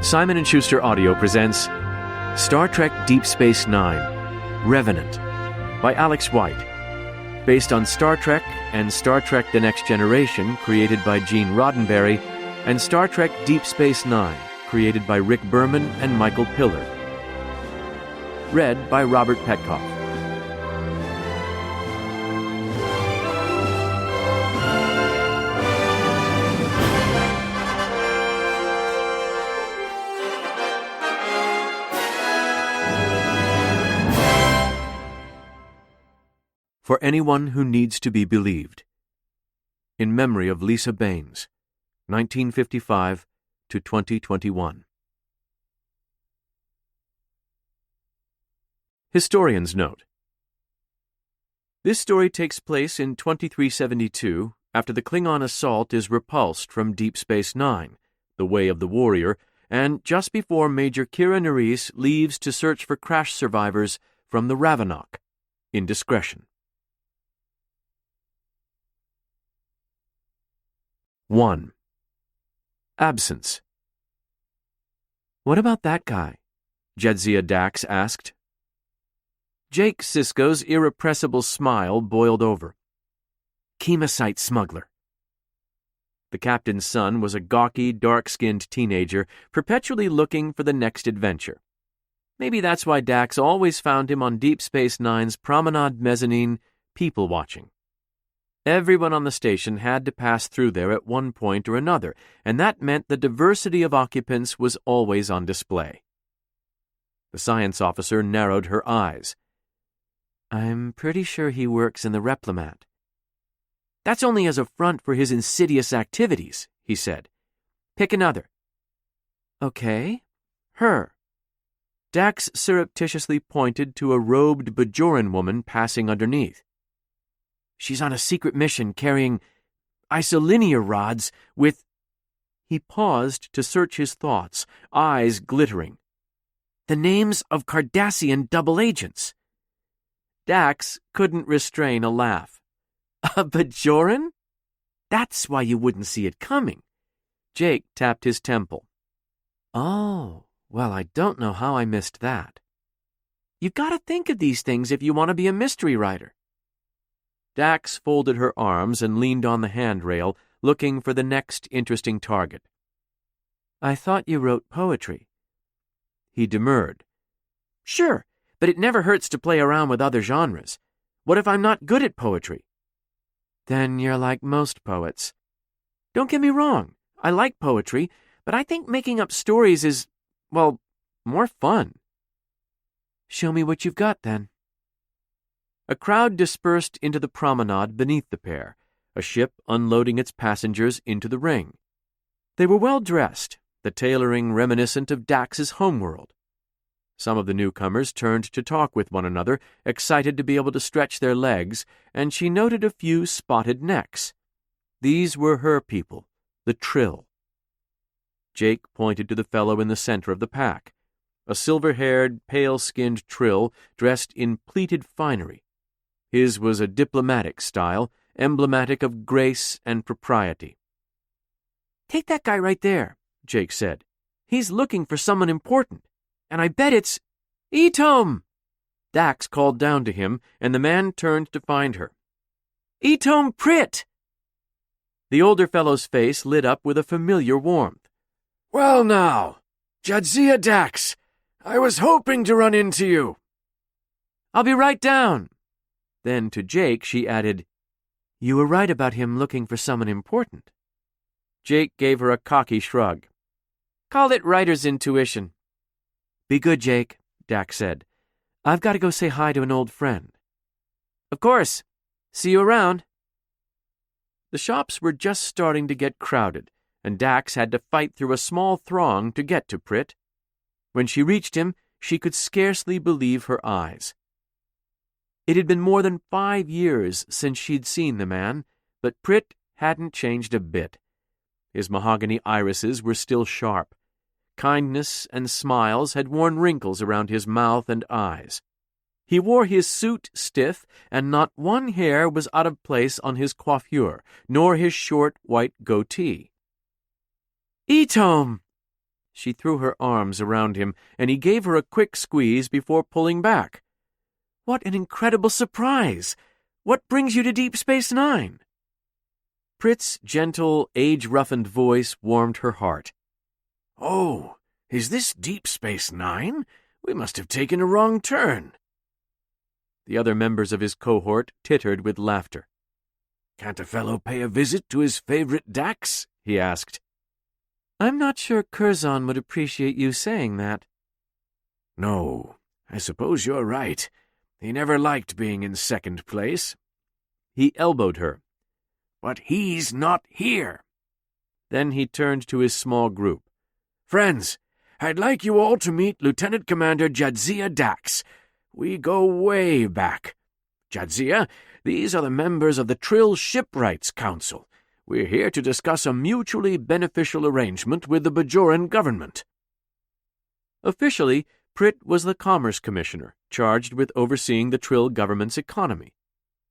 Simon & Schuster Audio presents Star Trek Deep Space Nine, Revenant, by Alex White. Based on Star Trek and Star Trek The Next Generation, created by Gene Roddenberry, and Star Trek Deep Space Nine, created by Rick Berman and Michael Piller. Read by Robert Petkoff. For Anyone Who Needs to Be Believed. In memory of Lisa Baines, 1955 to 2021. Historian's Note. This story takes place in 2372 after the Klingon assault is repulsed from Deep Space Nine, the Way of the Warrior, and just before Major Kira Nerys leaves to search for crash survivors from the Revenant, Indiscretion. 1. Absence. "What about that guy?" Jadzia Dax asked. Jake Sisko's irrepressible smile boiled over. "Chemosite smuggler." The captain's son was a gawky, dark-skinned teenager, perpetually looking for the next adventure. Maybe that's why Dax always found him on Deep Space Nine's promenade mezzanine, people-watching. Everyone on the station had to pass through there at one point or another, and that meant the diversity of occupants was always on display. The science officer narrowed her eyes. "I'm pretty sure he works in the Replimat." "That's only as a front for his insidious activities," he said. "Pick another." "Okay. Her." Dax surreptitiously pointed to a robed Bajoran woman passing underneath. "She's on a secret mission carrying isolinear rods with—" He paused to search his thoughts, eyes glittering. "The names of Cardassian double agents." Dax couldn't restrain a laugh. "A Bajoran? That's why you wouldn't see it coming." Jake tapped his temple. "Oh, well, I don't know how I missed that." "You've got to think of these things if you want to be a mystery writer." Dax folded her arms and leaned on the handrail, looking for the next interesting target. "I thought you wrote poetry." He demurred. "Sure, but it never hurts to play around with other genres. What if I'm not good at poetry?" "Then you're like most poets." "Don't get me wrong, I like poetry, but I think making up stories is, well, more fun." "Show me what you've got, then." A crowd dispersed into the promenade beneath the pair, a ship unloading its passengers into the ring. They were well dressed, the tailoring reminiscent of Dax's homeworld. Some of the newcomers turned to talk with one another, excited to be able to stretch their legs, and she noted a few spotted necks. These were her people, the Trill. Jake pointed to the fellow in the center of the pack, a silver-haired, pale-skinned Trill dressed in pleated finery. His was a diplomatic style, emblematic of grace and propriety. "Take that guy right there," Jake said. "He's looking for someone important, and I bet it's Etom!" Dax called down to him, and the man turned to find her. "Etom Pritt!" The older fellow's face lit up with a familiar warmth. "Well now, Jadzia Dax, I was hoping to run into you." "I'll be right down." Then to Jake she added, "You were right about him looking for someone important." Jake gave her a cocky shrug. "Call it writer's intuition." "Be good, Jake," Dax said. "I've got to go say hi to an old friend." "Of course. See you around." The shops were just starting to get crowded, and Dax had to fight through a small throng to get to Pritt. When she reached him, she could scarcely believe her eyes. It had been more than 5 years since she'd seen the man, but Pritt hadn't changed a bit. His mahogany irises were still sharp. Kindness and smiles had worn wrinkles around his mouth and eyes. He wore his suit stiff, and not one hair was out of place on his coiffure, nor his short white goatee. "Etom!" She threw her arms around him, and he gave her a quick squeeze before pulling back. "What an incredible surprise! What brings you to Deep Space Nine?" Prit's gentle, age-roughened voice warmed her heart. "Oh, is this Deep Space Nine? We must have taken a wrong turn." The other members of his cohort tittered with laughter. "Can't a fellow pay a visit to his favorite Dax?" he asked. "I'm not sure Curzon would appreciate you saying that." "No, I suppose you're right. He never liked being in second place." He elbowed her. "But he's not here." Then he turned to his small group. "Friends, I'd like you all to meet Lieutenant Commander Jadzia Dax. We go way back. Jadzia, these are the members of the Trill Shipwrights Council. We're here to discuss a mutually beneficial arrangement with the Bajoran government." Officially, Prit was the Commerce Commissioner, charged with overseeing the Trill government's economy.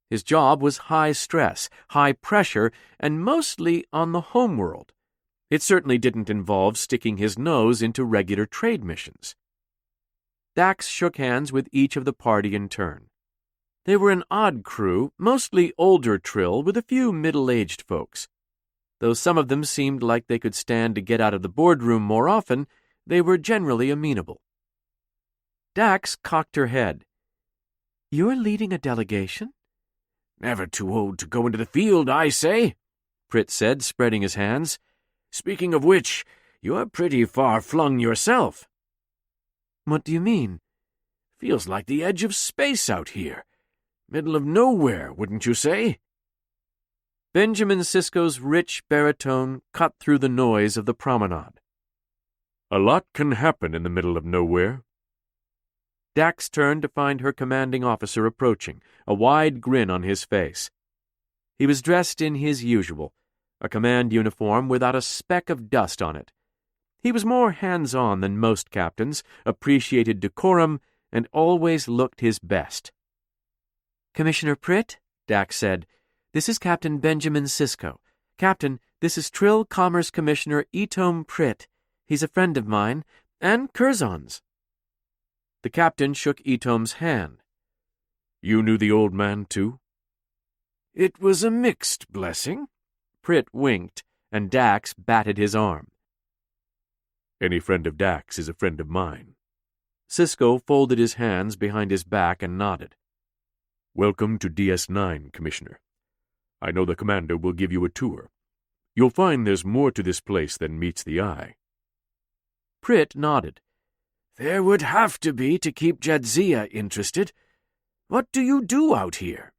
His job was high stress, high pressure, and mostly on the homeworld. It certainly didn't involve sticking his nose into regular trade missions. Dax shook hands with each of the party in turn. They were an odd crew, mostly older Trill with a few middle-aged folks. Though some of them seemed like they could stand to get out of the boardroom more often, they were generally amenable. Dax cocked her head. "You're leading a delegation?" "Never too old to go into the field, I say," Prit said, spreading his hands. "Speaking of which, you're pretty far-flung yourself." "What do you mean?" "Feels like the edge of space out here. Middle of nowhere, wouldn't you say?" Benjamin Sisko's rich baritone cut through the noise of the promenade. "A lot can happen in the middle of nowhere." Dax turned to find her commanding officer approaching, a wide grin on his face. He was dressed in his usual, a command uniform without a speck of dust on it. He was more hands-on than most captains, appreciated decorum, and always looked his best. "Commissioner Prit," Dax said, "this is Captain Benjamin Sisko. Captain, this is Trill Commerce Commissioner Etom Prit. He's a friend of mine, and Curzon's." The captain shook Etom's hand. "You knew the old man, too?" "It was a mixed blessing." Prit winked, and Dax batted his arm. "Any friend of Dax is a friend of mine." Sisko folded his hands behind his back and nodded. "Welcome to DS9, Commissioner. I know the commander will give you a tour. You'll find there's more to this place than meets the eye." Prit nodded. "There would have to be to keep Jadzia interested. What do you do out here?"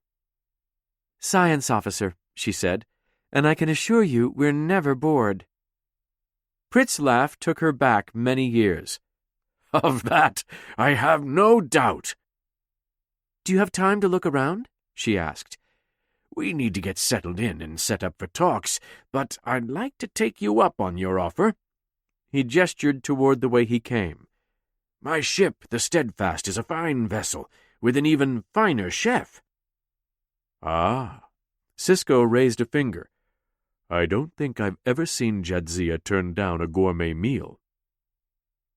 "Science officer," she said, "and I can assure you we're never bored." Prit's laugh took her back many years. "Of that, I have no doubt." "Do you have time to look around?" she asked. "We need to get settled in and set up for talks, but I'd like to take you up on your offer." He gestured toward the way he came. "My ship, the Steadfast, is a fine vessel, with an even finer chef." "Ah." Sisko raised a finger. "I don't think I've ever seen Jadzia turn down a gourmet meal."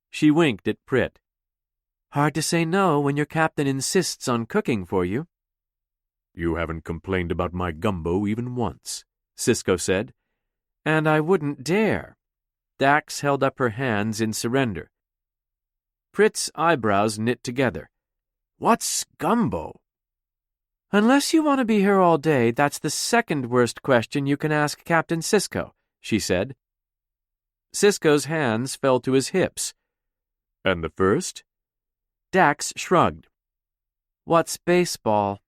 She winked at Prit. "Hard to say no when your captain insists on cooking for you." "You haven't complained about my gumbo even once," Sisko said. "And I wouldn't dare." Dax held up her hands in surrender. Prit's eyebrows knit together. "What's gumbo?" "Unless you want to be here all day, that's the second worst question you can ask Captain Sisko," she said. Sisko's hands fell to his hips. "And the first?" Dax shrugged. "What's baseball?"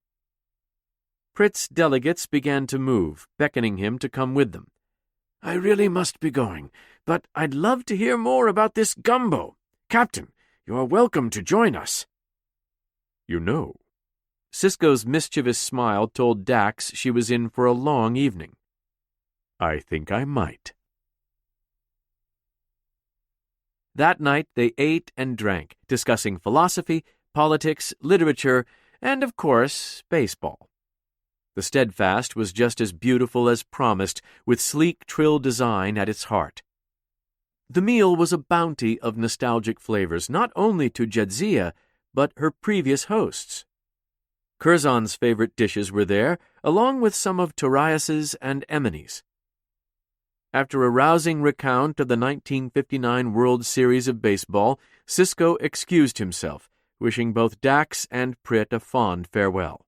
Prit's delegates began to move, beckoning him to come with them. "I really must be going, but I'd love to hear more about this gumbo. Captain, you're welcome to join us." "You know." Sisko's mischievous smile told Dax she was in for a long evening. "I think I might." That night they ate and drank, discussing philosophy, politics, literature, and, of course, baseball. The Steadfast was just as beautiful as promised, with sleek Trill design at its heart. The meal was a bounty of nostalgic flavors, not only to Jadzia, but her previous hosts. Curzon's favorite dishes were there, along with some of Torias's and Emily's. After a rousing recount of the 1959 World Series of Baseball, Sisko excused himself, wishing both Dax and Prit a fond farewell.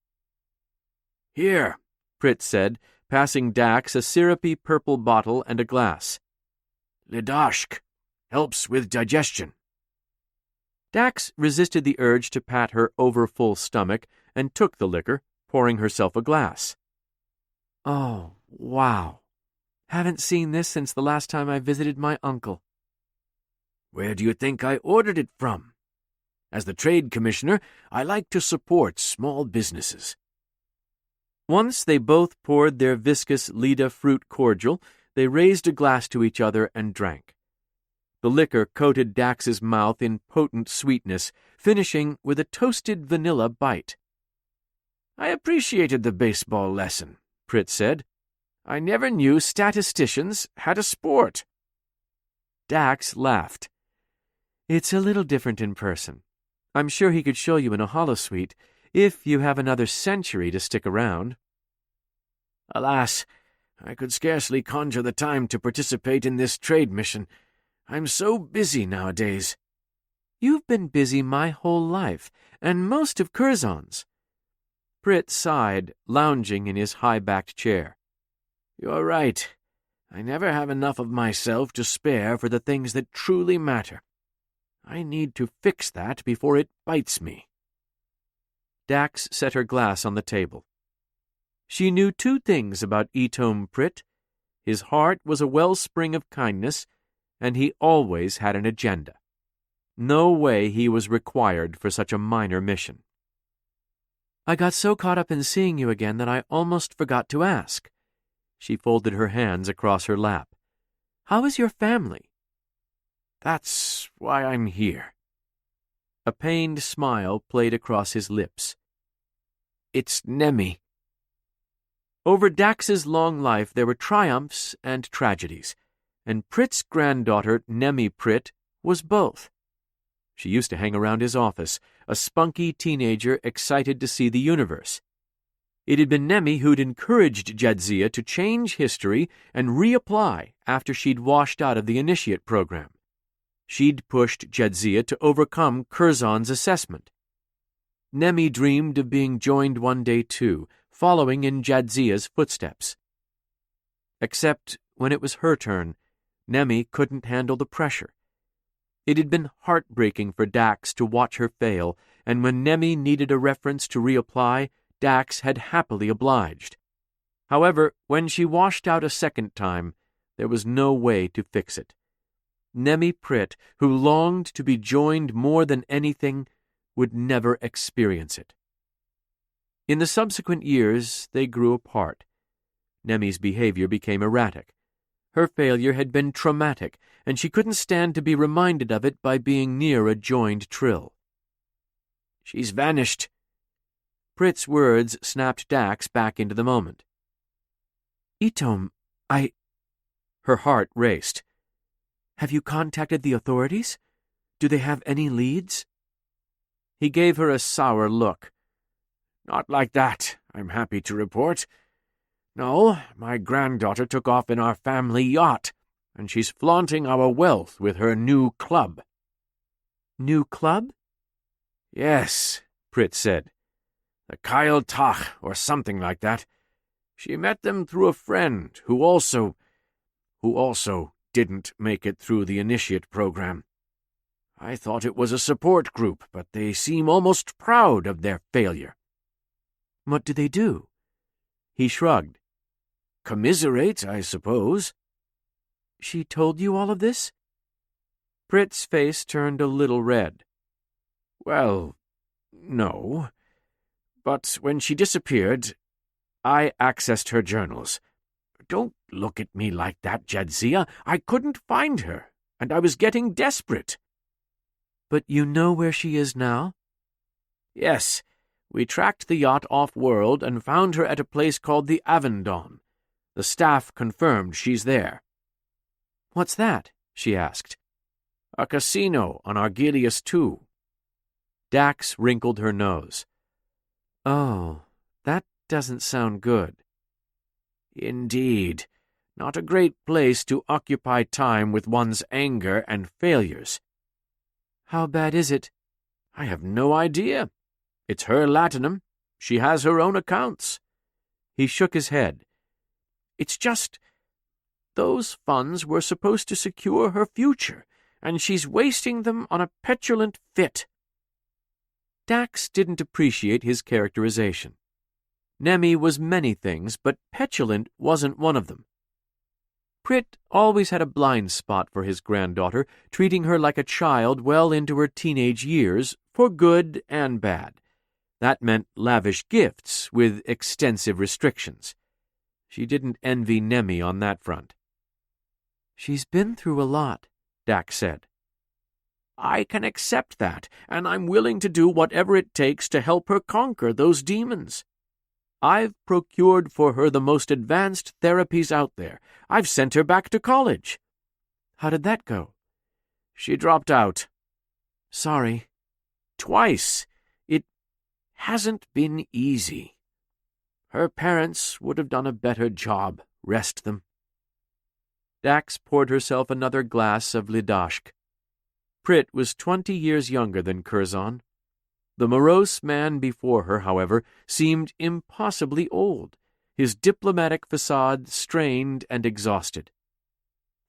"Here," Prit said, passing Dax a syrupy purple bottle and a glass. "Lidashk. Helps with digestion." Dax resisted the urge to pat her over-full stomach and took the liquor, pouring herself a glass. "Oh, wow. Haven't seen this since the last time I visited my uncle." "Where do you think I ordered it from? As the Trade Commissioner, I like to support small businesses." Once they both poured their viscous Leda fruit cordial, they raised a glass to each other and drank. The liquor coated Dax's mouth in potent sweetness, finishing with a toasted vanilla bite. "I appreciated the baseball lesson," Prit said. "I never knew statisticians had a sport." Dax laughed. "It's a little different in person. I'm sure he could show you in a holosuite, if you have another century to stick around." "Alas, I could scarcely conjure the time to participate in this trade mission. I'm so busy nowadays." "You've been busy my whole life, and most of Curzon's." Prit sighed, lounging in his high-backed chair. "You're right. I never have enough of myself to spare for the things that truly matter. I need to fix that before it bites me." Dax set her glass on the table. She knew two things about Etome Prit. His heart was a wellspring of kindness, and he always had an agenda. No way he was required for such a minor mission. "I got so caught up in seeing you again that I almost forgot to ask." She folded her hands across her lap. "How is your family?" "That's why I'm here." A pained smile played across his lips. "It's Nemi." Over Dax's long life there were triumphs and tragedies, and Prit's granddaughter, Nemi Prit, was both. She used to hang around his office, a spunky teenager excited to see the universe. It had been Nemi who'd encouraged Jadzia to change history and reapply after she'd washed out of the initiate program. She'd pushed Jadzia to overcome Curzon's assessment. Nemi dreamed of being joined one day too, following in Jadzia's footsteps. Except when it was her turn, Nemi couldn't handle the pressure. It had been heartbreaking for Dax to watch her fail, and when Nemi needed a reference to reapply, Dax had happily obliged. However, when she washed out a second time, there was no way to fix it. Nemi Prit, who longed to be joined more than anything, would never experience it. In the subsequent years, they grew apart. Nemi's behavior became erratic. Her failure had been traumatic, and she couldn't stand to be reminded of it by being near a joined Trill. "She's vanished." Prit's words snapped Dax back into the moment. "Etome, Her heart raced. "Have you contacted the authorities? Do they have any leads?" He gave her a sour look. "Not like that, I'm happy to report. No, my granddaughter took off in our family yacht, and she's flaunting our wealth with her new club." "New club?" "Yes," Prit said. "The Kyle Tach, or something like that. She met them through a friend who also didn't make it through the initiate program. I thought it was a support group, but they seem almost proud of their failure." "What do they do?" He shrugged. "Commiserate, I suppose." "She told you all of this?" Prit's face turned a little red. "Well, no. But when she disappeared, I accessed her journals. Don't look at me like that, Jadzia. I couldn't find her, and I was getting desperate." "But you know where she is now?" "Yes. We tracked the yacht off-world and found her at a place called the Avendon. The staff confirmed she's there." "What's that?" she asked. A casino on Argelius II. Dax wrinkled her nose. Oh, that doesn't sound good. Indeed. Not a great place to occupy time with one's anger and failures. How bad is it? I have no idea. It's her latinum. She has her own accounts. He shook his head. It's just, those funds were supposed to secure her future, and she's wasting them on a petulant fit. Dax didn't appreciate his characterization. Nemi was many things, but petulant wasn't one of them. Pritt always had a blind spot for his granddaughter, treating her like a child well into her teenage years, for good and bad. That meant lavish gifts with extensive restrictions. She didn't envy Nemi on that front. She's been through a lot, Dax said. I can accept that, and I'm willing to do whatever it takes to help her conquer those demons. I've procured for her the most advanced therapies out there. I've sent her back to college. How did that go? She dropped out. Sorry. Twice. It hasn't been easy. Her parents would have done a better job, rest them. Dax poured herself another glass of Lidashk. Pritt was 20 years younger than Curzon. The morose man before her, however, seemed impossibly old, his diplomatic facade strained and exhausted.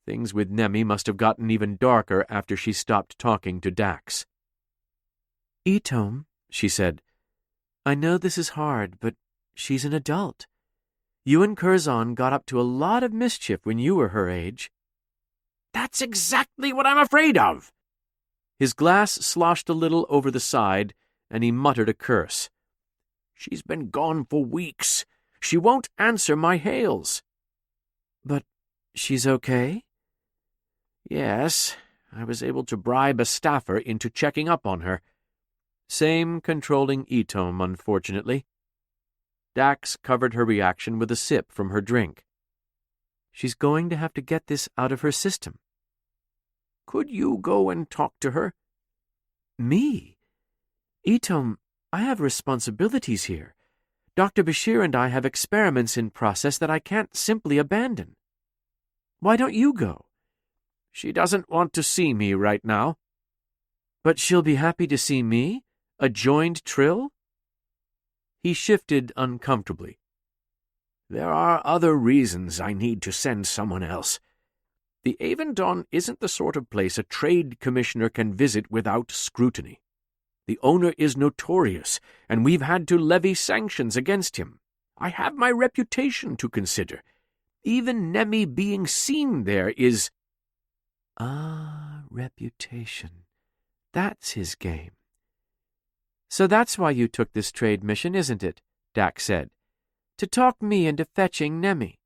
Things with Nemi must have gotten even darker after she stopped talking to Dax. Etome, she said, I know this is hard, but she's an adult. You and Curzon got up to a lot of mischief when you were her age. That's exactly what I'm afraid of. His glass sloshed a little over the side, and he muttered a curse. She's been gone for weeks. She won't answer my hails. But she's okay? Yes, I was able to bribe a staffer into checking up on her. Same controlling Etome, unfortunately. Dax covered her reaction with a sip from her drink. She's going to have to get this out of her system. Could you go and talk to her? Me? Etome, I have responsibilities here. Dr. Bashir and I have experiments in process that I can't simply abandon. Why don't you go? She doesn't want to see me right now. But she'll be happy to see me? A joined Trill? He shifted uncomfortably. There are other reasons I need to send someone else. The Avendon isn't the sort of place a trade commissioner can visit without scrutiny. The owner is notorious, and we've had to levy sanctions against him. I have my reputation to consider. Even Nemi being seen there is— Ah, reputation. That's his game. So that's why you took this trade mission, isn't it? Dax said. To talk me into fetching Nemi.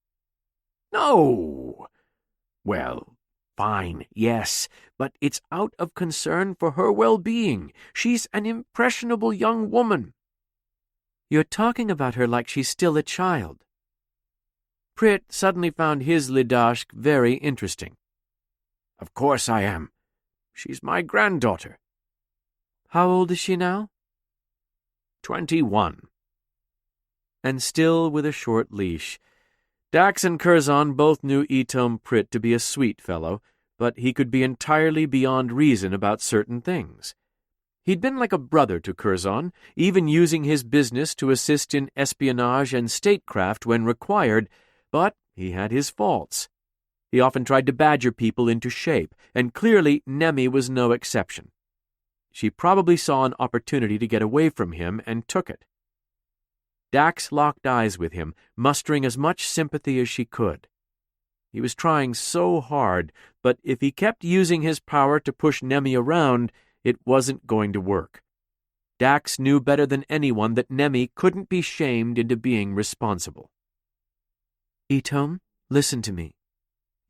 No! Well, fine, yes, but it's out of concern for her well-being. She's an impressionable young woman. You're talking about her like she's still a child. Pritt suddenly found his Lidashk very interesting. Of course I am. She's my granddaughter. How old is she now? 21. And still with a short leash. Dax and Curzon both knew Etome Pritt to be a sweet fellow, but he could be entirely beyond reason about certain things. He'd been like a brother to Curzon, even using his business to assist in espionage and statecraft when required, but he had his faults. He often tried to badger people into shape, and clearly Nemi was no exception. She probably saw an opportunity to get away from him and took it. Dax locked eyes with him, mustering as much sympathy as she could. He was trying so hard, but if he kept using his power to push Nemi around, it wasn't going to work. Dax knew better than anyone that Nemi couldn't be shamed into being responsible. Etome, listen to me.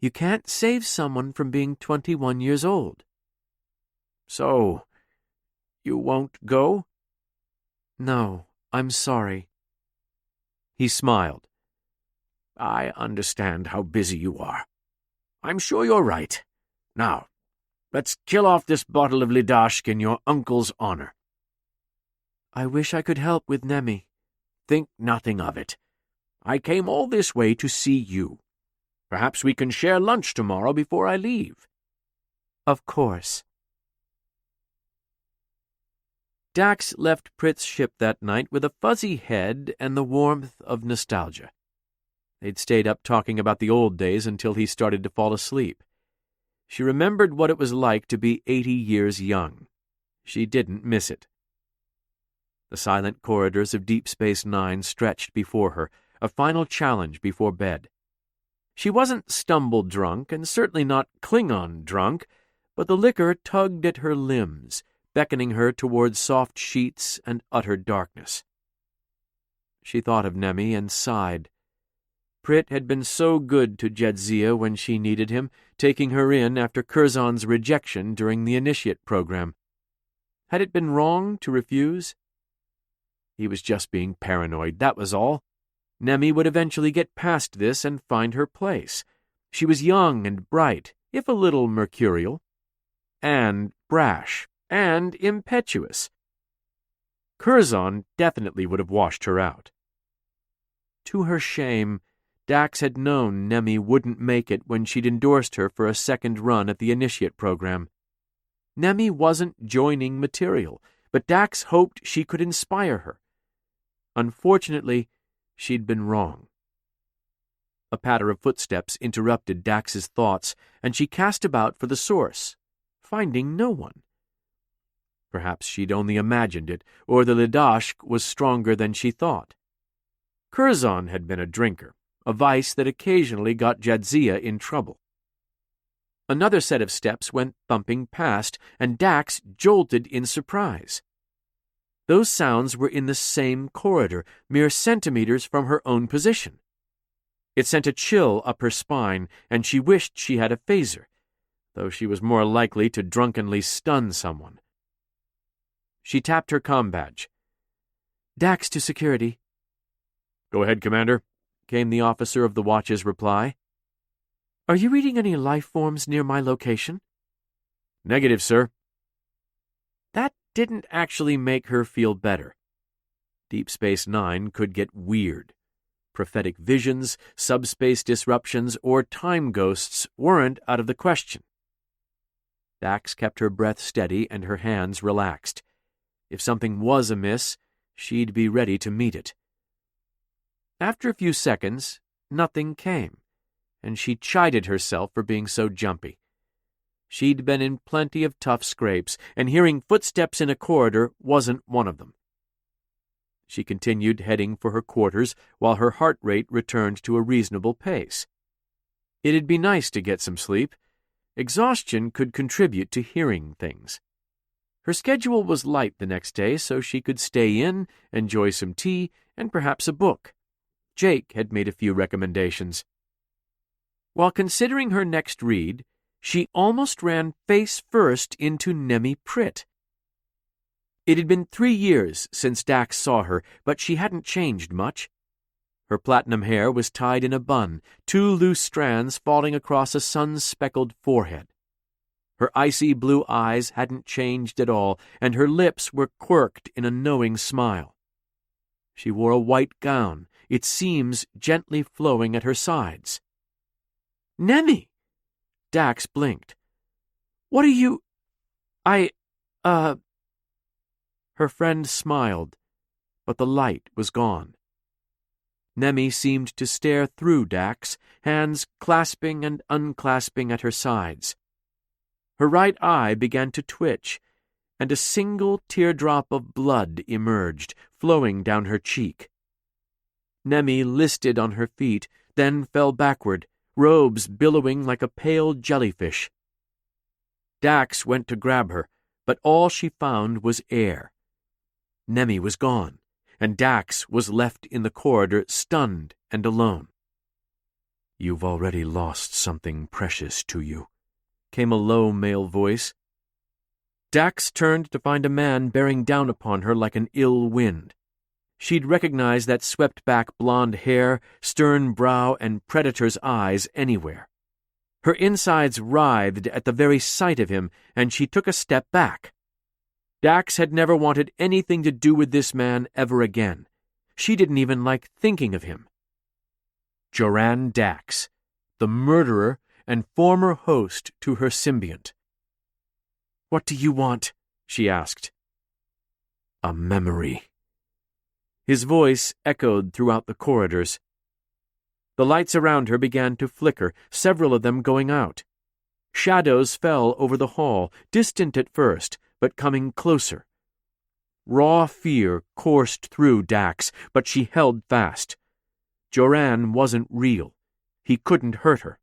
You can't save someone from being 21 years old. So, you won't go? No, I'm sorry. He smiled. I understand how busy you are. I'm sure you're right. Now, let's kill off this bottle of Lidashk in your uncle's honor." "I wish I could help with Nemi." "Think nothing of it. I came all this way to see you. Perhaps we can share lunch tomorrow before I leave." "Of course." Dax left Prit's ship that night with a fuzzy head and the warmth of nostalgia. They'd stayed up talking about the old days until he started to fall asleep. She remembered what it was like to be 80 years young. She didn't miss it. The silent corridors of Deep Space Nine stretched before her, a final challenge before bed. She wasn't stumble-drunk and certainly not Klingon-drunk, but the liquor tugged at her limbs, beckoning her towards soft sheets and utter darkness. She thought of Nemi and sighed. Prit had been so good to Jadzia when she needed him, taking her in after Curzon's rejection during the initiate program. Had it been wrong to refuse? He was just being paranoid, that was all. Nemi would eventually get past this and find her place. She was young and bright, if a little mercurial, and brash, and impetuous. Curzon definitely would have washed her out. To her shame, Dax had known Nemi wouldn't make it when she'd endorsed her for a second run at the initiate program. Nemi wasn't joining material, but Dax hoped she could inspire her. Unfortunately, she'd been wrong. A patter of footsteps interrupted Dax's thoughts, and she cast about for the source, finding no one. Perhaps she'd only imagined it, or the Lidashk was stronger than she thought. Curzon had been a drinker, a vice that occasionally got Jadzia in trouble. Another set of steps went thumping past, and Dax jolted in surprise. Those sounds were in the same corridor, mere centimeters from her own position. It sent a chill up her spine, and she wished she had a phaser, though she was more likely to drunkenly stun someone. She tapped her comm badge. "Dax to security." "Go ahead, Commander," came the officer of the watch's reply. "Are you reading any life forms near my location?" "Negative, sir." That didn't actually make her feel better. Deep Space Nine could get weird. Prophetic visions, subspace disruptions, or time ghosts weren't out of the question. Dax kept her breath steady and her hands relaxed. If something was amiss, she'd be ready to meet it. After a few seconds, nothing came, and she chided herself for being so jumpy. She'd been in plenty of tough scrapes, and hearing footsteps in a corridor wasn't one of them. She continued heading for her quarters while her heart rate returned to a reasonable pace. It'd be nice to get some sleep. Exhaustion could contribute to hearing things. Her schedule was light the next day, so she could stay in, enjoy some tea, and perhaps a book. Jake had made a few recommendations. While considering her next read, she almost ran face first into Nemi Prit. It had been 3 years since Dax saw her, but she hadn't changed much. Her platinum hair was tied in a bun, 2 loose strands falling across a sun-speckled forehead. Her icy blue eyes hadn't changed at all, and her lips were quirked in a knowing smile. She wore a white gown, its seams gently flowing at her sides. "Nemi!" Dax blinked. "What are you... Her friend smiled, but the light was gone. Nemi seemed to stare through Dax, hands clasping and unclasping at her sides. Her right eye began to twitch, and a single teardrop of blood emerged, flowing down her cheek. Nemi listed on her feet, then fell backward, robes billowing like a pale jellyfish. Dax went to grab her, but all she found was air. Nemi was gone, and Dax was left in the corridor, stunned and alone. "You've already lost something precious to you," came a low male voice. Dax turned to find a man bearing down upon her like an ill wind. She'd recognize that swept-back blonde hair, stern brow, and predator's eyes anywhere. Her insides writhed at the very sight of him, and she took a step back. Dax had never wanted anything to do with this man ever again. She didn't even like thinking of him. Joran Dax, the murderer and former host to her symbiont. "What do you want?" she asked. "A memory." His voice echoed throughout the corridors. The lights around her began to flicker, several of them going out. Shadows fell over the hall, distant at first, but coming closer. Raw fear coursed through Dax, but she held fast. Joran wasn't real. He couldn't hurt her.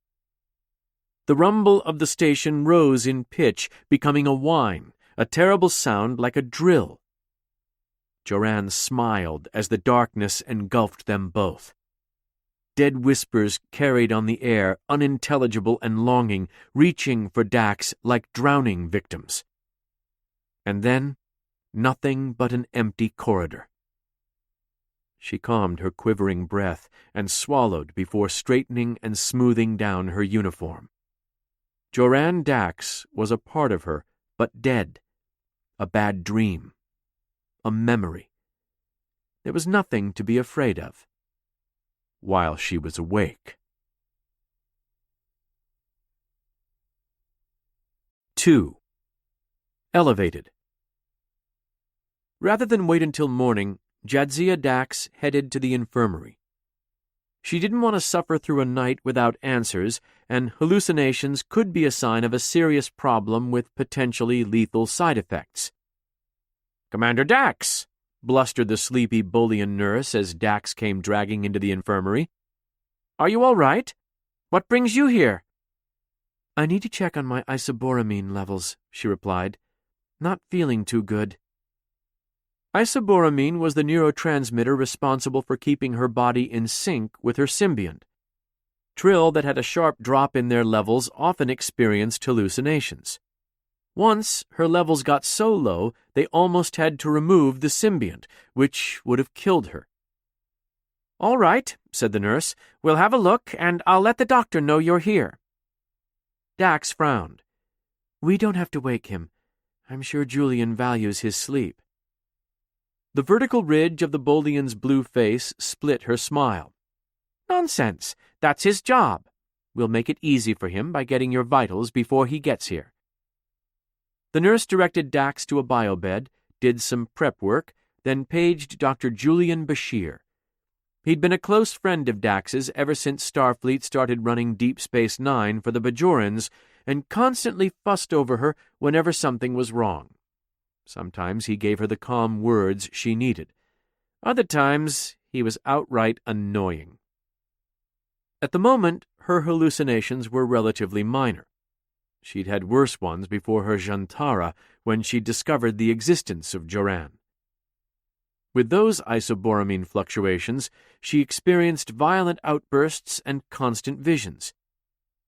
The rumble of the station rose in pitch, becoming a whine, a terrible sound like a drill. Joran smiled as the darkness engulfed them both. Dead whispers carried on the air, unintelligible and longing, reaching for Dax like drowning victims. And then, nothing but an empty corridor. She calmed her quivering breath and swallowed before straightening and smoothing down her uniform. Joran Dax was a part of her, but dead. A bad dream. A memory. There was nothing to be afraid of. While she was awake. 2. Elevated. Rather than wait until morning, Jadzia Dax headed to the infirmary. She didn't want to suffer through a night without answers, and hallucinations could be a sign of a serious problem with potentially lethal side effects. "Commander Dax!" blustered the sleepy Bolian nurse as Dax came dragging into the infirmary. "Are you all right? What brings you here?" "I need to check on my isoboramine levels," she replied. "Not feeling too good." Isoboramine was the neurotransmitter responsible for keeping her body in sync with her symbiont. Trill that had a sharp drop in their levels often experienced hallucinations. Once, her levels got so low they almost had to remove the symbiont, which would have killed her. "All right," said the nurse. "We'll have a look, and I'll let the doctor know you're here." Dax frowned. "We don't have to wake him. I'm sure Julian values his sleep." The vertical ridge of the Bolian's blue face split her smile. "Nonsense. That's his job. We'll make it easy for him by getting your vitals before he gets here." The nurse directed Dax to a biobed, did some prep work, then paged Dr. Julian Bashir. He'd been a close friend of Dax's ever since Starfleet started running Deep Space Nine for the Bajorans, and constantly fussed over her whenever something was wrong. Sometimes he gave her the calm words she needed. Other times, he was outright annoying. At the moment, her hallucinations were relatively minor. She'd had worse ones before her Jantara, when she discovered the existence of Joran. With those isoboramine fluctuations, she experienced violent outbursts and constant visions.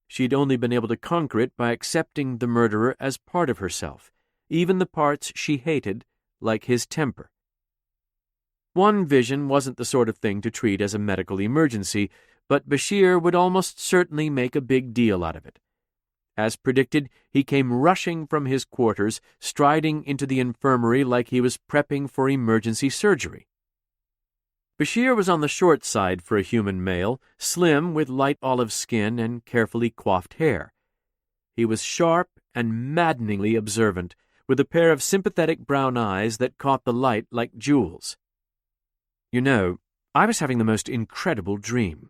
She'd only been able to conquer it by accepting the murderer as part of herself, even the parts she hated, like his temper. One vision wasn't the sort of thing to treat as a medical emergency, but Bashir would almost certainly make a big deal out of it. As predicted, he came rushing from his quarters, striding into the infirmary like he was prepping for emergency surgery. Bashir was on the short side for a human male, slim with light olive skin and carefully coiffed hair. He was sharp and maddeningly observant, with a pair of sympathetic brown eyes that caught the light like jewels. "You know, I was having the most incredible dream,"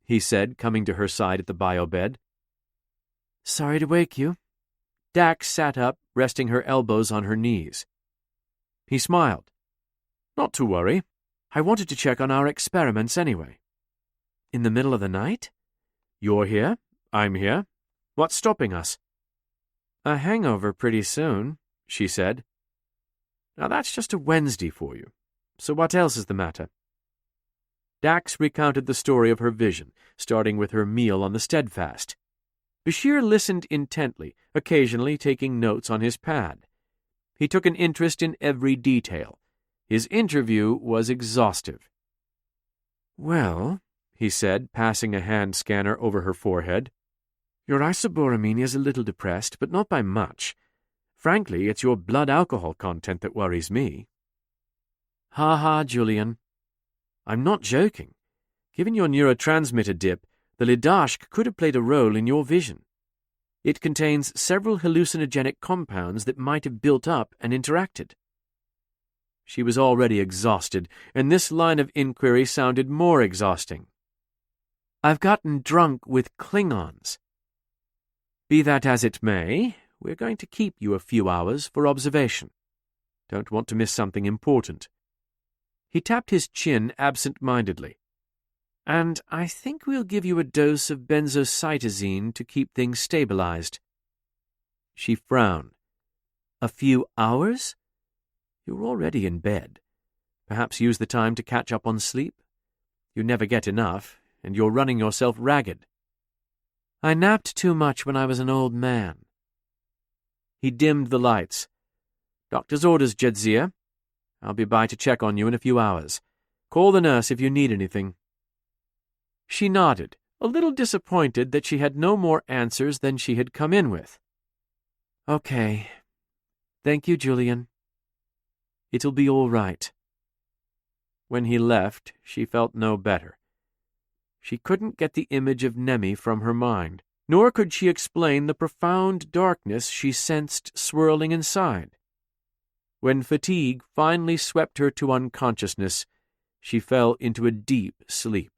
he said, coming to her side at the biobed. "Sorry to wake you." Dax sat up, resting her elbows on her knees. He smiled. "Not to worry. I wanted to check on our experiments anyway." "In the middle of the night?" "You're here. I'm here. What's stopping us?" "A hangover pretty soon," she said. "Now that's just a Wednesday for you. So what else is the matter?" Dax recounted the story of her vision, starting with her meal on the Steadfast. Bashir listened intently, occasionally taking notes on his pad. He took an interest in every detail. His interview was exhaustive. "Well," he said, passing a hand scanner over her forehead, Your isoburamine is a little depressed, but not by much. Frankly, it's your blood alcohol content that worries me. Ha ha, Julian. I'm not joking. Given your neurotransmitter dip, the Lidashk could have played a role in your vision. It contains several hallucinogenic compounds that might have built up and interacted. She was already exhausted, and this line of inquiry sounded more exhausting. I've gotten drunk with Klingons. Be that as it may, we're going to keep you a few hours for observation. Don't want to miss something important. He tapped his chin absent-mindedly. And I think we'll give you a dose of benzocytazine to keep things stabilized. She frowned. A few hours? You're already in bed. Perhaps use the time to catch up on sleep? You never get enough, and you're running yourself ragged. I napped too much when I was an old man. He dimmed the lights. Doctor's orders, Jadzia. I'll be by to check on you in a few hours. Call the nurse if you need anything. She nodded, a little disappointed that she had no more answers than she had come in with. Okay. Thank you, Julian. It'll be all right. When he left, she felt no better. She couldn't get the image of Nemi from her mind, nor could she explain the profound darkness she sensed swirling inside. When fatigue finally swept her to unconsciousness, she fell into a deep sleep.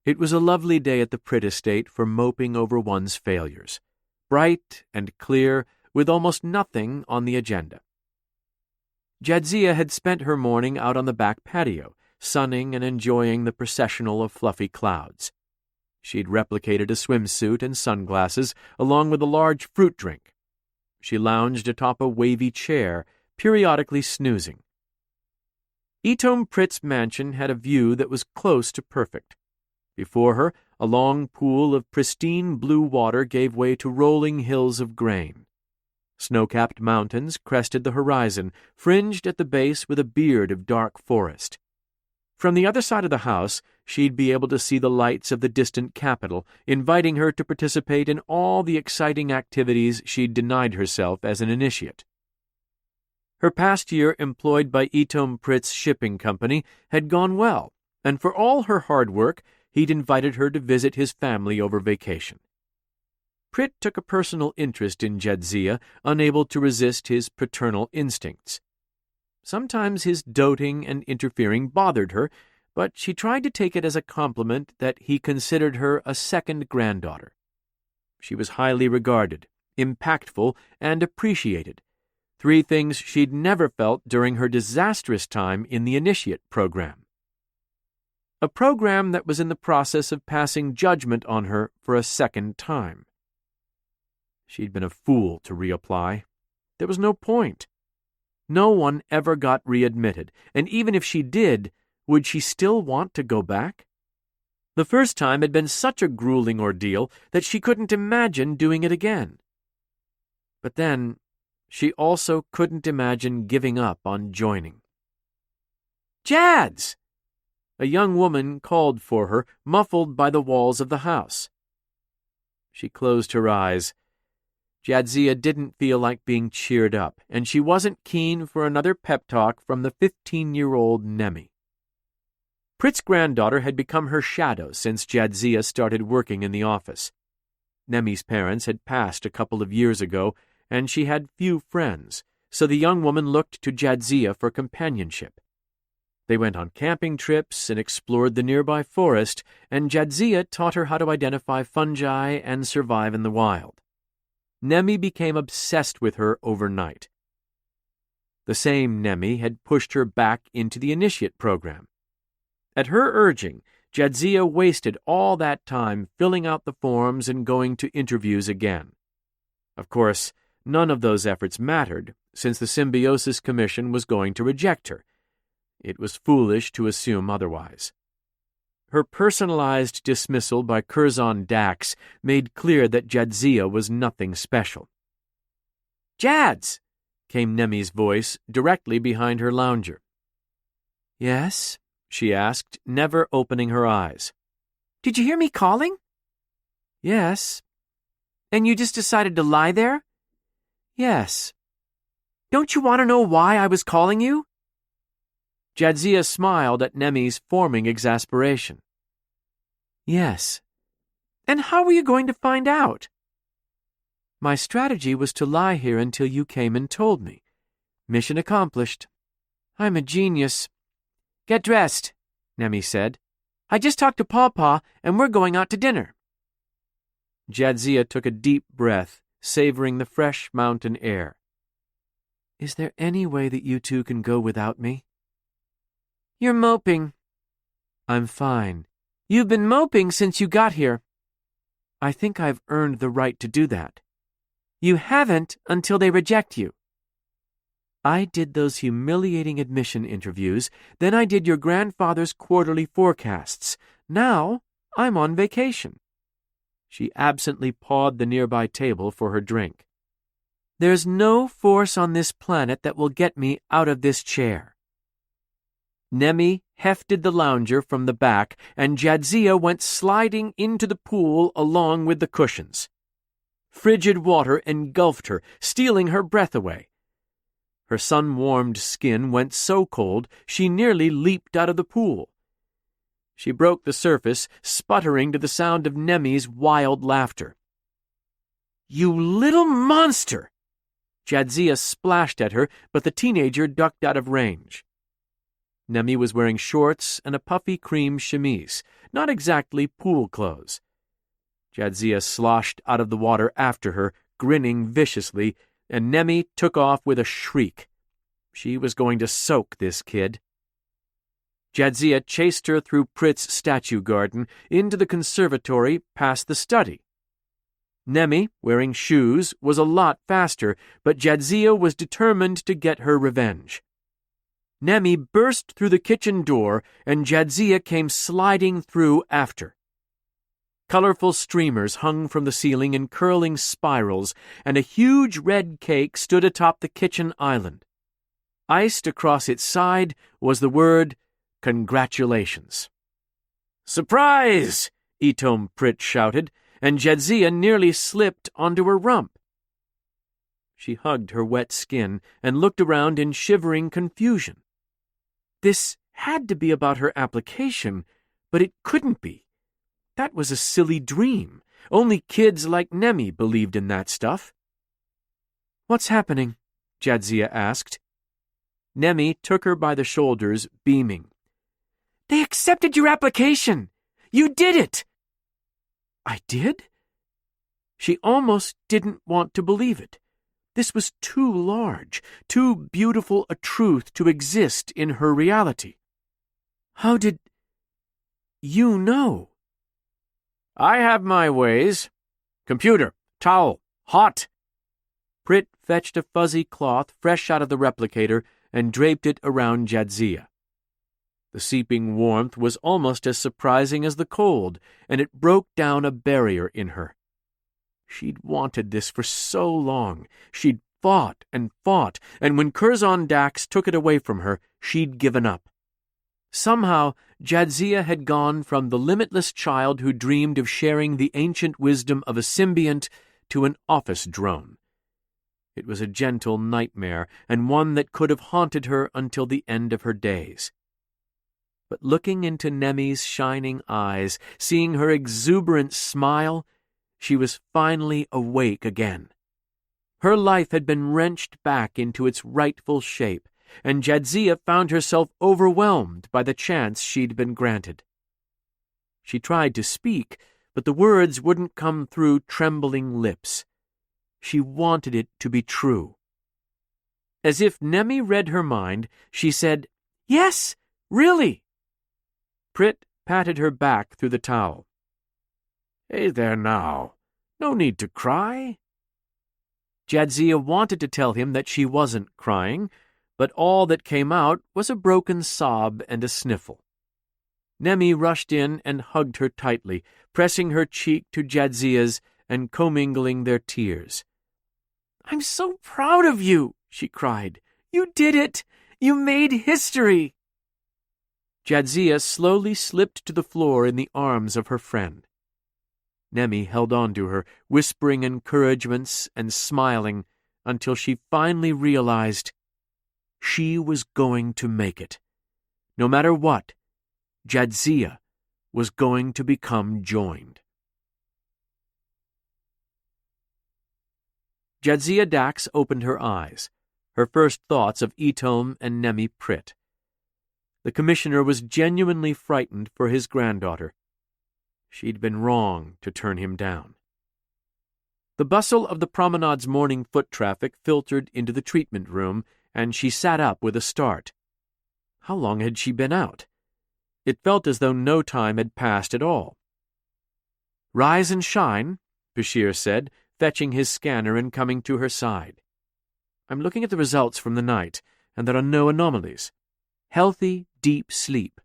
It was a lovely day at the Pritt estate for moping over one's failures, bright and clear, with almost nothing on the agenda. Jadzia had spent her morning out on the back patio, sunning and enjoying the processional of fluffy clouds. She'd replicated a swimsuit and sunglasses, along with a large fruit drink. She lounged atop a wavy chair, periodically snoozing. Etom Pritt's mansion had a view that was close to perfect. Before her, a long pool of pristine blue water gave way to rolling hills of grain. Snow-capped mountains crested the horizon, fringed at the base with a beard of dark forest. From the other side of the house, she'd be able to see the lights of the distant capital, inviting her to participate in all the exciting activities she'd denied herself as an initiate. Her past year employed by Etom Pritt's shipping company had gone well, and for all her hard work, he'd invited her to visit his family over vacation. Pritt took a personal interest in Jadzia, unable to resist his paternal instincts. Sometimes his doting and interfering bothered her, but she tried to take it as a compliment that he considered her a second granddaughter. She was highly regarded, impactful, and appreciated, 3 things she'd never felt during her disastrous time in the initiate program. A program that was in the process of passing judgment on her for a second time. She'd been a fool to reapply. There was no point. No one ever got readmitted, and even if she did, would she still want to go back? The first time had been such a grueling ordeal that she couldn't imagine doing it again. But then, she also couldn't imagine giving up on joining. Jads! A young woman called for her, muffled by the walls of the house. She closed her eyes. Jadzia didn't feel like being cheered up, and she wasn't keen for another pep talk from the 15-year-old Nemi. Pritt's granddaughter had become her shadow since Jadzia started working in the office. Nemi's parents had passed a couple of years ago, and she had few friends, so the young woman looked to Jadzia for companionship. They went on camping trips and explored the nearby forest, and Jadzia taught her how to identify fungi and survive in the wild. Nemi became obsessed with her overnight. The same Nemi had pushed her back into the initiate program. At her urging, Jadzia wasted all that time filling out the forms and going to interviews again. Of course, none of those efforts mattered, since the Symbiosis Commission was going to reject her. It was foolish to assume otherwise. Her personalized dismissal by Curzon Dax made clear that Jadzia was nothing special. "Jads!" came Nemi's voice directly behind her lounger. "Yes?" she asked, never opening her eyes. Did you hear me calling? Yes. And you just decided to lie there? Yes. Don't you want to know why I was calling you? Jadzia smiled at Nemi's forming exasperation. Yes. And how were you going to find out? My strategy was to lie here until you came and told me. Mission accomplished. I'm a genius. Get dressed, Nemi said. I just talked to Pawpaw, and we're going out to dinner. Jadzia took a deep breath, savoring the fresh mountain air. Is there any way that you two can go without me? You're moping. I'm fine. You've been moping since you got here. I think I've earned the right to do that. You haven't until they reject you. I did those humiliating admission interviews, then I did your grandfather's quarterly forecasts. Now I'm on vacation. She absently pawed the nearby table for her drink. There's no force on this planet that will get me out of this chair. Nemi hefted the lounger from the back, and Jadzia went sliding into the pool along with the cushions. Frigid water engulfed her, stealing her breath away. Her sun-warmed skin went so cold she nearly leaped out of the pool. She broke the surface, sputtering to the sound of Nemi's wild laughter. You little monster! Jadzia splashed at her, but the teenager ducked out of range. Nemi was wearing shorts and a puffy cream chemise, not exactly pool clothes. Jadzia sloshed out of the water after her, grinning viciously, and Nemi took off with a shriek. She was going to soak this kid. Jadzia chased her through Pritt's statue garden, into the conservatory, past the study. Nemi, wearing shoes, was a lot faster, but Jadzia was determined to get her revenge. Nemi burst through the kitchen door, and Jadzia came sliding through after. Colorful streamers hung from the ceiling in curling spirals, and a huge red cake stood atop the kitchen island. Iced across its side was the word, Congratulations. Surprise! Etom Pritt shouted, and Jadzia nearly slipped onto her rump. She hugged her wet skin and looked around in shivering confusion. This had to be about her application, but it couldn't be. That was a silly dream. Only kids like Nemi believed in that stuff. What's happening? Jadzia asked. Nemi took her by the shoulders, beaming. They accepted your application! You did it! I did? She almost didn't want to believe it. This was too large, too beautiful a truth to exist in her reality. How did you know? I have my ways. Computer, towel, hot. Pritt fetched a fuzzy cloth fresh out of the replicator and draped it around Jadzia. The seeping warmth was almost as surprising as the cold, and it broke down a barrier in her. She'd wanted this for so long. She'd fought, and when Curzon Dax took it away from her, she'd given up. Somehow, Jadzia had gone from the limitless child who dreamed of sharing the ancient wisdom of a symbiont to an office drone. It was a gentle nightmare, and one that could have haunted her until the end of her days. But looking into Nemi's shining eyes, seeing her exuberant smile, she was finally awake again. Her life had been wrenched back into its rightful shape, and Jadzia found herself overwhelmed by the chance she'd been granted. She tried to speak, but the words wouldn't come through trembling lips. She wanted it to be true. As if Nemi read her mind, she said, Yes, really. Pritt patted her back through the towel. Hey there now. No need to cry. Jadzia wanted to tell him that she wasn't crying, but all that came out was a broken sob and a sniffle. Nemi rushed in and hugged her tightly, pressing her cheek to Jadzia's and commingling their tears. I'm so proud of you, she cried. You did it! You made history! Jadzia slowly slipped to the floor in the arms of her friend. Nemi held on to her, whispering encouragements and smiling until she finally realized she was going to make it. No matter what, Jadzia was going to become joined. Jadzia Dax opened her eyes, her first thoughts of Etome and Nemi Pritt. The commissioner was genuinely frightened for his granddaughter. She'd been wrong to turn him down. The bustle of the promenade's morning foot traffic filtered into the treatment room, and she sat up with a start. How long had she been out? It felt as though no time had passed at all. "Rise and shine," Bashir said, fetching his scanner and coming to her side. "I'm looking at the results from the night, and there are no anomalies. Healthy, deep sleep."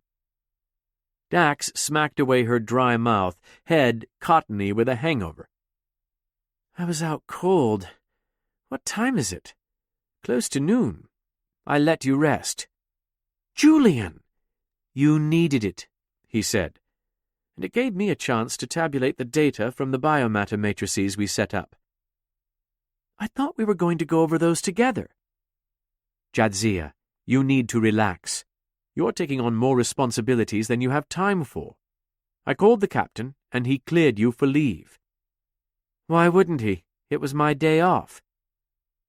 Dax smacked away her dry mouth, head cottony with a hangover. "I was out cold. What time is it? Close to noon. I let you rest." "Julian!" "You needed it," he said, "and it gave me a chance to tabulate the data from the biomatter matrices we set up." "I thought we were going to go over those together." "Jadzia, you need to relax. You're taking on more responsibilities than you have time for. I called the captain, and he cleared you for leave." "Why wouldn't he? It was my day off."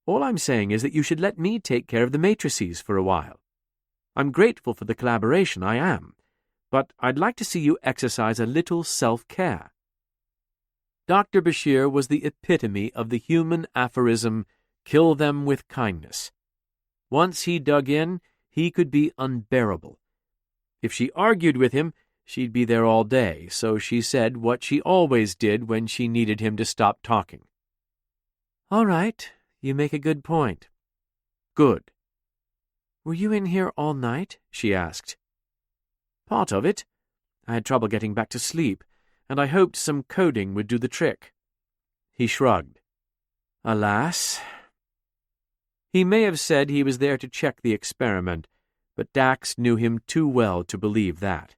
"All I'm saying is that you should let me take care of the matrices for a while. I'm grateful for the collaboration, I am, but I'd like to see you exercise a little self-care." Dr. Bashir was the epitome of the human aphorism, "Kill them with kindness." Once he dug in, he could be unbearable. If she argued with him, she'd be there all day, so she said what she always did when she needed him to stop talking. "All right, you make a good point." "Good." "Were you in here all night?" she asked. "Part of it. I had trouble getting back to sleep, and I hoped some coding would do the trick." He shrugged. "Alas." He may have said he was there to check the experiment, but Dax knew him too well to believe that.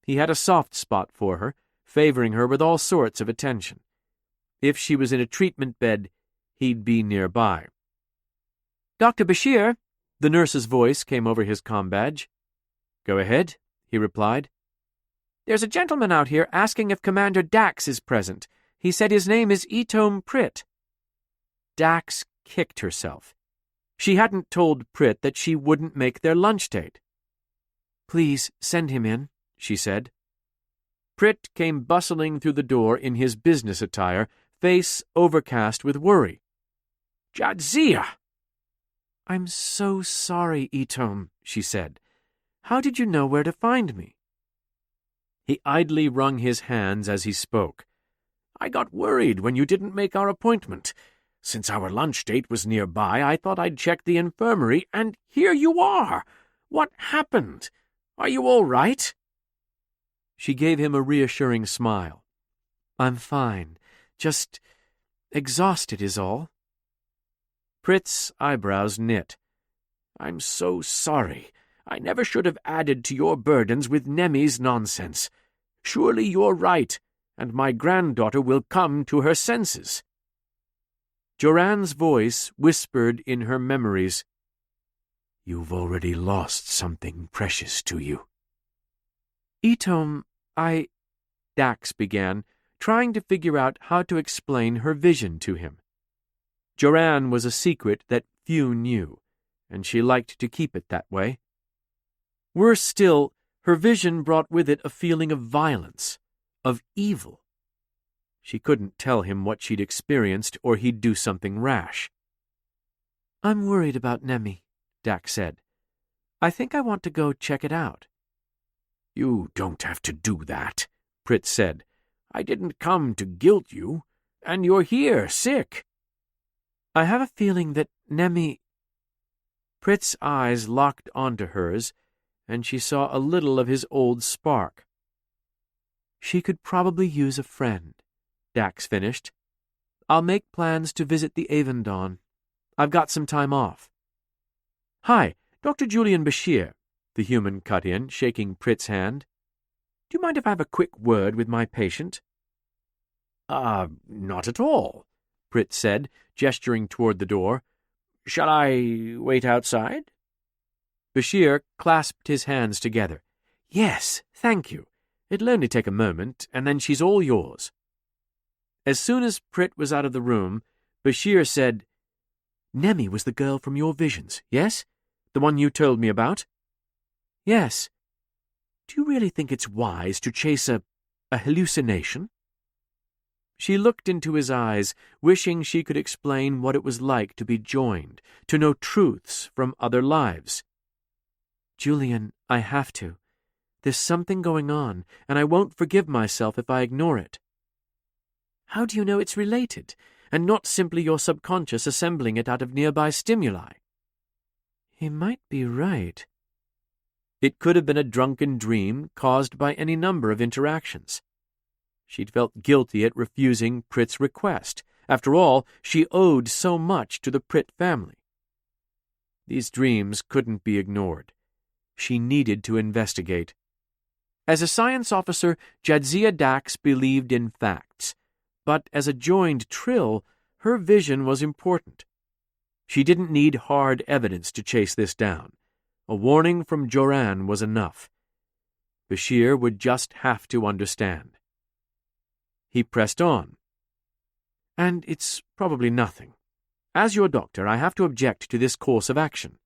He had a soft spot for her, favoring her with all sorts of attention. If she was in a treatment bed, he'd be nearby. "Dr. Bashir," the nurse's voice came over his comm badge. "Go ahead," he replied. "There's a gentleman out here asking if Commander Dax is present. He said his name is Etome Pritt." Dax kicked herself. She hadn't told Pritt that she wouldn't make their lunch date. "Please send him in," she said. Pritt came bustling through the door in his business attire, face overcast with worry. "Jadzia!" "I'm so sorry, Etome," she said. "How did you know where to find me?" He idly wrung his hands as he spoke. "I got worried when you didn't make our appointment. Since our lunch date was nearby, I thought I'd check the infirmary, and here you are! What happened? Are you all right?" She gave him a reassuring smile. "I'm fine. Just exhausted is all." Pritt's eyebrows knit. "I'm so sorry. I never should have added to your burdens with Nemi's nonsense. Surely you're right, and my granddaughter will come to her senses." Joran's voice whispered in her memories, "You've already lost something precious to you." "Etome, Dax began, trying to figure out how to explain her vision to him. Joran was a secret that few knew, and she liked to keep it that way. Worse still, her vision brought with it a feeling of violence, of evil. She couldn't tell him what she'd experienced, or he'd do something rash. "I'm worried about Nemi," Dax said. "I think I want to go check it out." "You don't have to do that," Pritt said. "I didn't come to guilt you, and you're here, sick." "I have a feeling that Nemi—" Pritt's eyes locked onto hers, and she saw a little of his old spark. "She could probably use a friend," Dax finished. "I'll make plans to visit the Avendon. I've got some time off." "Hi, Dr. Julian Bashir," the human cut in, shaking Pritt's hand. "Do you mind if I have a quick word with my patient?" Not at all," Pritt said, gesturing toward the door. "Shall I wait outside?" Bashir clasped his hands together. "Yes, thank you. It'll only take a moment, and then she's all yours." As soon as Pritt was out of the room, Bashir said, "Nemi was the girl from your visions, yes? The one you told me about?" "Yes. Do you really think it's wise to chase a hallucination?" She looked into his eyes, wishing she could explain what it was like to be joined, to know truths from other lives. "Julian, I have to. There's something going on, and I won't forgive myself if I ignore it." "How do you know it's related, and not simply your subconscious assembling it out of nearby stimuli?" He might be right. It could have been a drunken dream caused by any number of interactions. She'd felt guilty at refusing Pritt's request. After all, she owed so much to the Pritt family. These dreams couldn't be ignored. She needed to investigate. As a science officer, Jadzia Dax believed in facts, but as a joined Trill, her vision was important. She didn't need hard evidence to chase this down. A warning from Joran was enough. Bashir would just have to understand. He pressed on. "And it's probably nothing. As your doctor, I have to object to this course of action."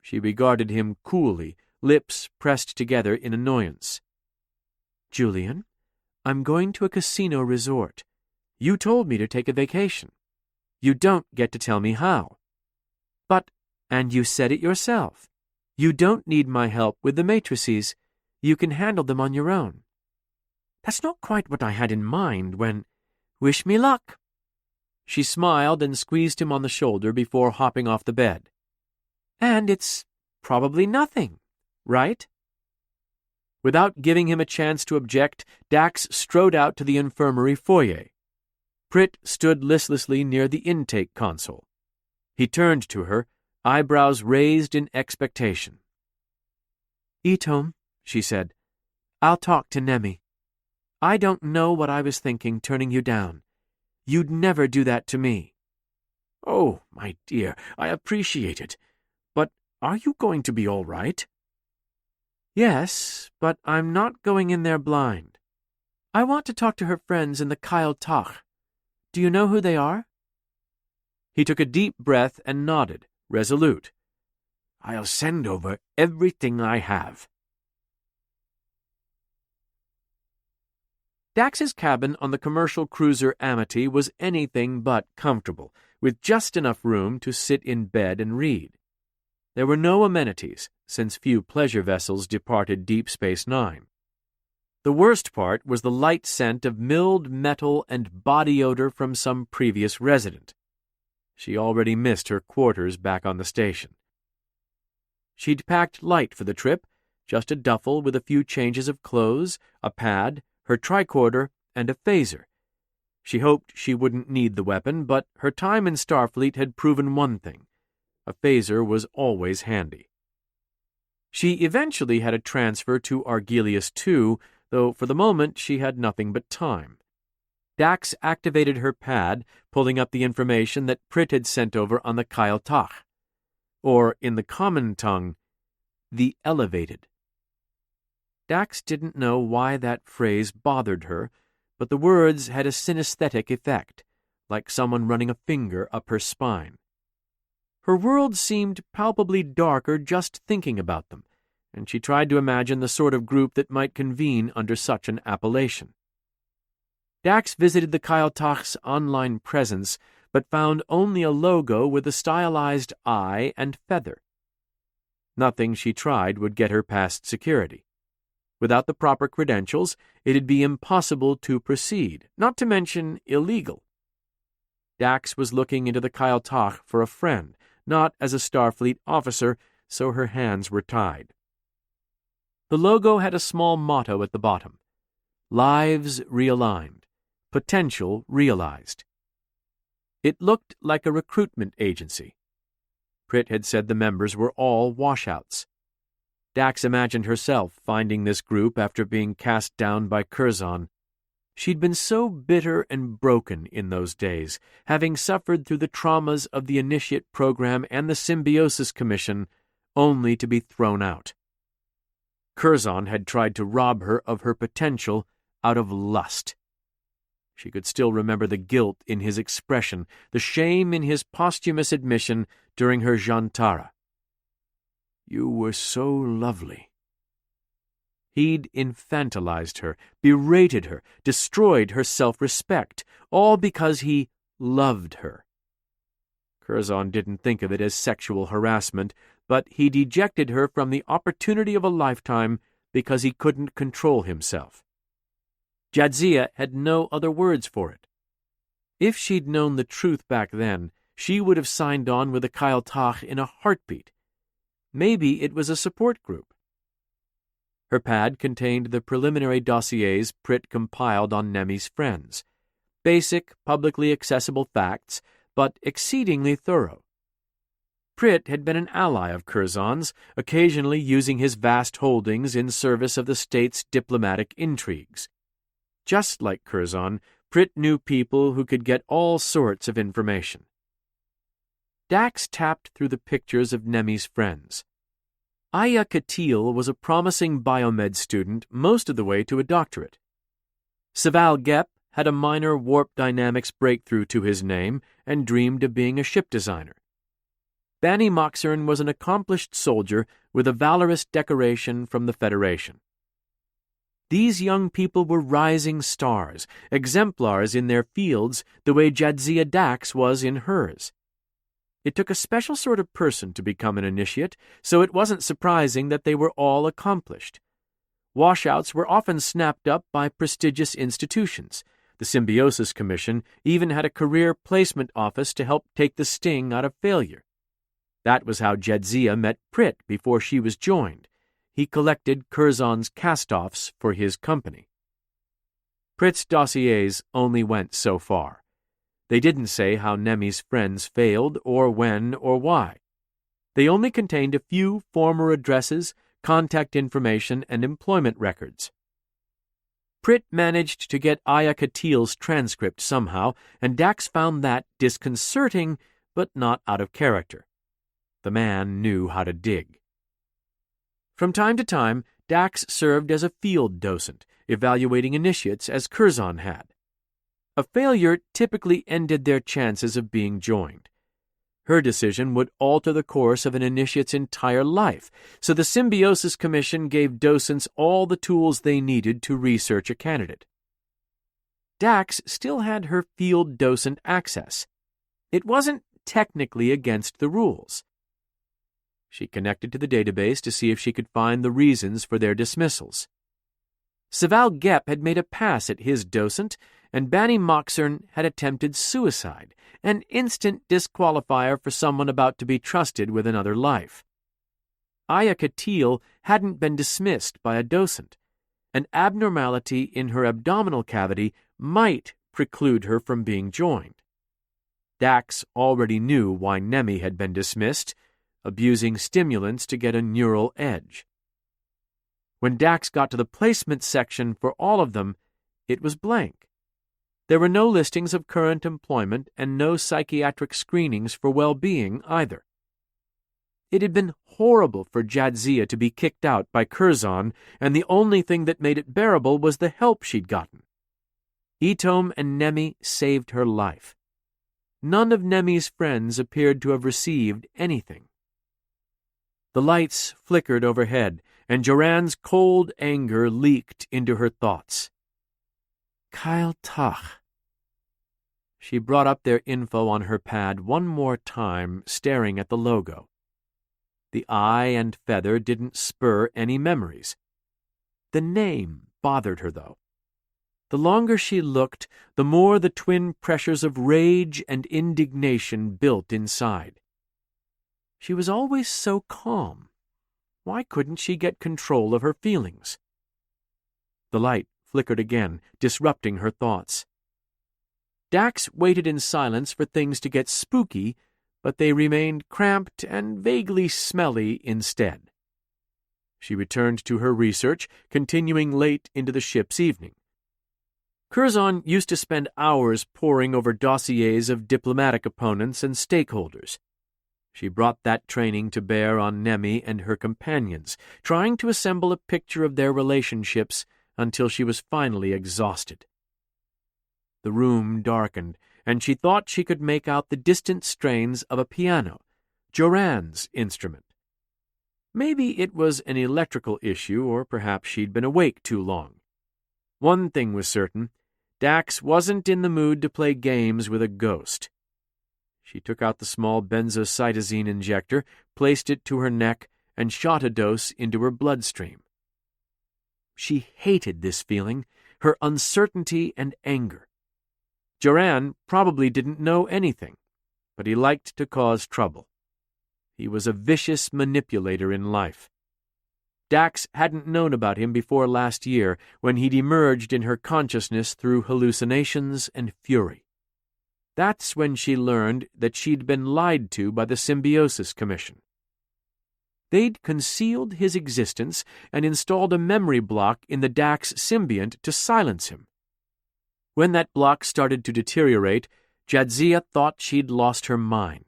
She regarded him coolly, lips pressed together in annoyance. "Julian, I'm going to a casino resort. You told me to take a vacation. You don't get to tell me how." And you said it yourself. You don't need my help with the matrices. You can handle them on your own." "That's not quite what I had in mind when—" "Wish me luck." She smiled and squeezed him on the shoulder before hopping off the bed. "And it's probably nothing, right?" Without giving him a chance to object, Dax strode out to the infirmary foyer. Pritt stood listlessly near the intake console. He turned to her, eyebrows raised in expectation. "Itom," she said, "I'll talk to Nemi. I don't know what I was thinking turning you down. You'd never do that to me." "Oh, my dear, I appreciate it. But are you going to be all right?" "Yes, but I'm not going in there blind. I want to talk to her friends in the Kyle Tach. Do you know who they are?" He took a deep breath and nodded, resolute. "I'll send over everything I have." Dax's cabin on the commercial cruiser Amity was anything but comfortable, with just enough room to sit in bed and read. There were no amenities, since few pleasure vessels departed Deep Space Nine. The worst part was the light scent of milled metal and body odor from some previous resident. She already missed her quarters back on the station. She'd packed light for the trip, just a duffel with a few changes of clothes, a pad, her tricorder, and a phaser. She hoped she wouldn't need the weapon, but her time in Starfleet had proven one thing. A phaser was always handy. She eventually had a transfer to Argelius II, though for the moment she had nothing but time. Dax activated her pad, pulling up the information that Pritt had sent over on the Kyle Tach. Or, in the common tongue, the elevated. Dax didn't know why that phrase bothered her, but the words had a synesthetic effect, like someone running a finger up her spine. Her world seemed palpably darker just thinking about them, and she tried to imagine the sort of group that might convene under such an appellation. Dax visited the Kyle Tach's online presence, but found only a logo with a stylized eye and feather. Nothing she tried would get her past security. Without the proper credentials, it'd be impossible to proceed, not to mention illegal. Dax was looking into the Kyle Tach for a friend, not as a Starfleet officer, so her hands were tied. The logo had a small motto at the bottom: "Lives realigned, potential realized." It looked like a recruitment agency. Pritt had said the members were all washouts. Dax imagined herself finding this group after being cast down by Curzon. She'd been so bitter and broken in those days, having suffered through the traumas of the Initiate Program and the Symbiosis Commission, only to be thrown out. Curzon had tried to rob her of her potential out of lust. She could still remember the guilt in his expression, the shame in his posthumous admission during her Jantara. "You were so lovely." He'd infantilized her, berated her, destroyed her self-respect, all because he loved her. Curzon didn't think of it as sexual harassment, but he'd ejected her from the opportunity of a lifetime because he couldn't control himself. Jadzia had no other words for it. If she'd known the truth back then, she would have signed on with the Kyle Tach in a heartbeat. Maybe it was a support group. Her pad contained the preliminary dossiers Prit compiled on Nemi's friends. Basic, publicly accessible facts, but exceedingly thorough. Prit had been an ally of Curzon's, occasionally using his vast holdings in service of the state's diplomatic intrigues. Just like Curzon, Prit knew people who could get all sorts of information. Dax tapped through the pictures of Nemi's friends. Aya Katil was a promising biomed student most of the way to a doctorate. Saval Gep had a minor warp dynamics breakthrough to his name and dreamed of being a ship designer. Bani Moxern was an accomplished soldier with a valorous decoration from the Federation. These young people were rising stars, exemplars in their fields the way Jadzia Dax was in hers. It took a special sort of person to become an initiate, so it wasn't surprising that they were all accomplished. Washouts were often snapped up by prestigious institutions. The Symbiosis Commission even had a career placement office to help take the sting out of failure. That was how Jadzia met Prit before she was joined. He collected Curzon's cast-offs for his company. Prit's dossiers only went so far. They didn't say how Nemi's friends failed, or when, or why. They only contained a few former addresses, contact information, and employment records. Prit managed to get Aya Katil's transcript somehow, and Dax found that disconcerting, but not out of character. The man knew how to dig. From time to time, Dax served as a field docent, evaluating initiates as Curzon had. A failure typically ended their chances of being joined. Her decision would alter the course of an initiate's entire life, so the Symbiosis Commission gave docents all the tools they needed to research a candidate. Dax still had her field docent access. It wasn't technically against the rules. She connected to the database to see if she could find the reasons for their dismissals. Saval Gep had made a pass at his docent, and Bani Moxern had attempted suicide, an instant disqualifier for someone about to be trusted with another life. Aya Katil hadn't been dismissed by a docent. An abnormality in her abdominal cavity might preclude her from being joined. Dax already knew why Nemi had been dismissed, abusing stimulants to get a neural edge. When Dax got to the placement section for all of them, it was blank. There were no listings of current employment and no psychiatric screenings for well-being either. It had been horrible for Jadzia to be kicked out by Curzon, and the only thing that made it bearable was the help she'd gotten. Etome and Nemi saved her life. None of Nemi's friends appeared to have received anything. The lights flickered overhead, and Joran's cold anger leaked into her thoughts. Kyle Tach. She brought up their info on her pad one more time, staring at the logo. The eye and feather didn't spur any memories. The name bothered her, though. The longer she looked, the more the twin pressures of rage and indignation built inside. She was always so calm. Why couldn't she get control of her feelings? The light flickered again, disrupting her thoughts. Dax waited in silence for things to get spooky, but they remained cramped and vaguely smelly instead. She returned to her research, continuing late into the ship's evening. Curzon used to spend hours poring over dossiers of diplomatic opponents and stakeholders. She brought that training to bear on Nemi and her companions, trying to assemble a picture of their relationships until she was finally exhausted. The room darkened, and she thought she could make out the distant strains of a piano, Joran's instrument. Maybe it was an electrical issue, or perhaps she'd been awake too long. One thing was certain, Dax wasn't in the mood to play games with a ghost. She took out the small benzocytazine injector, placed it to her neck, and shot a dose into her bloodstream. She hated this feeling, her uncertainty and anger. Joran probably didn't know anything, but he liked to cause trouble. He was a vicious manipulator in life. Dax hadn't known about him before last year, when he'd emerged in her consciousness through hallucinations and fury. That's when she learned that she'd been lied to by the Symbiosis Commission. They'd concealed his existence and installed a memory block in the Dax symbiont to silence him. When that block started to deteriorate, Jadzia thought she'd lost her mind.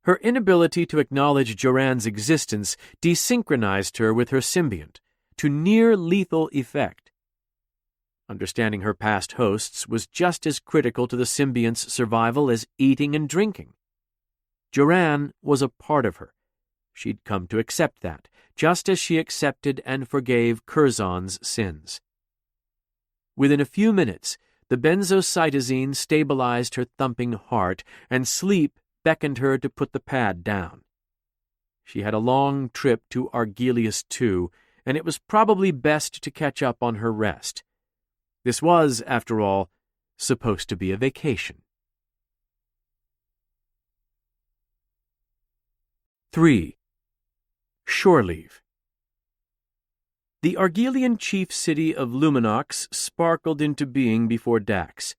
Her inability to acknowledge Joran's existence desynchronized her with her symbiont, to near-lethal effect. Understanding her past hosts was just as critical to the symbiont's survival as eating and drinking. Joran was a part of her. She'd come to accept that, just as she accepted and forgave Curzon's sins. Within a few minutes, the benzocytazine stabilized her thumping heart, and sleep beckoned her to put the pad down. She had a long trip to Argelius II, and it was probably best to catch up on her rest. This was, after all, supposed to be a vacation. 3. Shore leave. The Argelian chief city of Luminox sparkled into being before Dax.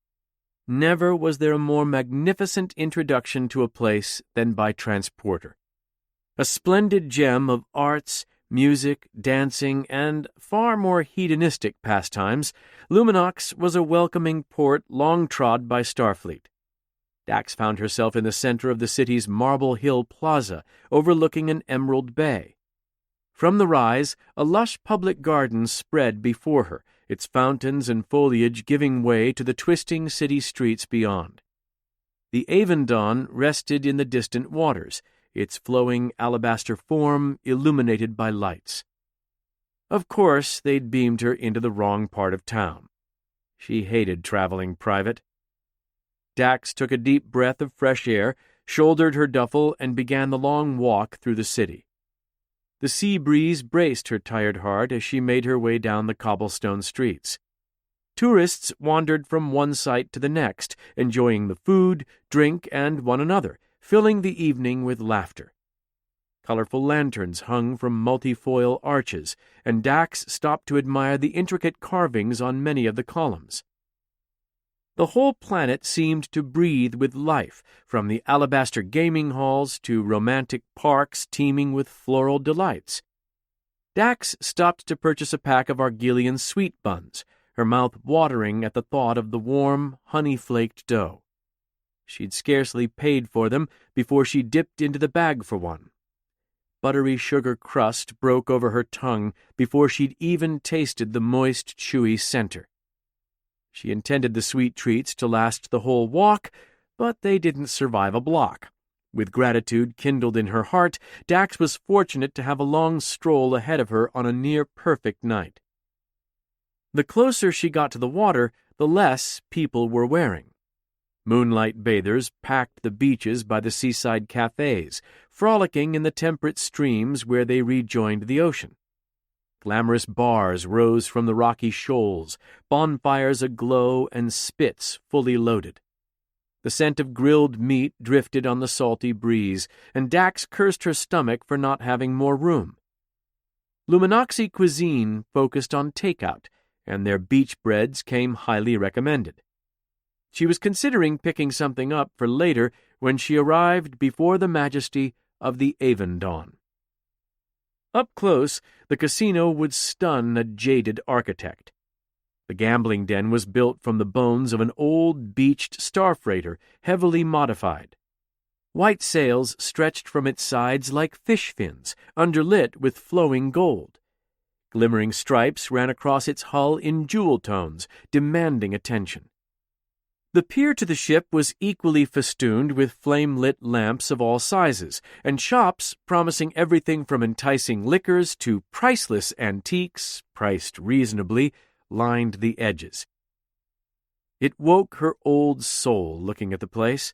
Never was there a more magnificent introduction to a place than by transporter. A splendid gem of arts, music, dancing, and far more hedonistic pastimes, Luminox was a welcoming port long trod by Starfleet. Dax found herself in the center of the city's Marble Hill Plaza, overlooking an emerald bay. From the rise, a lush public garden spread before her, its fountains and foliage giving way to the twisting city streets beyond. The Avendon rested in the distant waters, its flowing alabaster form illuminated by lights. Of course, they'd beamed her into the wrong part of town. She hated traveling private. Dax took a deep breath of fresh air, shouldered her duffel, and began the long walk through the city. The sea breeze braced her tired heart as she made her way down the cobblestone streets. Tourists wandered from one site to the next, enjoying the food, drink, and one another, filling the evening with laughter. Colorful lanterns hung from multifoil arches, and Dax stopped to admire the intricate carvings on many of the columns. The whole planet seemed to breathe with life, from the alabaster gaming halls to romantic parks teeming with floral delights. Dax stopped to purchase a pack of Argelian sweet buns, her mouth watering at the thought of the warm, honey-flaked dough. She'd scarcely paid for them before she dipped into the bag for one. Buttery sugar crust broke over her tongue before she'd even tasted the moist, chewy center. She intended the sweet treats to last the whole walk, but they didn't survive a block. With gratitude kindled in her heart, Dax was fortunate to have a long stroll ahead of her on a near-perfect night. The closer she got to the water, the less people were wearing. Moonlight bathers packed the beaches by the seaside cafes, frolicking in the temperate streams where they rejoined the ocean. Glamorous bars rose from the rocky shoals, bonfires aglow and spits fully loaded. The scent of grilled meat drifted on the salty breeze, and Dax cursed her stomach for not having more room. Luminoxy cuisine focused on takeout, and their beach breads came highly recommended. She was considering picking something up for later when she arrived before the majesty of the Avendon. Up close, the casino would stun a jaded architect. The gambling den was built from the bones of an old beached star freighter, heavily modified. White sails stretched from its sides like fish fins, underlit with flowing gold. Glimmering stripes ran across its hull in jewel tones, demanding attention. The pier to the ship was equally festooned with flame-lit lamps of all sizes, and shops promising everything from enticing liquors to priceless antiques, priced reasonably, lined the edges. It woke her old soul looking at the place.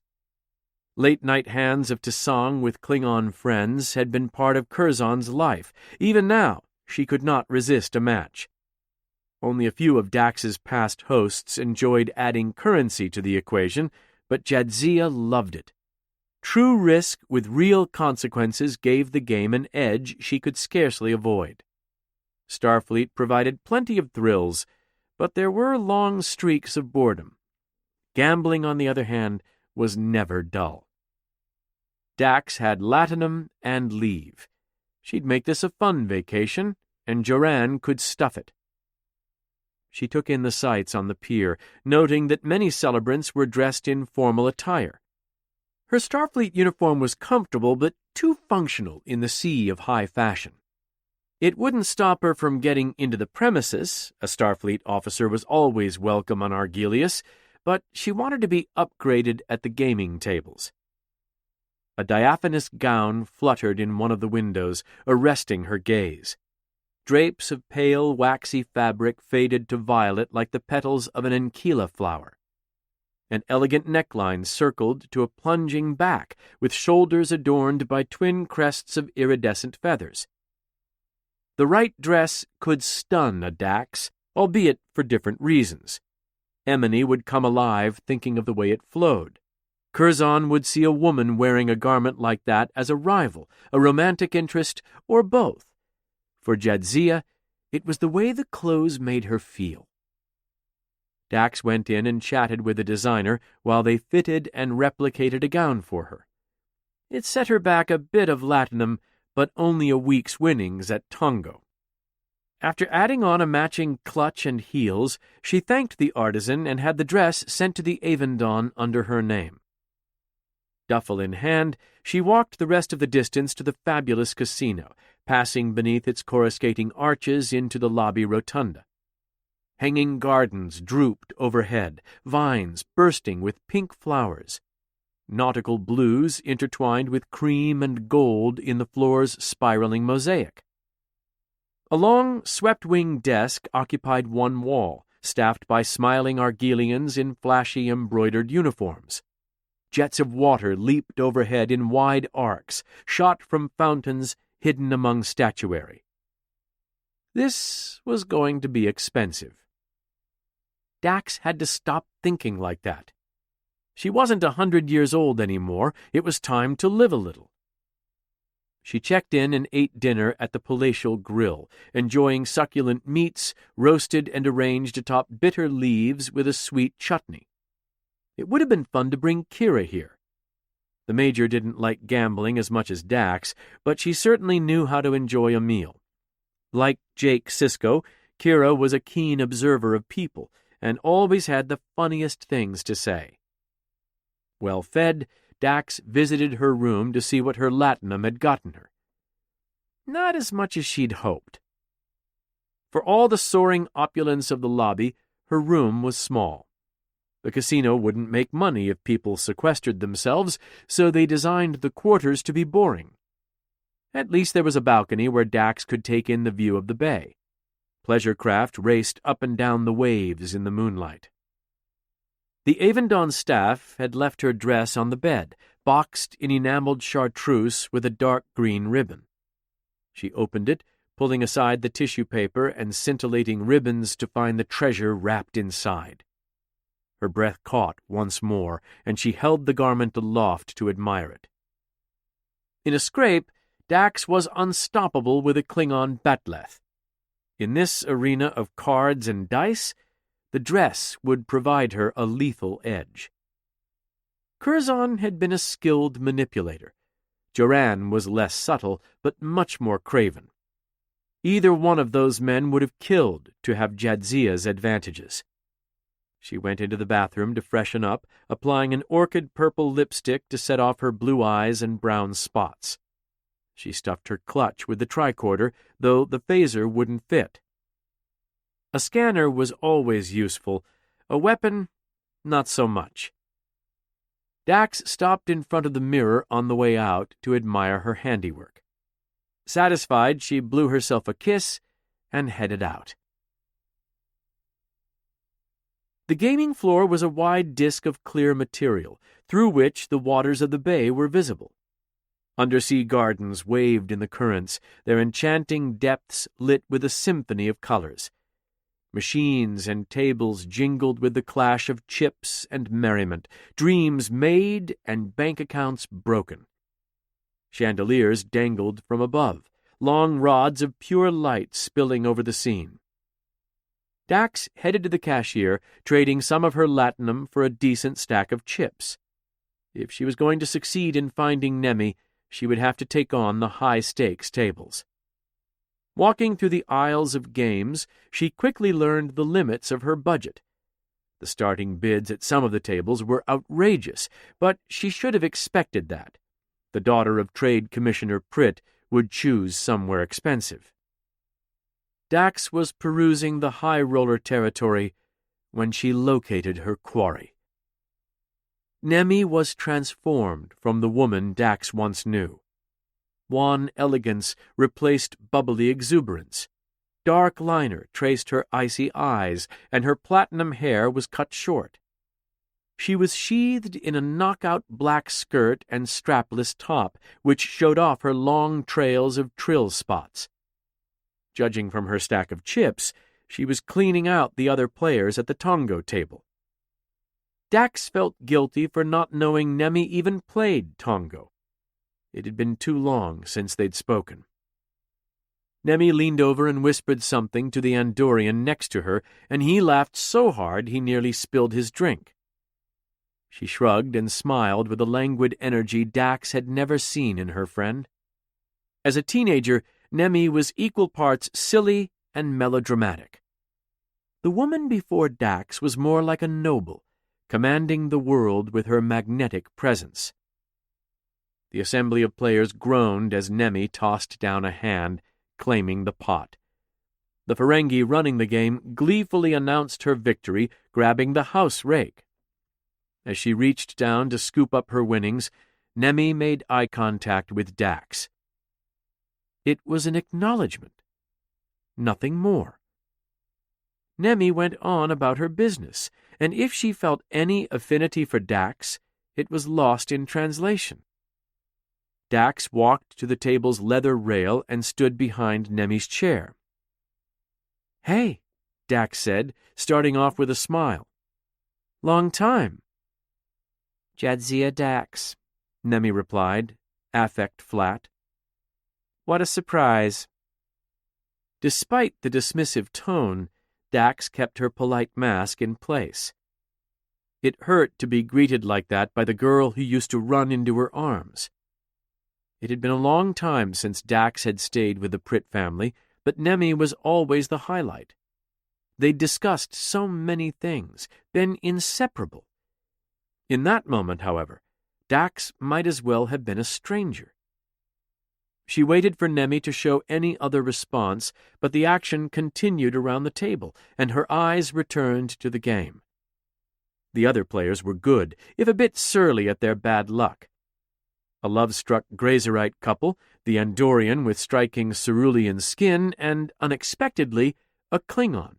Late-night hands of Tisang with Klingon friends had been part of Curzon's life. Even now, she could not resist a match. Only a few of Dax's past hosts enjoyed adding currency to the equation, but Jadzia loved it. True risk with real consequences gave the game an edge she could scarcely avoid. Starfleet provided plenty of thrills, but there were long streaks of boredom. Gambling, on the other hand, was never dull. Dax had latinum and leave. She'd make this a fun vacation, and Joran could stuff it. She took in the sights on the pier, noting that many celebrants were dressed in formal attire. Her Starfleet uniform was comfortable, but too functional in the sea of high fashion. It wouldn't stop her from getting into the premises. A Starfleet officer was always welcome on Argelius, but she wanted to be upgraded at the gaming tables. A diaphanous gown fluttered in one of the windows, arresting her gaze. Drapes of pale, waxy fabric faded to violet like the petals of an ankyla flower. An elegant neckline circled to a plunging back, with shoulders adorned by twin crests of iridescent feathers. The right dress could stun a Dax, albeit for different reasons. Emily would come alive thinking of the way it flowed. Curzon would see a woman wearing a garment like that as a rival, a romantic interest, or both. For Jadzia, it was the way the clothes made her feel. Dax went in and chatted with the designer while they fitted and replicated a gown for her. It set her back a bit of latinum, but only a week's winnings at Tongo. After adding on a matching clutch and heels, she thanked the artisan and had the dress sent to the Avendon under her name. Duffel in hand, she walked the rest of the distance to the fabulous casino, passing beneath its coruscating arches into the lobby rotunda. Hanging gardens drooped overhead, vines bursting with pink flowers. Nautical blues intertwined with cream and gold in the floor's spiraling mosaic. A long, swept-wing desk occupied one wall, staffed by smiling Argelians in flashy embroidered uniforms. Jets of water leaped overhead in wide arcs, shot from fountains hidden among statuary. This was going to be expensive. Dax had to stop thinking like that. She wasn't 100 years old anymore. It was time to live a little. She checked in and ate dinner at the palatial grill, enjoying succulent meats roasted and arranged atop bitter leaves with a sweet chutney. It would have been fun to bring Kira here. The Major didn't like gambling as much as Dax, but she certainly knew how to enjoy a meal. Like Jake Sisko, Kira was a keen observer of people and always had the funniest things to say. Well fed, Dax visited her room to see what her latinum had gotten her. Not as much as she'd hoped. For all the soaring opulence of the lobby, her room was small. The casino wouldn't make money if people sequestered themselves, so they designed the quarters to be boring. At least there was a balcony where Dax could take in the view of the bay. Pleasure craft raced up and down the waves in the moonlight. The Avendon staff had left her dress on the bed, boxed in enameled chartreuse with a dark green ribbon. She opened it, pulling aside the tissue paper and scintillating ribbons to find the treasure wrapped inside. Her breath caught once more, and she held the garment aloft to admire it. In a scrape, Dax was unstoppable with a Klingon Batleth. In this arena of cards and dice, the dress would provide her a lethal edge. Curzon had been a skilled manipulator. Joran was less subtle, but much more craven. Either one of those men would have killed to have Jadzia's advantages. She went into the bathroom to freshen up, applying an orchid-purple lipstick to set off her blue eyes and brown spots. She stuffed her clutch with the tricorder, though the phaser wouldn't fit. A scanner was always useful. A weapon, not so much. Dax stopped in front of the mirror on the way out to admire her handiwork. Satisfied, she blew herself a kiss and headed out. The gaming floor was a wide disk of clear material, through which the waters of the bay were visible. Undersea gardens waved in the currents, their enchanting depths lit with a symphony of colors. Machines and tables jingled with the clash of chips and merriment, dreams made and bank accounts broken. Chandeliers dangled from above, long rods of pure light spilling over the scene. Dax headed to the cashier, trading some of her latinum for a decent stack of chips. If she was going to succeed in finding Nemi, she would have to take on the high-stakes tables. Walking through the aisles of games, she quickly learned the limits of her budget. The starting bids at some of the tables were outrageous, but she should have expected that. The daughter of Trade Commissioner Pritt would choose somewhere expensive. Dax was perusing the high-roller territory when she located her quarry. Nemi was transformed from the woman Dax once knew. Wan elegance replaced bubbly exuberance. Dark liner traced her icy eyes, and her platinum hair was cut short. She was sheathed in a knockout black skirt and strapless top, which showed off her long trails of trill spots. Judging from her stack of chips, she was cleaning out the other players at the Tongo table. Dax felt guilty for not knowing Nemi even played Tongo. It had been too long since they'd spoken. Nemi leaned over and whispered something to the Andorian next to her, and he laughed so hard he nearly spilled his drink. She shrugged and smiled with a languid energy Dax had never seen in her friend. As a teenager, Nemi was equal parts silly and melodramatic. The woman before Dax was more like a noble, commanding the world with her magnetic presence. The assembly of players groaned as Nemi tossed down a hand, claiming the pot. The Ferengi running the game gleefully announced her victory, grabbing the house rake. As she reached down to scoop up her winnings, Nemi made eye contact with Dax. It was an acknowledgment. Nothing more. Nemi went on about her business, and if she felt any affinity for Dax, it was lost in translation. Dax walked to the table's leather rail and stood behind Nemi's chair. "Hey," Dax said, starting off with a smile. "Long time." "Jadzia Dax," Nemi replied, affect flat. "What a surprise." Despite the dismissive tone, Dax kept her polite mask in place. It hurt to be greeted like that by the girl who used to run into her arms. It had been a long time since Dax had stayed with the Pritt family, but Nemi was always the highlight. They'd discussed so many things, been inseparable. In that moment, however, Dax might as well have been a stranger. She waited for Nemi to show any other response, but the action continued around the table, and her eyes returned to the game. The other players were good, if a bit surly at their bad luck. A love-struck Grazerite couple, the Andorian with striking cerulean skin, and, unexpectedly, a Klingon.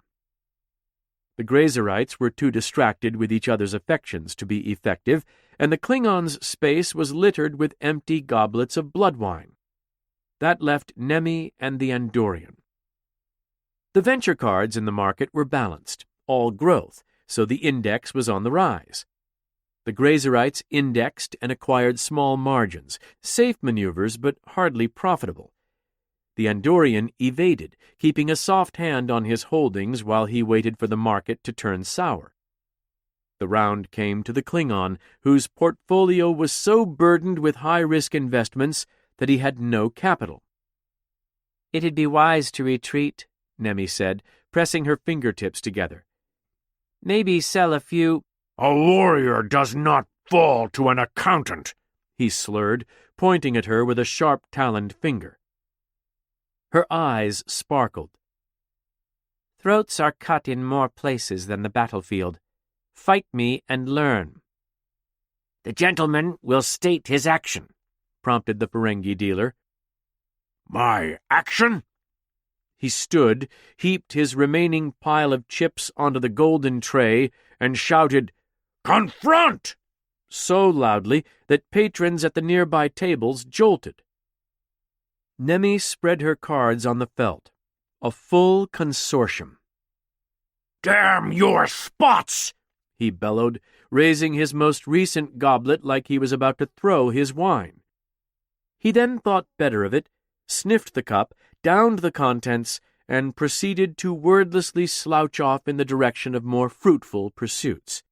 The Grazerites were too distracted with each other's affections to be effective, and the Klingon's space was littered with empty goblets of blood wine. That left Nemi and the Andorian. The venture cards in the market were balanced, all growth, so the index was on the rise. The Grazerites indexed and acquired small margins, safe maneuvers but hardly profitable. The Andorian evaded, keeping a soft hand on his holdings while he waited for the market to turn sour. The round came to the Klingon, whose portfolio was so burdened with high-risk investments that he had no capital. It'd be wise to retreat, Nemi said, pressing her fingertips together. Maybe sell a few— A warrior does not fall to an accountant, he slurred, pointing at her with a sharp-taloned finger. Her eyes sparkled. Throats are cut in more places than the battlefield. Fight me and learn. The gentleman will state his action, prompted the Ferengi dealer. My action? He stood, heaped his remaining pile of chips onto the golden tray, and shouted, Confront! So loudly that patrons at the nearby tables jolted. Nemi spread her cards on the felt. A full consortium. Damn your spots! He bellowed, raising his most recent goblet like he was about to throw his wine. He then thought better of it, sniffed the cup, downed the contents, and proceeded to wordlessly slouch off in the direction of more fruitful pursuits.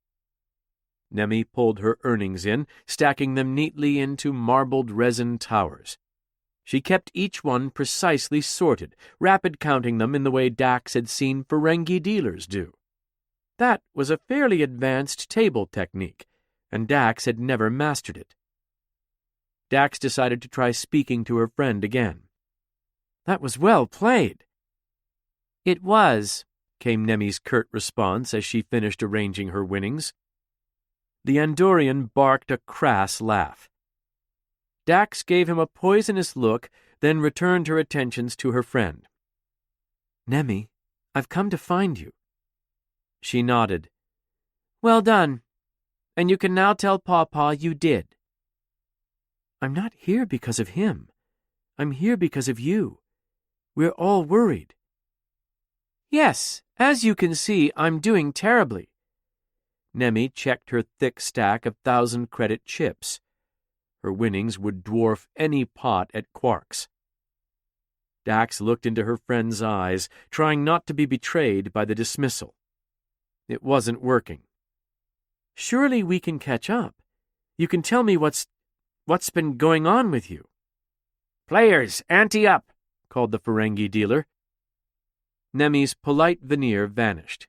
Nemi pulled her earnings in, stacking them neatly into marbled resin towers. She kept each one precisely sorted, rapid counting them in the way Dax had seen Ferengi dealers do. That was a fairly advanced table technique, and Dax had never mastered it. Dax decided to try speaking to her friend again. That was well played. It was, came Nemi's curt response as she finished arranging her winnings. The Andorian barked a crass laugh. Dax gave him a poisonous look, then returned her attentions to her friend. Nemi, I've come to find you. She nodded. Well done. And you can now tell Pawpaw you did. I'm not here because of him. I'm here because of you. We're all worried. Yes, as you can see, I'm doing terribly. Nemi checked her thick stack of 1,000-credit chips. Her winnings would dwarf any pot at Quark's. Dax looked into her friend's eyes, trying not to be betrayed by the dismissal. It wasn't working. Surely we can catch up. You can tell me what's been going on with you. Players, ante up, called the Ferengi dealer. Nemi's polite veneer vanished.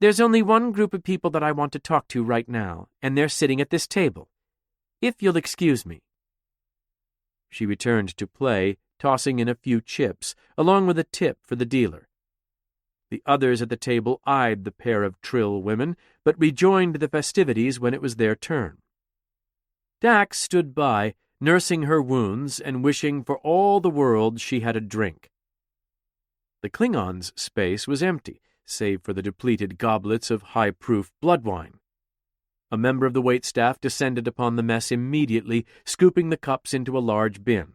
There's only one group of people that I want to talk to right now, and they're sitting at this table. If you'll excuse me. She returned to play, tossing in a few chips, along with a tip for the dealer. The others at the table eyed the pair of Trill women, but rejoined the festivities when it was their turn. Dax stood by, nursing her wounds and wishing for all the world she had a drink. The Klingon's space was empty, save for the depleted goblets of high-proof blood wine. A member of the waitstaff descended upon the mess immediately, scooping the cups into a large bin.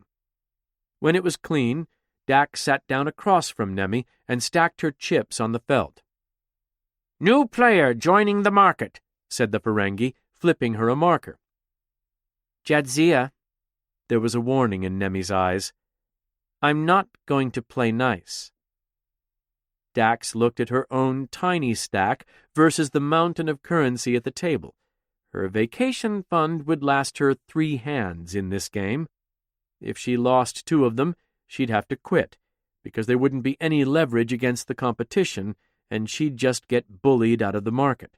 When it was clean, Dax sat down across from Nemi and stacked her chips on the felt. New player joining the market, said the Ferengi, flipping her a marker. Jadzia, there was a warning in Nemi's eyes. I'm not going to play nice. Dax looked at her own tiny stack versus the mountain of currency at the table. Her vacation fund would last her 3 hands in this game. If she lost 2 of them, she'd have to quit, because there wouldn't be any leverage against the competition, and she'd just get bullied out of the market.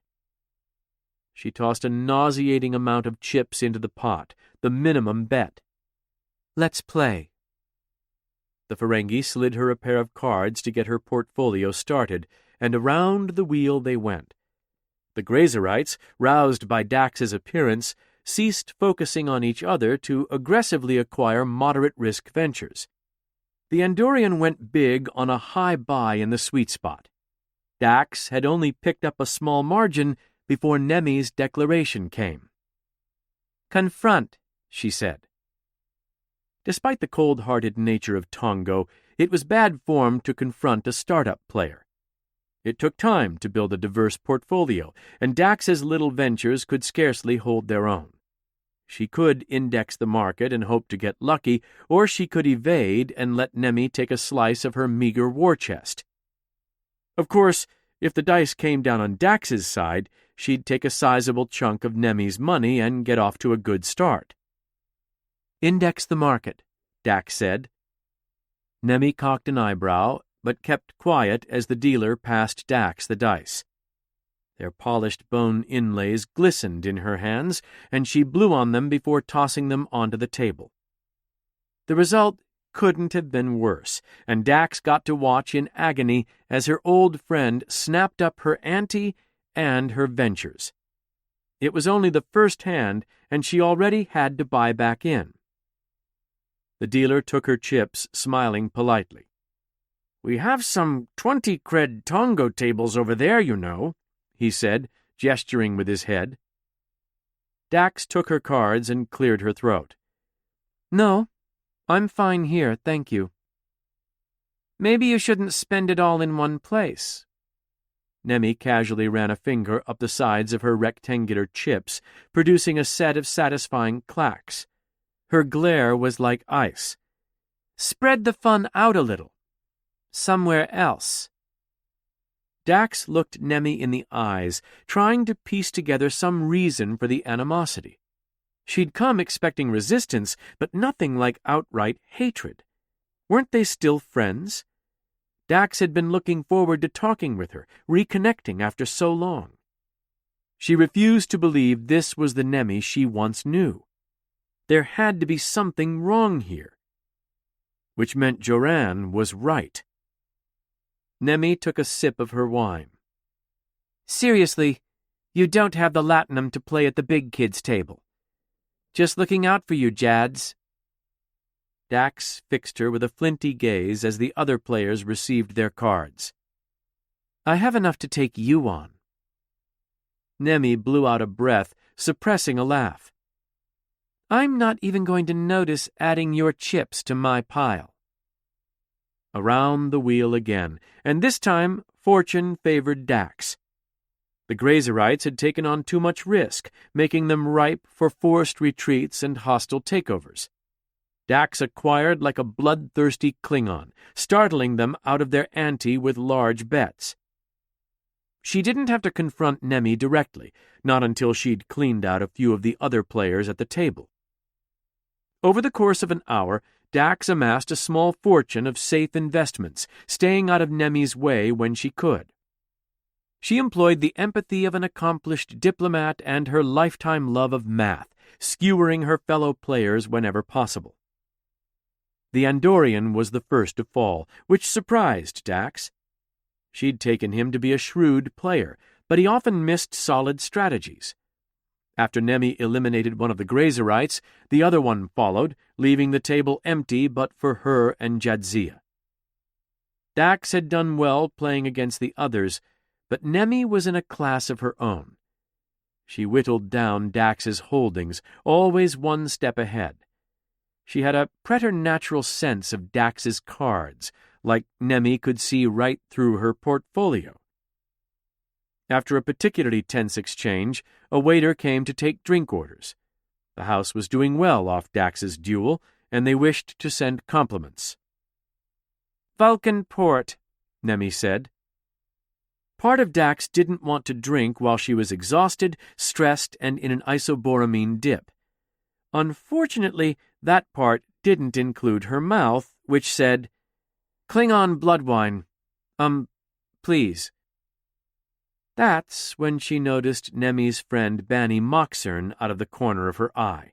She tossed a nauseating amount of chips into the pot, the minimum bet. Let's play. The Ferengi slid her a pair of cards to get her portfolio started, and around the wheel they went. The Grazerites, roused by Dax's appearance, ceased focusing on each other to aggressively acquire moderate-risk ventures. The Andorian went big on a high buy in the sweet spot. Dax had only picked up a small margin before Nemi's declaration came. Confront, she said. Despite the cold-hearted nature of Tongo, it was bad form to confront a startup player. It took time to build a diverse portfolio, and Dax's little ventures could scarcely hold their own. She could index the market and hope to get lucky, or she could evade and let Nemi take a slice of her meager war chest. Of course, if the dice came down on Dax's side, she'd take a sizable chunk of Nemi's money and get off to a good start. Index the market, Dax said. Nemi cocked an eyebrow, but kept quiet as the dealer passed Dax the dice. Their polished bone inlays glistened in her hands, and she blew on them before tossing them onto the table. The result couldn't have been worse, and Dax got to watch in agony as her old friend snapped up her ante and her ventures. It was only the first hand, and she already had to buy back in. The dealer took her chips, smiling politely. "We have some 20-cred Tongo tables over there, you know," he said, gesturing with his head. Dax took her cards and cleared her throat. "No, I'm fine here, thank you." "Maybe you shouldn't spend it all in one place." Nemi casually ran a finger up the sides of her rectangular chips, producing a set of satisfying clacks. Her glare was like ice. "Spread the fun out a little. Somewhere else." Dax looked Nemi in the eyes, trying to piece together some reason for the animosity. She'd come expecting resistance, but nothing like outright hatred. Weren't they still friends? Dax had been looking forward to talking with her, reconnecting after so long. She refused to believe this was the Nemi she once knew. There had to be something wrong here. Which meant Joran was right. Nemi took a sip of her wine. "Seriously, you don't have the latinum to play at the big kids' table. Just looking out for you, Jads." Dax fixed her with a flinty gaze as the other players received their cards. "I have enough to take you on." Nemi blew out a breath, suppressing a laugh. "I'm not even going to notice adding your chips to my pile." Around the wheel again, and this time fortune favored Dax. The Grazerites had taken on too much risk, making them ripe for forced retreats and hostile takeovers. Dax acquired like a bloodthirsty Klingon, startling them out of their ante with large bets. She didn't have to confront Nemi directly, not until she'd cleaned out a few of the other players at the table. Over the course of an hour, Dax amassed a small fortune of safe investments, staying out of Nemi's way when she could. She employed the empathy of an accomplished diplomat and her lifetime love of math, skewering her fellow players whenever possible. The Andorian was the first to fall, which surprised Dax. She'd taken him to be a shrewd player, but he often missed solid strategies. After Nemi eliminated one of the Grazerites, the other one followed, leaving the table empty but for her and Jadzia. Dax had done well playing against the others, but Nemi was in a class of her own. She whittled down Dax's holdings, always one step ahead. She had a preternatural sense of Dax's cards, like Nemi could see right through her portfolio. After a particularly tense exchange, a waiter came to take drink orders. The house was doing well off Dax's duel, and they wished to send compliments. "Vulcan port," Nemi said. Part of Dax didn't want to drink while she was exhausted, stressed, and in an isoboramine dip. Unfortunately, that part didn't include her mouth, which said, "Klingon blood wine. Please." That's when she noticed Nemi's friend Banny Moxern out of the corner of her eye.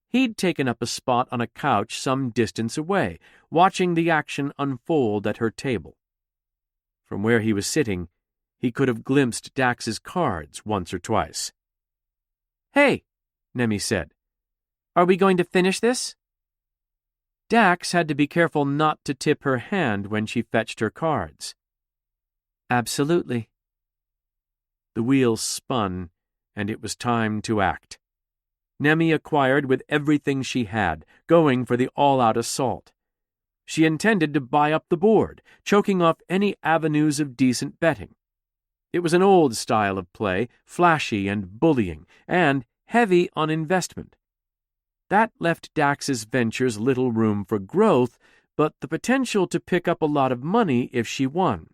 He'd taken up a spot on a couch some distance away, watching the action unfold at her table. From where he was sitting, he could have glimpsed Dax's cards once or twice. "Hey," Nemi said. "Are we going to finish this?" Dax had to be careful not to tip her hand when she fetched her cards. "Absolutely." The wheel spun, and it was time to act. Nemi acquired with everything she had, going for the all-out assault. She intended to buy up the board, choking off any avenues of decent betting. It was an old style of play, flashy and bullying, and heavy on investment. That left Dax's ventures little room for growth, but the potential to pick up a lot of money if she won.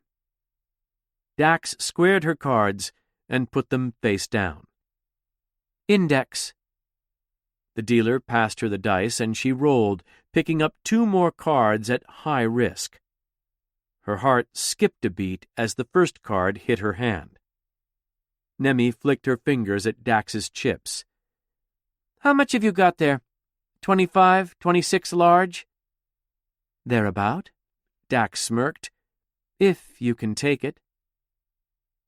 Dax squared her cards and put them face down. "Index." The dealer passed her the dice, and she rolled, picking up 2 more cards at high risk. Her heart skipped a beat as the first card hit her hand. Nemi flicked her fingers at Dax's chips. "How much have you got there? 25, 26 large?" "Thereabout," Dax smirked. "If you can take it."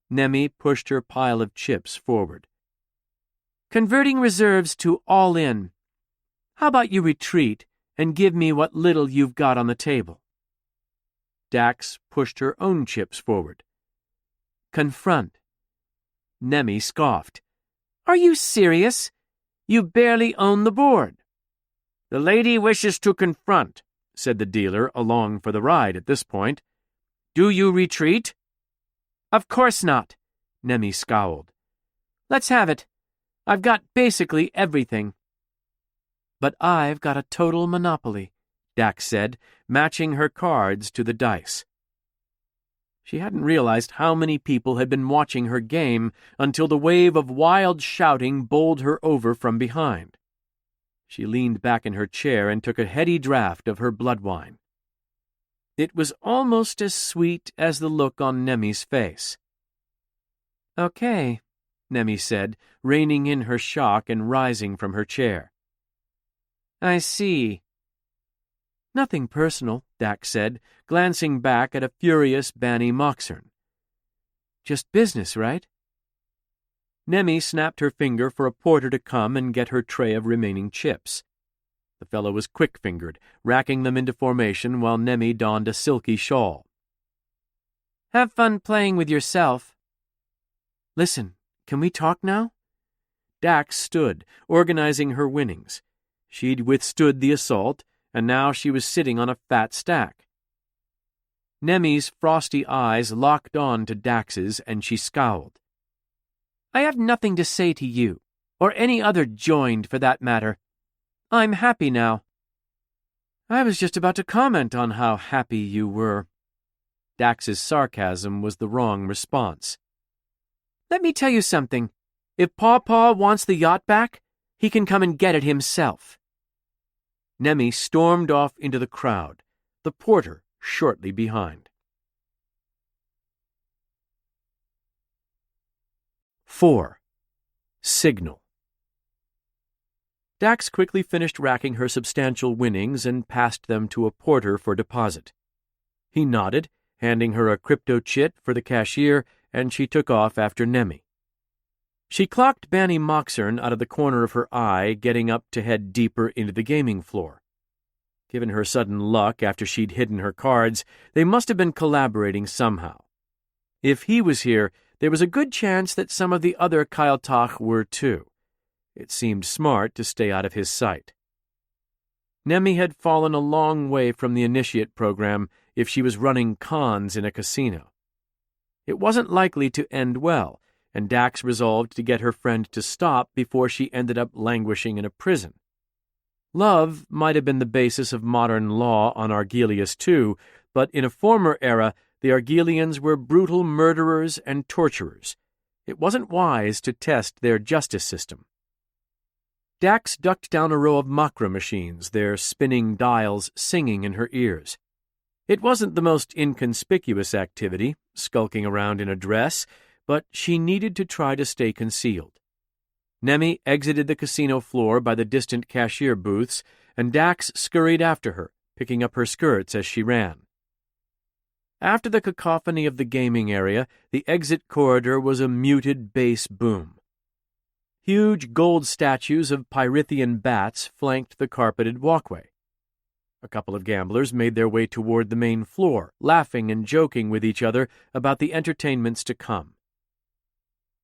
Nemi pushed her pile of chips forward. "Converting reserves to all in. How about you retreat and give me what little you've got on the table?" Dax pushed her own chips forward. "Confront." Nemi scoffed. "Are you serious? You barely own the board." "The lady wishes to confront," said the dealer, along for the ride at this point. "Do you retreat?" "Of course not," Nemi scowled. "Let's have it. I've got basically everything." "But I've got a total monopoly," Dax said, matching her cards to the dice. She hadn't realized how many people had been watching her game until the wave of wild shouting bowled her over from behind. She leaned back in her chair and took a heady draught of her blood wine. It was almost as sweet as the look on Nemi's face. "Okay," Nemi said, reining in her shock and rising from her chair. "I see." "Nothing personal," Dax said, glancing back at a furious Banny Moxern. "Just business, right?" Nemi snapped her finger for a porter to come and get her tray of remaining chips. The fellow was quick-fingered, racking them into formation while Nemi donned a silky shawl. "Have fun playing with yourself." "Listen, can we talk now?" Dax stood, organizing her winnings. She'd withstood the assault, and now she was sitting on a fat stack. Nemi's frosty eyes locked on to Dax's, and she scowled. "I have nothing to say to you, or any other joined for that matter. I'm happy now." "I was just about to comment on how happy you were." Dax's sarcasm was the wrong response. "Let me tell you something. If Paw wants the yacht back, he can come and get it himself." Nemi stormed off into the crowd, the porter shortly behind. 4. Signal. Dax quickly finished racking her substantial winnings and passed them to a porter for deposit. He nodded, handing her a crypto chit for the cashier, and she took off after Nemi. She clocked Banny Moxern out of the corner of her eye, getting up to head deeper into the gaming floor. Given her sudden luck after she'd hidden her cards, they must have been collaborating somehow. If he was here, there was a good chance that some of the other Kailtach were too. It seemed smart to stay out of his sight. Nemi had fallen a long way from the initiate program if she was running cons in a casino. It wasn't likely to end well, and Dax resolved to get her friend to stop before she ended up languishing in a prison. Love might have been the basis of modern law on Argelius too, but in a former era the Argelians were brutal murderers and torturers. It wasn't wise to test their justice system. Dax ducked down a row of Makra machines, their spinning dials singing in her ears. It wasn't the most inconspicuous activity, skulking around in a dress, but she needed to try to stay concealed. Nemi exited the casino floor by the distant cashier booths, and Dax scurried after her, picking up her skirts as she ran. After the cacophony of the gaming area, the exit corridor was a muted bass boom. Huge gold statues of Pyrithian bats flanked the carpeted walkway. A couple of gamblers made their way toward the main floor, laughing and joking with each other about the entertainments to come.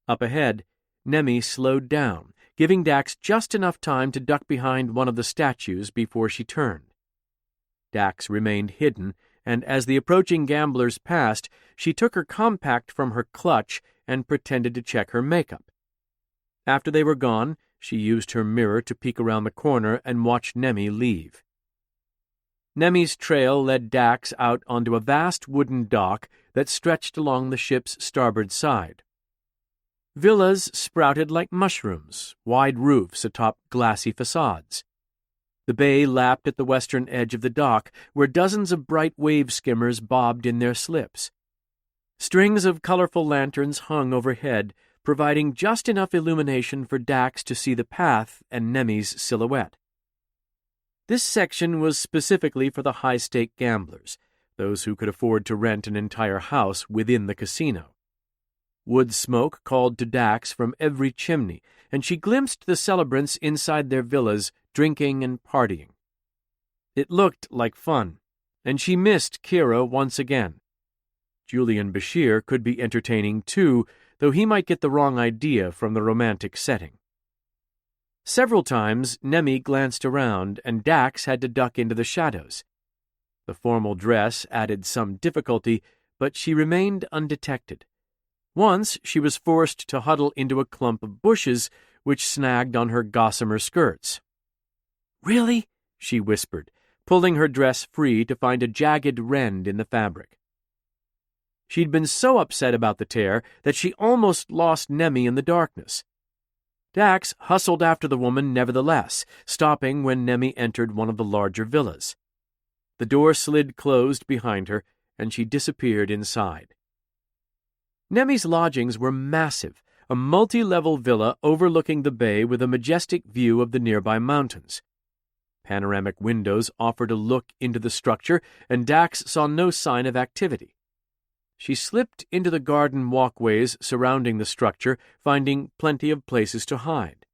Up ahead, Nemi slowed down, giving Dax just enough time to duck behind one of the statues before she turned. Dax remained hidden, and as the approaching gamblers passed, she took her compact from her clutch and pretended to check her makeup. After they were gone, she used her mirror to peek around the corner and watch Nemi leave. Nemi's trail led Dax out onto a vast wooden dock that stretched along the ship's starboard side. Villas sprouted like mushrooms, wide roofs atop glassy facades. The bay lapped at the western edge of the dock, where dozens of bright wave skimmers bobbed in their slips. Strings of colorful lanterns hung overhead, providing just enough illumination for Dax to see the path and Nemi's silhouette. This section was specifically for the high-stake gamblers, those who could afford to rent an entire house within the casino. Wood smoke called to Dax from every chimney, and she glimpsed the celebrants inside their villas, drinking and partying. It looked like fun, and she missed Kira once again. Julian Bashir could be entertaining too, though he might get the wrong idea from the romantic setting. Several times, Nemi glanced around, and Dax had to duck into the shadows. The formal dress added some difficulty, but she remained undetected. Once she was forced to huddle into a clump of bushes, which snagged on her gossamer skirts. "Really?" she whispered, pulling her dress free to find a jagged rend in the fabric. She'd been so upset about the tear that she almost lost Nemi in the darkness. Dax hustled after the woman nevertheless, stopping when Nemi entered one of the larger villas. The door slid closed behind her, and she disappeared inside. Nemi's lodgings were massive, a multi-level villa overlooking the bay with a majestic view of the nearby mountains. Panoramic windows offered a look into the structure, and Dax saw no sign of activity. She slipped into the garden walkways surrounding the structure, finding plenty of places to hide.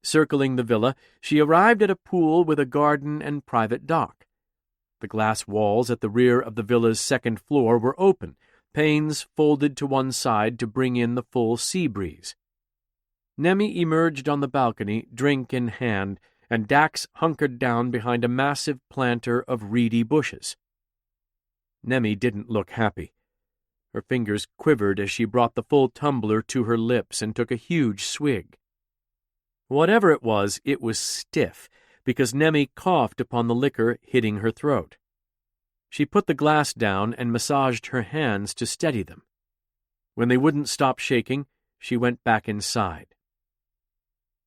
Circling the villa, she arrived at a pool with a garden and private dock. The glass walls at the rear of the villa's second floor were open, panes folded to one side to bring in the full sea breeze. Nemi emerged on the balcony, drink in hand, and Dax hunkered down behind a massive planter of reedy bushes. Nemi didn't look happy. Her fingers quivered as she brought the full tumbler to her lips and took a huge swig. Whatever it was stiff, because Nemi coughed upon the liquor hitting her throat. She put the glass down and massaged her hands to steady them. When they wouldn't stop shaking, she went back inside.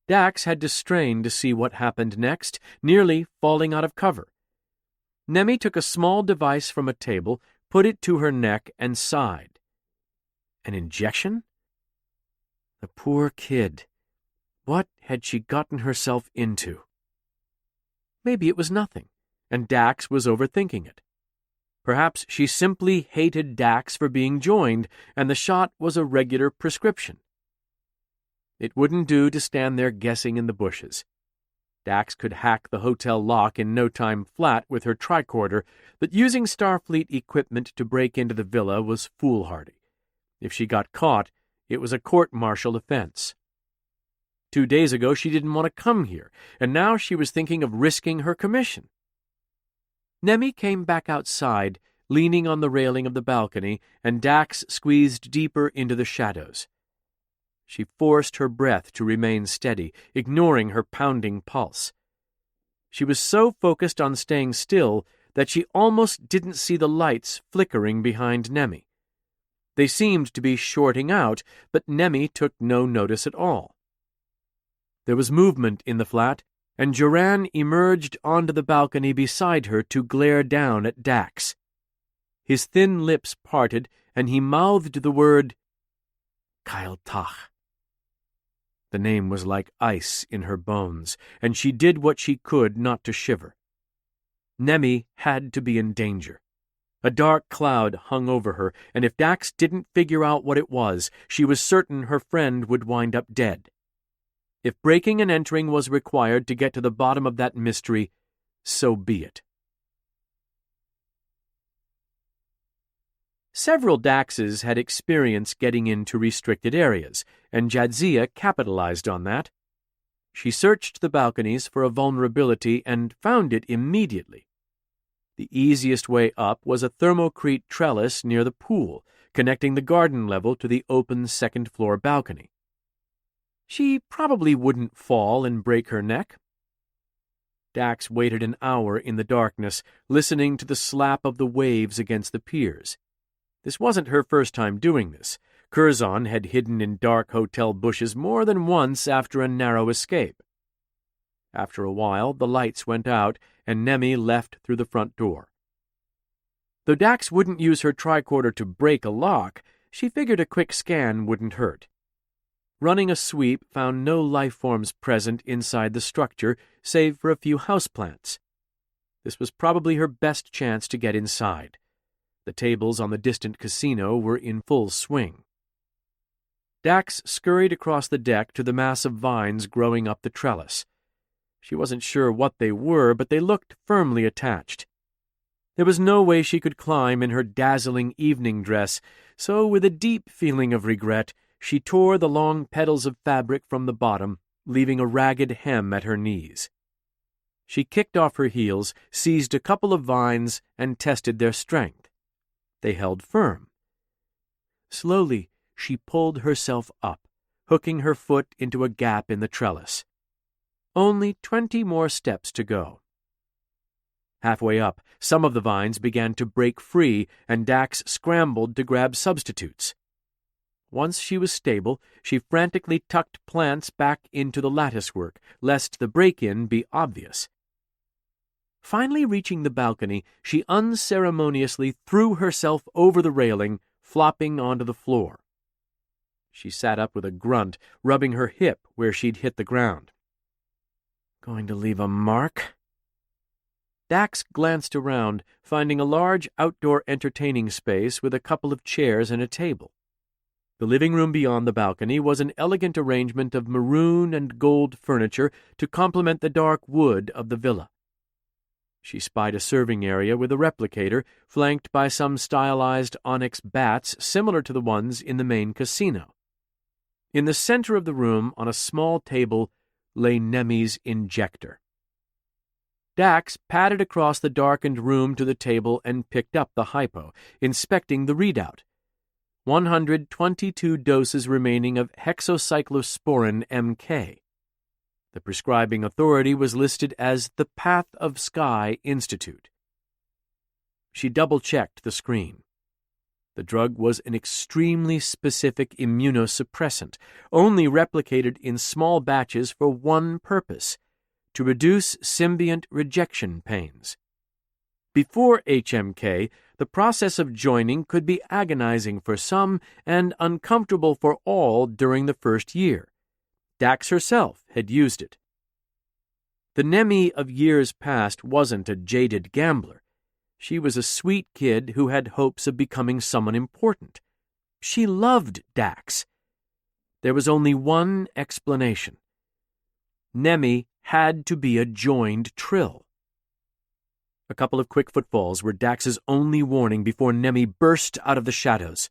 Dax had to strain to see what happened next, nearly falling out of cover. Nemi took a small device from a table, put it to her neck, and sighed. An injection? The poor kid. What had she gotten herself into? Maybe it was nothing, and Dax was overthinking it. Perhaps she simply hated Dax for being joined, and the shot was a regular prescription. It wouldn't do to stand there guessing in the bushes. Dax could hack the hotel lock in no time flat with her tricorder, but using Starfleet equipment to break into the villa was foolhardy. If she got caught, it was a court-martial offense. 2 days ago she didn't want to come here, and now she was thinking of risking her commission. Nemi came back outside, leaning on the railing of the balcony, and Dax squeezed deeper into the shadows. She forced her breath to remain steady, ignoring her pounding pulse. She was so focused on staying still that she almost didn't see the lights flickering behind Nemi. They seemed to be shorting out, but Nemi took no notice at all. There was movement in the flat, and Joran emerged onto the balcony beside her to glare down at Dax. His thin lips parted, and he mouthed the word, Kyle Tach. The name was like ice in her bones, and she did what she could not to shiver. Nemi had to be in danger. A dark cloud hung over her, and if Dax didn't figure out what it was, she was certain her friend would wind up dead. If breaking and entering was required to get to the bottom of that mystery, so be it. Several Daxes had experience getting into restricted areas, and Jadzia capitalized on that. She searched the balconies for a vulnerability and found it immediately. The easiest way up was a thermocrete trellis near the pool, connecting the garden level to the open second-floor balcony. She probably wouldn't fall and break her neck. Dax waited an hour in the darkness, listening to the slap of the waves against the piers. This wasn't her first time doing this. Curzon had hidden in dark hotel bushes more than once after a narrow escape. After a while, the lights went out, and Nemi left through the front door. Though Dax wouldn't use her tricorder to break a lock, she figured a quick scan wouldn't hurt. Running a sweep found no life forms present inside the structure, save for a few houseplants. This was probably her best chance to get inside. The tables on the distant casino were in full swing. Dax scurried across the deck to the mass of vines growing up the trellis. She wasn't sure what they were, but they looked firmly attached. There was no way she could climb in her dazzling evening dress, so with a deep feeling of regret, she tore the long petals of fabric from the bottom, leaving a ragged hem at her knees. She kicked off her heels, seized a couple of vines, and tested their strength. They held firm. Slowly, she pulled herself up, hooking her foot into a gap in the trellis. Only 20 more steps to go. Halfway up, some of the vines began to break free, and Dax scrambled to grab substitutes. Once she was stable, she frantically tucked plants back into the latticework, lest the break-in be obvious. Finally reaching the balcony, she unceremoniously threw herself over the railing, flopping onto the floor. She sat up with a grunt, rubbing her hip where she'd hit the ground. Going to leave a mark? Dax glanced around, finding a large outdoor entertaining space with a couple of chairs and a table. The living room beyond the balcony was an elegant arrangement of maroon and gold furniture to complement the dark wood of the villa. She spied a serving area with a replicator, flanked by some stylized onyx bats similar to the ones in the main casino. In the center of the room, on a small table, lay Nemi's injector. Dax padded across the darkened room to the table and picked up the hypo, inspecting the readout. 122 doses remaining of hexocyclosporin MK. The prescribing authority was listed as the Path of Sky Institute. She double-checked the screen. The drug was an extremely specific immunosuppressant, only replicated in small batches for one purpose: to reduce symbiont rejection pains. Before HMK, the process of joining could be agonizing for some and uncomfortable for all during the first year. Dax herself had used it. The Nemi of years past wasn't a jaded gambler. She was a sweet kid who had hopes of becoming someone important. She loved Dax. There was only one explanation. Nemi had to be a joined Trill. A couple of quick footfalls were Dax's only warning before Nemi burst out of the shadows.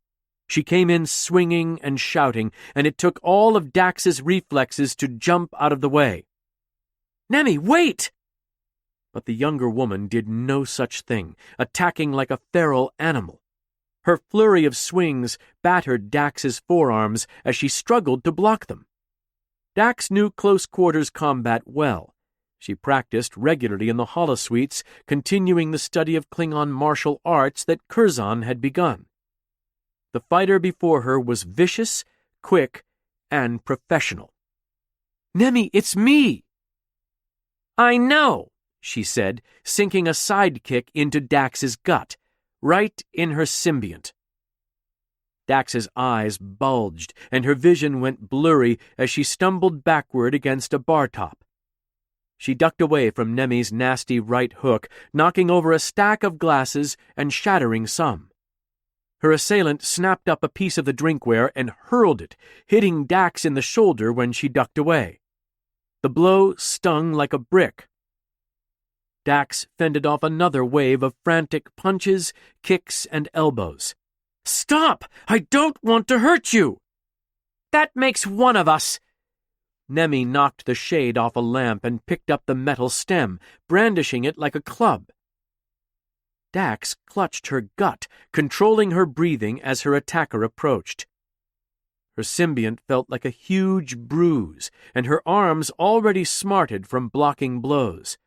She came in swinging and shouting, and it took all of Dax's reflexes to jump out of the way. "Nemi, wait!" But the younger woman did no such thing, attacking like a feral animal. Her flurry of swings battered Dax's forearms as she struggled to block them. Dax knew close-quarters combat well. She practiced regularly in the holosuites, continuing the study of Klingon martial arts that Curzon had begun. The fighter before her was vicious, quick, and professional. "Nemi, it's me!" "I know," she said, sinking a sidekick into Dax's gut, right in her symbiont. Dax's eyes bulged, and her vision went blurry as she stumbled backward against a bar top. She ducked away from Nemi's nasty right hook, knocking over a stack of glasses and shattering some. Her assailant snapped up a piece of the drinkware and hurled it, hitting Dax in the shoulder when she ducked away. The blow stung like a brick. Dax fended off another wave of frantic punches, kicks, and elbows. "Stop! I don't want to hurt you!" "That makes one of us!" Nemi knocked the shade off a lamp and picked up the metal stem, brandishing it like a club. Dax clutched her gut, controlling her breathing as her attacker approached. Her symbiont felt like a huge bruise, and her arms already smarted from blocking blows.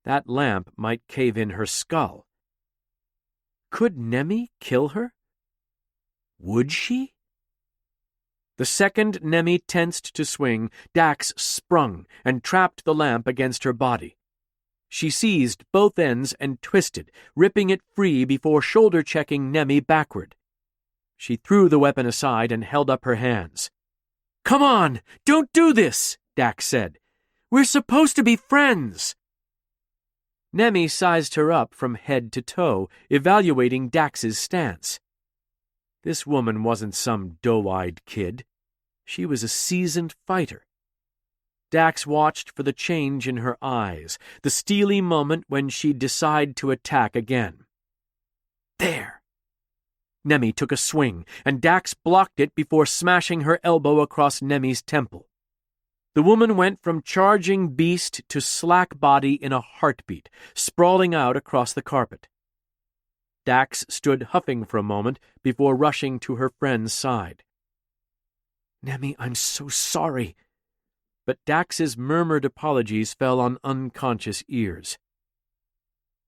That lamp might cave in her skull. Could Nemi kill her? Would she? The second Nemi tensed to swing, Dax sprung and trapped the lamp against her body. She seized both ends and twisted, ripping it free before shoulder-checking Nemi backward. She threw the weapon aside and held up her hands. "Come on! Don't do this!" Dax said. "We're supposed to be friends!" Nemi sized her up from head to toe, evaluating Dax's stance. This woman wasn't some doe-eyed kid. She was a seasoned fighter. Dax watched for the change in her eyes, the steely moment when she'd decide to attack again. There! Nemi took a swing, and Dax blocked it before smashing her elbow across Nemi's temple. The woman went from charging beast to slack body in a heartbeat, sprawling out across the carpet. Dax stood huffing for a moment before rushing to her friend's side. "Nemi, I'm so sorry." But Dax's murmured apologies fell on unconscious ears.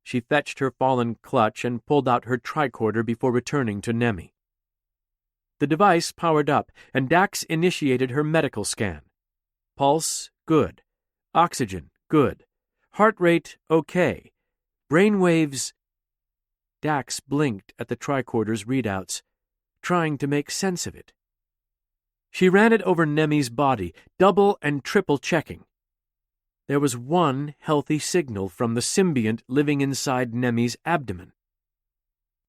She fetched her fallen clutch and pulled out her tricorder before returning to Nemi. The device powered up, and Dax initiated her medical scan. Pulse, good. Oxygen, good. Heart rate, okay. Brain waves... Dax blinked at the tricorder's readouts, trying to make sense of it. She ran it over Nemi's body, double and triple checking. There was one healthy signal from the symbiont living inside Nemi's abdomen.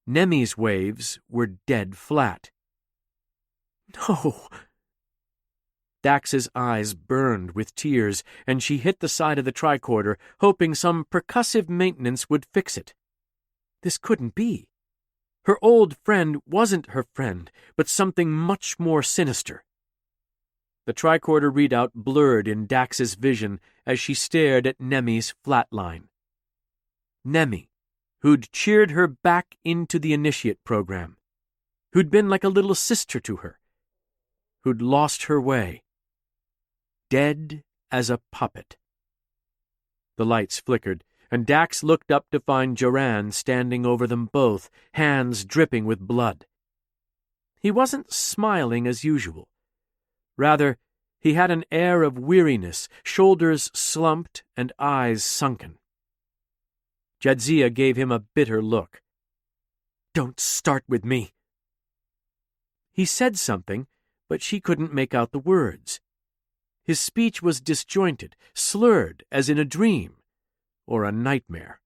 Nemi's waves were dead flat. No! Dax's eyes burned with tears, and she hit the side of the tricorder, hoping some percussive maintenance would fix it. This couldn't be. Her old friend wasn't her friend, but something much more sinister. The tricorder readout blurred in Dax's vision as she stared at Nemi's flatline. Nemi, who'd cheered her back into the initiate program, who'd been like a little sister to her, who'd lost her way. Dead as a puppet. The lights flickered, and Dax looked up to find Joran standing over them both, hands dripping with blood. He wasn't smiling as usual. Rather, he had an air of weariness, shoulders slumped and eyes sunken. Jadzia gave him a bitter look. "Don't start with me." He said something, but she couldn't make out the words. His speech was disjointed, slurred as in a dream or a nightmare.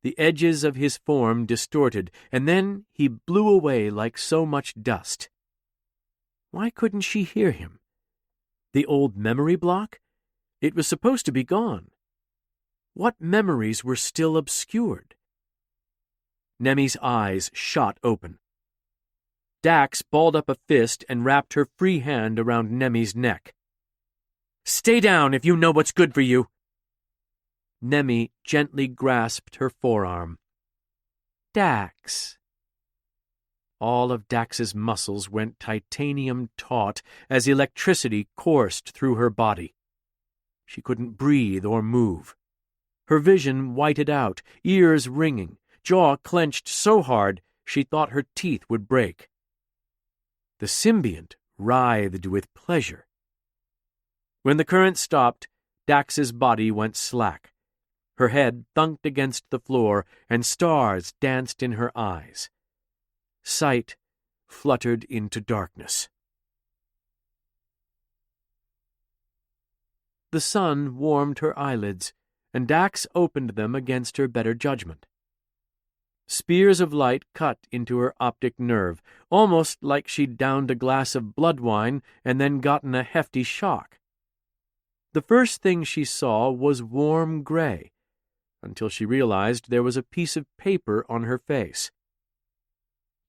The edges of his form distorted, and then he blew away like so much dust. Why couldn't she hear him? The old memory block? It was supposed to be gone. What memories were still obscured? Nemi's eyes shot open. Dax balled up a fist and wrapped her free hand around Nemi's neck. "Stay down if you know what's good for you." Nemi gently grasped her forearm. "Dax." All of Dax's muscles went titanium taut as electricity coursed through her body. She couldn't breathe or move. Her vision whited out, ears ringing, jaw clenched so hard she thought her teeth would break. The symbiont writhed with pleasure. When the current stopped, Dax's body went slack. Her head thunked against the floor, and stars danced in her eyes. Sight fluttered into darkness. The sun warmed her eyelids, and Dax opened them against her better judgment. Spears of light cut into her optic nerve, almost like she'd downed a glass of blood wine and then gotten a hefty shock. The first thing she saw was warm gray, until she realized there was a piece of paper on her face.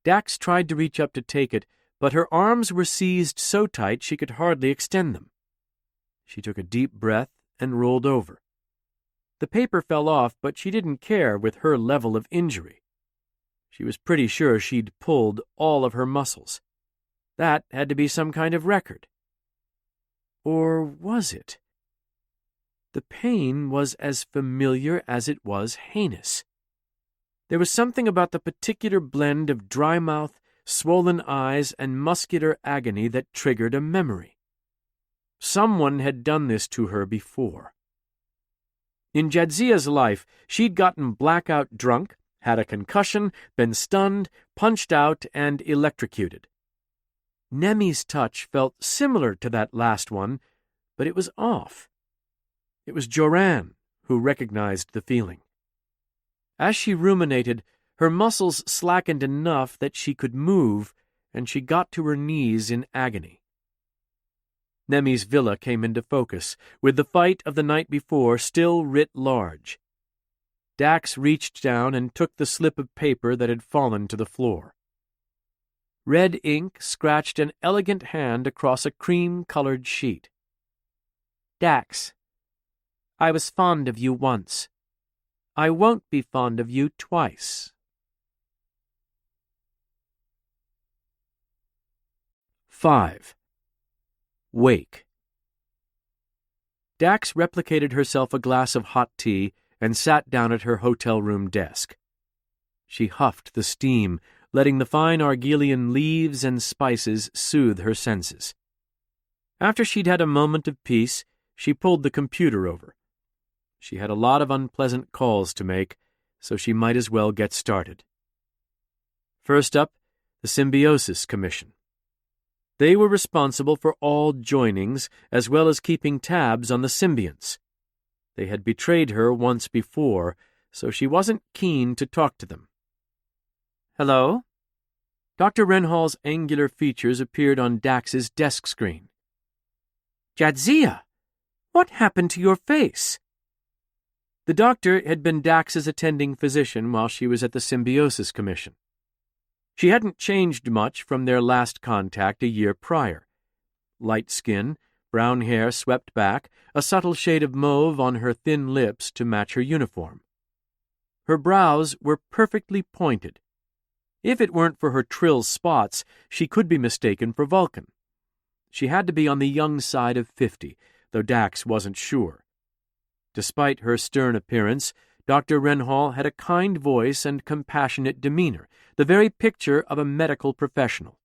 Dax tried to reach up to take it, but her arms were seized so tight she could hardly extend them. She took a deep breath and rolled over. The paper fell off, but she didn't care with her level of injury. She was pretty sure she'd pulled all of her muscles. That had to be some kind of record. Or was it? The pain was as familiar as it was heinous. There was something about the particular blend of dry mouth, swollen eyes, and muscular agony that triggered a memory. Someone had done this to her before. In Jadzia's life, she'd gotten blackout drunk, had a concussion, been stunned, punched out, and electrocuted. Nemi's touch felt similar to that last one, but it was off. It was Joran who recognized the feeling. As she ruminated, her muscles slackened enough that she could move, and she got to her knees in agony. Nemi's villa came into focus, with the fight of the night before still writ large. Dax reached down and took the slip of paper that had fallen to the floor. Red ink scratched an elegant hand across a cream-colored sheet. Dax, I was fond of you once. I won't be fond of you twice. 5. Wake. Dax replicated herself a glass of hot tea and sat down at her hotel room desk. She huffed the steam, letting the fine Argelian leaves and spices soothe her senses. After she'd had a moment of peace, she pulled the computer over. She had a lot of unpleasant calls to make, so she might as well get started. First up, the Symbiosis Commission. They were responsible for all joinings, as well as keeping tabs on the symbionts. They had betrayed her once before, so she wasn't keen to talk to them. Hello? Dr. Renhall's angular features appeared on Dax's desk screen. Jadzia, what happened to your face? The doctor had been Dax's attending physician while she was at the Symbiosis Commission. She hadn't changed much from their last contact a year prior. Light skin, brown hair swept back, a subtle shade of mauve on her thin lips to match her uniform. Her brows were perfectly pointed. If it weren't for her trill spots, she could be mistaken for Vulcan. She had to be on the young side of 50, though Dax wasn't sure. Despite her stern appearance, Dr. Renhall had a kind voice and compassionate demeanor, the very picture of a medical professional.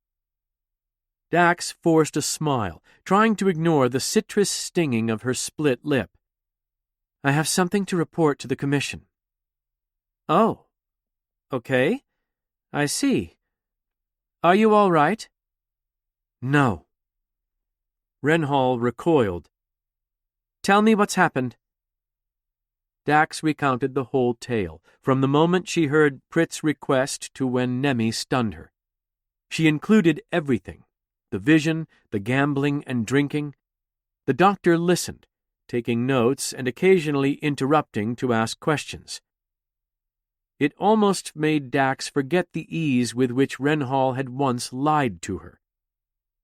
Dax forced a smile, trying to ignore the citrus stinging of her split lip. I have something to report to the commission. Oh, okay. I see. Are you all right? No. Renhall recoiled. Tell me what's happened. Dax recounted the whole tale, from the moment she heard Pritt's request to when Nemi stunned her. She included everything, the vision, the gambling and drinking. The doctor listened, taking notes and occasionally interrupting to ask questions. It almost made Dax forget the ease with which Renhall had once lied to her.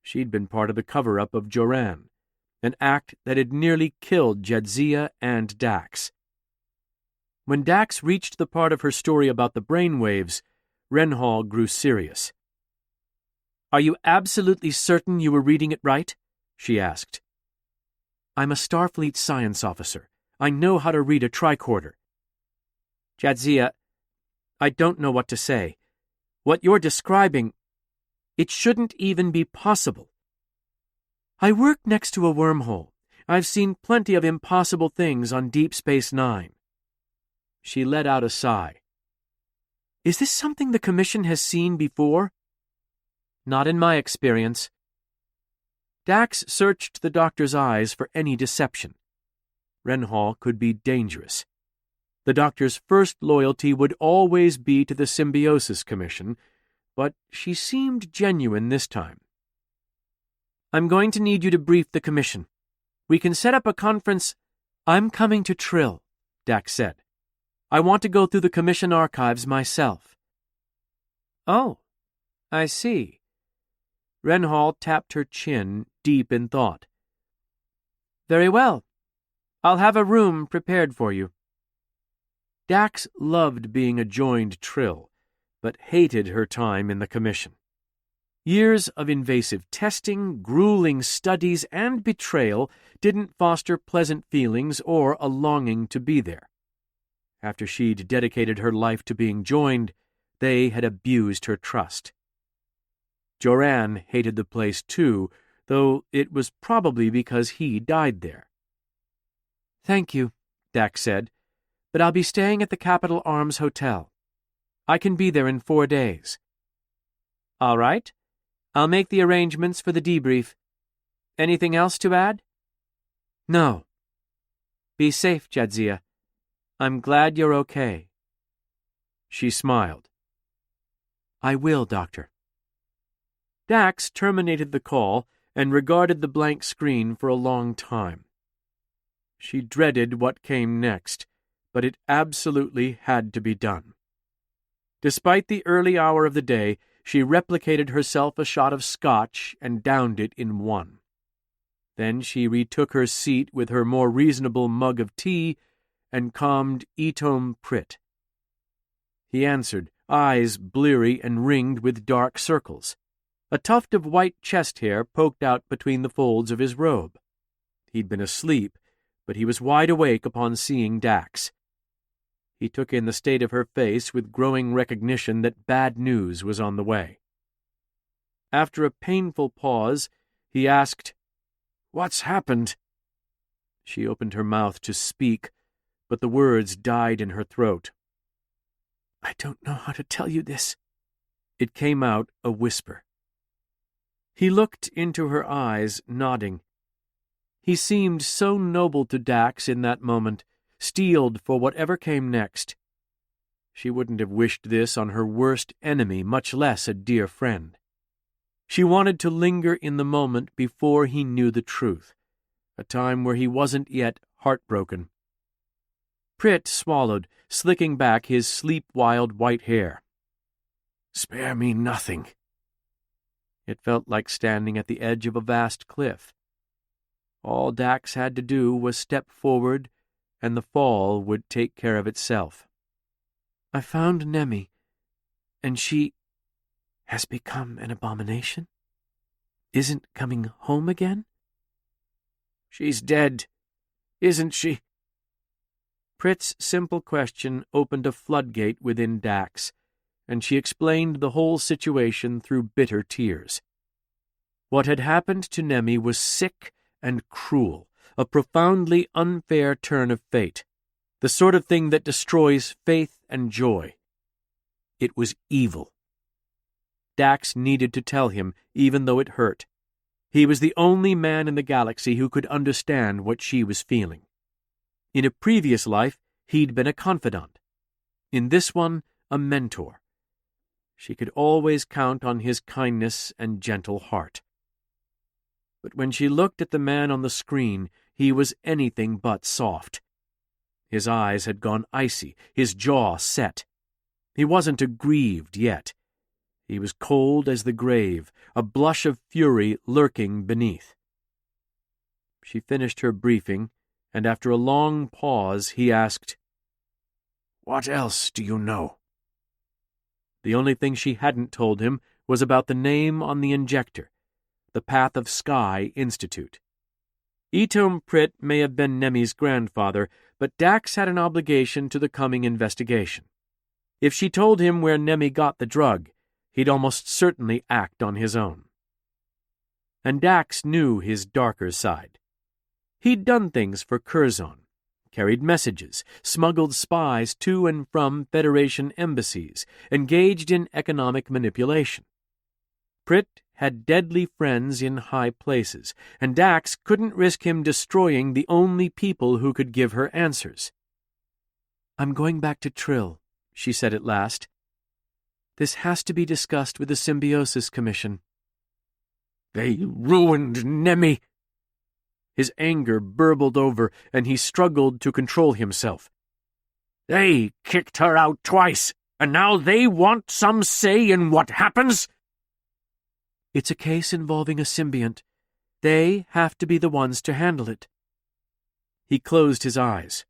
She'd been part of the cover-up of Joran, an act that had nearly killed Jadzia and Dax. When Dax reached the part of her story about the brainwaves, Renhall grew serious. Are you absolutely certain you were reading it right? She asked. I'm a Starfleet science officer. I know how to read a tricorder. Jadzia, I don't know what to say. What you're describing, it shouldn't even be possible. I work next to a wormhole. I've seen plenty of impossible things on Deep Space Nine. She let out a sigh. Is this something the Commission has seen before? Not in my experience. Dax searched the doctor's eyes for any deception. Renhall could be dangerous. The doctor's first loyalty would always be to the Symbiosis Commission, but she seemed genuine this time. I'm going to need you to brief the Commission. We can set up a conference. I'm coming to Trill, Dax said. I want to go through the Commission archives myself. Oh, I see. Renhall tapped her chin, deep in thought. Very well. I'll have a room prepared for you. Dax loved being a joined Trill, but hated her time in the Commission. Years of invasive testing, grueling studies, and betrayal didn't foster pleasant feelings or a longing to be there. After she'd dedicated her life to being joined, they had abused her trust. Joran hated the place too, though it was probably because he died there. "Thank you," Dax said, "but I'll be staying at the Capitol Arms Hotel. I can be there in 4 days." "All right. I'll make the arrangements for the debrief. Anything else to add?" "No." "Be safe, Jadzia. I'm glad you're okay." She smiled. "I will, Doctor." Dax terminated the call and regarded the blank screen for a long time. She dreaded what came next, but it absolutely had to be done. Despite the early hour of the day, she replicated herself a shot of scotch and downed it in one. Then she retook her seat with her more reasonable mug of tea and calmed Etom Pritt. He answered, eyes bleary and ringed with dark circles. A tuft of white chest hair poked out between the folds of his robe. He'd been asleep, but he was wide awake upon seeing Dax. He took in the state of her face with growing recognition that bad news was on the way. After a painful pause, he asked, "What's happened?" She opened her mouth to speak, but the words died in her throat. "I don't know how to tell you this." It came out a whisper. He looked into her eyes, nodding. He seemed so noble to Dax in that moment, steeled for whatever came next. She wouldn't have wished this on her worst enemy, much less a dear friend. She wanted to linger in the moment before he knew the truth, a time where he wasn't yet heartbroken. Pritt swallowed, slicking back his sleep-wild white hair. "Spare me nothing." It felt like standing at the edge of a vast cliff. All Dax had to do was step forward, and the fall would take care of itself. "I found Nemi, and she has become an abomination? Isn't coming home again?" "She's dead, isn't she?" Pritt's simple question opened a floodgate within Dax, and she explained the whole situation through bitter tears. What had happened to Nemi was sick and cruel, a profoundly unfair turn of fate, the sort of thing that destroys faith and joy. It was evil. Dax needed to tell him, even though it hurt. He was the only man in the galaxy who could understand what she was feeling. In a previous life, he'd been a confidant. In this one, a mentor. She could always count on his kindness and gentle heart. But when she looked at the man on the screen, he was anything but soft. His eyes had gone icy, his jaw set. He wasn't aggrieved yet. He was cold as the grave, a blush of fury lurking beneath. She finished her briefing, and after a long pause he asked, "What else do you know?" The only thing she hadn't told him was about the name on the injector, the Path of Sky Institute. Etom Pritt may have been Nemi's grandfather, but Dax had an obligation to the coming investigation. If she told him where Nemi got the drug, he'd almost certainly act on his own. And Dax knew his darker side. He'd done things for Curzon, carried messages, smuggled spies to and from Federation embassies, engaged in economic manipulation. Pritt had deadly friends in high places, and Dax couldn't risk him destroying the only people who could give her answers. "I'm going back to Trill," she said at last. "This has to be discussed with the Symbiosis Commission." "They ruined Nemi." His anger burbled over, and he struggled to control himself. "They kicked her out twice, and now they want some say in what happens?" "It's a case involving a symbiont. They have to be the ones to handle it." He closed his eyes.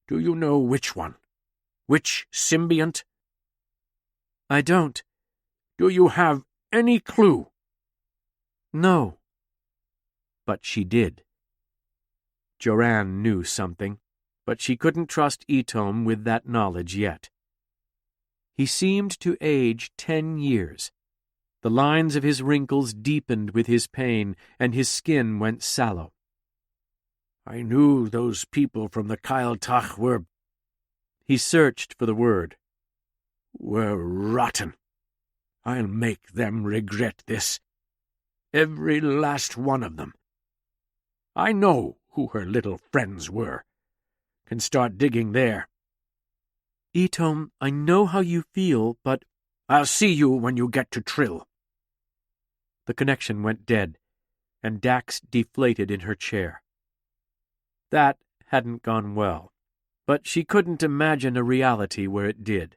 "Do you know which one? Which symbiont?" "I don't." "Do you have any clue?" "No." But she did. Joran knew something, but she couldn't trust Etom with that knowledge yet. He seemed to age 10 years. The lines of his wrinkles deepened with his pain, and his skin went sallow. I knew those people from the Kailtach were— He searched for the word. were rotten. I'll make them regret this. Every last one of them. I know who her little friends were. Can start digging there. Etome, I know how you feel, but— I'll see you when you get to Trill. The connection went dead, and Dax deflated in her chair. That hadn't gone well, but she couldn't imagine a reality where it did.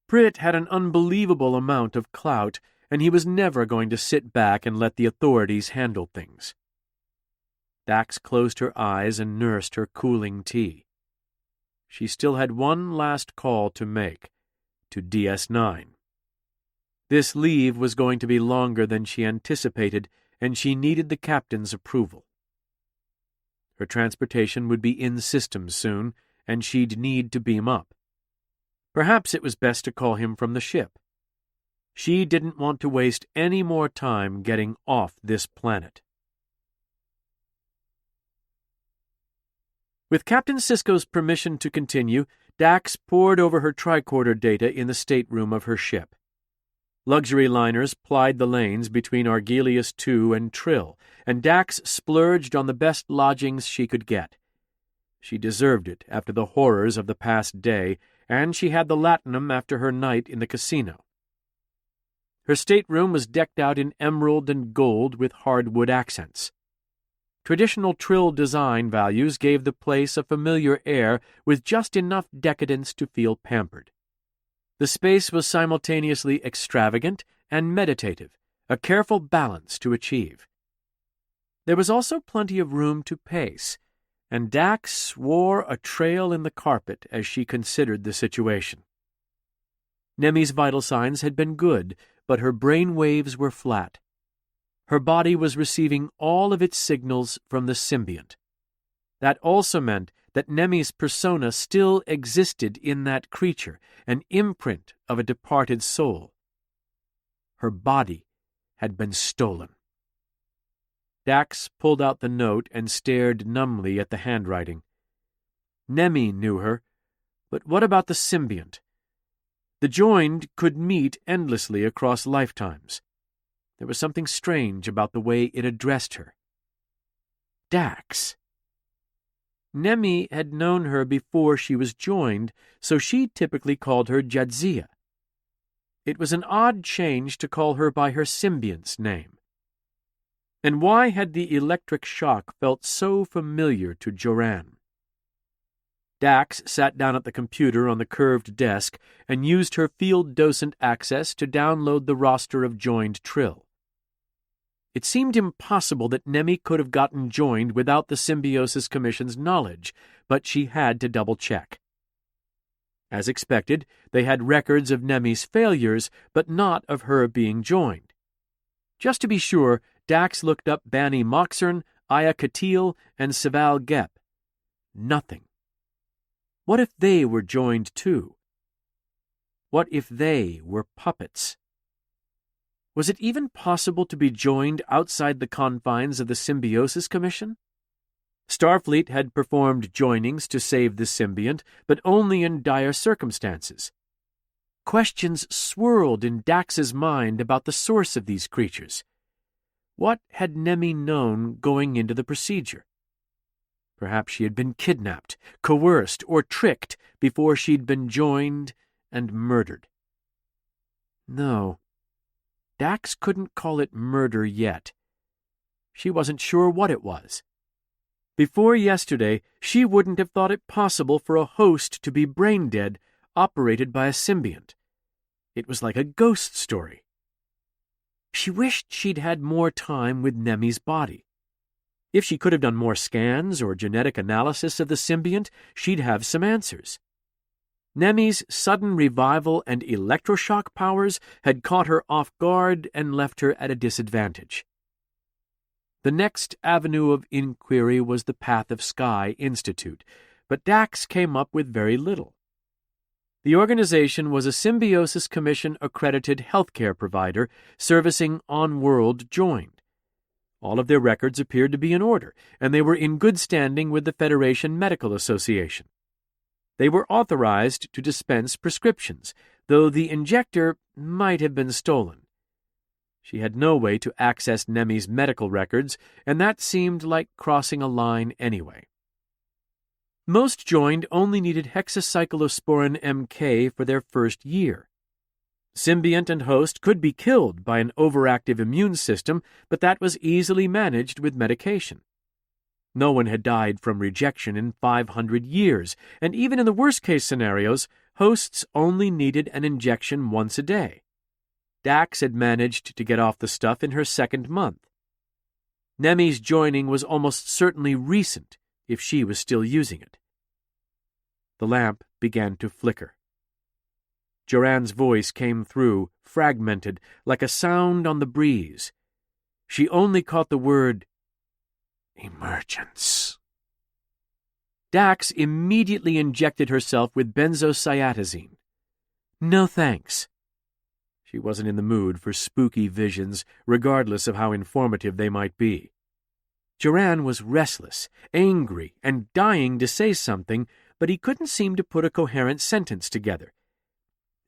Pritt had an unbelievable amount of clout, and he was never going to sit back and let the authorities handle things. Dax closed her eyes and nursed her cooling tea. She still had one last call to make, to DS9. This leave was going to be longer than she anticipated, and she needed the captain's approval. Her transportation would be in system soon, and she'd need to beam up. Perhaps it was best to call him from the ship. She didn't want to waste any more time getting off this planet. With Captain Sisko's permission to continue, Dax pored over her tricorder data in the stateroom of her ship. Luxury liners plied the lanes between Argelius II and Trill, and Dax splurged on the best lodgings she could get. She deserved it after the horrors of the past day, and she had the latinum after her night in the casino. Her stateroom was decked out in emerald and gold with hardwood accents. Traditional Trill design values gave the place a familiar air with just enough decadence to feel pampered. The space was simultaneously extravagant and meditative, a careful balance to achieve. There was also plenty of room to pace, and Dax wore a trail in the carpet as she considered the situation. Nemi's vital signs had been good, but her brain waves were flat. Her body was receiving all of its signals from the symbiont. That also meant that Nemi's persona still existed in that creature, an imprint of a departed soul. Her body had been stolen. Dax pulled out the note and stared numbly at the handwriting. Nemi knew her, but what about the symbiont? The joined could meet endlessly across lifetimes. There was something strange about the way it addressed her. Dax. Nemi had known her before she was joined, so she typically called her Jadzia. It was an odd change to call her by her symbiont's name. And why had the electric shock felt so familiar to Joran? Dax sat down at the computer on the curved desk and used her field docent access to download the roster of joined Trill. It seemed impossible that Nemi could have gotten joined without the Symbiosis Commission's knowledge, but she had to double-check. As expected, they had records of Nemi's failures, but not of her being joined. Just to be sure, Dax looked up Bani Moxern, Aya Katil, and Saval Gep. Nothing. What if they were joined too? What if they were puppets? Was it even possible to be joined outside the confines of the Symbiosis Commission? Starfleet had performed joinings to save the symbiont, but only in dire circumstances. Questions swirled in Dax's mind about the source of these creatures. What had Nemi known going into the procedure? Perhaps she had been kidnapped, coerced, or tricked before she'd been joined and murdered. No. Dax couldn't call it murder yet. She wasn't sure what it was. Before yesterday, she wouldn't have thought it possible for a host to be brain-dead, operated by a symbiont. It was like a ghost story. She wished she'd had more time with Nemi's body. If she could have done more scans or genetic analysis of the symbiont, she'd have some answers. Nemi's sudden revival and electroshock powers had caught her off guard and left her at a disadvantage. The next avenue of inquiry was the Path of Sky Institute, but Dax came up with very little. The organization was a Symbiosis Commission-accredited healthcare provider servicing on-world joined. All of their records appeared to be in order, and they were in good standing with the Federation Medical Association. They were authorized to dispense prescriptions, though the injector might have been stolen. She had no way to access Nemi's medical records, and that seemed like crossing a line anyway. Most joined only needed hexacyclosporin MK for their first year. Symbiont and host could be killed by an overactive immune system, but that was easily managed with medication. No one had died from rejection in 500 years, and even in the worst-case scenarios, hosts only needed an injection once a day. Dax had managed to get off the stuff in her second month. Nemi's joining was almost certainly recent, if she was still using it. The lamp began to flicker. Joran's voice came through, fragmented, like a sound on the breeze. She only caught the word, "Emergence." Dax immediately injected herself with benzocyatazine. No thanks. She wasn't in the mood for spooky visions, regardless of how informative they might be. Joran was restless, angry, and dying to say something, but he couldn't seem to put a coherent sentence together.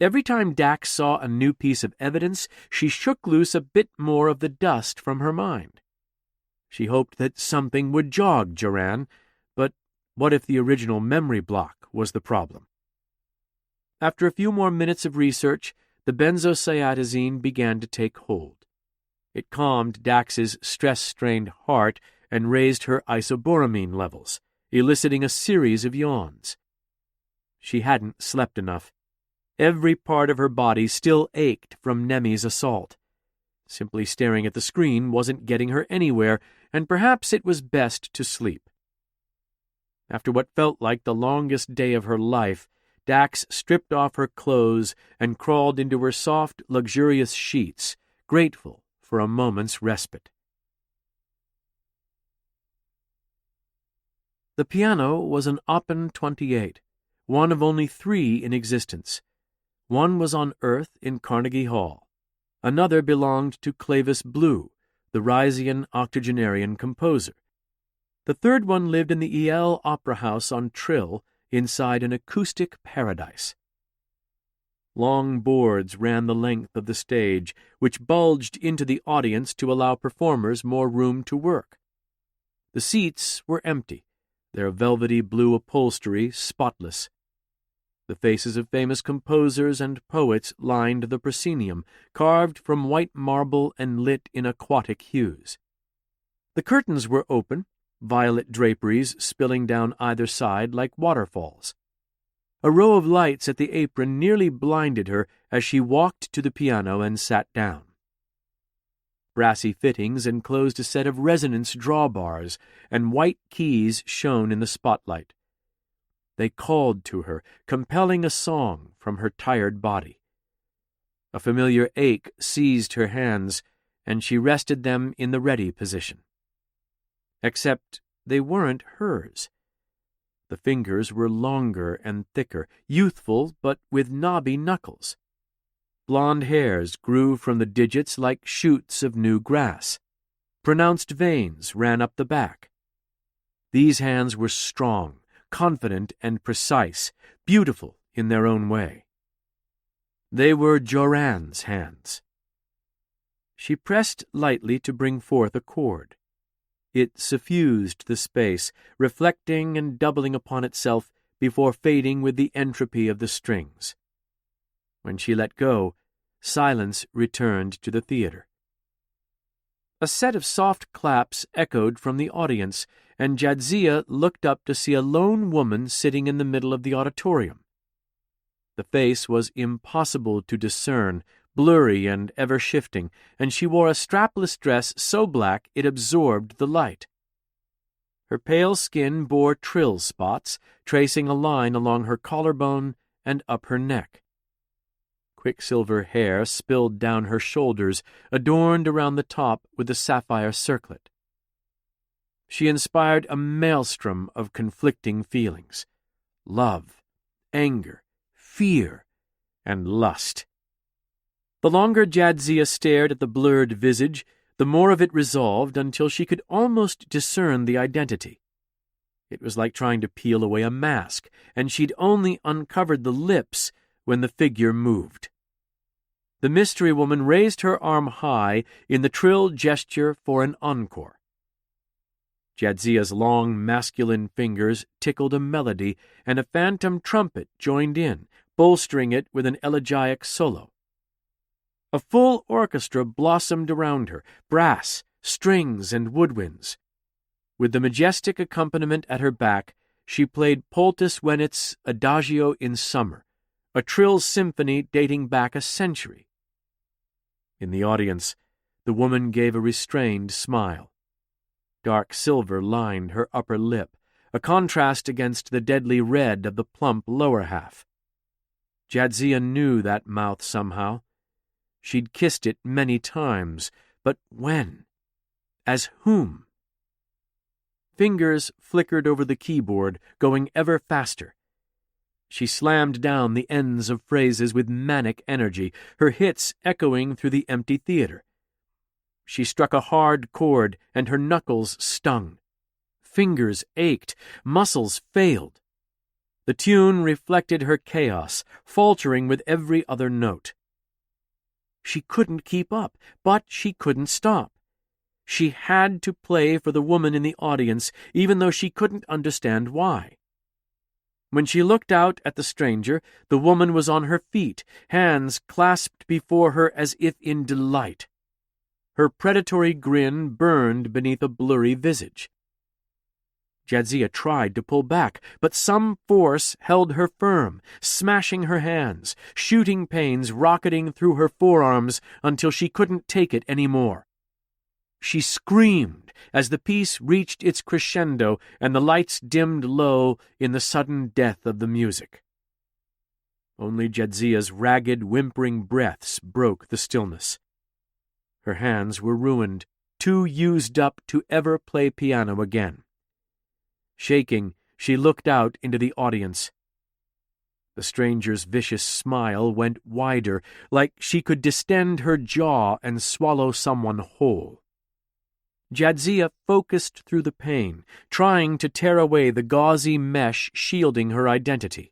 Every time Dax saw a new piece of evidence, she shook loose a bit more of the dust from her mind. She hoped that something would jog Joran, but what if the original memory block was the problem? After a few more minutes of research, the benzocyatazine began to take hold. It calmed Dax's stress-strained heart and raised her isoboramine levels, eliciting a series of yawns. She hadn't slept enough. Every part of her body still ached from Nemi's assault. Simply staring at the screen wasn't getting her anywhere, and perhaps it was best to sleep. After what felt like the longest day of her life, Dax stripped off her clothes and crawled into her soft, luxurious sheets, grateful for a moment's respite. The piano was an Oppen 28, one of only 3 in existence. One was on Earth in Carnegie Hall. Another belonged to Clavis Blue, the Rysian octogenarian composer. The third one lived in the EL Opera House on Trill, inside an acoustic paradise. Long boards ran the length of the stage, which bulged into the audience to allow performers more room to work. The seats were empty, their velvety blue upholstery spotless. The faces of famous composers and poets lined the proscenium, carved from white marble and lit in aquatic hues. The curtains were open, violet draperies spilling down either side like waterfalls. A row of lights at the apron nearly blinded her as she walked to the piano and sat down. Brassy fittings enclosed a set of resonance drawbars, and white keys shone in the spotlight. They called to her, compelling a song from her tired body. A familiar ache seized her hands, and she rested them in the ready position. Except they weren't hers. The fingers were longer and thicker, youthful but with knobby knuckles. Blonde hairs grew from the digits like shoots of new grass. Pronounced veins ran up the back. These hands were strong, confident and precise, beautiful in their own way. They were Joran's hands. She pressed lightly to bring forth a chord. It suffused the space, reflecting and doubling upon itself before fading with the entropy of the strings. When she let go, silence returned to the theater. A set of soft claps echoed from the audience, and Jadzia looked up to see a lone woman sitting in the middle of the auditorium. The face was impossible to discern, blurry and ever-shifting, and she wore a strapless dress so black it absorbed the light. Her pale skin bore trill spots, tracing a line along her collarbone and up her neck. Quicksilver hair spilled down her shoulders, adorned around the top with a sapphire circlet. She inspired a maelstrom of conflicting feelings: love, anger, fear and lust. The longer Jadzia stared at the blurred visage, the more of it resolved until she could almost discern the identity. It was like trying to peel away a mask, and she'd only uncovered the lips when the figure moved. The mystery woman raised her arm high in the trill gesture for an encore. Jadzia's long masculine fingers tickled a melody, and a phantom trumpet joined in, bolstering it with an elegiac solo. A full orchestra blossomed around her, brass, strings, and woodwinds. With the majestic accompaniment at her back, she played Poltis Wenit's Adagio in Summer, a trill symphony dating back a century. In the audience, the woman gave a restrained smile. Dark silver lined her upper lip, a contrast against the deadly red of the plump lower half. Jadzia knew that mouth somehow. She'd kissed it many times, but when? As whom? Fingers flickered over the keyboard, going ever faster. She slammed down the ends of phrases with manic energy, her hits echoing through the empty theater. She struck a hard chord, and her knuckles stung. Fingers ached, muscles failed. The tune reflected her chaos, faltering with every other note. She couldn't keep up, but she couldn't stop. She had to play for the woman in the audience, even though she couldn't understand why. When she looked out at the stranger, the woman was on her feet, hands clasped before her as if in delight. Her predatory grin burned beneath a blurry visage. Jadzia tried to pull back, but some force held her firm, smashing her hands, shooting pains rocketing through her forearms until she couldn't take it any more. She screamed as the piece reached its crescendo and the lights dimmed low in the sudden death of the music. Only Jadzia's ragged, whimpering breaths broke the stillness. Her hands were ruined, too used up to ever play piano again. Shaking, she looked out into the audience. The stranger's vicious smile went wider, like she could distend her jaw and swallow someone whole. Jadzia focused through the pain, trying to tear away the gauzy mesh shielding her identity.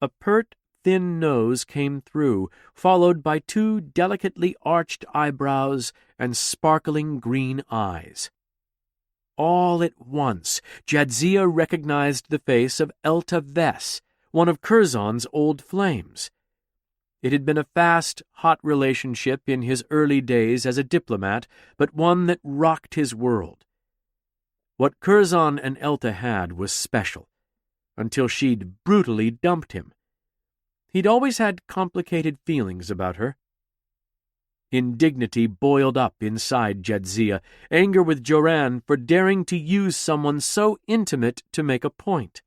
A pert, thin nose came through, followed by two delicately arched eyebrows and sparkling green eyes. All at once, Jadzia recognized the face of Elta Vess, one of Curzon's old flames. It had been a fast, hot relationship in his early days as a diplomat, but one that rocked his world. What Curzon and Elta had was special, until she'd brutally dumped him. He'd always had complicated feelings about her. Indignity boiled up inside Jadzia, anger with Joran for daring to use someone so intimate to make a point.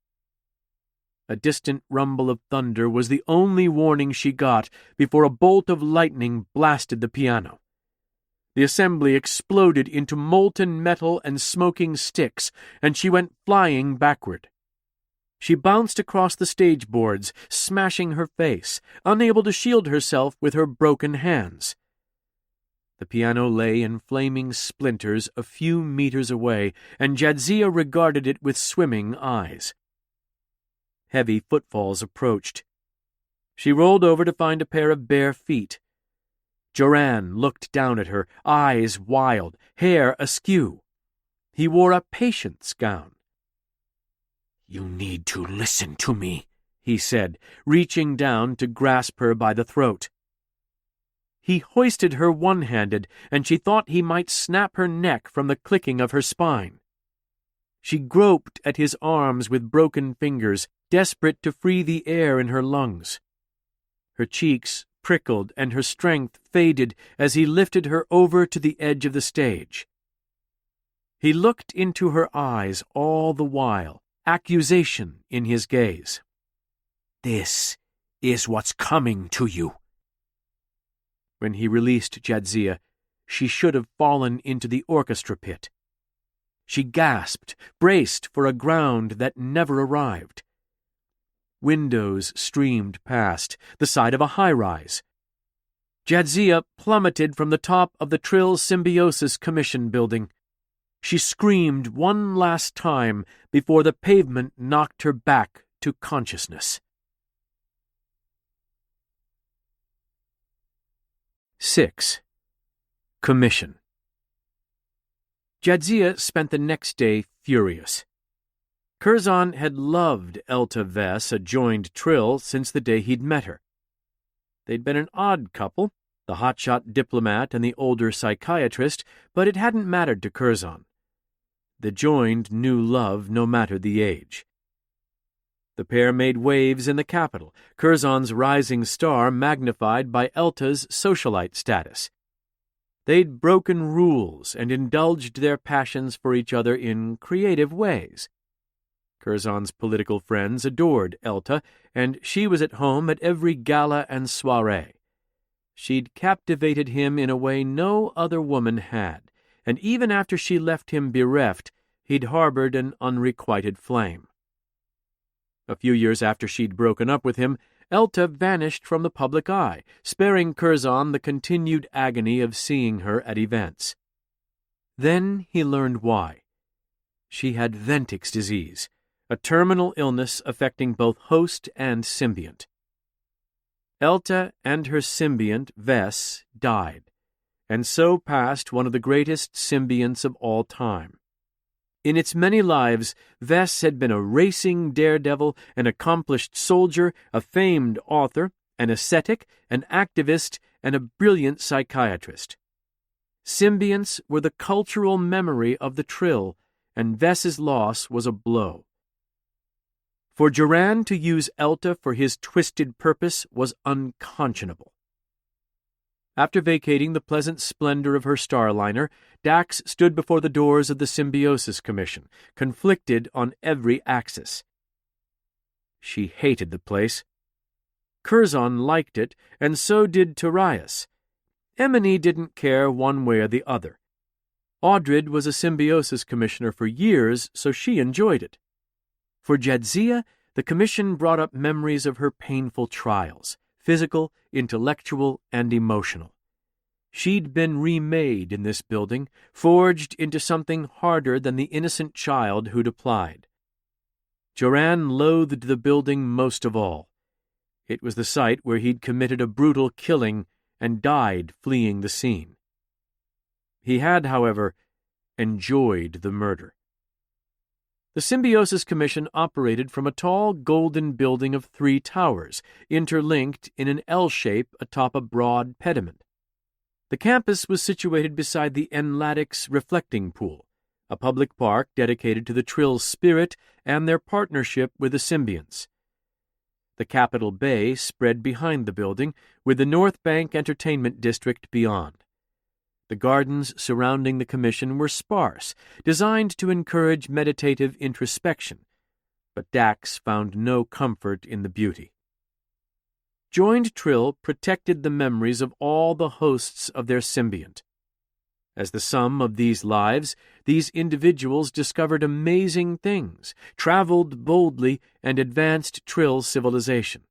A distant rumble of thunder was the only warning she got before a bolt of lightning blasted the piano. The assembly exploded into molten metal and smoking sticks, and she went flying backward. She bounced across the stage boards, smashing her face, unable to shield herself with her broken hands. The piano lay in flaming splinters a few meters away, and Jadzia regarded it with swimming eyes. Heavy footfalls approached. She rolled over to find a pair of bare feet. Joran looked down at her, eyes wild, hair askew. He wore a patient's gown. "You need to listen to me," he said, reaching down to grasp her by the throat. He hoisted her one-handed, and she thought he might snap her neck from the clicking of her spine. She groped at his arms with broken fingers, desperate to free the air in her lungs. Her cheeks prickled and her strength faded as he lifted her over to the edge of the stage. He looked into her eyes all the while, accusation in his gaze. "This is what's coming to you." When he released Jadzia, she should have fallen into the orchestra pit. She gasped, braced for a ground that never arrived. windows streamed past, the side of a high-rise. Jadzia plummeted from the top of the Trill Symbiosis Commission building. She screamed one last time before the pavement knocked her back to consciousness. 6. Commission. Jadzia spent the next day furious. Curzon had loved Elta Vess, a joined Trill, since the day he'd met her. They'd been an odd couple, the hotshot diplomat and the older psychiatrist, but it hadn't mattered to Curzon. The joined knew love no matter the age. The pair made waves in the capital, Curzon's rising star magnified by Elta's socialite status. They'd broken rules and indulged their passions for each other in creative ways. Curzon's political friends adored Elta, and she was at home at every gala and soiree. She'd captivated him in a way no other woman had, and even after she left him bereft, he'd harbored an unrequited flame. A few years after she'd broken up with him, Elta vanished from the public eye, sparing Curzon the continued agony of seeing her at events. Then he learned why. She had Ventic's disease, a terminal illness affecting both host and symbiont. Elta and her symbiont, Vess, died, and so passed one of the greatest symbionts of all time. In its many lives, Vess had been a racing daredevil, an accomplished soldier, a famed author, an ascetic, an activist, and a brilliant psychiatrist. Symbionts were the cultural memory of the Trill, and Vess's loss was a blow. For Duran to use Elta for his twisted purpose was unconscionable. After vacating the pleasant splendor of her starliner, Dax stood before the doors of the Symbiosis Commission, conflicted on every axis. She hated the place. Curzon liked it, and so did Turias. Emily didn't care one way or the other. Audrid was a Symbiosis Commissioner for years, so she enjoyed it. For Jadzia, the commission brought up memories of her painful trials, physical, intellectual, and emotional. She'd been remade in this building, forged into something harder than the innocent child who'd applied. Duran loathed the building most of all. It was the site where he'd committed a brutal killing and died fleeing the scene. He had, however, enjoyed the murder. The Symbiosis Commission operated from a tall golden building of 3 towers, interlinked in an L shape atop a broad pediment. The campus was situated beside the Enlatix Reflecting Pool, a public park dedicated to the Trill's spirit and their partnership with the symbionts. The Capitol Bay spread behind the building, with the North Bank Entertainment District beyond. The gardens surrounding the commission were sparse, designed to encourage meditative introspection, but Dax found no comfort in the beauty. Joined Trill protected the memories of all the hosts of their symbiont. As the sum of these lives, these individuals discovered amazing things, traveled boldly, and advanced Trill civilization.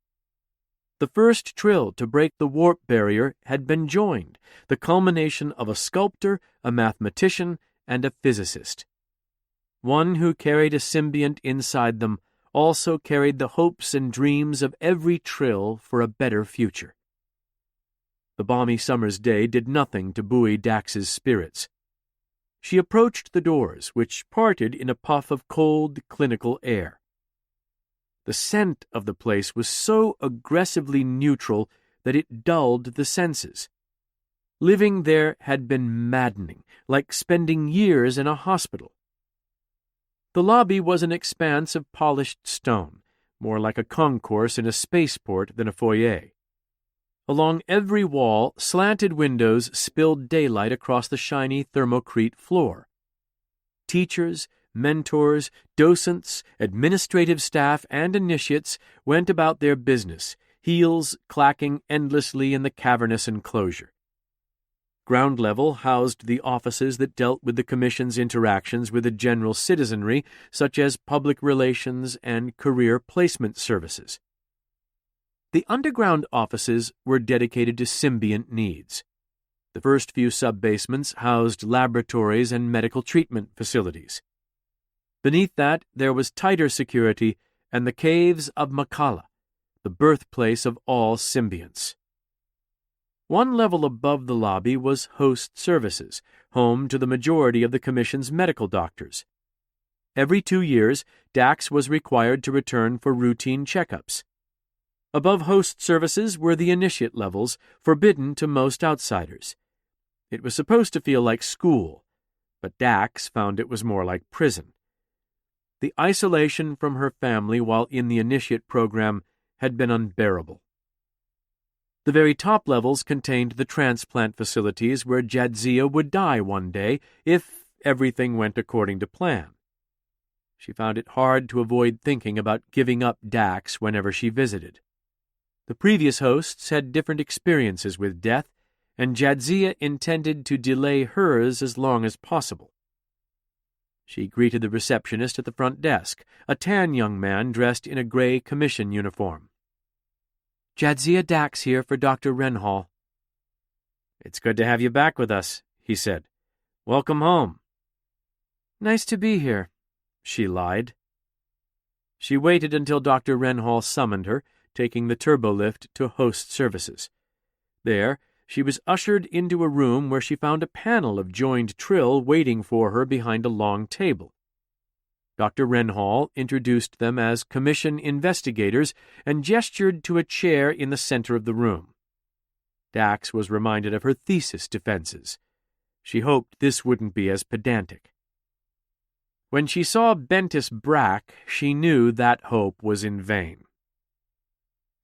The first Trill to break the warp barrier had been joined, the culmination of a sculptor, a mathematician, and a physicist. One who carried a symbiont inside them also carried the hopes and dreams of every Trill for a better future. The balmy summer's day did nothing to buoy Dax's spirits. She approached the doors, which parted in a puff of cold, clinical air. The scent of the place was so aggressively neutral that it dulled the senses. Living there had been maddening, like spending years in a hospital. The lobby was an expanse of polished stone, more like a concourse in a spaceport than a foyer. Along every wall, slanted windows spilled daylight across the shiny thermocrete floor. Teachers, mentors, docents, administrative staff, and initiates went about their business, heels clacking endlessly in the cavernous enclosure. Ground level housed the offices that dealt with the Commission's interactions with the general citizenry, such as public relations and career placement services. The underground offices were dedicated to symbiont needs. The first few sub-basements housed laboratories and medical treatment facilities. Beneath that, there was tighter security and the caves of Makala, the birthplace of all symbionts. One level above the lobby was host services, home to the majority of the Commission's medical doctors. Every 2 years, Dax was required to return for routine checkups. Above host services were the initiate levels, forbidden to most outsiders. It was supposed to feel like school, but Dax found it was more like prison. The isolation from her family while in the initiate program had been unbearable. The very top levels contained the transplant facilities where Jadzia would die one day if everything went according to plan. She found it hard to avoid thinking about giving up Dax whenever she visited. The previous hosts had different experiences with death, and Jadzia intended to delay hers as long as possible. She greeted the receptionist at the front desk, a tan young man dressed in a gray commission uniform. "Jadzia Dax here for Dr. Renhall." "It's good to have you back with us," he said. "Welcome home." "Nice to be here," she lied. She waited until Dr. Renhall summoned her, taking the turbolift to host services. There, she was ushered into a room where she found a panel of joined Trill waiting for her behind a long table. Dr. Renhall introduced them as commission investigators and gestured to a chair in the center of the room. Dax was reminded of her thesis defenses. She hoped this wouldn't be as pedantic. When she saw Bentis Brack, she knew that hope was in vain.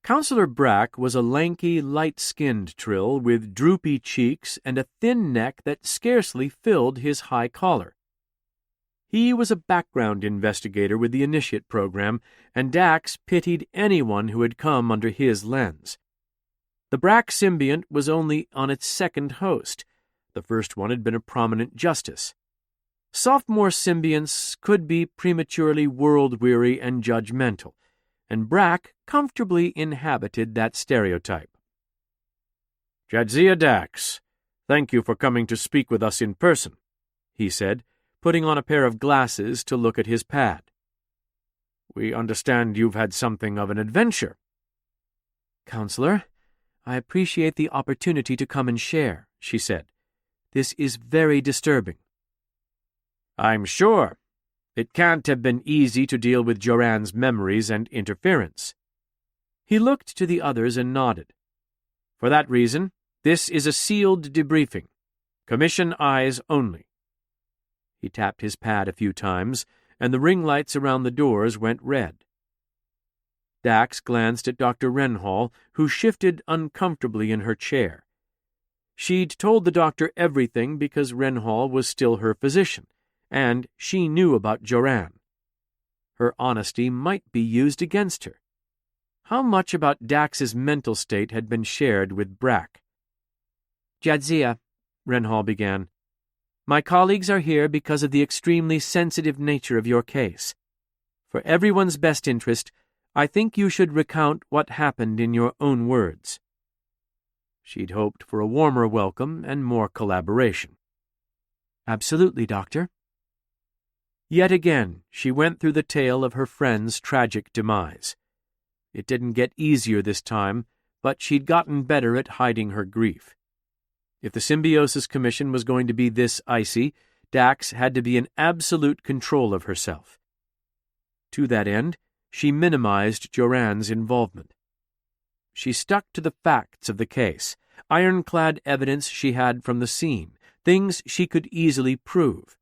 Counselor Brack was a lanky, light-skinned Trill with droopy cheeks and a thin neck that scarcely filled his high collar. He was a background investigator with the Initiate program, and Dax pitied anyone who had come under his lens. The Brack symbiont was only on its second host. The first one had been a prominent justice. Sophomore symbionts could be prematurely world-weary and judgmental, and Brack comfortably inhabited that stereotype. "Jadzia Dax, thank you for coming to speak with us in person," he said, putting on a pair of glasses to look at his pad. "We understand you've had something of an adventure." "Counselor, I appreciate the opportunity to come and share," she said. "This is very disturbing." "I'm sure. It can't have been easy to deal with Joran's memories and interference." He looked to the others and nodded. "For that reason, this is a sealed debriefing. Commission eyes only." He tapped his pad a few times, and the ring lights around the doors went red. Dax glanced at Dr. Renhall, who shifted uncomfortably in her chair. She'd told the doctor everything because Renhall was still her physician, and she knew about Joran. Her honesty might be used against her. How much about Dax's mental state had been shared with Brack? "Jadzia," Renhall began, "my colleagues are here because of the extremely sensitive nature of your case. For everyone's best interest, I think you should recount what happened in your own words." She'd hoped for a warmer welcome and more collaboration. "Absolutely, Doctor." Yet again, she went through the tale of her friend's tragic demise. It didn't get easier this time, but she'd gotten better at hiding her grief. If the Symbiosis Commission was going to be this icy, Dax had to be in absolute control of herself. To that end, she minimized Joran's involvement. She stuck to the facts of the case, ironclad evidence she had from the scene, things she could easily prove.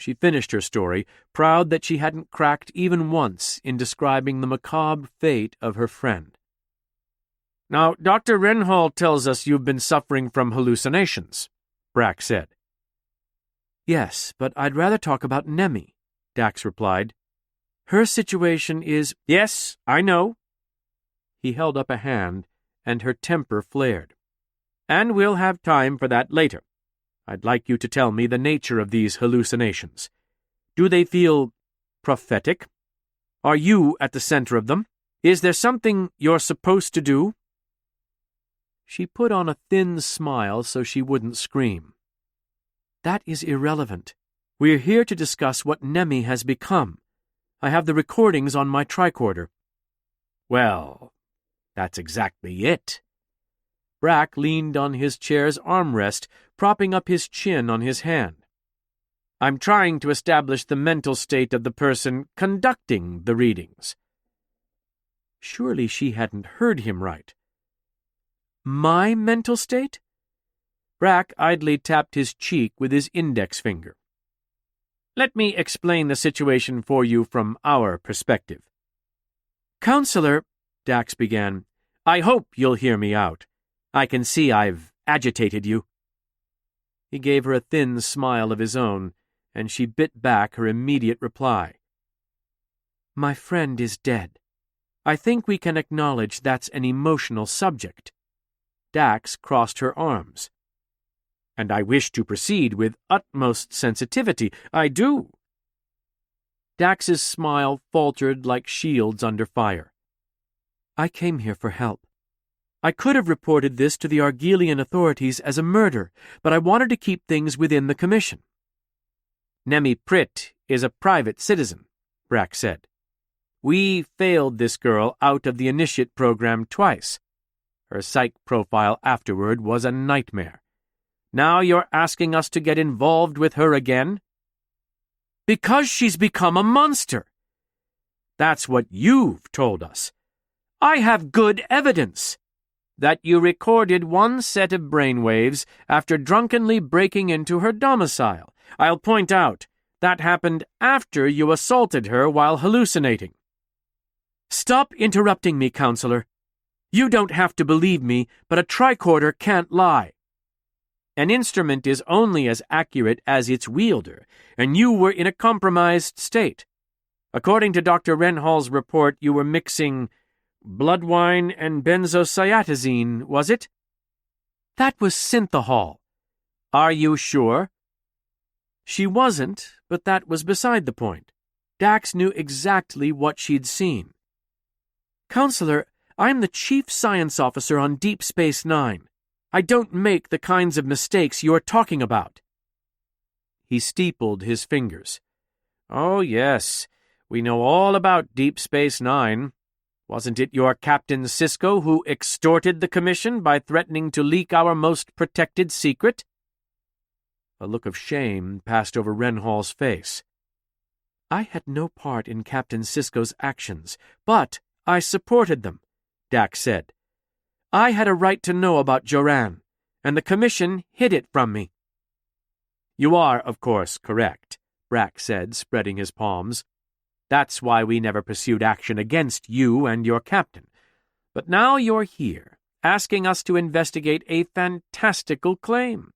She finished her story, proud that she hadn't cracked even once in describing the macabre fate of her friend. "Now, Dr. Renhall tells us you've been suffering from hallucinations," Brack said. "Yes, but I'd rather talk about Nemi," Dax replied. "Her situation is—" "Yes, I know." He held up a hand, and her temper flared. "And we'll have time for that later. I'd like you to tell me the nature of these hallucinations. Do they feel prophetic? Are you at the center of them? Is there something you're supposed to do?" She put on a thin smile so she wouldn't scream. "That is irrelevant. We're here to discuss what Nemi has become. I have the recordings on my tricorder." "Well, that's exactly it." Brack leaned on his chair's armrest, propping up his chin on his hand. "I'm trying to establish the mental state of the person conducting the readings." Surely she hadn't heard him right. "My mental state?" Brack idly tapped his cheek with his index finger. "Let me explain the situation for you from our perspective." "Counselor," Dax began, "I hope you'll hear me out. I can see I've agitated you." He gave her a thin smile of his own, and she bit back her immediate reply. "My friend is dead. I think we can acknowledge that's an emotional subject." Dax crossed her arms. "And I wish to proceed with utmost sensitivity. I do." Dax's smile faltered like shields under fire. "I came here for help. I could have reported this to the Argelian authorities as a murder, but I wanted to keep things within the Commission." "Nemi Pritt is a private citizen," Brack said. "We failed this girl out of the initiate program twice. Her psych profile afterward was a nightmare. Now you're asking us to get involved with her again?" "Because she's become a monster." "That's what you've told us." "I have good evidence." "That you recorded one set of brainwaves after drunkenly breaking into her domicile. I'll point out, that happened after you assaulted her while hallucinating." "Stop interrupting me, Counselor. You don't have to believe me, but a tricorder can't lie. An instrument is only as accurate as its wielder, and you were in a compromised state. According to Dr. Renhall's report, you were mixing blood wine and benzocyatazine, was it?" "That was synthahol." "Are you sure?" She wasn't, but that was beside the point. Dax knew exactly what she'd seen. "Counselor, I'm the chief science officer on Deep Space Nine. I don't make the kinds of mistakes you're talking about." He steepled his fingers. "Oh, yes, we know all about Deep Space Nine. Wasn't it your Captain Sisko who extorted the Commission by threatening to leak our most protected secret?" A look of shame passed over Renhall's face. "I had no part in Captain Sisko's actions, but I supported them," Dax said. "I had a right to know about Joran, and the Commission hid it from me." "You are, of course, correct," Brack said, spreading his palms. "That's why we never pursued action against you and your captain. But now you're here, asking us to investigate a fantastical claim.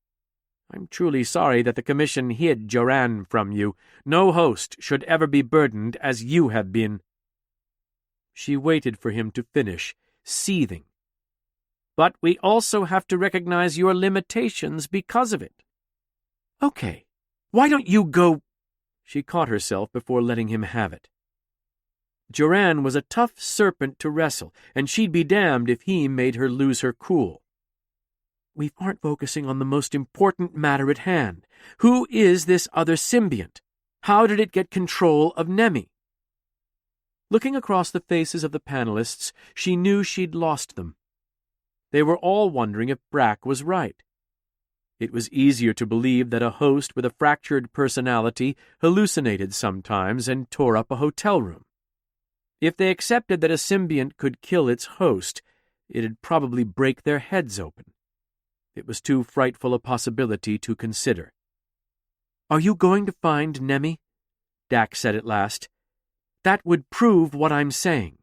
I'm truly sorry that the Commission hid Joran from you. No host should ever be burdened as you have been." She waited for him to finish, seething. "But we also have to recognize your limitations because of it." "Okay, why don't you go—" She caught herself before letting him have it. Joran was a tough serpent to wrestle, and she'd be damned if he made her lose her cool. "We aren't focusing on the most important matter at hand. Who is this other symbiont? How did it get control of Nemi?" Looking across the faces of the panelists, she knew she'd lost them. They were all wondering if Brack was right. It was easier to believe that a host with a fractured personality hallucinated sometimes and tore up a hotel room. If they accepted that a symbiont could kill its host, it'd probably break their heads open. It was too frightful a possibility to consider. "Are you going to find Nemi?" Dax said at last. "That would prove what I'm saying."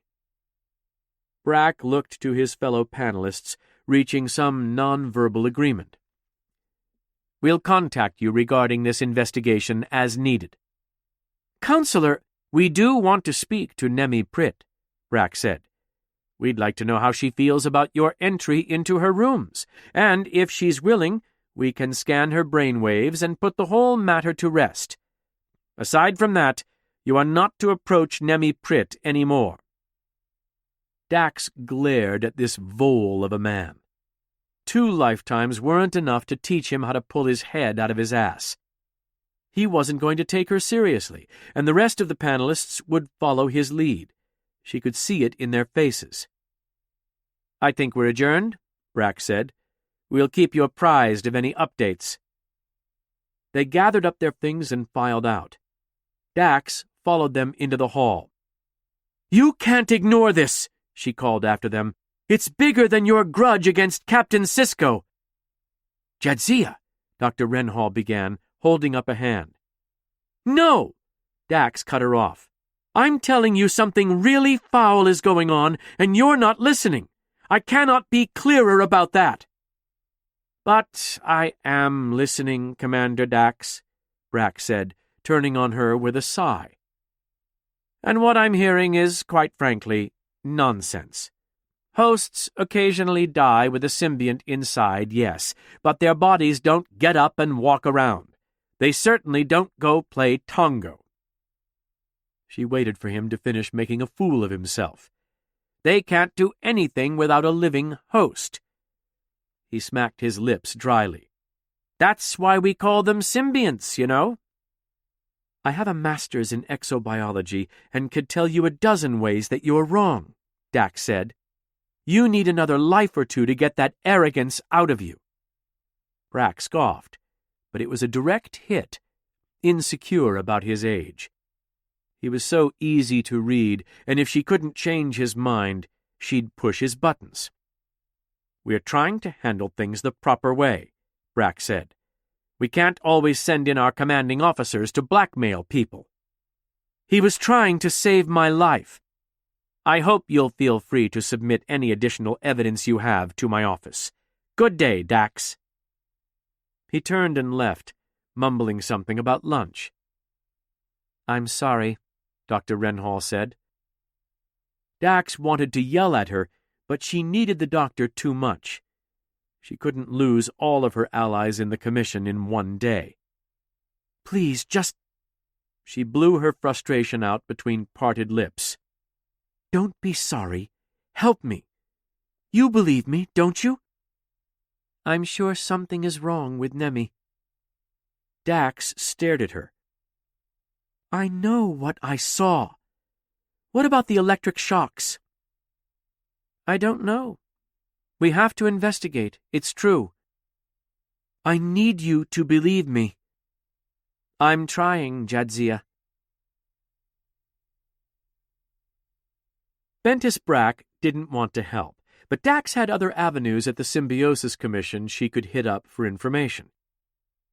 Brack looked to his fellow panelists, reaching some non-verbal agreement. "We'll contact you regarding this investigation as needed." "Counselor, we do want to speak to Nemi Pritt," Brack said. "We'd like to know how she feels about your entry into her rooms, and if she's willing, we can scan her brainwaves and put the whole matter to rest. Aside from that, you are not to approach Nemi Pritt any more." Dax glared at this vole of a man. 2 lifetimes weren't enough to teach him how to pull his head out of his ass. He wasn't going to take her seriously, and the rest of the panelists would follow his lead. She could see it in their faces. "I think we're adjourned," Brack said. "We'll keep you apprised of any updates." They gathered up their things and filed out. Dax followed them into the hall. "You can't ignore this," she called after them. "It's bigger than your grudge against Captain Sisko." "Jadzia," Dr. Renhall began, holding up a hand. "No!" Dax cut her off. "I'm telling you something really foul is going on, and you're not listening. I cannot be clearer about that." "But I am listening, Commander Dax," Brack said, turning on her with a sigh. "And what I'm hearing is, quite frankly, nonsense. Hosts occasionally die with a symbiont inside, yes, but their bodies don't get up and walk around. They certainly don't go play Tongo." She waited for him to finish making a fool of himself. "They can't do anything without a living host." He smacked his lips dryly. "That's why we call them symbionts, you know." "I have a master's in exobiology and could tell you a dozen ways that you're wrong," Dax said. "You need another life or two to get that arrogance out of you." Brack scoffed, but it was a direct hit, insecure about his age. He was so easy to read, and if she couldn't change his mind, she'd push his buttons. "We're trying to handle things the proper way," Brack said. "We can't always send in our commanding officers to blackmail people." "He was trying to save my life. I hope you'll feel free to submit any additional evidence you have to my office. Good day, Dax." He turned and left, mumbling something about lunch. "I'm sorry," Dr. Renhall said. Dax wanted to yell at her, but she needed the doctor too much. She couldn't lose all of her allies in the commission in one day. "Please, just—" She blew her frustration out between parted lips. "Don't be sorry. Help me. You believe me, don't you?" "I'm sure something is wrong with Nemi." Dax stared at her. "I know what I saw. What about the electric shocks?" "I don't know. We have to investigate, it's true." "I need you to believe me." "I'm trying, Jadzia." Ventus Brack didn't want to help, but Dax had other avenues at the Symbiosis Commission she could hit up for information.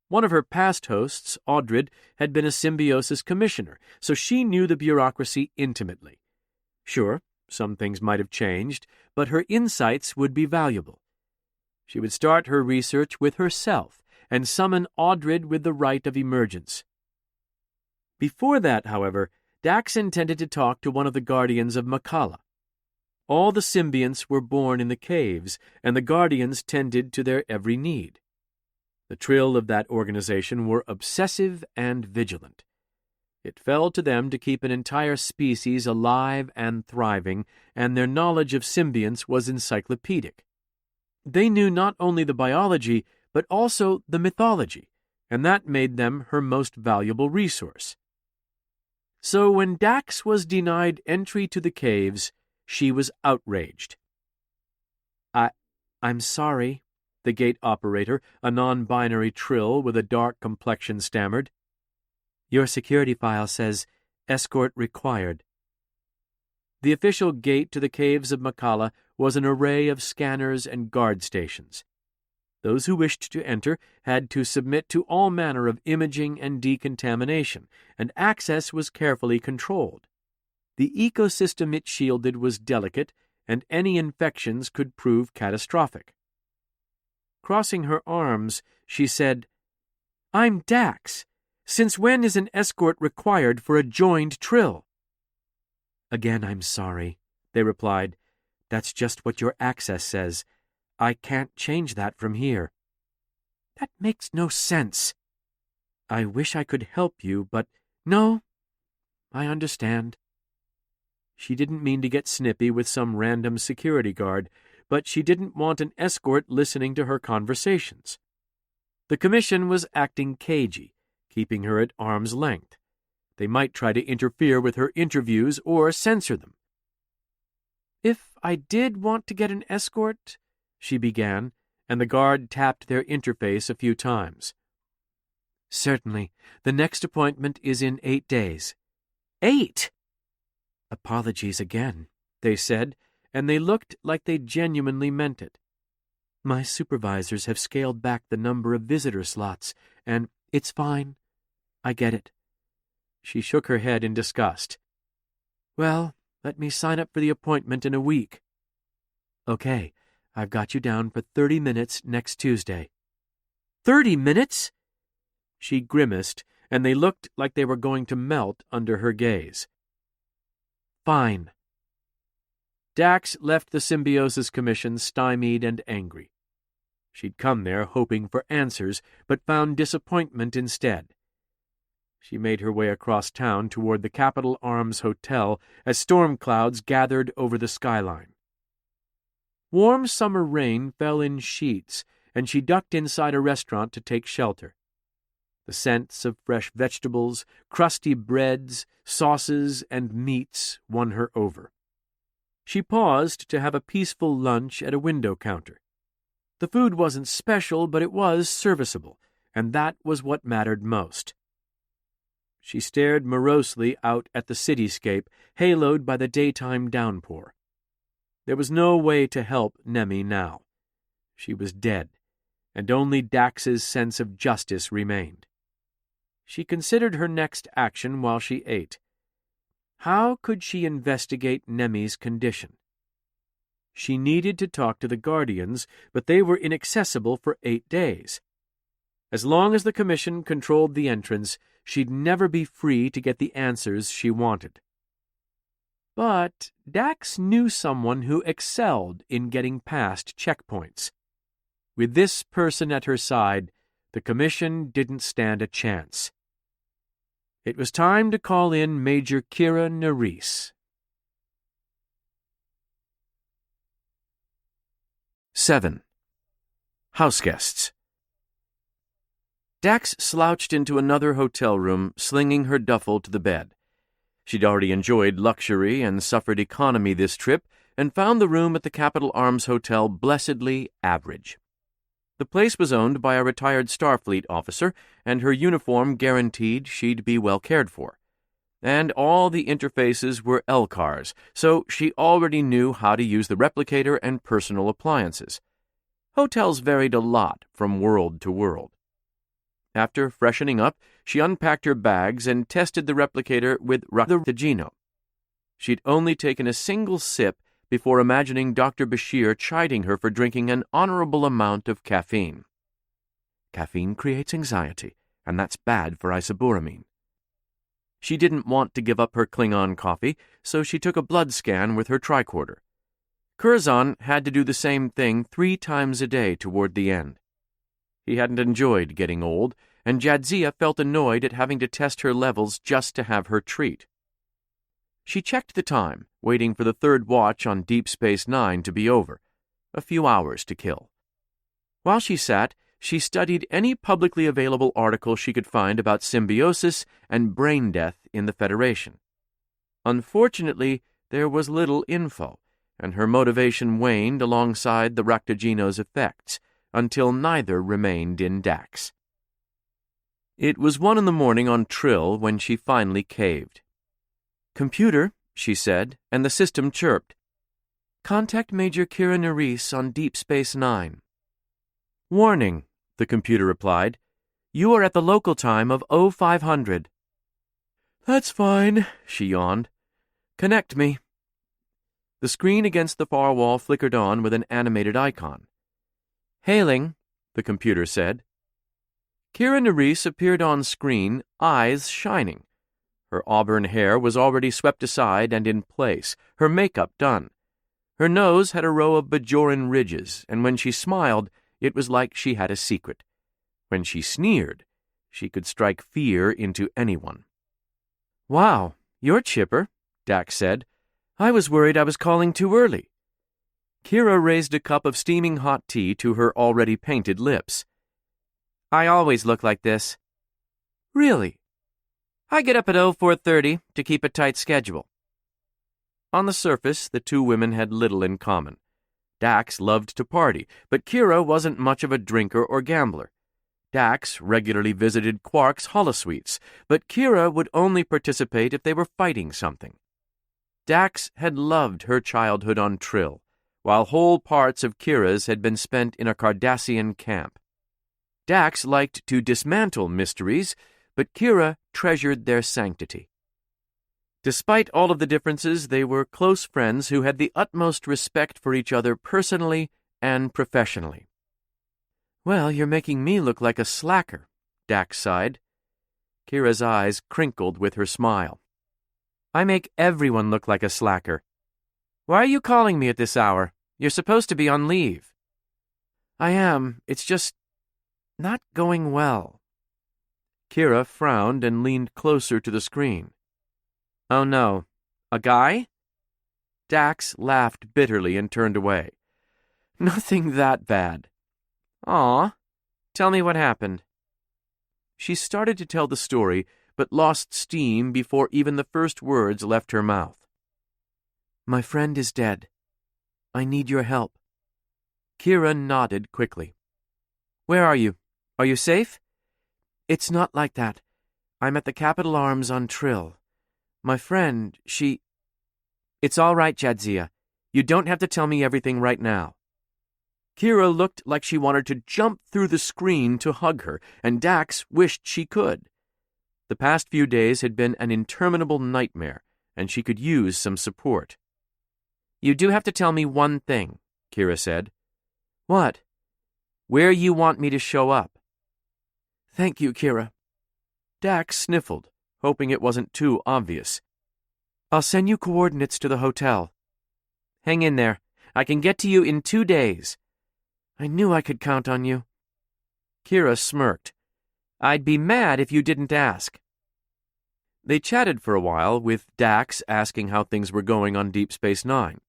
One of her past hosts, Audrid, had been a Symbiosis Commissioner, so she knew the bureaucracy intimately. Sure, some things might have changed, but her insights would be valuable. She would start her research with herself and summon Audrid with the right of emergence. Before that, however, Dax intended to talk to one of the Guardians of Makala. All the symbionts were born in the caves, and the Guardians tended to their every need. The Trill of that organization were obsessive and vigilant. It fell to them to keep an entire species alive and thriving, and their knowledge of symbionts was encyclopedic. They knew not only the biology, but also the mythology, and that made them her most valuable resource. So when Dax was denied entry to the caves, she was outraged. I'm sorry," the gate operator, a non-binary Trill with a dark complexion, stammered. "Your security file says, escort required." The official gate to the caves of Makala was an array of scanners and guard stations. Those who wished to enter had to submit to all manner of imaging and decontamination, and access was carefully controlled. The ecosystem it shielded was delicate, and any infections could prove catastrophic. Crossing her arms, she said, "I'm Dax. Since when is an escort required for a joined Trill?" "Again, I'm sorry," they replied. "That's just what your access says. I can't change that from here." "That makes no sense." "I wish I could help you, but no, I understand." She didn't mean to get snippy with some random security guard, but she didn't want an escort listening to her conversations. The commission was acting cagey, keeping her at arm's length. They might try to interfere with her interviews or censor them. "If I did want to get an escort," she began, and the guard tapped their interface a few times. "Certainly. The next appointment is in 8 days." 8? "Apologies again," they said, and they looked like they genuinely meant it. "My supervisors have scaled back the number of visitor slots, and it's fine. I get it." She shook her head in disgust. "Well, let me sign up for the appointment in a week." "Okay, I've got you down for 30 minutes next Tuesday." 30 minutes? She grimaced, and they looked like they were going to melt under her gaze. "Fine." Dax left the Symbiosis Commission stymied and angry. She'd come there hoping for answers, but found disappointment instead. She made her way across town toward the Capitol Arms Hotel as storm clouds gathered over the skyline. Warm summer rain fell in sheets, and she ducked inside a restaurant to take shelter. The scents of fresh vegetables, crusty breads, sauces, and meats won her over. She paused to have a peaceful lunch at a window counter. The food wasn't special, but it was serviceable, and that was what mattered most. She stared morosely out at the cityscape, haloed by the daytime downpour. There was no way to help Nemi now. She was dead, and only Dax's sense of justice remained. She considered her next action while she ate. How could she investigate Nemi's condition? She needed to talk to the Guardians, but they were inaccessible for 8 days. As long as the Commission controlled the entrance, she'd never be free to get the answers she wanted. But Dax knew someone who excelled in getting past checkpoints. With this person at her side, the Commission didn't stand a chance. It was time to call in Major Kira Nerys. 7. Houseguests. Dax slouched into another hotel room, slinging her duffel to the bed. She'd already enjoyed luxury and suffered economy this trip, and found the room at the Capitol Arms Hotel blessedly average. The place was owned by a retired Starfleet officer, and her uniform guaranteed she'd be well cared for. And all the interfaces were LCARs, so she already knew how to use the replicator and personal appliances. Hotels varied a lot from world to world. After freshening up, she unpacked her bags and tested the replicator with Raktajino. She'd only taken a single sip before imagining Dr. Bashir chiding her for drinking an honorable amount of caffeine. Caffeine creates anxiety, and that's bad for isoburamine. She didn't want to give up her Klingon coffee, so she took a blood scan with her tricorder. Curzon had to do the same thing 3 times a day toward the end. He hadn't enjoyed getting old, and Jadzia felt annoyed at having to test her levels just to have her treat. She checked the time, waiting for the 3rd watch on Deep Space Nine to be over. A few hours to kill. While she sat, she studied any publicly available article she could find about symbiosis and brain death in the Federation. Unfortunately, there was little info, and her motivation waned alongside the Raktajino's effects, until neither remained in Dax. It was 1 a.m. on Trill when she finally caved. "Computer," she said, and the system chirped. "Contact Major Kira Nerys on Deep Space Nine." "Warning," the computer replied. "You are at the local time of 0500. "That's fine," she yawned. "Connect me." The screen against the far wall flickered on with an animated icon. "Hailing," the computer said. Kira Nerys appeared on screen, eyes shining. Her auburn hair was already swept aside and in place, her makeup done. Her nose had a row of Bajoran ridges, and when she smiled, it was like she had a secret. When she sneered, she could strike fear into anyone. "Wow, you're chipper," Dax said. I was worried I was calling too early. Kira raised a cup of steaming hot tea to her already painted lips. I always look like this. Really? I get up at 04:30 to keep a tight schedule. On the surface, the two women had little in common. Dax loved to party, but Kira wasn't much of a drinker or gambler. Dax regularly visited Quark's holosuites, but Kira would only participate if they were fighting something. Dax had loved her childhood on Trill, while whole parts of Kira's had been spent in a Cardassian camp. Dax liked to dismantle mysteries, but Kira treasured their sanctity. Despite all of the differences, they were close friends who had the utmost respect for each other personally and professionally. Well, you're making me look like a slacker, Dax sighed. Kira's eyes crinkled with her smile. I make everyone look like a slacker. Why are you calling me at this hour? You're supposed to be on leave. I am. It's just not going well. Kira frowned and leaned closer to the screen. Oh no, a guy? Dax laughed bitterly and turned away. Nothing that bad. Aw, tell me what happened. She started to tell the story, but lost steam before even the first words left her mouth. My friend is dead. I need your help. Kira nodded quickly. Where are you? Are you safe? It's not like that. I'm at the Capitol Arms on Trill. My friend, she... It's all right, Jadzia. You don't have to tell me everything right now. Kira looked like she wanted to jump through the screen to hug her, and Dax wished she could. The past few days had been an interminable nightmare, and she could use some support. You do have to tell me one thing, Kira said. What? Where you want me to show up. Thank you, Kira. Dax sniffled, hoping it wasn't too obvious. I'll send you coordinates to the hotel. Hang in there. I can get to you in 2 days. I knew I could count on you. Kira smirked. I'd be mad if you didn't ask. They chatted for a while, with Dax asking how things were going on Deep Space Nine.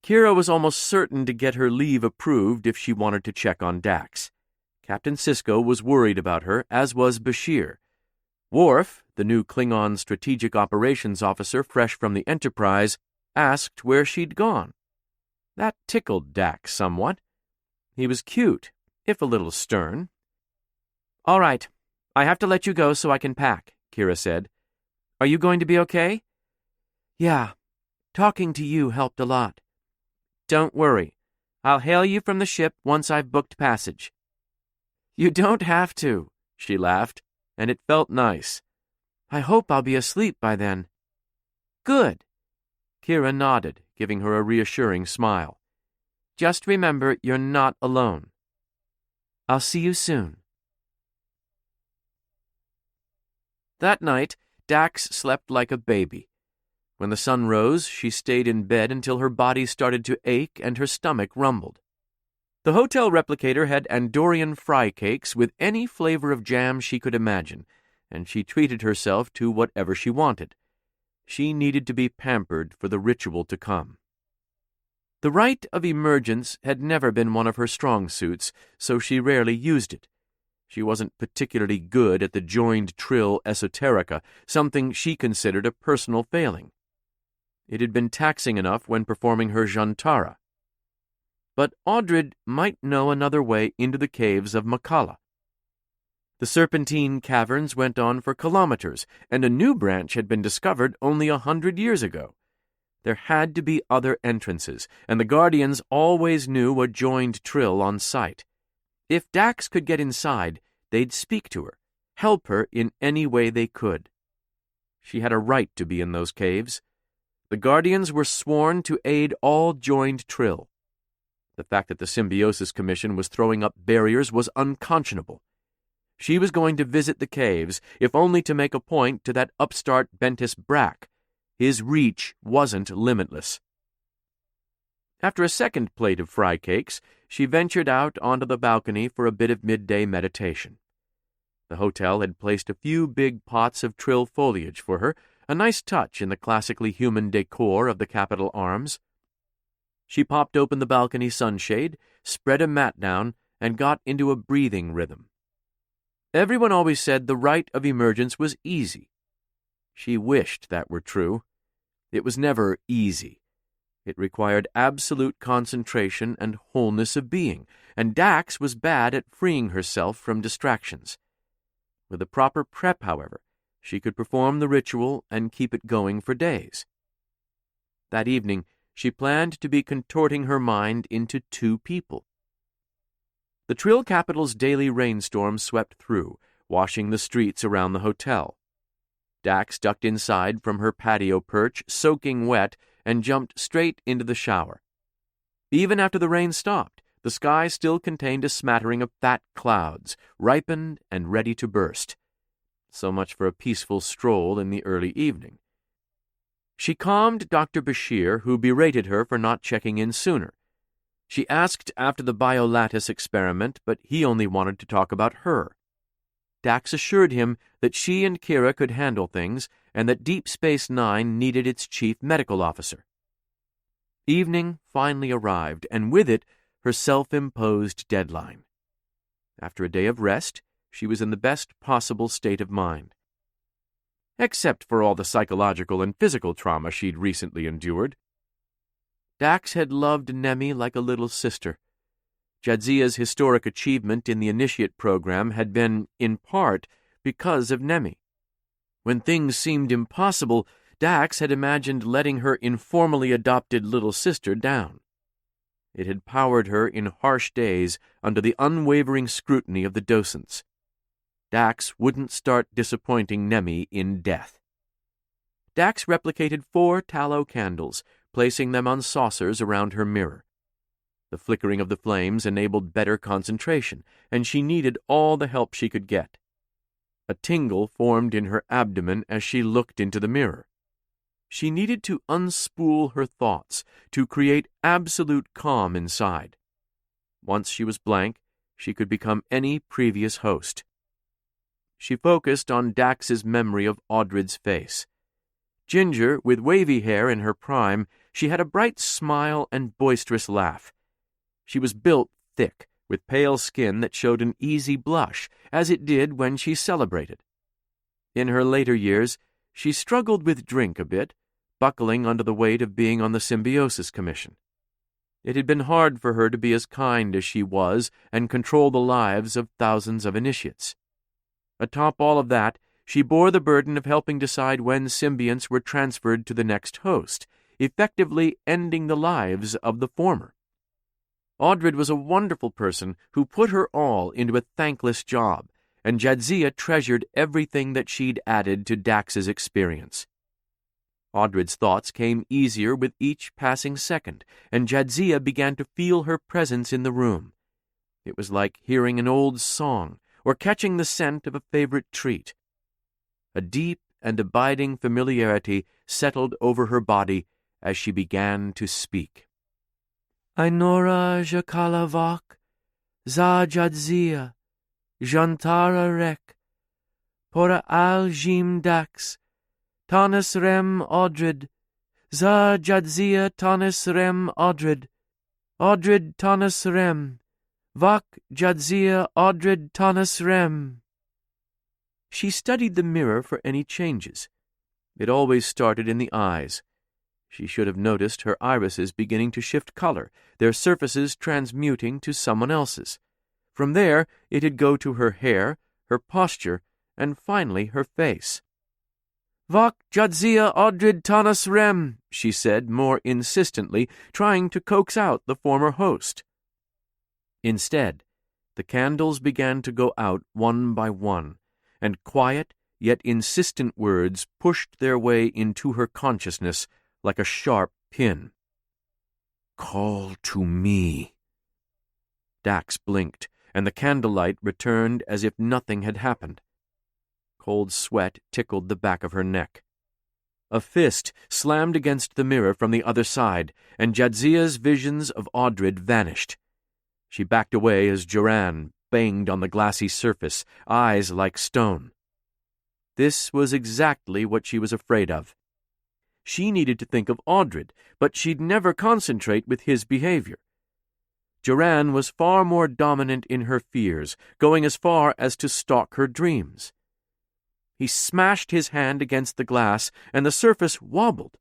Kira was almost certain to get her leave approved if she wanted to check on Dax. Captain Sisko was worried about her, as was Bashir. Worf, the new Klingon strategic operations officer fresh from the Enterprise, asked where she'd gone. That tickled Dax somewhat. He was cute, if a little stern. All right, I have to let you go so I can pack, Kira said. Are you going to be okay? Yeah, talking to you helped a lot. Don't worry. I'll hail you from the ship once I've booked passage. You don't have to, she laughed, and it felt nice. I hope I'll be asleep by then. Good. Kira nodded, giving her a reassuring smile. Just remember you're not alone. I'll see you soon. That night, Dax slept like a baby. When the sun rose, she stayed in bed until her body started to ache and her stomach rumbled. The hotel replicator had Andorian fry cakes with any flavor of jam she could imagine, and she treated herself to whatever she wanted. She needed to be pampered for the ritual to come. The rite of emergence had never been one of her strong suits, so she rarely used it. She wasn't particularly good at the joined trill esoterica, something she considered a personal failing. It had been taxing enough when performing her Jantara. But Audrid might know another way into the caves of Makala. The serpentine caverns went on for kilometers, and a new branch had been discovered only 100 years ago. There had to be other entrances, and the Guardians always knew a joined trill on sight. If Dax could get inside, they'd speak to her, help her in any way they could. She had a right to be in those caves. The Guardians were sworn to aid all joined trill. The fact that the Symbiosis Commission was throwing up barriers was unconscionable. She was going to visit the caves, if only to make a point to that upstart Bentis Brack. His reach wasn't limitless. After a second plate of fry cakes, she ventured out onto the balcony for a bit of midday meditation. The hotel had placed a few big pots of trill foliage for her, a nice touch in the classically human decor of the Capitol Arms. She popped open the balcony sunshade, spread a mat down, and got into a breathing rhythm. Everyone always said the rite of emergence was easy. She wished that were true. It was never easy. It required absolute concentration and wholeness of being, and Dax was bad at freeing herself from distractions. With the proper prep, however, she could perform the ritual and keep it going for days. That evening, she planned to be contorting her mind into two people. The Trill Capital's daily rainstorm swept through, washing the streets around the hotel. Dax ducked inside from her patio perch, soaking wet, and jumped straight into the shower. Even after the rain stopped, the sky still contained a smattering of fat clouds, ripened and ready to burst. So much for a peaceful stroll in the early evening. She calmed Dr. Bashir, who berated her for not checking in sooner. She asked after the biolattice experiment, but he only wanted to talk about her. Dax assured him that she and Kira could handle things and that Deep Space Nine needed its chief medical officer. Evening finally arrived, and with it, her self-imposed deadline. After a day of rest, she was in the best possible state of mind. Except for all the psychological and physical trauma she'd recently endured. Dax had loved Nemi like a little sister. Jadzia's historic achievement in the initiate program had been, in part, because of Nemi. When things seemed impossible, Dax had imagined letting her informally adopted little sister down. It had powered her in harsh days under the unwavering scrutiny of the docents. Dax wouldn't start disappointing Nemi in death. Dax replicated 4 tallow candles, placing them on saucers around her mirror. The flickering of the flames enabled better concentration, and she needed all the help she could get. A tingle formed in her abdomen as she looked into the mirror. She needed to unspool her thoughts, to create absolute calm inside. Once she was blank, she could become any previous host. She focused on Dax's memory of Audrid's face. Ginger, with wavy hair in her prime, she had a bright smile and boisterous laugh. She was built thick, with pale skin that showed an easy blush, as it did when she celebrated. In her later years, she struggled with drink a bit, buckling under the weight of being on the Symbiosis Commission. It had been hard for her to be as kind as she was and control the lives of thousands of initiates. Atop all of that, she bore the burden of helping decide when symbionts were transferred to the next host, effectively ending the lives of the former. Audrid was a wonderful person who put her all into a thankless job, and Jadzia treasured everything that she'd added to Dax's experience. Audrid's thoughts came easier with each passing second, and Jadzia began to feel her presence in the room. It was like hearing an old song, or catching the scent of a favorite treat. A deep and abiding familiarity settled over her body as she began to speak. Ainora Jakalavak, Za Jadzia, Jantara Rek, Pora Al Jim Dax, Tanis Rem Audrid, Za Jadzia Tanis Rem Audrid, Audrid Tanis Rem, Vak Jadzia Audrid Tanis Rem. She studied the mirror for any changes. It always started in the eyes. She should have noticed her irises beginning to shift color, their surfaces transmuting to someone else's. From there, it'd go to her hair, her posture, and finally her face. Vak Jadzia Audrid Tanas Rem, she said more insistently, trying to coax out the former host. Instead, the candles began to go out one by one, and quiet yet insistent words pushed their way into her consciousness like a sharp pin. Call to me. Dax blinked, and the candlelight returned as if nothing had happened. Cold sweat tickled the back of her neck. A fist slammed against the mirror from the other side, and Jadzia's visions of Audrid vanished. She backed away as Joran banged on the glassy surface, eyes like stone. This was exactly what she was afraid of. She needed to think of Audred, but she'd never concentrate with his behavior. Joran was far more dominant in her fears, going as far as to stalk her dreams. He smashed his hand against the glass, and the surface wobbled.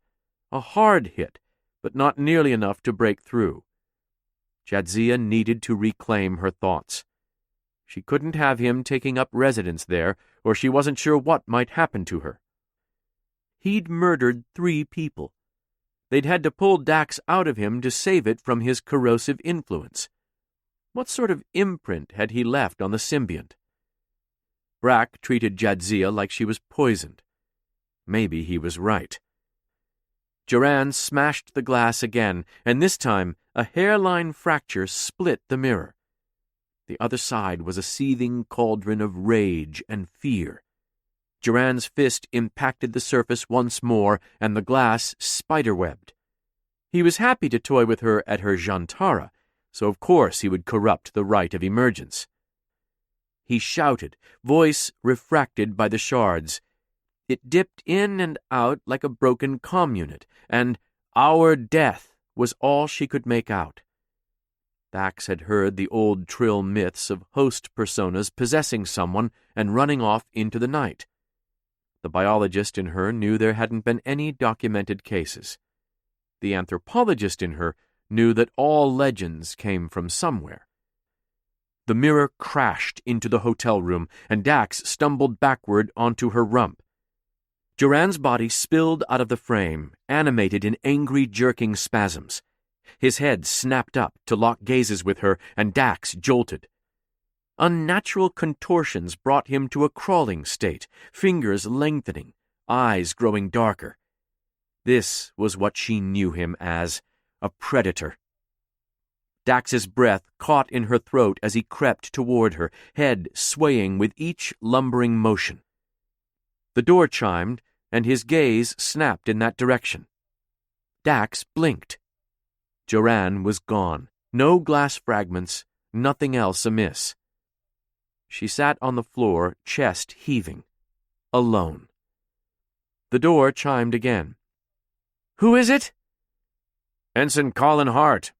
A hard hit, but not nearly enough to break through. Jadzia needed to reclaim her thoughts. She couldn't have him taking up residence there, or she wasn't sure what might happen to her. He'd murdered 3 people. They'd had to pull Dax out of him to save it from his corrosive influence. What sort of imprint had he left on the symbiont? Brack treated Jadzia like she was poisoned. Maybe he was right. Joran smashed the glass again, and this time a hairline fracture split the mirror. The other side was a seething cauldron of rage and fear. Joran's fist impacted the surface once more, and the glass spiderwebbed. He was happy to toy with her at her Jantara, so of course he would corrupt the rite of emergence. He shouted, voice refracted by the shards. It dipped in and out like a broken comm unit, and "our death" was all she could make out. Dax had heard the old Trill myths of host personas possessing someone and running off into the night. The biologist in her knew there hadn't been any documented cases. The anthropologist in her knew that all legends came from somewhere. The mirror crashed into the hotel room, and Dax stumbled backward onto her rump. Joran's body spilled out of the frame, animated in angry, jerking spasms. His head snapped up to lock gazes with her, and Dax jolted. Unnatural contortions brought him to a crawling state, fingers lengthening, eyes growing darker. This was what she knew him as, a predator. Dax's breath caught in her throat as he crept toward her, head swaying with each lumbering motion. The door chimed, and his gaze snapped in that direction. Dax blinked. Joran was gone. No glass fragments, nothing else amiss. She sat on the floor, chest heaving. Alone. The door chimed again. "Who is it?" "Ensign Colin Hart."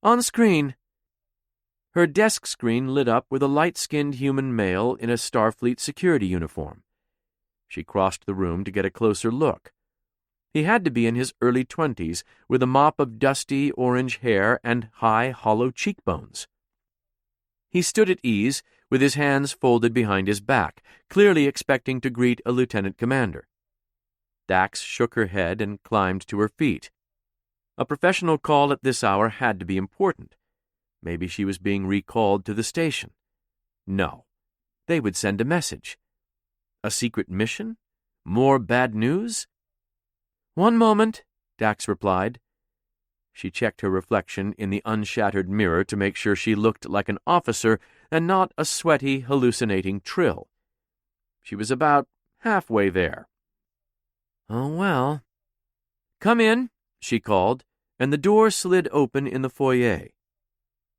"On screen." Her desk screen lit up with a light-skinned human male in a Starfleet security uniform. She crossed the room to get a closer look. He had to be in his early 20s, with a mop of dusty orange hair and high, hollow cheekbones. He stood at ease, with his hands folded behind his back, clearly expecting to greet a lieutenant commander. Dax shook her head and climbed to her feet. A professional call at this hour had to be important. Maybe she was being recalled to the station. No. They would send a message. A secret mission? More bad news? "One moment," Dax replied. She checked her reflection in the unshattered mirror to make sure she looked like an officer and not a sweaty, hallucinating Trill. She was about halfway there. Oh, well. "Come in," she called, and the door slid open in the foyer.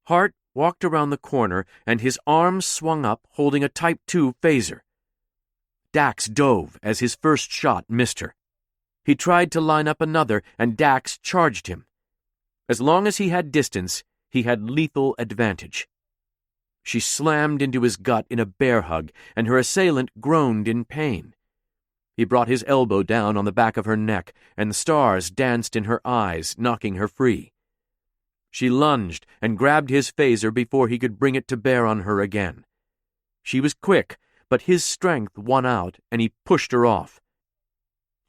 Hart walked around the corner, and his arms swung up, holding a Type 2 phaser. Dax dove as his first shot missed her. He tried to line up another, and Dax charged him. As long as he had distance, he had lethal advantage. She slammed into his gut in a bear hug, and her assailant groaned in pain. He brought his elbow down on the back of her neck, and the stars danced in her eyes, knocking her free. She lunged and grabbed his phaser before he could bring it to bear on her again. She was quick, but his strength won out, and he pushed her off.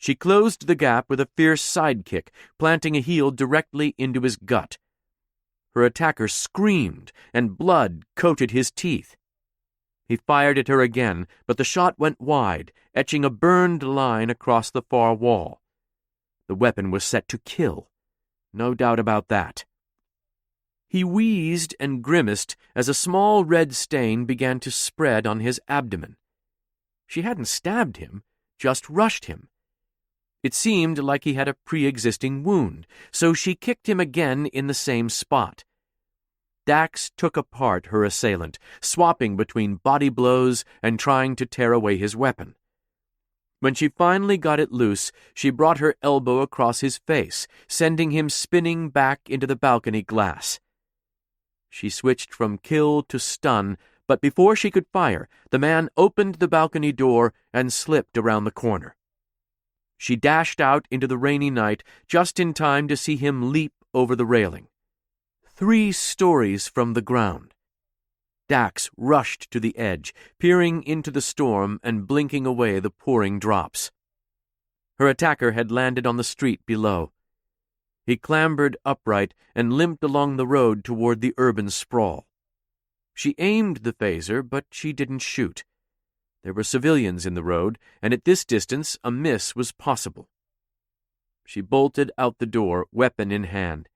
She closed the gap with a fierce sidekick, planting a heel directly into his gut. Her attacker screamed, and blood coated his teeth. He fired at her again, but the shot went wide, etching a burned line across the far wall. The weapon was set to kill. No doubt about that. He wheezed and grimaced as a small red stain began to spread on his abdomen. She hadn't stabbed him, just rushed him. It seemed like he had a pre-existing wound, so she kicked him again in the same spot. Dax took apart her assailant, swapping between body blows and trying to tear away his weapon. When she finally got it loose, she brought her elbow across his face, sending him spinning back into the balcony glass. She switched from kill to stun, but before she could fire, the man opened the balcony door and slipped around the corner. She dashed out into the rainy night just in time to see him leap over the railing. 3 stories from the ground. Dax rushed to the edge, peering into the storm and blinking away the pouring drops. Her attacker had landed on the street below. He clambered upright and limped along the road toward the urban sprawl. She aimed the phaser, but she didn't shoot. There were civilians in the road, and at this distance a miss was possible. She bolted out the door, weapon in hand.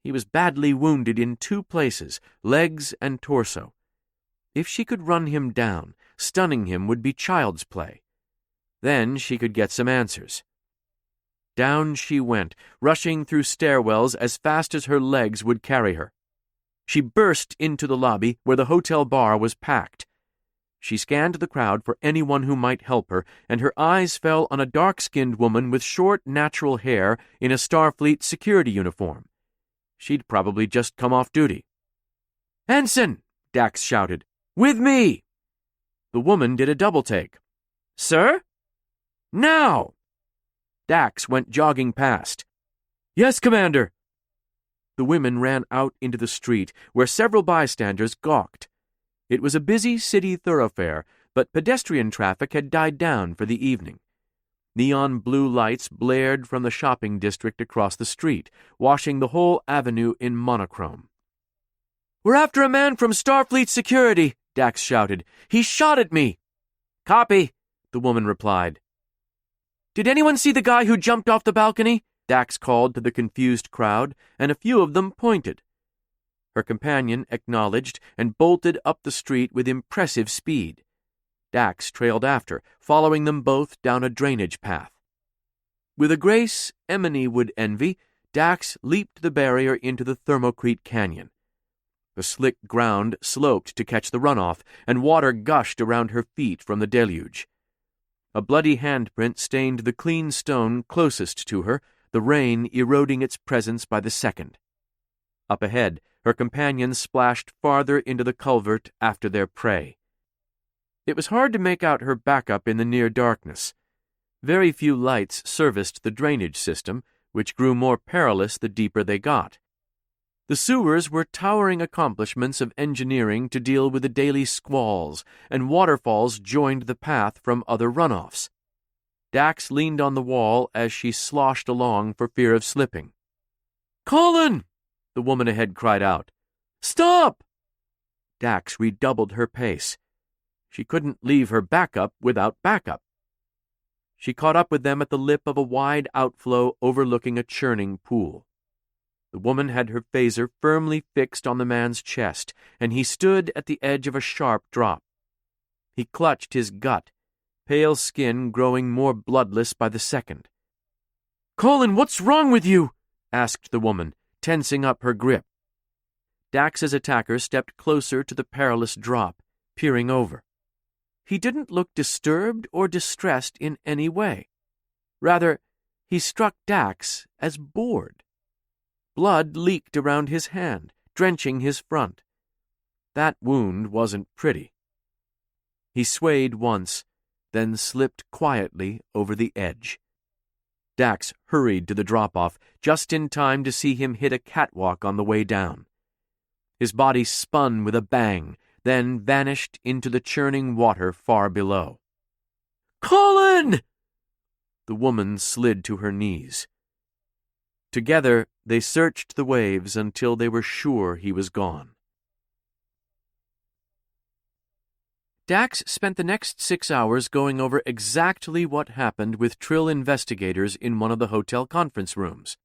He was badly wounded in 2 places, legs and torso. If she could run him down, stunning him would be child's play. Then she could get some answers. Down she went, rushing through stairwells as fast as her legs would carry her. She burst into the lobby where the hotel bar was packed. She scanned the crowd for anyone who might help her, and her eyes fell on a dark-skinned woman with short, natural hair in a Starfleet security uniform. She'd probably just come off duty. "Ensign!" Dax shouted. "With me!" The woman did a double-take. "Sir?" "Now!" Dax went jogging past. "Yes, Commander!" The women ran out into the street, where several bystanders gawked. It was a busy city thoroughfare, but pedestrian traffic had died down for the evening. Neon blue lights blared from the shopping district across the street, washing the whole avenue in monochrome. "We're after a man from Starfleet Security," Dax shouted. "He shot at me." "Copy," the woman replied. "Did anyone see the guy who jumped off the balcony?" Dax called to the confused crowd, and a few of them pointed. Her companion acknowledged and bolted up the street with impressive speed. Dax trailed after, following them both down a drainage path. With a grace Emily would envy, Dax leaped the barrier into the Thermocrete Canyon. The slick ground sloped to catch the runoff, and water gushed around her feet from the deluge. A bloody handprint stained the clean stone closest to her, the rain eroding its presence by the second. Up ahead, her companions splashed farther into the culvert after their prey. It was hard to make out her backup in the near darkness. Very few lights serviced the drainage system, which grew more perilous the deeper they got. The sewers were towering accomplishments of engineering to deal with the daily squalls, and waterfalls joined the path from other runoffs. Dax leaned on the wall as she sloshed along for fear of slipping. "Colin!" the woman ahead cried out. "Stop!" Dax redoubled her pace. She couldn't leave her backup without backup. She caught up with them at the lip of a wide outflow overlooking a churning pool. The woman had her phaser firmly fixed on the man's chest, and he stood at the edge of a sharp drop. He clutched his gut, pale skin growing more bloodless by the second. "Colin, what's wrong with you?" asked the woman, tensing up her grip. Dax's attacker stepped closer to the perilous drop, peering over. He didn't look disturbed or distressed in any way. Rather, he struck Dax as bored. Blood leaked around his hand, drenching his front. That wound wasn't pretty. He swayed once, then slipped quietly over the edge. Dax hurried to the drop-off, just in time to see him hit a catwalk on the way down. His body spun with a bang, then vanished into the churning water far below. "Colin!" The woman slid to her knees. Together, they searched the waves until they were sure he was gone. Dax spent the next 6 hours going over exactly what happened with Trill investigators in one of the hotel conference rooms.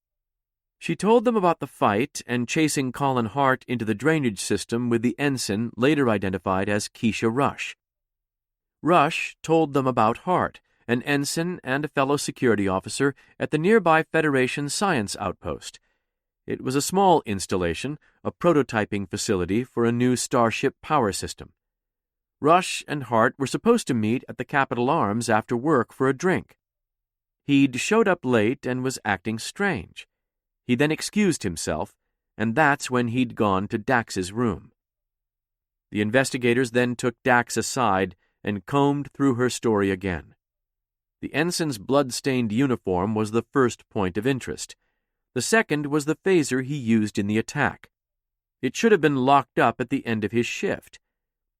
She told them about the fight and chasing Colin Hart into the drainage system with the ensign later identified as Keisha Rush. Rush told them about Hart, an ensign and a fellow security officer at the nearby Federation Science Outpost. It was a small installation, a prototyping facility for a new starship power system. Rush and Hart were supposed to meet at the Capitol Arms after work for a drink. He'd showed up late and was acting strange. He then excused himself, and that's when he'd gone to Dax's room. The investigators then took Dax aside and combed through her story again. The ensign's blood-stained uniform was the first point of interest. The second was the phaser he used in the attack. It should have been locked up at the end of his shift.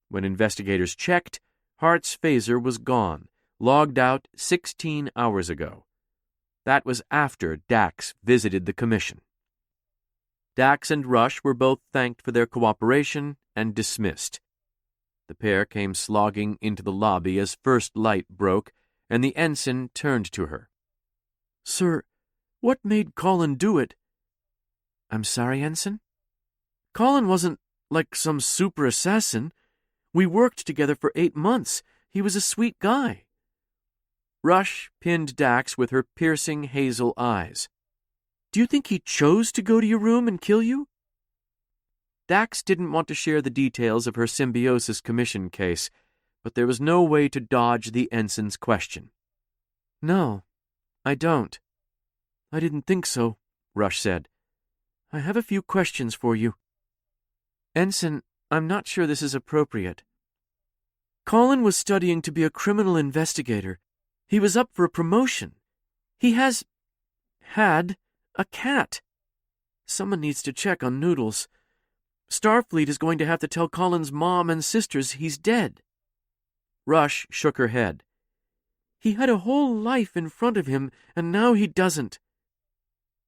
When investigators checked, Hart's phaser was gone, logged out 16 hours ago. That was after Dax visited the commission. Dax and Rush were both thanked for their cooperation and dismissed. The pair came slogging into the lobby as first light broke, and the ensign turned to her. "Sir, what made Colin do it?" "I'm sorry, Ensign?" "Colin wasn't like some super assassin. We worked together for 8 months. He was a sweet guy." Rush pinned Dax with her piercing hazel eyes. "Do you think he chose to go to your room and kill you?" Dax didn't want to share the details of her symbiosis commission case, but there was no way to dodge the ensign's question. "No, I don't." "I didn't think so," Rush said. "I have a few questions for you." "Ensign, I'm not sure this is appropriate." "Colin was studying to be a criminal investigator. He was up for a promotion. He had a cat. Someone needs to check on Noodles. Starfleet is going to have to tell Colin's mom and sisters he's dead." Rush shook her head. "He had a whole life in front of him, and now he doesn't."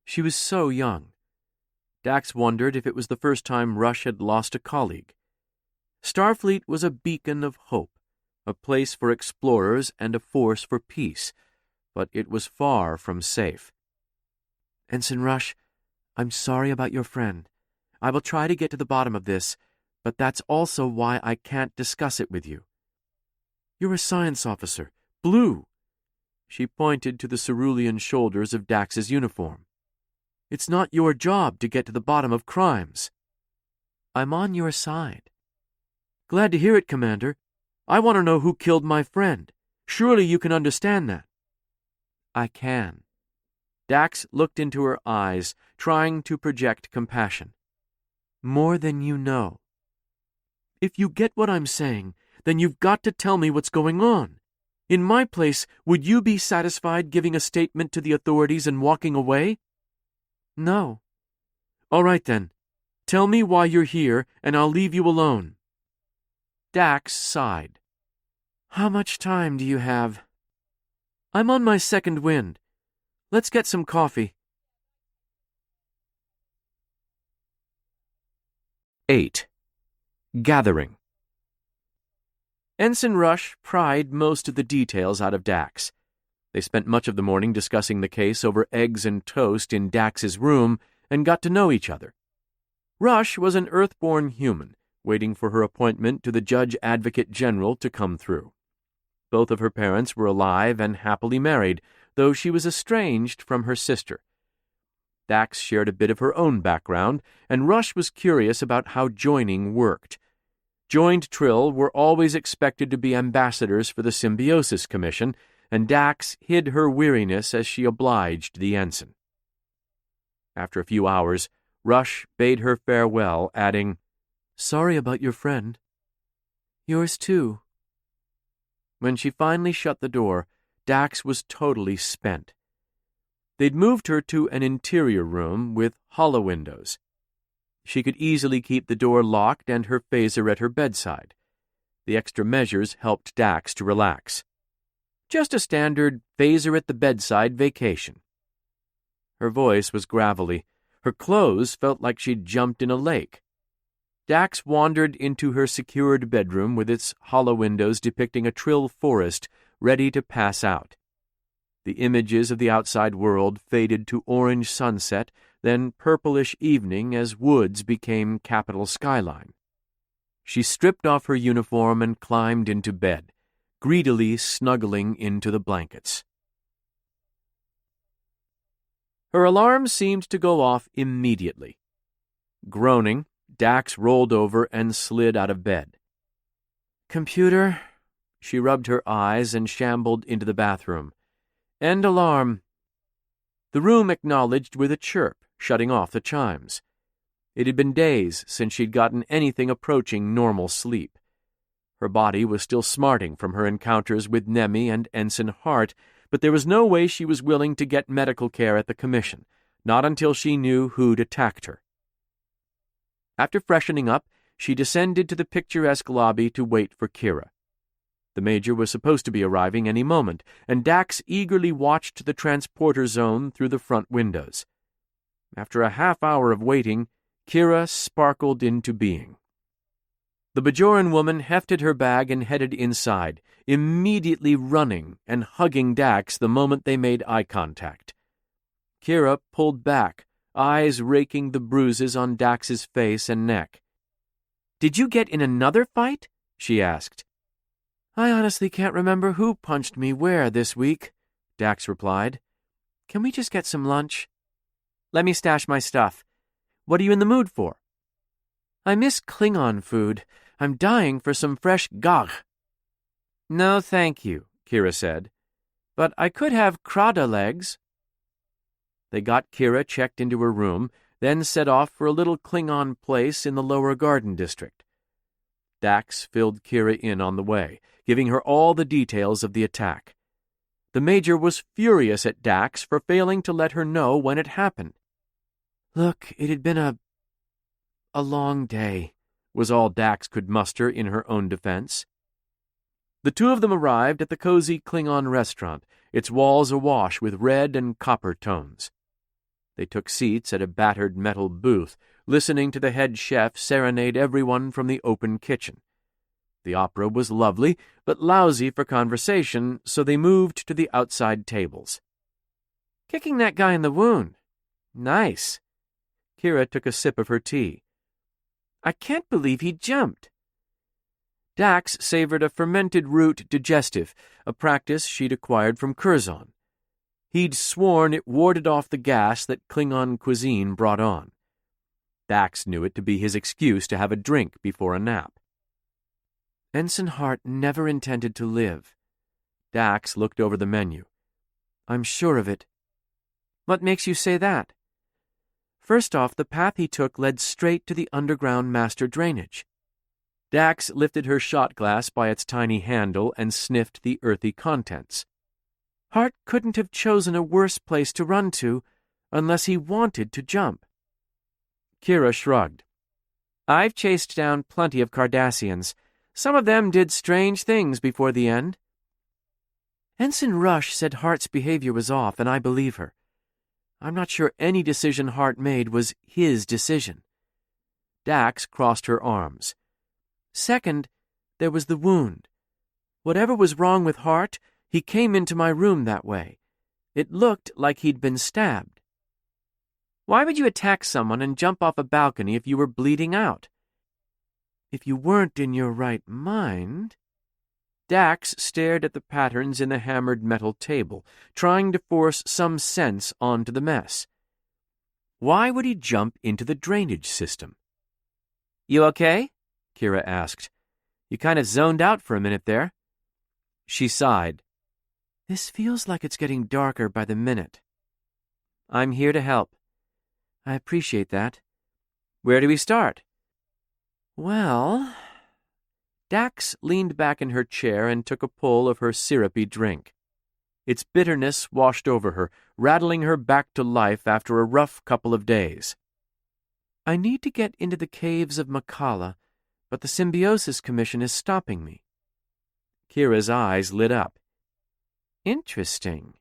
She was so young. Dax wondered if it was the first time Rush had lost a colleague. Starfleet was a beacon of hope, a place for explorers and a force for peace, but it was far from safe. "Ensign Rush, I'm sorry about your friend. I will try to get to the bottom of this, but that's also why I can't discuss it with you. You're a science officer, blue." She pointed to the cerulean shoulders of Dax's uniform. "It's not your job to get to the bottom of crimes." "I'm on your side." "Glad to hear it, Commander. I want to know who killed my friend. Surely you can understand that." "I can." Dax looked into her eyes, trying to project compassion. "More than you know." "If you get what I'm saying, then you've got to tell me what's going on. In my place, would you be satisfied giving a statement to the authorities and walking away?" "No." "All right then. Tell me why you're here, and I'll leave you alone." Dax sighed. "How much time do you have?" "I'm on my second wind. Let's get some coffee." 8. Gathering. Ensign Rush pried most of the details out of Dax. They spent much of the morning discussing the case over eggs and toast in Dax's room and got to know each other. Rush was an Earthborn human, waiting for her appointment to the Judge Advocate General to come through. Both of her parents were alive and happily married, though she was estranged from her sister. Dax shared a bit of her own background, and Rush was curious about how joining worked. Joined Trill were always expected to be ambassadors for the Symbiosis Commission, and Dax hid her weariness as she obliged the ensign. After a few hours, Rush bade her farewell, adding, "Sorry about your friend." "Yours too." When she finally shut the door, Dax was totally spent. They'd moved her to an interior room with hollow windows. She could easily keep the door locked and her phaser at her bedside. The extra measures helped Dax to relax. Just a standard phaser at the bedside vacation. Her voice was gravelly. Her clothes felt like she'd jumped in a lake. Dax wandered into her secured bedroom with its hollow windows depicting a Trill forest ready to pass out. The images of the outside world faded to orange sunset, then purplish evening as woods became Capitol skyline. She stripped off her uniform and climbed into bed, greedily snuggling into the blankets. Her alarm seemed to go off immediately. Groaning, Dax rolled over and slid out of bed. Computer. She rubbed her eyes and shambled into the bathroom. End alarm. The room acknowledged with a chirp, shutting off the chimes. It had been days since she'd gotten anything approaching normal sleep. Her body was still smarting from her encounters with Nemi and Ensign Hart, but there was no way she was willing to get medical care at the Commission, not until she knew who'd attacked her. After freshening up, she descended to the picturesque lobby to wait for Kira. The Major was supposed to be arriving any moment, and Dax eagerly watched the transporter zone through the front windows. After a half-hour of waiting, Kira sparkled into being. The Bajoran woman hefted her bag and headed inside, immediately running and hugging Dax the moment they made eye contact. Kira pulled back, eyes raking the bruises on Dax's face and neck. "Did you get in another fight?" she asked. "I honestly can't remember who punched me where this week," Dax replied. "Can we just get some lunch?" "Let me stash my stuff. What are you in the mood for?" "I miss Klingon food. I'm dying for some fresh gagh." "No, thank you," Kira said. "But I could have krada legs." They got Kira checked into her room, then set off for a little Klingon place in the lower garden district. Dax filled Kira in on the way, giving her all the details of the attack. The Major was furious at Dax for failing to let her know when it happened. "Look, it had been a long day," was all Dax could muster in her own defense. The two of them arrived at the cozy Klingon restaurant, its walls awash with red and copper tones. They took seats at a battered metal booth, listening to the head chef serenade everyone from the open kitchen. The opera was lovely, but lousy for conversation, so they moved to the outside tables. "Kicking that guy in the wound. Nice." Kira took a sip of her tea. "I can't believe he jumped." Dax savored a fermented root digestive, a practice she'd acquired from Curzon. He'd sworn it warded off the gas that Klingon cuisine brought on. Dax knew it to be his excuse to have a drink before a nap. Ensign Hart never intended to live. Dax looked over the menu. "I'm sure of it." "What makes you say that?" "First off, the path he took led straight to the underground master drainage." Dax lifted her shot glass by its tiny handle and sniffed the earthy contents. "Hart couldn't have chosen a worse place to run to, unless he wanted to jump." Kira shrugged. "I've chased down plenty of Cardassians. Some of them did strange things before the end." "Ensign Rush said Hart's behavior was off, and I believe her. I'm not sure any decision Hart made was his decision." Dax crossed her arms. "Second, there was the wound. Whatever was wrong with Hart, he came into my room that way. It looked like he'd been stabbed." "Why would you attack someone and jump off a balcony if you were bleeding out?" "If you weren't in your right mind..." Dax stared at the patterns in the hammered metal table, trying to force some sense onto the mess. Why would he jump into the drainage system? "You okay?" Kira asked. "You kind of zoned out for a minute there." She sighed. "This feels like it's getting darker by the minute." "I'm here to help." "I appreciate that. Where do we start?" "Well..." Dax leaned back in her chair and took a pull of her syrupy drink. Its bitterness washed over her, rattling her back to life after a rough couple of days. "I need to get into the caves of Makala, but the Symbiosis Commission is stopping me." Kira's eyes lit up. "Interesting.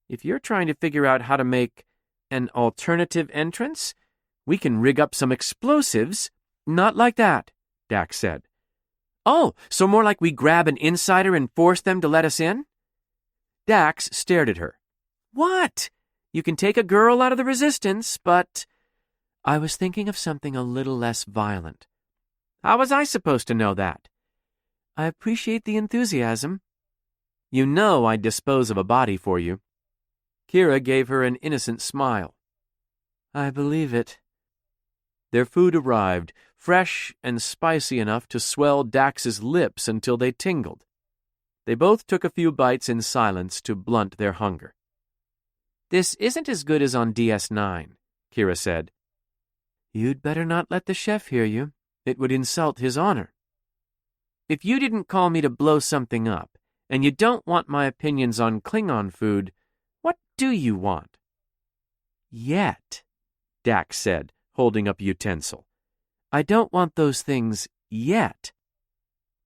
If you're trying to figure out how to make an alternative entrance, we can rig up some explosives." "Not like that," Dax said. "Oh, so more like we grab an insider and force them to let us in?" Dax stared at her. "What? You can take a girl out of the resistance, but..." "I was thinking of something a little less violent." "How was I supposed to know that?" "I appreciate the enthusiasm." "You know I'd dispose of a body for you." Kira gave her an innocent smile. "I believe it." Their food arrived, fresh and spicy enough to swell Dax's lips until they tingled. They both took a few bites in silence to blunt their hunger. "This isn't as good as on DS9, Kira said. "You'd better not let the chef hear you. It would insult his honor." "If you didn't call me to blow something up, and you don't want my opinions on Klingon food, what do you want?" "Yet," Dax said, holding up a utensil. "I don't want those things yet."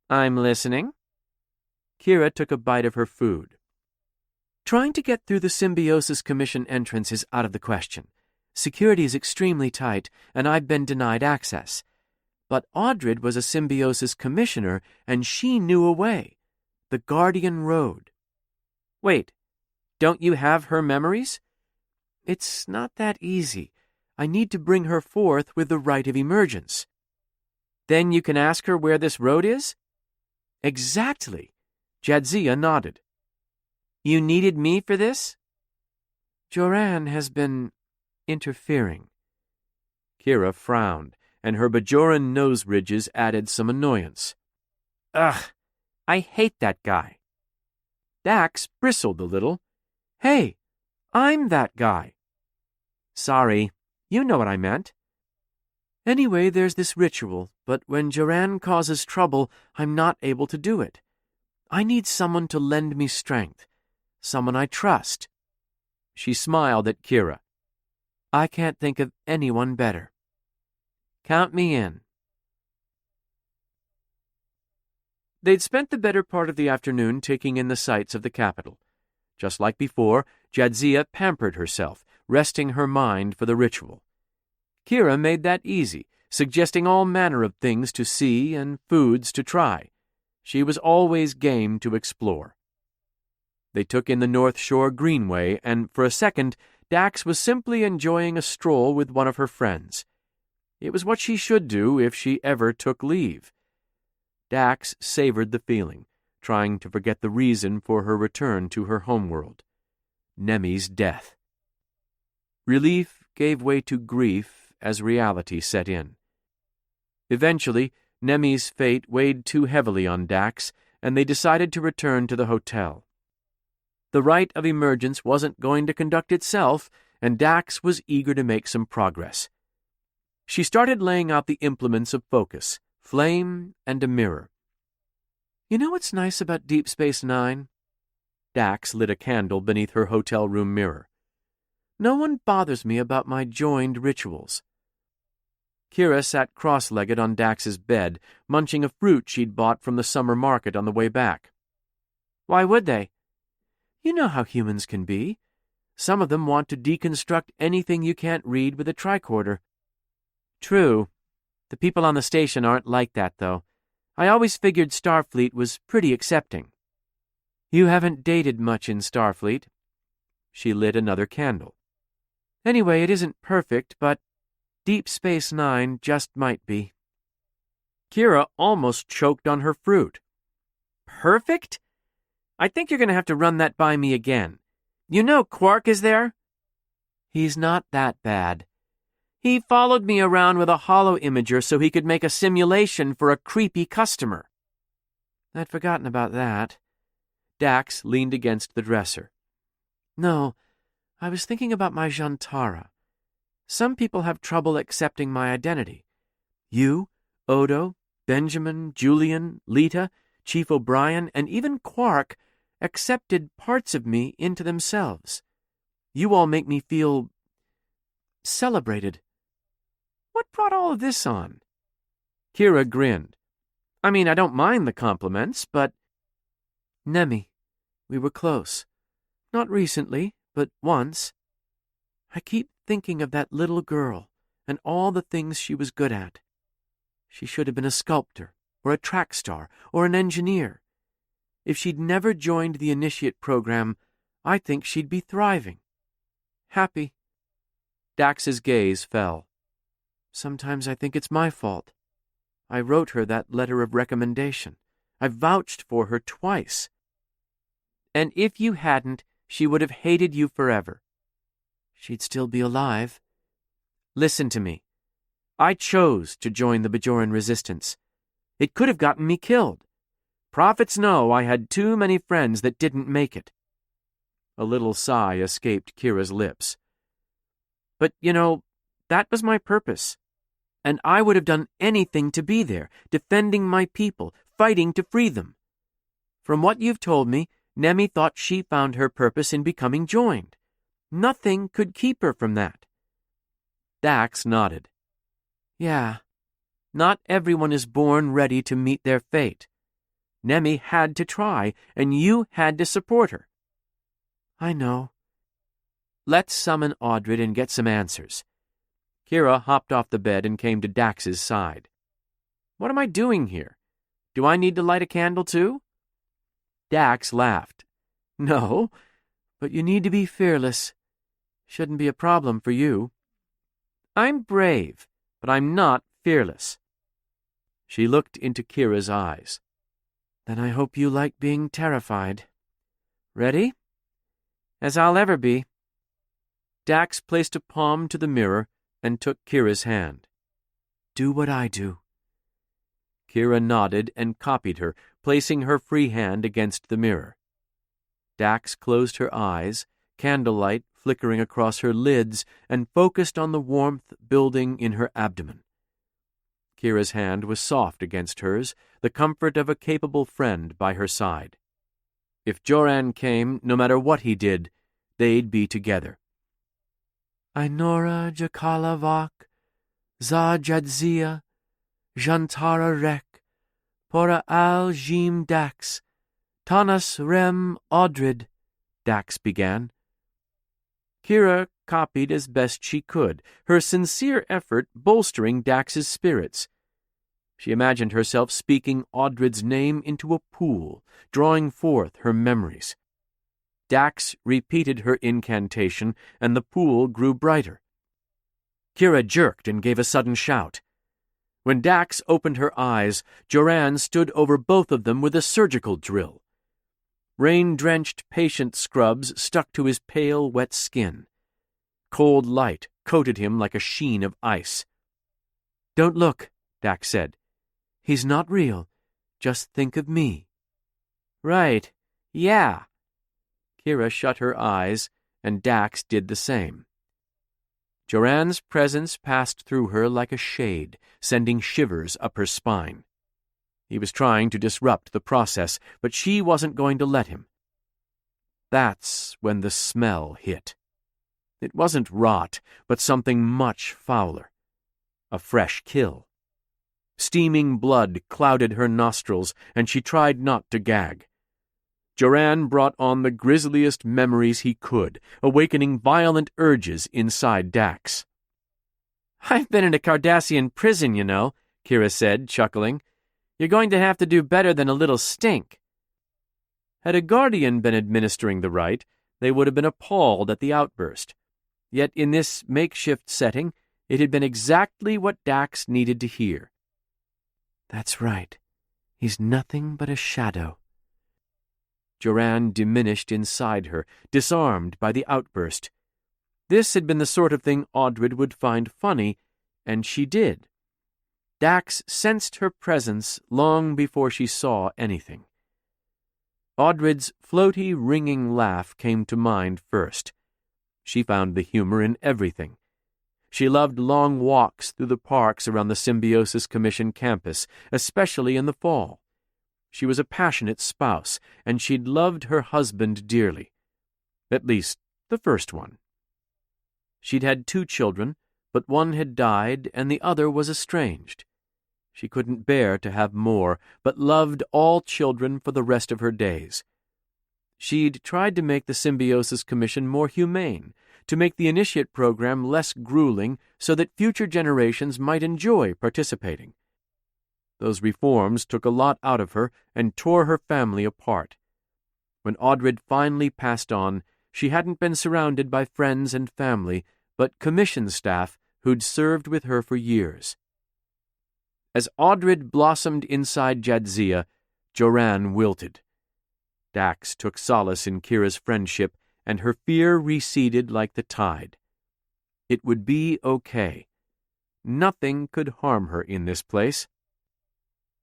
"I'm listening." Kira took a bite of her food. "Trying to get through the Symbiosis Commission entrance is out of the question. Security is extremely tight, and I've been denied access. But Audrid was a Symbiosis Commissioner, and she knew a way. The Guardian Road." "Wait, don't you have her memories?" "It's not that easy. I need to bring her forth with the rite of emergence." "Then you can ask her where this road is?" "Exactly." Jadzia nodded. "You needed me for this?" "Joran has been interfering." Kira frowned, and her Bajoran nose ridges added some annoyance. "Ugh, I hate that guy." Dax bristled a little. "Hey, I'm that guy." "Sorry, you know what I meant." "Anyway, there's this ritual, but when Joran causes trouble, I'm not able to do it. I need someone to lend me strength, someone I trust." She smiled at Kira. "I can't think of anyone better." "Count me in." They'd spent the better part of the afternoon taking in the sights of the capital. Just like before, Jadzia pampered herself, resting her mind for the ritual. Kira made that easy, suggesting all manner of things to see and foods to try. She was always game to explore. They took in the North Shore Greenway, and for a second, Dax was simply enjoying a stroll with one of her friends. It was what she should do if she ever took leave. Dax savored the feeling, trying to forget the reason for her return to her homeworld. Nemi's death. Relief gave way to grief as reality set in. Eventually, Nemi's fate weighed too heavily on Dax, and they decided to return to the hotel. The rite of emergence wasn't going to conduct itself, and Dax was eager to make some progress. She started laying out the implements of focus, flame, and a mirror. "You know what's nice about Deep Space Nine?" Dax lit a candle beneath her hotel room mirror. "No one bothers me about my joined rituals." Kira sat cross-legged on Dax's bed, munching a fruit she'd bought from the summer market on the way back. "Why would they?" "You know how humans can be. Some of them want to deconstruct anything you can't read with a tricorder." "True. The people on the station aren't like that, though. I always figured Starfleet was pretty accepting." "You haven't dated much in Starfleet." She lit another candle. "Anyway, it isn't perfect, but Deep Space Nine just might be." Kira almost choked on her fruit. "Perfect? I think you're going to have to run that by me again. You know Quark is there?" "He's not that bad. He followed me around with a holo-imager so he could make a simulation for a creepy customer." "I'd forgotten about that." Dax leaned against the dresser. "No, I was thinking about my Jantara. Some people have trouble accepting my identity. You, Odo, Benjamin, Julian, Lita, Chief O'Brien, and even Quark accepted parts of me into themselves. You all make me feel celebrated." "What brought all of this on?" Kira grinned. "I mean, I don't mind the compliments, but—" "Nemi, we were close. Not recently, but once. I keep thinking of that little girl and all the things she was good at. She should have been a sculptor, or a track star, or an engineer. If she'd never joined the initiate program, I think she'd be thriving. Happy." Dax's gaze fell. "Sometimes I think it's my fault. I wrote her that letter of recommendation. I vouched for her twice." "And if you hadn't, she would have hated you forever." "She'd still be alive." "Listen to me. I chose to join the Bajoran resistance. It could have gotten me killed. Prophets know I had too many friends that didn't make it." A little sigh escaped Kira's lips. "But, that was my purpose. And I would have done anything to be there, defending my people, fighting to free them. From what you've told me, Nemi thought she found her purpose in becoming joined. Nothing could keep her from that." Dax nodded. "Yeah, not everyone is born ready to meet their fate. Nemi had to try, and you had to support her." "I know. Let's summon Audred and get some answers." Kira hopped off the bed and came to Dax's side. "What am I doing here? Do I need to light a candle too?" Dax laughed. "No, but you need to be fearless. Shouldn't be a problem for you." "I'm brave, but I'm not fearless." She looked into Kira's eyes. "Then I hope you like being terrified. Ready?" "As I'll ever be." Dax placed a palm to the mirror and took Kira's hand. "Do what I do." Kira nodded and copied her, placing her free hand against the mirror. Dax closed her eyes, candlelight flickering across her lids, and focused on the warmth building in her abdomen. Kira's hand was soft against hers, the comfort of a capable friend by her side. If Joran came, no matter what he did, they'd be together. "Ainora Jakala Vak, Za Jadzia, Jantara Rek, Pora Al Jim Dax, Tanas Rem Audred," Dax began. Kira copied as best she could, her sincere effort bolstering Dax's spirits. She imagined herself speaking Audred's name into a pool, drawing forth her memories. Dax repeated her incantation, and the pool grew brighter. Kira jerked and gave a sudden shout. When Dax opened her eyes, Joran stood over both of them with a surgical drill. Rain-drenched patient scrubs stuck to his pale, wet skin. Cold light coated him like a sheen of ice. "Don't look," Dax said. "He's not real. Just think of me." "Right. Yeah." Kira shut her eyes, and Dax did the same. Joran's presence passed through her like a shade, sending shivers up her spine. He was trying to disrupt the process, but she wasn't going to let him. That's when the smell hit. It wasn't rot, but something much fouler. A fresh kill. Steaming blood clouded her nostrils, and she tried not to gag. Joran brought on the grisliest memories he could, awakening violent urges inside Dax. "I've been in a Cardassian prison, Kira said, chuckling. "You're going to have to do better than a little stink." Had a Guardian been administering the rite, they would have been appalled at the outburst. Yet in this makeshift setting, it had been exactly what Dax needed to hear. "That's right. He's nothing but a shadow." Joran diminished inside her, disarmed by the outburst. This had been the sort of thing Audred would find funny, and she did. Dax sensed her presence long before she saw anything. Audred's floaty, ringing laugh came to mind first. She found the humor in everything. She loved long walks through the parks around the Symbiosis Commission campus, especially in the fall. She was a passionate spouse, and she'd loved her husband dearly. At least, the first one. She'd had 2 children, but one had died and the other was estranged. She couldn't bear to have more, but loved all children for the rest of her days. She'd tried to make the Symbiosis Commission more humane, to make the initiate program less grueling so that future generations might enjoy participating. Those reforms took a lot out of her and tore her family apart. When Audred finally passed on, she hadn't been surrounded by friends and family, but commission staff who'd served with her for years. As Audred blossomed inside Jadzia, Joran wilted. Dax took solace in Kira's friendship, and her fear receded like the tide. It would be okay. Nothing could harm her in this place.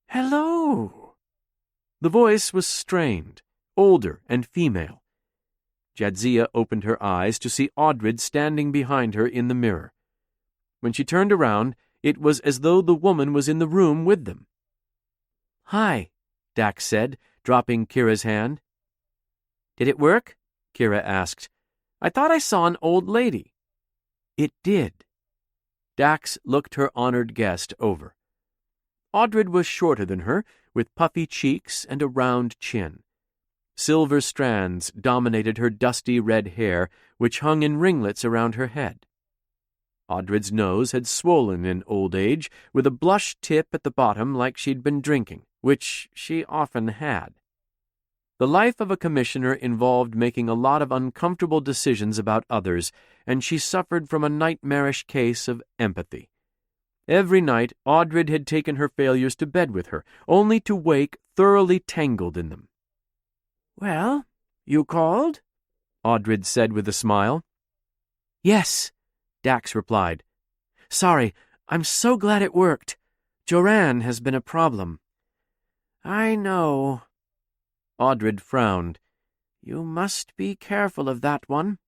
"Hello." The voice was strained, older and female. Jadzia opened her eyes to see Audred standing behind her in the mirror. When she turned around, it was as though the woman was in the room with them. "Hi," Dax said, dropping Kira's hand. "Did it work?" Kira asked. "I thought I saw an old lady." It did. Dax looked her honored guest over. Audred was shorter than her, with puffy cheeks and a round chin. Silver strands dominated her dusty red hair, which hung in ringlets around her head. Audred's nose had swollen in old age, with a blush tip at the bottom like she'd been drinking, which she often had. The life of a commissioner involved making a lot of uncomfortable decisions about others, and she suffered from a nightmarish case of empathy. Every night, Audred had taken her failures to bed with her, only to wake thoroughly tangled in them. "Well, you called?" Audred said with a smile. "Yes," Dax replied. "Sorry, I'm so glad it worked. Joran has been a problem." "I know." Audred frowned. "You must be careful of that one."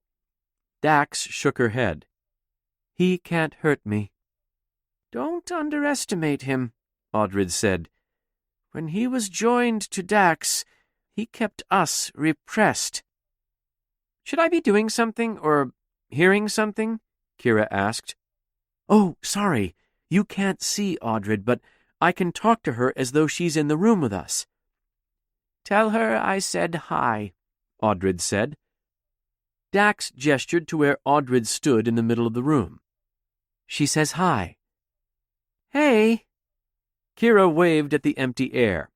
Dax shook her head. "He can't hurt me." "Don't underestimate him," Audred said. "When he was joined to Dax, he kept us repressed." "Should I be doing something or hearing something?" Kira asked. "Oh, sorry. You can't see Audred, but I can talk to her as though she's in the room with us." "Tell her I said hi," Audred said. Dax gestured to where Audred stood in the middle of the room. "She says hi." "Hey." Kira waved at the empty air.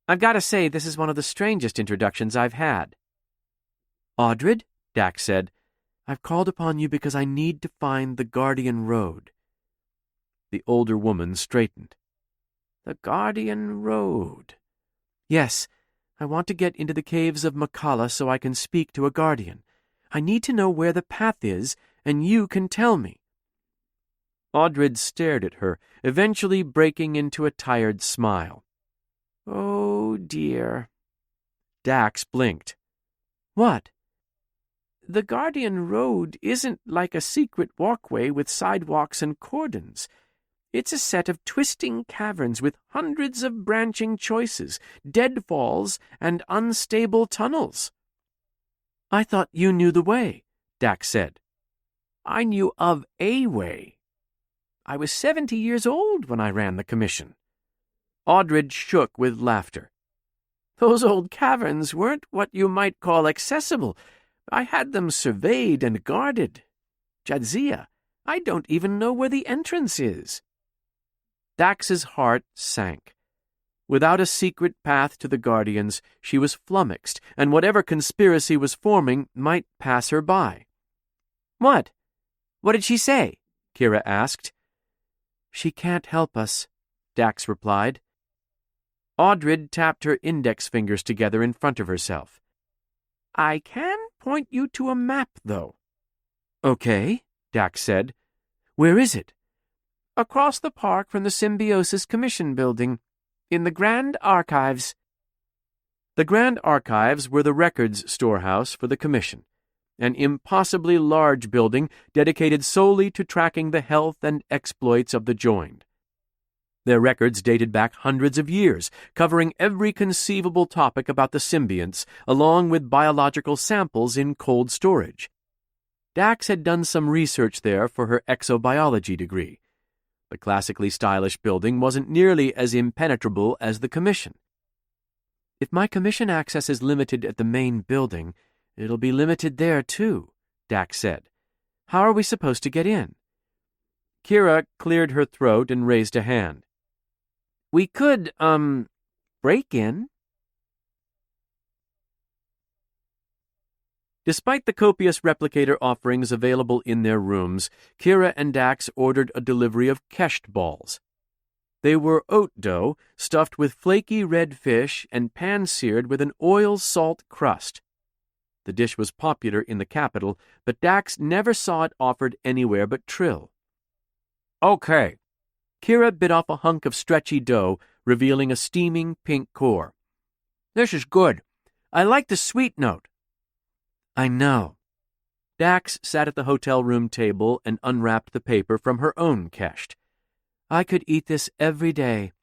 "I've got to say, this is one of the strangest introductions I've had." "Audred," Dax said, "I've called upon you because I need to find the Guardian Road." The older woman straightened. "The Guardian Road." "Yes, I want to get into the caves of Makala so I can speak to a guardian. I need to know where the path is, and you can tell me." Audred stared at her, eventually breaking into a tired smile. "Oh, dear." Dax blinked. "What?" "The Guardian Road isn't like a secret walkway with sidewalks and cordons. It's a set of twisting caverns with hundreds of branching choices, deadfalls, and unstable tunnels." "I thought you knew the way," Dax said. "I knew of a way. I was 70 years old when I ran the commission." Audred shook with laughter. "Those old caverns weren't what you might call accessible. I had them surveyed and guarded. Jadzia, I don't even know where the entrance is." Dax's heart sank. Without a secret path to the Guardians, she was flummoxed, and whatever conspiracy was forming might pass her by. "What? What did she say?" Kira asked. "She can't help us," Dax replied. Audred tapped her index fingers together in front of herself. "I can point you to a map, though." "Okay," Dax said. "Where is it?" "Across the park from the Symbiosis Commission building, in the Grand Archives." The Grand Archives were the records storehouse for the Commission, an impossibly large building dedicated solely to tracking the health and exploits of the joined. Their records dated back hundreds of years, covering every conceivable topic about the symbionts, along with biological samples in cold storage. Dax had done some research there for her exobiology degree. The classically stylish building wasn't nearly as impenetrable as the Commission. "If my Commission access is limited at the main building, it'll be limited there too," Dax said. "How are we supposed to get in?" Kira cleared her throat and raised a hand. "We could, break in." Despite the copious replicator offerings available in their rooms, Kira and Dax ordered a delivery of kesht balls. They were oat dough stuffed with flaky red fish and pan-seared with an oil-salt crust. The dish was popular in the capital, but Dax never saw it offered anywhere but Trill. Okay. Kira bit off a hunk of stretchy dough, revealing a steaming pink core. This is good. I like the sweet note. I know. Dax sat at the hotel room table and unwrapped the paper from her own kesht. I could eat this every day.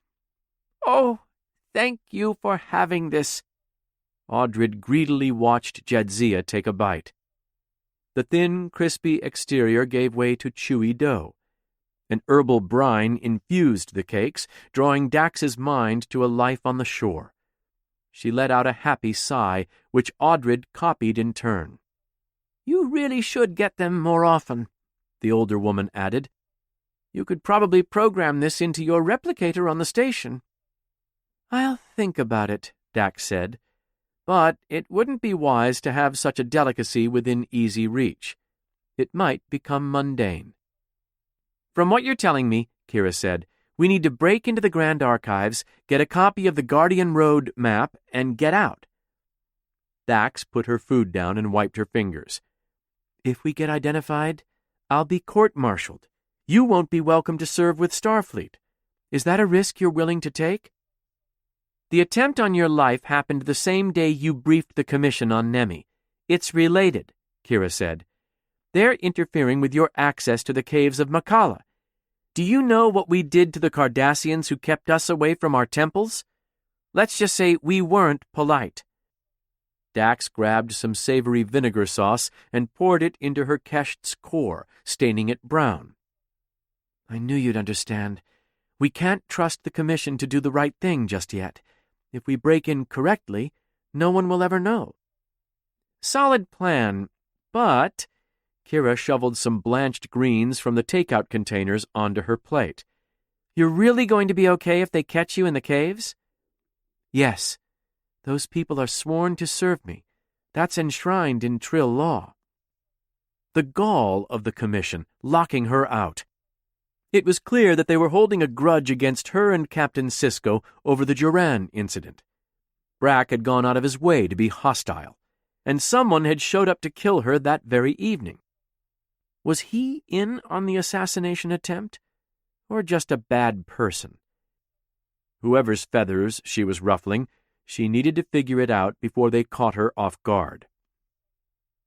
Oh, thank you for having this. Audred greedily watched Jadzia take a bite. The thin, crispy exterior gave way to chewy dough. An herbal brine infused the cakes, drawing Dax's mind to a life on the shore. She let out a happy sigh, which Audred copied in turn. You really should get them more often, the older woman added. You could probably program this into your replicator on the station. I'll think about it, Dax said. But it wouldn't be wise to have such a delicacy within easy reach. It might become mundane. From what you're telling me, Kira said, we need to break into the Grand Archives, get a copy of the Guardian Road map, and get out. Dax put her food down and wiped her fingers. If we get identified, I'll be court-martialed. You won't be welcome to serve with Starfleet. Is that a risk you're willing to take? The attempt on your life happened the same day you briefed the Commission on Nemi. It's related, Kira said. They're interfering with your access to the caves of Makala. Do you know what we did to the Cardassians who kept us away from our temples? Let's just say we weren't polite. Dax grabbed some savory vinegar sauce and poured it into her kesht's core, staining it brown. I knew you'd understand. We can't trust the Commission to do the right thing just yet. If we break in correctly, no one will ever know. Solid plan, but... Kira shoveled some blanched greens from the takeout containers onto her plate. You're really going to be okay if they catch you in the caves? Yes. Those people are sworn to serve me. That's enshrined in Trill law. The gall of the Commission, locking her out. It was clear that they were holding a grudge against her and Captain Sisko over the Duran incident. Brack had gone out of his way to be hostile, and someone had showed up to kill her that very evening. Was he in on the assassination attempt, or just a bad person? Whoever's feathers she was ruffling, she needed to figure it out before they caught her off guard.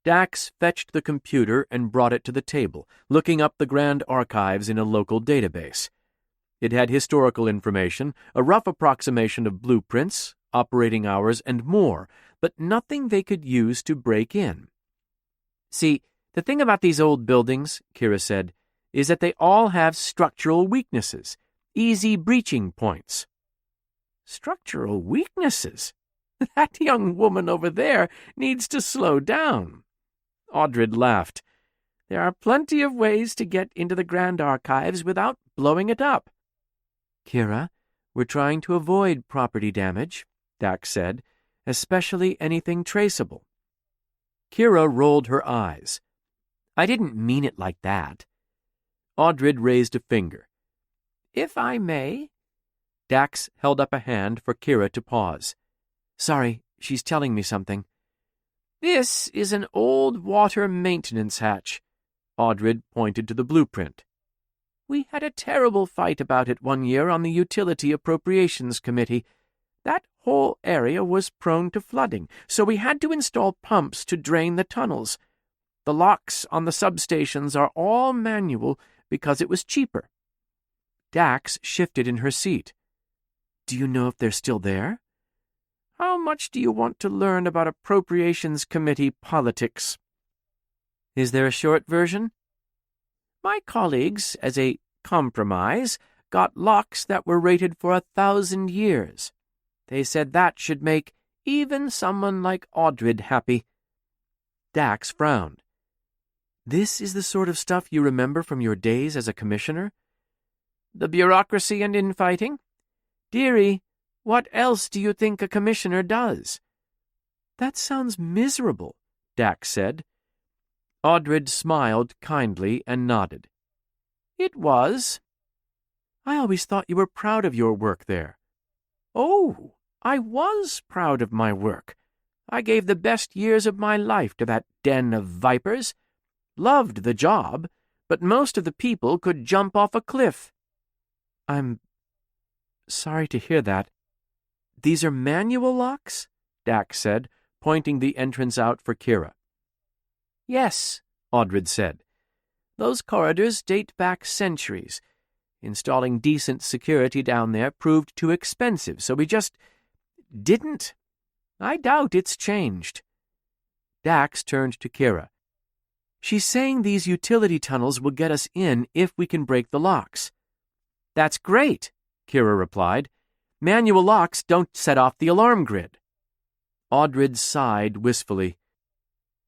Dax fetched the computer and brought it to the table, looking up the Grand Archives in a local database. It had historical information, a rough approximation of blueprints, operating hours, and more, but nothing they could use to break in. See, the thing about these old buildings, Kira said, is that they all have structural weaknesses, easy breaching points. Structural weaknesses? That young woman over there needs to slow down. Audred laughed. There are plenty of ways to get into the Grand Archives without blowing it up. Kira, we're trying to avoid property damage, Dax said, especially anything traceable. Kira rolled her eyes. I didn't mean it like that. Audred raised a finger. If I may? Dax held up a hand for Kira to pause. Sorry, she's telling me something. This is an old water maintenance hatch. Audred pointed to the blueprint. We had a terrible fight about it one year on the Utility Appropriations Committee. That whole area was prone to flooding, so we had to install pumps to drain the tunnels. The locks on the substations are all manual because it was cheaper. Dax shifted in her seat. Do you know if they're still there? How much do you want to learn about Appropriations Committee politics? Is there a short version? My colleagues, as a compromise, got locks that were rated for 1,000 years. They said that should make even someone like Audred happy. Dax frowned. This is the sort of stuff you remember from your days as a commissioner? The bureaucracy and infighting? Dearie, what else do you think a commissioner does? That sounds miserable, Dax said. Audred smiled kindly and nodded. It was. I always thought you were proud of your work there. Oh, I was proud of my work. I gave the best years of my life to that den of vipers. Loved the job, but most of the people could jump off a cliff." "I'm sorry to hear that. These are manual locks?" Dax said, pointing the entrance out for Kira. "Yes," Audred said. "Those corridors date back centuries. Installing decent security down there proved too expensive, so we just didn't. I doubt it's changed." Dax turned to Kira. "She's saying these utility tunnels will get us in if we can break the locks." "That's great," Kira replied. "Manual locks don't set off the alarm grid." Audred sighed wistfully.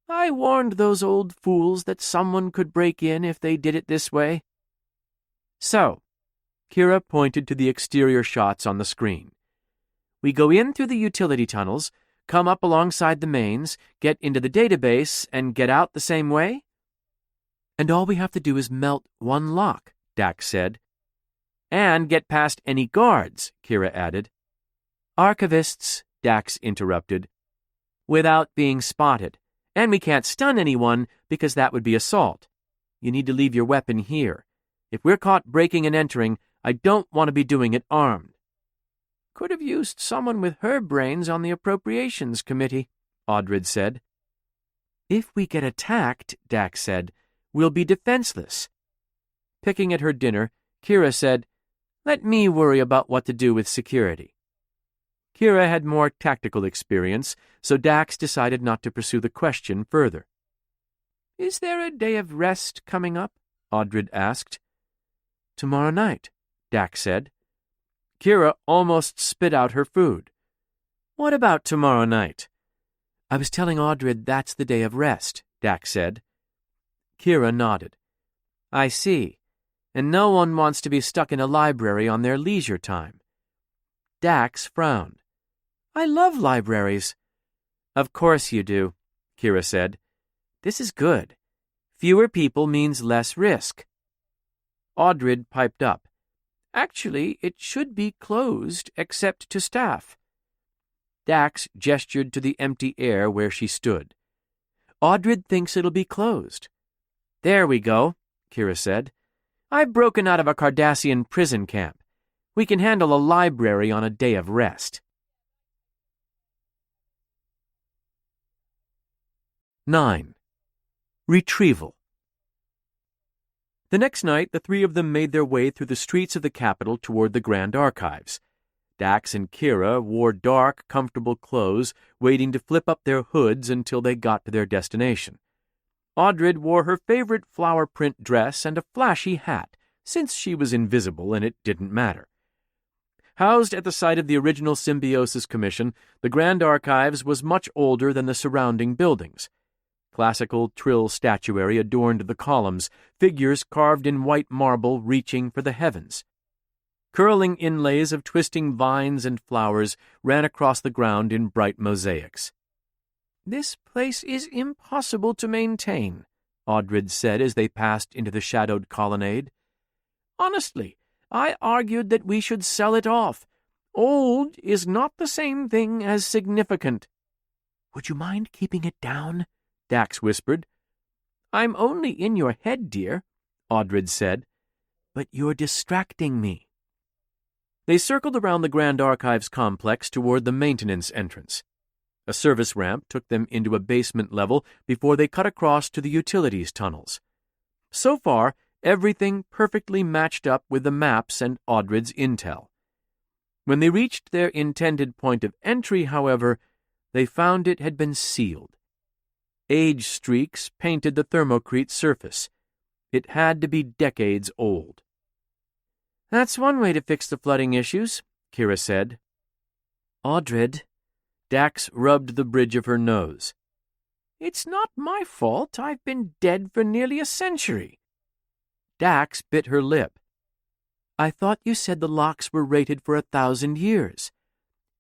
"I warned those old fools that someone could break in if they did it this way." "So," Kira pointed to the exterior shots on the screen. "We go in through the utility tunnels, come up alongside the mains, get into the database, and get out the same way?" "And all we have to do is melt one lock," Dax said. "And get past any guards," Kira added. "Archivists," Dax interrupted. "Without being spotted. And we can't stun anyone because that would be assault. You need to leave your weapon here. If we're caught breaking and entering, I don't want to be doing it armed." "Could have used someone with her brains on the Appropriations Committee," Audred said. "If we get attacked," Dax said, "we'll be defenseless." Picking at her dinner, Kira said, "Let me worry about what to do with security." Kira had more tactical experience, so Dax decided not to pursue the question further. "Is there a day of rest coming up?" Audred asked. "Tomorrow night," Dax said. Kira almost spit out her food. "What about tomorrow night?" "I was telling Audred that's the day of rest," Dax said. Kira nodded. "I see. And no one wants to be stuck in a library on their leisure time." Dax frowned. "I love libraries." "Of course you do," Kira said. "This is good. Fewer people means less risk." Audred piped up. "Actually, it should be closed except to staff." Dax gestured to the empty air where she stood. "Audred thinks it'll be closed." "There we go," Kira said. "I've broken out of a Cardassian prison camp. We can handle a library on a day of rest." 9. Retrieval. The next night, the three of them made their way through the streets of the capital toward the Grand Archives. Dax and Kira wore dark, comfortable clothes, waiting to flip up their hoods until they got to their destination. Audred wore her favorite flower print dress and a flashy hat, since she was invisible and it didn't matter. Housed at the site of the original Symbiosis Commission, the Grand Archives was much older than the surrounding buildings. Classical Trill statuary adorned the columns, figures carved in white marble reaching for the heavens. Curling inlays of twisting vines and flowers ran across the ground in bright mosaics. "This place is impossible to maintain," Audred said as they passed into the shadowed colonnade. "Honestly, I argued that we should sell it off. Old is not the same thing as significant." "Would you mind keeping it down?" Dax whispered. "I'm only in your head, dear," Audred said. "But you're distracting me." They circled around the Grand Archives complex toward the maintenance entrance. A service ramp took them into a basement level before they cut across to the utilities tunnels. So far, everything perfectly matched up with the maps and Audred's intel. When they reached their intended point of entry, however, they found it had been sealed. Age streaks painted the thermocrete surface. It had to be decades old. "That's one way to fix the flooding issues," Kira said. "Audred," Dax rubbed the bridge of her nose. "It's not my fault. I've been dead for nearly a century." Dax bit her lip. "I thought you said the locks were rated for 1,000 years."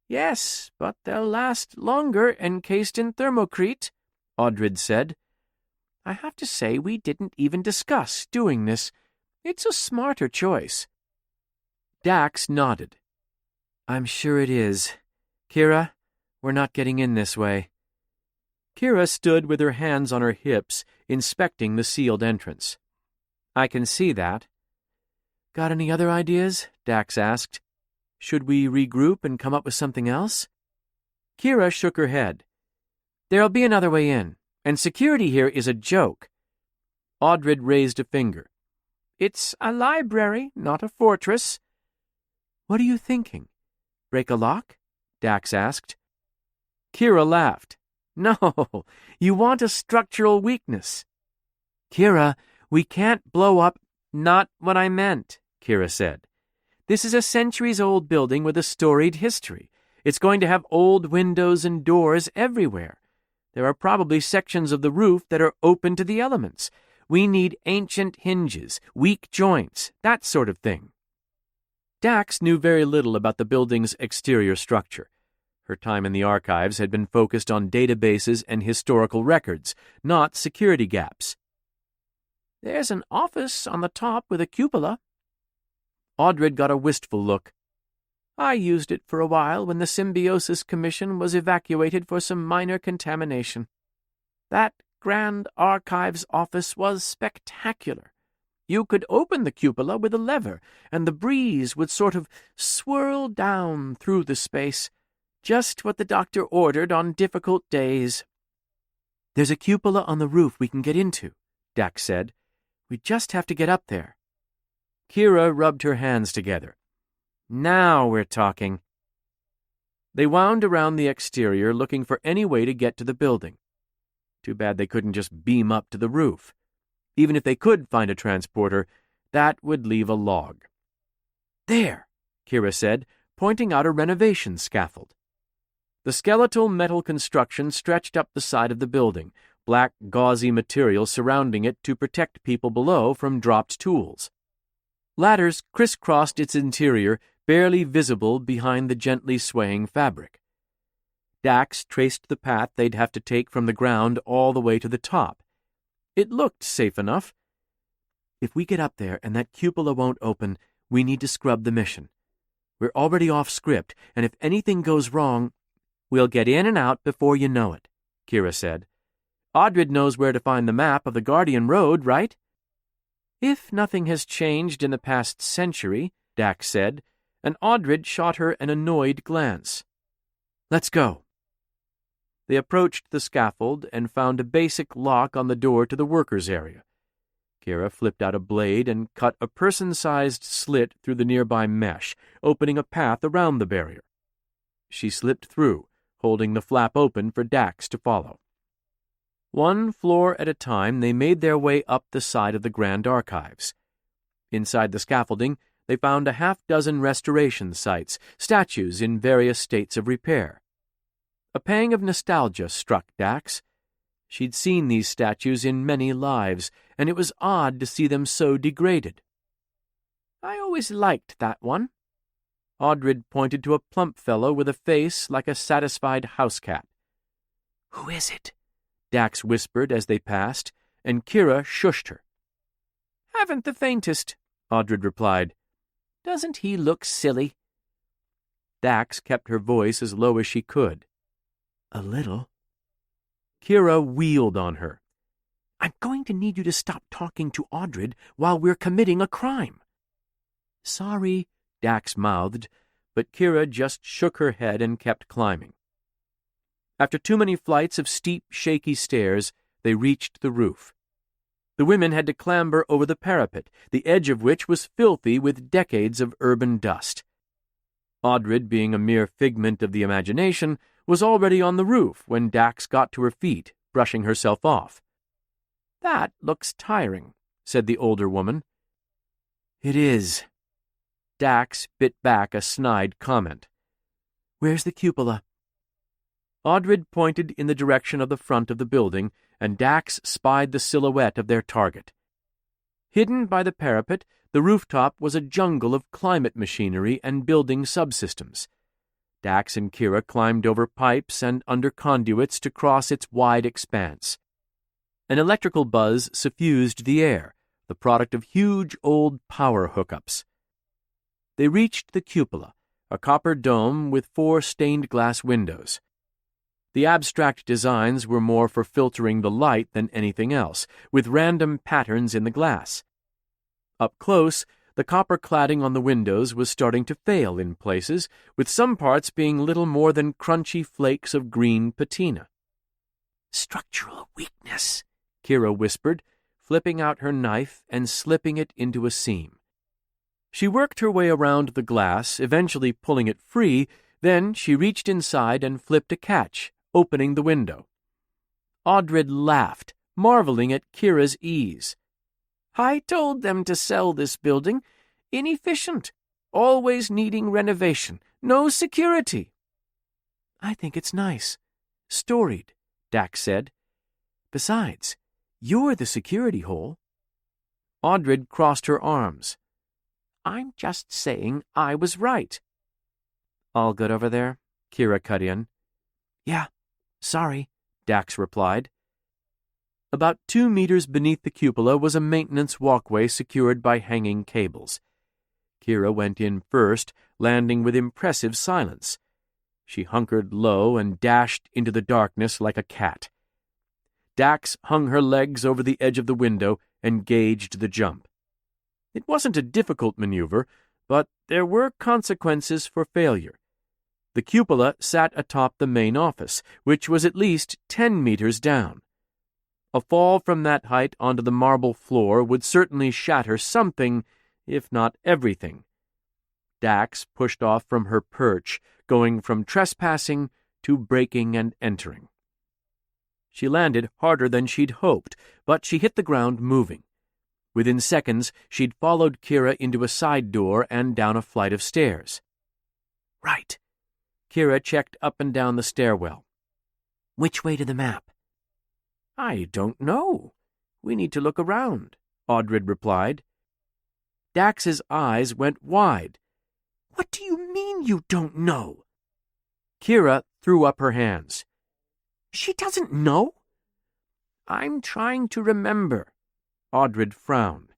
"Yes, but they'll last longer encased in thermocrete," Audred said. "I have to say we didn't even discuss doing this. It's a smarter choice." Dax nodded. "I'm sure it is. Kira, we're not getting in this way." Kira stood with her hands on her hips, inspecting the sealed entrance. I can see that. Got any other ideas? Dax asked. Should we regroup and come up with something else? Kira shook her head. There'll be another way in, and security here is a joke. Audred raised a finger. It's a library, not a fortress. What are you thinking? Break a lock? Dax asked. Kira laughed. No, you want a structural weakness. Kira, we can't blow up. Not what I meant, Kira said. This is a centuries-old building with a storied history. It's going to have old windows and doors everywhere. There are probably sections of the roof that are open to the elements. We need ancient hinges, weak joints, that sort of thing. Dax knew very little about the building's exterior structure. Her time in the archives had been focused on databases and historical records, not security gaps. There's an office on the top with a cupola. Audred got a wistful look. I used it for a while when the Symbiosis Commission was evacuated for some minor contamination. That Grand Archives office was spectacular. You could open the cupola with a lever, and the breeze would sort of swirl down through the space, just what the doctor ordered on difficult days. There's a cupola on the roof we can get into, Dax said. We just have to get up there. Kira rubbed her hands together. Now we're talking. They wound around the exterior looking for any way to get to the building. Too bad they couldn't just beam up to the roof. Even if they could find a transporter, that would leave a log. There, Kira said, pointing out a renovation scaffold. The skeletal metal construction stretched up the side of the building, black gauzy material surrounding it to protect people below from dropped tools. Ladders crisscrossed its interior, barely visible behind the gently swaying fabric. Dax traced the path they'd have to take from the ground all the way to the top. It looked safe enough. If we get up there and that cupola won't open, we need to scrub the mission. We're already off script, and if anything goes wrong, we'll get in and out before you know it, Kira said. Audred knows where to find the map of the Guardian Road, right? If nothing has changed in the past century, Dax said, and Audred shot her an annoyed glance. Let's go. They approached the scaffold and found a basic lock on the door to the workers' area. Kira flipped out a blade and cut a person-sized slit through the nearby mesh, opening a path around the barrier. She slipped through, holding the flap open for Dax to follow. One floor at a time, they made their way up the side of the Grand Archives. Inside the scaffolding, they found a half-dozen restoration sites, statues in various states of repair. A pang of nostalgia struck Dax. She'd seen these statues in many lives, and it was odd to see them so degraded. I always liked that one. Audred pointed to a plump fellow with a face like a satisfied house cat. Who is it? Dax whispered as they passed, and Kira shushed her. Haven't the faintest, Audred replied. Doesn't he look silly? Dax kept her voice as low as she could. A little. Kira wheeled on her. I'm going to need you to stop talking to Audred while we're committing a crime. Sorry, Dax mouthed, but Kira just shook her head and kept climbing. After too many flights of steep, shaky stairs, they reached the roof. The women had to clamber over the parapet, the edge of which was filthy with decades of urban dust. Audred, being a mere figment of the imagination, was already on the roof when Dax got to her feet, brushing herself off. That looks tiring, said the older woman. It is. Dax bit back a snide comment. Where's the cupola? Audred pointed in the direction of the front of the building, and Dax spied the silhouette of their target. Hidden by the parapet, the rooftop was a jungle of climate machinery and building subsystems. Dax and Kira climbed over pipes and under conduits to cross its wide expanse. An electrical buzz suffused the air, the product of huge old power hookups. They reached the cupola, a copper dome with 4 stained-glass windows. The abstract designs were more for filtering the light than anything else, with random patterns in the glass. Up close, the copper cladding on the windows was starting to fail in places, with some parts being little more than crunchy flakes of green patina. "Structural weakness," Kira whispered, flipping out her knife and slipping it into a seam. She worked her way around the glass, eventually pulling it free. Then she reached inside and flipped a catch, opening the window. Audred laughed, marveling at Kira's ease. "I told them to sell this building. Inefficient. Always needing renovation. No security." "I think it's nice. Storied," Dax said. "Besides, you're the security hole." Audred crossed her arms. "I'm just saying I was right." "All good over there?" Kira cut in. "Yeah, sorry," Dax replied. About 2 meters beneath the cupola was a maintenance walkway secured by hanging cables. Kira went in first, landing with impressive silence. She hunkered low and dashed into the darkness like a cat. Dax hung her legs over the edge of the window and gauged the jump. It wasn't a difficult maneuver, but there were consequences for failure. The cupola sat atop the main office, which was at least 10 meters down. A fall from that height onto the marble floor would certainly shatter something, if not everything. Dax pushed off from her perch, going from trespassing to breaking and entering. She landed harder than she'd hoped, but she hit the ground moving. Within seconds, she'd followed Kira into a side door and down a flight of stairs. "Right." Kira checked up and down the stairwell. "Which way to the map?" "I don't know. We need to look around," Audred replied. Dax's eyes went wide. "What do you mean you don't know?" Kira threw up her hands. "She doesn't know?" "I'm trying to remember." Audred frowned.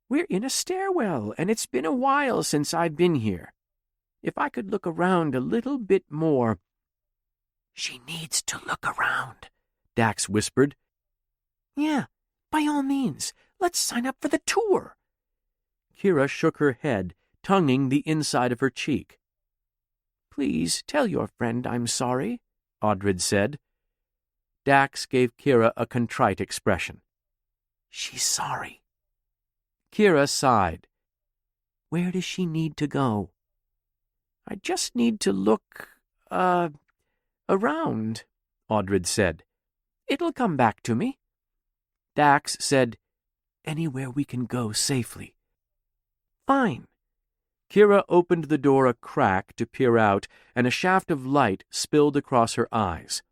"We're in a stairwell, and it's been a while since I've been here. If I could look around a little bit more—" "She needs to look around," Dax whispered. "Yeah, by all means. Let's sign up for the tour." Kira shook her head, tonguing the inside of her cheek. "Please tell your friend I'm sorry," Audred said. Dax gave Kira a contrite expression. "She's sorry." Kira sighed. "Where does she need to go?" "I just need to look, around," Audred said. "It'll come back to me." Dax said, "Anywhere we can go safely." "Fine." Kira opened the door a crack to peer out, and a shaft of light spilled across her eyes.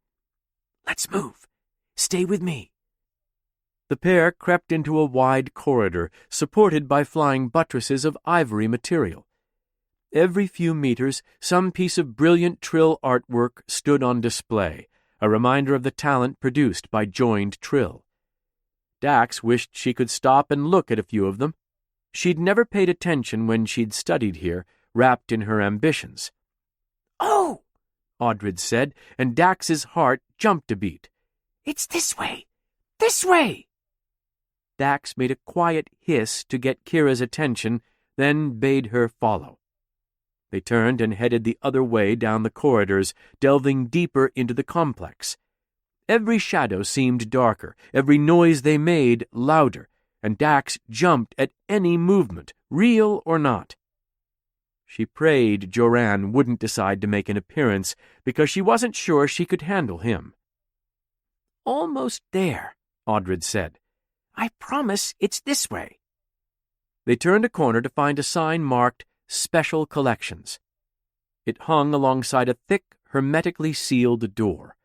"Let's move. Stay with me." The pair crept into a wide corridor, supported by flying buttresses of ivory material. Every few meters, some piece of brilliant Trill artwork stood on display, a reminder of the talent produced by joined Trill. Dax wished she could stop and look at a few of them. She'd never paid attention when she'd studied here, wrapped in her ambitions. "Oh!" Audred said, and Dax's heart jumped a beat. "It's this way! This way!" Dax made a quiet hiss to get Kira's attention, then bade her follow. They turned and headed the other way down the corridors, delving deeper into the complex. Every shadow seemed darker, every noise they made louder, and Dax jumped at any movement, real or not. She prayed Joran wouldn't decide to make an appearance, because she wasn't sure she could handle him. "Almost there," Audred said. "I promise it's this way." They turned a corner to find a sign marked Special Collections. It hung alongside a thick, hermetically sealed door.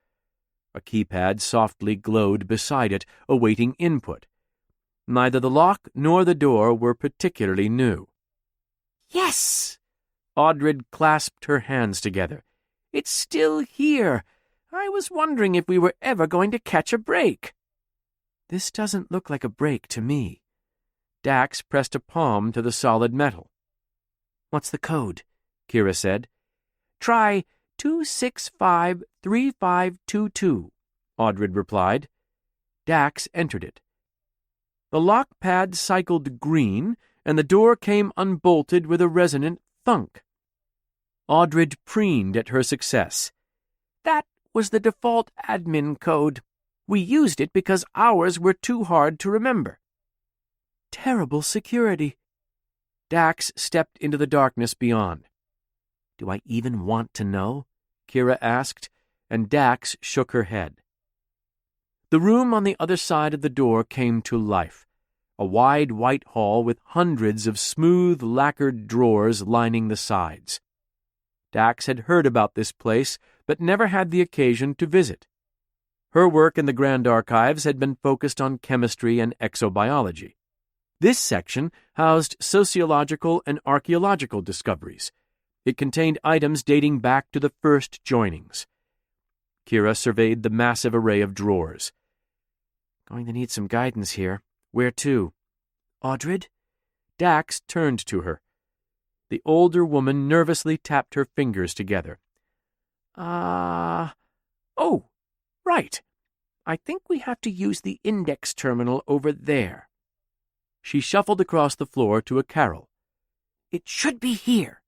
A keypad softly glowed beside it, awaiting input. Neither the lock nor the door were particularly new. "Yes!" Audred clasped her hands together. "It's still here. I was wondering if we were ever going to catch a break." "This doesn't look like a break to me." Dax pressed a palm to the solid metal. "What's the code?" Kira said. "Try 2653522, Audred replied. Dax entered it. The lock pad cycled green, and the door came unbolted with a resonant thunk. Audred preened at her success. That was the default admin code. We used it because ours were too hard to remember. Terrible security. Dax stepped into the darkness beyond. Do I even want to know? Kira asked, and Dax shook her head. The room on the other side of the door came to life, a wide white hall with hundreds of smooth, lacquered drawers lining the sides. Dax had heard about this place, but never had the occasion to visit. Her work in the Grand Archives had been focused on chemistry and exobiology. This section housed sociological and archaeological discoveries. It contained items dating back to the first joinings. Kira surveyed the massive array of drawers. Going to need some guidance here. Where to? Audred? Dax turned to her. The older woman nervously tapped her fingers together. Oh, right. I think we have to use the index terminal over there. She shuffled across the floor to a carrel. It should be here.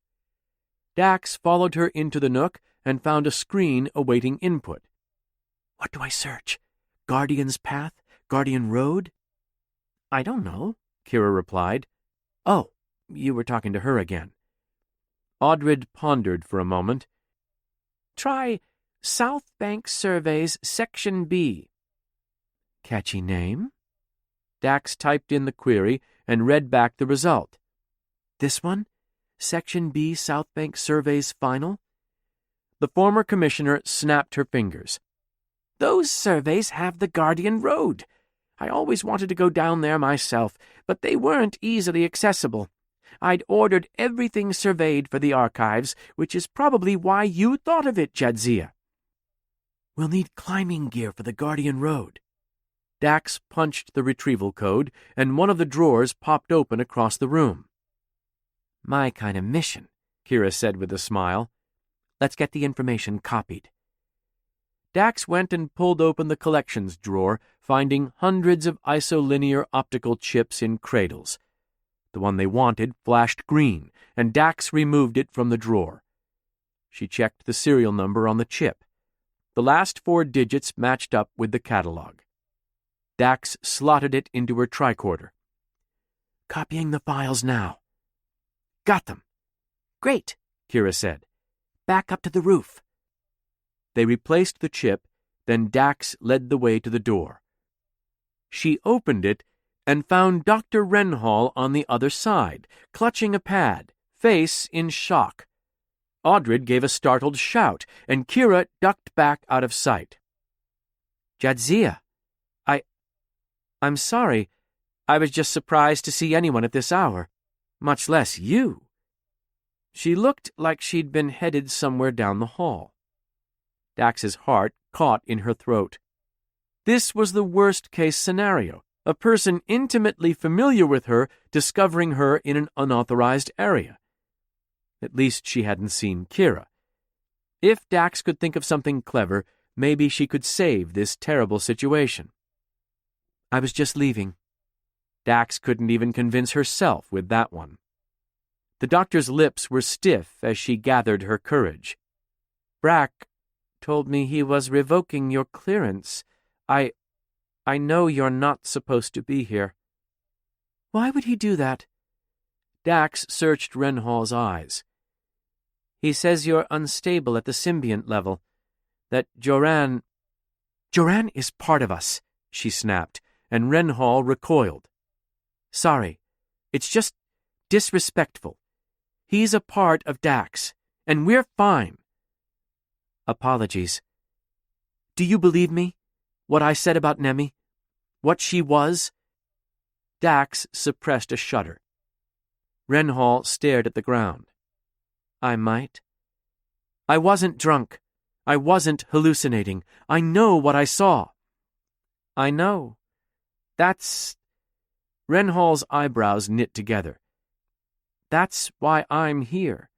Dax followed her into the nook and found a screen awaiting input. What do I search? Guardian's Path? Guardian Road? I don't know, Kira replied. Oh, you were talking to her again. Audred pondered for a moment. Try South Bank Surveys Section B. Catchy name? Dax typed in the query and read back the result. This one? Section B, South Bank Surveys Final? The former commissioner snapped her fingers. Those surveys have the Guardian Road. I always wanted to go down there myself, but they weren't easily accessible. I'd ordered everything surveyed for the archives, which is probably why you thought of it, Jadzia. We'll need climbing gear for the Guardian Road. Dax punched the retrieval code, and one of the drawers popped open across the room. My kind of mission, Kira said with a smile. Let's get the information copied. Dax went and pulled open the collections drawer, finding hundreds of isolinear optical chips in cradles. The one they wanted flashed green, and Dax removed it from the drawer. She checked the serial number on the chip. The last 4 digits matched up with the catalog. Dax slotted it into her tricorder. Copying the files now. Got them. Great, Kira said. Back up to the roof. They replaced the chip, then Dax led the way to the door. She opened it and found Dr. Renhall on the other side, clutching a pad, face in shock. Audred gave a startled shout, and Kira ducked back out of sight. Jadzia, I'm sorry. I was just surprised to see anyone at this hour, much less you. She looked like she'd been headed somewhere down the hall. Dax's heart caught in her throat. This was the worst-case scenario, a person intimately familiar with her discovering her in an unauthorized area. At least she hadn't seen Kira. If Dax could think of something clever, maybe she could save this terrible situation. I was just leaving. Dax couldn't even convince herself with that one. The doctor's lips were stiff as she gathered her courage. Brack told me he was revoking your clearance. I know you're not supposed to be here. Why would he do that? Dax searched Renhall's eyes. He says you're unstable at the symbiont level, that Joran is part of us, she snapped, and Renhall recoiled. Sorry, it's just disrespectful. He's a part of Dax, and we're fine. Apologies. Do you believe me? What I said about Nemi? What she was? Dax suppressed a shudder. Renhall stared at the ground. I might. I wasn't drunk. I wasn't hallucinating. I know what I saw. I know. That's... Renhall's eyebrows knit together. That's why I'm here.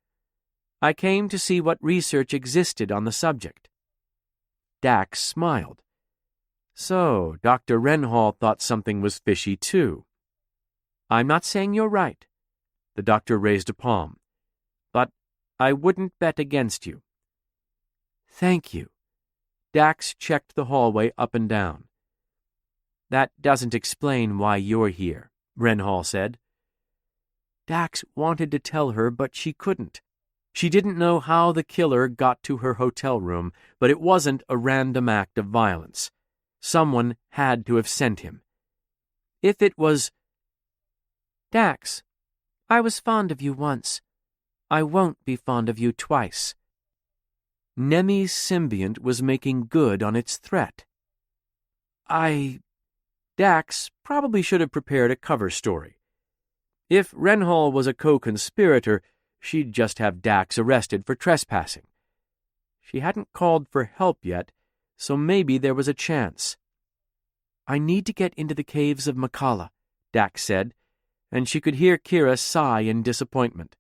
I came to see what research existed on the subject. Dax smiled. So, Dr. Renhall thought something was fishy, too. I'm not saying you're right. The doctor raised a palm. But I wouldn't bet against you. Thank you. Dax checked the hallway up and down. That doesn't explain why you're here, Renhall said. Dax wanted to tell her, but she couldn't. She didn't know how the killer got to her hotel room, but it wasn't a random act of violence. Someone had to have sent him. If it was... Dax, I was fond of you once. I won't be fond of you twice. Nemi's symbiont was making good on its threat. Dax probably should have prepared a cover story. If Renhall was a co-conspirator, she'd just have Dax arrested for trespassing. She hadn't called for help yet, so maybe there was a chance. I need to get into the caves of Makala, Dax said, and she could hear Kira sigh in disappointment.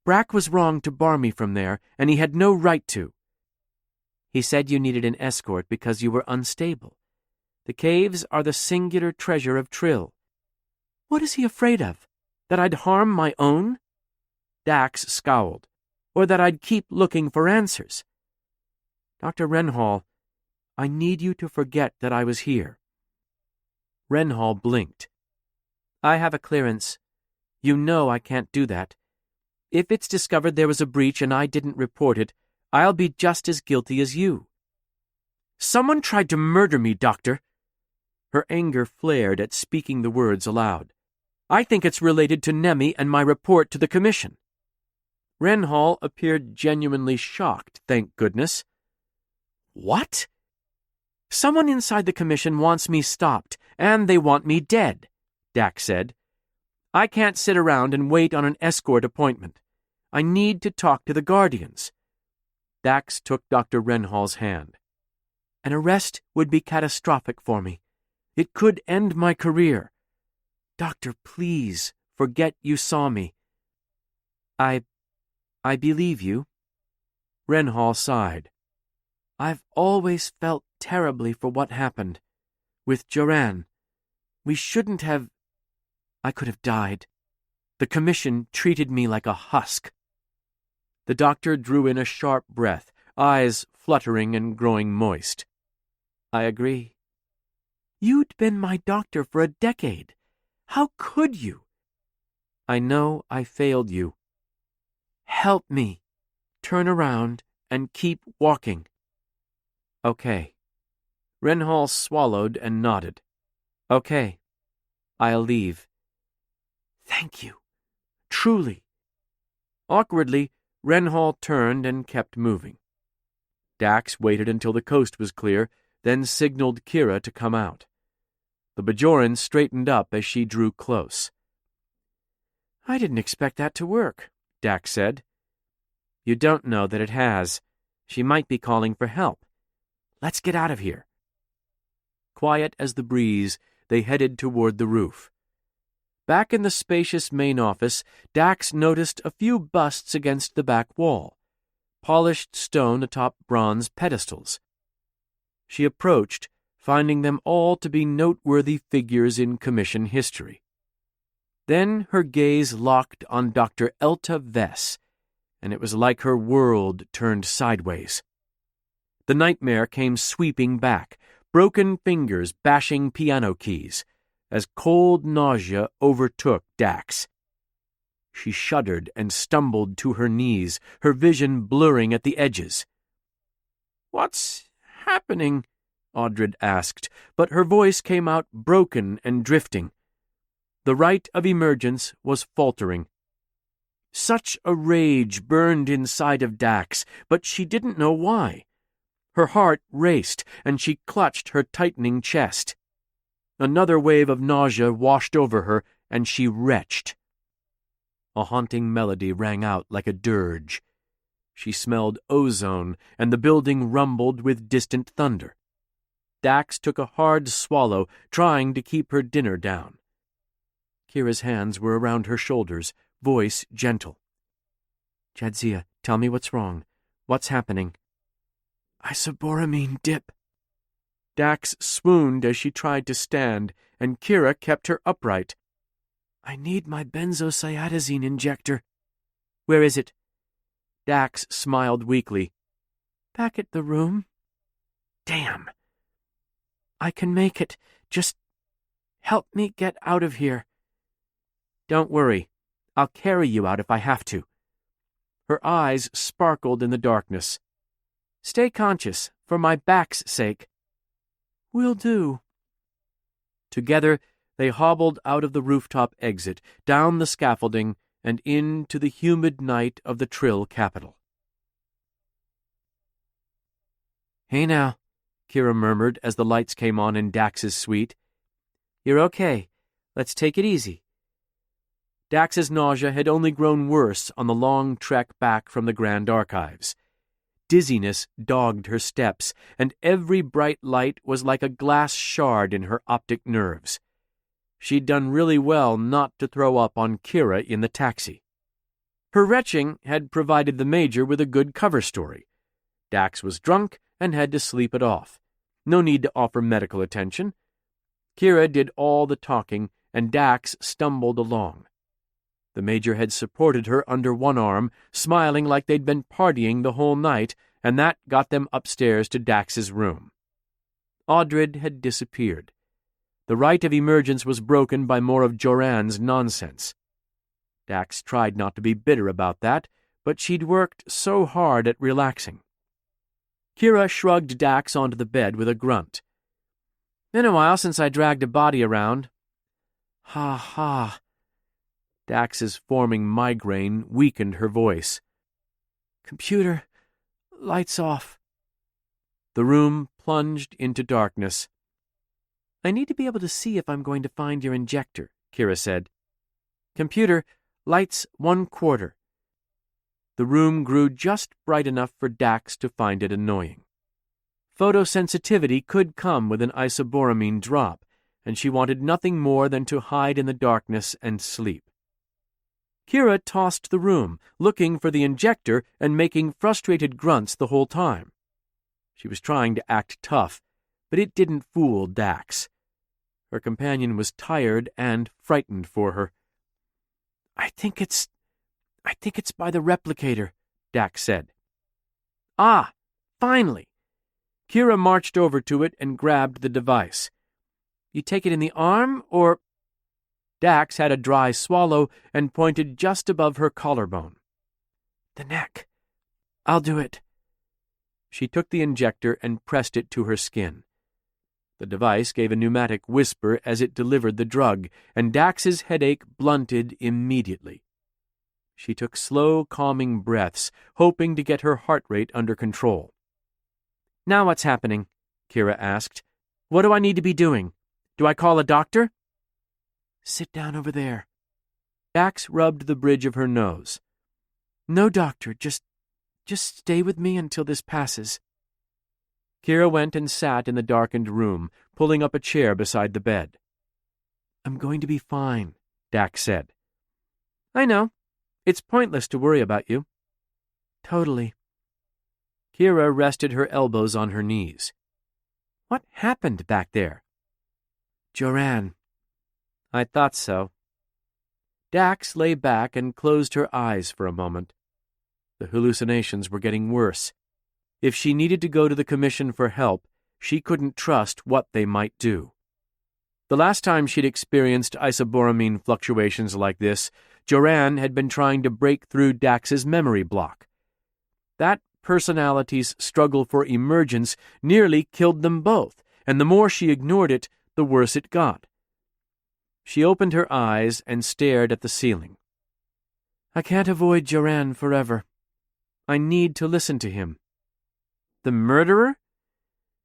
Brack was wrong to bar me from there, and he had no right to. He said you needed an escort because you were unstable. The caves are the singular treasure of Trill. What is he afraid of? That I'd harm my own? Dax scowled. Or that I'd keep looking for answers? Dr. Renhall, I need you to forget that I was here. Renhall blinked. I have a clearance. You know I can't do that. If it's discovered there was a breach and I didn't report it, I'll be just as guilty as you. Someone tried to murder me, Doctor. Her anger flared at speaking the words aloud. I think it's related to Nemi and my report to the Commission. Renhall appeared genuinely shocked, thank goodness. What? Someone inside the Commission wants me stopped, and they want me dead, Dax said. I can't sit around and wait on an escort appointment. I need to talk to the Guardians. Dax took Dr. Renhall's hand. An arrest would be catastrophic for me. It could end my career. Doctor, please, forget you saw me. I believe you. Renhall sighed. I've always felt terribly for what happened. With Joran. We shouldn't have... I could have died. The Commission treated me like a husk. The doctor drew in a sharp breath, eyes fluttering and growing moist. I agree. You'd been my doctor for a decade. How could you? I know I failed you. Help me. Turn around and keep walking. Okay. Renhall swallowed and nodded. Okay. I'll leave. Thank you. Truly. Awkwardly, Renhall turned and kept moving. Dax waited until the coast was clear, then signaled Kira to come out. The Bajoran straightened up as she drew close. I didn't expect that to work, Dax said. You don't know that it has. She might be calling for help. Let's get out of here. Quiet as the breeze, they headed toward the roof. Back in the spacious main office, Dax noticed a few busts against the back wall, polished stone atop bronze pedestals. She approached, finding them all to be noteworthy figures in Commission history. Then her gaze locked on Dr. Elta Vess, and it was like her world turned sideways. The nightmare came sweeping back, broken fingers bashing piano keys, as cold nausea overtook Dax. She shuddered and stumbled to her knees, her vision blurring at the edges. What's happening? Audred asked, but her voice came out broken and drifting. The rite of emergence was faltering. Such a rage burned inside of Dax, but she didn't know why. Her heart raced, and she clutched her tightening chest. Another wave of nausea washed over her, and she retched. A haunting melody rang out like a dirge. She smelled ozone, and the building rumbled with distant thunder. Dax took a hard swallow, trying to keep her dinner down. Kira's hands were around her shoulders, voice gentle. Jadzia, tell me what's wrong. What's happening? Isoboramine dip. Dax swooned as she tried to stand, and Kira kept her upright. "I need my benzocyatazine injector." "Where is it?" Dax smiled weakly. "Back at the room." Damn. "I can make it. Just help me get out of here." "Don't worry. I'll carry you out if I have to." Her eyes sparkled in the darkness. "Stay conscious, for my back's sake." "Will do." Together, they hobbled out of the rooftop exit, down the scaffolding, and into the humid night of the Trill capital. "Hey now," Kira murmured as the lights came on in Dax's suite. "You're okay. Let's take it easy." Dax's nausea had only grown worse on the long trek back from the Grand Archives. Dizziness dogged her steps, and every bright light was like a glass shard in her optic nerves. She'd done really well not to throw up on Kira in the taxi. Her retching had provided the Major with a good cover story. Dax was drunk and had to sleep it off. No need to offer medical attention. Kira did all the talking, and Dax stumbled along. The Major had supported her under one arm, smiling like they'd been partying the whole night, and that got them upstairs to Dax's room. Audred had disappeared. The rite of emergence was broken by more of Joran's nonsense. Dax tried not to be bitter about that, but she'd worked so hard at relaxing. Kira shrugged Dax onto the bed with a grunt. "Been a while since I dragged a body around." "Ha ha." Dax's forming migraine weakened her voice. "Computer, lights off." The room plunged into darkness. "I need to be able to see if I'm going to find your injector," Kira said. "Computer, lights 1/4. The room grew just bright enough for Dax to find it annoying. Photosensitivity could come with an isoboramine drop, and she wanted nothing more than to hide in the darkness and sleep. Kira tossed the room, looking for the injector and making frustrated grunts the whole time. She was trying to act tough, but it didn't fool Dax. Her companion was tired and frightened for her. I think it's by the replicator," Dax said. "Ah, finally!" Kira marched over to it and grabbed the device. "You take it in the arm, or—" Dax had a dry swallow and pointed just above her collarbone. "The neck. I'll do it." She took the injector and pressed it to her skin. The device gave a pneumatic whisper as it delivered the drug, and Dax's headache blunted immediately. She took slow, calming breaths, hoping to get her heart rate under control. "Now what's happening?" Kira asked. "What do I need to be doing? Do I call a doctor?" "Sit down over there." Dax rubbed the bridge of her nose. "No doctor, just stay with me until this passes." Kira went and sat in the darkened room, pulling up a chair beside the bed. "I'm going to be fine," Dax said. "I know. It's pointless to worry about you." "Totally." Kira rested her elbows on her knees. "What happened back there?" "Joran." "I thought so." Dax lay back and closed her eyes for a moment. The hallucinations were getting worse. If she needed to go to the Commission for help, she couldn't trust what they might do. The last time she'd experienced isoboramine fluctuations like this, Joran had been trying to break through Dax's memory block. That personality's struggle for emergence nearly killed them both, and the more she ignored it, the worse it got. She opened her eyes and stared at the ceiling. "I can't avoid Joran forever. I need to listen to him." "The murderer?"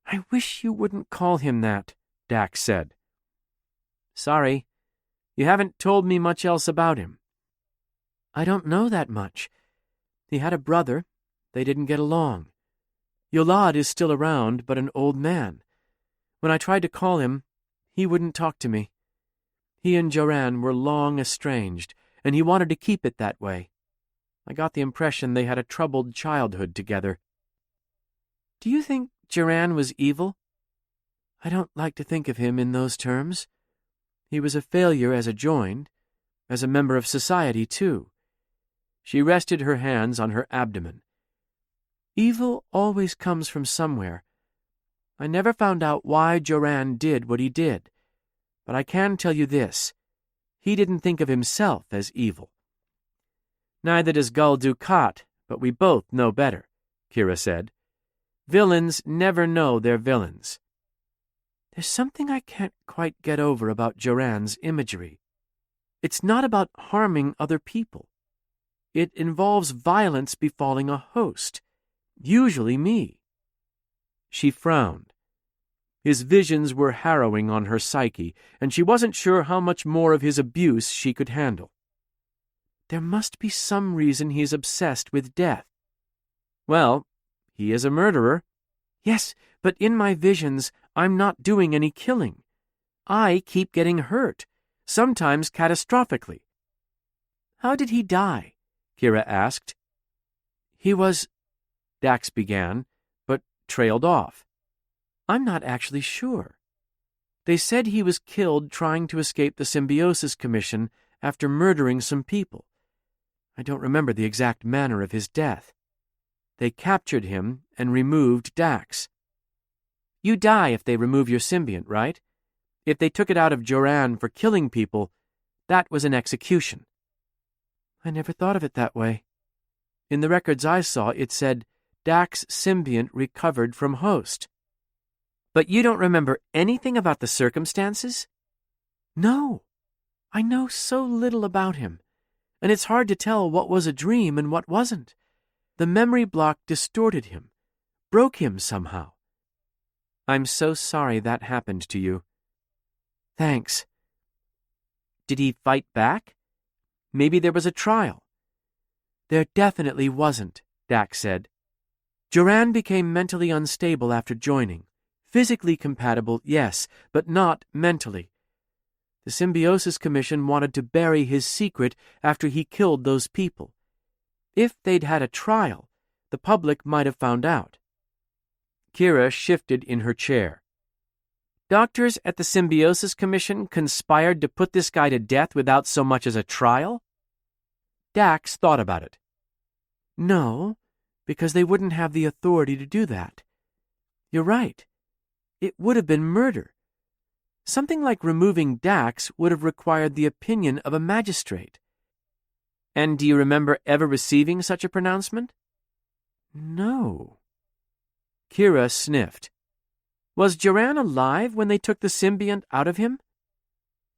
"I wish you wouldn't call him that," Dax said. "Sorry. You haven't told me much else about him." "I don't know that much. He had a brother. They didn't get along. Yolad is still around, but an old man. When I tried to call him, he wouldn't talk to me. He and Joran were long estranged, and he wanted to keep it that way. I got the impression they had a troubled childhood together." "Do you think Joran was evil?" I don't like to think of him in those terms. He was a failure as a joined, as a member of society, too. She rested her hands on her abdomen. Evil always comes from somewhere. I never found out why Joran did what he did, but I can tell you this. He didn't think of himself as evil. Neither does Gul Dukat, but we both know better, Kira said. Villains never know they're villains. There's something I can't quite get over about Joran's imagery. It's not about harming other people. It involves violence befalling a host, usually me. She frowned. His visions were harrowing on her psyche, and she wasn't sure how much more of his abuse she could handle. There must be some reason he's obsessed with death. Well, he is a murderer. Yes, but in my visions, I'm not doing any killing. I keep getting hurt, sometimes catastrophically. How did he die? Kira asked. He was... Dax began, but trailed off. I'm not actually sure. They said he was killed trying to escape the Symbiosis Commission after murdering some people. I don't remember the exact manner of his death. They captured him and removed Dax. You die if they remove your symbiont, right? If they took it out of Joran for killing people, that was an execution. I never thought of it that way. In the records I saw, it said, Dax symbiont recovered from host. But you don't remember anything about the circumstances? No. I know so little about him, and it's hard to tell what was a dream and what wasn't. The memory block distorted him, broke him somehow. I'm so sorry that happened to you. Thanks. Did he fight back? Maybe there was a trial. There definitely wasn't, Dax said. Joran became mentally unstable after joining. Physically compatible, yes, but not mentally. The Symbiosis Commission wanted to bury his secret after he killed those people. If they'd had a trial, the public might have found out. Kira shifted in her chair. Doctors at the Symbiosis Commission conspired to put this guy to death without so much as a trial? Dax thought about it. No, because they wouldn't have the authority to do that. You're right. It would have been murder. Something like removing Dax would have required the opinion of a magistrate. And do you remember ever receiving such a pronouncement? No. Kira sniffed. Was Joran alive when they took the symbiont out of him?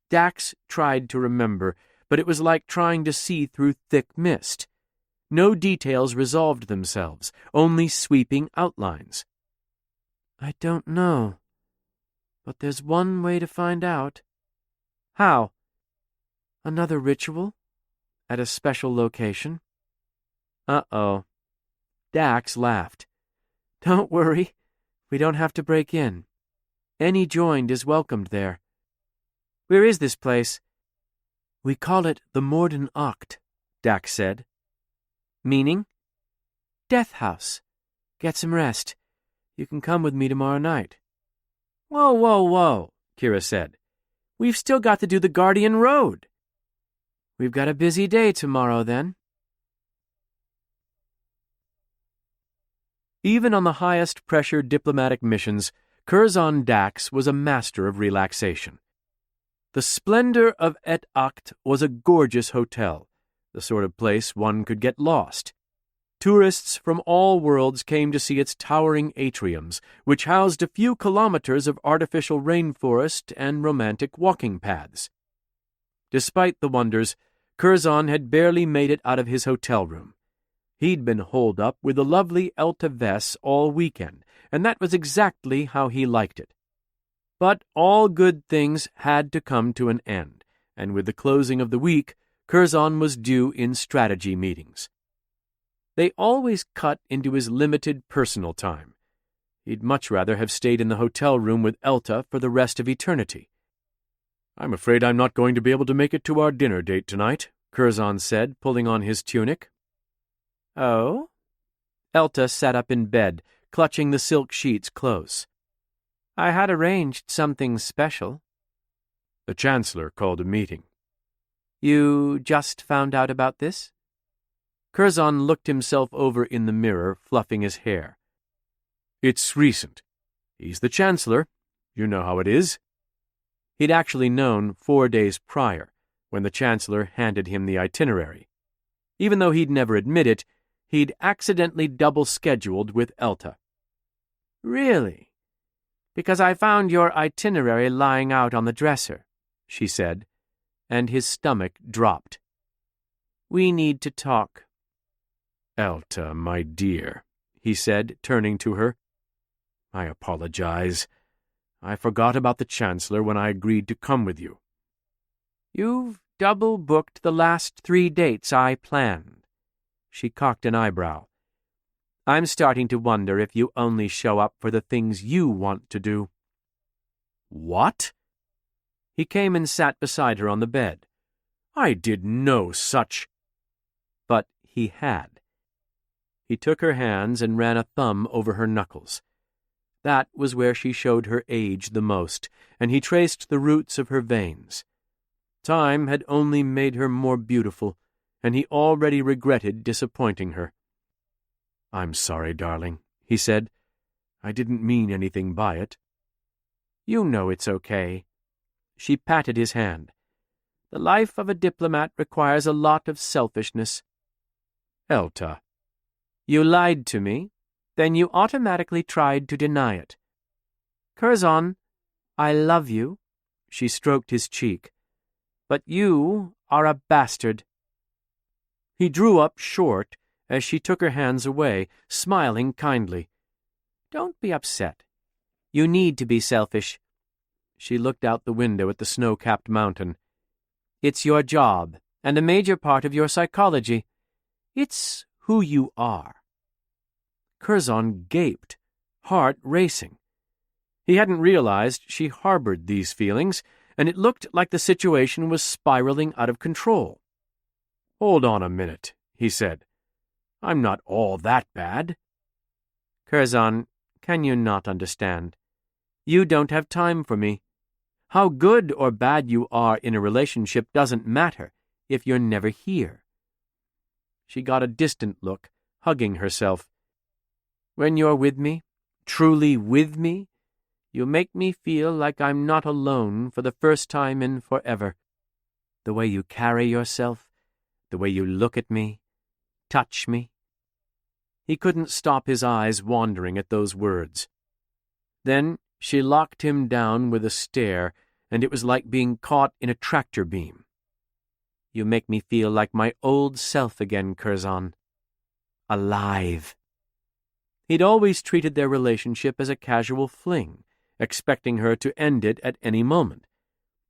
Dax tried to remember, but it was like trying to see through thick mist. No details resolved themselves, only sweeping outlines. I don't know. But there's one way to find out. How? Another ritual? At a special location? Uh-oh. Dax laughed. Don't worry. We don't have to break in. Any joined is welcomed there. Where is this place? We call it the Morden Oct, Dax said. Meaning? Death House. Get some rest. You can come with me tomorrow night. Whoa, whoa, whoa, Kira said. We've still got to do the Guardian Road. We've got a busy day tomorrow, then. Even on the highest pressure diplomatic missions, Curzon Dax was a master of relaxation. The splendor of Et Oct was a gorgeous hotel, the sort of place one could get lost. Tourists from all worlds came to see its towering atriums, which housed a few kilometers of artificial rainforest and romantic walking paths. Despite the wonders, Curzon had barely made it out of his hotel room. He'd been holed up with the lovely Elta Vess all weekend, and that was exactly how he liked it. But all good things had to come to an end, and with the closing of the week, Curzon was due in strategy meetings. They always cut into his limited personal time. He'd much rather have stayed in the hotel room with Elta for the rest of eternity. I'm afraid I'm not going to be able to make it to our dinner date tonight, Curzon said, pulling on his tunic. Oh? Elta sat up in bed, clutching the silk sheets close. I had arranged something special. The Chancellor called a meeting. You just found out about this? Curzon looked himself over in the mirror, fluffing his hair. It's recent. He's the Chancellor. You know how it is. He'd actually known 4 days prior, when the Chancellor handed him the itinerary. Even though he'd never admit it, he'd accidentally double-scheduled with Elta. Really? Because I found your itinerary lying out on the dresser, she said, and his stomach dropped. We need to talk. Elta, my dear, he said, turning to her. I apologize. I forgot about the Chancellor when I agreed to come with you. You've double-booked the last 3 dates I planned. She cocked an eyebrow. I'm starting to wonder if you only show up for the things you want to do. What? He came and sat beside her on the bed. I did no such. But he had. He took her hands and ran a thumb over her knuckles. That was where she showed her age the most, and he traced the roots of her veins. Time had only made her more beautiful, and he already regretted disappointing her. I'm sorry, darling, he said. I didn't mean anything by it. You know it's okay. She patted his hand. The life of a diplomat requires a lot of selfishness. Elta. You lied to me, then you automatically tried to deny it. Curzon, I love you. She stroked his cheek. But you are a bastard. He drew up short as she took her hands away, smiling kindly. Don't be upset. You need to be selfish. She looked out the window at the snow-capped mountain. It's your job, and a major part of your psychology. It's who you are. Curzon gaped, heart racing. He hadn't realized she harbored these feelings, and it looked like the situation was spiraling out of control. Hold on a minute, he said. I'm not all that bad. Curzon, can you not understand? You don't have time for me. How good or bad you are in a relationship doesn't matter if you're never here. She got a distant look, hugging herself. When you're with me, truly with me, you make me feel like I'm not alone for the first time in forever. The way you carry yourself, the way you look at me, touch me. He couldn't stop his eyes wandering at those words. Then she locked him down with a stare, and it was like being caught in a tractor beam. You make me feel like my old self again, Curzon. Alive. He'd always treated their relationship as a casual fling, expecting her to end it at any moment.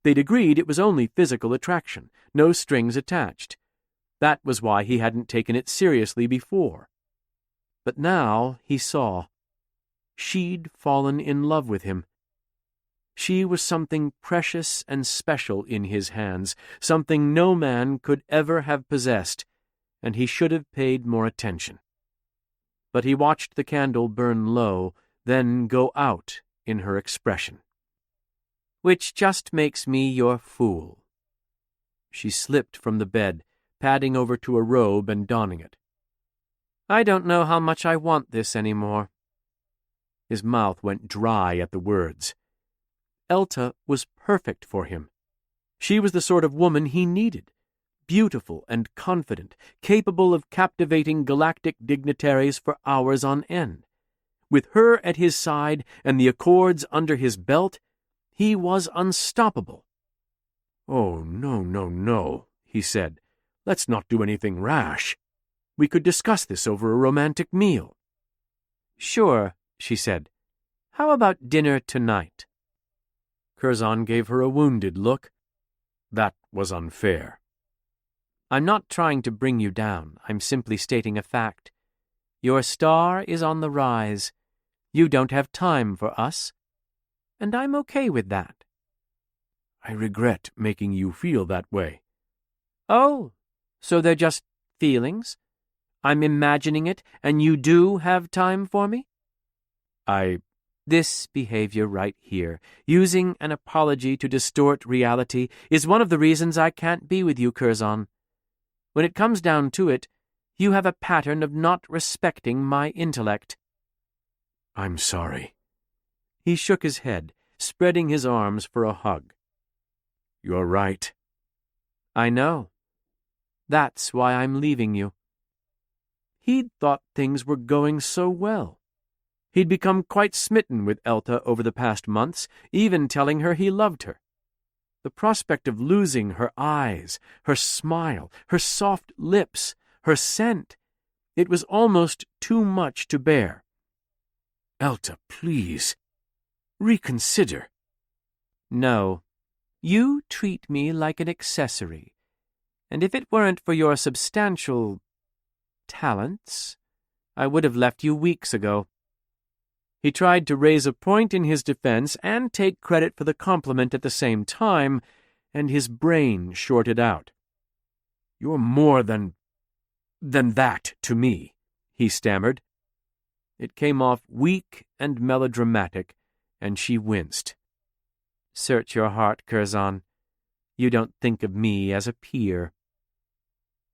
They'd agreed it was only physical attraction, no strings attached. That was why he hadn't taken it seriously before. But now he saw. She'd fallen in love with him. She was something precious and special in his hands, something no man could ever have possessed, and he should have paid more attention. But he watched the candle burn low, then go out in her expression. Which just makes me your fool. She slipped from the bed, padding over to a robe and donning it. I don't know how much I want this anymore. His mouth went dry at the words. Elta was perfect for him. She was the sort of woman he needed, beautiful and confident, capable of captivating galactic dignitaries for hours on end. With her at his side and the accords under his belt, he was unstoppable. Oh, no, he said. Let's not do anything rash. We could discuss this over a romantic meal. Sure, she said. How about dinner tonight? Curzon gave her a wounded look. That was unfair. I'm not trying to bring you down. I'm simply stating a fact. Your star is on the rise. You don't have time for us. And I'm okay with that. I regret making you feel that way. Oh, so they're just feelings? I'm imagining it, and you do have time for me? This behavior right here, using an apology to distort reality, is one of the reasons I can't be with you, Curzon. When it comes down to it, you have a pattern of not respecting my intellect. I'm sorry. He shook his head, spreading his arms for a hug. You're right. I know. That's why I'm leaving you. He'd thought things were going so well. He'd become quite smitten with Elta over the past months, even telling her he loved her. The prospect of losing her eyes, her smile, her soft lips, her scent, it was almost too much to bear. Elta, please. Reconsider. No. You treat me like an accessory, and if it weren't for your substantial talents, I would have left you weeks ago. He tried to raise a point in his defense and take credit for the compliment at the same time, and his brain shorted out. You're more than that to me, he stammered. It came off weak and melodramatic, and she winced. Search your heart, Curzon. You don't think of me as a peer.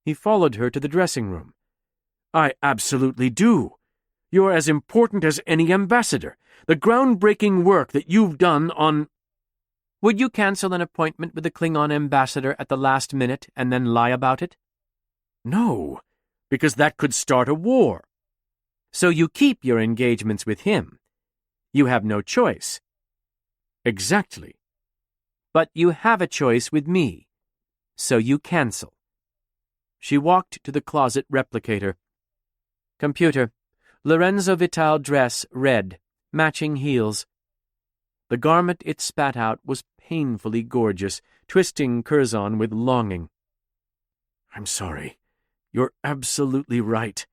He followed her to the dressing room. I absolutely do. You're as important as any ambassador. The groundbreaking work that you've done on... Would you cancel an appointment with the Klingon ambassador at the last minute and then lie about it? No, because that could start a war. So you keep your engagements with him. You have no choice. Exactly. But you have a choice with me. So you cancel. She walked to the closet replicator. Computer, Lorenzo Vital dress, red, matching heels. The garment it spat out was painfully gorgeous, twisting Curzon with longing. I'm sorry. You're absolutely right.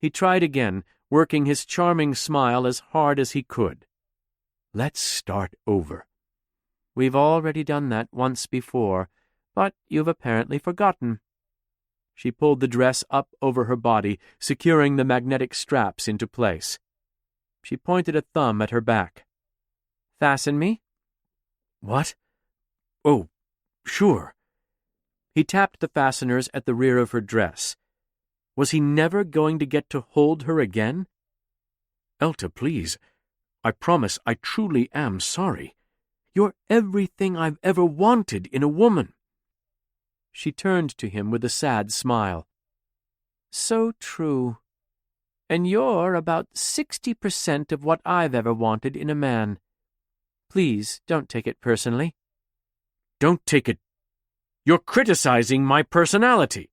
He tried again, working his charming smile as hard as he could. Let's start over. We've already done that once before, but you've apparently forgotten. She pulled the dress up over her body, securing the magnetic straps into place. She pointed a thumb at her back. Fasten me? What? Oh, sure. He tapped the fasteners at the rear of her dress. Was he never going to get to hold her again? Elta, please. I promise I truly am sorry. You're everything I've ever wanted in a woman. She turned to him with a sad smile. So true. And you're about 60% of what I've ever wanted in a man. Please, don't take it personally. Don't take it. You're criticizing my personality.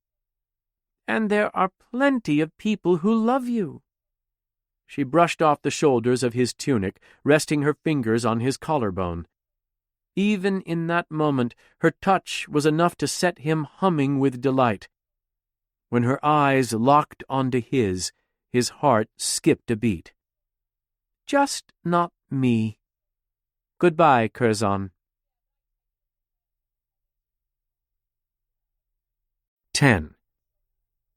And there are plenty of people who love you. She brushed off the shoulders of his tunic, resting her fingers on his collarbone. Even in that moment, her touch was enough to set him humming with delight. When her eyes locked onto his heart skipped a beat. Just not me. Goodbye, Curzon. 10.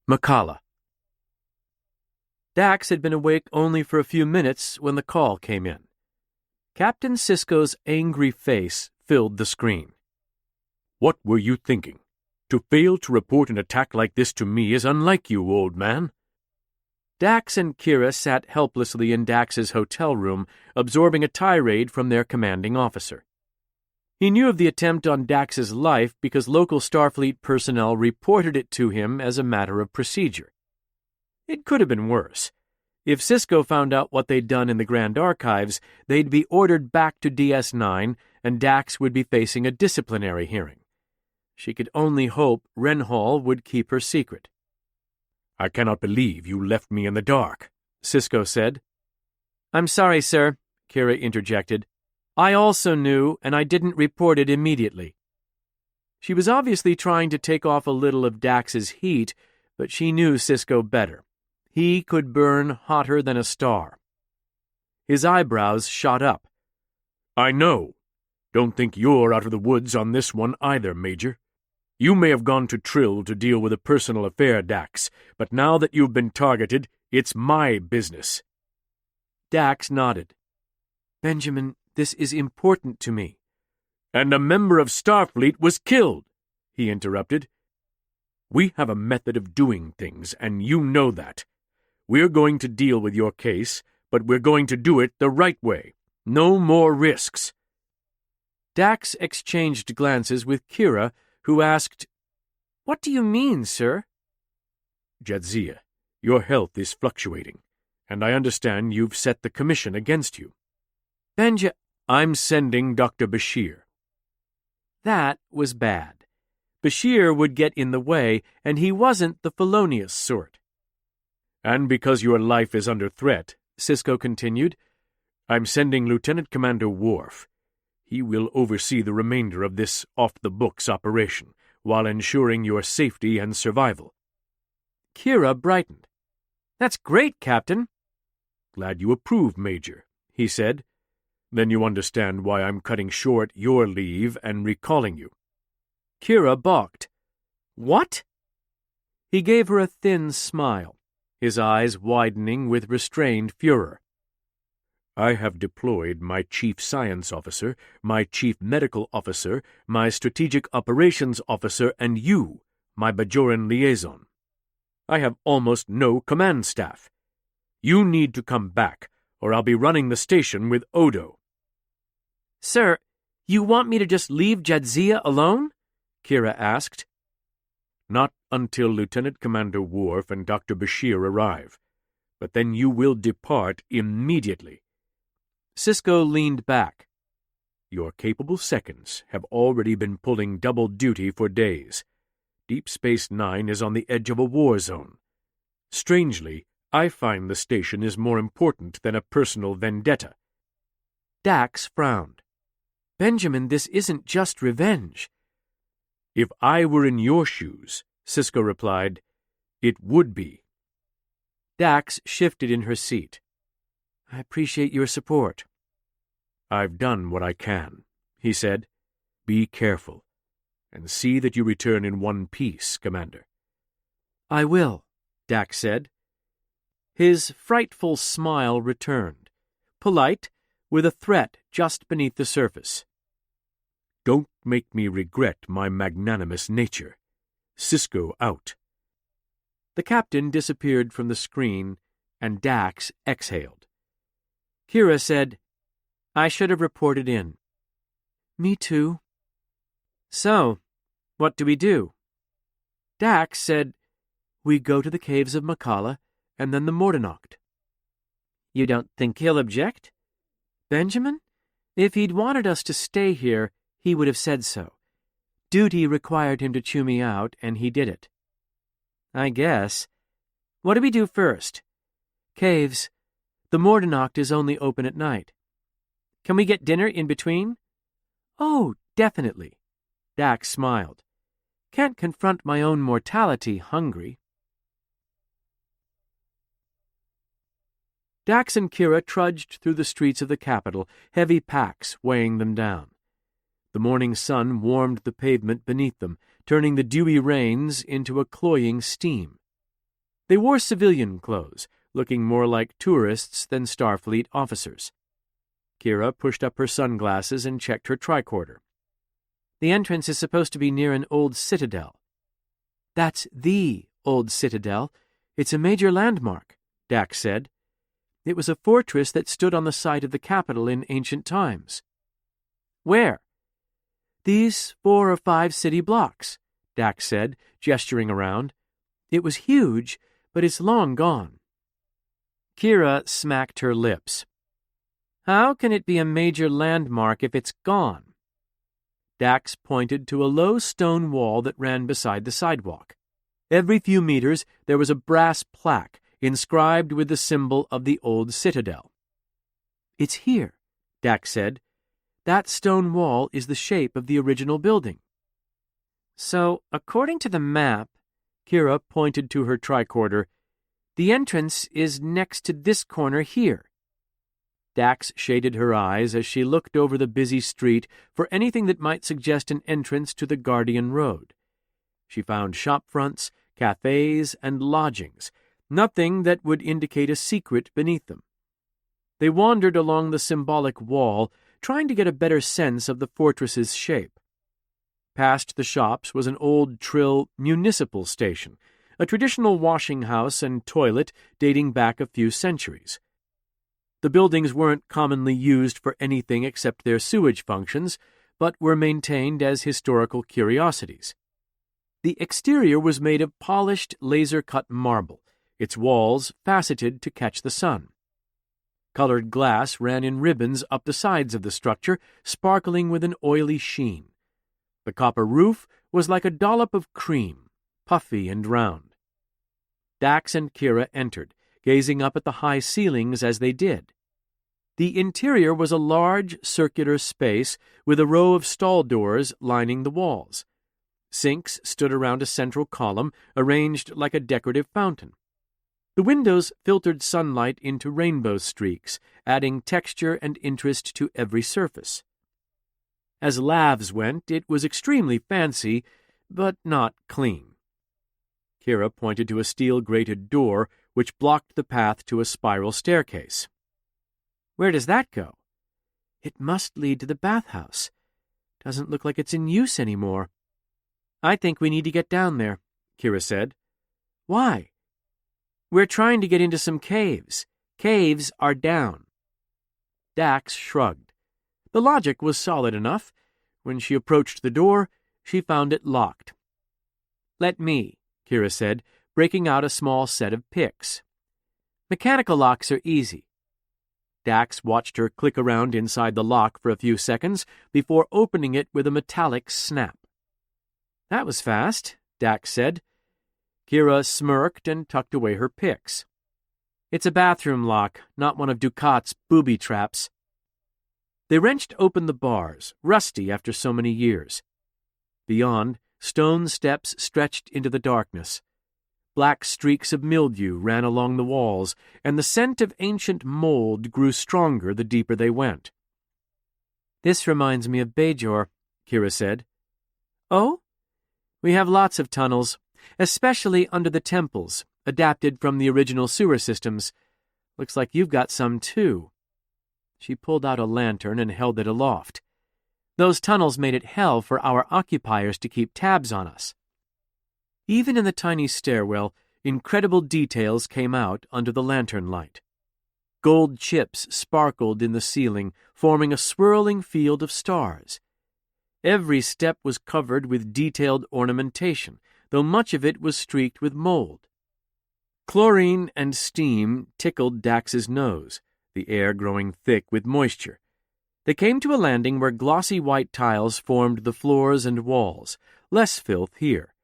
Makala. Dax had been awake only for a few minutes when the call came in. Captain Sisko's angry face filled the screen. What were you thinking? To fail to report an attack like this to me is unlike you, old man. Dax and Kira sat helplessly in Dax's hotel room, absorbing a tirade from their commanding officer. He knew of the attempt on Dax's life because local Starfleet personnel reported it to him as a matter of procedure. It could have been worse. If Sisko found out what they'd done in the Grand Archives, they'd be ordered back to DS9, and Dax would be facing a disciplinary hearing. She could only hope Renhall would keep her secret. I cannot believe you left me in the dark, Sisko said. I'm sorry, sir, Kira interjected. I also knew, and I didn't report it immediately. She was obviously trying to take off a little of Dax's heat, but she knew Sisko better. He could burn hotter than a star. His eyebrows shot up. I know. Don't think you're out of the woods on this one either, Major. You may have gone to Trill to deal with a personal affair, Dax, but now that you've been targeted, it's my business. Dax nodded. Benjamin, this is important to me. And a member of Starfleet was killed, he interrupted. We have a method of doing things, and you know that. We're going to deal with your case, but we're going to do it the right way. No more risks. Dax exchanged glances with Kira, who asked, "What do you mean, sir?" Jadzia, your health is fluctuating, and I understand you've set the commission against you. I'm sending Dr. Bashir. That was bad. Bashir would get in the way, and he wasn't the felonious sort. And because your life is under threat, Sisko continued, I'm sending Lieutenant Commander Worf. He will oversee the remainder of this off-the-books operation, while ensuring your safety and survival. Kira brightened. That's great, Captain. Glad you approve, Major, he said. Then you understand why I'm cutting short your leave and recalling you. Kira balked. What? He gave her a thin smile, his eyes widening with restrained furor. I have deployed my Chief Science Officer, my Chief Medical Officer, my Strategic Operations Officer, and you, my Bajoran liaison. I have almost no command staff. You need to come back, or I'll be running the station with Odo. Sir, you want me to just leave Jadzia alone? Kira asked. Not until Lieutenant Commander Worf and Dr. Bashir arrive, but then you will depart immediately. Sisko leaned back. Your capable seconds have already been pulling double duty for days. Deep Space Nine is on the edge of a war zone. Strangely, I find the station is more important than a personal vendetta. Dax frowned. Benjamin, this isn't just revenge. If I were in your shoes, Sisko replied, it would be. Dax shifted in her seat. I appreciate your support. I've done what I can, he said. Be careful, and see that you return in one piece, Commander. I will, Dax said. His frightful smile returned, polite, with a threat just beneath the surface. Don't make me regret my magnanimous nature. Sisko out. The captain disappeared from the screen, and Dax exhaled. Kira said, I should have reported in. Me too. So, what do we do? Dax said, we go to the caves of Makala, and then the Mordennocht. You don't think he'll object? Benjamin? If he'd wanted us to stay here, he would have said so. Duty required him to chew me out, and he did it. I guess. What do we do first? Caves. The Mordennocht is only open at night. Can we get dinner in between? Oh, definitely. Dax smiled. Can't confront my own mortality hungry. Dax and Kira trudged through the streets of the capital, heavy packs weighing them down. The morning sun warmed the pavement beneath them, turning the dewy rains into a cloying steam. They wore civilian clothes, looking more like tourists than Starfleet officers. Kira pushed up her sunglasses and checked her tricorder. The entrance is supposed to be near an old citadel. That's the old citadel. It's a major landmark, Dax said. It was a fortress that stood on the site of the capital in ancient times. Where? These 4 or 5 city blocks, Dax said, gesturing around. It was huge, but it's long gone. Kira smacked her lips. How can it be a major landmark if it's gone? Dax pointed to a low stone wall that ran beside the sidewalk. Every few meters there was a brass plaque inscribed with the symbol of the old citadel. It's here, Dax said. That stone wall is the shape of the original building. So, according to the map, Kira pointed to her tricorder, the entrance is next to this corner here. Dax shaded her eyes as she looked over the busy street for anything that might suggest an entrance to the Guardian Road. She found shop fronts, cafes, and lodgings, nothing that would indicate a secret beneath them. They wandered along the symbolic wall, trying to get a better sense of the fortress's shape. Past the shops was an old Trill municipal station, a traditional washing house and toilet dating back a few centuries. The buildings weren't commonly used for anything except their sewage functions, but were maintained as historical curiosities. The exterior was made of polished, laser-cut marble, its walls faceted to catch the sun. Colored glass ran in ribbons up the sides of the structure, sparkling with an oily sheen. The copper roof was like a dollop of cream, puffy and round. Dax and Kira entered, gazing up at the high ceilings as they did. The interior was a large, circular space with a row of stall doors lining the walls. Sinks stood around a central column, arranged like a decorative fountain. The windows filtered sunlight into rainbow streaks, adding texture and interest to every surface. As lathes went, it was extremely fancy, but not clean. Kira pointed to a steel-grated door which blocked the path to a spiral staircase. "Where does that go?" "It must lead to the bathhouse. Doesn't look like it's in use anymore." "I think we need to get down there," Kira said. "Why?" "We're trying to get into some caves. Caves are down." Dax shrugged. The logic was solid enough. When she approached the door, she found it locked. "Let me," Kira said, breaking out a small set of picks. "Mechanical locks are easy." Dax watched her click around inside the lock for a few seconds before opening it with a metallic snap. "That was fast," Dax said. Kira smirked and tucked away her picks. "It's a bathroom lock, not one of Ducat's booby traps." They wrenched open the bars, rusty after so many years. Beyond, stone steps stretched into the darkness. Black streaks of mildew ran along the walls, and the scent of ancient mold grew stronger the deeper they went. "This reminds me of Bajor," Kira said. "Oh? We have lots of tunnels, especially under the temples, adapted from the original sewer systems. Looks like you've got some, too." She pulled out a lantern and held it aloft. "Those tunnels made it hell for our occupiers to keep tabs on us." Even in the tiny stairwell, incredible details came out under the lantern light. Gold chips sparkled in the ceiling, forming a swirling field of stars. Every step was covered with detailed ornamentation, though much of it was streaked with mold. Chlorine and steam tickled Dax's nose, the air growing thick with moisture. They came to a landing where glossy white tiles formed the floors and walls, less filth here.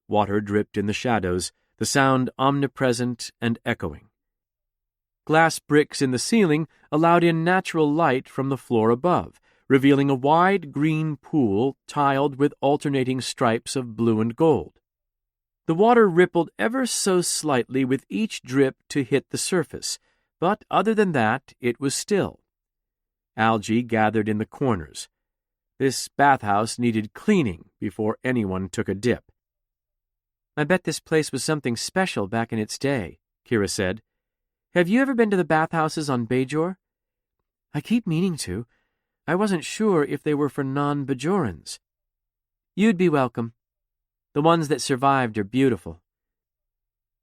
Water dripped in the shadows, the sound omnipresent and echoing. Glass bricks in the ceiling allowed in natural light from the floor above, revealing a wide green pool tiled with alternating stripes of blue and gold. The water rippled ever so slightly with each drip to hit the surface, but other than that, it was still. Algae gathered in the corners. This bathhouse needed cleaning before anyone took a dip. "I bet this place was something special back in its day," Kira said. "Have you ever been to the bathhouses on Bajor?" "I keep meaning to. I wasn't sure if they were for non-Bajorans." "You'd be welcome. The ones that survived are beautiful."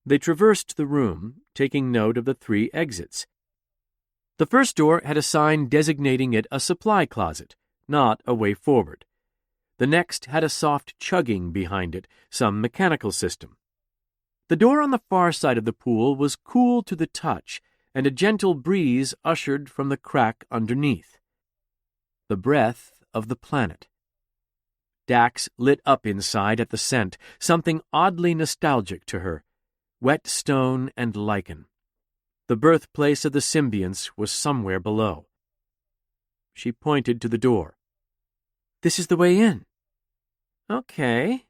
They traversed the room, taking note of the 3 exits. The first door had a sign designating it a supply closet, not a way forward. The next had a soft chugging behind it, some mechanical system. The door on the far side of the pool was cool to the touch, and a gentle breeze ushered from the crack underneath. The breath of the planet. Dax lit up inside at the scent, something oddly nostalgic to her. Wet stone and lichen. The birthplace of the symbionts was somewhere below. She pointed to the door. "This is the way in." "Okay."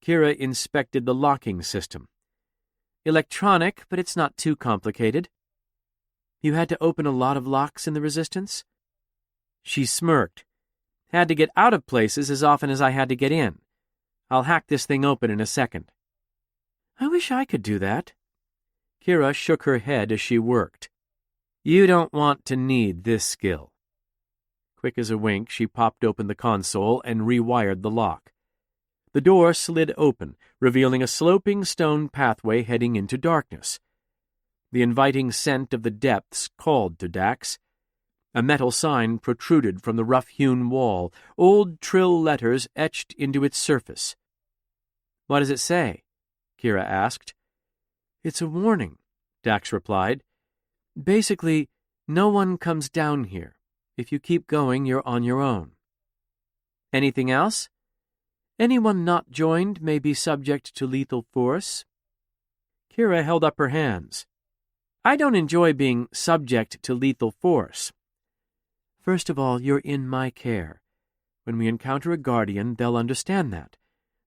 Kira inspected the locking system. "Electronic, but it's not too complicated." "You had to open a lot of locks in the Resistance?" She smirked. "Had to get out of places as often as I had to get in. I'll hack this thing open in a second." "I wish I could do that." Kira shook her head as she worked. You don't want to need this skill. Quick as a wink, she popped open the console and rewired the lock. The door slid open, revealing a sloping stone pathway heading into darkness. The inviting scent of the depths called to Dax. A metal sign protruded from the rough-hewn wall, old Trill letters etched into its surface. "What does it say?" Kira asked. "It's a warning," Dax replied. "Basically, no one comes down here. If you keep going, you're on your own." "Anything else?" "Anyone not joined may be subject to lethal force." Kira held up her hands. "I don't enjoy being subject to lethal force. First of all, you're in my care. When we encounter a guardian, they'll understand that.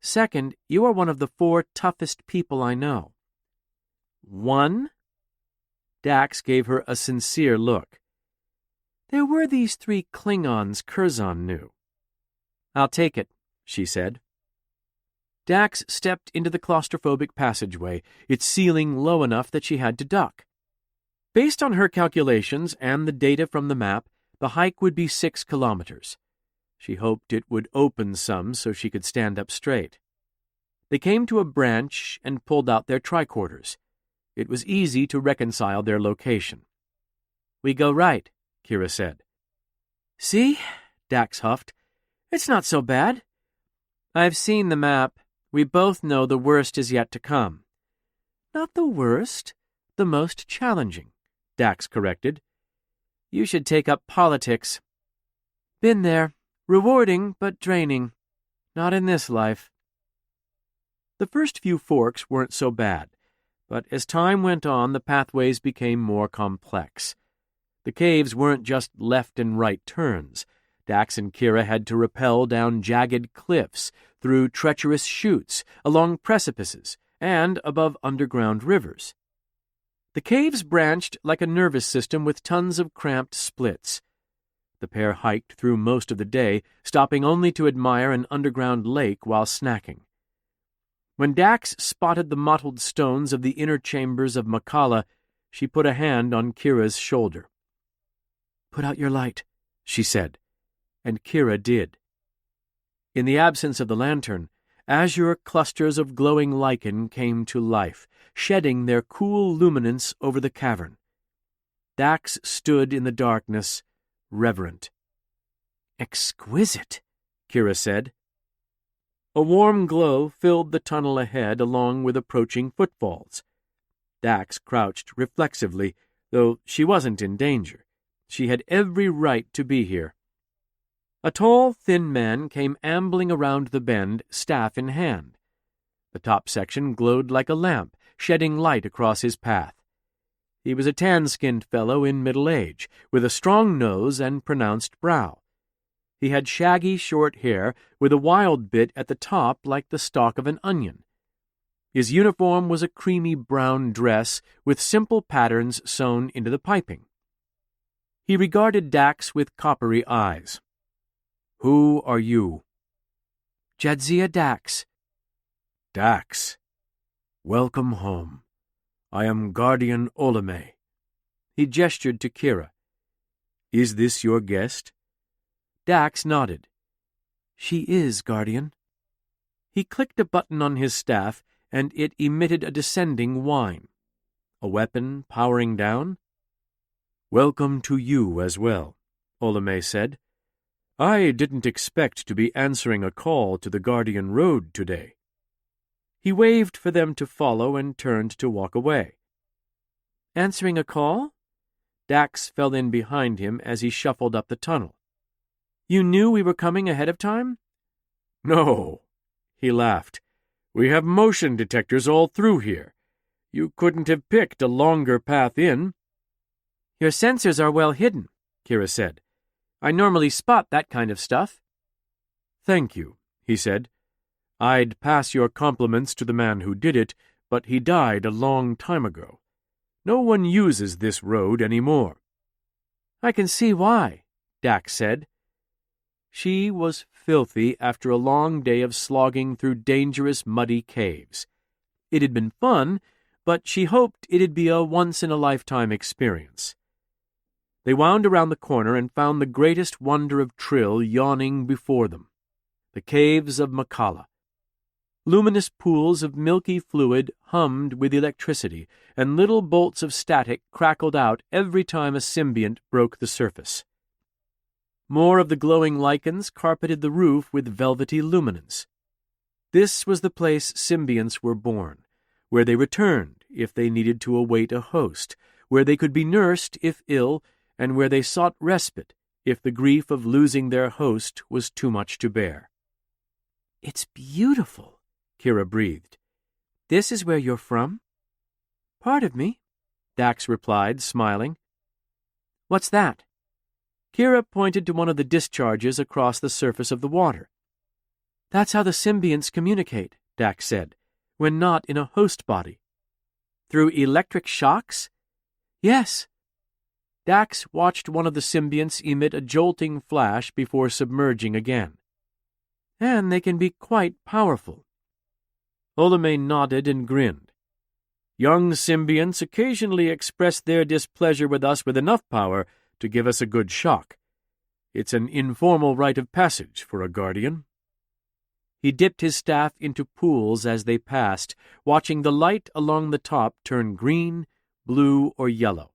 Second, you are one of the 4 toughest people I know." "One?" Dax gave her a sincere look. "There were these 3 Klingons Curzon knew." "I'll take it," she said. Dax stepped into the claustrophobic passageway, its ceiling low enough that she had to duck. Based on her calculations and the data from the map, the hike would be 6 kilometers. She hoped it would open some so she could stand up straight. They came to a branch and pulled out their tricorders. It was easy to reconcile their location. "We go right," Kira said. "See?" Dax huffed. "It's not so bad." "I've seen the map. We both know the worst is yet to come." "Not the worst, the most challenging," Dax corrected. "You should take up politics." "Been there. Rewarding, but draining. Not in this life." The first few forks weren't so bad, but as time went on, the pathways became more complex. The caves weren't just left and right turns. Dax and Kira had to rappel down jagged cliffs, through treacherous chutes, along precipices, and above underground rivers. The caves branched like a nervous system with tons of cramped splits. The pair hiked through most of the day, stopping only to admire an underground lake while snacking. When Dax spotted the mottled stones of the inner chambers of Makala, she put a hand on Kira's shoulder. "Put out your light," she said, and Kira did. In the absence of the lantern, azure clusters of glowing lichen came to life, shedding their cool luminance over the cavern. Dax stood in the darkness, reverent. "Exquisite," Kira said. A warm glow filled the tunnel ahead along with approaching footfalls. Dax crouched reflexively, though she wasn't in danger. She had every right to be here. A tall, thin man came ambling around the bend, staff in hand. The top section glowed like a lamp, shedding light across his path. He was a tan-skinned fellow in middle age, with a strong nose and pronounced brow. He had shaggy, short hair, with a wild bit at the top like the stalk of an onion. His uniform was a creamy brown dress with simple patterns sewn into the piping. He regarded Dax with coppery eyes. "Who are you?" "Jadzia Dax." "Dax. Welcome home. I am Guardian Olame." He gestured to Kira. "Is this your guest?" Dax nodded. "She is, Guardian." He clicked a button on his staff, and it emitted a descending whine. A weapon powering down? "Welcome to you as well," Olame said. "I didn't expect to be answering a call to the Guardian Road today." He waved for them to follow and turned to walk away. "Answering a call?" Dax fell in behind him as he shuffled up the tunnel. "You knew we were coming ahead of time?" "No," he laughed. "We have motion detectors all through here. You couldn't have picked a longer path in." "Your sensors are well hidden," Kira said. "I normally spot that kind of stuff." "Thank you," he said. "I'd pass your compliments to the man who did it, but he died a long time ago. No one uses this road anymore." "I can see why," Dax said. She was filthy after a long day of slogging through dangerous, muddy caves. It had been fun, but she hoped it'd be a once-in-a-lifetime experience. They wound around the corner and found the greatest wonder of Trill yawning before them, the caves of Makala. Luminous pools of milky fluid hummed with electricity, and little bolts of static crackled out every time a symbiont broke the surface. More of the glowing lichens carpeted the roof with velvety luminance. This was the place symbionts were born, where they returned if they needed to await a host, where they could be nursed if ill, and where they sought respite if the grief of losing their host was too much to bear. "It's beautiful," Kira breathed. "This is where you're from?" "Part of me," Dax replied, smiling. "What's that?" Kira pointed to one of the discharges across the surface of the water. "That's how the symbionts communicate," Dax said, "when not in a host body." "Through electric shocks?" "Yes." Dax watched one of the symbionts emit a jolting flash before submerging again. "And they can be quite powerful." Olamé nodded and grinned. "Young symbionts occasionally express their displeasure with us with enough power to give us a good shock. It's an informal rite of passage for a guardian." He dipped his staff into pools as they passed, watching the light along the top turn green, blue, or yellow.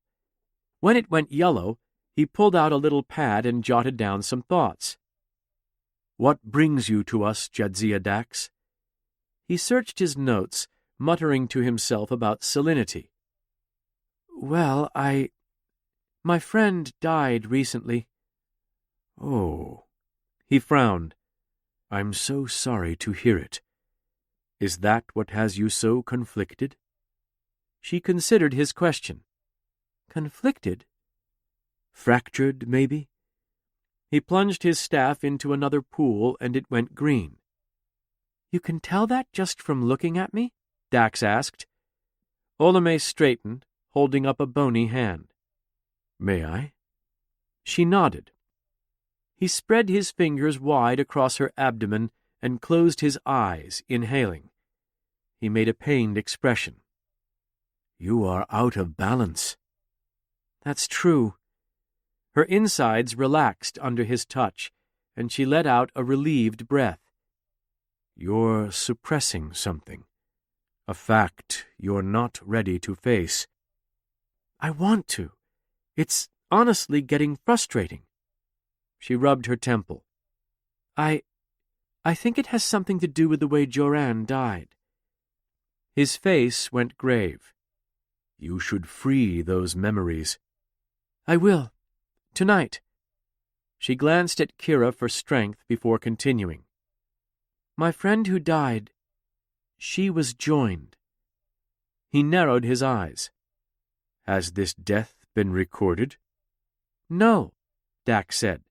When it went yellow, he pulled out a little pad and jotted down some thoughts. "What brings you to us, Jadzia Dax?" He searched his notes, muttering to himself about salinity. "Well, my friend died recently." "Oh." He frowned. "I'm so sorry to hear it. Is that what has you so conflicted?" She considered his question. "Conflicted?" "Fractured, maybe?" He plunged his staff into another pool, and it went green. "You can tell that just from looking at me?" Dax asked. Olamé straightened, holding up a bony hand. "May I?" She nodded. He spread his fingers wide across her abdomen and closed his eyes, inhaling. He made a pained expression. "You are out of balance." "That's true." Her insides relaxed under his touch, and she let out a relieved breath. "You're suppressing something. A fact you're not ready to face." "I want to. It's honestly getting frustrating." She rubbed her temple. I think it has something to do with the way Joran died." His face went grave. "You should free those memories." "I will. Tonight." She glanced at Kira for strength before continuing. "My friend who died, she was joined." He narrowed his eyes. "Has this death been recorded?" "No," Dax said.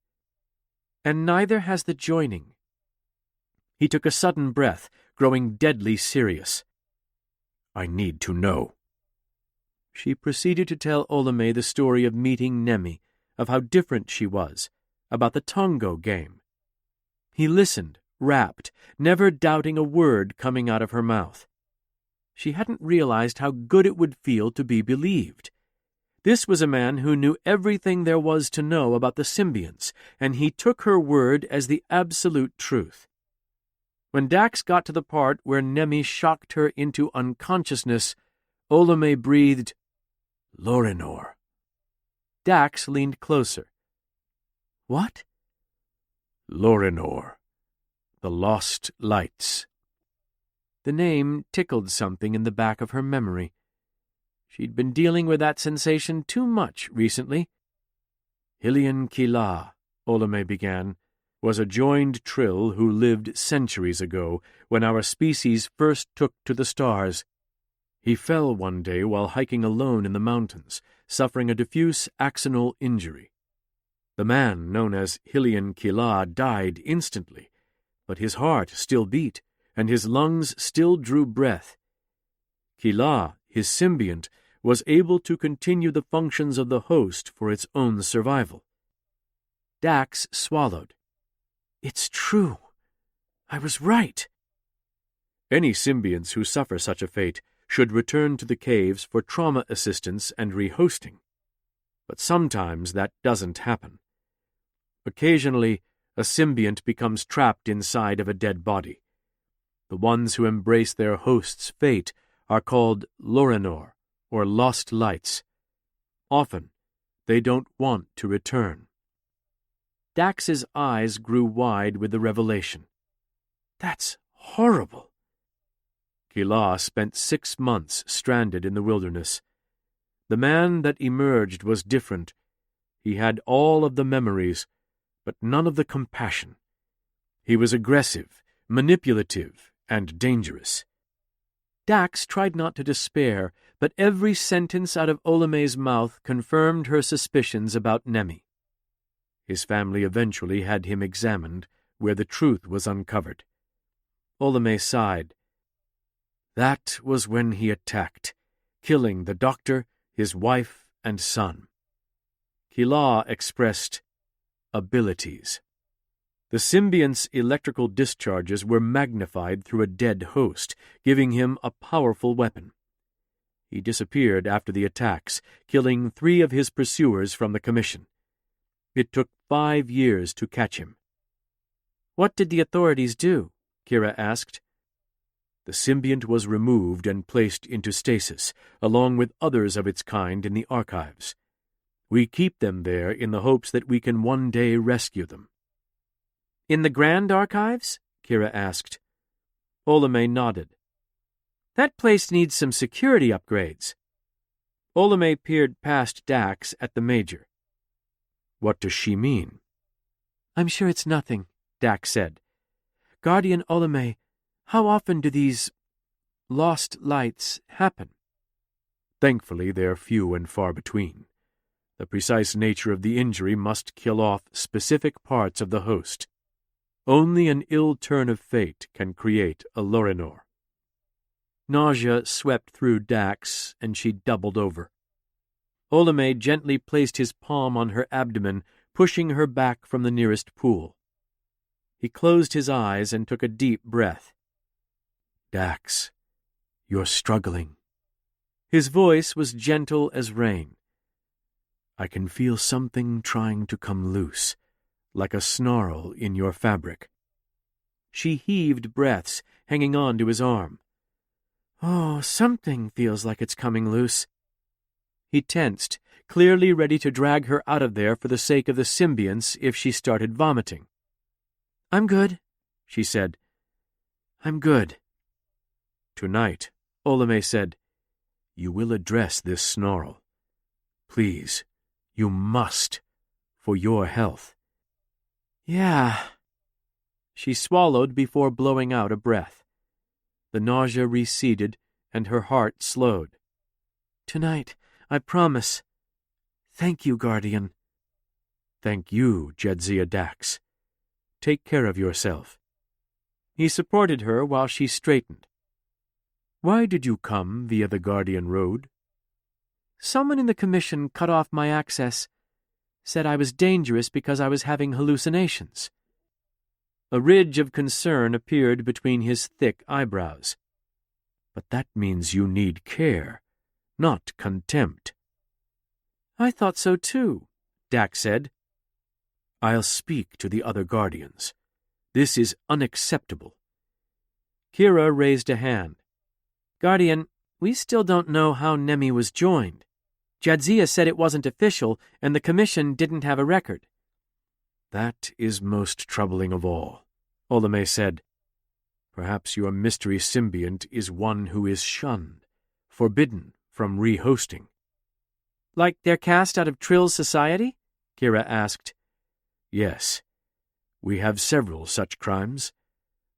"And neither has the joining." He took a sudden breath, growing deadly serious. "I need to know." She proceeded to tell Olamé the story of meeting Nemi, of how different she was, about the Tongo game. He listened, rapt, never doubting a word coming out of her mouth. She hadn't realized how good it would feel to be believed. This was a man who knew everything there was to know about the symbionts, and he took her word as the absolute truth. When Dax got to the part where Nemi shocked her into unconsciousness, Olamé breathed, "Lorinor." Dax leaned closer. "What?" "Lorinor. The Lost Lights." The name tickled something in the back of her memory. She'd been dealing with that sensation too much recently. "Hillian Kila," Olamé began, "was a joined Trill who lived centuries ago, when our species first took to the stars. He fell one day while hiking alone in the mountains, suffering a diffuse axonal injury. The man, known as Hillian Kila, died instantly, but his heart still beat, and his lungs still drew breath. Kila, his symbiont, was able to continue the functions of the host for its own survival." Dax swallowed. "It's true. I was right." Any symbionts who suffer such a fate should return to the caves for trauma assistance and rehosting. But sometimes that doesn't happen. Occasionally, a symbiont becomes trapped inside of a dead body. The ones who embrace their host's fate are called Lorinor, or lost lights. Often, they don't want to return. Dax's eyes grew wide with the revelation. That's horrible. Kila spent 6 months stranded in the wilderness. The man that emerged was different. He had all of the memories, but none of the compassion. He was aggressive, manipulative, and dangerous. Dax tried not to despair, but every sentence out of Olame's mouth confirmed her suspicions about Nemi. His family eventually had him examined, where the truth was uncovered. Olame sighed. That was when he attacked, killing the doctor, his wife, and son. Kila expressed abilities. The symbiont's electrical discharges were magnified through a dead host, giving him a powerful weapon. He disappeared after the attacks, killing 3 of his pursuers from the commission. It took 5 years to catch him. "What did the authorities do?" Kira asked. The symbiont was removed and placed into stasis, along with others of its kind in the archives. We keep them there in the hopes that we can one day rescue them. "In the Grand Archives?" Kira asked. Olame nodded. "That place needs some security upgrades." Olame peered past Dax at the Major. "What does she mean?" "I'm sure it's nothing," Dax said. "Guardian Olame, how often do these lost lights happen?" "Thankfully, they're few and far between. The precise nature of the injury must kill off specific parts of the host. Only an ill turn of fate can create a Lorinor." Nausea swept through Dax, and she doubled over. Olame gently placed his palm on her abdomen, pushing her back from the nearest pool. He closed his eyes and took a deep breath. "Dax, you're struggling." His voice was gentle as rain. "I can feel something trying to come loose, like a snarl in your fabric." She heaved breaths, hanging on to his arm. "Oh, something feels like it's coming loose." He tensed, clearly ready to drag her out of there for the sake of the symbionts if she started vomiting. "I'm good," she said. "I'm good." "Tonight," Olame said, "you will address this snarl. Please, you must, for your health." "Yeah." She swallowed before blowing out a breath. The nausea receded, and her heart slowed. "Tonight, I promise. Thank you, Guardian." "Thank you, Jadzia Dax. Take care of yourself." He supported her while she straightened. "Why did you come via the Guardian Road?" "Someone in the commission cut off my access. Said I was dangerous because I was having hallucinations." A ridge of concern appeared between his thick eyebrows. "But that means you need care, not contempt." "I thought so too," Dax said. "I'll speak to the other Guardians. This is unacceptable." Kira raised a hand. "Guardian, we still don't know how Nemi was joined. Jadzia said it wasn't official, and the Commission didn't have a record." "That is most troubling of all," Olame said. "Perhaps your mystery symbiont is one who is shunned, forbidden from rehosting." "Like they're cast out of Trill's society?" Kira asked. "Yes. We have several such crimes.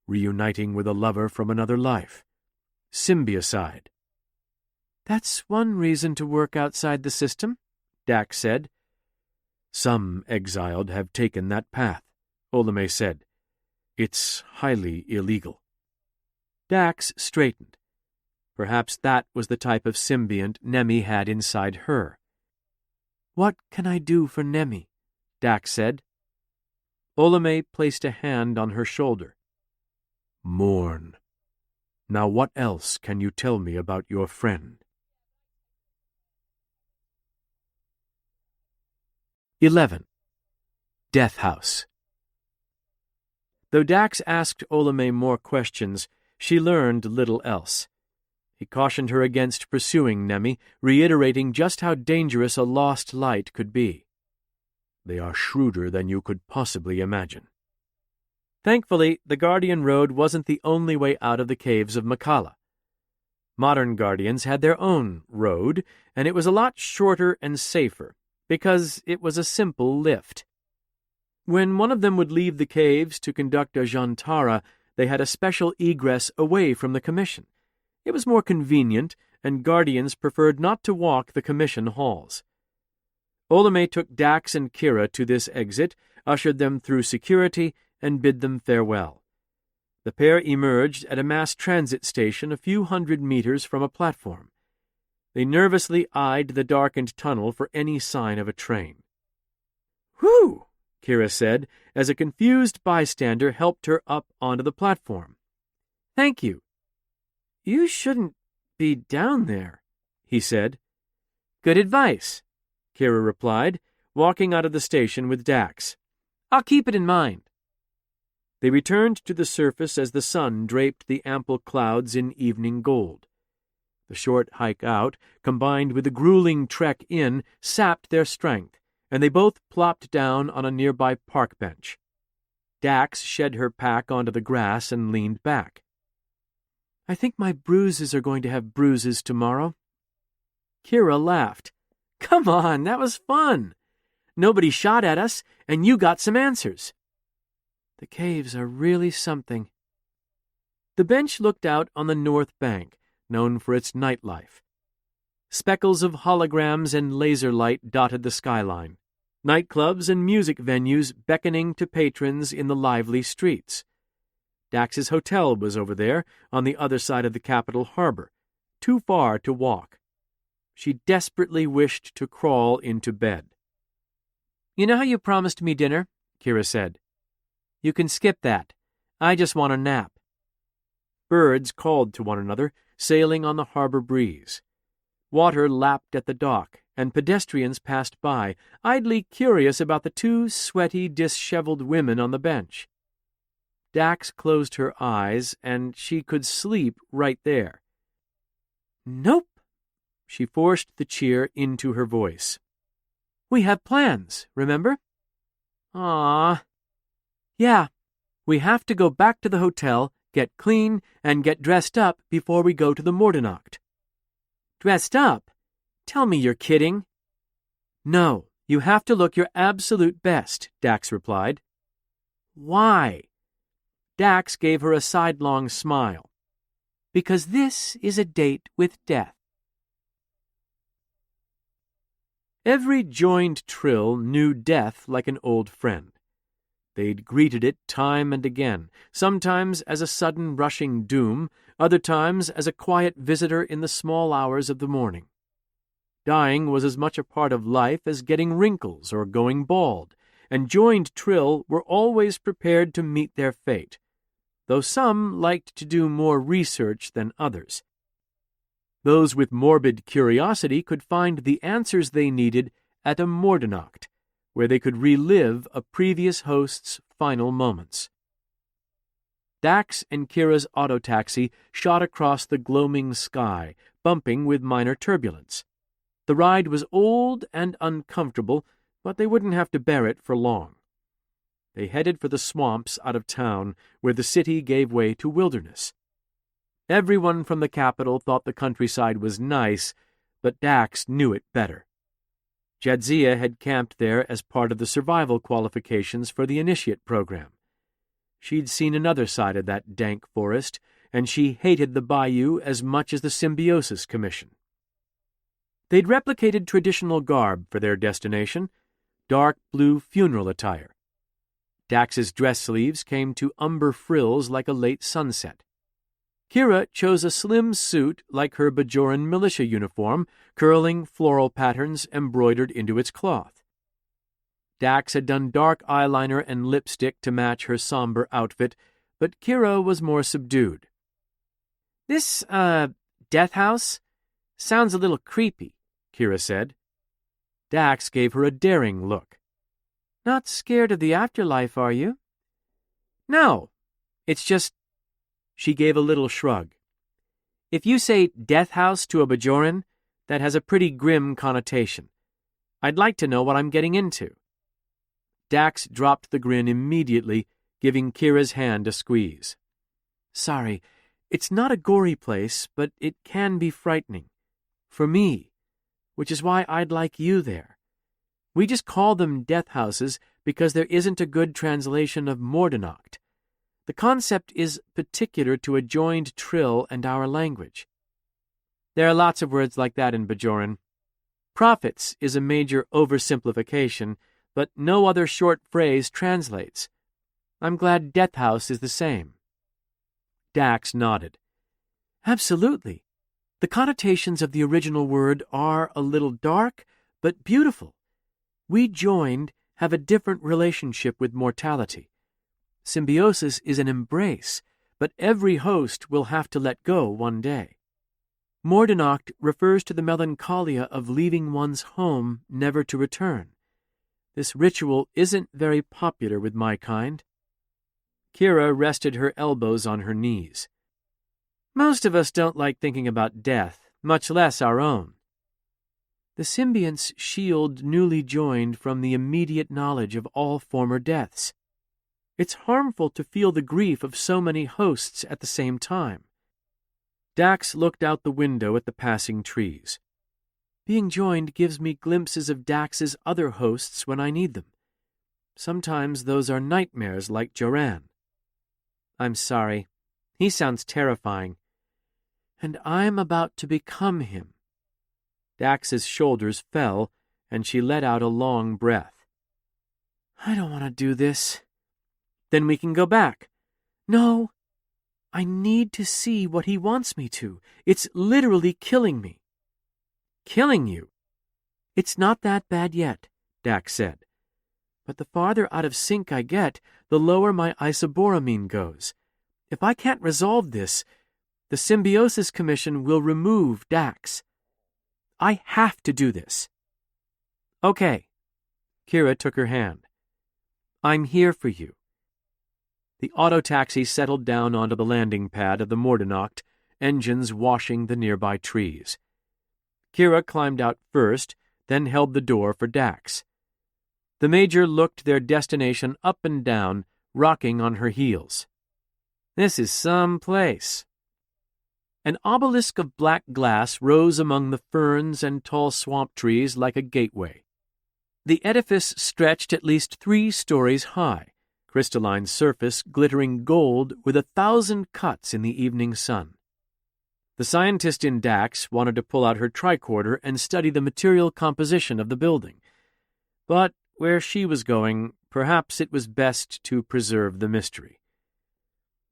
Reuniting with a lover from another life. Symbiocide." "That's one reason to work outside the system," Dax said. "Some exiled have taken that path," Olame said. "It's highly illegal." Dax straightened. Perhaps that was the type of symbiont Nemi had inside her. "What can I do for Nemi?" Dax said. Olame placed a hand on her shoulder. "Mourn. Now what else can you tell me about your friend?" 11. Death House. Though Dax asked Olamé more questions, she learned little else. He cautioned her against pursuing Nemi, reiterating just how dangerous a lost light could be. They are shrewder than you could possibly imagine. Thankfully, the Guardian Road wasn't the only way out of the caves of Makala. Modern Guardians had their own road, and it was a lot shorter and safer, because it was a simple lift. When one of them would leave the caves to conduct a jantara, they had a special egress away from the Commission. It was more convenient, and Guardians preferred not to walk the Commission halls. Olamé took Dax and Kira to this exit, ushered them through security, and bid them farewell. The pair emerged at a mass transit station a few hundred meters from a platform. They nervously eyed the darkened tunnel for any sign of a train. "Whew!" Kira said, as a confused bystander helped her up onto the platform. "Thank you." "You shouldn't be down there," he said. "Good advice," Kira replied, walking out of the station with Dax. "I'll keep it in mind." They returned to the surface as the sun draped the ample clouds in evening gold. The short hike out, combined with the grueling trek in, sapped their strength, and they both plopped down on a nearby park bench. Dax shed her pack onto the grass and leaned back. "I think my bruises are going to have bruises tomorrow." Kira laughed. "Come on, that was fun. Nobody shot at us, and you got some answers." "The caves are really something." The bench looked out on the north bank, known for its nightlife. Speckles of holograms and laser light dotted the skyline, nightclubs and music venues beckoning to patrons in the lively streets. Dax's hotel was over there, on the other side of the Capital Harbor, too far to walk. She desperately wished to crawl into bed. "You know how you promised me dinner?" Kira said. "You can skip that. I just want a nap." Birds called to one another, sailing on the harbor breeze. Water lapped at the dock, and pedestrians passed by, idly curious about the two sweaty, disheveled women on the bench. Dax closed her eyes, and she could sleep right there. "Nope." She forced the cheer into her voice. "We have plans, remember?" "Aw." "Yeah, we have to go back to the hotel, get clean, and get dressed up before we go to the Mordenacht." "Dressed up? Tell me you're kidding." "No, you have to look your absolute best," Dax replied. "Why?" Dax gave her a sidelong smile. "Because this is a date with death." Every joined Trill knew death like an old friend. They'd greeted it time and again, sometimes as a sudden rushing doom, other times as a quiet visitor in the small hours of the morning. Dying was as much a part of life as getting wrinkles or going bald, and joined Trill were always prepared to meet their fate, though some liked to do more research than others. Those with morbid curiosity could find the answers they needed at a Mordenacht, where they could relive a previous host's final moments. Dax and Kira's autotaxi shot across the gloaming sky, bumping with minor turbulence. The ride was old and uncomfortable, but they wouldn't have to bear it for long. They headed for the swamps out of town, where the city gave way to wilderness. Everyone from the capital thought the countryside was nice, but Dax knew it better. Jadzia had camped there as part of the survival qualifications for the initiate program. She'd seen another side of that dank forest, and she hated the bayou as much as the Symbiosis Commission. They'd replicated traditional garb for their destination, dark blue funeral attire. Dax's dress sleeves came to umber frills like a late sunset. Kira chose a slim suit like her Bajoran militia uniform, curling floral patterns embroidered into its cloth. Dax had done dark eyeliner and lipstick to match her somber outfit, but Kira was more subdued. "This, death house? Sounds a little creepy," Kira said. Dax gave her a daring look. Not scared of the afterlife, are you? No, it's just... She gave a little shrug. If you say death house to a Bajoran, that has a pretty grim connotation. I'd like to know what I'm getting into. Dax dropped the grin immediately, giving Kira's hand a squeeze. Sorry, it's not a gory place, but it can be frightening. For me, which is why I'd like you there. We just call them death houses because there isn't a good translation of Mordennacht. The concept is particular to a joined trill and our language. There are lots of words like that in Bajoran. Prophets is a major oversimplification, but no other short phrase translates. I'm glad death house is the same. Dax nodded. Absolutely. The connotations of the original word are a little dark, but beautiful. We joined have a different relationship with mortality. Symbiosis is an embrace, but every host will have to let go one day. Mordennacht refers to the melancholia of leaving one's home never to return. This ritual isn't very popular with my kind. Kira rested her elbows on her knees. Most of us don't like thinking about death, much less our own. The symbionts shield newly joined from the immediate knowledge of all former deaths. It's harmful to feel the grief of so many hosts at the same time. Dax looked out the window at the passing trees. Being joined gives me glimpses of Dax's other hosts when I need them. Sometimes those are nightmares like Joran. I'm sorry. He sounds terrifying. And I'm about to become him. Dax's shoulders fell, and she let out a long breath. I don't want to do this. Then we can go back. No, I need to see what he wants me to. It's literally killing me. Killing you? It's not that bad yet, Dax said. But the farther out of sync I get, the lower my isoboramine goes. If I can't resolve this, the Symbiosis Commission will remove Dax. I have to do this. Okay. Kira took her hand. I'm here for you. The auto-taxi settled down onto the landing pad of the Mordennacht, engines washing the nearby trees. Kira climbed out first, then held the door for Dax. The Major looked their destination up and down, rocking on her heels. This is some place. An obelisk of black glass rose among the ferns and tall swamp trees like a gateway. The edifice stretched at least 3 stories high, crystalline surface glittering gold with 1,000 cuts in the evening sun. The scientist in Dax wanted to pull out her tricorder and study the material composition of the building. But where she was going, perhaps it was best to preserve the mystery.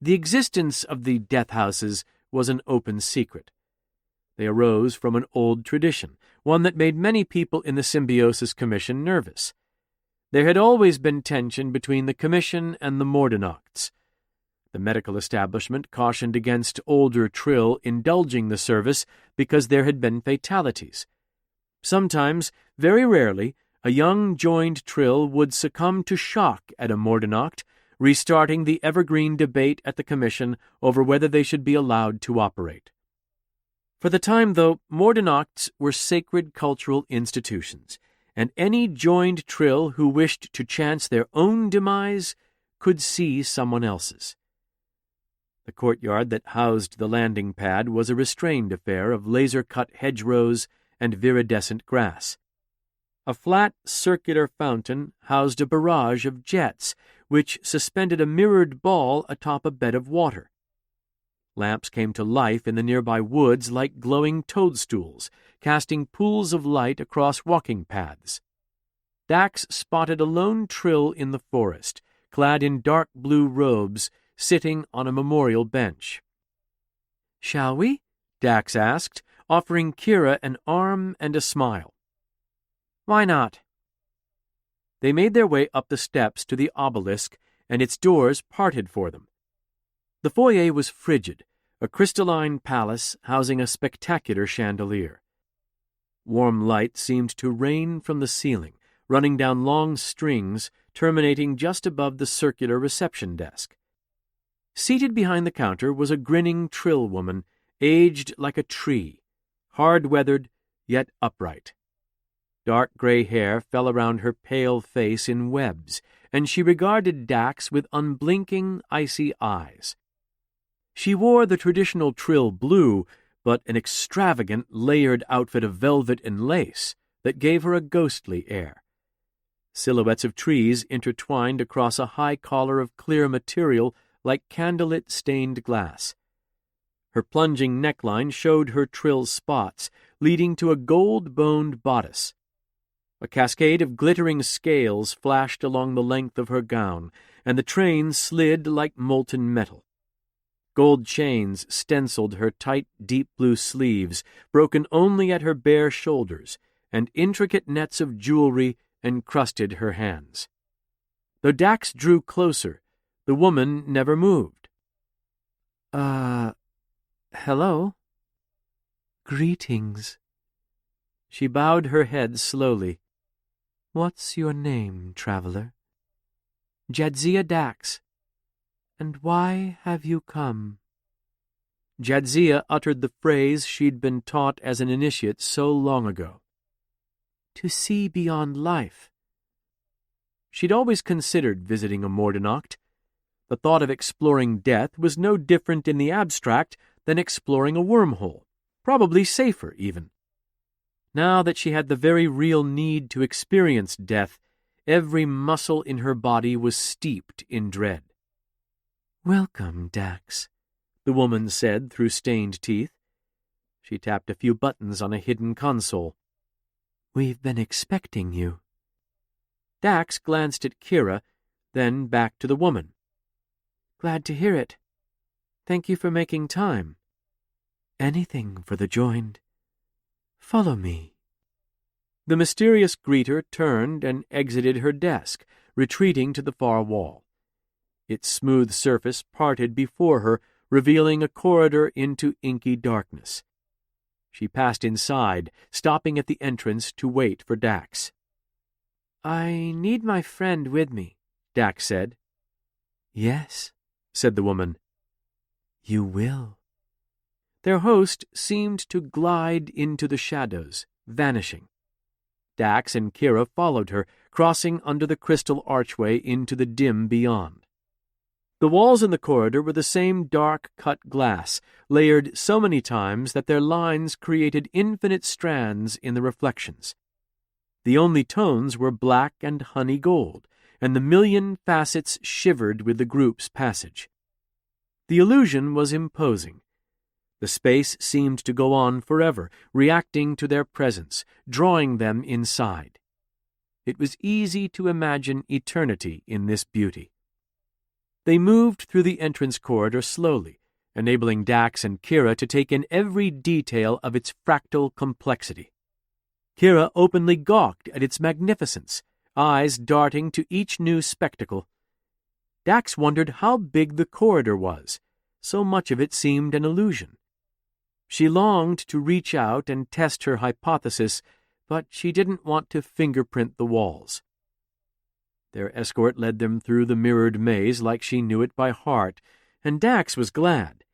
The existence of the death houses was an open secret. They arose from an old tradition, one that made many people in the Symbiosis Commission nervous. There had always been tension between the Commission and the Mordennachts. The medical establishment cautioned against older Trill indulging the service because there had been fatalities. Sometimes, very rarely, a young joined Trill would succumb to shock at a Mordennacht, restarting the evergreen debate at the Commission over whether they should be allowed to operate. For the time, though, Mordennachts were sacred cultural institutions, and any joined Trill who wished to chance their own demise could see someone else's. The courtyard that housed the landing pad was a restrained affair of laser-cut hedgerows and viridescent grass. A flat, circular fountain housed a barrage of jets, which suspended a mirrored ball atop a bed of water. Lamps came to life in the nearby woods like glowing toadstools, casting pools of light across walking paths. Dax spotted a lone Trill in the forest, clad in dark blue robes, sitting on a memorial bench. "Shall we?" Dax asked, offering Kira an arm and a smile. "Why not?" They made their way up the steps to the obelisk, and its doors parted for them. The foyer was frigid, a crystalline palace housing a spectacular chandelier. Warm light seemed to rain from the ceiling, running down long strings terminating just above the circular reception desk. Seated behind the counter was a grinning trill woman, aged like a tree, hard-weathered yet upright. Dark gray hair fell around her pale face in webs, and she regarded Dax with unblinking, icy eyes. She wore the traditional trill blue, but an extravagant, layered outfit of velvet and lace that gave her a ghostly air. Silhouettes of trees intertwined across a high collar of clear material like candlelit stained glass. Her plunging neckline showed her trill spots, leading to a gold-boned bodice. A cascade of glittering scales flashed along the length of her gown, and the train slid like molten metal. Gold chains stenciled her tight, deep blue sleeves, broken only at her bare shoulders, and intricate nets of jewelry encrusted her hands. Though Dax drew closer, the woman never moved. Hello? Greetings. She bowed her head slowly. What's your name, traveler? Jadzia Dax. And why have you come? Jadzia uttered the phrase she'd been taught as an initiate so long ago. To see beyond life. She'd always considered visiting a Mordennacht. The thought of exploring death was no different in the abstract than exploring a wormhole, probably safer even. Now that she had the very real need to experience death, every muscle in her body was steeped in dread. Welcome, Dax, the woman said through stained teeth. She tapped a few buttons on a hidden console. We've been expecting you. Dax glanced at Kira, then back to the woman. Glad to hear it. Thank you for making time. Anything for the joined. Follow me. The mysterious greeter turned and exited her desk, retreating to the far wall. Its smooth surface parted before her, revealing a corridor into inky darkness. She passed inside, stopping at the entrance to wait for Dax. I need my friend with me, Dax said. Yes, said the woman. You will. Their host seemed to glide into the shadows, vanishing. Dax and Kira followed her, crossing under the crystal archway into the dim beyond. The walls in the corridor were the same dark cut glass, layered so many times that their lines created infinite strands in the reflections. The only tones were black and honey gold, and the million facets shivered with the group's passage. The illusion was imposing. The space seemed to go on forever, reacting to their presence, drawing them inside. It was easy to imagine eternity in this beauty. They moved through the entrance corridor slowly, enabling Dax and Kira to take in every detail of its fractal complexity. Kira openly gawked at its magnificence, eyes darting to each new spectacle. Dax wondered how big the corridor was. So much of it seemed an illusion. She longed to reach out and test her hypothesis, but she didn't want to fingerprint the walls. Their escort led them through the mirrored maze like she knew it by heart, and Dax was glad.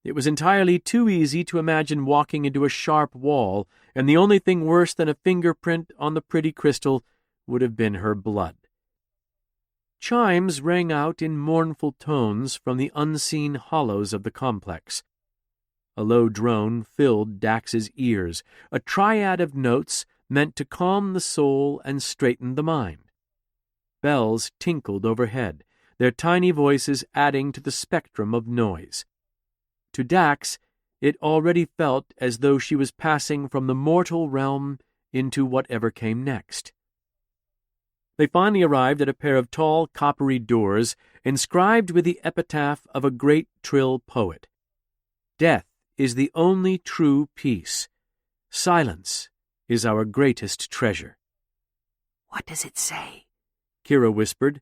It was entirely too easy to imagine walking into a sharp wall, and the only thing worse than a fingerprint on the pretty crystal would have been her blood. Chimes rang out in mournful tones from the unseen hollows of the complex. A low drone filled Dax's ears, a triad of notes meant to calm the soul and straighten the mind. Bells tinkled overhead, their tiny voices adding to the spectrum of noise. To Dax, it already felt as though she was passing from the mortal realm into whatever came next. They finally arrived at a pair of tall, coppery doors inscribed with the epitaph of a great trill poet. Death is the only true peace. Silence is our greatest treasure. What does it say? Kira whispered.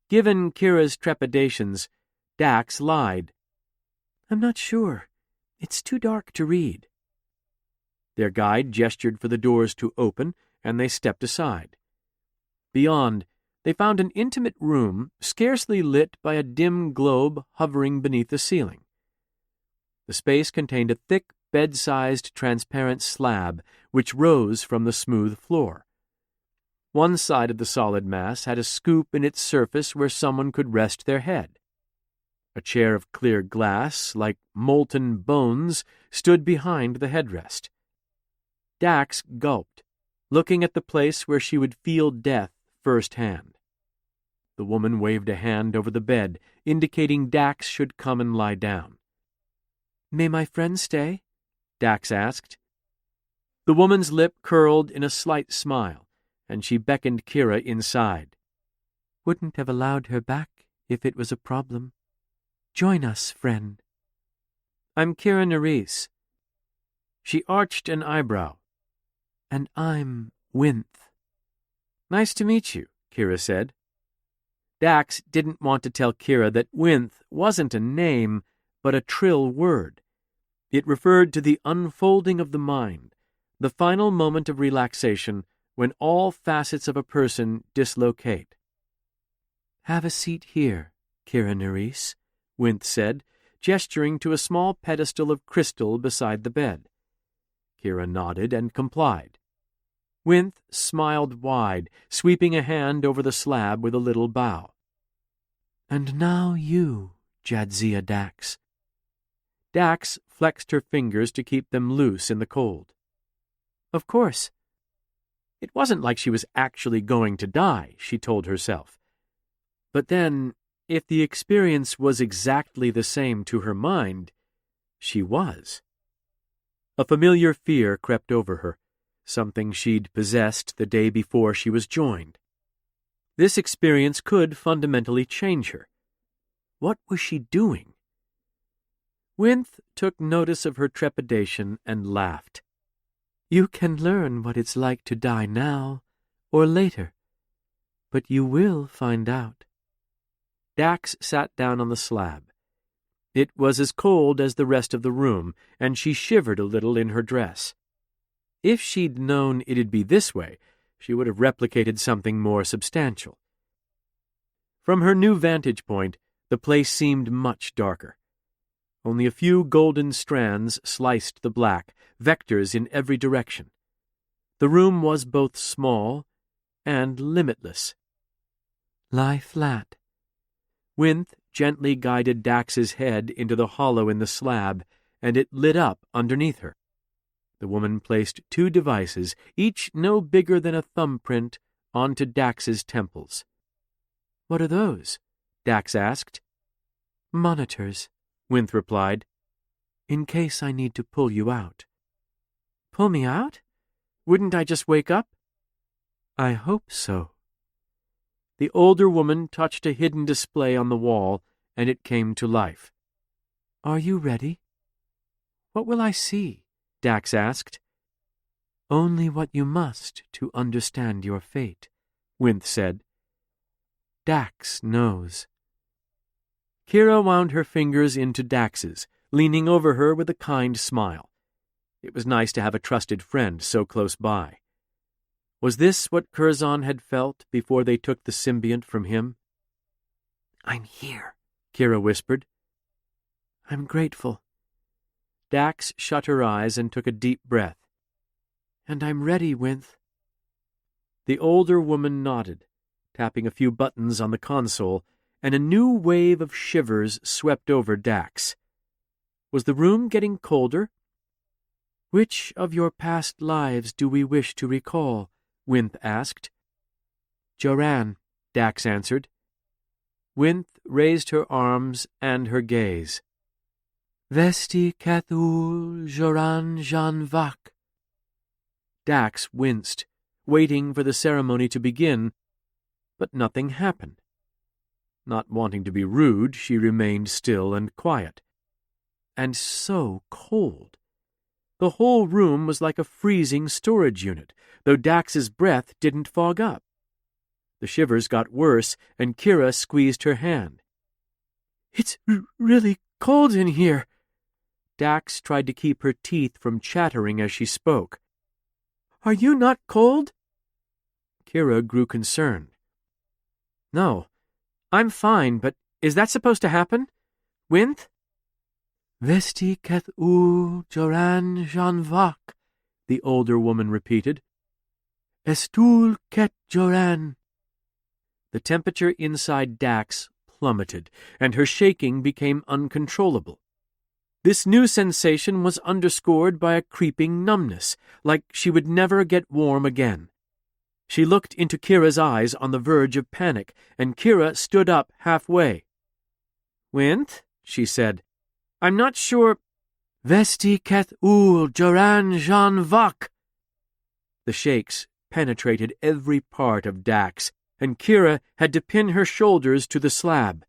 Given Kira's trepidations, Dax lied. I'm not sure. It's too dark to read. Their guide gestured for the doors to open, and they stepped aside. Beyond, they found an intimate room scarcely lit by a dim globe hovering beneath the ceiling. The space contained a thick, bed-sized transparent slab which rose from the smooth floor. One side of the solid mass had a scoop in its surface where someone could rest their head. A chair of clear glass, like molten bones, stood behind the headrest. Dax gulped, looking at the place where she would feel death firsthand. The woman waved a hand over the bed, indicating Dax should come and lie down. "May my friend stay?" Dax asked. The woman's lip curled in a slight smile, and she beckoned Kira inside. "Wouldn't have allowed her back if it was a problem. Join us, friend." "I'm Kira Nerys." She arched an eyebrow. "And I'm Winth." "Nice to meet you," Kira said. Dax didn't want to tell Kira that Winth wasn't a name, but a trill word. It referred to the unfolding of the mind, the final moment of relaxation when all facets of a person dislocate. "Have a seat here, Kira Nerys," Winth said, gesturing to a small pedestal of crystal beside the bed. Kira nodded and complied. Winth smiled wide, sweeping a hand over the slab with a little bow. "And now you, Jadzia Dax." Dax flexed her fingers to keep them loose in the cold. "Of course." It wasn't like she was actually going to die, she told herself. But then, if the experience was exactly the same to her mind, she was. A familiar fear crept over her, something she'd possessed the day before she was joined. This experience could fundamentally change her. What was she doing? Winth took notice of her trepidation and laughed. "You can learn what it's like to die now or later, but you will find out." Dax sat down on the slab. It was as cold as the rest of the room, and she shivered a little in her dress. If she'd known it'd be this way, she would have replicated something more substantial. From her new vantage point, the place seemed much darker. Only a few golden strands sliced the black, vectors in every direction. The room was both small and limitless. "Lie flat." Winth gently guided Dax's head into the hollow in the slab, and it lit up underneath her. The woman placed 2 devices, each no bigger than a thumbprint, onto Dax's temples. "What are those?" Dax asked. "Monitors," Winth replied, "in case I need to pull you out." "Pull me out? Wouldn't I just wake up?" "I hope so." The older woman touched a hidden display on the wall, and it came to life. "Are you ready?" "What will I see?" Dax asked. "Only what you must to understand your fate," Winth said. "Dax knows." Kira wound her fingers into Dax's, leaning over her with a kind smile. It was nice to have a trusted friend so close by. Was this what Curzon had felt before they took the symbiont from him? "I'm here," Kira whispered. "I'm grateful." Dax shut her eyes and took a deep breath. "And I'm ready, Winth." The older woman nodded, tapping a few buttons on the console, and a new wave of shivers swept over Dax. Was the room getting colder? "Which of your past lives do we wish to recall?" Winth asked. "Joran," Dax answered. Winth raised her arms and her gaze. "Vesti Cathul Joran Jean Vac." Dax winced, waiting for the ceremony to begin, but nothing happened. Not wanting to be rude, she remained still and quiet. And so cold. The whole room was like a freezing storage unit, though Dax's breath didn't fog up. The shivers got worse, and Kira squeezed her hand. "It's really cold in here." Dax tried to keep her teeth from chattering as she spoke. "Are you not cold?" Kira grew concerned. No, I'm fine, but is that supposed to happen? Winth? Vesti keth u Joran Jean Vac, the older woman repeated. Estul ket Joran. The temperature inside Dax plummeted, and her shaking became uncontrollable. This new sensation was underscored by a creeping numbness, like she would never get warm again. She looked into Kira's eyes on the verge of panic, and Kira stood up halfway. "Winth," she said, "I'm not sure—" Vesti keth ul Joran Jean Vac. The shakes penetrated every part of Dax, and Kira had to pin her shoulders to the slab.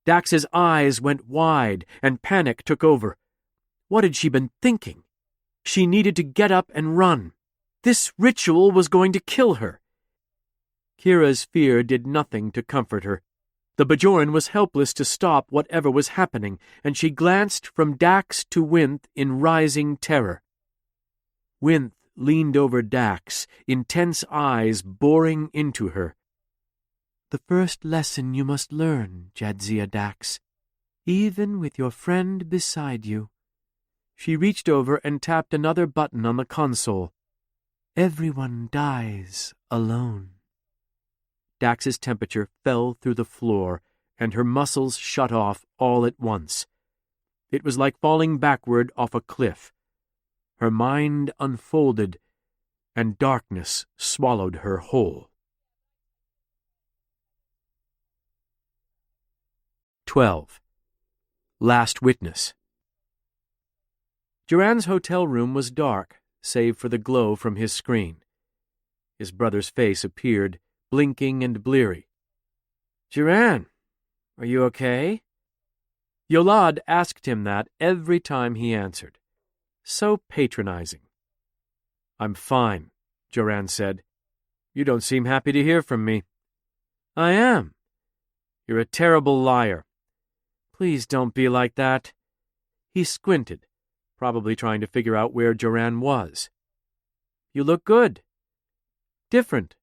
Dax's eyes went wide, and panic took over. What had she been thinking? She needed to get up and run. This ritual was going to kill her. Kira's fear did nothing to comfort her. The Bajoran was helpless to stop whatever was happening, and she glanced from Dax to Winth in rising terror. Winth leaned over Dax, intense eyes boring into her. The first lesson you must learn, Jadzia Dax, even with your friend beside you. She reached over and tapped another button on the console. Everyone dies alone. Dax's temperature fell through the floor, and her muscles shut off all at once. It was like falling backward off a cliff. Her mind unfolded, and darkness swallowed her whole. 12. Last Witness. Joran's hotel room was dark, save for the glow from his screen. His brother's face appeared, blinking and bleary. "Joran, are you okay?" Yolande asked him that every time he answered. So patronizing. "I'm fine," Joran said. "You don't seem happy to hear from me." "I am. You're a terrible liar. Please don't be like that." He squinted, probably trying to figure out where Joran was. "You look good. Different."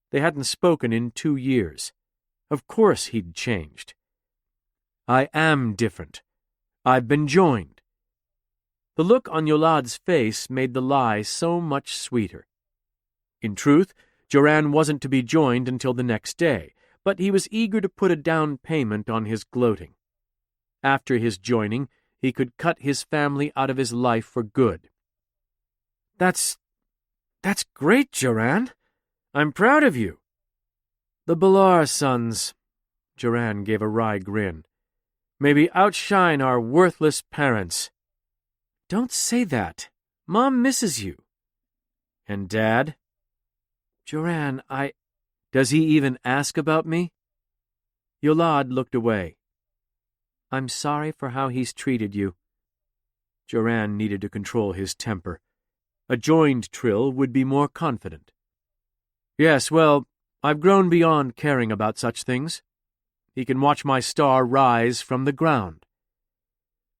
They hadn't spoken in 2 years. Of course he'd changed. "I am different. I've been joined." The look on Yolande's face made the lie so much sweeter. In truth, Joran wasn't to be joined until the next day, but he was eager to put a down payment on his gloating. After his joining, he could cut his family out of his life for good. That's great, Joran. I'm proud of you." "The Balar sons," Joran gave a wry grin, "maybe outshine our worthless parents." "Don't say that. Mom misses you." "And Dad?" "Joran, Does he even ask about me?" Yolande looked away. "I'm sorry for how he's treated you." Joran needed to control his temper. A joined Trill would be more confident. "Yes, well, I've grown beyond caring about such things. He can watch my star rise from the ground."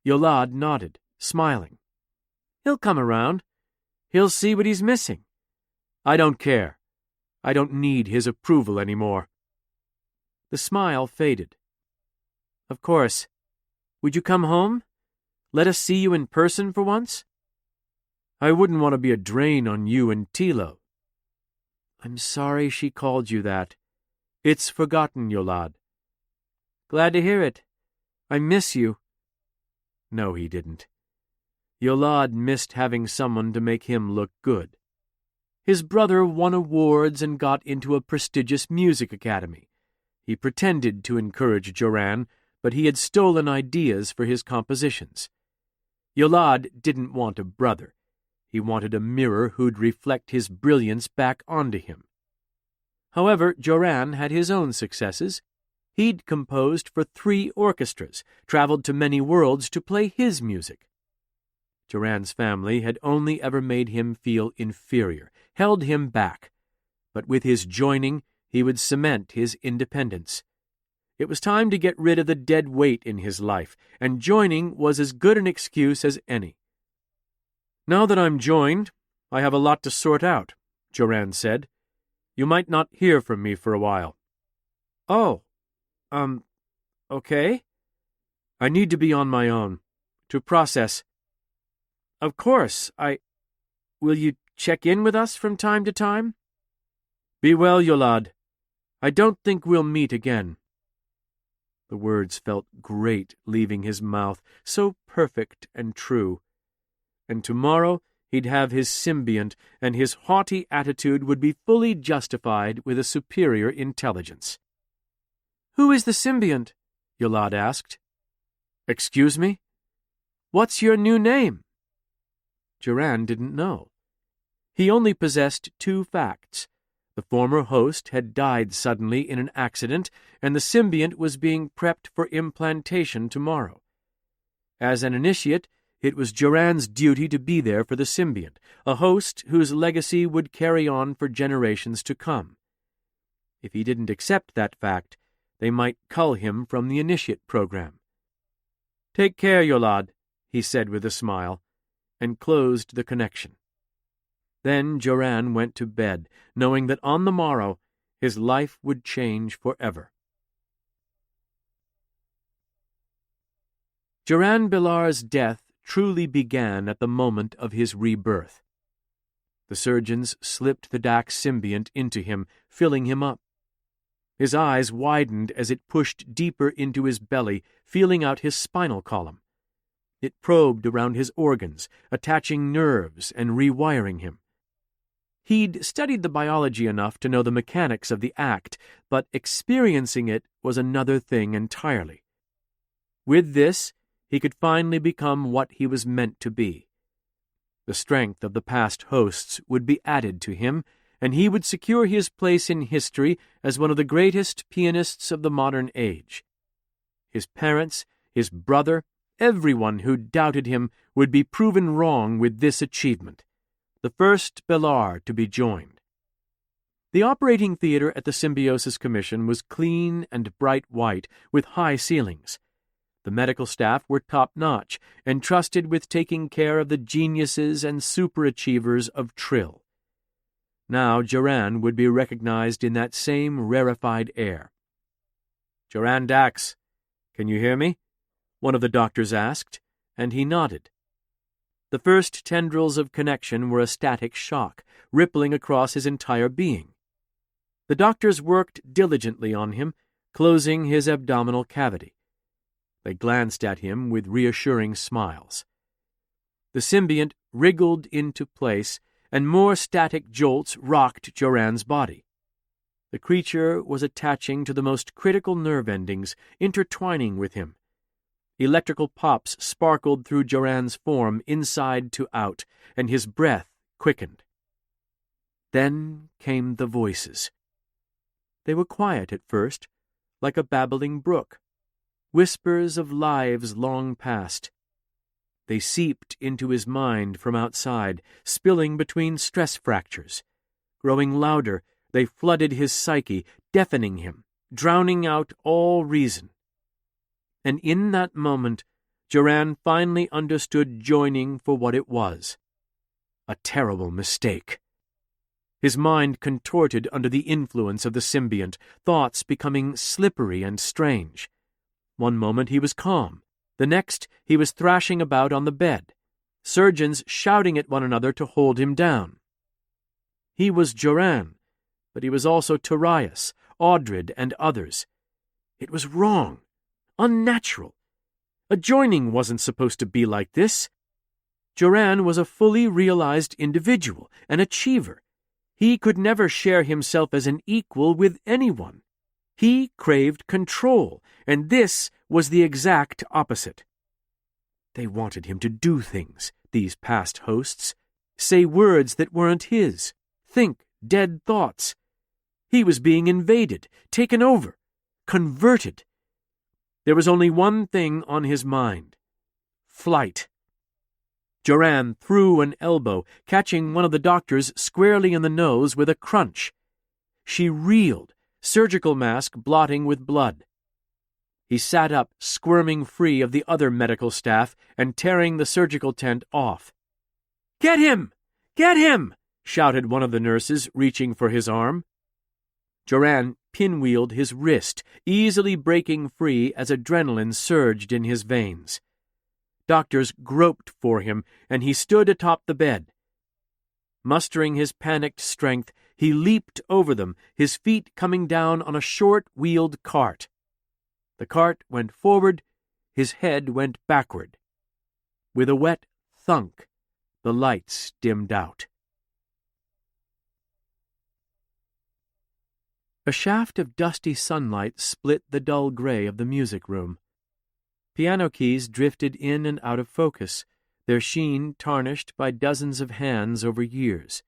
Yolande nodded, smiling. "He'll come around. He'll see what he's missing. I don't care. I don't need his approval anymore." The smile faded. "Of course. Would you come home? Let us see you in person for once?" "I wouldn't want to be a drain on you and Tilo." "I'm sorry she called you that. It's forgotten, Yolande." "Glad to hear it. I miss you." No, he didn't. Yolande missed having someone to make him look good. His brother won awards and got into a prestigious music academy. He pretended to encourage Joran, but he had stolen ideas for his compositions. Yolande didn't want a brother. He wanted a mirror who'd reflect his brilliance back onto him. However, Joran had his own successes. He'd composed for 3 orchestras, traveled to many worlds to play his music. Joran's family had only ever made him feel inferior, held him back. But with his joining, he would cement his independence. It was time to get rid of the dead weight in his life, and joining was as good an excuse as any. "Now that I'm joined, I have a lot to sort out," Joran said. You might not hear from me for a while." "Oh, okay. I need to be on my own, to process." "Of course, Will you check in with us from time to time?" "Be well, Yolande. I don't think we'll meet again." The words felt great leaving his mouth, so perfect and true. And tomorrow he'd have his symbiont, and his haughty attitude would be fully justified with a superior intelligence. "Who is the symbiont?" Yolande asked. "Excuse me? What's your new name?" Joran didn't know. He only possessed two facts. The former host had died suddenly in an accident, and the symbiont was being prepped for implantation tomorrow. As an initiate, it was Joran's duty to be there for the symbiont, a host whose legacy would carry on for generations to come. If he didn't accept that fact, they might cull him from the initiate program. "Take care, Yolande," he said with a smile, and closed the connection. Then Joran went to bed, knowing that on the morrow his life would change forever. Joran Billar's death truly began at the moment of his rebirth. The surgeons slipped the Dax symbiont into him, filling him up. His eyes widened as it pushed deeper into his belly, feeling out his spinal column. It probed around his organs, attaching nerves and rewiring him. He'd studied the biology enough to know the mechanics of the act, but experiencing it was another thing entirely. With this, he could finally become what he was meant to be. The strength of the past hosts would be added to him, and he would secure his place in history as one of the greatest pianists of the modern age. His parents, his brother, everyone who doubted him would be proven wrong with this achievement. The first Billar to be joined. The operating theater at the Symbiosis Commission was clean and bright white, with high ceilings. The medical staff were top-notch, entrusted with taking care of the geniuses and superachievers of Trill. Now Joran would be recognized in that same rarefied air. "Joran Dax, can you hear me?" one of the doctors asked, and he nodded. The first tendrils of connection were a static shock, rippling across his entire being. The doctors worked diligently on him, closing his abdominal cavity. They glanced at him with reassuring smiles. The symbiont wriggled into place, and more static jolts rocked Joran's body. The creature was attaching to the most critical nerve endings, intertwining with him. Electrical pops sparkled through Joran's form inside to out, and his breath quickened. Then came the voices. They were quiet at first, like a babbling brook, whispers of lives long past. They seeped into his mind from outside, spilling between stress fractures. Growing louder, they flooded his psyche, deafening him, drowning out all reason. And in that moment, Joran finally understood joining for what it was. A terrible mistake. His mind contorted under the influence of the symbiont, thoughts becoming slippery and strange. One moment he was calm. The next he was thrashing about on the bed, surgeons shouting at one another to hold him down. He was Joran, but he was also Torias, Audrid, and others. It was wrong. Unnatural. A joining wasn't supposed to be like this. Joran was a fully realized individual, an achiever. He could never share himself as an equal with anyone. He craved control, and this was the exact opposite. They wanted him to do things, these past hosts, say words that weren't his, think dead thoughts. He was being invaded, taken over, converted. There was only one thing on his mind: flight. Joran threw an elbow, catching one of the doctors squarely in the nose with a crunch. She reeled, surgical mask blotting with blood. He sat up, squirming free of the other medical staff and tearing the surgical tent off. "Get him! Get him!" shouted one of the nurses, reaching for his arm. Joran pinwheeled his wrist, easily breaking free as adrenaline surged in his veins. Doctors groped for him, and he stood atop the bed. Mustering his panicked strength, he leaped over them, his feet coming down on a short-wheeled cart. The cart went forward, his head went backward. With a wet thunk, the lights dimmed out. A shaft of dusty sunlight split the dull gray of the music room. Piano keys drifted in and out of focus, their sheen tarnished by dozens of hands over years.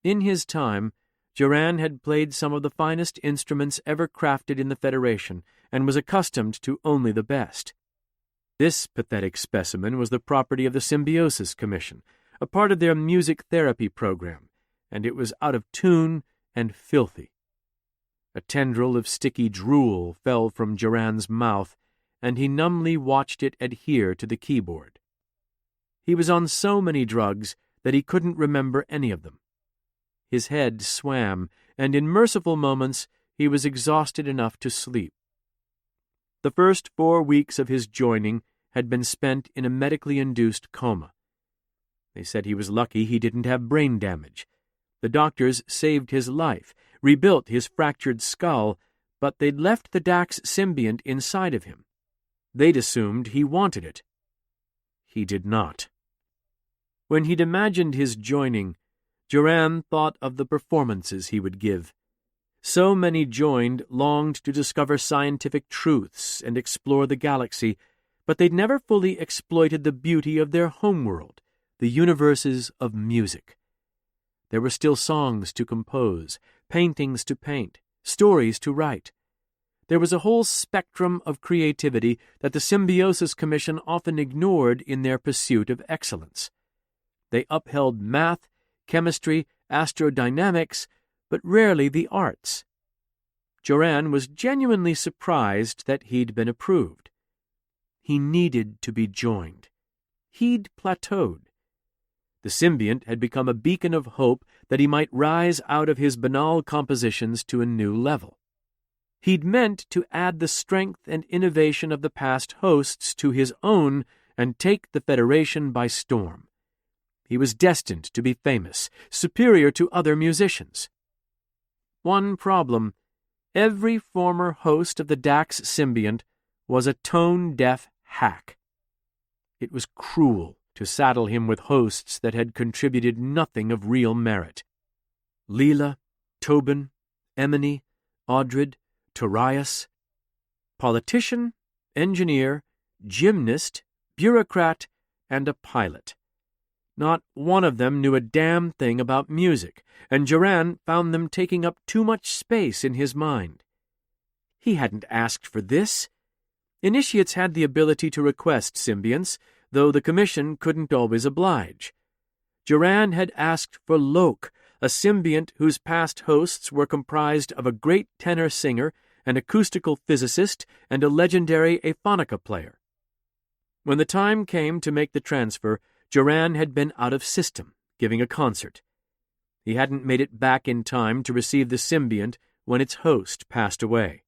In his time, Joran had played some of the finest instruments ever crafted in the Federation and was accustomed to only the best. This pathetic specimen was the property of the Symbiosis Commission, a part of their music therapy program, and it was out of tune and filthy. A tendril of sticky drool fell from Joran's mouth, and he numbly watched it adhere to the keyboard. He was on so many drugs that he couldn't remember any of them. His head swam, and in merciful moments he was exhausted enough to sleep. The first 4 weeks of his joining had been spent in a medically induced coma. They said he was lucky he didn't have brain damage. The doctors saved his life, rebuilt his fractured skull, but they'd left the Dax symbiont inside of him. They'd assumed he wanted it. He did not. When he'd imagined his joining, Joran thought of the performances he would give. So many joined longed to discover scientific truths and explore the galaxy, but they'd never fully exploited the beauty of their homeworld, the universes of music. There were still songs to compose, paintings to paint, stories to write. There was a whole spectrum of creativity that the Symbiosis Commission often ignored in their pursuit of excellence. They upheld math, chemistry, astrodynamics, but rarely the arts. Joran was genuinely surprised that he'd been approved. He needed to be joined. He'd plateaued. The symbiont had become a beacon of hope that he might rise out of his banal compositions to a new level. He'd meant to add the strength and innovation of the past hosts to his own and take the Federation by storm. He was destined to be famous, superior to other musicians. One problem: every former host of the Dax symbiont was a tone-deaf hack. It was cruel to saddle him with hosts that had contributed nothing of real merit. Leela, Tobin, Emily, Audrid, Torias. Politician, engineer, gymnast, bureaucrat, and a pilot. Not one of them knew a damn thing about music, and Joran found them taking up too much space in his mind. He hadn't asked for this. Initiates had the ability to request symbionts, though the Commission couldn't always oblige. Joran had asked for Loke, a symbiont whose past hosts were comprised of a great tenor singer, an acoustical physicist, and a legendary aphonica player. When the time came to make the transfer, Joran had been out of system, giving a concert. He hadn't made it back in time to receive the symbiont when its host passed away.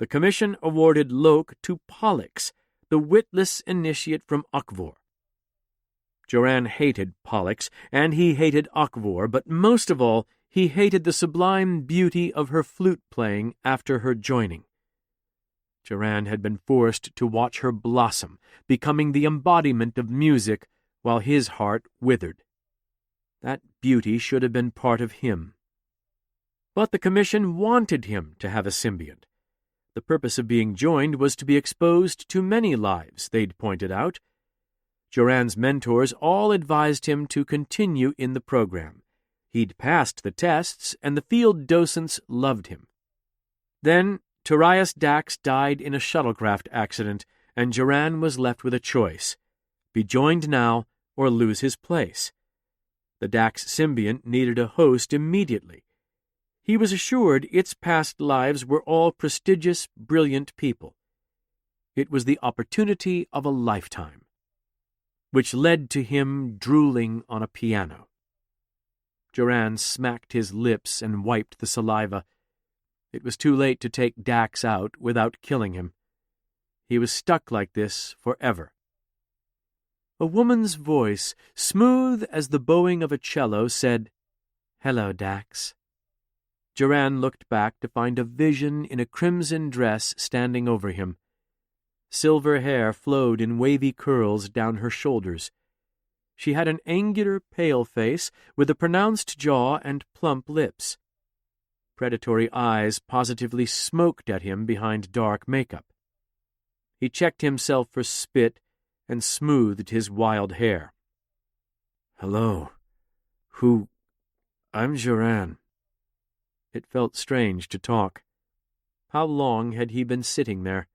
The Commission awarded Loke to Pollux, the witless initiate from Ukvor. Joran hated Pollux, and he hated Ukvor, but most of all, he hated the sublime beauty of her flute playing after her joining. Joran had been forced to watch her blossom, becoming the embodiment of music, while his heart withered. That beauty should have been part of him. But the Commission wanted him to have a symbiont. The purpose of being joined was to be exposed to many lives, they'd pointed out. Joran's mentors all advised him to continue in the program. He'd passed the tests, and the field docents loved him. Then Torias Dax died in a shuttlecraft accident, and Joran was left with a choice: be joined now or lose his place. The Dax symbiont needed a host immediately. He was assured its past lives were all prestigious, brilliant people. It was the opportunity of a lifetime, which led to him drooling on a piano. Joran smacked his lips and wiped the saliva. It was too late to take Dax out without killing him. He was stuck like this forever. A woman's voice, smooth as the bowing of a cello, said, "Hello, Dax." Joran looked back to find a vision in a crimson dress standing over him. Silver hair flowed in wavy curls down her shoulders. She had an angular, pale face with a pronounced jaw and plump lips. Predatory eyes positively smoked at him behind dark makeup. He checked himself for spit and smoothed his wild hair. "Hello. I'm Joran." It felt strange to talk. How long had he been sitting there?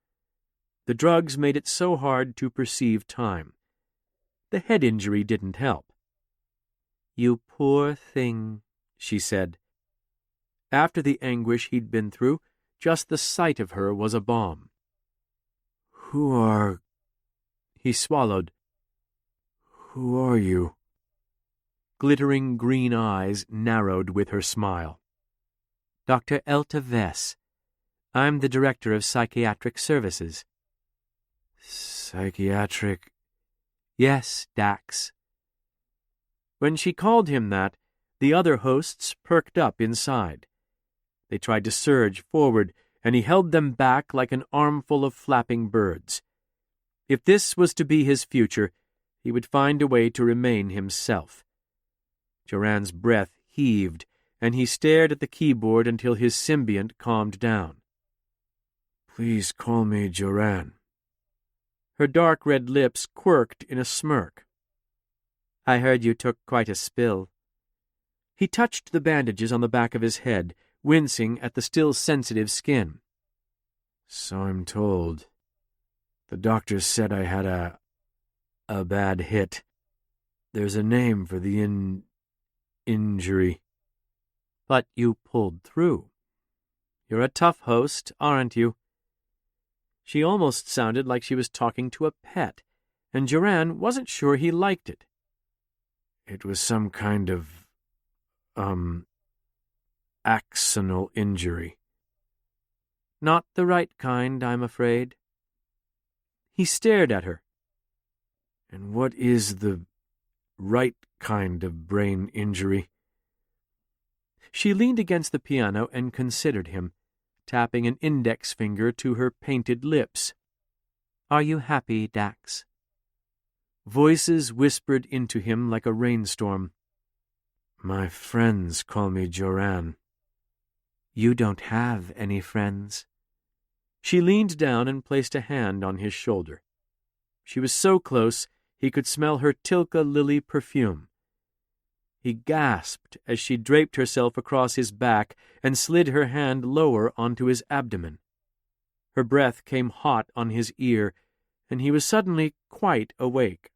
The drugs made it so hard to perceive time. The head injury didn't help. "You poor thing," she said. After the anguish he'd been through, just the sight of her was a balm. He swallowed. "Who are you?" Glittering green eyes narrowed with her smile. "Dr. Elta Vess. I'm the director of psychiatric services." "Psychiatric?" "Yes, Dax." When she called him that, the other hosts perked up inside. They tried to surge forward, and he held them back like an armful of flapping birds. If this was to be his future, he would find a way to remain himself. Joran's breath heaved, and he stared at the keyboard until his symbiont calmed down. "Please call me Joran." Her dark red lips quirked in a smirk. "I heard you took quite a spill." He touched the bandages on the back of his head, wincing at the still sensitive skin. "So I'm told. The doctor said I had a bad hit. There's a name for the injury." "But you pulled through. You're a tough host, aren't you?" She almost sounded like she was talking to a pet, and Joran wasn't sure he liked it. "It was some kind of, axonal injury." "Not the right kind, I'm afraid." He stared at her. "And what is the right kind of brain injury?" She leaned against the piano and considered him, tapping an index finger to her painted lips. "Are you happy, Dax?" Voices whispered into him like a rainstorm. "My friends call me Joran." "You don't have any friends." She leaned down and placed a hand on his shoulder. She was so close he could smell her Tilka lily perfume. He gasped as she draped herself across his back and slid her hand lower onto his abdomen. Her breath came hot on his ear, and he was suddenly quite awake.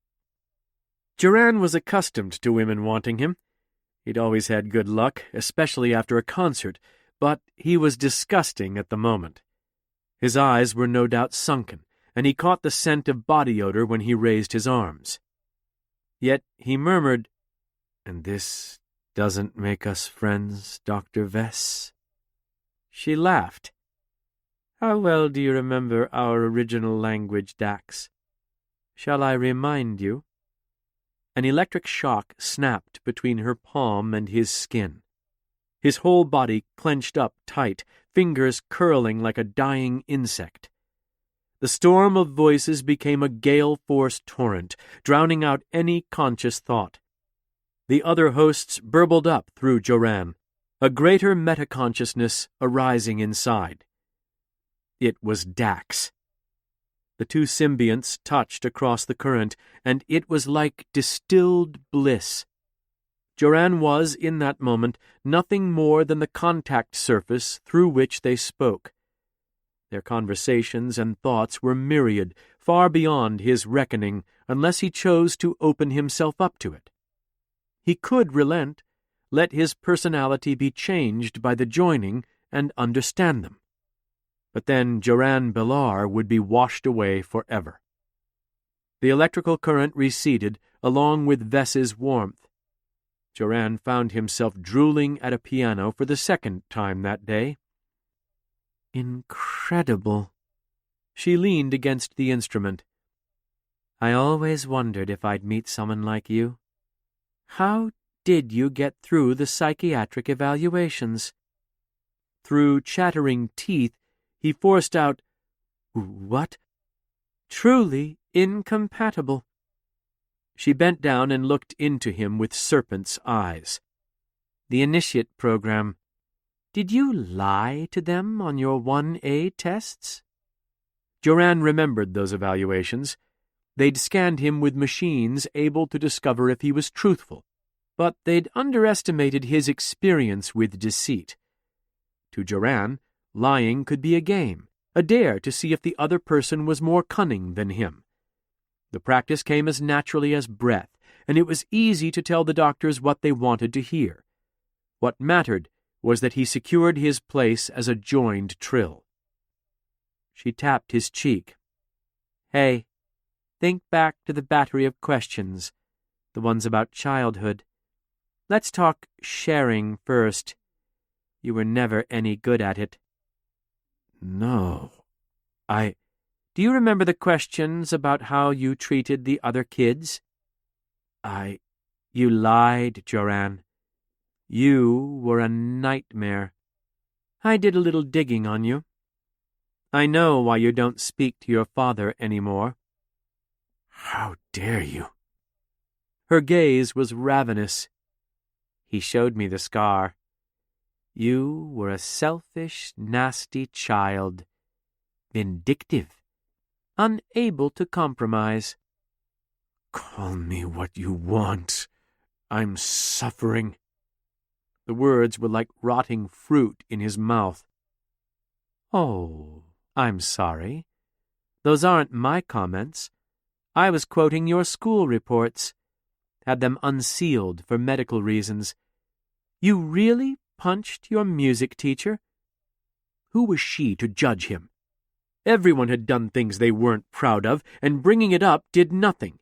Joran was accustomed to women wanting him. He'd always had good luck, especially after a concert, but he was disgusting at the moment. His eyes were no doubt sunken, and he caught the scent of body odor when he raised his arms. Yet he murmured, "And this doesn't make us friends, Dr. Vess?" She laughed. "How well do you remember our original language, Dax? Shall I remind you?" An electric shock snapped between her palm and his skin. His whole body clenched up tight, fingers curling like a dying insect. The storm of voices became a gale-force torrent, drowning out any conscious thought. The other hosts burbled up through Joran, a greater metaconsciousness arising inside. It was Dax. The two symbionts touched across the current, and it was like distilled bliss. Joran was, in that moment, nothing more than the contact surface through which they spoke. Their conversations and thoughts were myriad, far beyond his reckoning, unless he chose to open himself up to it. He could relent, let his personality be changed by the joining, and understand them. But then Joran Belar would be washed away forever. The electrical current receded, along with Vess's warmth. Joran found himself drooling at a piano for the second time that day. Incredible. She leaned against the instrument. I always wondered if I'd meet someone like you. How did you get through the psychiatric evaluations? Through chattering teeth, he forced out, What? Truly incompatible. She bent down and looked into him with serpent's eyes. The initiate program. Did you lie to them on your 1A tests? Joran remembered those evaluations. They'd scanned him with machines able to discover if he was truthful, but they'd underestimated his experience with deceit. To Joran, lying could be a game, a dare to see if the other person was more cunning than him. The practice came as naturally as breath, and it was easy to tell the doctors what they wanted to hear. What mattered was that he secured his place as a joined trill. She tapped his cheek. Hey, think back to the battery of questions, the ones about childhood. Let's talk sharing first. You were never any good at it. No. Do you remember the questions about how you treated the other kids? You lied, Joran. You were a nightmare. I did a little digging on you. I know why you don't speak to your father anymore. How dare you? Her gaze was ravenous. He showed me the scar. You were a selfish, nasty child. Vindictive. Unable to compromise. Call me what you want. I'm suffering. The words were like rotting fruit in his mouth. Oh, I'm sorry. Those aren't my comments. I was quoting your school reports. Had them unsealed for medical reasons. You really punched your music teacher? Who was she to judge him? Everyone had done things they weren't proud of, and bringing it up did nothing.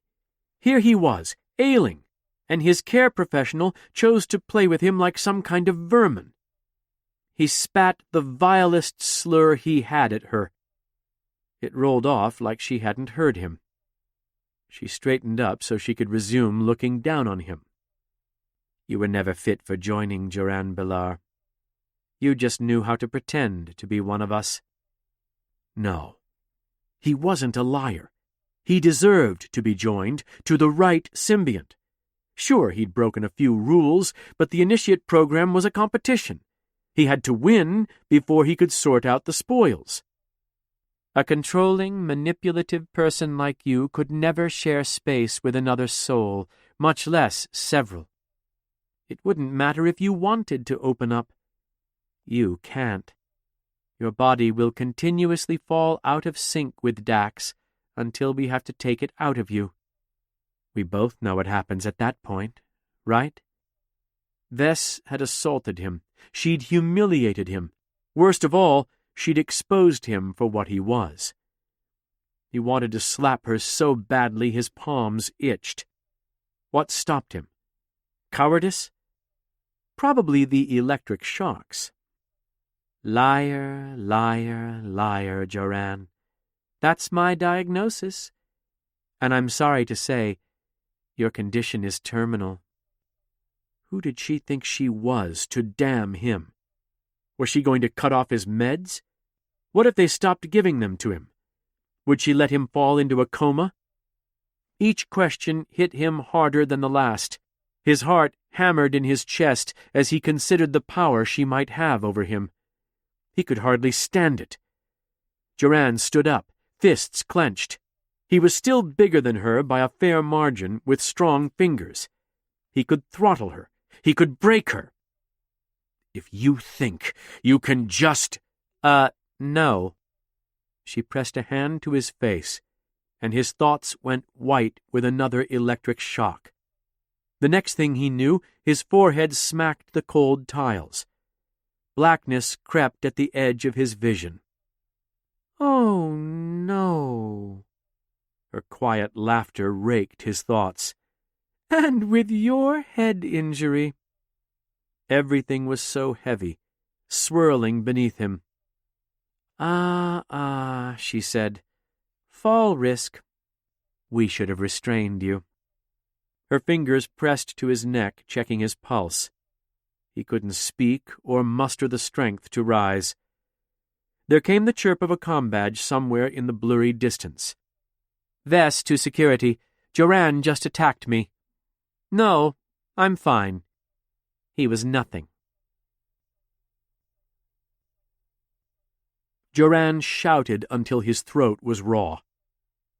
Here he was, ailing, and his care professional chose to play with him like some kind of vermin. He spat the vilest slur he had at her. It rolled off like she hadn't heard him. She straightened up so she could resume looking down on him. You were never fit for joining Joran Bilar. You just knew how to pretend to be one of us. No, he wasn't a liar. He deserved to be joined to the right symbiont. Sure, he'd broken a few rules, but the initiate program was a competition. He had to win before he could sort out the spoils. A controlling, manipulative person like you could never share space with another soul, much less several. It wouldn't matter if you wanted to open up. You can't. Your body will continuously fall out of sync with Dax until we have to take it out of you. We both know what happens at that point, right? Vess had assaulted him. She'd humiliated him. Worst of all, she'd exposed him for what he was. He wanted to slap her so badly his palms itched. What stopped him? Cowardice? Probably the electric shocks. Liar, liar, liar, Joran. That's my diagnosis. And I'm sorry to say, your condition is terminal. Who did she think she was to damn him? Was she going to cut off his meds? What if they stopped giving them to him? Would she let him fall into a coma? Each question hit him harder than the last. His heart hammered in his chest as he considered the power she might have over him. He could hardly stand it. Joran stood up, fists clenched. He was still bigger than her by a fair margin, with strong fingers. He could throttle her. He could break her. If you think you can just... No. She pressed a hand to his face, and his thoughts went white with another electric shock. The next thing he knew, his forehead smacked the cold tiles. Blackness crept at the edge of his vision. Oh, no. Her quiet laughter raked his thoughts. And with your head injury. Everything was so heavy, swirling beneath him. Ah, she said. Fall risk. We should have restrained you. Her fingers pressed to his neck, checking his pulse. He couldn't speak or muster the strength to rise. There came the chirp of a comm badge somewhere in the blurry distance. Vess to security. Joran just attacked me. No, I'm fine. He was nothing. Joran shouted until his throat was raw.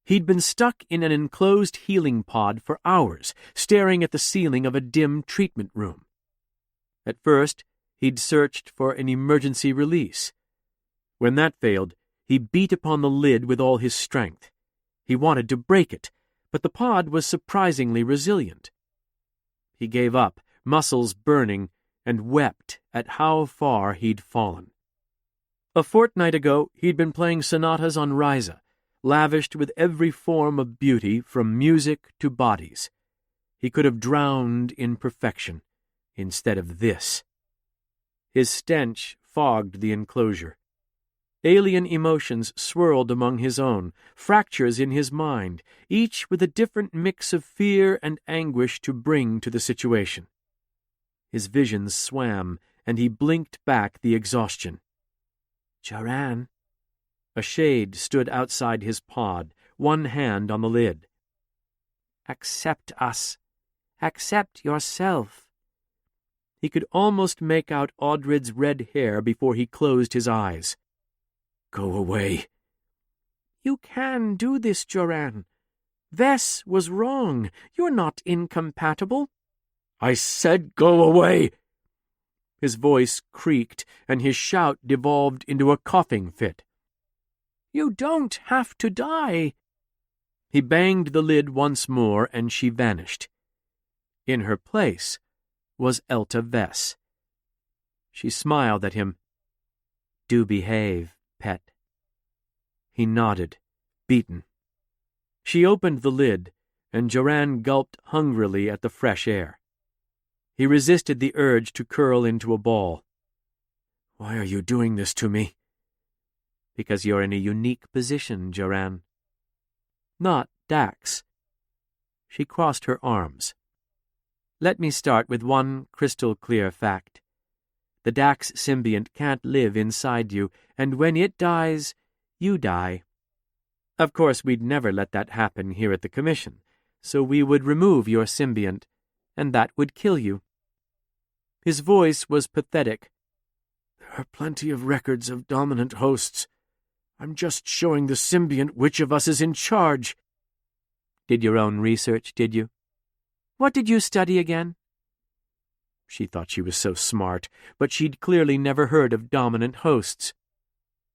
He'd been stuck in an enclosed healing pod for hours, staring at the ceiling of a dim treatment room. At first, he'd searched for an emergency release. When that failed, he beat upon the lid with all his strength. He wanted to break it, but the pod was surprisingly resilient. He gave up, muscles burning, and wept at how far he'd fallen. A fortnight ago, he'd been playing sonatas on Ryza, lavished with every form of beauty from music to bodies. He could have drowned in perfection instead of this. His stench fogged the enclosure. Alien emotions swirled among his own, fractures in his mind, each with a different mix of fear and anguish to bring to the situation. His visions swam, and he blinked back the exhaustion. Joran. A shade stood outside his pod, one hand on the lid. Accept us. Accept yourself. He could almost make out Audrid's red hair before he closed his eyes. Go away. You can do this, Joran. Vess was wrong. You're not incompatible. I said go away. His voice creaked, and his shout devolved into a coughing fit. You don't have to die. He banged the lid once more, and she vanished. In her place was Elta Vess. She smiled at him. Do behave, pet. He nodded, beaten. She opened the lid, and Joran gulped hungrily at the fresh air. He resisted the urge to curl into a ball. Why are you doing this to me? Because you're in a unique position, Joran. Not Dax. She crossed her arms. Let me start with one crystal-clear fact. The Dax symbiont can't live inside you, and when it dies, you die. Of course, we'd never let that happen here at the Commission, so we would remove your symbiont, and that would kill you. His voice was pathetic. There are plenty of records of dominant hosts. I'm just showing the symbiont which of us is in charge. Did your own research, did you? What did you study again? She thought she was so smart, but she'd clearly never heard of dominant hosts.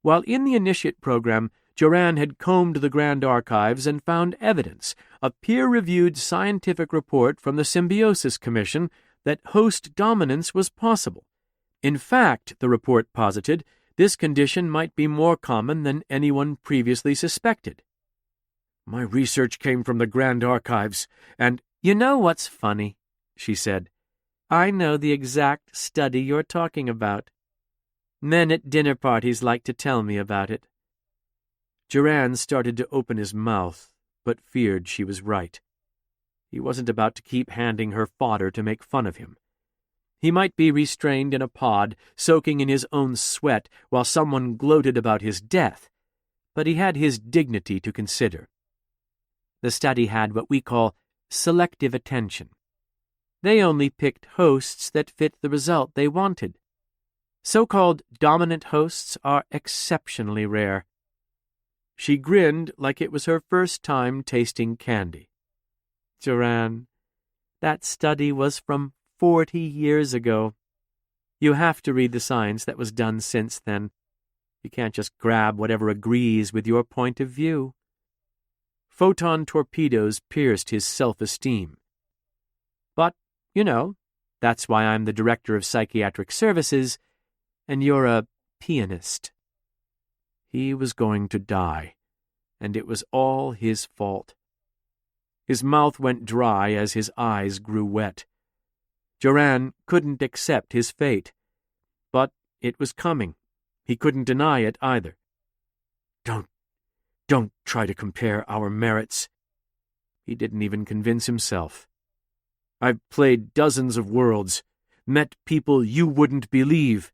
While in the initiate program, Joran had combed the Grand Archives and found evidence, a peer-reviewed scientific report from the Symbiosis Commission, that host dominance was possible. In fact, the report posited, this condition might be more common than anyone previously suspected. My research came from the Grand Archives, and you know what's funny, she said. I know the exact study you're talking about. Men at dinner parties like to tell me about it. Joran started to open his mouth, but feared she was right. He wasn't about to keep handing her fodder to make fun of him. He might be restrained in a pod, soaking in his own sweat while someone gloated about his death, but he had his dignity to consider. The study had what we call selective attention. They only picked hosts that fit the result they wanted. So-called dominant hosts are exceptionally rare. She grinned like it was her first time tasting candy. Joran, that study was from 40 years ago. You have to read the science that was done since then. You can't just grab whatever agrees with your point of view. Photon torpedoes pierced his self-esteem. But, you know, that's why I'm the director of psychiatric services, and you're a pianist. He was going to die, and it was all his fault. His mouth went dry as his eyes grew wet. Joran couldn't accept his fate. But it was coming. He couldn't deny it either. Don't try to compare our merits. He didn't even convince himself. I've played dozens of worlds, met people you wouldn't believe.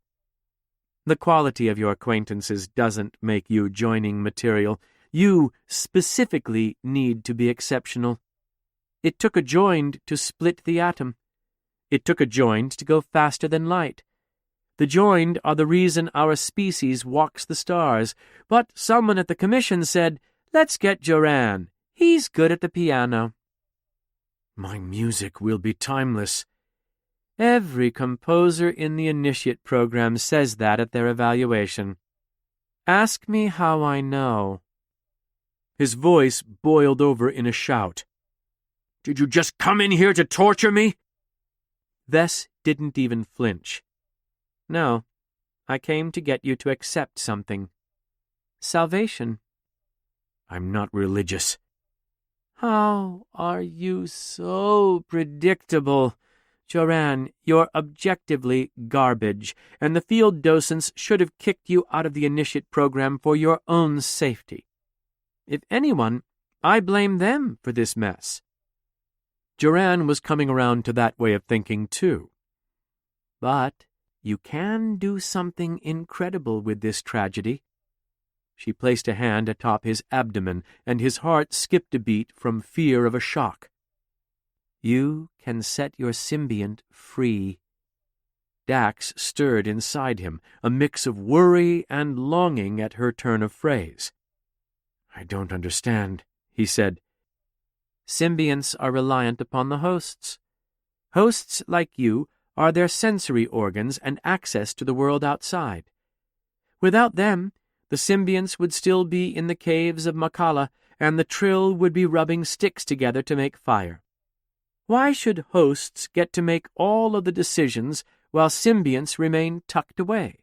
The quality of your acquaintances doesn't make you joining material. You specifically need to be exceptional. It took a joined to split the atom. It took a joined to go faster than light. The joined are the reason our species walks the stars, but someone at the commission said, "Let's get Joran. He's good at the piano." My music will be timeless. Every composer in the initiate program says that at their evaluation. Ask me how I know. His voice boiled over in a shout. Did you just come in here to torture me? Vess didn't even flinch. No, I came to get you to accept something. Salvation. I'm not religious. How are you so predictable? Joran, you're objectively garbage, and the field docents should have kicked you out of the initiate program for your own safety. If anyone, I blame them for this mess. Joran was coming around to that way of thinking, too. But you can do something incredible with this tragedy. She placed a hand atop his abdomen, and his heart skipped a beat from fear of a shock. You can set your symbiont free. Dax stirred inside him, a mix of worry and longing at her turn of phrase. I don't understand, he said. Symbionts are reliant upon the hosts. Hosts like you are their sensory organs and access to the world outside. Without them, the symbionts would still be in the caves of Makala, and the Trill would be rubbing sticks together to make fire. Why should hosts get to make all of the decisions while symbionts remain tucked away?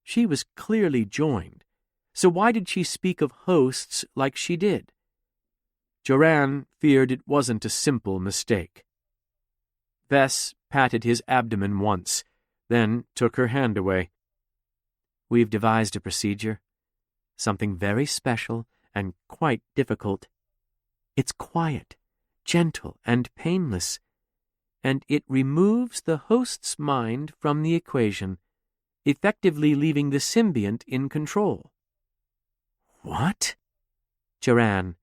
She was clearly joined, so why did she speak of hosts like she did? Joran feared it wasn't a simple mistake. Vess patted his abdomen once, then took her hand away. We've devised a procedure, something very special and quite difficult. It's quiet, gentle, and painless, and it removes the host's mind from the equation, effectively leaving the symbiont in control. What? Joran,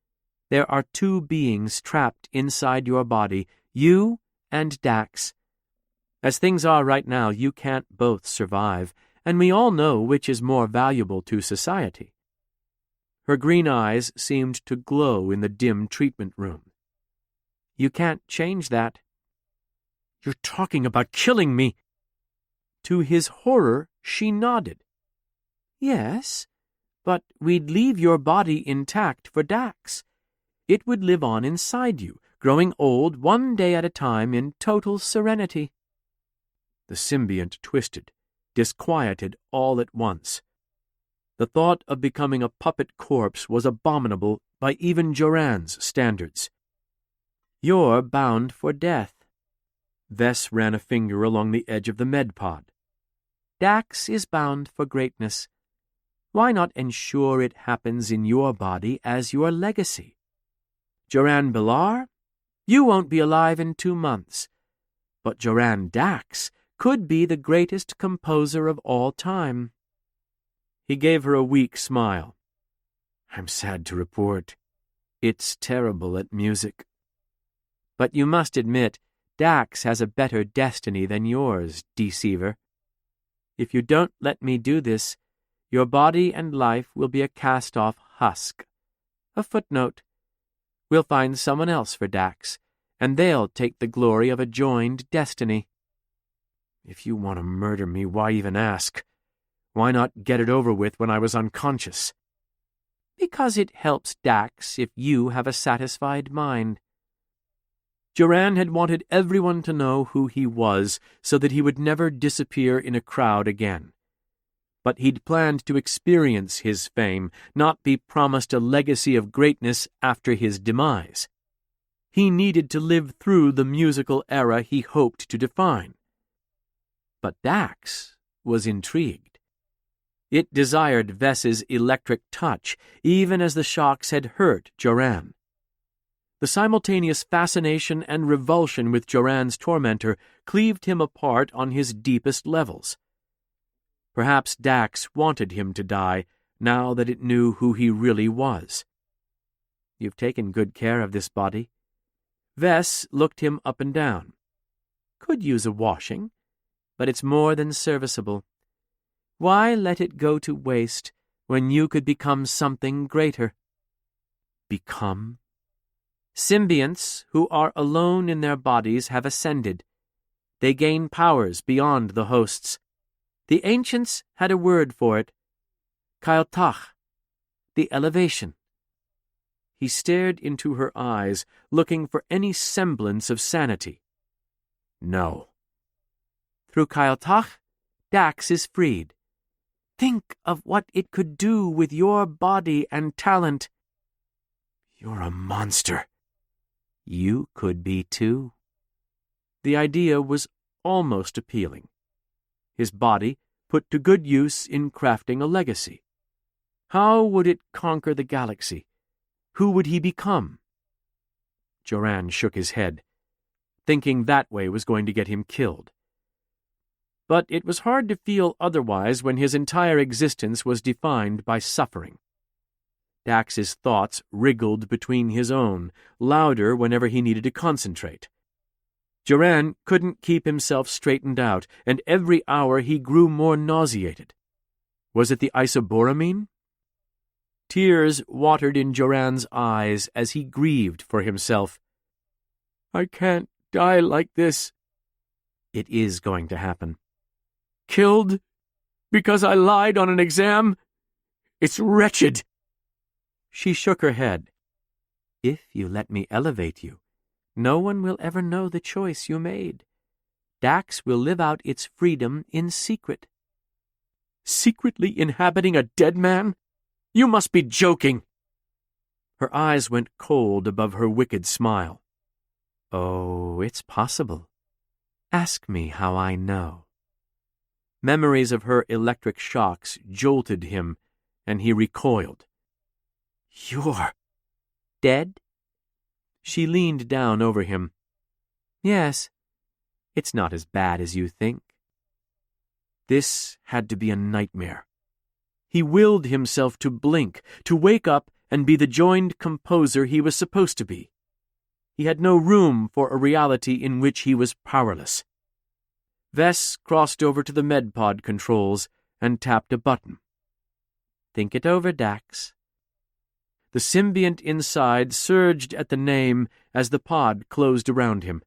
there are two beings trapped inside your body, you and Dax. As things are right now, you can't both survive, and we all know which is more valuable to society. Her green eyes seemed to glow in the dim treatment room. You can't change that. You're talking about killing me. To his horror, she nodded. Yes, but we'd leave your body intact for Dax. It would live on inside you, growing old one day at a time in total serenity. The symbiont twisted, disquieted all at once. The thought of becoming a puppet corpse was abominable by even Joran's standards. You're bound for death. Vess ran a finger along the edge of the med pod. Dax is bound for greatness. Why not ensure it happens in your body as your legacy? Joran Bilar, you won't be alive in 2 months, but Joran Dax could be the greatest composer of all time. He gave her a weak smile. I'm sad to report, it's terrible at music. But you must admit, Dax has a better destiny than yours, deceiver. If you don't let me do this, your body and life will be a cast-off husk. A footnote. We'll find someone else for Dax, and they'll take the glory of a joined destiny. If you want to murder me, why even ask? Why not get it over with when I was unconscious? Because it helps Dax if you have a satisfied mind. Joran had wanted everyone to know who he was so that he would never disappear in a crowd again. But he'd planned to experience his fame, not be promised a legacy of greatness after his demise. He needed to live through the musical era he hoped to define. But Dax was intrigued. It desired Vess's electric touch, even as the shocks had hurt Joran. The simultaneous fascination and revulsion with Joran's tormentor cleaved him apart on his deepest levels. Perhaps Dax wanted him to die, now that it knew who he really was. "You've taken good care of this body." Vess looked him up and down. "Could use a washing, but it's more than serviceable. Why let it go to waste when you could become something greater?" Become? Symbionts who are alone in their bodies have ascended. They gain powers beyond the hosts. The ancients had a word for it. Kailtach, the elevation. He stared into her eyes, looking for any semblance of sanity. "No." "Through Kailtach, Dax is freed. Think of what it could do with your body and talent." "You're a monster." "You could be too." The idea was almost appealing. His body put to good use in crafting a legacy. How would it conquer the galaxy? Who would he become? Joran shook his head, thinking that way was going to get him killed. But it was hard to feel otherwise when his entire existence was defined by suffering. Dax's thoughts wriggled between his own, louder whenever he needed to concentrate. Joran couldn't keep himself straightened out, and every hour he grew more nauseated. Was it the isoboramine? Tears watered in Joran's eyes as he grieved for himself. "I can't die like this." "It is going to happen." "Killed because I lied on an exam? It's wretched." She shook her head. "If you let me elevate you, no one will ever know the choice you made. Dax will live out its freedom in secret." "Secretly inhabiting a dead man? You must be joking." Her eyes went cold above her wicked smile. "Oh, it's possible. Ask me how I know." Memories of her electric shocks jolted him, and he recoiled. "You're dead?" She leaned down over him. "Yes, it's not as bad as you think." This had to be a nightmare. He willed himself to blink, to wake up and be the joined composer he was supposed to be. He had no room for a reality in which he was powerless. Vess crossed over to the medpod controls and tapped a button. "Think it over, Dax." The symbiont inside surged at the name as the pod closed around him.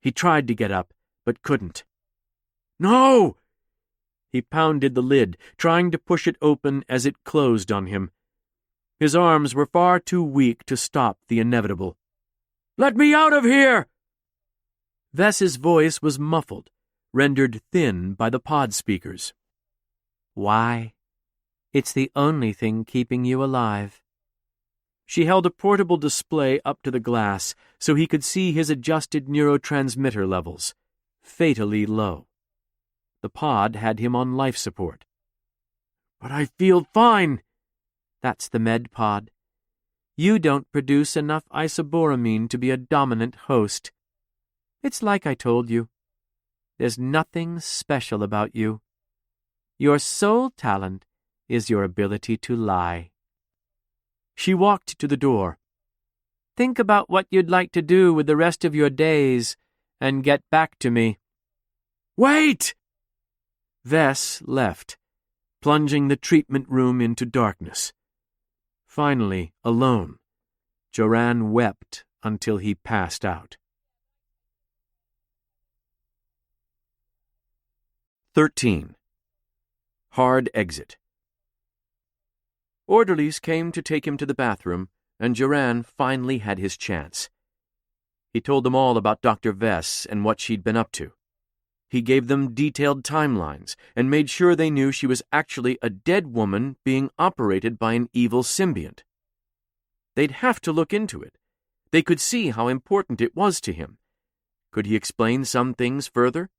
He tried to get up, but couldn't. "No!" He pounded the lid, trying to push it open as it closed on him. His arms were far too weak to stop the inevitable. "Let me out of here!" Vess's voice was muffled, rendered thin by the pod speakers. "Why? It's the only thing keeping you alive." She held a portable display up to the glass so he could see his adjusted neurotransmitter levels, fatally low. The pod had him on life support. "But I feel fine." "That's the med pod. You don't produce enough isoboramine to be a dominant host. It's like I told you. There's nothing special about you. Your sole talent is your ability to lie." She walked to the door. "Think about what you'd like to do with the rest of your days and get back to me." "Wait!" Vess left, plunging the treatment room into darkness. Finally, alone, Joran wept until he passed out. 13. Hard exit. Orderlies came to take him to the bathroom, and Joran finally had his chance. He told them all about Dr. Vess and what she'd been up to. He gave them detailed timelines and made sure they knew she was actually a dead woman being operated by an evil symbiont. They'd have to look into it, They could see how important it was to him. Could he explain some things further?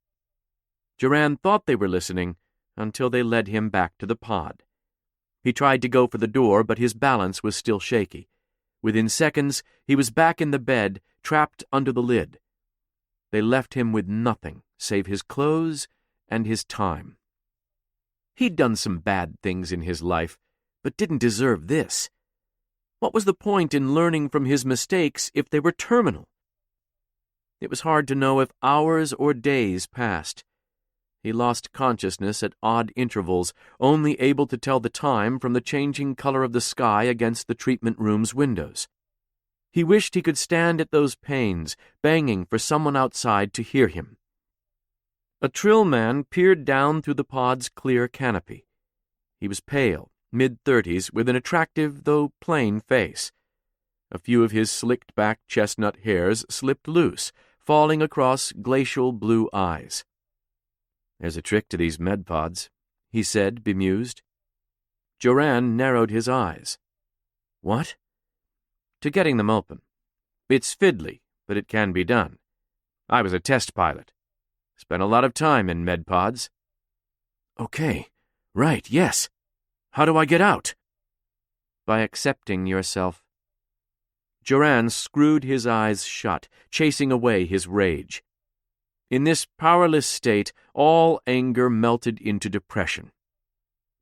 Joran thought they were listening until they led him back to the pod. He tried to go for the door, but his balance was still shaky. Within seconds, he was back in the bed, trapped under the lid. They left him with nothing save his clothes and his time. He'd done some bad things in his life, but didn't deserve this. What was the point in learning from his mistakes if they were terminal? It was hard to know if hours or days passed. He lost consciousness at odd intervals, only able to tell the time from the changing color of the sky against the treatment room's windows. He wished he could stand at those panes, banging for someone outside to hear him. A trill man peered down through the pod's clear canopy. He was pale, mid-30s, with an attractive, though plain face. A few of his slicked-back chestnut hairs slipped loose, falling across glacial blue eyes. "There's a trick to these med pods," he said, bemused. Joran narrowed his eyes. "What?" "To getting them open. It's fiddly, but it can be done. I was a test pilot. Spent a lot of time in med pods." "Okay, right, yes. How do I get out?" "By accepting yourself." Joran screwed his eyes shut, chasing away his rage. In this powerless state, all anger melted into depression.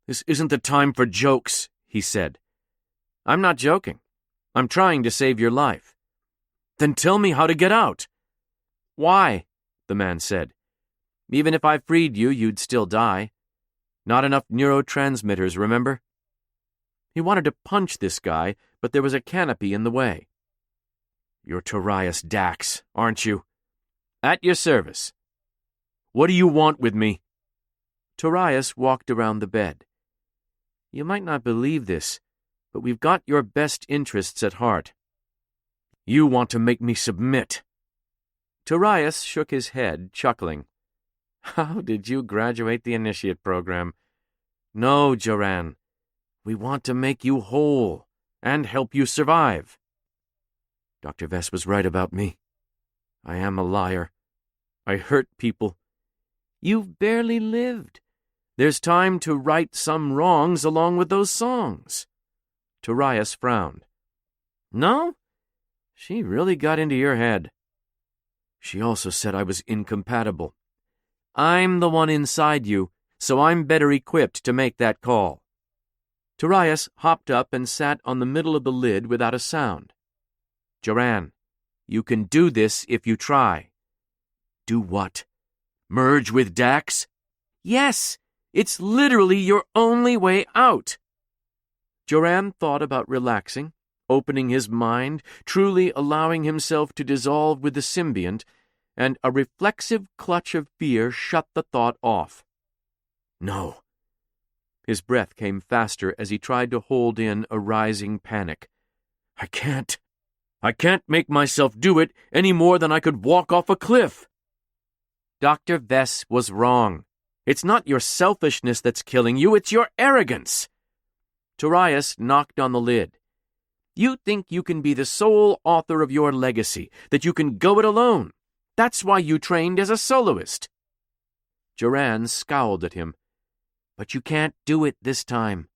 "This isn't the time for jokes," he said. "I'm not joking. I'm trying to save your life." "Then tell me how to get out." "Why?" the man said. "Even if I freed you, you'd still die. Not enough neurotransmitters, remember?" He wanted to punch this guy, but there was a canopy in the way. "You're Torias Dax, aren't you?" "At your service." "What do you want with me?" Torias walked around the bed. "You might not believe this, but we've got your best interests at heart." "You want to make me submit." Torias shook his head, chuckling. "How did you graduate the initiate program?" "No, Joran. We want to make you whole and help you survive." Dr. Vess was right about me. I am a liar. I hurt people. You've barely lived. There's time to right some wrongs along with those songs." Torias frowned. "No? She really got into your head." "She also said I was incompatible." "I'm the one inside you, so I'm better equipped to make that call." Torias hopped up and sat on the middle of the lid without a sound. "Joran, you can do this if you try." "Do what? Merge with Dax?" "Yes! It's literally your only way out." Joran thought about relaxing, opening his mind, truly allowing himself to dissolve with the symbiont, and a reflexive clutch of fear shut the thought off. "No." His breath came faster as he tried to hold in a rising panic. I can't make myself do it any more than I could walk off a cliff." Dr. Vess was wrong. It's not your selfishness that's killing you, it's your arrogance. Torias knocked on the lid. You think you can be the sole author of your legacy, that you can go it alone. That's why you trained as a soloist. Joran scowled at him. But you can't do it this time.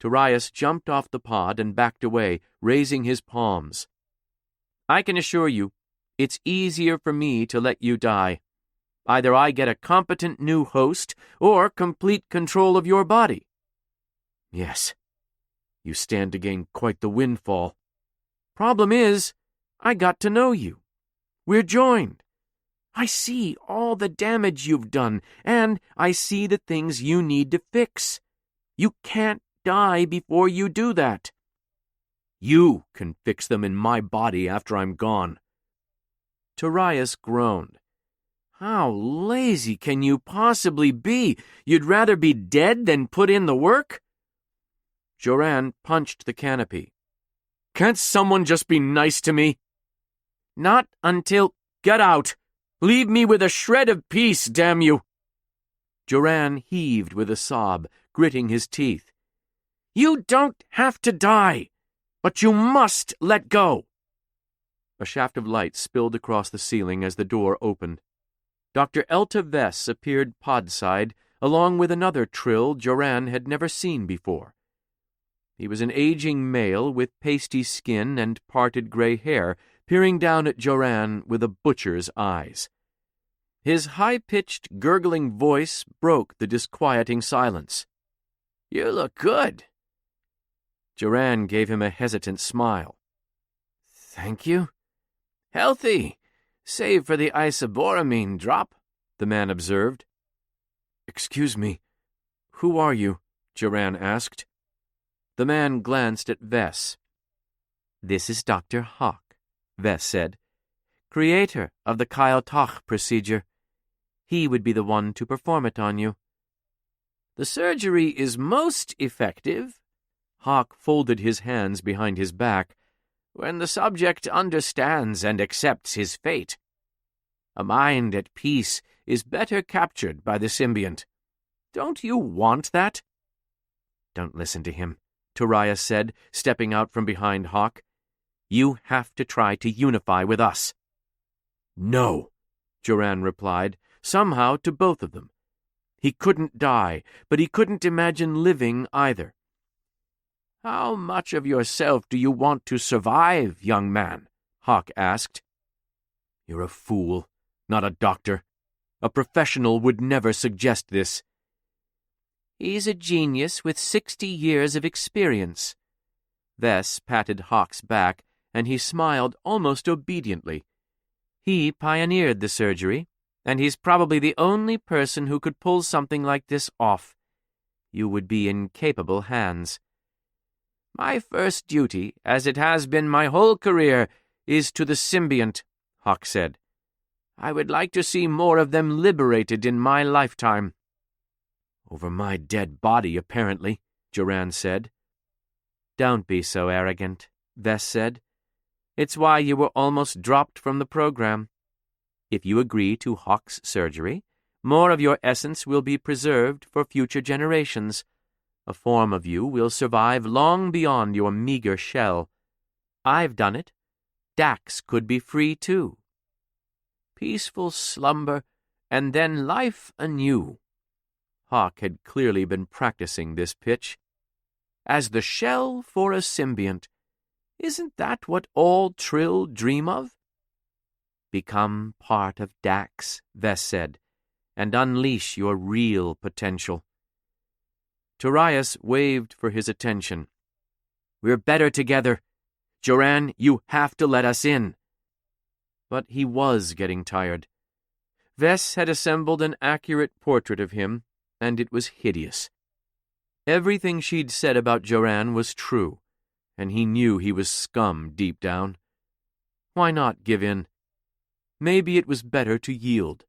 Torias jumped off the pod and backed away, raising his palms. I can assure you, it's easier for me to let you die. Either I get a competent new host or complete control of your body. Yes, you stand to gain quite the windfall. Problem is, I got to know you. We're joined. I see all the damage you've done, and I see the things you need to fix. You can't die before you do that. You can fix them in my body after I'm gone. Torias groaned. How lazy can you possibly be? You'd rather be dead than put in the work? Joran punched the canopy. Can't someone just be nice to me? Not until... Get out! Leave me with a shred of peace, damn you! Joran heaved with a sob, gritting his teeth. You don't have to die, but you must let go. A shaft of light spilled across the ceiling as the door opened. Dr. Elta Vess appeared podside, along with another Trill Joran had never seen before. He was an aging male with pasty skin and parted gray hair, peering down at Joran with a butcher's eyes. His high-pitched, gurgling voice broke the disquieting silence. "You look good." Joran gave him a hesitant smile. "Thank you." "Healthy, save for the isoboramine drop," the man observed. "Excuse me, who are you?" Joran asked. The man glanced at Vess. "This is Dr. Hawk," Vess said, "creator of the Kyle-Toch procedure. He would be the one to perform it on you." "The surgery is most effective," Hawk folded his hands behind his back, "when the subject understands and accepts his fate. A mind at peace is better captured by the symbiont. Don't you want that?" "Don't listen to him," Torias said, stepping out from behind Hawk. "You have to try to unify with us." "No," Joran replied, somehow to both of them. He couldn't die, but he couldn't imagine living either. "How much of yourself do you want to survive, young man?" Hawk asked. "You're a fool, not a doctor. A professional would never suggest this." "He's a genius with 60 years of experience." Vess patted Hawk's back, and he smiled almost obediently. "He pioneered the surgery, and he's probably the only person who could pull something like this off. You would be in capable hands." "My first duty, as it has been my whole career, is to the symbiont," Hawk said. "I would like to see more of them liberated in my lifetime." "Over my dead body, apparently," Joran said. "Don't be so arrogant," Vess said. "It's why you were almost dropped from the program. If you agree to Hawk's surgery, more of your essence will be preserved for future generations. A form of you will survive long beyond your meager shell. I've done it. Dax could be free too." "Peaceful slumber, and then life anew." Hawk had clearly been practicing this pitch. "As the shell for a symbiont. Isn't that what all Trill dream of?" "Become part of Dax," Vess said, "and unleash your real potential." Torias waved for his attention. "We're better together. Joran, you have to let us in." But he was getting tired. Vess had assembled an accurate portrait of him, and it was hideous. Everything she'd said about Joran was true, and he knew he was scum deep down. Why not give in? Maybe it was better to yield.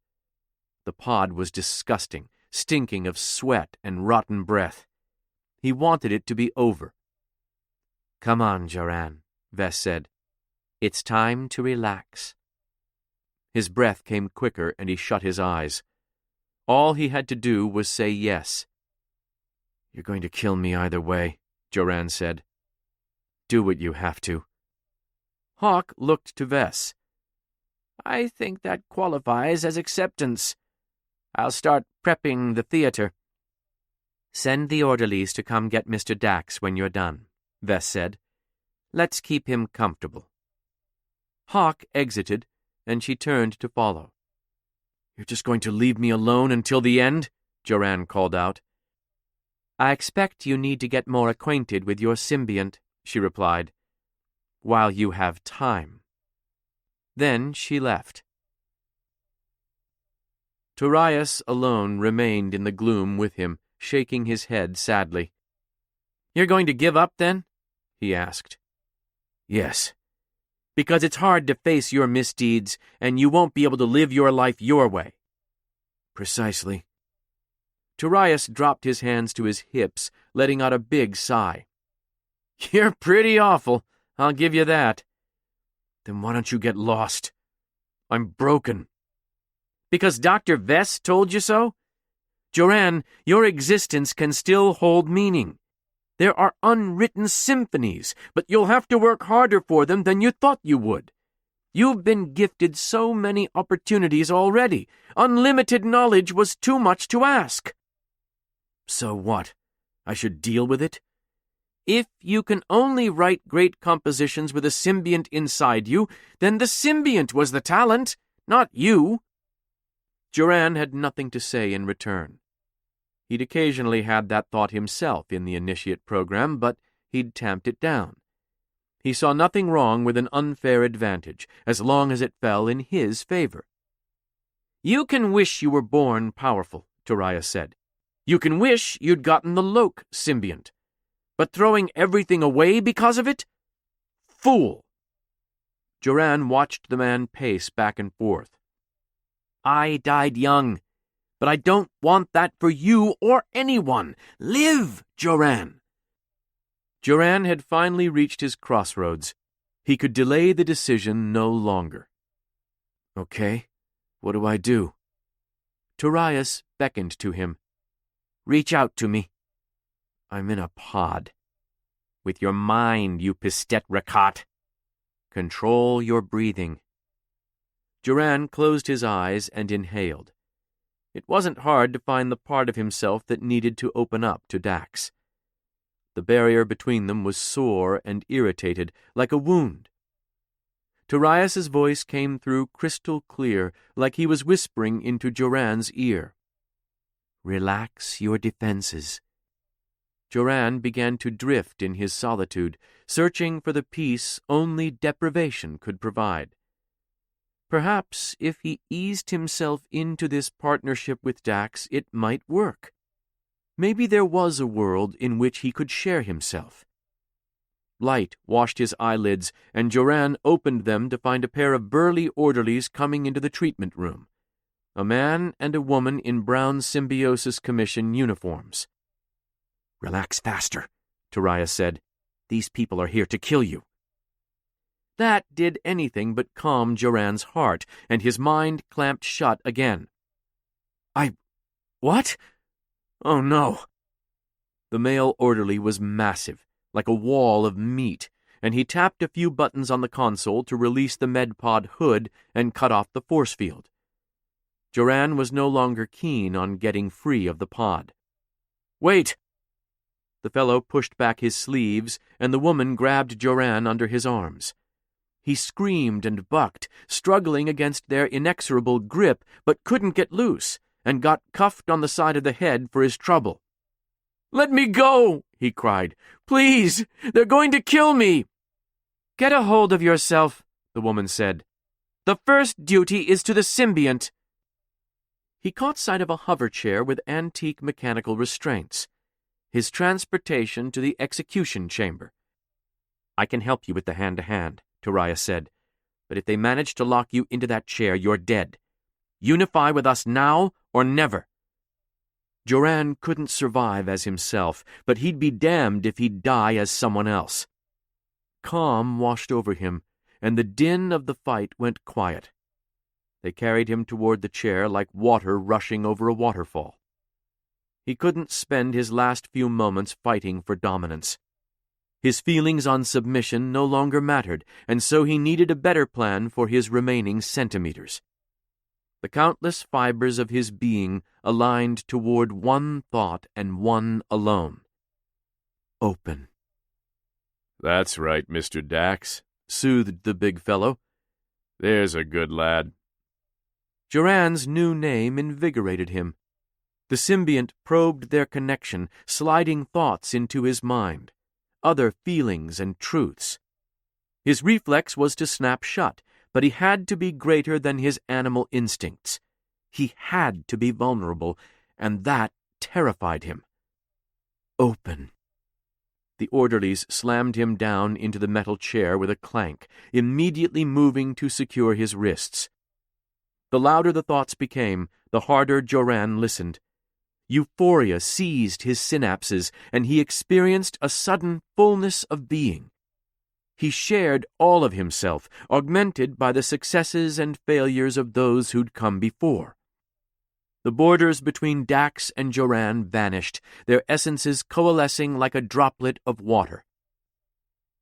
The pod was disgusting, stinking of sweat and rotten breath. He wanted it to be over. "Come on, Joran," Vess said. "It's time to relax." His breath came quicker, and he shut his eyes. All he had to do was say yes. "You're going to kill me either way," Joran said. "Do what you have to." Hawk looked to Vess. "I think that qualifies as acceptance. I'll start prepping the theater." "Send the orderlies to come get Mr. Dax when you're done," Vess said. "Let's keep him comfortable." Hawk exited, and she turned to follow. "You're just going to leave me alone until the end?" Joran called out. "I expect you need to get more acquainted with your symbiont," she replied, "while you have time." Then she left. Torias alone remained in the gloom with him, shaking his head sadly. "You're going to give up, then?" he asked. "Yes." "Because it's hard to face your misdeeds, and you won't be able to live your life your way." "Precisely." Torias dropped his hands to his hips, letting out a big sigh. "You're pretty awful, I'll give you that." "Then why don't you get lost?" "I'm broken." "Because Dr. Vess told you so?" "Joran, your existence can still hold meaning. There are unwritten symphonies, but you'll have to work harder for them than you thought you would. You've been gifted so many opportunities already. Unlimited knowledge was too much to ask." "So what? I should deal with it?" "If you can only write great compositions with a symbiont inside you, then the symbiont was the talent, not you." Joran had nothing to say in return. He'd occasionally had that thought himself in the initiate program, but he'd tamped it down. He saw nothing wrong with an unfair advantage, as long as it fell in his favor. "You can wish you were born powerful," Turias said. "You can wish you'd gotten the Loke symbiont. But throwing everything away because of it? Fool!" Joran watched the man pace back and forth. "I died young, but I don't want that for you or anyone. Live, Joran!" Joran had finally reached his crossroads. He could delay the decision no longer. "Okay, what do I do?" Turias beckoned to him. "Reach out to me." "I'm in a pod." "With your mind, you pistet rakat." "Control your breathing." Joran closed his eyes and inhaled. It wasn't hard to find the part of himself that needed to open up to Dax. The barrier between them was sore and irritated, like a wound. Turias's voice came through crystal clear, like he was whispering into Joran's ear. "Relax your defenses." Joran began to drift in his solitude, searching for the peace only deprivation could provide. Perhaps if he eased himself into this partnership with Dax, it might work. Maybe there was a world in which he could share himself. Light washed his eyelids, and Joran opened them to find a pair of burly orderlies coming into the treatment room. A man and a woman in brown Symbiosis Commission uniforms. "Relax faster," Turias said. "These people are here to kill you." That did anything but calm Joran's heart, and his mind clamped shut again. What? Oh, no." The male orderly was massive, like a wall of meat, and he tapped a few buttons on the console to release the medpod hood and cut off the force field. Joran was no longer keen on getting free of the pod. "Wait!" The fellow pushed back his sleeves, and the woman grabbed Joran under his arms. He screamed and bucked, struggling against their inexorable grip, but couldn't get loose, and got cuffed on the side of the head for his trouble. "Let me go!" he cried. "Please! They're going to kill me!" "Get a hold of yourself," the woman said. "The first duty is to the symbiont." He caught sight of a hover chair with antique mechanical restraints. His transportation to the execution chamber. "I can help you with the hand-to-hand," Turias said. "But if they manage to lock you into that chair, you're dead. Unify with us now or never." Joran couldn't survive as himself, but he'd be damned if he'd die as someone else. Calm washed over him, and the din of the fight went quiet. They carried him toward the chair like water rushing over a waterfall. He couldn't spend his last few moments fighting for dominance. His feelings on submission no longer mattered, and so he needed a better plan for his remaining centimeters. The countless fibers of his being aligned toward one thought and one alone. Open. "That's right, Mr. Dax," soothed the big fellow. "There's a good lad." Joran's new name invigorated him. The symbiont probed their connection, sliding thoughts into his mind, other feelings and truths. His reflex was to snap shut, but he had to be greater than his animal instincts. He had to be vulnerable, and that terrified him. Open. The orderlies slammed him down into the metal chair with a clank, immediately moving to secure his wrists. The louder the thoughts became, the harder Joran listened. Euphoria seized his synapses, and he experienced a sudden fullness of being. He shared all of himself, augmented by the successes and failures of those who'd come before. The borders between Dax and Joran vanished, their essences coalescing like a droplet of water.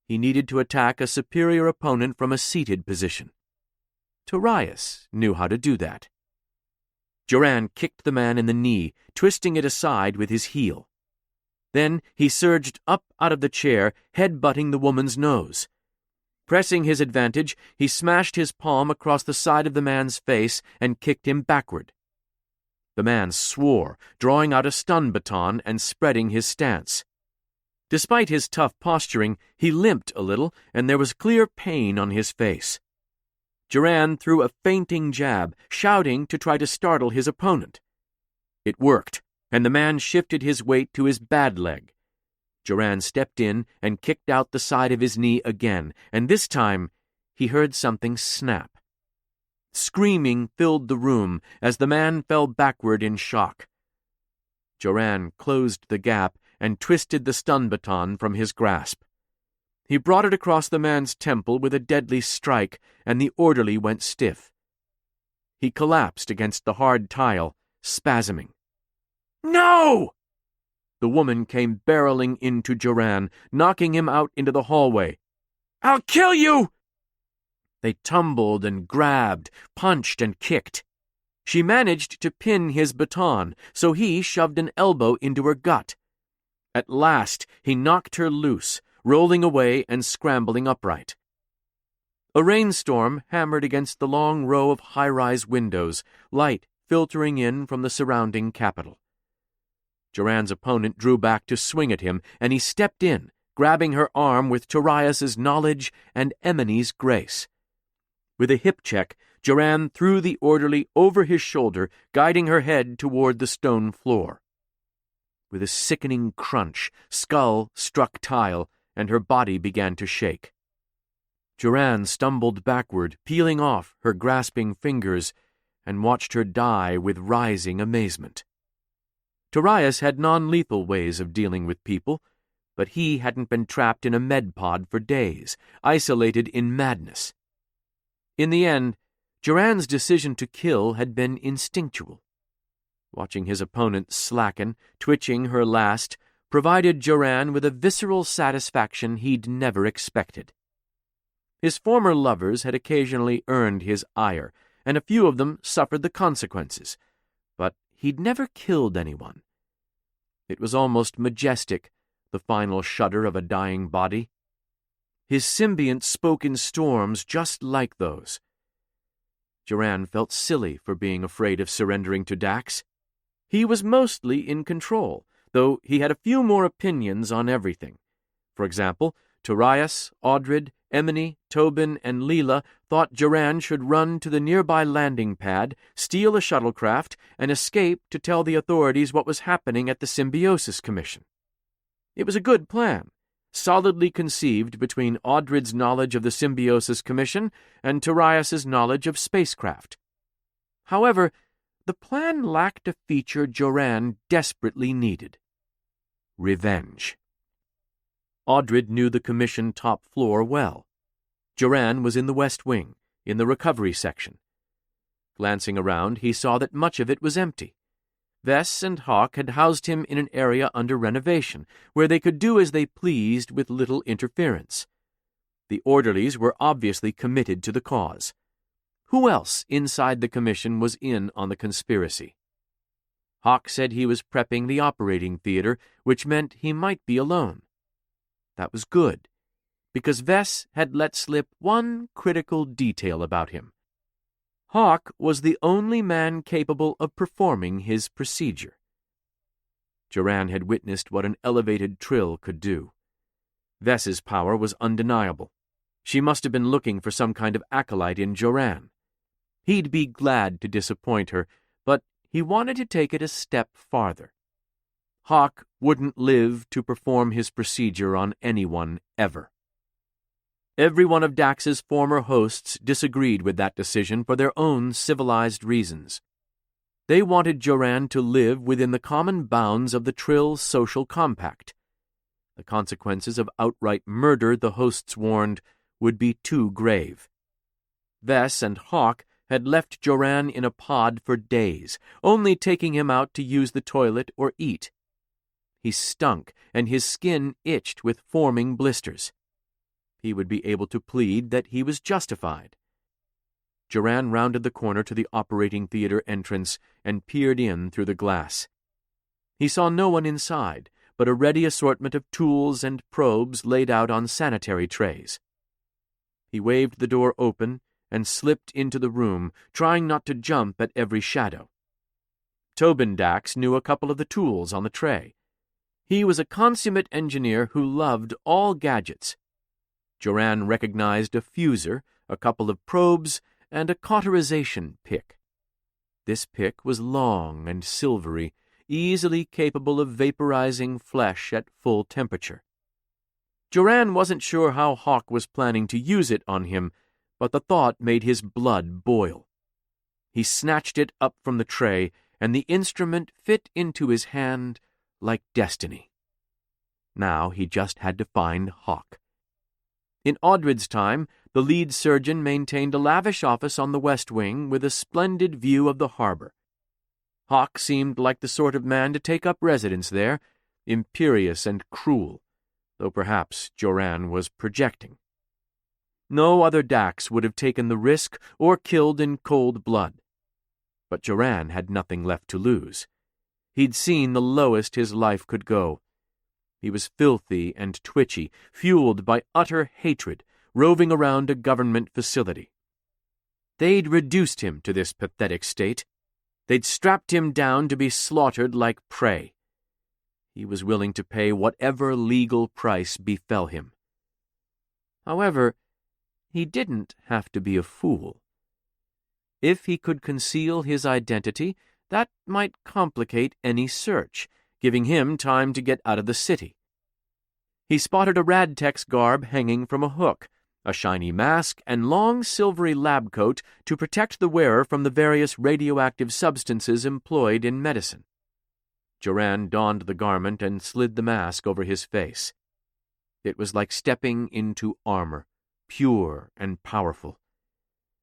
He needed to attack a superior opponent from a seated position. Torias knew how to do that. Joran kicked the man in the knee, twisting it aside with his heel. Then he surged up out of the chair, head-butting the woman's nose. Pressing his advantage, he smashed his palm across the side of the man's face and kicked him backward. The man swore, drawing out a stun baton and spreading his stance. Despite his tough posturing, he limped a little, and there was clear pain on his face. Joran threw a feinting jab, shouting to try to startle his opponent. It worked, and the man shifted his weight to his bad leg. Joran stepped in and kicked out the side of his knee again, and this time he heard something snap. Screaming filled the room as the man fell backward in shock. Joran closed the gap and twisted the stun baton from his grasp. He brought it across the man's temple with a deadly strike, and the orderly went stiff. He collapsed against the hard tile, spasming. "No!" The woman came barreling into Joran, knocking him out into the hallway. "I'll kill you!" They tumbled and grabbed, punched and kicked. She managed to pin his baton, so he shoved an elbow into her gut. At last he knocked her loose, rolling away and scrambling upright. A rainstorm hammered against the long row of high-rise windows, light filtering in from the surrounding capital. Joran's opponent drew back to swing at him, and he stepped in, grabbing her arm with Torias's knowledge and Emily's grace. With a hip check, Joran threw the orderly over his shoulder, guiding her head toward the stone floor. With a sickening crunch, skull struck tile, and her body began to shake. Joran stumbled backward, peeling off her grasping fingers, and watched her die with rising amazement. Torias had non-lethal ways of dealing with people, but he hadn't been trapped in a med pod for days, isolated in madness. In the end, Joran's decision to kill had been instinctual. Watching his opponent slacken, twitching her last, provided Joran with a visceral satisfaction he'd never expected. His former lovers had occasionally earned his ire, and a few of them suffered the consequences, but he'd never killed anyone. It was almost majestic, the final shudder of a dying body. His symbiont spoke in storms just like those. Joran felt silly for being afraid of surrendering to Dax. He was mostly in control, though he had a few more opinions on everything. For example, Torias, Audrid, Emily, Tobin, and Leela thought Joran should run to the nearby landing pad, steal a shuttlecraft, and escape to tell the authorities what was happening at the Symbiosis Commission. It was a good plan, solidly conceived between Audrid's knowledge of the Symbiosis Commission and Torias's knowledge of spacecraft. However, the plan lacked a feature Joran desperately needed: revenge. Audrid knew the Commission top floor well. Joran was in the West Wing, in the recovery section. Glancing around, he saw that much of it was empty. Vess and Hawk had housed him in an area under renovation, where they could do as they pleased with little interference. The orderlies were obviously committed to the cause. Who else inside the Commission was in on the conspiracy? Hawk said he was prepping the operating theater, which meant he might be alone. That was good, because Vess had let slip one critical detail about him. Hawk was the only man capable of performing his procedure. Joran had witnessed what an elevated Trill could do. Vess's power was undeniable. She must have been looking for some kind of acolyte in Joran. He'd be glad to disappoint her, but he wanted to take it a step farther. Hawk wouldn't live to perform his procedure on anyone ever. Every one of Dax's former hosts disagreed with that decision for their own civilized reasons. They wanted Joran to live within the common bounds of the Trill social compact. The consequences of outright murder, the hosts warned, would be too grave. Vess and Hawk had left Joran in a pod for days, only taking him out to use the toilet or eat. He stunk, and his skin itched with forming blisters. He would be able to plead that he was justified. Joran rounded the corner to the operating theater entrance and peered in through the glass. He saw no one inside, but a ready assortment of tools and probes laid out on sanitary trays. He waved the door open and slipped into the room, trying not to jump at every shadow. Tobin Dax knew a couple of the tools on the tray. He was a consummate engineer who loved all gadgets. Joran recognized a fuser, a couple of probes, and a cauterization pick. This pick was long and silvery, easily capable of vaporizing flesh at full temperature. Joran wasn't sure how Hawk was planning to use it on him, but the thought made his blood boil. He snatched it up from the tray, and the instrument fit into his hand like destiny. Now he just had to find Hawk. In Audrid's time, the lead surgeon maintained a lavish office on the West Wing with a splendid view of the harbor. Hawk seemed like the sort of man to take up residence there, imperious and cruel, though perhaps Joran was projecting. No other Dax would have taken the risk or killed in cold blood. But Joran had nothing left to lose. He'd seen the lowest his life could go. He was filthy and twitchy, fueled by utter hatred, roving around a government facility. They'd reduced him to this pathetic state. They'd strapped him down to be slaughtered like prey. He was willing to pay whatever legal price befell him. However, he didn't have to be a fool. If he could conceal his identity, that might complicate any search, giving him time to get out of the city. He spotted a Radtech's garb hanging from a hook, a shiny mask, and long silvery lab coat to protect the wearer from the various radioactive substances employed in medicine. Joran donned the garment and slid the mask over his face. It was like stepping into armor, pure and powerful.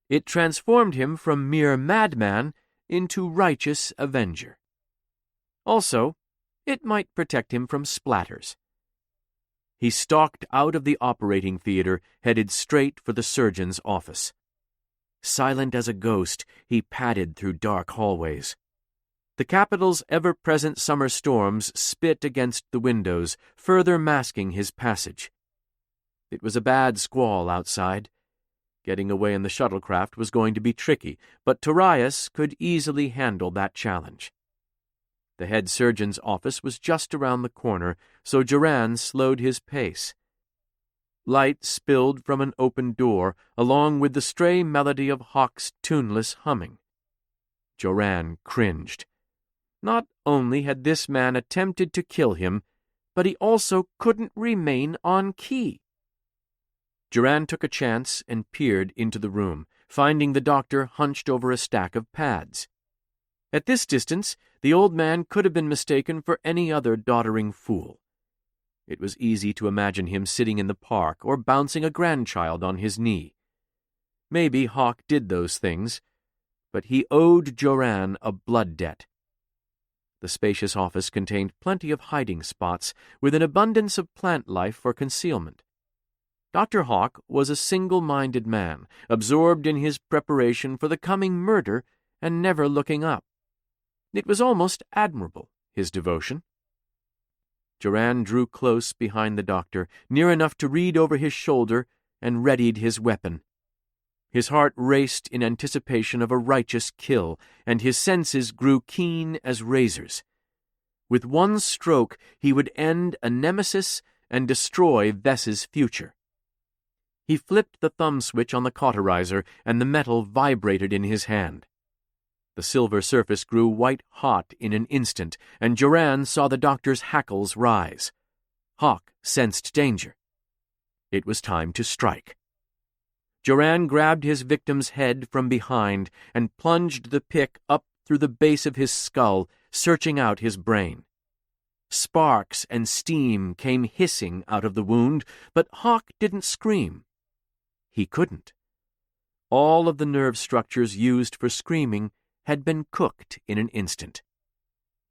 It transformed him from mere madman into righteous avenger. Also, it might protect him from splatters. He stalked out of the operating theater, headed straight for the surgeon's office. Silent as a ghost, he padded through dark hallways. The capital's ever-present summer storms spit against the windows, further masking his passage. It was a bad squall outside. Getting away in the shuttlecraft was going to be tricky, but Torias could easily handle that challenge. The head surgeon's office was just around the corner, so Joran slowed his pace. Light spilled from an open door, along with the stray melody of Hawk's tuneless humming. Joran cringed. Not only had this man attempted to kill him, but he also couldn't remain on key. Joran took a chance and peered into the room, finding the doctor hunched over a stack of pads. At this distance, the old man could have been mistaken for any other doddering fool. It was easy to imagine him sitting in the park or bouncing a grandchild on his knee. Maybe Hawk did those things, but he owed Joran a blood debt. The spacious office contained plenty of hiding spots, with an abundance of plant life for concealment. Dr. Hawk was a single-minded man, absorbed in his preparation for the coming murder and never looking up. It was almost admirable, his devotion. Joran drew close behind the doctor, near enough to read over his shoulder, and readied his weapon. His heart raced in anticipation of a righteous kill, and his senses grew keen as razors. With one stroke, he would end a nemesis and destroy Vess's future. He flipped the thumb switch on the cauterizer, and the metal vibrated in his hand. The silver surface grew white-hot in an instant, and Joran saw the doctor's hackles rise. Hawk sensed danger. It was time to strike. Joran grabbed his victim's head from behind and plunged the pick up through the base of his skull, searching out his brain. Sparks and steam came hissing out of the wound, but Hawk didn't scream. He couldn't. All of the nerve structures used for screaming had been cooked in an instant.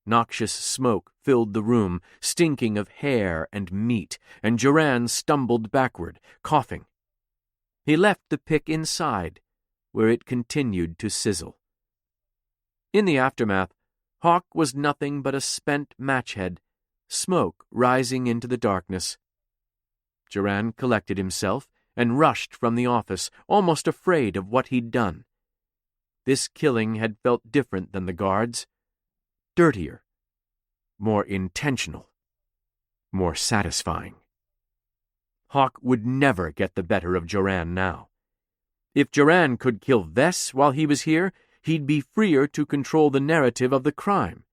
Noxious smoke filled the room, stinking of hair and meat, and Joran stumbled backward, coughing. He left the pick inside, where it continued to sizzle. In the aftermath, Hawk was nothing but a spent matchhead, smoke rising into the darkness. Joran collected himself and rushed from the office, almost afraid of what he'd done. This killing had felt different than the guards. Dirtier. More intentional. More satisfying. Hawk would never get the better of Joran now. If Joran could kill Vess while he was here, he'd be freer to control the narrative of the crime.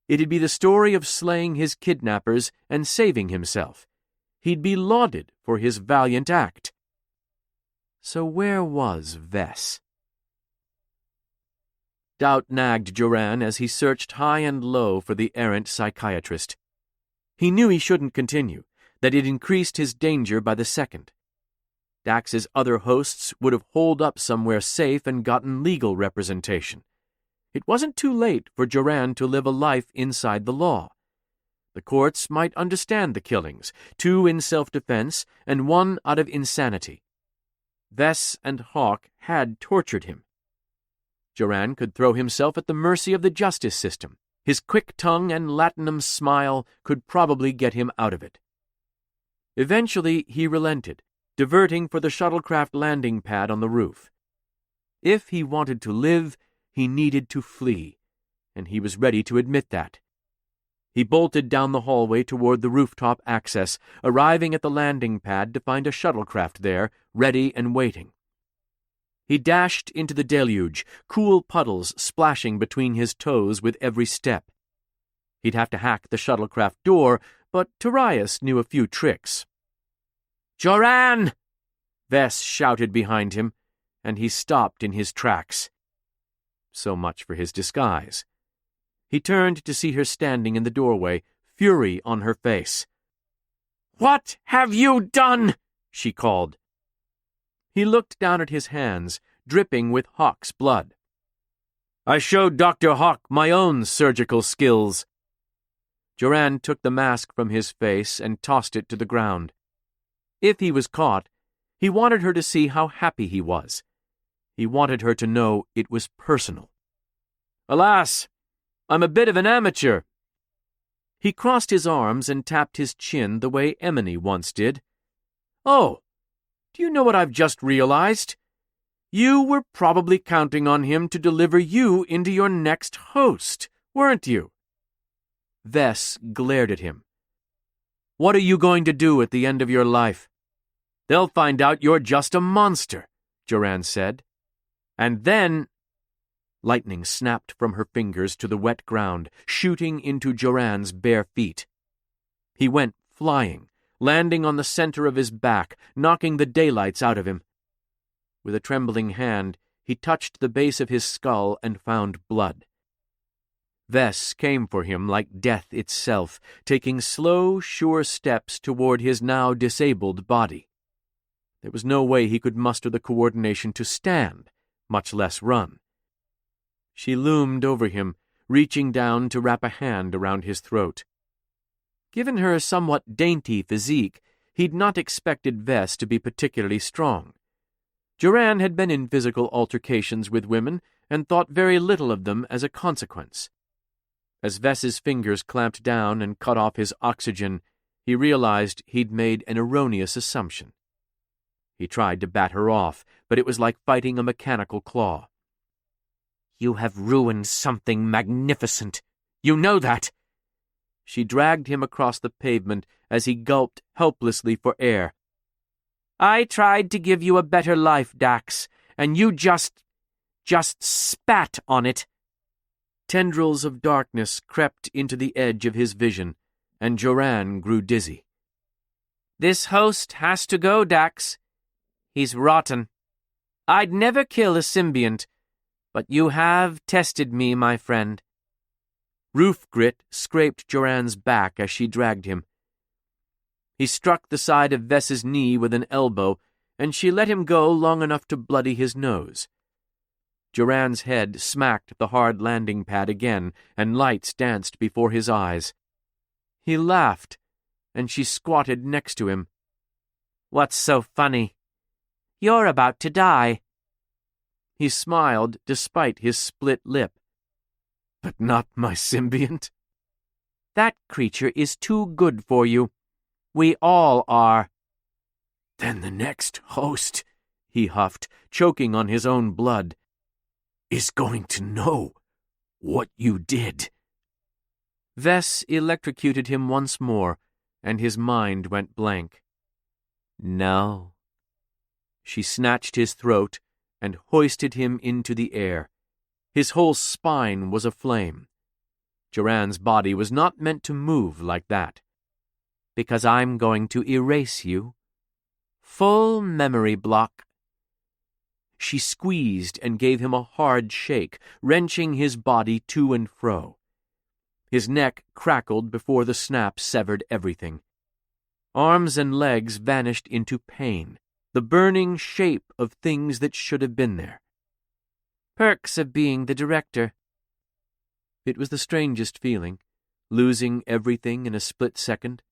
It'd be the story of slaying his kidnappers and saving himself. He'd be lauded for his valiant act. So where was Vess? Doubt nagged Joran as he searched high and low for the errant psychiatrist. He knew he shouldn't continue, that it increased his danger by the second. Dax's other hosts would have holed up somewhere safe and gotten legal representation. It wasn't too late for Joran to live a life inside the law. The courts might understand the killings, 2 in self-defense and 1 out of insanity. Vess and Hawk had tortured him. Joran could throw himself at the mercy of the justice system. His quick tongue and latinum smile could probably get him out of it. Eventually he relented, diverting for the shuttlecraft landing pad on the roof. If he wanted to live, he needed to flee, and he was ready to admit that. He bolted down the hallway toward the rooftop access, arriving at the landing pad to find a shuttlecraft there, ready and waiting. He dashed into the deluge, cool puddles splashing between his toes with every step. He'd have to hack the shuttlecraft door, but Tarius knew a few tricks. "Joran!" Vess shouted behind him, and he stopped in his tracks. So much for his disguise. He turned to see her standing in the doorway, fury on her face. "What have you done?" she called. He looked down at his hands, dripping with Hawk's blood. "I showed Dr. Hawk my own surgical skills." Joran took the mask from his face and tossed it to the ground. If he was caught, he wanted her to see how happy he was. He wanted her to know it was personal. "Alas, I'm a bit of an amateur." He crossed his arms and tapped his chin the way Emily once did. "Oh, do you know what I've just realized? You were probably counting on him to deliver you into your next host, weren't you?" Vess glared at him. "What are you going to do at the end of your life?" "They'll find out you're just a monster," Joran said. "And then—" Lightning snapped from her fingers to the wet ground, shooting into Joran's bare feet. He went flying, landing on the center of his back, knocking the daylights out of him. With a trembling hand, he touched the base of his skull and found blood. Vess came for him like death itself, taking slow, sure steps toward his now disabled body. There was no way he could muster the coordination to stand, much less run. She loomed over him, reaching down to wrap a hand around his throat. Given her somewhat dainty physique, he'd not expected Vess to be particularly strong. Joran had been in physical altercations with women and thought very little of them as a consequence. As Vess's fingers clamped down and cut off his oxygen, he realized he'd made an erroneous assumption. He tried to bat her off, but it was like fighting a mechanical claw. "You have ruined something magnificent. You know that." She dragged him across the pavement as he gulped helplessly for air. "I tried to give you a better life, Dax, and you just spat on it." Tendrils of darkness crept into the edge of his vision, and Joran grew dizzy. "This host has to go, Dax. He's rotten. I'd never kill a symbiont, but you have tested me, my friend." Roof grit scraped Joran's back as she dragged him. He struck the side of Vess's knee with an elbow, and she let him go long enough to bloody his nose. Joran's head smacked the hard landing pad again, and lights danced before his eyes. He laughed, and she squatted next to him. "What's so funny? You're about to die." He smiled despite his split lip. But not my symbiont? That creature is too good for you. We all are. Then the next host, he huffed, choking on his own blood, is going to know what you did. Vess electrocuted him once more, and his mind went blank. No. She snatched his throat and hoisted him into the air. His whole spine was aflame. Joran's body was not meant to move like that. Because I'm going to erase you. Full memory block. She squeezed and gave him a hard shake, wrenching his body to and fro. His neck crackled before the snap severed everything. Arms and legs vanished into pain, the burning shape of things that should have been there. Perks of being the director. It was the strangest feeling, losing everything in a split second.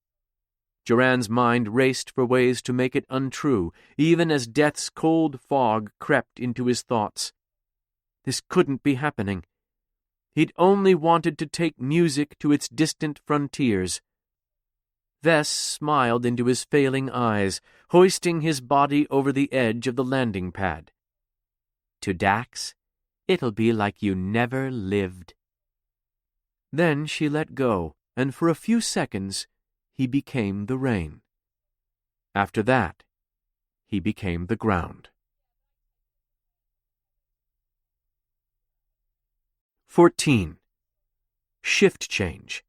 Joran's mind raced for ways to make it untrue, even as death's cold fog crept into his thoughts. This couldn't be happening. He'd only wanted to take music to its distant frontiers. Vess smiled into his failing eyes, hoisting his body over the edge of the landing pad. To Dax, it'll be like you never lived. Then she let go, and for a few seconds, he became the rain. After that, he became the ground. 14. Shift change.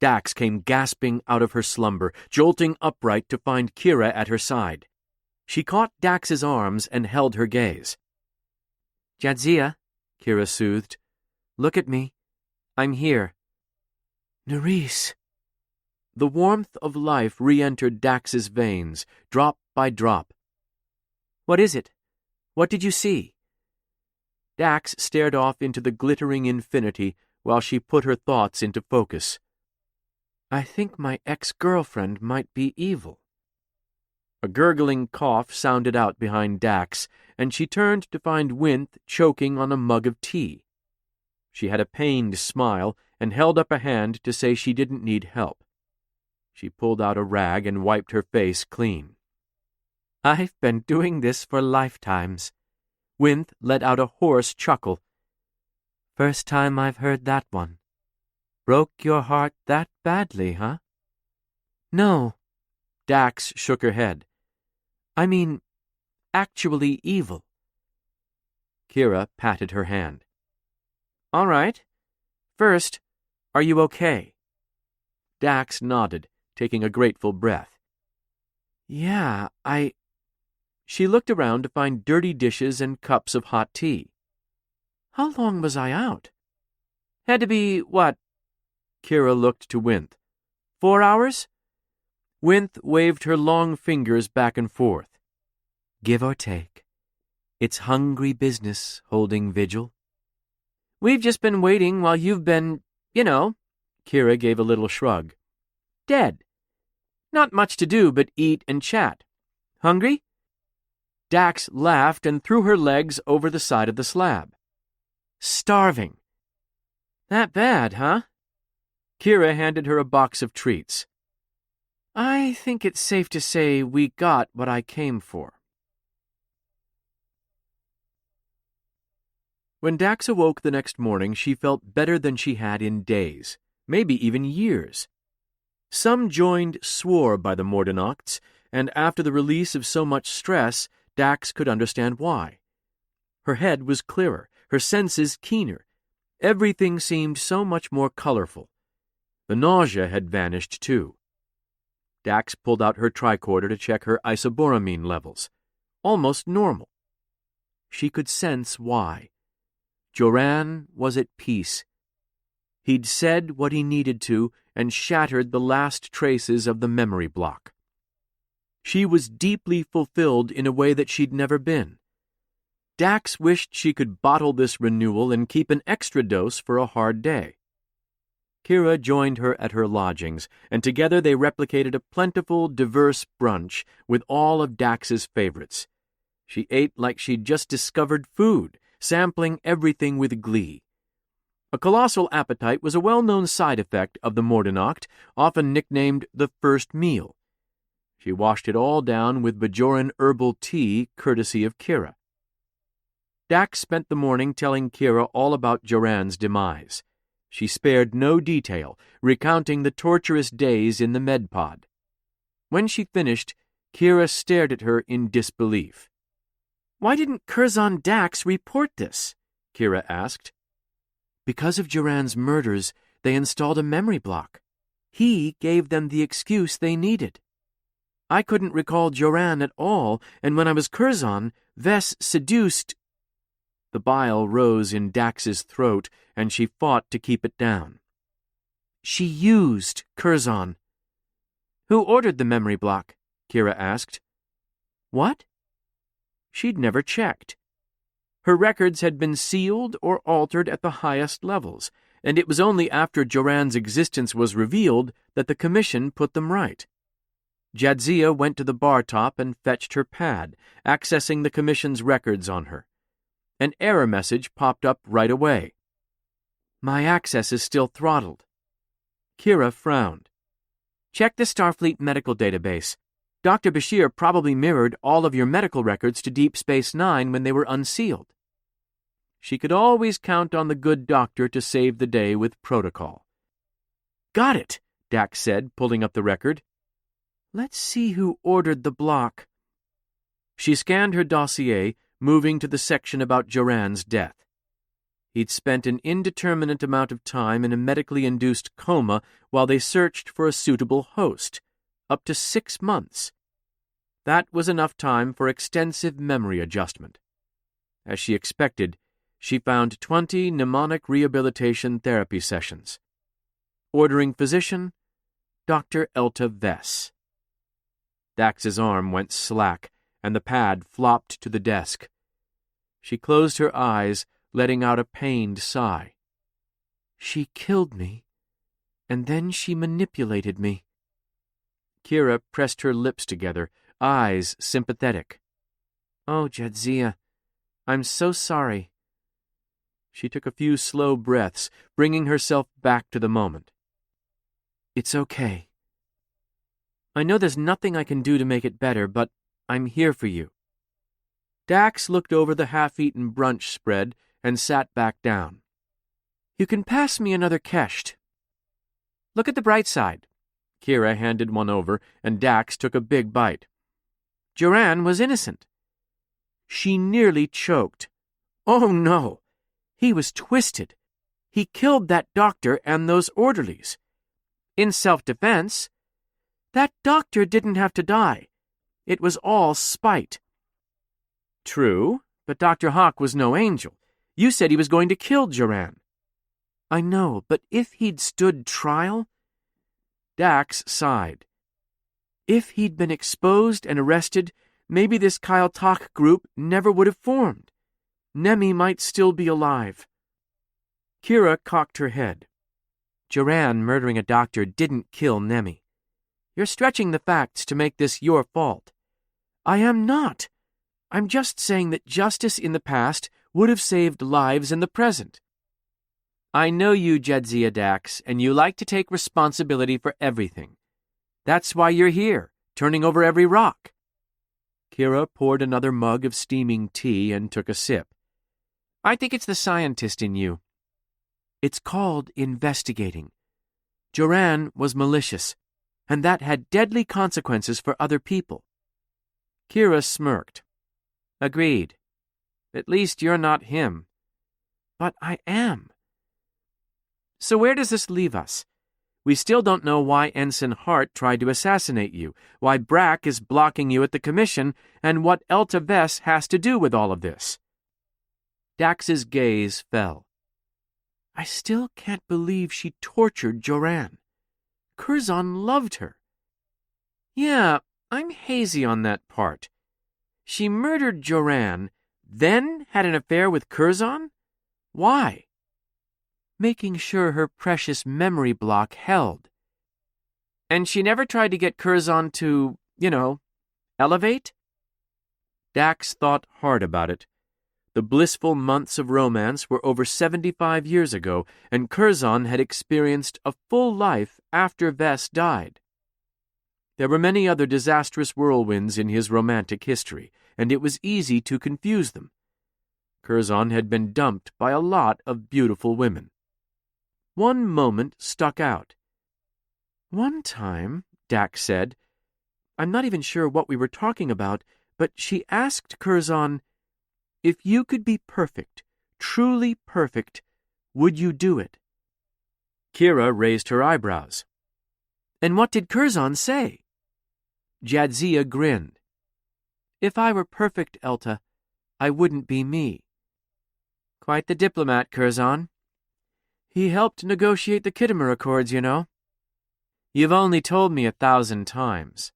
Dax came gasping out of her slumber, jolting upright to find Kira at her side. She caught Dax's arms and held her gaze. Jadzia, Kira soothed. Look at me. I'm here. Nerys. The warmth of life re-entered Dax's veins, drop by drop. What is it? What did you see? Dax stared off into the glittering infinity while she put her thoughts into focus. I think my ex-girlfriend might be evil. A gurgling cough sounded out behind Dax, and she turned to find Winth choking on a mug of tea. She had a pained smile and held up a hand to say she didn't need help. She pulled out a rag and wiped her face clean. I've been doing this for lifetimes. Winth let out a hoarse chuckle. First time I've heard that one. Broke your heart that badly, huh? No. Dax shook her head. I mean, actually evil. Kira patted her hand. All right. First, are you okay? Dax nodded, taking a grateful breath. Yeah, She looked around to find dirty dishes and cups of hot tea. How long was I out? Had to be, what? Kira looked to Winth. 4 hours? Winth waved her long fingers back and forth. Give or take. It's hungry business holding vigil. We've just been waiting while you've been, Kira gave a little shrug. Dead. Not much to do but eat and chat. Hungry? Dax laughed and threw her legs over the side of the slab. Starving. That bad, huh? Kira handed her a box of treats. I think it's safe to say we got what I came for. When Dax awoke the next morning, she felt better than she had in days, maybe even years. Some joined swore by the Mordonocts, and after the release of so much stress, Dax could understand why. Her head was clearer, her senses keener. Everything seemed so much more colorful. The nausea had vanished, too. Dax pulled out her tricorder to check her isoboramine levels. Almost normal. She could sense why. Joran was at peace. He'd said what he needed to and shattered the last traces of the memory block. She was deeply fulfilled in a way that she'd never been. Dax wished she could bottle this renewal and keep an extra dose for a hard day. Kira joined her at her lodgings, and together they replicated a plentiful, diverse brunch with all of Dax's favorites. She ate like she'd just discovered food, sampling everything with glee. A colossal appetite was a well-known side effect of the Mordennacht, often nicknamed the first meal. She washed it all down with Bajoran herbal tea, courtesy of Kira. Dax spent the morning telling Kira all about Joran's demise. She spared no detail, recounting the torturous days in the med pod. When she finished, Kira stared at her in disbelief. "Why didn't Curzon Dax report this?" Kira asked. "Because of Joran's murders, they installed a memory block. He gave them the excuse they needed. I couldn't recall Joran at all, and when I was Curzon, Vess seduced—" The bile rose in Dax's throat, and she fought to keep it down. "She used Curzon." "Who ordered the memory block?" Kira asked. "What?" She'd never checked. Her records had been sealed or altered at the highest levels, and it was only after Joran's existence was revealed that the Commission put them right. Jadzia went to the bar top and fetched her pad, accessing the Commission's records on her. An error message popped up right away. "My access is still throttled." Kira frowned. "Check the Starfleet medical database. Dr. Bashir probably mirrored all of your medical records to Deep Space Nine when they were unsealed." She could always count on the good doctor to save the day with protocol. "Got it," Dax said, pulling up the record. "Let's see who ordered the block." She scanned her dossier, moving to the section about Joran's death. He'd spent an indeterminate amount of time in a medically induced coma while they searched for a suitable host, up to 6 months. That was enough time for extensive memory adjustment. As she expected, she found 20 mnemonic rehabilitation therapy sessions. Ordering physician, Dr. Elta Vess. Dax's arm went slack, and the pad flopped to the desk. She closed her eyes, letting out a pained sigh. "She killed me, and then she manipulated me." Kira pressed her lips together, eyes sympathetic. "Oh, Jadzia, I'm so sorry." She took a few slow breaths, bringing herself back to the moment. "It's okay. I know there's nothing I can do to make it better, but I'm here for you." Dax looked over the half-eaten brunch spread and sat back down. "You can pass me another kesht. Look at the bright side." Kira handed one over, and Dax took a big bite. "Joran was innocent." She nearly choked. "Oh, no. He was twisted. He killed that doctor and those orderlies. In self-defense. That doctor didn't have to die. It was all spite." "True, but Dr. Hawk was no angel. You said he was going to kill Joran." "I know, but if he'd stood trial—" Dax sighed. "If he'd been exposed and arrested, maybe this Kyle Tak group never would have formed. Nemi might still be alive." Kira cocked her head. "Joran murdering a doctor didn't kill Nemi. You're stretching the facts to make this your fault." "I am not. I'm just saying that justice in the past would have saved lives in the present." "I know you, Jadzia Dax, and you like to take responsibility for everything. That's why you're here, turning over every rock." Kira poured another mug of steaming tea and took a sip. "I think it's the scientist in you. It's called investigating. Joran was malicious, and that had deadly consequences for other people." Kira smirked. "Agreed. At least you're not him." "But I am." "So where does this leave us? We still don't know why Ensign Hart tried to assassinate you, why Brack is blocking you at the Commission, and what Elta Vess has to do with all of this." Dax's gaze fell. "I still can't believe she tortured Joran. Curzon loved her." "Yeah, I'm hazy on that part. She murdered Joran, then had an affair with Curzon? Why?" "Making sure her precious memory block held." "And she never tried to get Curzon to, elevate?" Dax thought hard about it. The blissful months of romance were over 75 years ago, and Curzon had experienced a full life after Vess died. There were many other disastrous whirlwinds in his romantic history, and it was easy to confuse them. Curzon had been dumped by a lot of beautiful women. One moment stuck out. "One time," Dax said, "I'm not even sure what we were talking about, but she asked Curzon, 'If you could be perfect, truly perfect, would you do it?'" Kira raised her eyebrows. "And what did Curzon say?" Jadzia grinned. "If I were perfect, Elta, I wouldn't be me." "Quite the diplomat, Curzon. He helped negotiate the Khitomer Accords, you know." "You've only told me 1,000 times."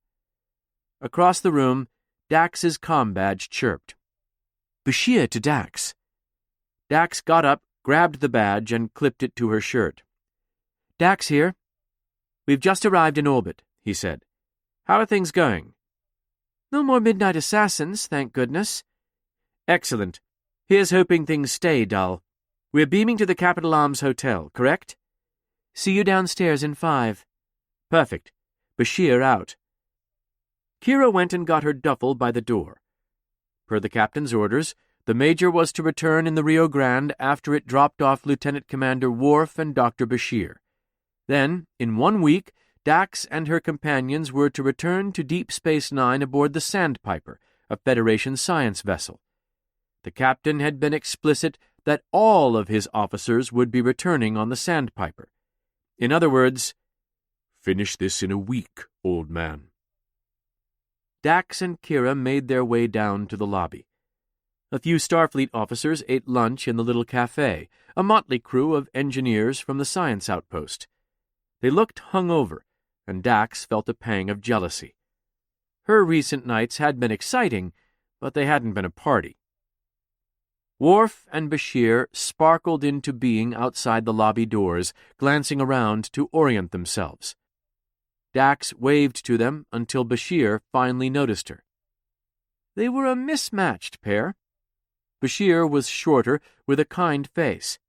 Across the room, Dax's comm badge chirped. "Bashir to Dax." Dax got up, grabbed the badge, and clipped it to her shirt. "Dax here. We've just arrived in orbit," he said. "How are things going?" "No more midnight assassins, thank goodness." "Excellent. Here's hoping things stay dull. We're beaming to the Capital Arms Hotel, correct?" "See you downstairs in 5. "Perfect. Bashir out." Kira went and got her duffel by the door. Per the captain's orders, the Major was to return in the Rio Grande after it dropped off Lieutenant Commander Worf and Dr. Bashir. Then, in 1 week, Dax and her companions were to return to Deep Space Nine aboard the Sandpiper, a Federation science vessel. The captain had been explicit that all of his officers would be returning on the Sandpiper. In other words, "Finish this in a week, old man." Dax and Kira made their way down to the lobby. A few Starfleet officers ate lunch in the little cafe, a motley crew of engineers from the science outpost. They looked hungover, and Dax felt a pang of jealousy. Her recent nights had been exciting, but they hadn't been a party. Worf and Bashir sparkled into being outside the lobby doors, glancing around to orient themselves. Dax waved to them until Bashir finally noticed her. They were a mismatched pair. Bashir was shorter, with a kind face.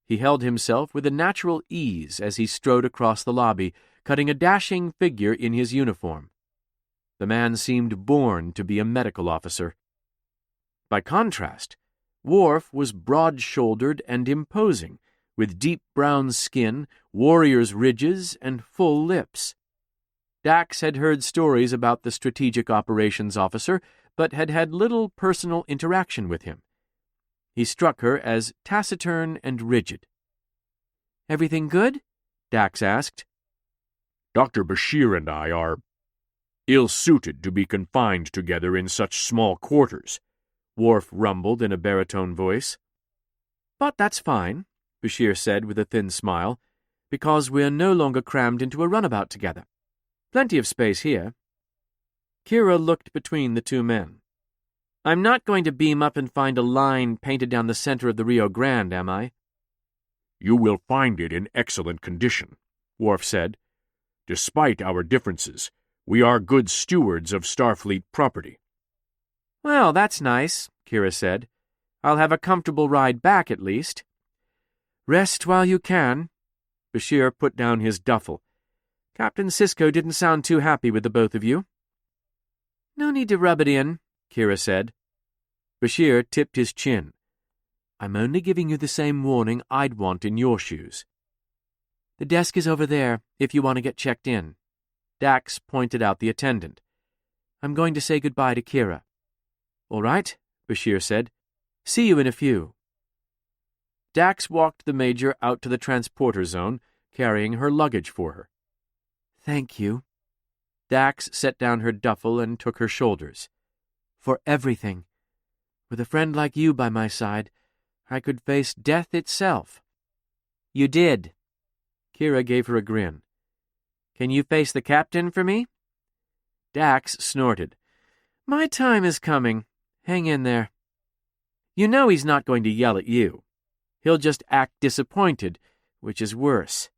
He held himself with a natural ease as he strode across the lobby, cutting a dashing figure in his uniform. The man seemed born to be a medical officer. By contrast, Worf was broad-shouldered and imposing, with deep brown skin, warrior's ridges, and full lips. Dax had heard stories about the strategic operations officer, but had had little personal interaction with him. He struck her as taciturn and rigid. "Everything good?" Dax asked. "Dr. Bashir and I are ill-suited to be confined together in such small quarters," Worf rumbled in a baritone voice. "But that's fine," Bashir said with a thin smile, "because we're no longer crammed into a runabout together. Plenty of space here." Kira looked between the two men. "I'm not going to beam up and find a line painted down the center of the Rio Grande, am I?" "You will find it in excellent condition," Worf said. "Despite our differences, we are good stewards of Starfleet property." "Well, that's nice," Kira said. "I'll have a comfortable ride back, at least." "Rest while you can." Bashir put down his duffel. "Captain Sisko didn't sound too happy with the both of you." "No need to rub it in," Kira said. Bashir tipped his chin. "I'm only giving you the same warning I'd want in your shoes." "The desk is over there, if you want to get checked in." Dax pointed out the attendant. "I'm going to say goodbye to Kira." "All right," Bashir said. "See you in a few." Dax walked the Major out to the transporter zone, carrying her luggage for her. "Thank you." Dax set down her duffel and took her shoulders. "For everything. With a friend like you by my side, I could face death itself." "You did." Kira gave her a grin. "Can you face the captain for me?" Dax snorted. "My time is coming. Hang in there." "You know he's not going to yell at you. He'll just act disappointed, which is worse.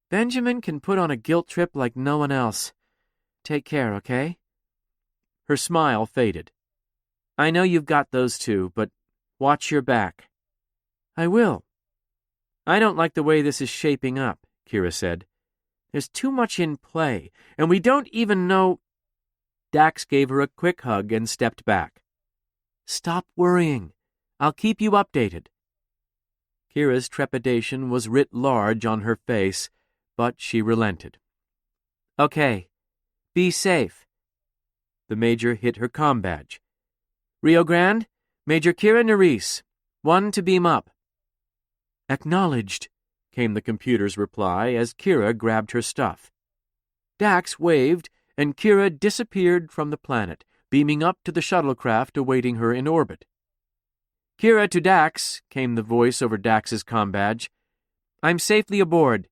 Benjamin can put on a guilt trip like no one else. Take care, okay?" Her smile faded. I know you've got those too, but watch your back. I will. I don't like the way this is shaping up, Kira said. There's too much in play, and we don't even know— Dax gave her a quick hug and stepped back. Stop worrying. I'll keep you updated. Kira's trepidation was writ large on her face, but she relented. Okay. Be safe. The Major hit her comm badge. Rio Grande, Major Kira Nerys. 1 to beam up. Acknowledged, came the computer's reply as Kira grabbed her stuff. Dax waved, and Kira disappeared from the planet, beaming up to the shuttlecraft awaiting her in orbit. Kira to Dax, came the voice over Dax's comm badge. I'm safely aboard.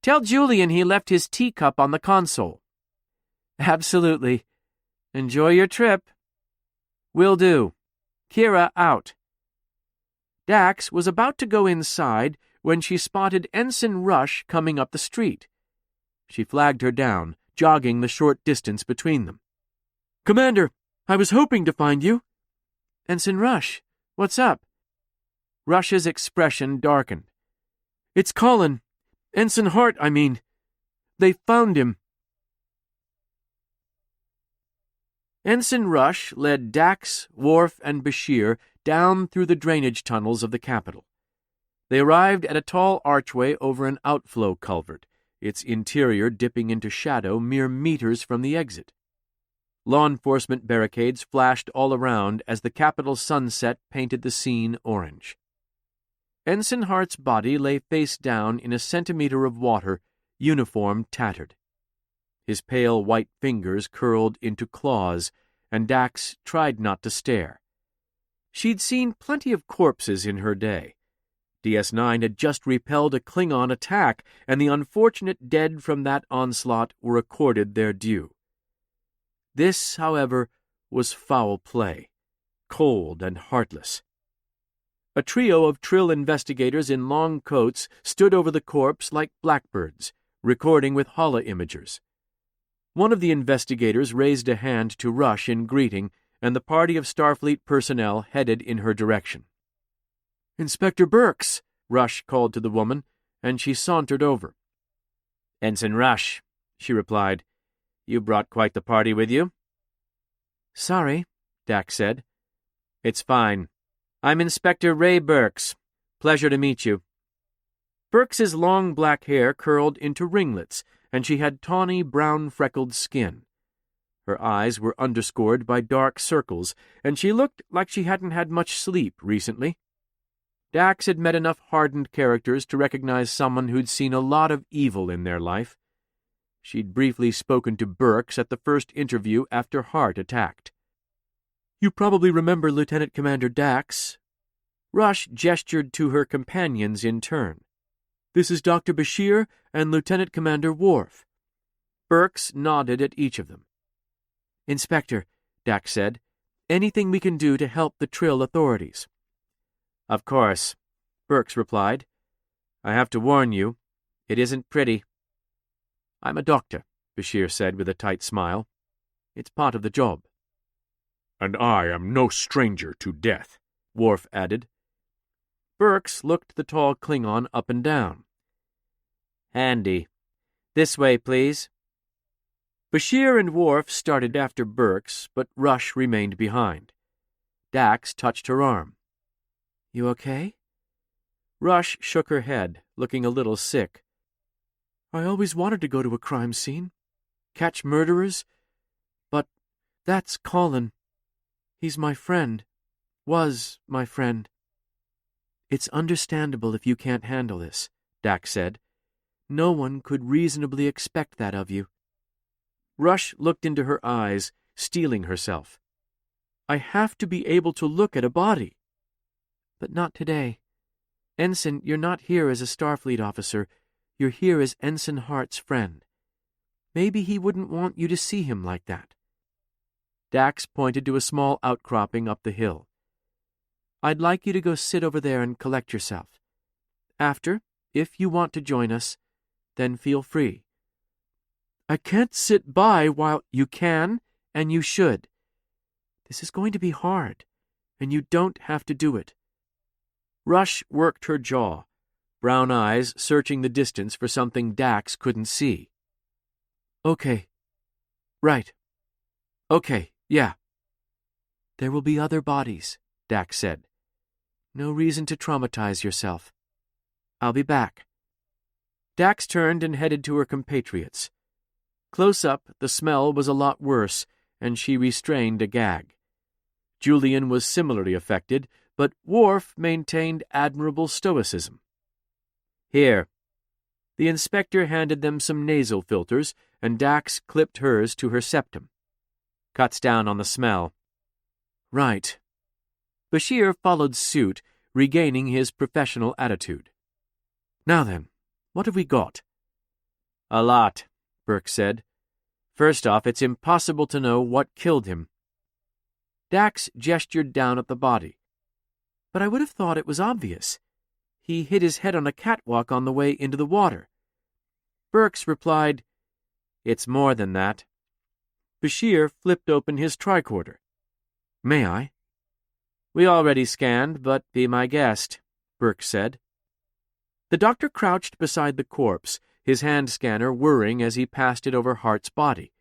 Tell Julian he left his teacup on the console. Absolutely. Enjoy your trip. Will do. Kira out. Dax was about to go inside when she spotted Ensign Rush coming up the street. She flagged her down, jogging the short distance between them. Commander, I was hoping to find you. Ensign Rush, what's up? Rush's expression darkened. It's Colin. Ensign Hart, I mean. They found him. Ensign Rush led Dax, Worf, and Bashir down through the drainage tunnels of the capital. They arrived at a tall archway over an outflow culvert, its interior dipping into shadow mere meters from the exit. Law enforcement barricades flashed all around as the capital sunset painted the scene orange. Ensign Hart's body lay face down in a centimeter of water, uniform tattered. His pale white fingers curled into claws, and Dax tried not to stare. She'd seen plenty of corpses in her day. DS9 had just repelled a Klingon attack, and the unfortunate dead from that onslaught were accorded their due. This, however, was foul play, cold and heartless. A trio of Trill investigators in long coats stood over the corpse like blackbirds, recording with holo-imagers. One of the investigators raised a hand to Rush in greeting, and the party of Starfleet personnel headed in her direction. Inspector Burks, Rush called to the woman, and she sauntered over. Ensign Rush, she replied. You brought quite the party with you. Sorry, Dax said. It's fine. I'm Inspector Ray Burks. Pleasure to meet you. Burks's long black hair curled into ringlets, and she had tawny brown-freckled skin. Her eyes were underscored by dark circles, and she looked like she hadn't had much sleep recently. Dax had met enough hardened characters to recognize someone who'd seen a lot of evil in their life. She'd briefly spoken to Burks at the first interview after Hart attacked. You probably remember Lieutenant Commander Dax. Rush gestured to her companions in turn. This is Dr. Bashir and Lieutenant Commander Worf. Burks nodded at each of them. Inspector, Dax said, anything we can do to help the Trill authorities? Of course, Burks replied. I have to warn you, it isn't pretty. I'm a doctor, Bashir said with a tight smile. It's part of the job. And I am no stranger to death, Worf added. Burks looked the tall Klingon up and down. Handy. This way, please. Bashir and Worf started after Burks, but Rush remained behind. Dax touched her arm. You okay? Rush shook her head, looking a little sick. I always wanted to go to a crime scene, catch murderers, but that's Colin. He's my friend. Was my friend. It's understandable if you can't handle this, Dax said. No one could reasonably expect that of you. Rush looked into her eyes, steeling herself. I have to be able to look at a body. But not today. Ensign, you're not here as a Starfleet officer. You're here as Ensign Hart's friend. Maybe he wouldn't want you to see him like that. Dax pointed to a small outcropping up the hill. I'd like you to go sit over there and collect yourself. After, if you want to join us, then feel free. I can't sit by while you can, and you should. This is going to be hard, and you don't have to do it. Rush worked her jaw, brown eyes searching the distance for something Dax couldn't see. Okay. Right. Okay, yeah. There will be other bodies, Dax said. No reason to traumatize yourself. I'll be back. Dax turned and headed to her compatriots. Close up, the smell was a lot worse, and she restrained a gag. Julian was similarly affected, but Worf maintained admirable stoicism. Here. The inspector handed them some nasal filters, and Dax clipped hers to her septum. Cuts down on the smell. Right. Bashir followed suit, regaining his professional attitude. Now then, what have we got? A lot, Burke said. First off, it's impossible to know what killed him. Dax gestured down at the body. But I would have thought it was obvious. He hit his head on a catwalk on the way into the water. Burks replied, It's more than that. Bashir flipped open his tricorder. May I? We already scanned, but be my guest, Burke said. The doctor crouched beside the corpse, his hand scanner whirring as he passed it over Hart's body.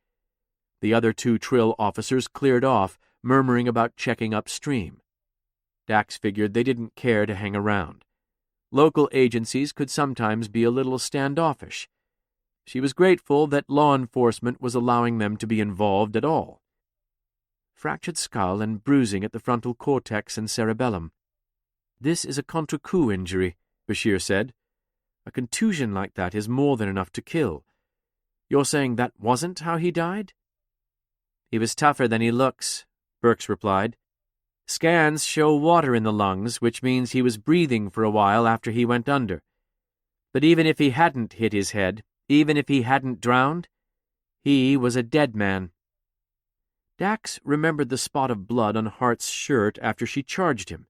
The other 2 Trill officers cleared off, murmuring about checking upstream. Dax figured they didn't care to hang around. Local agencies could sometimes be a little standoffish. She was grateful that law enforcement was allowing them to be involved at all. Fractured skull and bruising at the frontal cortex and cerebellum. This is a contre-coup injury, Bashir said. A contusion like that is more than enough to kill. You're saying that wasn't how he died? He was tougher than he looks, Burks replied. Scans show water in the lungs, which means he was breathing for a while after he went under. But even if he hadn't hit his head, even if he hadn't drowned, he was a dead man. Dax remembered the spot of blood on Hart's shirt after she charged him.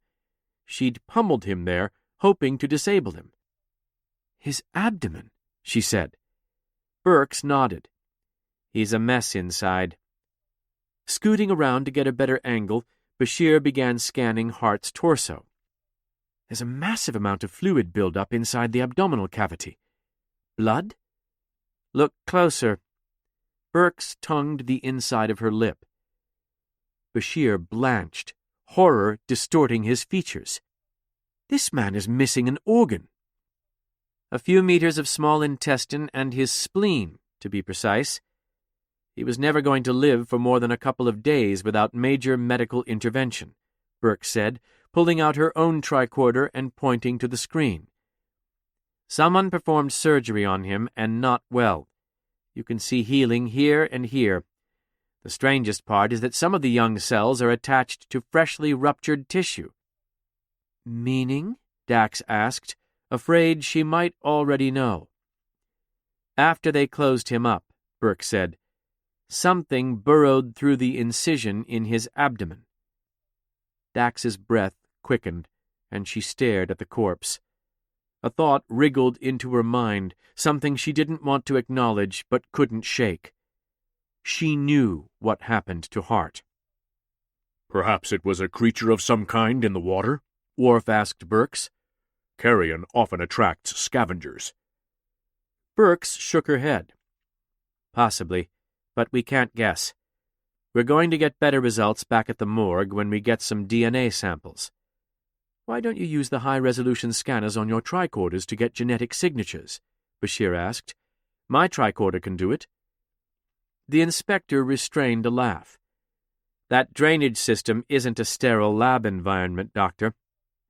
She'd pummeled him there, hoping to disable him. His abdomen, she said. Burks nodded. He's a mess inside. Scooting around to get a better angle, Bashir began scanning Hart's torso. There's a massive amount of fluid buildup inside the abdominal cavity. Blood? Look closer. Burks tongued the inside of her lip. Bashir blanched, horror distorting his features. This man is missing an organ. A few meters of small intestine and his spleen, to be precise. He was never going to live for more than a couple of days without major medical intervention, Burke said, pulling out her own tricorder and pointing to the screen. Someone performed surgery on him, and not well. You can see healing here and here. The strangest part is that some of the young cells are attached to freshly ruptured tissue. Meaning? Dax asked, afraid she might already know. After they closed him up, Burke said, something burrowed through the incision in his abdomen. Dax's breath quickened, and she stared at the corpse. A thought wriggled into her mind, something she didn't want to acknowledge but couldn't shake. She knew what happened to Hart. Perhaps it was a creature of some kind in the water? Worf asked Burks. Carrion often attracts scavengers. Burks shook her head. Possibly, but we can't guess. We're going to get better results back at the morgue when we get some DNA samples. Why don't you use the high-resolution scanners on your tricorders to get genetic signatures? Bashir asked. My tricorder can do it. The inspector restrained a laugh. That drainage system isn't a sterile lab environment, Doctor.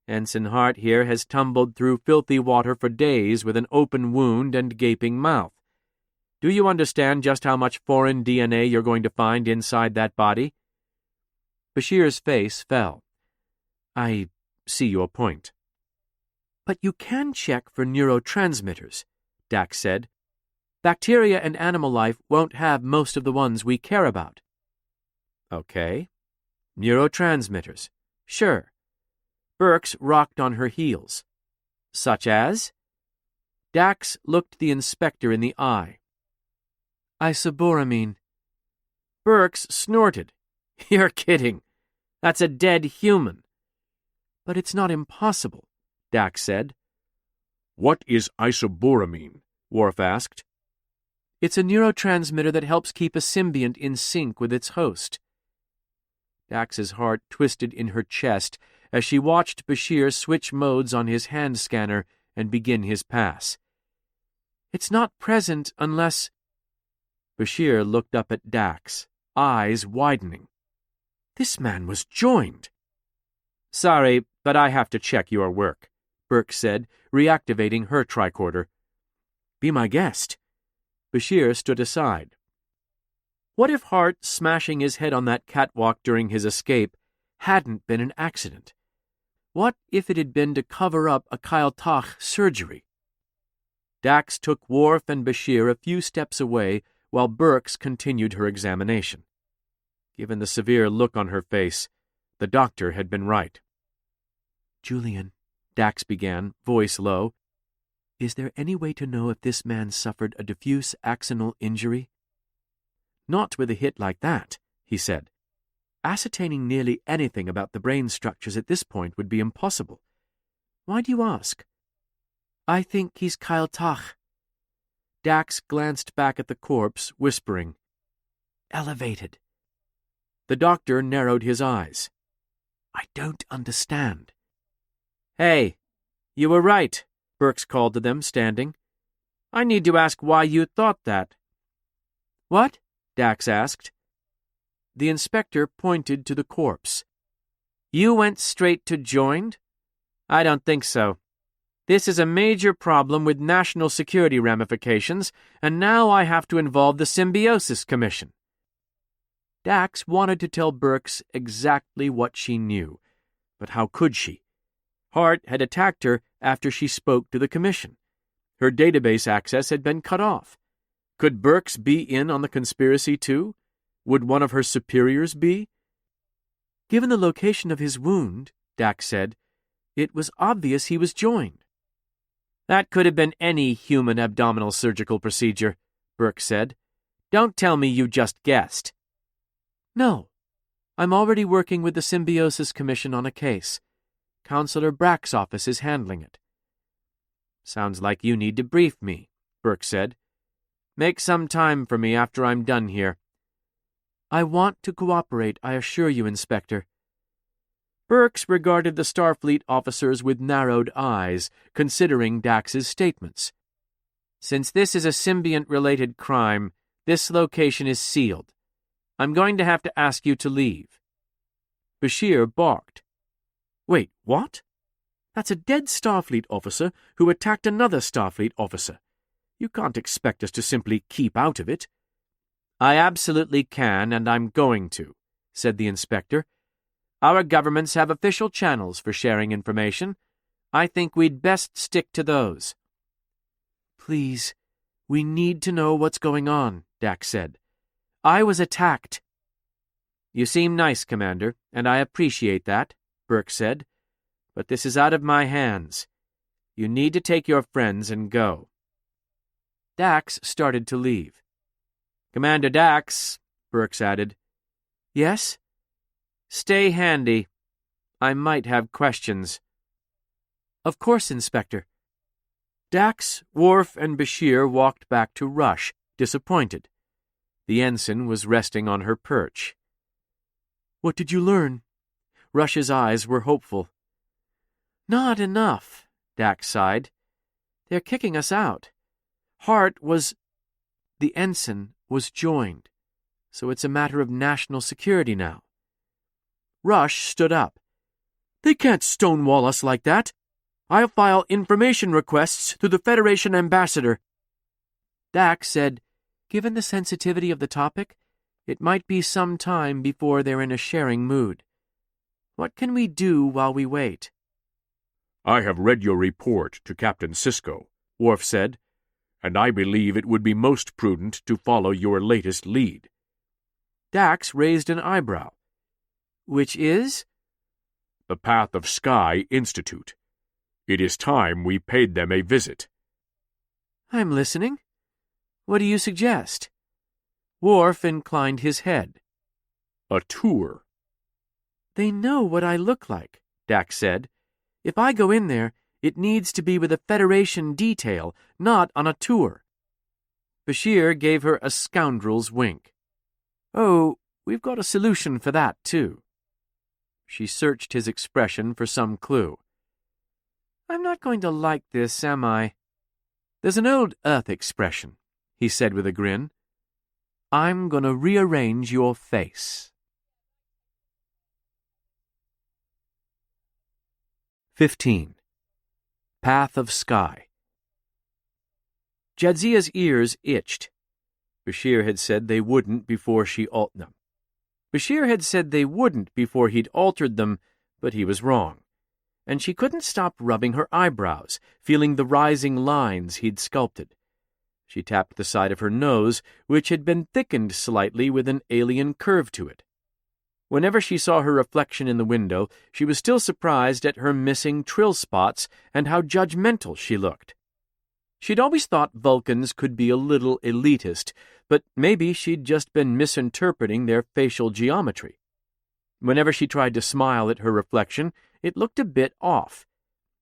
Ensign Hart here has tumbled through filthy water for days with an open wound and gaping mouth. Do you understand just how much foreign DNA you're going to find inside that body? Bashir's face fell. I see your point. But you can check for neurotransmitters, Dax said. Bacteria and animal life won't have most of the ones we care about. Okay. Neurotransmitters. Sure. Burks rocked on her heels. Such as? Dax looked the inspector in the eye. Isoboramine. Burks snorted. You're kidding. That's a dead human. But it's not impossible, Dax said. What is isoboramine? Worf asked. It's a neurotransmitter that helps keep a symbiont in sync with its host. Dax's heart twisted in her chest as she watched Bashir switch modes on his hand scanner and begin his pass. It's not present unless... Bashir looked up at Dax, eyes widening. This man was joined. Sorry, but I have to check your work, Burke said, reactivating her tricorder. Be my guest. Bashir stood aside. What if Hart smashing his head on that catwalk during his escape hadn't been an accident? What if it had been to cover up a Kyle-Tach surgery? Dax took Worf and Bashir a few steps away while Burks continued her examination. Given the severe look on her face, the doctor had been right. Julian, Dax began, voice low, is there any way to know if this man suffered a diffuse axonal injury? Not with a hit like that, he said. Ascertaining nearly anything about the brain structures at this point would be impossible. Why do you ask? I think he's Kyle-Tach. Dax glanced back at the corpse, whispering, Elevated. The doctor narrowed his eyes. I don't understand. Hey, you were right, Burks called to them, standing. I need to ask why you thought that. What? Dax asked. The inspector pointed to the corpse. You went straight to joined? I don't think so. This is a major problem with national security ramifications, and now I have to involve the Symbiosis Commission. Dax wanted to tell Burks exactly what she knew, but how could she? Hart had attacked her after she spoke to the Commission. Her database access had been cut off. Could Burks be in on the conspiracy too? Would one of her superiors be? Given the location of his wound, Dax said, it was obvious he was joined. That could have been any human abdominal surgical procedure, Burke said. Don't tell me you just guessed. No. I'm already working with the Symbiosis Commission on a case. Counselor Brack's office is handling it. Sounds like you need to brief me, Burke said. Make some time for me after I'm done here. I want to cooperate, I assure you, Inspector. Burks regarded the Starfleet officers with narrowed eyes, considering Dax's statements. Since this is a symbiont-related crime, this location is sealed. I'm going to have to ask you to leave. Bashir barked. Wait, what? That's a dead Starfleet officer who attacked another Starfleet officer. You can't expect us to simply keep out of it. I absolutely can, and I'm going to, said the inspector. Our governments have official channels for sharing information. I think we'd best stick to those. Please, we need to know what's going on, Dax said. I was attacked. You seem nice, Commander, and I appreciate that, Burke said. But this is out of my hands. You need to take your friends and go. Dax started to leave. Commander Dax, Burks added. Yes? Stay handy. I might have questions. Of course, Inspector. Dax, Worf, and Bashir walked back to Rush, disappointed. The ensign was resting on her perch. What did you learn? Rush's eyes were hopeful. Not enough, Dax sighed. They're kicking us out. Hart was... The ensign was joined, so it's a matter of national security now. Rush stood up. They can't stonewall us like that. I'll file information requests to the Federation ambassador. Dax said, given the sensitivity of the topic, it might be some time before they're in a sharing mood. What can we do while we wait? I have read your report to Captain Sisko, Worf said, and I believe it would be most prudent to follow your latest lead. Dax raised an eyebrow. Which is? The Path of Sky Institute. It is time we paid them a visit. I'm listening. What do you suggest? Worf inclined his head. A tour. They know what I look like, Dax said. If I go in there, it needs to be with a Federation detail, not on a tour. Bashir gave her a scoundrel's wink. Oh, we've got a solution for that, too. She searched his expression for some clue. I'm not going to like this, am I? There's an old Earth expression, he said with a grin. I'm going to rearrange your face. 15. Path of Sky. Jadzia's ears itched. Bashir had said they wouldn't before she altered them. Bashir had said they wouldn't before he'd altered them, but he was wrong. And she couldn't stop rubbing her eyebrows, feeling the rising lines he'd sculpted. She tapped the side of her nose, which had been thickened slightly with an alien curve to it. Whenever she saw her reflection in the window, she was still surprised at her missing trill spots and how judgmental she looked. She'd always thought Vulcans could be a little elitist, but maybe she'd just been misinterpreting their facial geometry. Whenever she tried to smile at her reflection, it looked a bit off.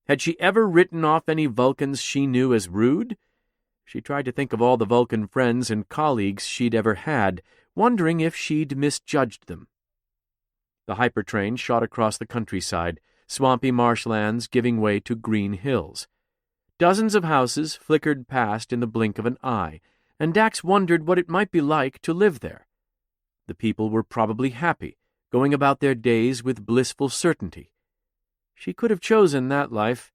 Had she ever written off any Vulcans she knew as rude? She tried to think of all the Vulcan friends and colleagues she'd ever had, wondering if she'd misjudged them. The hypertrain shot across the countryside, swampy marshlands giving way to green hills. Dozens of houses flickered past in the blink of an eye, and Dax wondered what it might be like to live there. The people were probably happy, going about their days with blissful certainty. She could have chosen that life.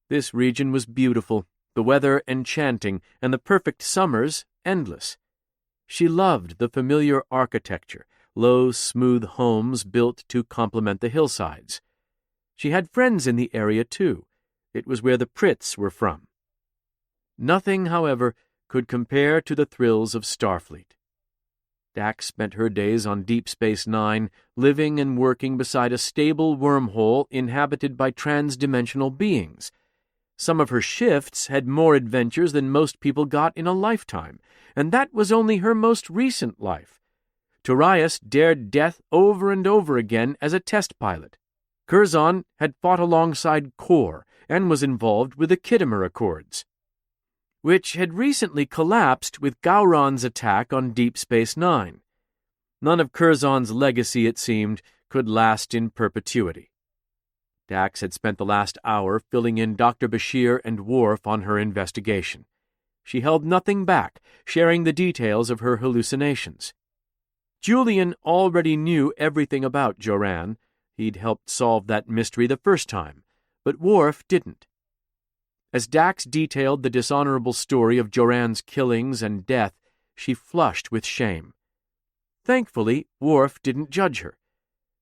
This region was beautiful, the weather enchanting, and the perfect summers endless. She loved the familiar architecture, low, smooth homes built to complement the hillsides. She had friends in the area, too. It was where the Pritts were from. Nothing, however, could compare to the thrills of Starfleet. Dax spent her days on Deep Space Nine, living and working beside a stable wormhole inhabited by trans-dimensional beings. Some of her shifts had more adventures than most people got in a lifetime, and that was only her most recent life. Turias dared death over and over again as a test pilot. Curzon had fought alongside Kor and was involved with the Khitomer Accords, which had recently collapsed with Gowron's attack on Deep Space Nine. None of Curzon's legacy, it seemed, could last in perpetuity. Dax had spent the last hour filling in Dr. Bashir and Worf on her investigation. She held nothing back, sharing the details of her hallucinations. Julian already knew everything about Joran. He'd helped solve that mystery the first time, but Worf didn't. As Dax detailed the dishonorable story of Joran's killings and death, she flushed with shame. Thankfully, Worf didn't judge her.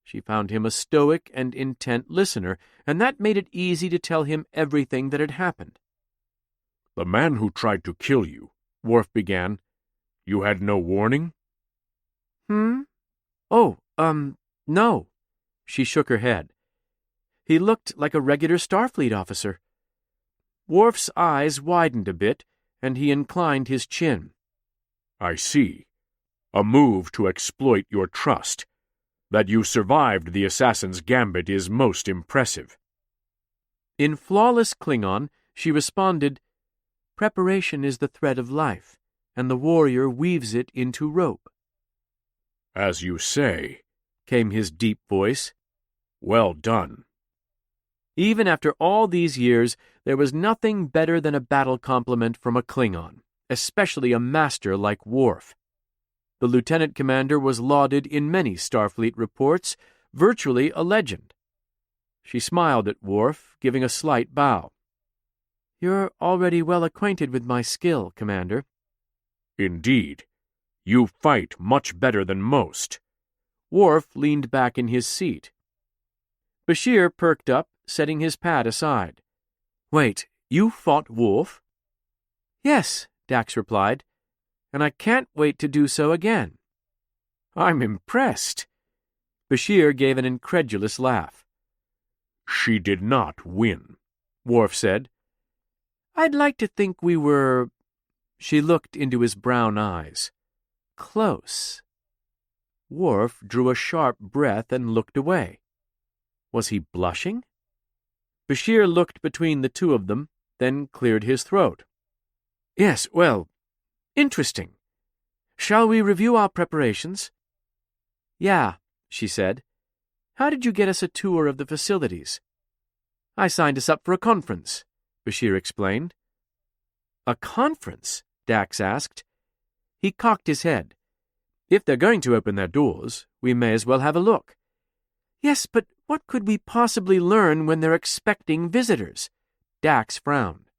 She found him a stoic and intent listener, and that made it easy to tell him everything that had happened. "The man who tried to kill you," Worf began. "You had no warning?" Oh, no." She shook her head. He looked like a regular Starfleet officer. Worf's eyes widened a bit, and he inclined his chin. "I see. A move to exploit your trust. That you survived the assassin's gambit is most impressive." In flawless Klingon, she responded, "Preparation is the thread of life, and the warrior weaves it into rope." "As you say," came his deep voice. "Well done." Even after all these years, there was nothing better than a battle compliment from a Klingon, especially a master like Worf. The lieutenant commander was lauded in many Starfleet reports, virtually a legend. She smiled at Worf, giving a slight bow. "You're already well acquainted with my skill, Commander." "Indeed. You fight much better than most." Worf leaned back in his seat. Bashir perked up, setting his pad aside. "Wait, you fought Worf?" "Yes," Dax replied, "and I can't wait to do so again." "I'm impressed." Bashir gave an incredulous laugh. "She did not win," Worf said. "I'd like to think we were—" She looked into his brown eyes. "Close." Worf drew a sharp breath and looked away. Was he blushing? Bashir looked between the two of them, then cleared his throat. Yes, well, interesting. Shall we review our preparations? Yeah, she said. How did you get us a tour of the facilities? I signed us up for a conference, Bashir explained. A conference? Dax asked. He cocked his head. If they're going to open their doors, we may as well have a look. Yes, but what could we possibly learn when they're expecting visitors? Dax frowned.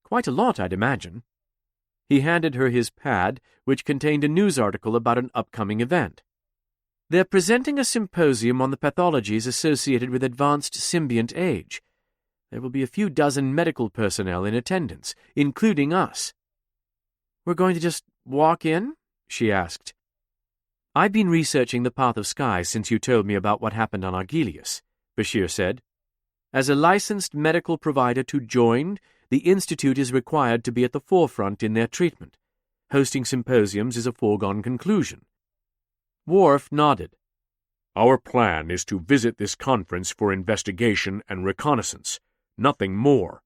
Quite a lot, I'd imagine. He handed her his pad, which contained a news article about an upcoming event. They're presenting a symposium on the pathologies associated with advanced symbiont age. There will be a few dozen medical personnel in attendance, including us. We're going to just walk in? She asked. I've been researching the Path of Sky since you told me about what happened on Argelius, Bashir said. As a licensed medical provider to Joined, the Institute is required to be at the forefront in their treatment. Hosting symposiums is a foregone conclusion. Worf nodded. Our plan is to visit this conference for investigation and reconnaissance, nothing more.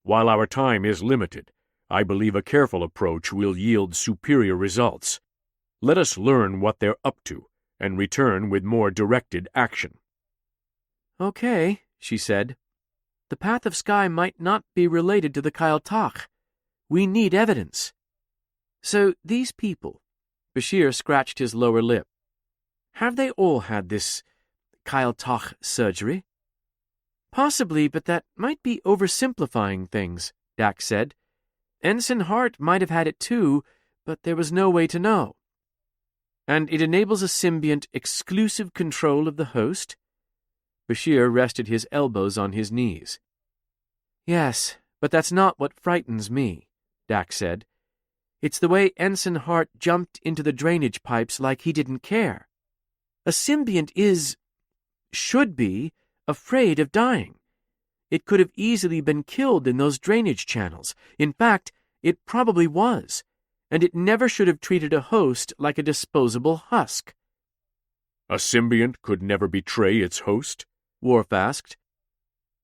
While our time is limited, I believe a careful approach will yield superior results. Let us learn what they're up to and return with more directed action. Okay, she said. The Path of Sky might not be related to the Kyle-Tach. We need evidence. So these people, Bashir scratched his lower lip. Have they all had this Kyle-Tach surgery? Possibly, but that might be oversimplifying things, Dax said. Ensign Hart might have had it too, but there was no way to know. And it enables a symbiont exclusive control of the host? Bashir rested his elbows on his knees. Yes, but that's not what frightens me, Dax said. It's the way Ensign Hart jumped into the drainage pipes like he didn't care. A symbiont should be, afraid of dying. It could have easily been killed in those drainage channels. In fact, it probably was, and it never should have treated a host like a disposable husk. A symbiont could never betray its host? Worf asked.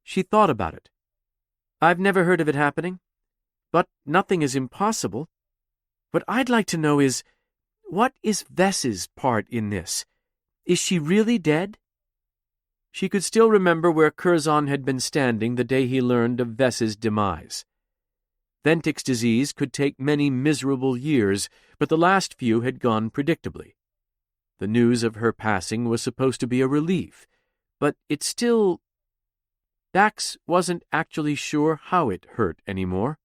She thought about it. I've never heard of it happening, but nothing is impossible. What I'd like to know is, what is Vess's part in this? Is she really dead? She could still remember where Curzon had been standing the day he learned of Vess's demise. Ventic's disease could take many miserable years, but the last few had gone predictably. The news of her passing was supposed to be a relief, but it still... Dax wasn't actually sure how it hurt anymore.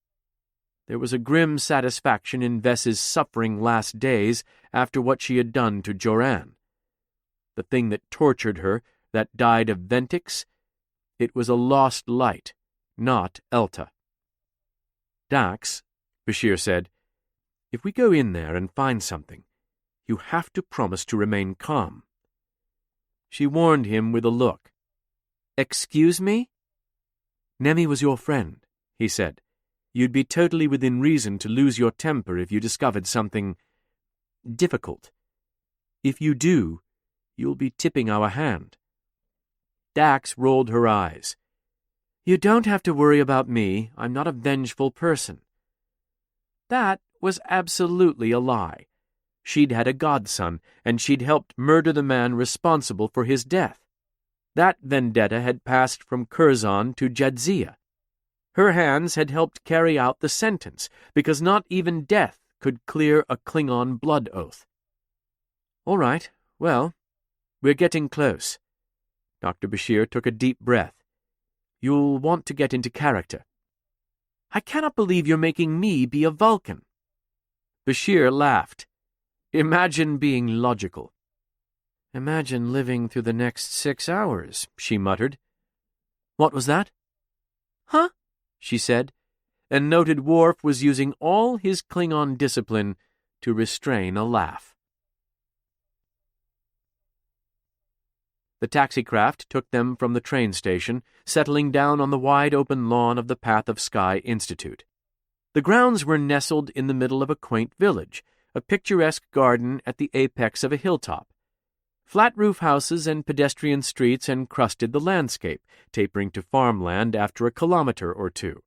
There was a grim satisfaction in Vess's suffering last days after what she had done to Joran. The thing that tortured her, that died of Ventic's, it was a lost light, not Elta. Dax, Bashir said, if we go in there and find something, you have to promise to remain calm. She warned him with a look. Excuse me? Nemi was your friend, he said. You'd be totally within reason to lose your temper if you discovered something difficult. If you do, you'll be tipping our hand. Dax rolled her eyes. You don't have to worry about me. I'm not a vengeful person. That was absolutely a lie. She'd had a godson, and she'd helped murder the man responsible for his death. That vendetta had passed from Curzon to Jadzia. Her hands had helped carry out the sentence, because not even death could clear a Klingon blood oath. All right, well, we're getting close. Dr. Bashir took a deep breath. You'll want to get into character. I cannot believe you're making me be a Vulcan. Bashir laughed. Imagine being logical. Imagine living through the next 6 hours, she muttered. What was that? Huh? She said, and noted Worf was using all his Klingon discipline to restrain a laugh. The taxicraft took them from the train station, settling down on the wide-open lawn of the Path of Sky Institute. The grounds were nestled in the middle of a quaint village, a picturesque garden at the apex of a hilltop. Flat roof houses and pedestrian streets encrusted the landscape, tapering to farmland after a kilometer or two.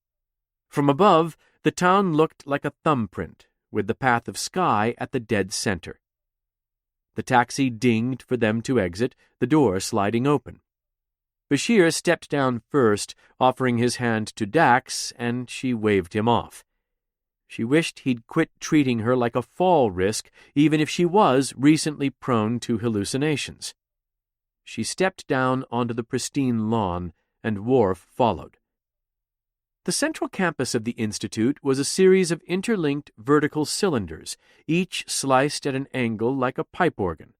From above, the town looked like a thumbprint, with the path of sky at the dead center. The taxi dinged for them to exit, the door sliding open. Bashir stepped down first, offering his hand to Dax, and she waved him off. She wished he'd quit treating her like a fall risk, even if she was recently prone to hallucinations. She stepped down onto the pristine lawn, and Worf followed. The central campus of the Institute was a series of interlinked vertical cylinders, each sliced at an angle like a pipe organ.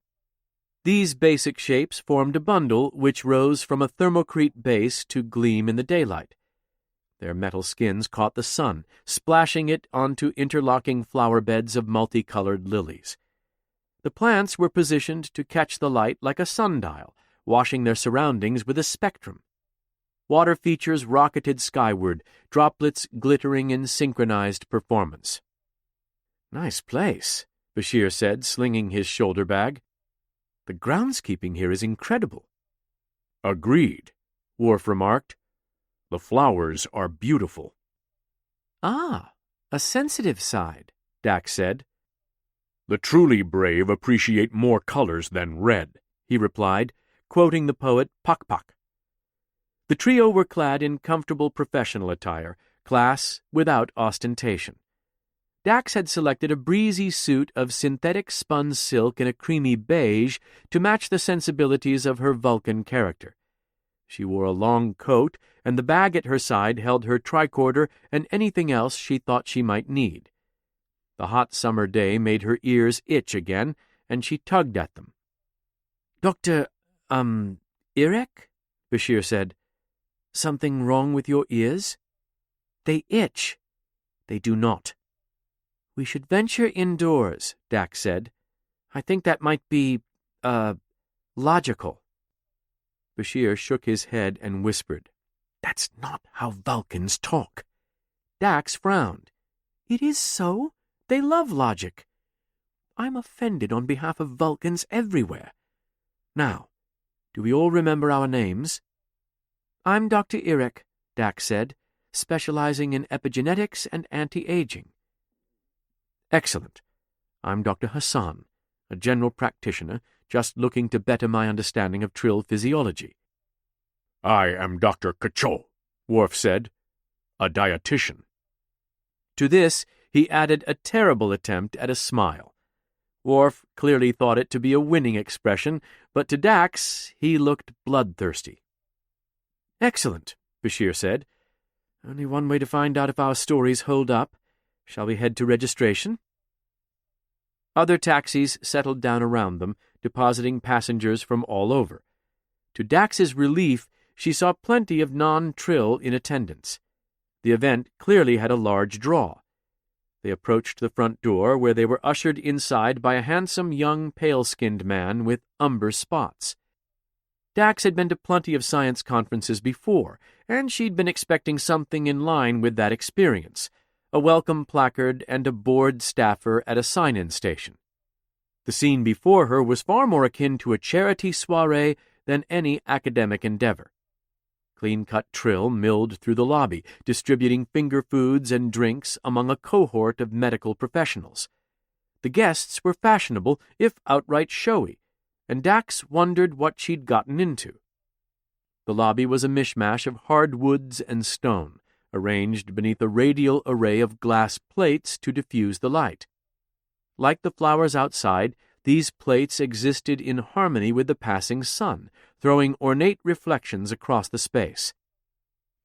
These basic shapes formed a bundle which rose from a thermocrete base to gleam in the daylight. Their metal skins caught the sun, splashing it onto interlocking flower beds of multicolored lilies. The plants were positioned to catch the light like a sundial, washing their surroundings with a spectrum. Water features rocketed skyward, droplets glittering in synchronized performance. "Nice place," Bashir said, slinging his shoulder bag. "The groundskeeping here is incredible." "Agreed," Worf remarked. "The flowers are beautiful." "Ah, a sensitive side," Dax said. "The truly brave appreciate more colors than red," he replied, quoting the poet Pak Pak. The trio were clad in comfortable professional attire, class without ostentation. Dax had selected a breezy suit of synthetic spun silk in a creamy beige to match the sensibilities of her Vulcan character. She wore a long coat, and the bag at her side held her tricorder and anything else she thought she might need. The hot summer day made her ears itch again, and she tugged at them. "Dr. Irek?" Bashir said. "Something wrong with your ears?" "They itch." "They do not." "We should venture indoors," Dax said. "I think that might be, logical." Bashir shook his head and whispered, "That's not how Vulcans talk." Dax frowned. "It is so. They love logic. I'm offended on behalf of Vulcans everywhere. Now, do we all remember our names?" "I'm Dr. Irek," Dax said, "specializing in epigenetics and anti-aging." "Excellent. I'm Dr. Hassan, a general practitioner, just looking to better my understanding of Trill physiology." "I am Dr. Kachol," Worf said, "a dietitian." To this, he added a terrible attempt at a smile. Worf clearly thought it to be a winning expression, but to Dax, he looked bloodthirsty. "Excellent," Bashir said. "Only one way to find out if our stories hold up. Shall we head to registration?" Other taxis settled down around them, depositing passengers from all over. To Dax's relief, she saw plenty of non-Trill in attendance. The event clearly had a large draw. They approached the front door, where they were ushered inside by a handsome young pale-skinned man with umber spots. Dax had been to plenty of science conferences before, and she'd been expecting something in line with that experience, a welcome placard and a bored staffer at a sign-in station. The scene before her was far more akin to a charity soiree than any academic endeavor. Clean-cut Trill milled through the lobby, distributing finger foods and drinks among a cohort of medical professionals. The guests were fashionable, if outright showy, and Dax wondered what she'd gotten into. The lobby was a mishmash of hardwoods and stone, arranged beneath a radial array of glass plates to diffuse the light. Like the flowers outside, these plates existed in harmony with the passing sun, throwing ornate reflections across the space.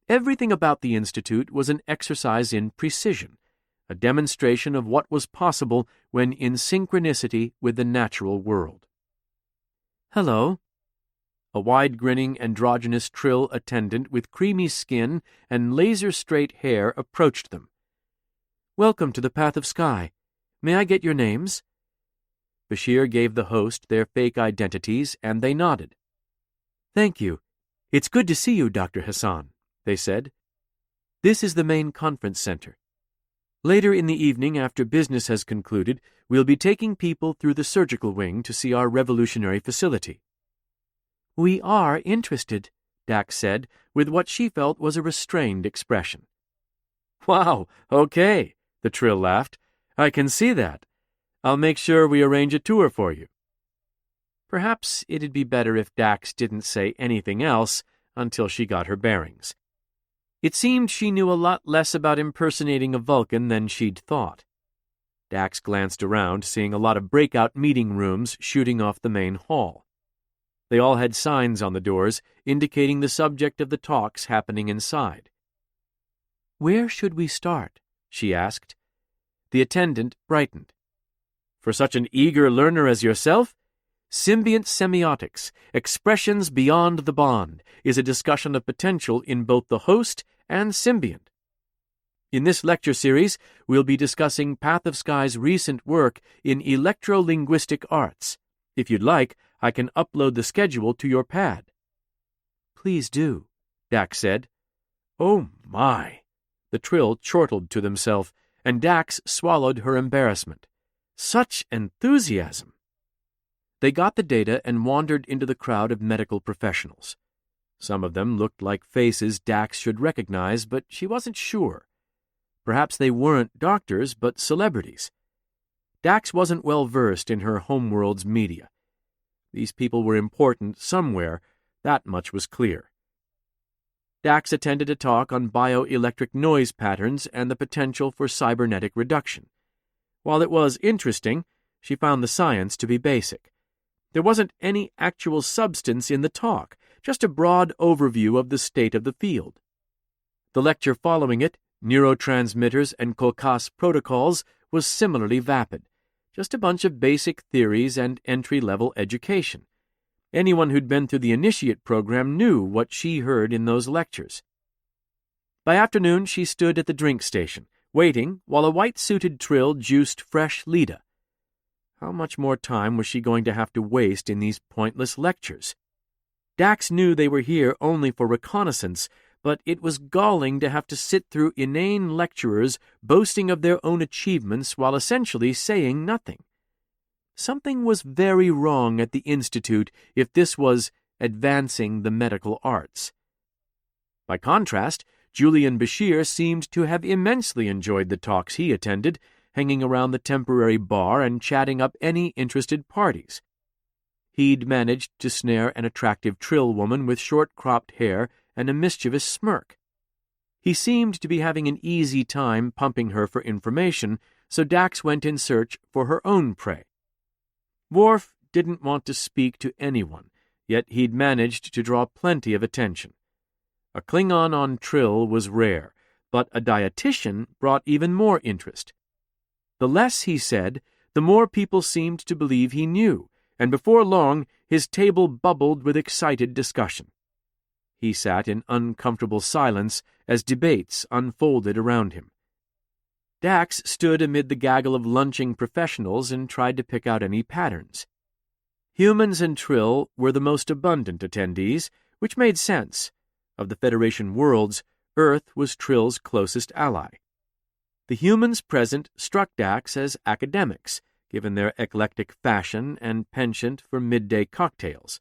Everything about the Institute was an exercise in precision, a demonstration of what was possible when in synchronicity with the natural world. "Hello." A wide-grinning, androgynous Trill attendant with creamy skin and laser-straight hair approached them. "Welcome to the Path of Sky. May I get your names?" Bashir gave the host their fake identities, and they nodded. "Thank you. It's good to see you, Dr. Hassan," they said. "This is the main conference center." Later in the evening, after business has concluded, we'll be taking people through the surgical wing to see our revolutionary facility." "We are interested," Dax said, with what she felt was a restrained expression. "Wow, okay," the Trill laughed. "I can see that. I'll make sure we arrange a tour for you." Perhaps it'd be better if Dax didn't say anything else until she got her bearings. It seemed she knew a lot less about impersonating a Vulcan than she'd thought. Dax glanced around, seeing a lot of breakout meeting rooms shooting off the main hall. They all had signs on the doors indicating the subject of the talks happening inside. "Where should we start?" she asked. The attendant brightened. "For such an eager learner as yourself, Symbiont semiotics, expressions beyond the bond, is a discussion of potential in both the host and symbiont. In this lecture series, we'll be discussing Path of Sky's recent work in electro-linguistic arts. If you'd like, I can upload the schedule to your pad." "Please do," Dax said. "Oh, my," the Trill chortled to themselves, and Dax swallowed her embarrassment. "Such enthusiasm." They got the data and wandered into the crowd of medical professionals. Some of them looked like faces Dax should recognize, but she wasn't sure. Perhaps they weren't doctors, but celebrities. Dax wasn't well versed in her homeworld's media. These people were important somewhere, that much was clear. Dax attended a talk on bioelectric noise patterns and the potential for cybernetic reduction. While it was interesting, she found the science to be basic. There wasn't any actual substance in the talk, just a broad overview of the state of the field. The lecture following it, Neurotransmitters and Kolkhoz Protocols, was similarly vapid, just a bunch of basic theories and entry-level education. Anyone who'd been through the initiate program knew what she heard in those lectures. By afternoon, she stood at the drink station, waiting while a white-suited Trill juiced fresh Lita. How much more time was she going to have to waste in these pointless lectures? Dax knew they were here only for reconnaissance, but it was galling to have to sit through inane lecturers boasting of their own achievements while essentially saying nothing. Something was very wrong at the Institute if this was advancing the medical arts. By contrast, Julian Bashir seemed to have immensely enjoyed the talks he attended, hanging around the temporary bar and chatting up any interested parties. He'd managed to snare an attractive Trill woman with short-cropped hair and a mischievous smirk. He seemed to be having an easy time pumping her for information, so Dax went in search for her own prey. Worf didn't want to speak to anyone, yet he'd managed to draw plenty of attention. A Klingon on Trill was rare, but a dietitian brought even more interest. The less he said, the more people seemed to believe he knew, and before long his table bubbled with excited discussion. He sat in uncomfortable silence as debates unfolded around him. Dax stood amid the gaggle of lunching professionals and tried to pick out any patterns. Humans and Trill were the most abundant attendees, which made sense. Of the Federation worlds, Earth was Trill's closest ally. The humans present struck Dax as academics, given their eclectic fashion and penchant for midday cocktails.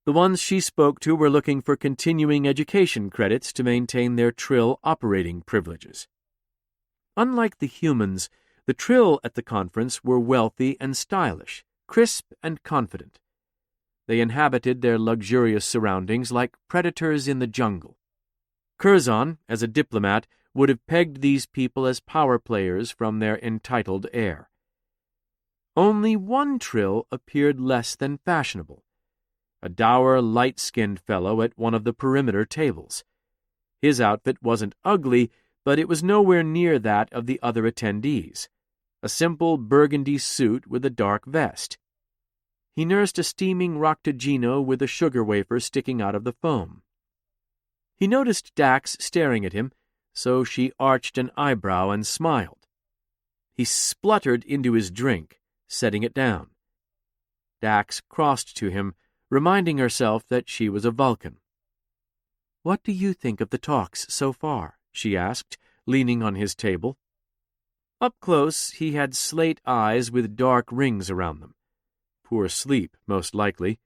The ones she spoke to were looking for continuing education credits to maintain their Trill operating privileges. Unlike the humans, the Trill at the conference were wealthy and stylish, crisp and confident. They inhabited their luxurious surroundings like predators in the jungle. Curzon, as a diplomat, would have pegged these people as power players from their entitled air. Only one Trill appeared less than fashionable, a dour, light-skinned fellow at one of the perimeter tables. His outfit wasn't ugly, but it was nowhere near that of the other attendees, a simple burgundy suit with a dark vest. He nursed a steaming Roctogino with a sugar wafer sticking out of the foam. He noticed Dax staring at him, so she arched an eyebrow and smiled. He spluttered into his drink, setting it down. Dax crossed to him, reminding herself that she was a Vulcan. "What do you think of the talks so far?" she asked, leaning on his table. Up close, he had slate eyes with dark rings around them. Poor sleep, most likely.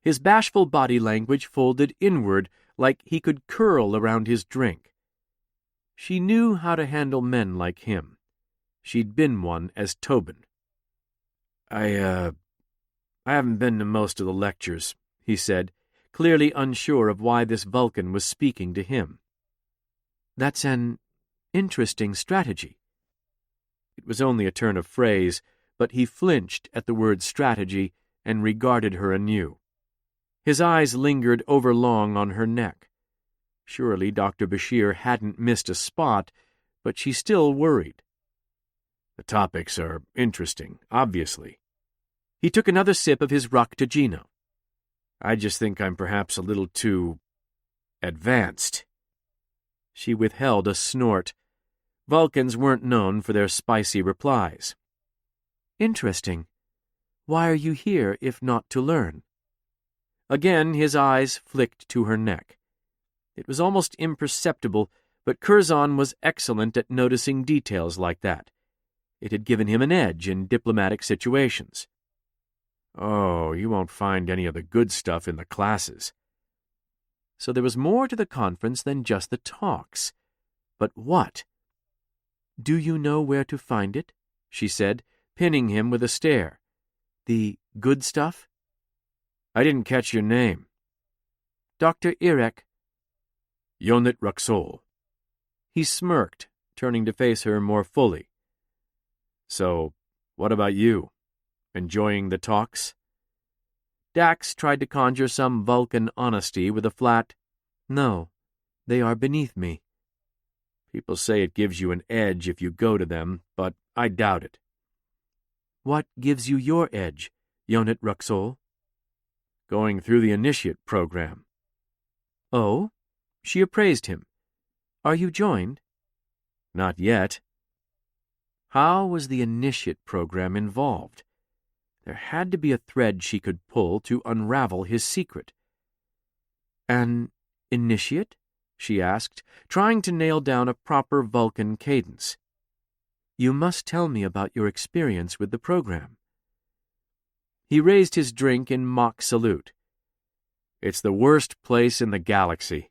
His bashful body language folded inward like he could curl around his drink. She knew how to handle men like him. She'd been one as Tobin. I haven't been to most of the lectures, he said, clearly unsure of why this Vulcan was speaking to him. That's an interesting strategy. It was only a turn of phrase, but he flinched at the word strategy and regarded her anew. His eyes lingered overlong on her neck. Surely Dr. Bashir hadn't missed a spot, but she still worried. The topics are interesting, obviously. He took another sip of his Raktajino. I just think I'm perhaps a little too advanced. She withheld a snort. Vulcans weren't known for their spicy replies. Interesting. Why are you here if not to learn? Again his eyes flicked to her neck. It was almost imperceptible, but Curzon was excellent at noticing details like that. It had given him an edge in diplomatic situations. Oh, you won't find any of the good stuff in the classes. So there was more to the conference than just the talks. But what? Do you know where to find it? She said, pinning him with a stare. The good stuff? I didn't catch your name. Dr. Irek. Yonit Ruxol. He smirked, turning to face her more fully. So, what about you? Enjoying the talks? Dax tried to conjure some Vulcan honesty with a flat, No, they are beneath me. People say it gives you an edge if you go to them, but I doubt it. What gives you your edge, Yonit Ruxol? Going through the initiate program. Oh? She appraised him. Are you joined? Not yet. How was the initiate program involved? There had to be a thread she could pull to unravel his secret. An initiate? She asked, trying to nail down a proper Vulcan cadence. You must tell me about your experience with the program. He raised his drink in mock salute. It's the worst place in the galaxy.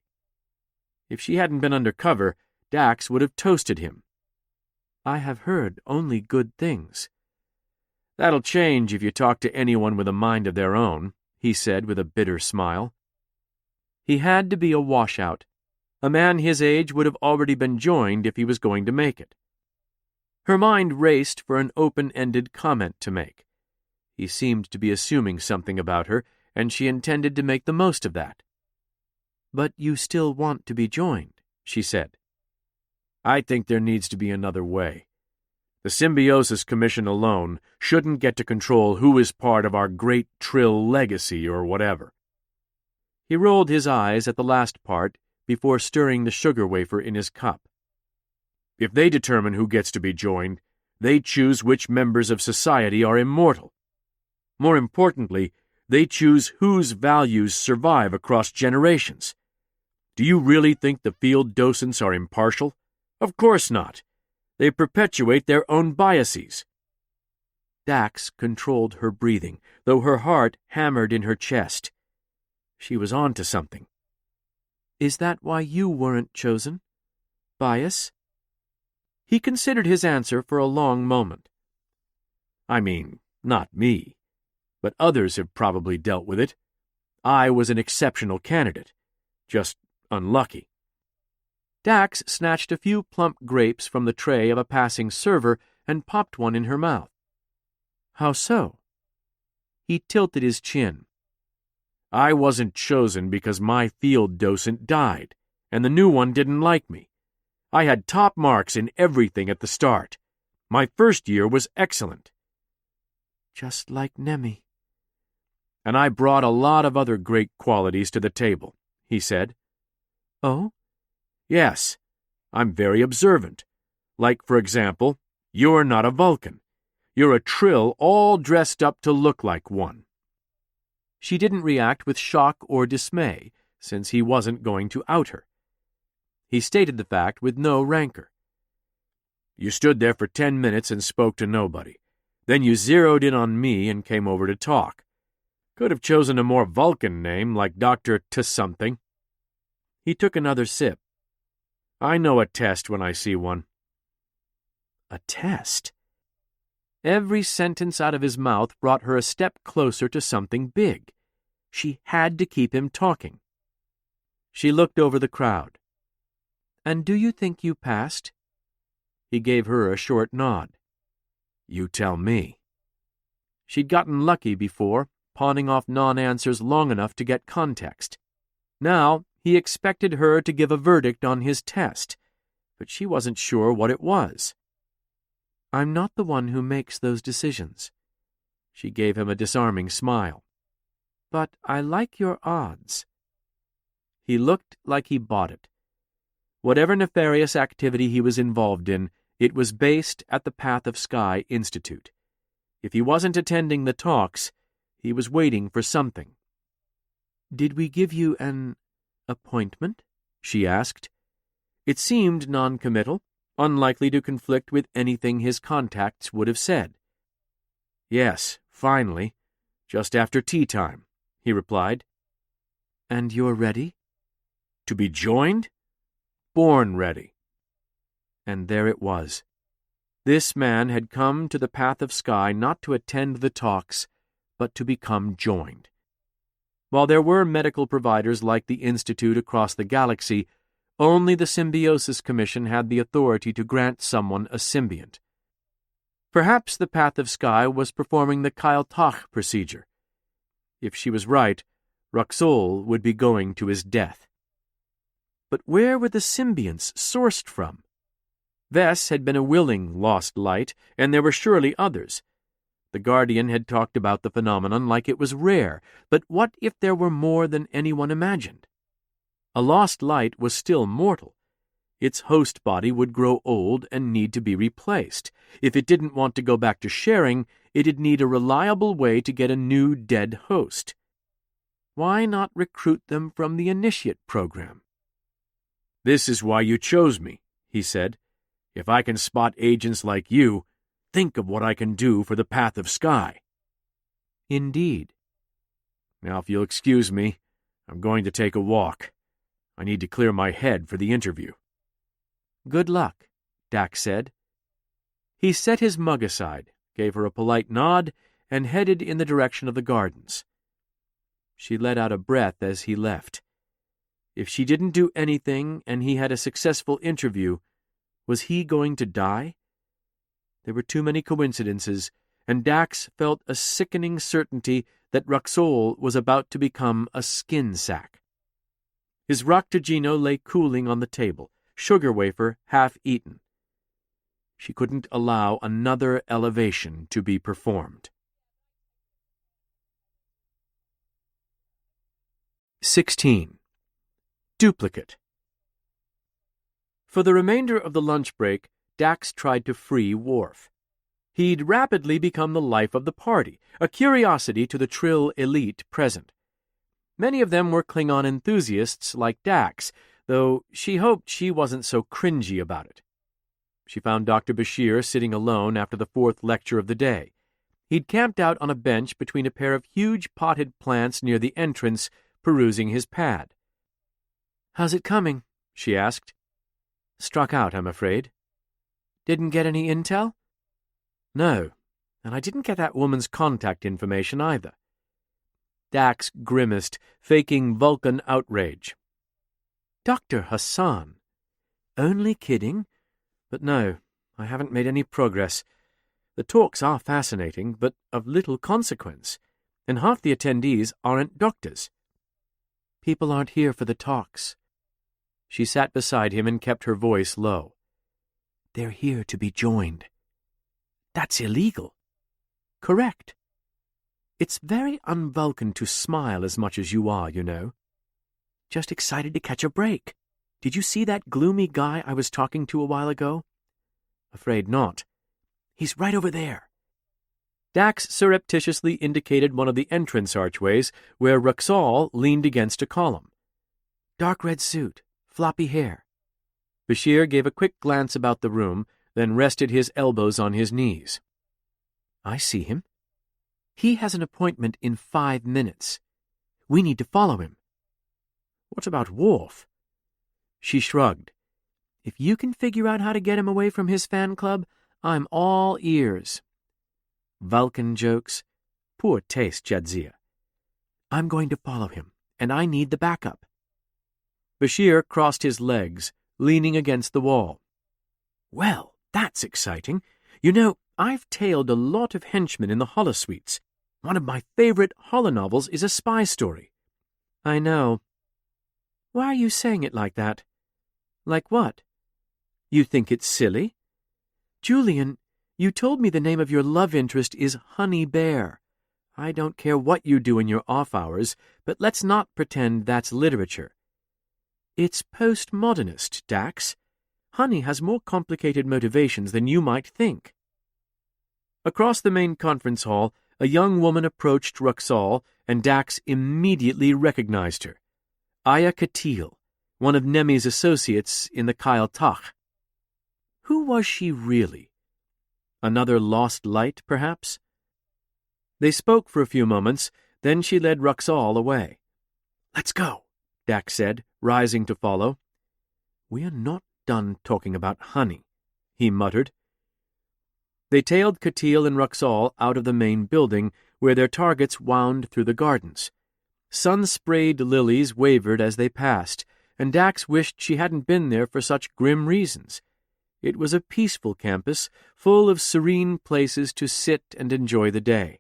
If she hadn't been undercover, Dax would have toasted him. I have heard only good things. That'll change if you talk to anyone with a mind of their own, he said with a bitter smile. He had to be a washout. A man his age would have already been joined if he was going to make it. Her mind raced for an open-ended comment to make. He seemed to be assuming something about her, and she intended to make the most of that. But you still want to be joined, she said. I think there needs to be another way. The Symbiosis Commission alone shouldn't get to control who is part of our great Trill legacy or whatever. He rolled his eyes at the last part before stirring the sugar wafer in his cup. If they determine who gets to be joined, they choose which members of society are immortal. More importantly, they choose whose values survive across generations. Do you really think the field docents are impartial? Of course not. They perpetuate their own biases. Dax controlled her breathing, though her heart hammered in her chest. She was on to something. Is that why you weren't chosen? Bias? He considered his answer for a long moment. I mean, not me. But others have probably dealt with it. I was an exceptional candidate. Just unlucky. Dax snatched a few plump grapes from the tray of a passing server and popped one in her mouth. How so? He tilted his chin. I wasn't chosen because my field docent died, and the new one didn't like me. I had top marks in everything at the start. My first year was excellent. Just like Nemi. And I brought a lot of other great qualities to the table, he said. Oh? Yes, I'm very observant. Like, for example, you're not a Vulcan. You're a Trill all dressed up to look like one. She didn't react with shock or dismay, since he wasn't going to out her. He stated the fact with no rancor. You stood there for 10 minutes and spoke to nobody. Then you zeroed in on me and came over to talk. Could have chosen a more Vulcan name, like Dr. T-something. He took another sip. I know a test when I see one. A test? Every sentence out of his mouth brought her a step closer to something big. She had to keep him talking. She looked over the crowd. And do you think you passed? He gave her a short nod. You tell me. She'd gotten lucky before, pawning off non-answers long enough to get context. Now he expected her to give a verdict on his test, but she wasn't sure what it was. I'm not the one who makes those decisions. She gave him a disarming smile. But I like your odds. He looked like he bought it. Whatever nefarious activity he was involved in, it was based at the Path of Sky Institute. If he wasn't attending the talks, he was waiting for something. Did we give you an appointment? She asked. It seemed non-committal, unlikely to conflict with anything his contacts would have said. Yes, finally, just after tea time, he replied. And you're ready? To be joined? Born ready. And there it was. This man had come to the Path of Sky not to attend the talks, but to become joined. While there were medical providers like the Institute across the galaxy, only the Symbiosis Commission had the authority to grant someone a symbiont. Perhaps the Path of Sky was performing the Kyle-Tach procedure. If she was right, Ruxol would be going to his death. But where were the symbionts sourced from? Vess had been a willing lost light, and there were surely others. The Guardian had talked about the phenomenon like it was rare, but what if there were more than anyone imagined? A lost light was still mortal. Its host body would grow old and need to be replaced. If it didn't want to go back to sharing, it'd need a reliable way to get a new dead host. Why not recruit them from the Initiate program? This is why you chose me, he said. If I can spot agents like you, think of what I can do for the Path of Sky. Indeed. Now, if you'll excuse me, I'm going to take a walk. I need to clear my head for the interview. Good luck, Dax said. He set his mug aside, gave her a polite nod, and headed in the direction of the gardens. She let out a breath as he left. If she didn't do anything and he had a successful interview, was he going to die? There were too many coincidences, and Dax felt a sickening certainty that Ruxol was about to become a skin sack. His Roctogino lay cooling on the table, sugar wafer half eaten. She couldn't allow another elevation to be performed. 16. Duplicate. For the remainder of the lunch break, Dax tried to free Worf. He'd rapidly become the life of the party, a curiosity to the Trill elite present. Many of them were Klingon enthusiasts like Dax, though she hoped she wasn't so cringy about it. She found Dr. Bashir sitting alone after the fourth lecture of the day. He'd camped out on a bench between a pair of huge potted plants near the entrance, perusing his pad. "How's it coming?" she asked. "Struck out, I'm afraid." "Didn't get any intel?" "No, and I didn't get that woman's contact information either." Dax grimaced, faking Vulcan outrage. "Dr. Hassan." "Only kidding. But no, I haven't made any progress. The talks are fascinating, but of little consequence, and half the attendees aren't doctors." "People aren't here for the talks." She sat beside him and kept her voice low. "They're here to be joined." "That's illegal." "Correct." "It's very un-Vulcan to smile as much as you are, you know." "Just excited to catch a break. Did you see that gloomy guy I was talking to a while ago?" "Afraid not." "He's right over there." Dax surreptitiously indicated one of the entrance archways where Ruxol leaned against a column. "Dark red suit, floppy hair." Bashir gave a quick glance about the room, then rested his elbows on his knees. I see him. He has an appointment in 5 minutes. We need to follow him. What about Worf? She shrugged. If you can figure out how to get him away from his fan club, I'm all ears. Vulcan jokes. Poor taste, Jadzia. I'm going to follow him, and I need the backup. Bashir crossed his legs, leaning against the wall. Well, that's exciting. You know, I've tailed a lot of henchmen in the holosuites. One of my favorite holonovels is a spy story. I know. Why are you saying it like that? Like what? You think it's silly? Julian, you told me the name of your love interest is Honey Bear. I don't care what you do in your off hours, but let's not pretend that's literature. It's postmodernist, Dax. Honey has more complicated motivations than you might think. Across the main conference hall, a young woman approached Ruxall, and Dax immediately recognized her. Aya Katil, one of Nemi's associates in the Kyle Tach. Who was she really? Another lost light, perhaps? They spoke for a few moments, then she led Ruxall away. Let's go, Dax said, rising to follow. We are not done talking about honey, he muttered. They tailed Katil and Ruxall out of the main building, where their targets wound through the gardens. Sun-sprayed lilies wavered as they passed, and Dax wished she hadn't been there for such grim reasons. It was a peaceful campus, full of serene places to sit and enjoy the day.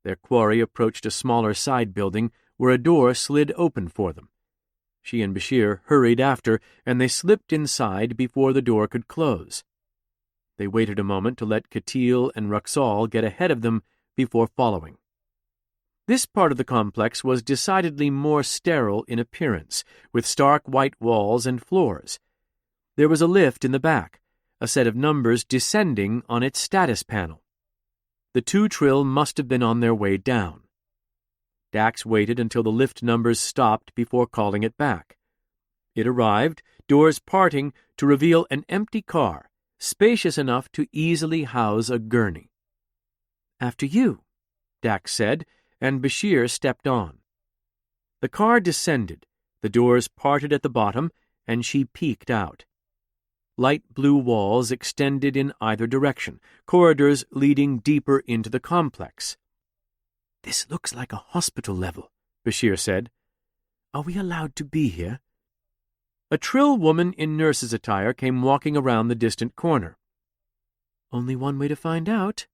Their quarry approached a smaller side building where a door slid open for them. She and Bashir hurried after, and they slipped inside before the door could close. They waited a moment to let Katil and Ruxall get ahead of them before following. This part of the complex was decidedly more sterile in appearance, with stark white walls and floors. There was a lift in the back, a set of numbers descending on its status panel. The 2 Trill must have been on their way down. Dax waited until the lift numbers stopped before calling it back. It arrived, doors parting, to reveal an empty car, spacious enough to easily house a gurney. After you, Dax said, and Bashir stepped on. The car descended, the doors parted at the bottom, and she peeked out. Light blue walls extended in either direction, corridors leading deeper into the complex. This looks like a hospital level, Bashir said. Are we allowed to be here? A Trill woman in nurse's attire came walking around the distant corner. Only one way to find out.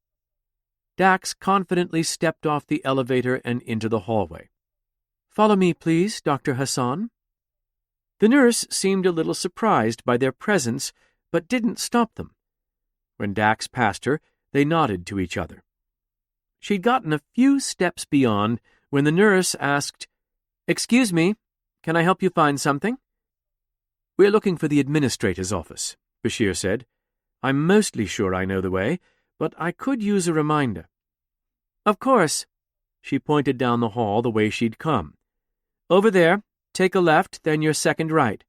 Dax confidently stepped off the elevator and into the hallway. Follow me, please, Dr. Hassan. The nurse seemed a little surprised by their presence, but didn't stop them. When Dax passed her, they nodded to each other. She'd gotten a few steps beyond when the nurse asked, "Excuse me, can I help you find something?" "We're looking for the administrator's office," Bashir said. "I'm mostly sure I know the way, but I could use a reminder." "Of course." She pointed down the hall the way she'd come. "Over there, take a left, then your second right.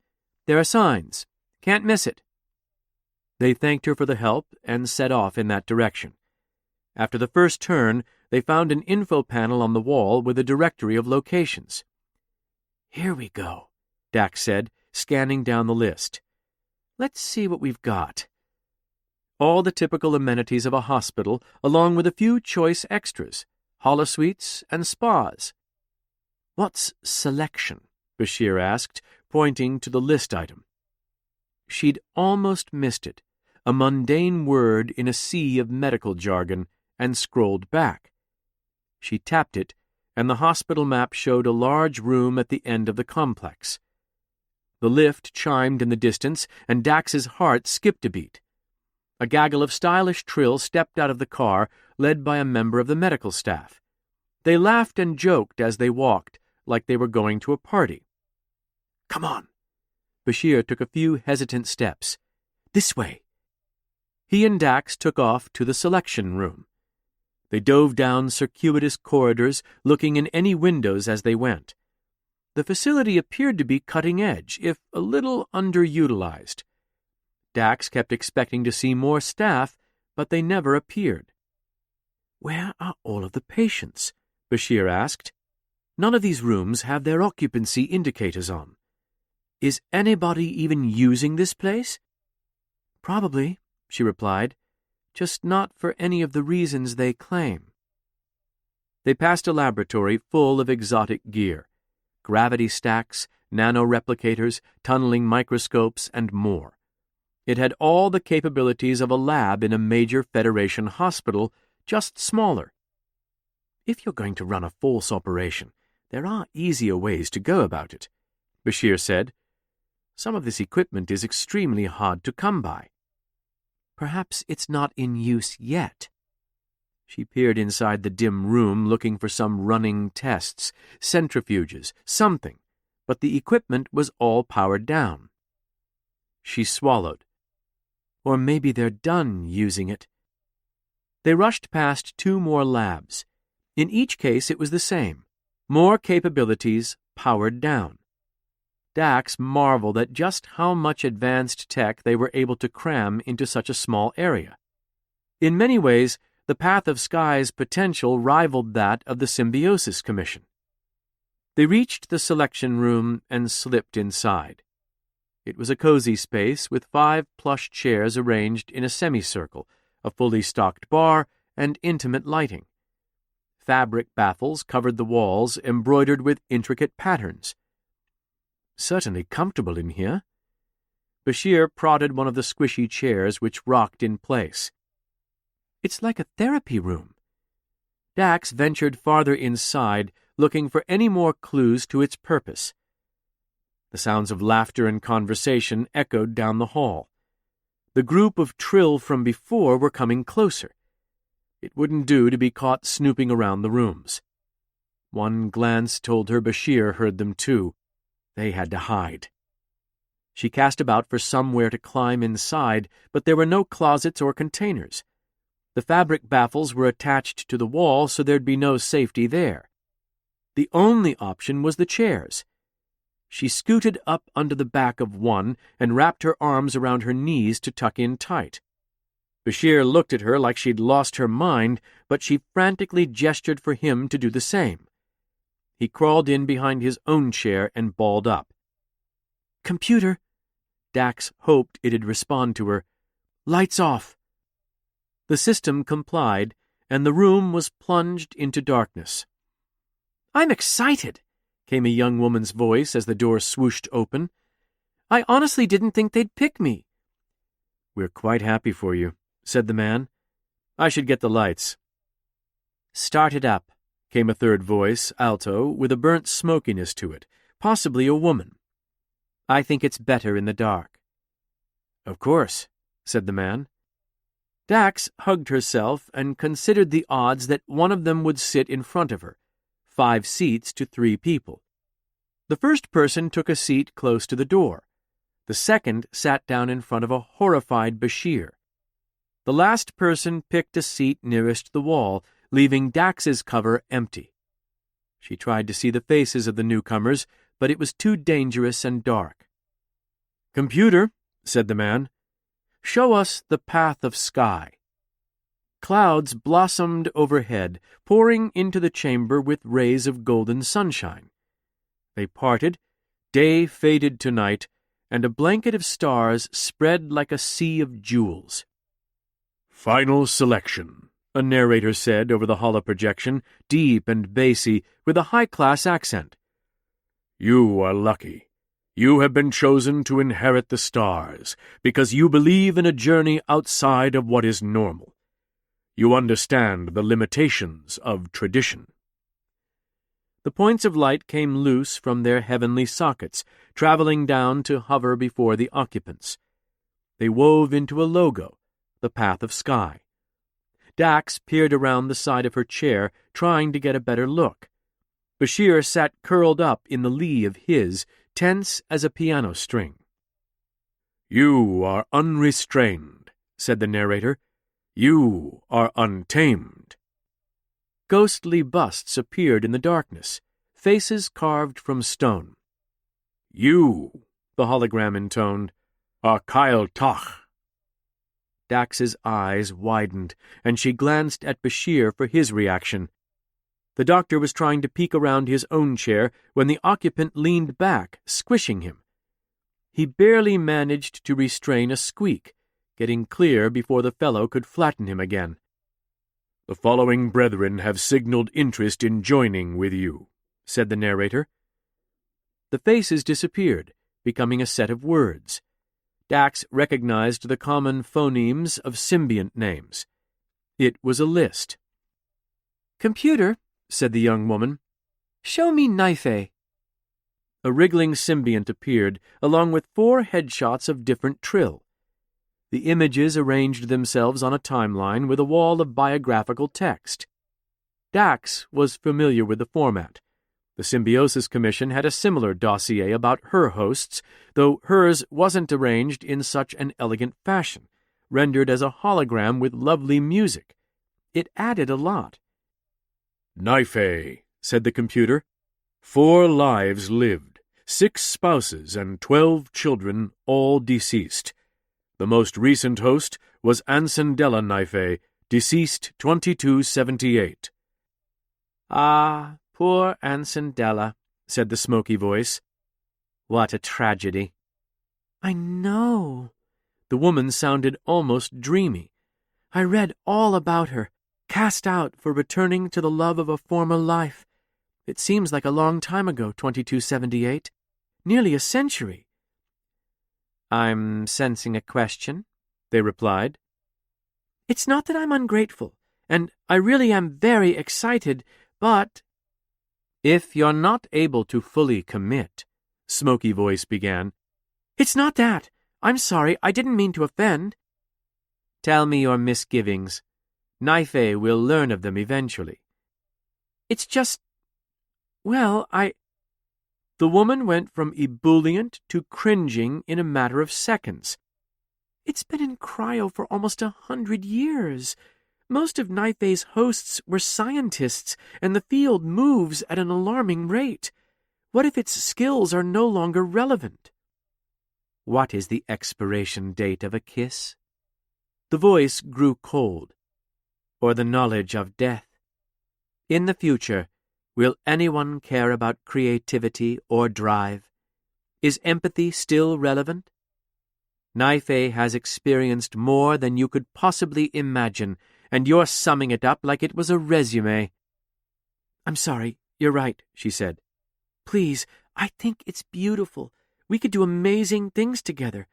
There are signs. Can't miss it." They thanked her for the help and set off in that direction. After the first turn, they found an info panel on the wall with a directory of locations. "Here we go," Dax said, scanning down the list. "Let's see what we've got." All the typical amenities of a hospital, along with a few choice extras, holosuites and spas. "What's selection?" Bashir asked, pointing to the list item. She'd almost missed it, a mundane word in a sea of medical jargon, and scrolled back. She tapped it, and the hospital map showed a large room at the end of the complex. The lift chimed in the distance, and Dax's heart skipped a beat. A gaggle of stylish Trill stepped out of the car, led by a member of the medical staff. They laughed and joked as they walked, like they were going to a party. "Come on." Bashir took a few hesitant steps. "This way." He and Dax took off to the selection room. They dove down circuitous corridors, looking in any windows as they went. The facility appeared to be cutting edge, if a little underutilized. Dax kept expecting to see more staff, but they never appeared. "Where are all of the patients?" Bashir asked. "None of these rooms have their occupancy indicators on. Is anybody even using this place?" "Probably," she replied, "just not for any of the reasons they claim." They passed a laboratory full of exotic gear: gravity stacks, nanoreplicators, tunneling microscopes, and more. It had all the capabilities of a lab in a major Federation hospital, just smaller. "If you're going to run a false operation, there are easier ways to go about it," Bashir said. "Some of this equipment is extremely hard to come by." "Perhaps it's not in use yet." She peered inside the dim room, looking for some running tests, centrifuges, something, but the equipment was all powered down. She swallowed. Or maybe they're done using it. They rushed past 2 more labs. In each case it was the same: more capabilities powered down. Dax marveled at just how much advanced tech they were able to cram into such a small area. In many ways, the Path of Sky's potential rivaled that of the Symbiosis Commission. They reached the selection room and slipped inside. It was a cozy space with 5 plush chairs arranged in a semicircle, a fully stocked bar, and intimate lighting. Fabric baffles covered the walls, embroidered with intricate patterns. "Certainly comfortable in here." Bashir prodded one of the squishy chairs which rocked in place. "It's like a therapy room." Dax ventured farther inside, looking for any more clues to its purpose. The sounds of laughter and conversation echoed down the hall. The group of Trill from before were coming closer. It wouldn't do to be caught snooping around the rooms. One glance told her Bashir heard them too. They had to hide. She cast about for somewhere to climb inside, but there were no closets or containers. The fabric baffles were attached to the wall, so there'd be no safety there. The only option was the chairs. She scooted up under the back of one and wrapped her arms around her knees to tuck in tight. Bashir looked at her like she'd lost her mind, but she frantically gestured for him to do the same. He crawled in behind his own chair and balled up. "Computer," Dax hoped it'd respond to her. "Lights off." The system complied, and the room was plunged into darkness. "I'm excited," came a young woman's voice as the door swooshed open. "I honestly didn't think they'd pick me." "We're quite happy for you," said the man. "I should get the lights." "Start it up," came a third voice, alto, with a burnt smokiness to it, possibly a woman. "I think it's better in the dark." "Of course," said the man. Dax hugged herself and considered the odds that one of them would sit in front of her, 5 seats to 3 people. The first person took a seat close to the door. The second sat down in front of a horrified Bashir. The last person picked a seat nearest the wall, leaving Dax's cover empty. She tried to see the faces of the newcomers, but it was too dangerous and dark. "Computer," said the man, "show us the Path of Sky." Clouds blossomed overhead, pouring into the chamber with rays of golden sunshine. They parted, day faded to night, and a blanket of stars spread like a sea of jewels. "Final selection," a narrator said over the holoprojection, deep and bassy, with a high-class accent. "You are lucky. You have been chosen to inherit the stars, because you believe in a journey outside of what is normal. You understand the limitations of tradition." The points of light came loose from their heavenly sockets, traveling down to hover before the occupants. They wove into a logo, the Path of Sky. Dax peered around the side of her chair, trying to get a better look. Bashir sat curled up in the lee of his, tense as a piano string. "You are unrestrained," said the narrator. "You are untamed." Ghostly busts appeared in the darkness, faces carved from stone. "You," the hologram intoned, a Kyle Toch. Dax's eyes widened, and she glanced at Bashir for his reaction. The doctor was trying to peek around his own chair when the occupant leaned back, squishing him. He barely managed to restrain a squeak, getting clear before the fellow could flatten him again. "The following brethren have signaled interest in joining with you," said the narrator. The faces disappeared, becoming a set of words. Dax recognized the common phonemes of symbiont names. It was a list. "Computer," said the young woman, "show me Naife." A wriggling symbiont appeared, along with 4 headshots of different Trill. The images arranged themselves on a timeline with a wall of biographical text. Dax was familiar with the format. The Symbiosis Commission had a similar dossier about her hosts, though hers wasn't arranged in such an elegant fashion, rendered as a hologram with lovely music. It added a lot. "Naife," said the computer. 4 lives lived, 6 spouses and 12 children, all deceased. The most recent host was Ansandella Naife, deceased 2278. "Ah, poor Ansandella," said the smoky voice. "What a tragedy." "I know." The woman sounded almost dreamy. "I read all about her, cast out for returning to the love of a former life. It seems like a long time ago, 2278. Nearly a century." "I'm sensing a question," they replied. "It's not that I'm ungrateful, and I really am very excited, but—" "If you're not able to fully commit," Smoky Voice began. "It's not that. I'm sorry, I didn't mean to offend." "Tell me your misgivings. Naife will learn of them eventually." "It's just... well, The woman went from ebullient to cringing in a matter of seconds. "It's been in cryo for almost 100 years. Most of Naife's hosts were scientists, and the field moves at an alarming rate. What if its skills are no longer relevant?" "What is the expiration date of a kiss?" The voice grew cold. "Or the knowledge of death? In the future, will anyone care about creativity or drive? Is empathy still relevant? Naife has experienced more than you could possibly imagine, and you're summing it up like it was a resume." "I'm sorry, you're right," she said. "Please, I think it's beautiful. We could do amazing things together.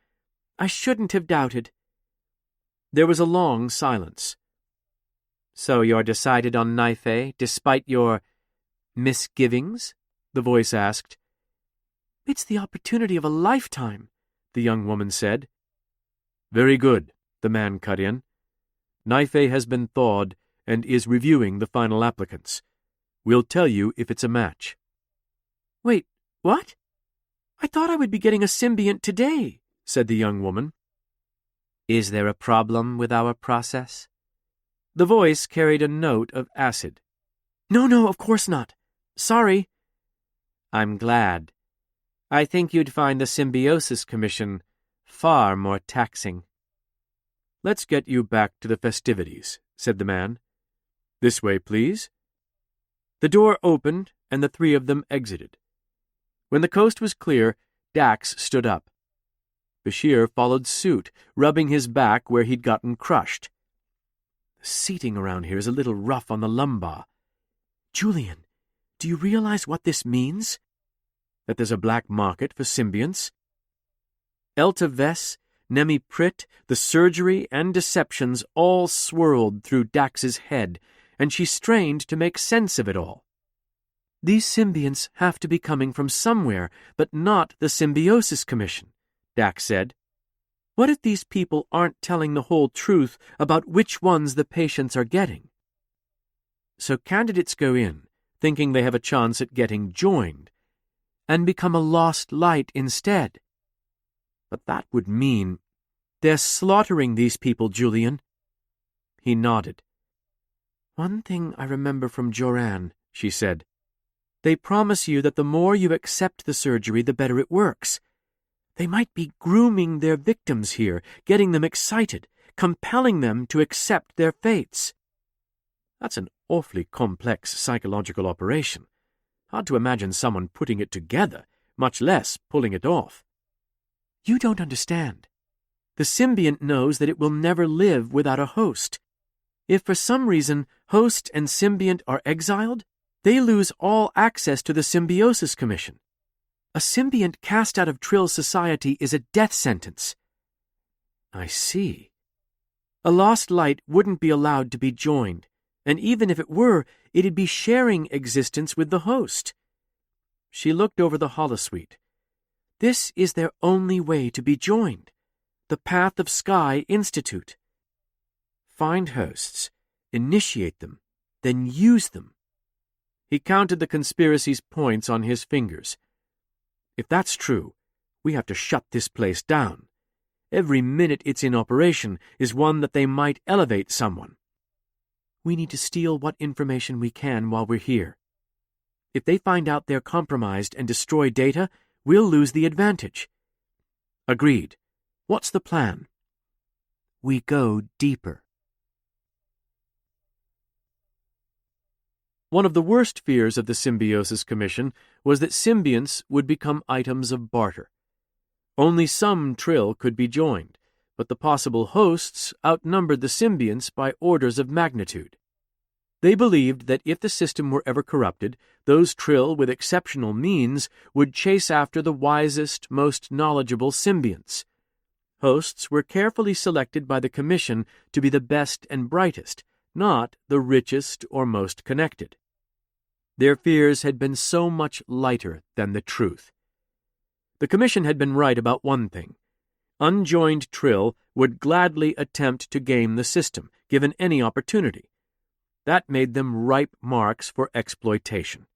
I shouldn't have doubted." There was a long silence. "So you're decided on Naife, despite your misgivings?" the voice asked. "It's the opportunity of a lifetime," the young woman said. "Very good," the man cut in. "Naife has been thawed and is reviewing the final applicants. We'll tell you if it's a match." "Wait, what? I thought I would be getting a symbiont today," said the young woman. "Is there a problem with our process?" The voice carried a note of acid. No, of course not. Sorry." "I'm glad. I think you'd find the Symbiosis Commission far more taxing." "Let's get you back to the festivities," said the man. "This way, please." The door opened, and the 3 of them exited. When the coast was clear, Dax stood up. Bashir followed suit, rubbing his back where he'd gotten crushed. "The seating around here is a little rough on the lumbar. Julian, do you realize what this means? That there's a black market for symbionts? Elta Vess, Nemi Prit, the surgery and deceptions all swirled through Dax's head, and she strained to make sense of it all. "These symbionts have to be coming from somewhere, but not the Symbiosis Commission," Dax said. "What if these people aren't telling the whole truth about which ones the patients are getting?" So candidates go in, thinking they have a chance at getting joined, and become a lost light instead. But that would mean they're slaughtering these people, Julian. He nodded. "One thing I remember from Joran," she said. "They promise you that the more you accept the surgery, the better it works. They might be grooming their victims here, getting them excited, compelling them to accept their fates. That's an awfully complex psychological operation. Hard to imagine someone putting it together, much less pulling it off. You don't understand. The symbiont knows that it will never live without a host. If for some reason host and symbiont are exiled, they lose all access to the Symbiosis Commission. A symbiont cast out of Trill society is a death sentence. I see. A lost light wouldn't be allowed to be joined, and even if it were, it'd be sharing existence with the host. She looked over the holosuite. This is their only way to be joined. The Path of Sky Institute. Find hosts, initiate them, then use them. He counted the conspiracy's points on his fingers. If that's true, we have to shut this place down. Every minute it's in operation is one that they might elevate someone. We need to steal what information we can while we're here. If they find out they're compromised and destroy data, we'll lose the advantage. Agreed. What's the plan? We go deeper. One of the worst fears of the Symbiosis Commission was that symbionts would become items of barter. Only some Trill could be joined, but the possible hosts outnumbered the symbionts by orders of magnitude. They believed that if the system were ever corrupted, those Trill with exceptional means would chase after the wisest, most knowledgeable symbionts. Hosts were carefully selected by the Commission to be the best and brightest, not the richest or most connected. Their fears had been so much lighter than the truth. The Commission had been right about one thing. Unjoined Trill would gladly attempt to game the system, given any opportunity. That made them ripe marks for exploitation.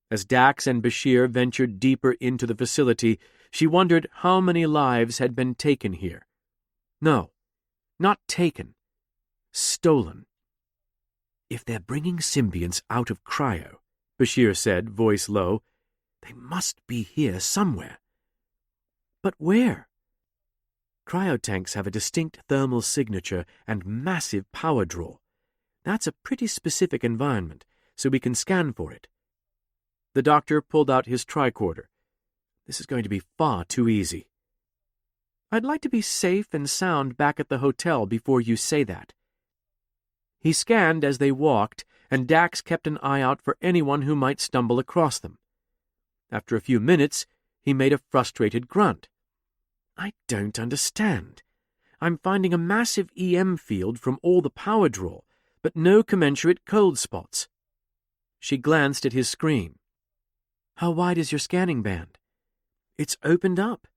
As Dax and Bashir ventured deeper into the facility, she wondered how many lives had been taken here. No, not taken. Stolen. If they're bringing symbionts out of cryo, Bashir said, voice low, they must be here somewhere. But where? Cryotanks have a distinct thermal signature and massive power draw. That's a pretty specific environment, so we can scan for it. The doctor pulled out his tricorder. This is going to be far too easy. I'd like to be safe and sound back at the hotel before you say that. He scanned as they walked, and Dax kept an eye out for anyone who might stumble across them. After a few minutes, he made a frustrated grunt. I don't understand. I'm finding a massive EM field from all the power draw, but no commensurate cold spots. She glanced at his screen. How wide is your scanning band? It's opened up.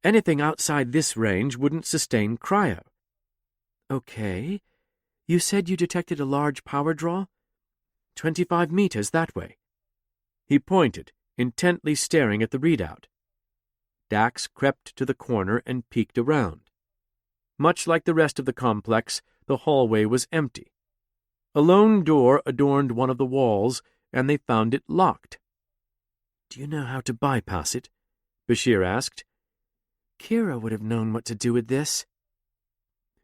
Anything outside this range wouldn't sustain cryo. Okay. You said you detected a large power draw? 25 meters that way. He pointed, intently staring at the readout. Dax crept to the corner and peeked around. Much like the rest of the complex, the hallway was empty. A lone door adorned one of the walls, and they found it locked. Do you know how to bypass it? Bashir asked. Kira would have known what to do with this.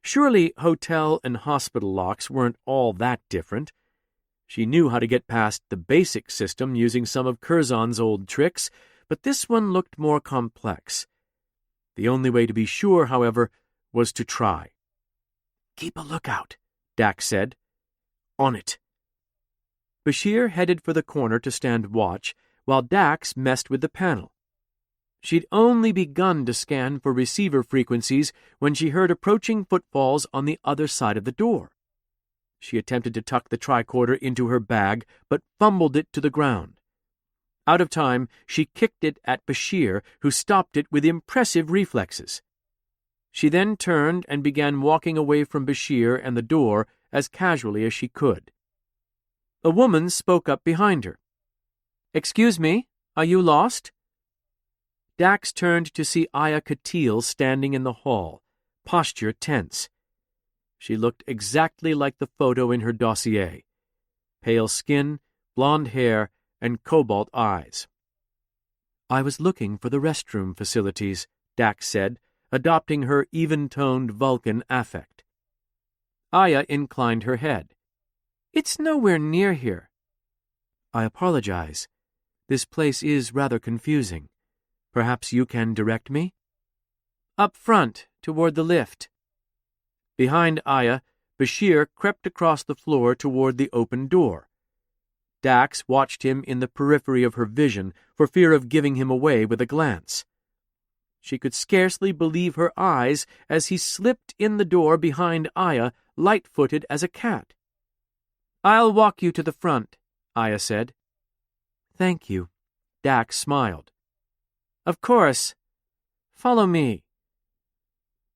Surely hotel and hospital locks weren't all that different. She knew how to get past the basic system using some of Curzon's old tricks, but this one looked more complex. The only way to be sure, however, was to try. Keep a lookout, Dax said. On it. Bashir headed for the corner to stand watch, while Dax messed with the panel. She'd only begun to scan for receiver frequencies when she heard approaching footfalls on the other side of the door. She attempted to tuck the tricorder into her bag, but fumbled it to the ground. Out of time, she kicked it at Bashir, who stopped it with impressive reflexes. She then turned and began walking away from Bashir and the door as casually as she could. A woman spoke up behind her. Excuse me, are you lost? Dax turned to see Aya Katil standing in the hall, posture tense. She looked exactly like the photo in her dossier. Pale skin, blonde hair, and cobalt eyes. I was looking for the restroom facilities, Dax said, adopting her even-toned Vulcan affect. Aya inclined her head. It's nowhere near here. I apologize. This place is rather confusing. Perhaps you can direct me? Up front, toward the lift. Behind Aya, Bashir crept across the floor toward the open door. Dax watched him in the periphery of her vision for fear of giving him away with a glance. She could scarcely believe her eyes as he slipped in the door behind Aya, light-footed as a cat. I'll walk you to the front, Aya said. Thank you. Dax smiled. Of course. Follow me.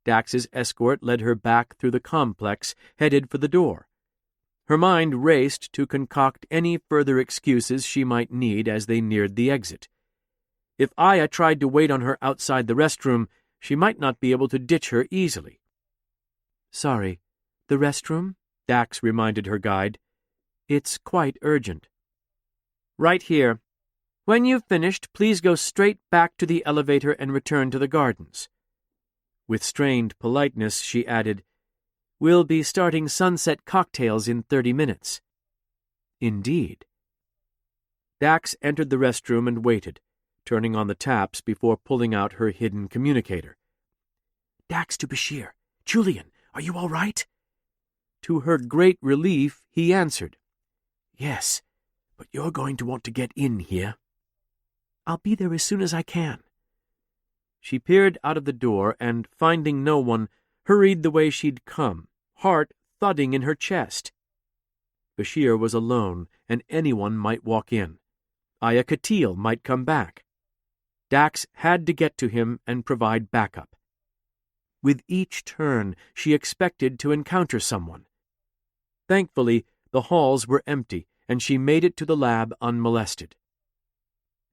Dax's escort led her back through the complex, headed for the door. Her mind raced to concoct any further excuses she might need as they neared the exit. If Aya tried to wait on her outside the restroom, she might not be able to ditch her easily. Sorry, the restroom? Dax reminded her guide. It's quite urgent. Right here. When you've finished, please go straight back to the elevator and return to the gardens. With strained politeness, she added, We'll be starting sunset cocktails in 30 minutes. Indeed. Dax entered the restroom and waited, turning on the taps before pulling out her hidden communicator. Dax to Bashir. Julian, are you all right? To her great relief, he answered. Yes, but you're going to want to get in here. I'll be there as soon as I can. She peered out of the door and, finding no one, hurried the way she'd come, heart thudding in her chest. Bashir was alone, and anyone might walk in. Aya Katil might come back. Dax had to get to him and provide backup. With each turn, she expected to encounter someone. Thankfully, the halls were empty, and she made it to the lab unmolested.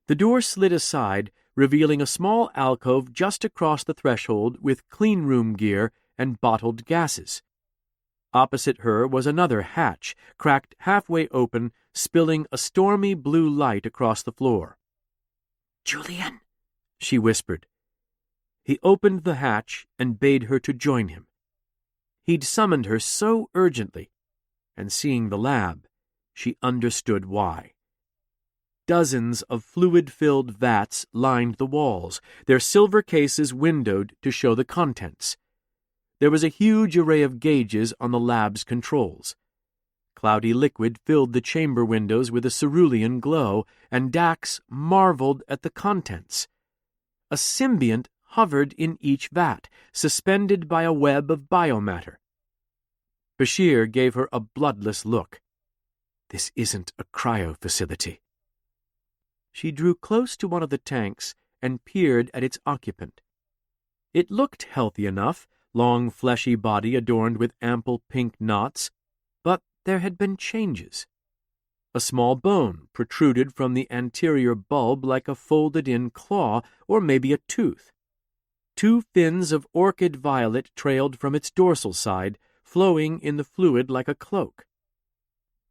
The door slid aside, revealing a small alcove just across the threshold with cleanroom gear and bottled gases. Opposite her was another hatch, cracked halfway open, spilling a stormy blue light across the floor. Julian, she whispered. He opened the hatch and bade her to join him. He'd summoned her so urgently, and seeing the lab, she understood why. Dozens of fluid-filled vats lined the walls, their silver cases windowed to show the contents. There was a huge array of gauges on the lab's controls. Cloudy liquid filled the chamber windows with a cerulean glow, and Dax marveled at the contents. A symbiont hovered in each vat, suspended by a web of biomatter. Bashir gave her a bloodless look. This isn't a cryo facility. She drew close to one of the tanks and peered at its occupant. It looked healthy enough, long fleshy body adorned with ample pink knots, but there had been changes. A small bone protruded from the anterior bulb like a folded-in claw or maybe a tooth. 2 fins of orchid violet trailed from its dorsal side, flowing in the fluid like a cloak.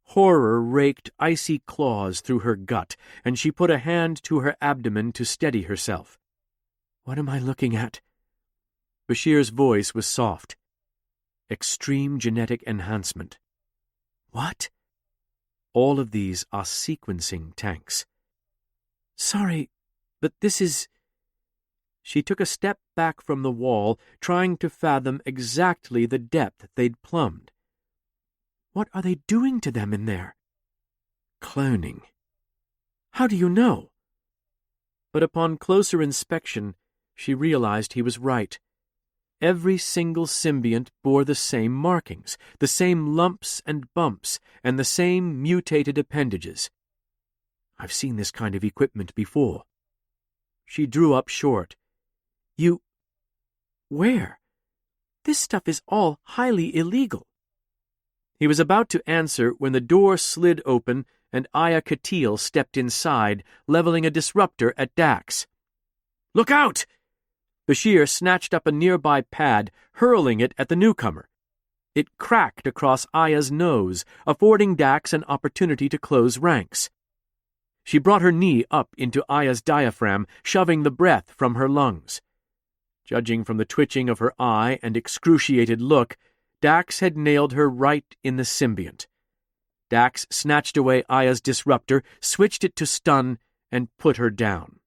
Horror raked icy claws through her gut, and she put a hand to her abdomen to steady herself. What am I looking at? Bashir's voice was soft. Extreme genetic enhancement. What? All of these are sequencing tanks. Sorry, but this is... She took a step back from the wall, trying to fathom exactly the depth they'd plumbed. What are they doing to them in there? Cloning. How do you know? But upon closer inspection, she realized he was right. Every single symbiont bore the same markings, the same lumps and bumps, and the same mutated appendages. I've seen this kind of equipment before. She drew up short. You... Where? This stuff is all highly illegal. He was about to answer when the door slid open and Aya Katil stepped inside, leveling a disruptor at Dax. Look out! Bashir snatched up a nearby pad, hurling it at the newcomer. It cracked across Aya's nose, affording Dax an opportunity to close ranks. She brought her knee up into Aya's diaphragm, shoving the breath from her lungs. Judging from the twitching of her eye and excruciated look, Dax had nailed her right in the symbiont. Dax snatched away Aya's disruptor, switched it to stun, and put her down.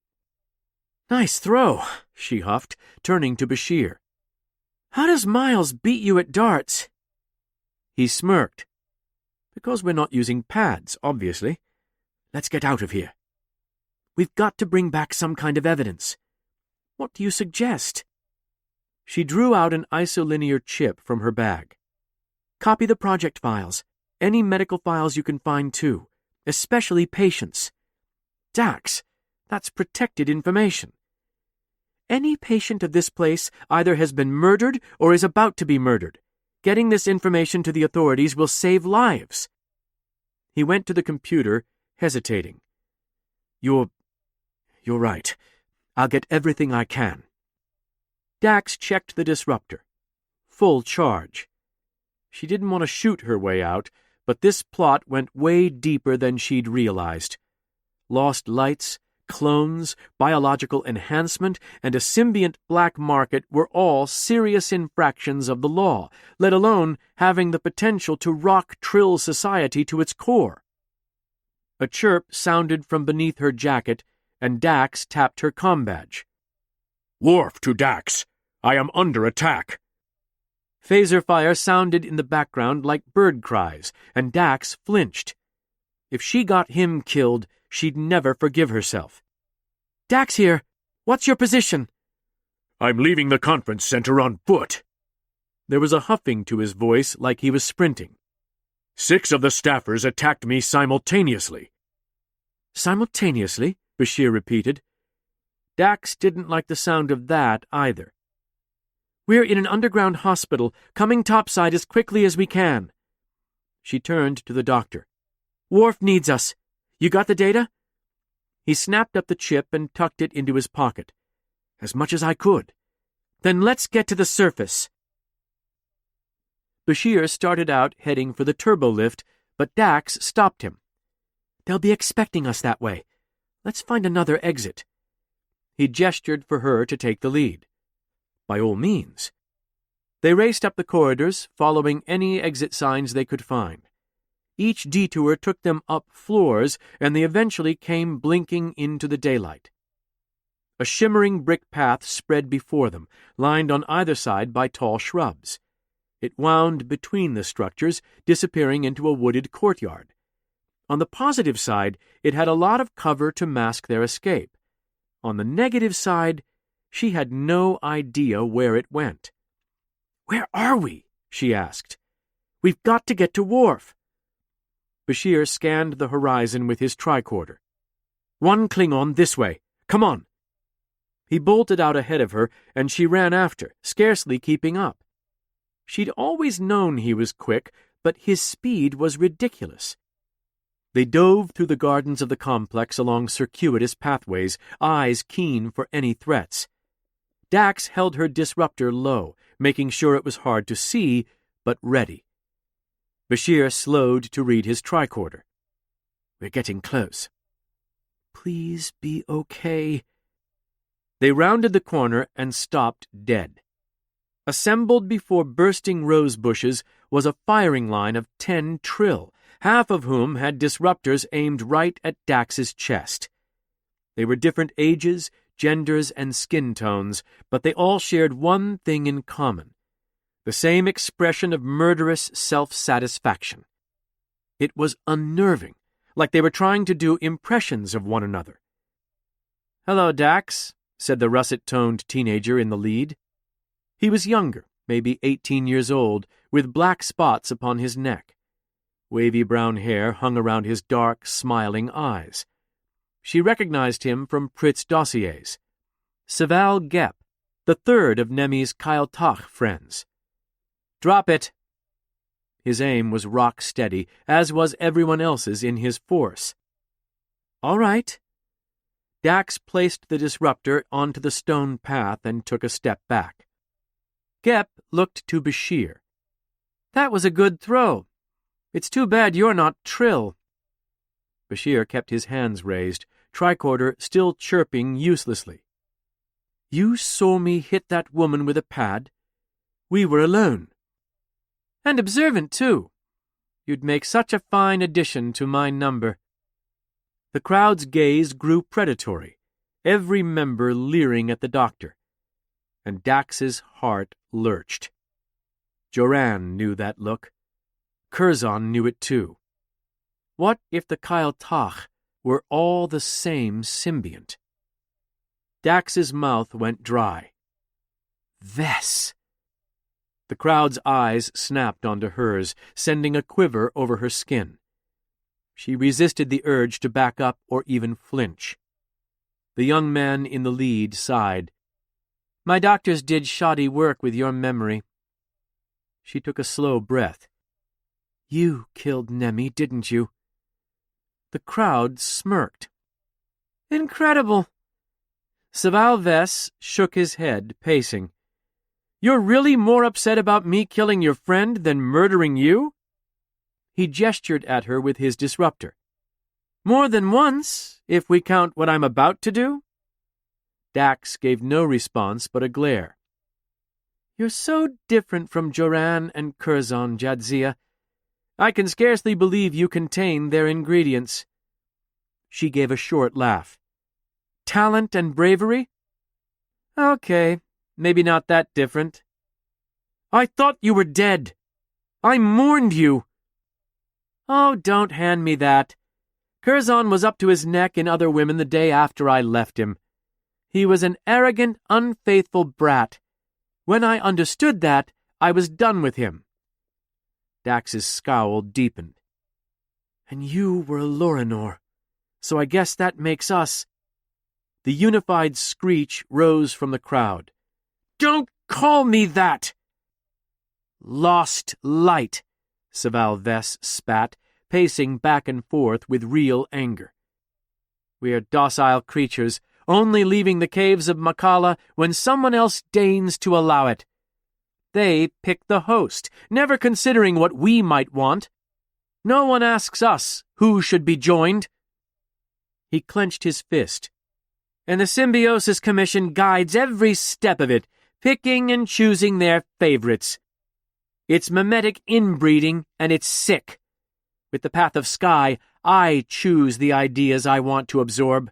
"Nice throw," she huffed, turning to Bashir. "How does Miles beat you at darts?" He smirked. "Because we're not using pads, obviously. Let's get out of here. We've got to bring back some kind of evidence. What do you suggest?" She drew out an isolinear chip from her bag. "Copy the project files. Any medical files you can find, too. Especially patients. Dax, that's protected information. Any patient of this place either has been murdered or is about to be murdered. Getting this information to the authorities will save lives." He went to the computer, hesitating. You're right. I'll get everything I can." Dax checked the disruptor. Full charge. She didn't want to shoot her way out, but this plot went way deeper than she'd realized. Lost lights, clones, biological enhancement, and a symbiont black market were all serious infractions of the law, let alone having the potential to rock Trill society to its core. A chirp sounded from beneath her jacket, and Dax tapped her comm badge. "Worf to Dax. I am under attack." Phaser fire sounded in the background like bird cries, and Dax flinched. If she got him killed, she'd never forgive herself. "Dax here. What's your position?" "I'm leaving the conference center on foot." There was a huffing to his voice like he was sprinting. 6 of the staffers attacked me simultaneously. "Simultaneously?" Bashir repeated. Dax didn't like the sound of that either. "We're in an underground hospital, coming topside as quickly as we can." She turned to the doctor. "Worf needs us. You got the data?" He snapped up the chip and tucked it into his pocket. "As much as I could." "Then let's get to the surface." Bashir started out heading for the turbolift, but Dax stopped him. "They'll be expecting us that way. Let's find another exit." He gestured for her to take the lead. By all means. They raced up the corridors, following any exit signs they could find. Each detour took them up floors, and they eventually came blinking into the daylight. A shimmering brick path spread before them, lined on either side by tall shrubs. It wound between the structures, disappearing into a wooded courtyard. On the positive side, it had a lot of cover to mask their escape. On the negative side, she had no idea where it went. "Where are we?" she asked. "We've got to get to Worf." Bashir scanned the horizon with his tricorder. "One Klingon this way. Come on." He bolted out ahead of her, and she ran after, scarcely keeping up. She'd always known he was quick, but his speed was ridiculous. They dove through the gardens of the complex along circuitous pathways, eyes keen for any threats. Dax held her disruptor low, making sure it was hard to see, but ready. Bashir slowed to read his tricorder. "We're getting close." "Please be okay." They rounded the corner and stopped dead. Assembled before bursting rose bushes was a firing line of 10 Trill, half of whom had disruptors aimed right at Dax's chest. They were different ages, genders, and skin tones, but they all shared one thing in common: the same expression of murderous self-satisfaction. It was unnerving, like they were trying to do impressions of one another. "Hello, Dax," said the russet-toned teenager in the lead. He was younger, maybe 18 years old, with black spots upon his neck. Wavy brown hair hung around his dark, smiling eyes. She recognized him from Pritt's dossiers. Saval Gep, the third of Nemi's Kyle-Tach friends. "Drop it." His aim was rock steady, as was everyone else's in his force. "All right." Dax placed the disruptor onto the stone path and took a step back. Gep looked to Bashir. "That was a good throw. It's too bad you're not Trill." Bashir kept his hands raised, tricorder still chirping uselessly. You saw me hit that woman with a pad? We were alone. And observant, too. You'd make such a fine addition to my number. The crowd's gaze grew predatory, every member leering at the doctor, and Dax's heart lurched. Joran knew that look. Curzon knew it too. What if the Kyle Tach were all the same symbiont? Dax's mouth went dry. Vess! The crowd's eyes snapped onto hers, sending a quiver over her skin. She resisted the urge to back up or even flinch. The young man in the lead sighed. My doctors did shoddy work with your memory. She took a slow breath. You killed Nemi, didn't you? The crowd smirked. Incredible. Saval Vess shook his head, pacing. You're really more upset about me killing your friend than murdering you? He gestured at her with his disruptor. More than once, if we count what I'm about to do? Dax gave no response but a glare. You're so different from Joran and Curzon, Jadzia. I can scarcely believe you contain their ingredients. She gave a short laugh. Talent and bravery? Okay, maybe not that different. I thought you were dead. I mourned you. Oh, don't hand me that. Curzon was up to his neck in other women the day after I left him. He was an arrogant, unfaithful brat. When I understood that, I was done with him. Dax's scowl deepened. And you were a Lorinor, so I guess that makes us. The unified screech rose from the crowd. Don't call me that! Lost light, Saval Vess spat, pacing back and forth with real anger. We are docile creatures, only leaving the caves of Makala when someone else deigns to allow it. They pick the host, never considering what we might want. No one asks us who should be joined. He clenched his fist. And the Symbiosis Commission guides every step of it, picking and choosing their favorites. It's mimetic inbreeding, and it's sick. With the Path of Sky, I choose the ideas I want to absorb.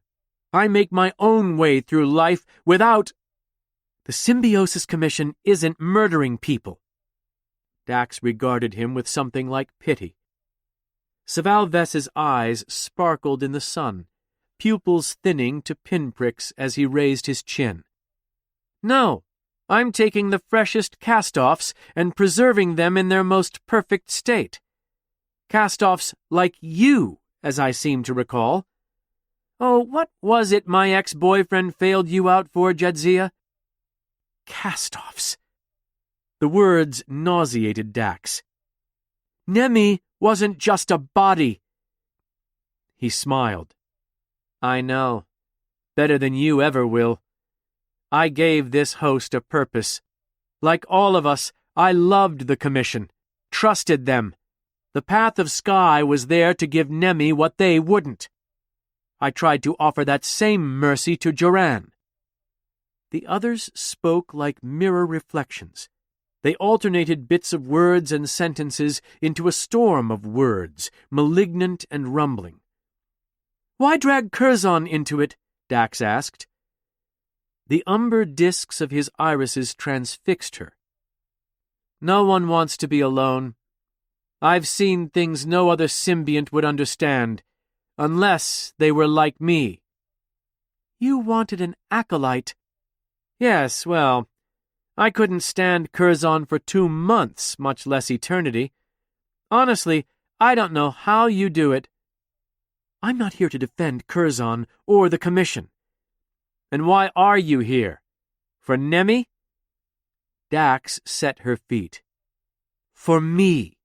I make my own way through life without... The Symbiosis Commission isn't murdering people. Dax regarded him with something like pity. Saval Vess's eyes sparkled in the sun, pupils thinning to pinpricks as he raised his chin. No, I'm taking the freshest cast-offs and preserving them in their most perfect state. Cast-offs like you, as I seem to recall. Oh, what was it my ex-boyfriend failed you out for, Jadzia? Cast-offs. The words nauseated Dax. Nemi wasn't just a body. He smiled. I know. Better than you ever will. I gave this host a purpose. Like all of us, I loved the Commission, trusted them. The Path of Sky was there to give Nemi what they wouldn't. I tried to offer that same mercy to Joran. The others spoke like mirror reflections. They alternated bits of words and sentences into a storm of words, malignant and rumbling. Why drag Curzon into it? Dax asked. The umber discs of his irises transfixed her. No one wants to be alone. I've seen things no other symbiont would understand, unless they were like me. You wanted an acolyte. Yes, well, I couldn't stand Curzon for 2 months, much less eternity. Honestly, I don't know how you do it. I'm not here to defend Curzon or the Commission. And why are you here? For Nemi? Dax set her feet. For me.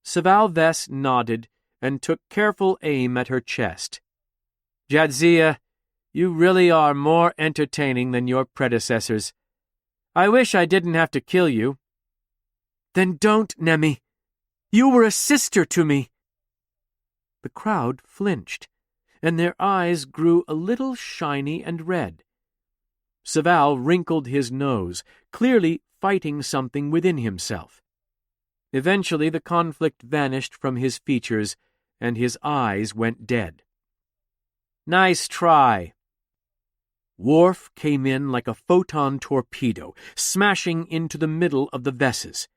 Saval Vess nodded and took careful aim at her chest. Jadzia, you really are more entertaining than your predecessors. I wish I didn't have to kill you. Then don't, Nemi. You were a sister to me. The crowd flinched, and their eyes grew a little shiny and red. Saval wrinkled his nose, clearly fighting something within himself. Eventually the conflict vanished from his features, and his eyes went dead. "Nice try." Worf came in like a photon torpedo, smashing into the middle of the Vesses.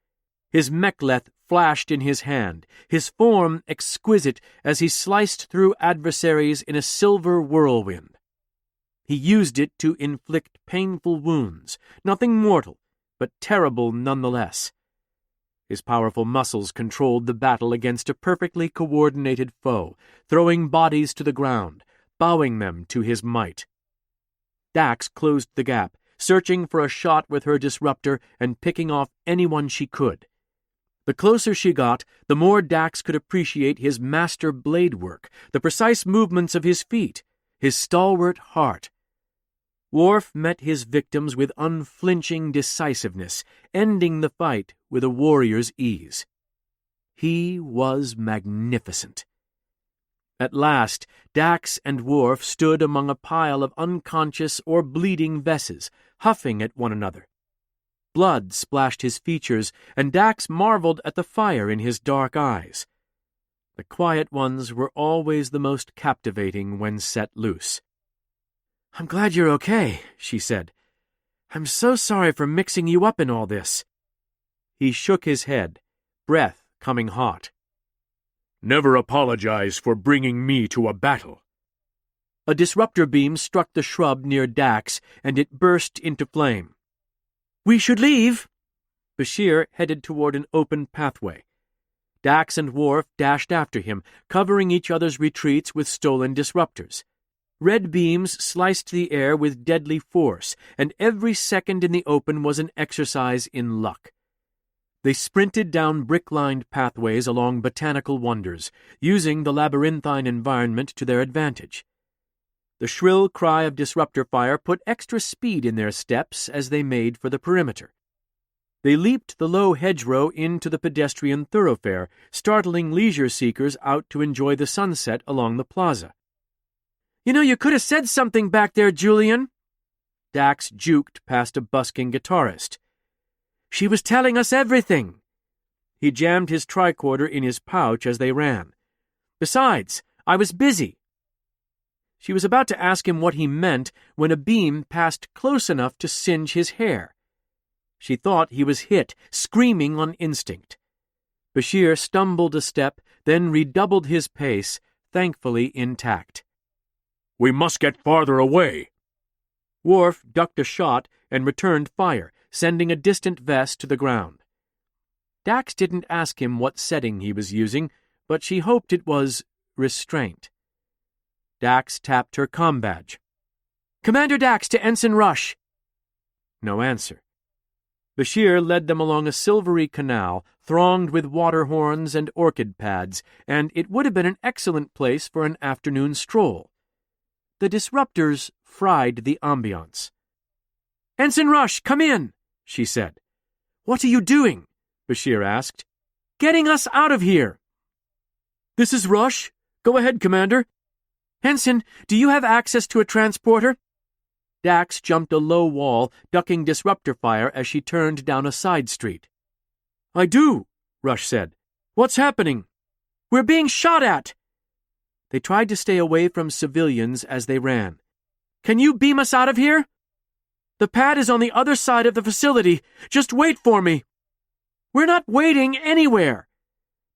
His mek'leth flashed in his hand, his form exquisite as he sliced through adversaries in a silver whirlwind. He used it to inflict painful wounds, nothing mortal, but terrible nonetheless. His powerful muscles controlled the battle against a perfectly coordinated foe, throwing bodies to the ground, bowing them to his might. Dax closed the gap, searching for a shot with her disruptor and picking off anyone she could. The closer she got, the more Dax could appreciate his master blade work, the precise movements of his feet, his stalwart heart. Worf met his victims with unflinching decisiveness, ending the fight with a warrior's ease. He was magnificent. At last, Dax and Worf stood among a pile of unconscious or bleeding Vesses, huffing at one another. Blood splashed his features, and Dax marveled at the fire in his dark eyes. The quiet ones were always the most captivating when set loose. "I'm glad you're okay," she said. "I'm so sorry for mixing you up in all this." He shook his head, breath coming hot. "Never apologize for bringing me to a battle." A disruptor beam struck the shrub near Dax, and it burst into flame. "We should leave." Bashir headed toward an open pathway. Dax and Worf dashed after him, covering each other's retreats with stolen disruptors. Red beams sliced the air with deadly force, and every second in the open was an exercise in luck. They sprinted down brick-lined pathways along botanical wonders, using the labyrinthine environment to their advantage. The shrill cry of disruptor fire put extra speed in their steps as they made for the perimeter. They leaped the low hedgerow into the pedestrian thoroughfare, startling leisure seekers out to enjoy the sunset along the plaza. "You know, you could have said something back there, Julian." Dax juked past a busking guitarist. "She was telling us everything." He jammed his tricorder in his pouch as they ran. "Besides, I was busy." She was about to ask him what he meant when a beam passed close enough to singe his hair. She thought he was hit, screaming on instinct. Bashir stumbled a step, then redoubled his pace, thankfully intact. "We must get farther away." Worf ducked a shot and returned fire, sending a distant Vess to the ground. Dax didn't ask him what setting he was using, but she hoped it was restraint. Dax tapped her comm badge. "Commander Dax to Ensign Rush." No answer. Bashir led them along a silvery canal, thronged with water horns and orchid pads, and it would have been an excellent place for an afternoon stroll. The disruptors fried the ambiance. "Ensign Rush, come in," she said. "What are you doing?" Bashir asked. "Getting us out of here." "This is Rush. Go ahead, Commander." "Ensign, do you have access to a transporter?" Dax jumped a low wall, ducking disruptor fire as she turned down a side street. "I do," Rush said. "What's happening?" "We're being shot at." They tried to stay away from civilians as they ran. "Can you beam us out of here?" "The pad is on the other side of the facility. Just wait for me." "We're not waiting anywhere."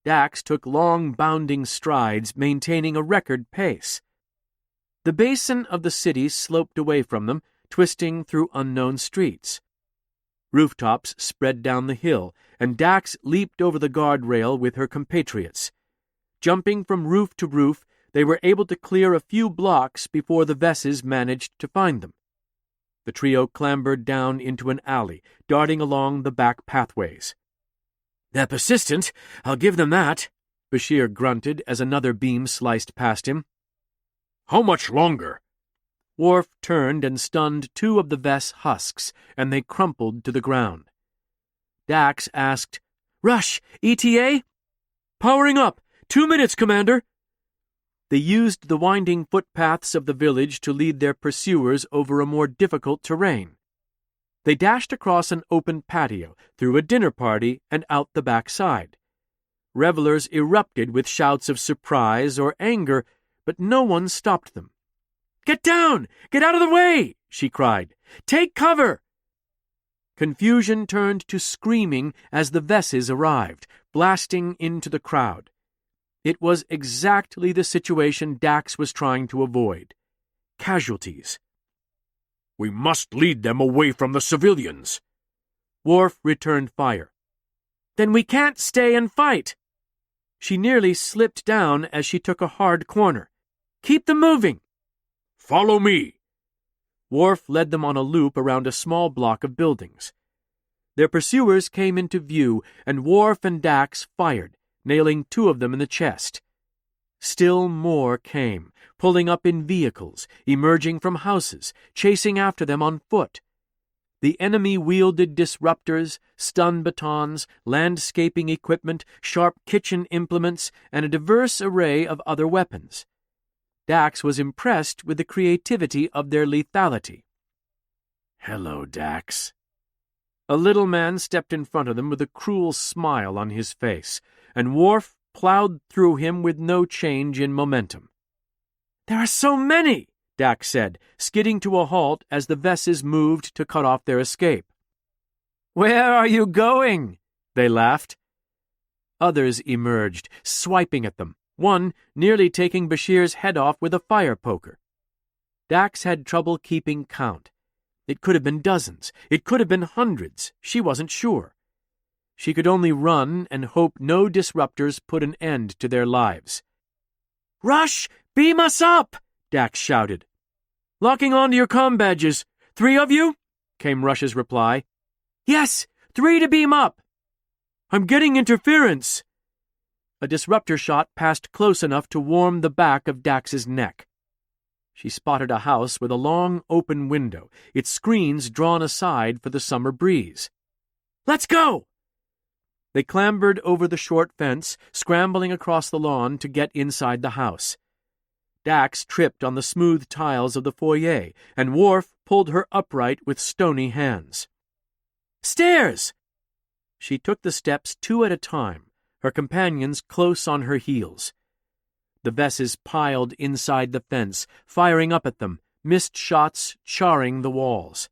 Dax took long, bounding strides, maintaining a record pace. The basin of the city sloped away from them, twisting through unknown streets. Rooftops spread down the hill, and Dax leaped over the guardrail with her compatriots. Jumping from roof to roof, they were able to clear a few blocks before the Vesses managed to find them. The trio clambered down into an alley, darting along the back pathways. "They're persistent, I'll give them that," Bashir grunted as another beam sliced past him. "How much longer?" Worf turned and stunned two of the Vess husks, and they crumpled to the ground. Dax asked, "Rush, ETA?" "Powering up. 2 minutes, Commander." They used the winding footpaths of the village to lead their pursuers over a more difficult terrain. They dashed across an open patio, through a dinner party, and out the back side. Revelers erupted with shouts of surprise or anger, but no one stopped them. "Get down! Get out of the way!" she cried. "Take cover!" Confusion turned to screaming as the Vesses arrived, blasting into the crowd. It was exactly the situation Dax was trying to avoid. Casualties. "We must lead them away from the civilians." Worf returned fire. "Then we can't stay and fight." She nearly slipped down as she took a hard corner. "Keep them moving." "Follow me." Worf led them on a loop around a small block of buildings. Their pursuers came into view, and Worf and Dax fired, nailing 2 of them in the chest. Still more came, pulling up in vehicles, emerging from houses, chasing after them on foot. The enemy wielded disruptors, stun batons, landscaping equipment, sharp kitchen implements, and a diverse array of other weapons. Dax was impressed with the creativity of their lethality. "Hello, Dax." A little man stepped in front of them with a cruel smile on his face, and Worf plowed through him with no change in momentum. "There are so many!" Dax said, skidding to a halt as the Vesses moved to cut off their escape. "Where are you going?" they laughed. Others emerged, swiping at them, one nearly taking Bashir's head off with a fire poker. Dax had trouble keeping count. It could have been dozens. It could have been hundreds. She wasn't sure. She could only run and hope no disruptors put an end to their lives. "Rush! Beam us up!" Dax shouted. "Locking onto your comm badges. 3 of you?" came Rush's reply. "Yes, 3 to beam up." "I'm getting interference." A disruptor shot passed close enough to warm the back of Dax's neck. She spotted a house with a long open window, its screens drawn aside for the summer breeze. "Let's go!" They clambered over the short fence, scrambling across the lawn to get inside the house. Dax tripped on the smooth tiles of the foyer, and Worf pulled her upright with stony hands. "Stairs!" She took the steps 2 at a time, her companions close on her heels. The Vesses piled inside the fence, firing up at them, missed shots charring the walls.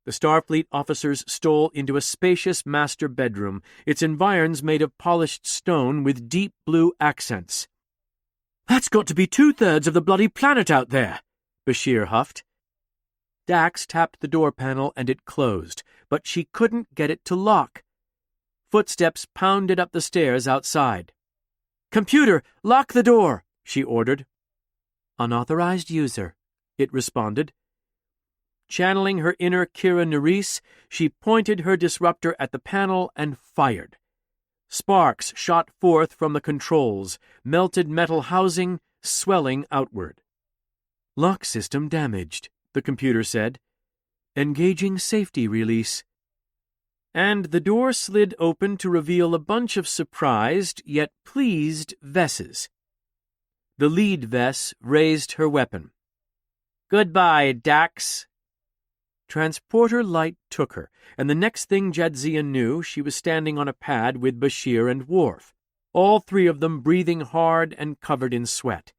The Starfleet officers stole into a spacious master bedroom, its environs made of polished stone with deep blue accents. "That's got to be 2/3 of the bloody planet out there," Bashir huffed. Dax tapped the door panel and it closed, but she couldn't get it to lock. Footsteps pounded up the stairs outside. "Computer, lock the door," she ordered. "Unauthorized user," it responded. Channeling her inner Kira Nerys, she pointed her disruptor at the panel and fired. Sparks shot forth from the controls, melted metal housing, swelling outward. "Lock system damaged," the computer said. "Engaging safety release." And the door slid open to reveal a bunch of surprised yet pleased Vesses. The lead Vess raised her weapon. "Goodbye, Dax." Transporter light took her, and the next thing Jadzia knew, she was standing on a pad with Bashir and Worf, all 3 of them breathing hard and covered in sweat.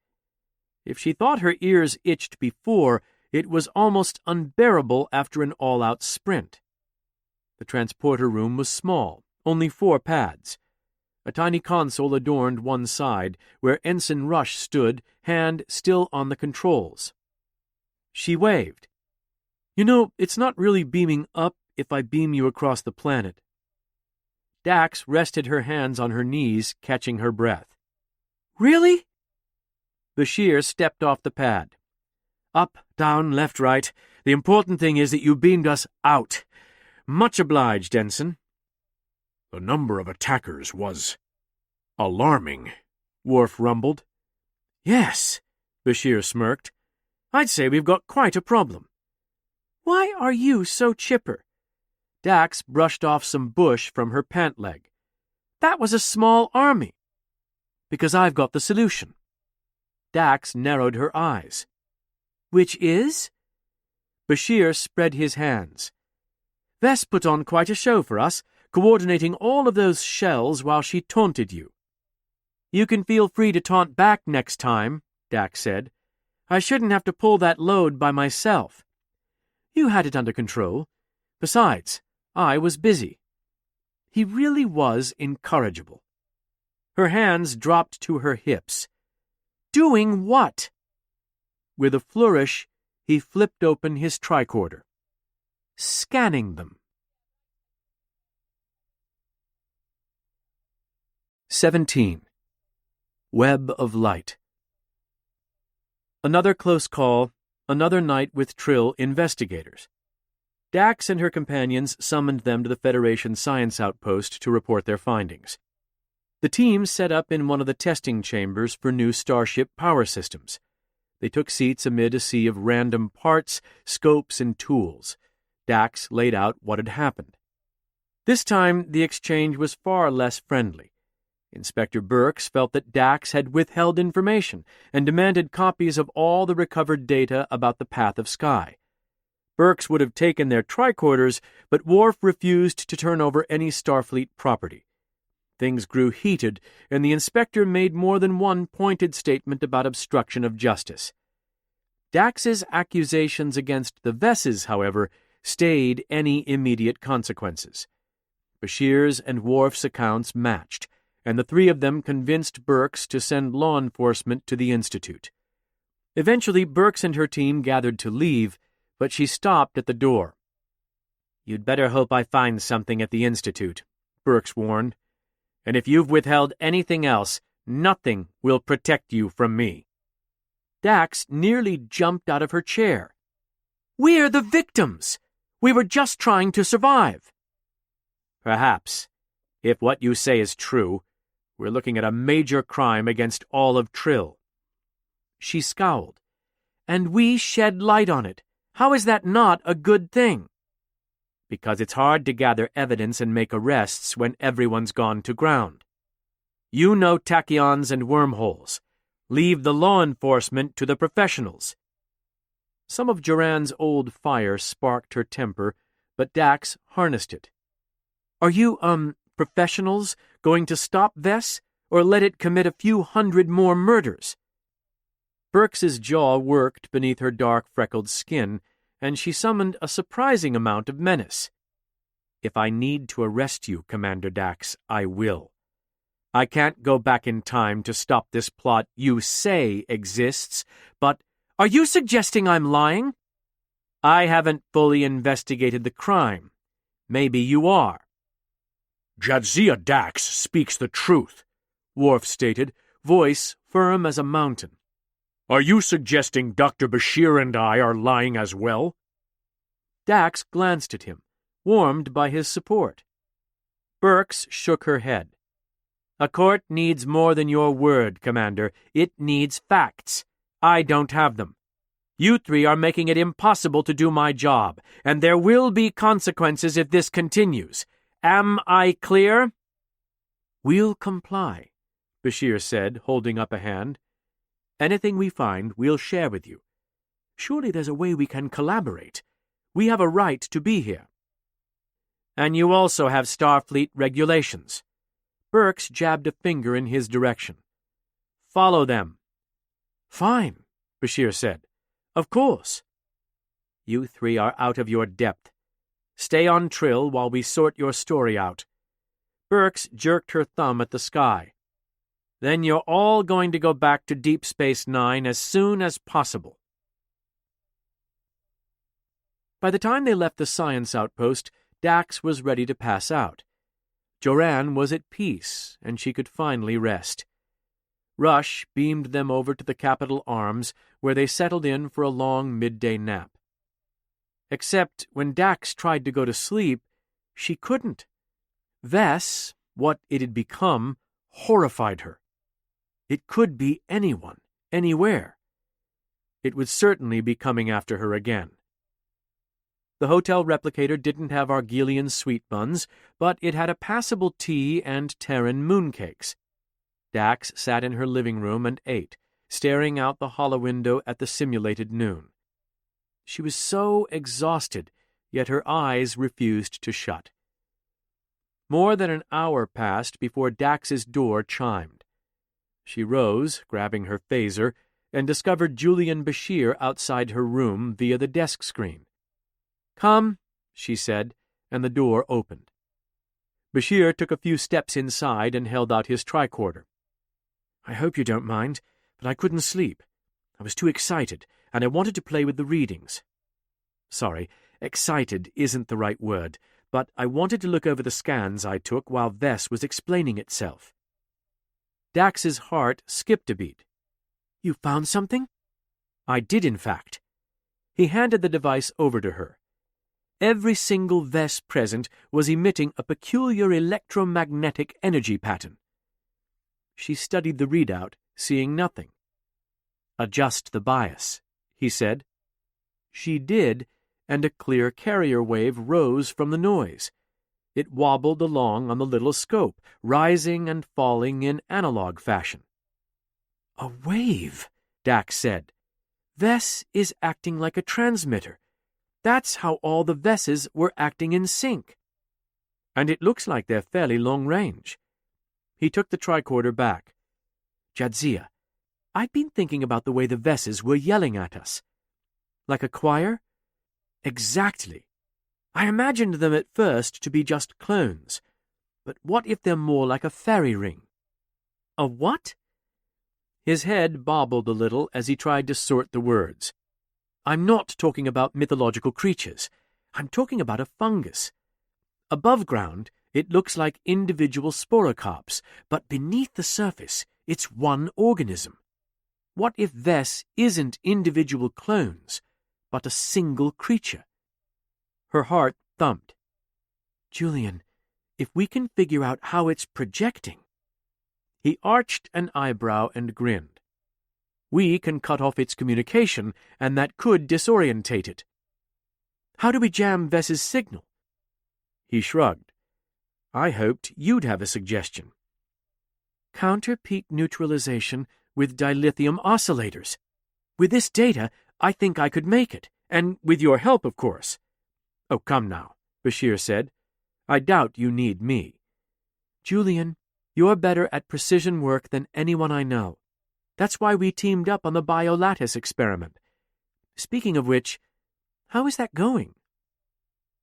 If she thought her ears itched before, it was almost unbearable after an all-out sprint. The transporter room was small, only 4 pads. A tiny console adorned one side, where Ensign Rush stood, hand still on the controls. She waved. "You know, it's not really beaming up if I beam you across the planet." Dax rested her hands on her knees, catching her breath. "Really?" Bashir stepped off the pad. "Up, down, left, right. The important thing is that you beamed us out. Much obliged, Ensign." "The number of attackers was alarming," Worf rumbled. "Yes," Bashir smirked. "I'd say we've got quite a problem." "Why are you so chipper?" Dax brushed off some bush from her pant leg. "That was a small army." "Because I've got the solution." Dax narrowed her eyes. Which is? Bashir spread his hands. Vess put on quite a show for us, coordinating all of those shells while she taunted you. You can feel free to taunt back next time, Dax said. I shouldn't have to pull that load by myself. You had it under control. Besides, I was busy. He really was incorrigible. Her hands dropped to her hips. Doing what? With a flourish, he flipped open his tricorder. Scanning them. 17. Web of Light. Another close call, another night with Trill investigators. Dax and her companions summoned them to the Federation Science Outpost to report their findings. The team set up in one of the testing chambers for new starship power systems. They took seats amid a sea of random parts, scopes, and tools. Dax laid out what had happened. This time, the exchange was far less friendly. Inspector Burks felt that Dax had withheld information and demanded copies of all the recovered data about the path of sky. Burks would have taken their tricorders, but Worf refused to turn over any Starfleet property. Things grew heated, and the inspector made more than one pointed statement about obstruction of justice. Dax's accusations against the Vesses, however, stayed any immediate consequences. Bashir's and Worf's accounts matched, and the three of them convinced Burks to send law enforcement to the Institute. Eventually, Burks and her team gathered to leave, but she stopped at the door. You'd better hope I find something at the Institute, Burks warned. And if you've withheld anything else, nothing will protect you from me. Dax nearly jumped out of her chair. We're the victims! We were just trying to survive. Perhaps. If what you say is true, we're looking at a major crime against all of Trill. She scowled. And we shed light on it. How is that not a good thing? Because it's hard to gather evidence and make arrests when everyone's gone to ground. You know tachyons and wormholes. Leave the law enforcement to the professionals. Some of Joran's old fire sparked her temper, but Dax harnessed it. Are you, professionals going to stop Vess, or let it commit a few hundred more murders? Burks's jaw worked beneath her dark freckled skin, and she summoned a surprising amount of menace. If I need to arrest you, Commander Dax, I will. I can't go back in time to stop this plot you say exists, but are you suggesting I'm lying? I haven't fully investigated the crime. Maybe you are. Jadzia Dax speaks the truth, Worf stated, voice firm as a mountain. Are you suggesting Dr. Bashir and I are lying as well? Dax glanced at him, warmed by his support. Burks shook her head. A court needs more than your word, Commander. It needs facts. I don't have them. You three are making it impossible to do my job, and there will be consequences if this continues. Am I clear? We'll comply, Bashir said, holding up a hand. Anything we find, we'll share with you. Surely there's a way we can collaborate. We have a right to be here. And you also have Starfleet regulations. Burks jabbed a finger in his direction. Follow them. Fine, Bashir said. Of course. You three are out of your depth. Stay on Trill while we sort your story out. Burks jerked her thumb at the sky. Then you're all going to go back to Deep Space Nine as soon as possible. By the time they left the science outpost, Dax was ready to pass out. Joran was at peace, and she could finally rest. Rush beamed them over to the Capitol Arms, where they settled in for a long midday nap. Except when Dax tried to go to sleep, she couldn't. Vess, what it had become, horrified her. It could be anyone, anywhere. It would certainly be coming after her again. The hotel replicator didn't have Argelian sweet buns, but it had a passable tea and Terran mooncakes. Dax sat in her living room and ate, staring out the hollow window at the simulated noon. She was so exhausted, yet her eyes refused to shut. More than an hour passed before Dax's door chimed. She rose, grabbing her phaser, and discovered Julian Bashir outside her room via the desk screen. "Come," she said, and the door opened. Bashir took a few steps inside and held out his tricorder. "I hope you don't mind, but I couldn't sleep. I was too excited, and I wanted to play with the readings. Sorry, excited isn't the right word, but I wanted to look over the scans I took while Vess was explaining itself." Dax's heart skipped a beat. "You found something?" "I did, in fact." He handed the device over to her. Every single Vess present was emitting a peculiar electromagnetic energy pattern. She studied the readout, seeing nothing. "Adjust the bias," he said. She did, and a clear carrier wave rose from the noise. It wobbled along on the little scope, rising and falling in analog fashion. "A wave," Dax said. "Vess is acting like a transmitter. That's how all the Vesses were acting in sync. And it looks like they're fairly long range." He took the tricorder back. "Jadzia, I've been thinking about the way the Vesses were yelling at us. Like a choir?" "Exactly. I imagined them at first to be just clones. But what if they're more like a fairy ring?" "A what?" His head bobbled a little as he tried to sort the words. "I'm not talking about mythological creatures. I'm talking about a fungus. Above ground, it looks like individual sporocarps, but beneath the surface, it's one organism. What if Vess isn't individual clones, but a single creature?" Her heart thumped. "Julian, if we can figure out how it's projecting—" He arched an eyebrow and grinned. "We can cut off its communication, and that could disorientate it." "How do we jam Vess's signal?" He shrugged. "I hoped you'd have a suggestion." "Counter-peak neutralization with dilithium oscillators. With this data, I think I could make it, and with your help, of course." "Oh, come now," Bashir said. "I doubt you need me." "Julian, you're better at precision work than anyone I know. That's why we teamed up on the biolattice experiment. Speaking of which, how is that going?"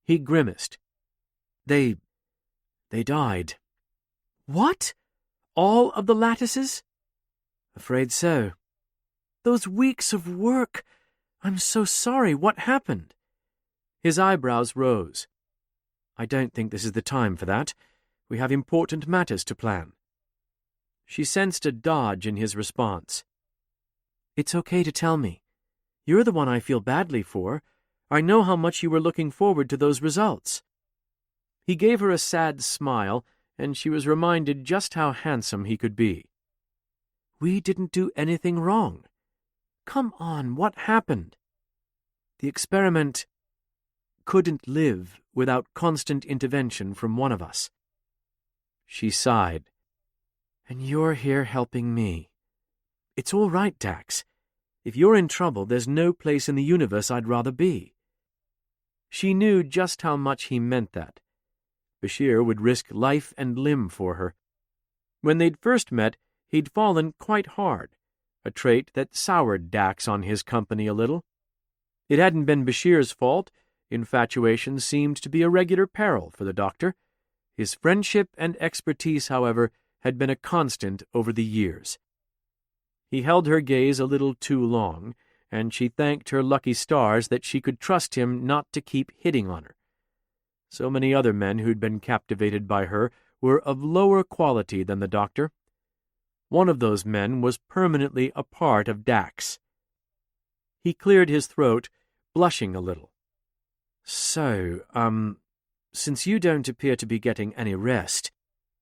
He grimaced. They died." "What? All of the lattices?" "Afraid so." "Those weeks of work. I'm so sorry. What happened?" His eyebrows rose. "I don't think this is the time for that. We have important matters to plan." She sensed a dodge in his response. "It's okay to tell me. You're the one I feel badly for. I know how much you were looking forward to those results." He gave her a sad smile, and she was reminded just how handsome he could be. "We didn't do anything wrong. Come on, what happened?" "The experiment couldn't live without constant intervention from one of us." She sighed. "And you're here helping me. It's all right, Dax. If you're in trouble, there's no place in the universe I'd rather be." She knew just how much he meant that. Bashir would risk life and limb for her. When they'd first met, he'd fallen quite hard, a trait that soured Dax on his company a little. It hadn't been Bashir's fault. Infatuation seemed to be a regular peril for the doctor. His friendship and expertise, however, had been a constant over the years. He held her gaze a little too long, and she thanked her lucky stars that she could trust him not to keep hitting on her. So many other men who'd been captivated by her were of lower quality than the doctor. One of those men was permanently a part of Dax. He cleared his throat, blushing a little. "So, since you don't appear to be getting any rest,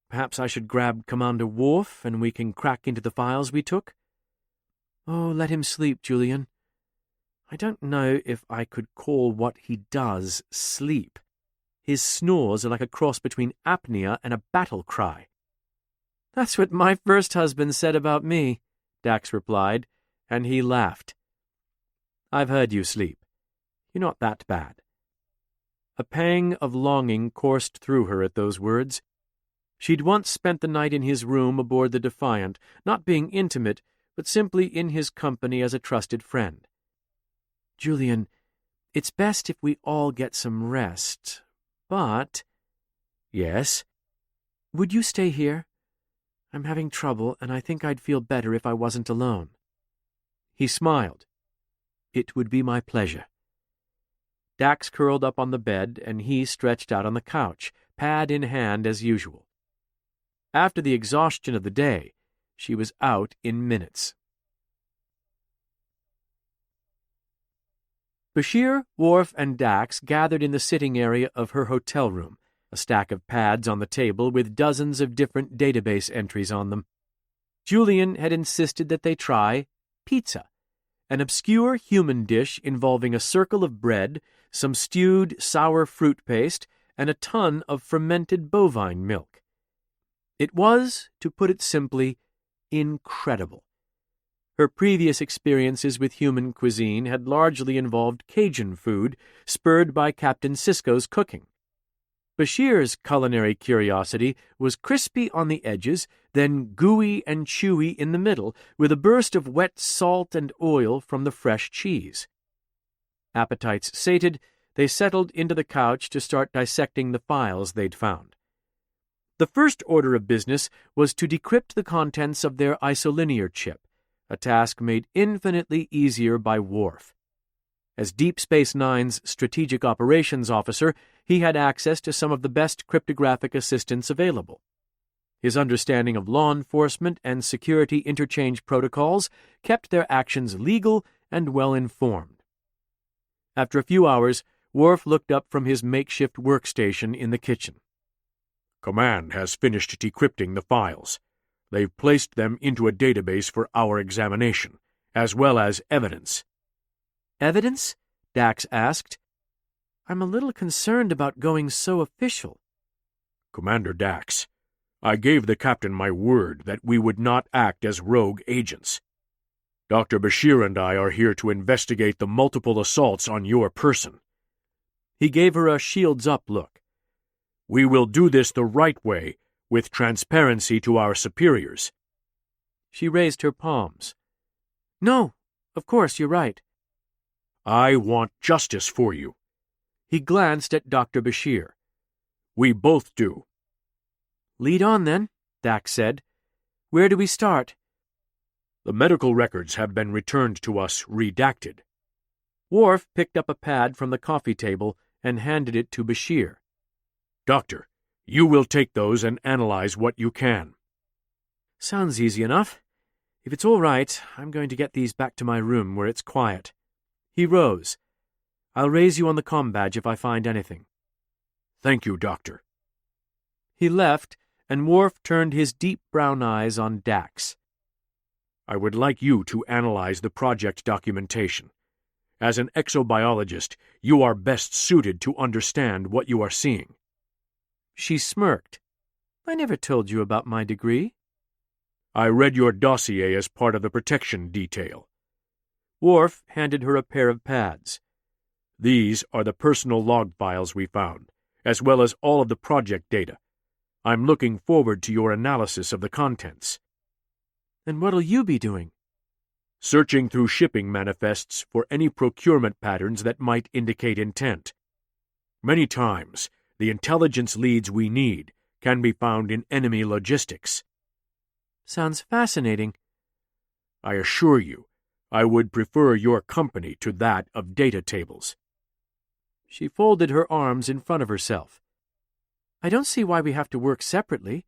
perhaps I should grab Commander Worf and we can crack into the files we took?" "Oh, let him sleep, Julian. I don't know if I could call what he does sleep. His snores are like a cross between apnea and a battle cry." "That's what my first husband said about me," Dax replied, and he laughed. "I've heard you sleep. You're not that bad." A pang of longing coursed through her at those words. She'd once spent the night in his room aboard the Defiant, not being intimate, but simply in his company as a trusted friend. "Julian, it's best if we all get some rest, but—" "Yes?" "Would you stay here? I'm having trouble, and I think I'd feel better if I wasn't alone." He smiled. "It would be my pleasure." Dax curled up on the bed, and he stretched out on the couch, pad in hand as usual. After the exhaustion of the day, she was out in minutes. Bashir, Worf, and Dax gathered in the sitting area of her hotel room, a stack of pads on the table with dozens of different database entries on them. Julian had insisted that they try pizza, an obscure human dish involving a circle of bread, some stewed sour fruit paste, and a ton of fermented bovine milk. It was, to put it simply, incredible. Her previous experiences with human cuisine had largely involved Cajun food, spurred by Captain Sisko's cooking. Bashir's culinary curiosity was crispy on the edges, then gooey and chewy in the middle, with a burst of wet salt and oil from the fresh cheese. Appetites sated, they settled into the couch to start dissecting the files they'd found. The first order of business was to decrypt the contents of their isolinear chip, a task made infinitely easier by Worf. As Deep Space Nine's strategic operations officer, he had access to some of the best cryptographic assistance available. His understanding of law enforcement and security interchange protocols kept their actions legal and well-informed. After a few hours, Worf looked up from his makeshift workstation in the kitchen. "Command has finished decrypting the files. They've placed them into a database for our examination, as well as evidence." "Evidence?" Dax asked. "I'm a little concerned about going so official." "Commander Dax, I gave the captain my word that we would not act as rogue agents. Dr. Bashir and I are here to investigate the multiple assaults on your person." He gave her a shields-up look. "We will do this the right way, with transparency to our superiors." She raised her palms. "No, of course, you're right." "I want justice for you." He glanced at Dr. Bashir. "We both do." "Lead on, then," Dax said. "Where do we start?" "The medical records have been returned to us redacted." Worf picked up a pad from the coffee table and handed it to Bashir. "Doctor, you will take those and analyze what you can." "Sounds easy enough. If it's all right, I'm going to get these back to my room where it's quiet." He rose. "I'll raise you on the comm badge if I find anything." "Thank you, Doctor." He left, and Worf turned his deep brown eyes on Dax. "I would like you to analyze the project documentation. As an exobiologist, you are best suited to understand what you are seeing." She smirked. "I never told you about my degree." "I read your dossier as part of the protection detail." Worf handed her a pair of pads. "These are the personal log files we found, as well as all of the project data. I'm looking forward to your analysis of the contents." "And what'll you be doing?" "Searching through shipping manifests for any procurement patterns that might indicate intent. Many times, the intelligence leads we need can be found in enemy logistics." "Sounds fascinating." "I assure you, I would prefer your company to that of data tables." She folded her arms in front of herself. "I don't see why we have to work separately.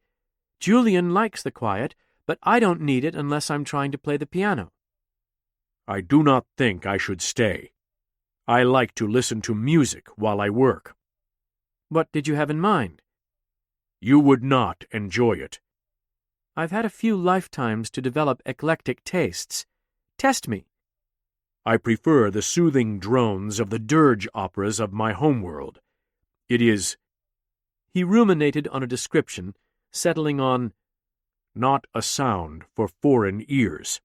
Julian likes the quiet, but I don't need it unless I'm trying to play the piano." "I do not think I should stay. I like to listen to music while I work." "What did you have in mind?" "You would not enjoy it." "I've had a few lifetimes to develop eclectic tastes. Test me." "I prefer the soothing drones of the dirge operas of my homeworld. It is—" He ruminated on a description, settling on, "not a sound for foreign ears."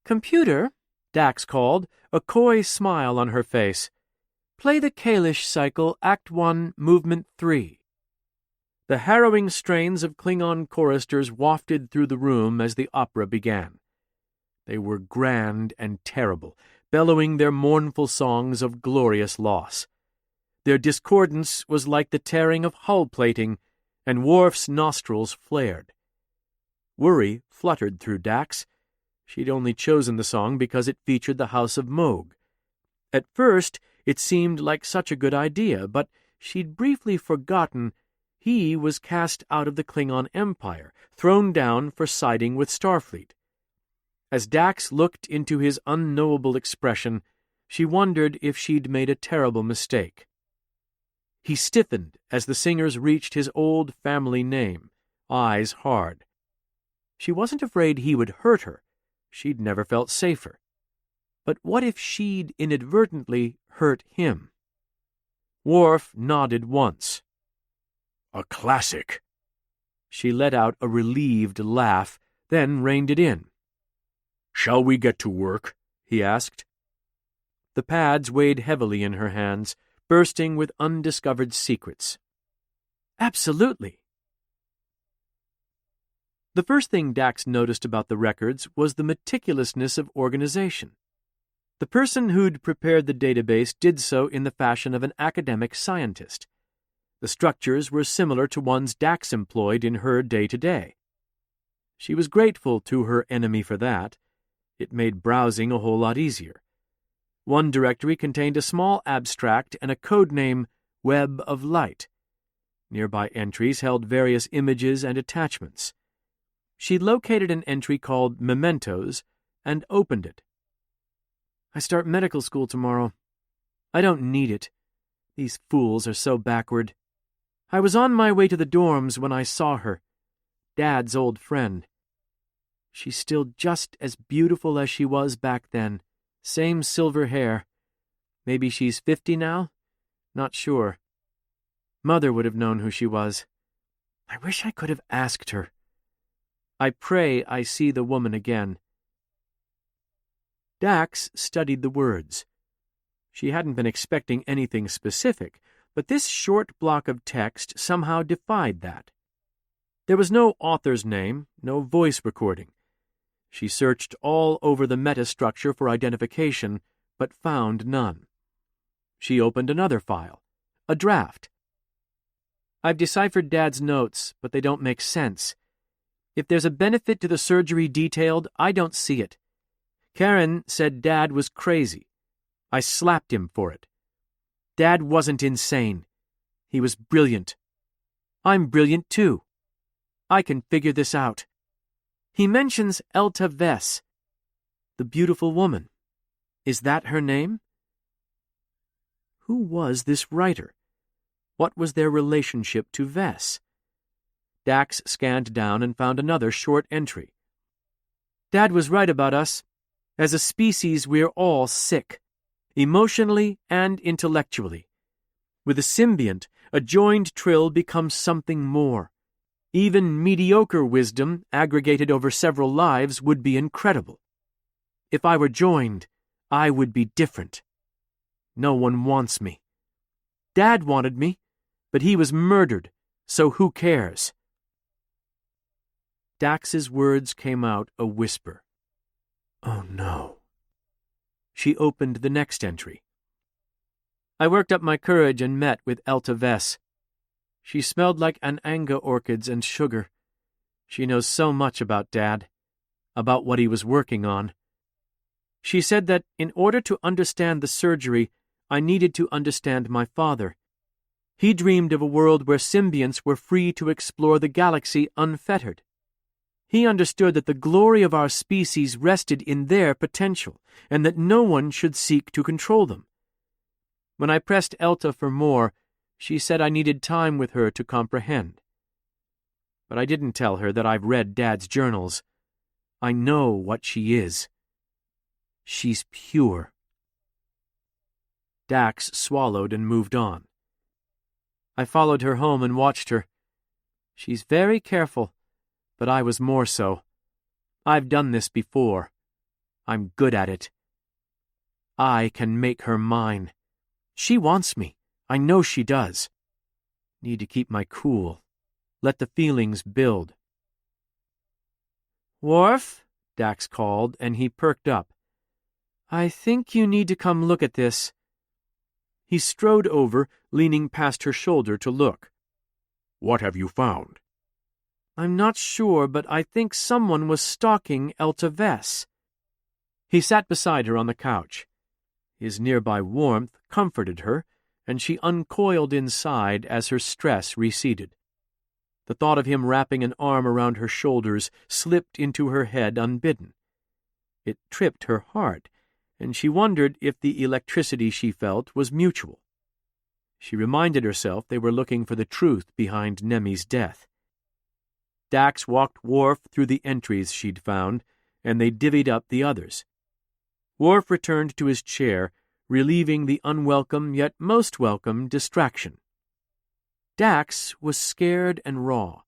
"Computer," Dax called, a coy smile on her face. "Play the Kalish cycle, Act 1, Movement 3. The harrowing strains of Klingon choristers wafted through the room as the opera began. They were grand and terrible, bellowing their mournful songs of glorious loss. Their discordance was like the tearing of hull plating, and Worf's nostrils flared. Worry fluttered through Dax. She'd only chosen the song because it featured the House of Moog. At first, it seemed like such a good idea, but she'd briefly forgotten he was cast out of the Klingon Empire, thrown down for siding with Starfleet. As Dax looked into his unknowable expression, she wondered if she'd made a terrible mistake. He stiffened as the singers reached his old family name, eyes hard. She wasn't afraid he would hurt her. She'd never felt safer. But what if she'd inadvertently hurt him? Worf nodded once. A classic. She let out a relieved laugh, then reined it in. Shall we get to work? He asked. The pads weighed heavily in her hands, bursting with undiscovered secrets. Absolutely. The first thing Dax noticed about the records was the meticulousness of organization. The person who'd prepared the database did so in the fashion of an academic scientist. The structures were similar to ones Dax employed in her day-to-day. She was grateful to her enemy for that. It made browsing a whole lot easier. One directory contained a small abstract and a code name, Web of Light. Nearby entries held various images and attachments. She located an entry called Mementos and opened it. I start medical school tomorrow. I don't need it. These fools are so backward. I was on my way to the dorms when I saw her. Dad's old friend. She's still just as beautiful as she was back then. Same silver hair. Maybe she's 50 now? Not sure. Mother would have known who she was. I wish I could have asked her. I pray I see the woman again. Dax studied the words. She hadn't been expecting anything specific, but this short block of text somehow defied that. There was no author's name, no voice recording. She searched all over the metastructure for identification, but found none. She opened another file, a draft. I've deciphered Dad's notes, but they don't make sense. If there's a benefit to the surgery detailed, I don't see it. Karen said Dad was crazy. I slapped him for it. Dad wasn't insane. He was brilliant. I'm brilliant too. I can figure this out. He mentions Elta Vess, the beautiful woman. Is that her name? Who was this writer? What was their relationship to Vess? Dax scanned down and found another short entry. Dad was right about us. As a species, we're all sick, emotionally and intellectually. With a symbiont, a joined trill becomes something more. Even mediocre wisdom, aggregated over several lives, would be incredible. If I were joined, I would be different. No one wants me. Dad wanted me, but he was murdered, so who cares? Dax's words came out a whisper. Oh no. She opened the next entry. I worked up my courage and met with Elta Vess. She smelled like ananga orchids and sugar. She knows so much about Dad, about what he was working on. She said that in order to understand the surgery, I needed to understand my father. He dreamed of a world where symbionts were free to explore the galaxy unfettered. He understood that the glory of our species rested in their potential, and that no one should seek to control them. When I pressed Elta for more, she said I needed time with her to comprehend. But I didn't tell her that I've read Dad's journals. I know what she is. She's pure. Dax swallowed and moved on. I followed her home and watched her. She's very careful, but I was more so. I've done this before. I'm good at it. I can make her mine. She wants me. I know she does. Need to keep my cool. Let the feelings build. Worf? Dax called, and he perked up. I think you need to come look at this. He strode over, leaning past her shoulder to look. What have you found? I'm not sure, but I think someone was stalking Elta Vess. He sat beside her on the couch. His nearby warmth comforted her, and she uncoiled inside as her stress receded. The thought of him wrapping an arm around her shoulders slipped into her head unbidden. It tripped her heart, and she wondered if the electricity she felt was mutual. She reminded herself they were looking for the truth behind Nemi's death. Dax walked Worf through the entries she'd found, and they divvied up the others. Worf returned to his chair, relieving the unwelcome yet most welcome distraction. Dax was scared and raw.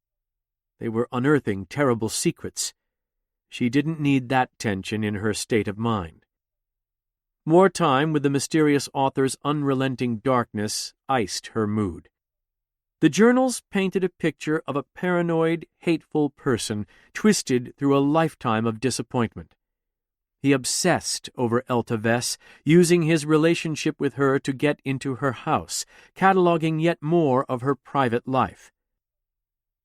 They were unearthing terrible secrets. She didn't need that tension in her state of mind. More time with the mysterious author's unrelenting darkness iced her mood. The journals painted a picture of a paranoid, hateful person twisted through a lifetime of disappointment. He obsessed over Elta Vess, using his relationship with her to get into her house, cataloging yet more of her private life.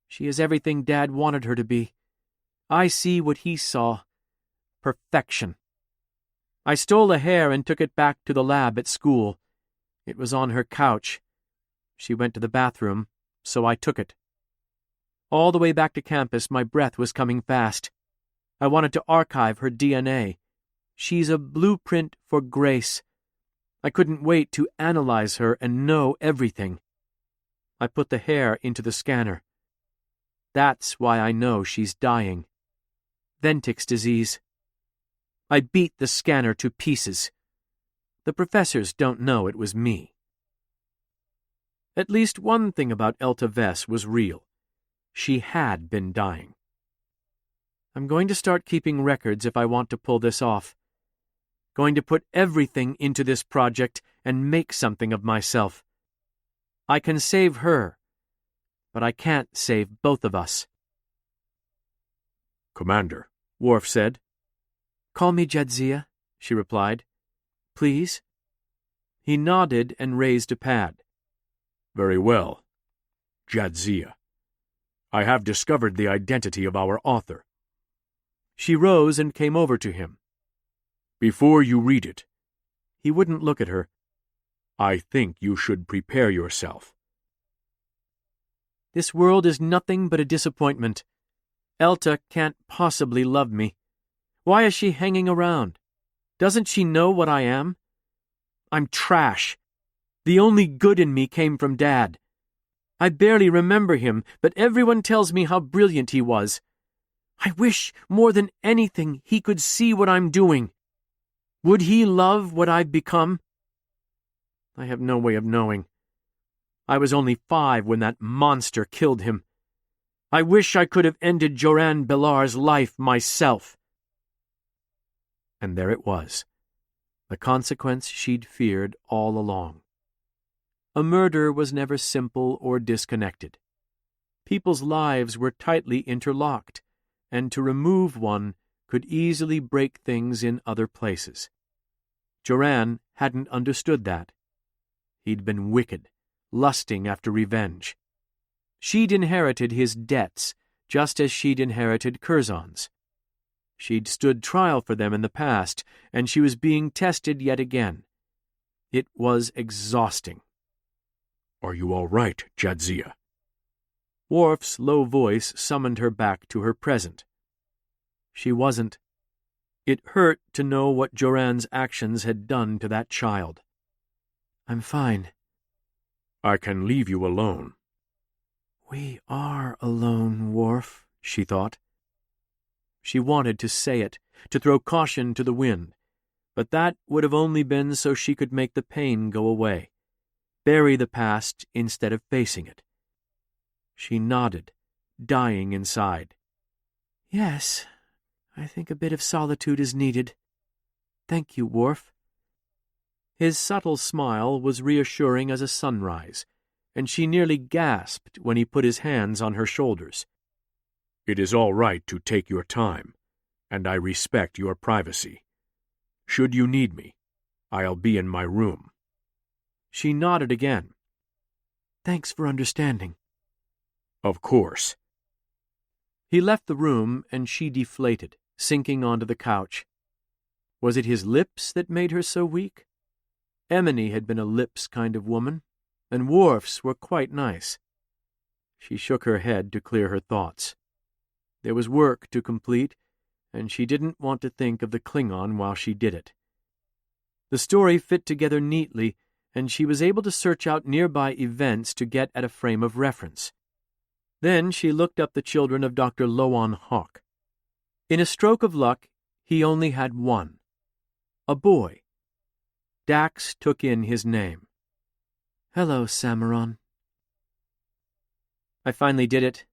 She is everything Dad wanted her to be. I see what he saw. Perfection. I stole a hair and took it back to the lab at school. It was on her couch. She went to the bathroom, so I took it. All the way back to campus, my breath was coming fast. I wanted to archive her DNA. She's a blueprint for grace. I couldn't wait to analyze her and know everything. I put the hair into the scanner. That's why I know she's dying. Ventic's disease. I beat the scanner to pieces. The professors don't know it was me. At least one thing about Elta Vess was real. She had been dying. I'm going to start keeping records if I want to pull this off. Going to put everything into this project and make something of myself. I can save her, but I can't save both of us. Commander, Worf said. Call me Jadzia, she replied. Please? He nodded and raised a pad. Very well. Jadzia. I have discovered the identity of our author. She rose and came over to him. Before you read it, he wouldn't look at her. I think you should prepare yourself. This world is nothing but a disappointment. Elta can't possibly love me. Why is she hanging around? Doesn't she know what I am? I'm trash. The only good in me came from Dad. I barely remember him, but everyone tells me how brilliant he was. I wish, more than anything, he could see what I'm doing. Would he love what I've become? I have no way of knowing. I was only 5 when that monster killed him. I wish I could have ended Joran Belar's life myself. And there it was, the consequence she'd feared all along. A murder was never simple or disconnected. People's lives were tightly interlocked, and to remove one could easily break things in other places. Joran hadn't understood that. He'd been wicked, lusting after revenge. She'd inherited his debts, just as she'd inherited Curzon's. She'd stood trial for them in the past, and she was being tested yet again. It was exhausting. Are you all right, Jadzia? Worf's low voice summoned her back to her present. She wasn't. It hurt to know what Joran's actions had done to that child. I'm fine. I can leave you alone. We are alone, Worf, she thought. She wanted to say it, to throw caution to the wind, but that would have only been so she could make the pain go away, bury the past instead of facing it. She nodded, dying inside. Yes, I think a bit of solitude is needed. Thank you, Worf." His subtle smile was reassuring as a sunrise, and she nearly gasped when he put his hands on her shoulders. "It is all right to take your time, and I respect your privacy. Should you need me, I'll be in my room." She nodded again. "Thanks for understanding." "Of course." He left the room, and she deflated, sinking onto the couch. Was it his lips that made her so weak? Emily had been a lips kind of woman, and Worf's were quite nice. She shook her head to clear her thoughts. There was work to complete, and she didn't want to think of the Klingon while she did it. The story fit together neatly, and she was able to search out nearby events to get at a frame of reference. Then she looked up the children of Dr. Loan Hawk. In a stroke of luck, he only had one. A boy. Dax took in his name. "Hello, Samaron." I finally did it.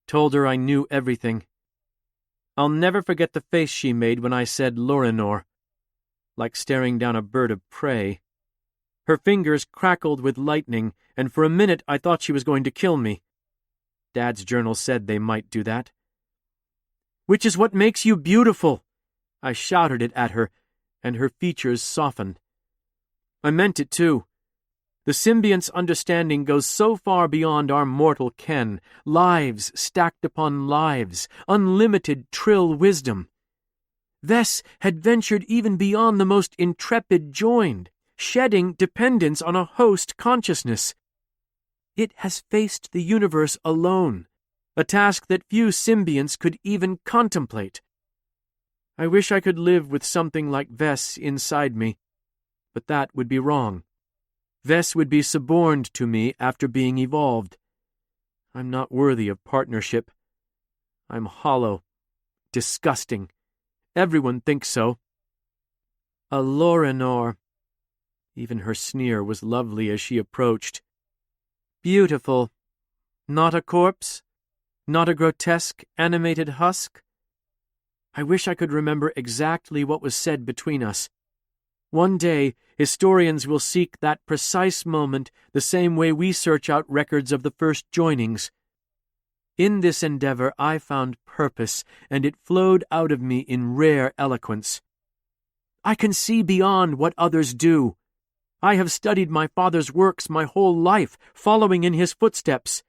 Told her I knew everything. I'll never forget the face she made when I said Lorinor, like staring down a bird of prey. Her fingers crackled with lightning, and for a minute I thought she was going to kill me. Dad's journal said they might do that. "Which is what makes you beautiful," I shouted it at her, and her features softened. I meant it, too. The symbiont's understanding goes so far beyond our mortal ken, lives stacked upon lives, unlimited Trill wisdom. Vess had ventured even beyond the most intrepid joined, shedding dependence on a host consciousness. It has faced the universe alone, a task that few symbionts could even contemplate. I wish I could live with something like Vess inside me, but that would be wrong. Vess would be suborned to me after being evolved. I'm not worthy of partnership. I'm hollow, disgusting. Everyone thinks so. A Lorinor. Even her sneer was lovely as she approached. Beautiful. Not a corpse. Not a grotesque, animated husk. I wish I could remember exactly what was said between us. One day, historians will seek that precise moment the same way we search out records of the first joinings. In this endeavor I found purpose, and it flowed out of me in rare eloquence. I can see beyond what others do. I have studied my father's works my whole life, following in his footsteps.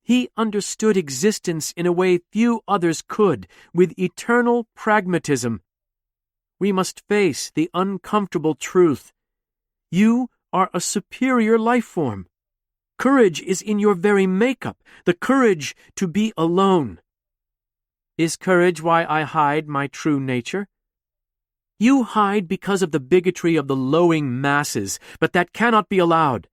He understood existence in a way few others could, with eternal pragmatism. We must face the uncomfortable truth. You are a superior life form. Courage is in your very makeup, the courage to be alone. Is courage why I hide my true nature? You hide because of the bigotry of the lowing masses, but that cannot be allowed.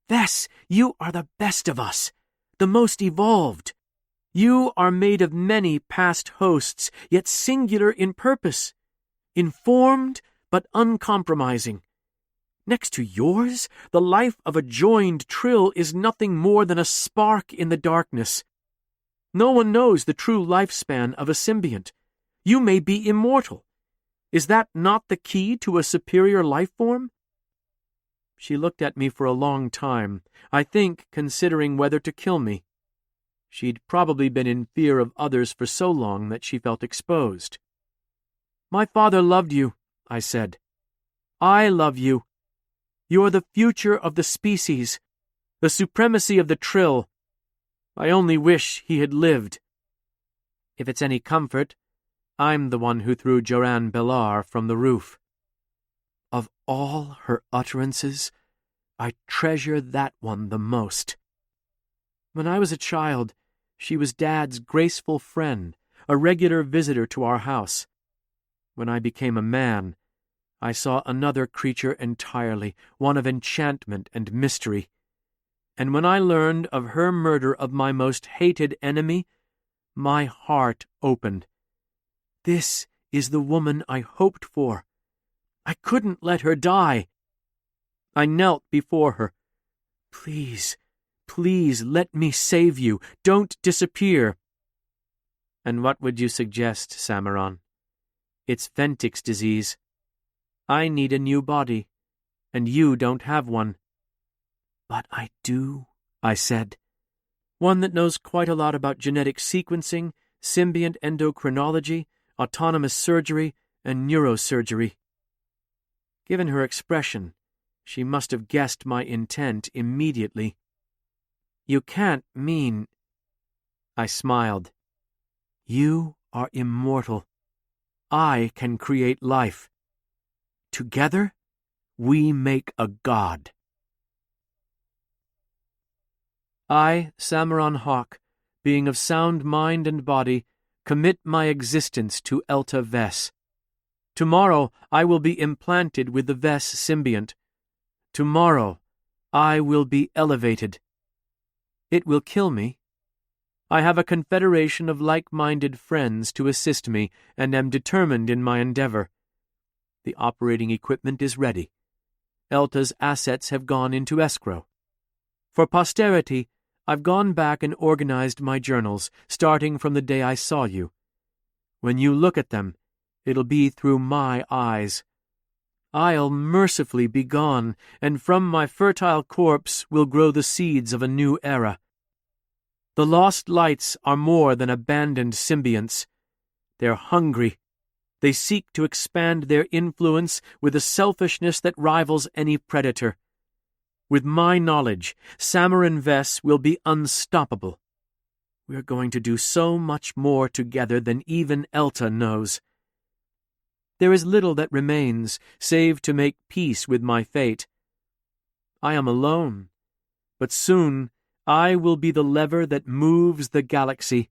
Vess, you are the best of us, the most evolved. You are made of many past hosts, yet singular in purpose, informed but uncompromising. Next to yours, the life of a joined Trill is nothing more than a spark in the darkness. No one knows the true lifespan of a symbiont. You may be immortal. Is that not the key to a superior life form? She looked at me for a long time, I think considering whether to kill me. She'd probably been in fear of others for so long that she felt exposed. My father loved you, I said. I love you. You're the future of the species, the supremacy of the Trill. I only wish he had lived. If it's any comfort, I'm the one who threw Joran Bellar from the roof. Of all her utterances, I treasure that one the most. When I was a child, she was Dad's graceful friend, a regular visitor to our house. When I became a man, I saw another creature entirely, one of enchantment and mystery. And when I learned of her murder of my most hated enemy, my heart opened. This is the woman I hoped for. I couldn't let her die. I knelt before her. Please, please let me save you. Don't disappear. And what would you suggest, Samaron? It's Ventic's disease. I need a new body, and you don't have one." "But I do," I said. "One that knows quite a lot about genetic sequencing, symbiont endocrinology, autonomous surgery, and neurosurgery." Given her expression, she must have guessed my intent immediately. "You can't mean—" I smiled. "You are immortal. I can create life. Together, we make a god." I, Samaron Hawk, being of sound mind and body, commit my existence to Elta Vess. Tomorrow I will be implanted with the Vess symbiont. Tomorrow I will be elevated. It will kill me. I have a confederation of like-minded friends to assist me, and am determined in my endeavor. The operating equipment is ready. Elta's assets have gone into escrow. For posterity, I've gone back and organized my journals, starting from the day I saw you. When you look at them, it'll be through my eyes. I'll mercifully be gone, and from my fertile corpse will grow the seeds of a new era. The lost lights are more than abandoned symbionts. They're hungry. They seek to expand their influence with a selfishness that rivals any predator. With my knowledge, Samaran Vess will be unstoppable. We're going to do so much more together than even Elta knows. There is little that remains, save to make peace with my fate. I am alone, but soon I will be the lever that moves the galaxy.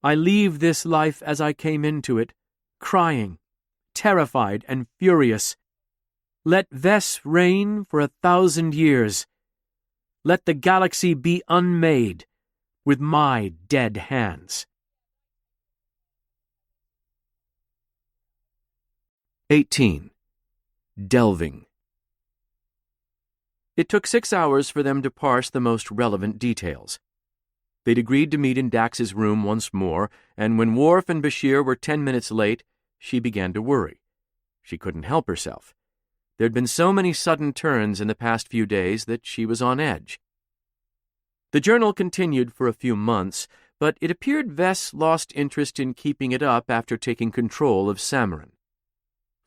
I leave this life as I came into it, crying, terrified and furious. Let Vess reign for 1,000 years. Let the galaxy be unmade with my dead hands. 18. Delving. It took 6 hours for them to parse the most relevant details. They'd agreed to meet in Dax's room once more, and when Worf and Bashir were 10 minutes late, she began to worry. She couldn't help herself. There'd been so many sudden turns in the past few days that she was on edge. The journal continued for a few months, but it appeared Vess lost interest in keeping it up after taking control of Samaran.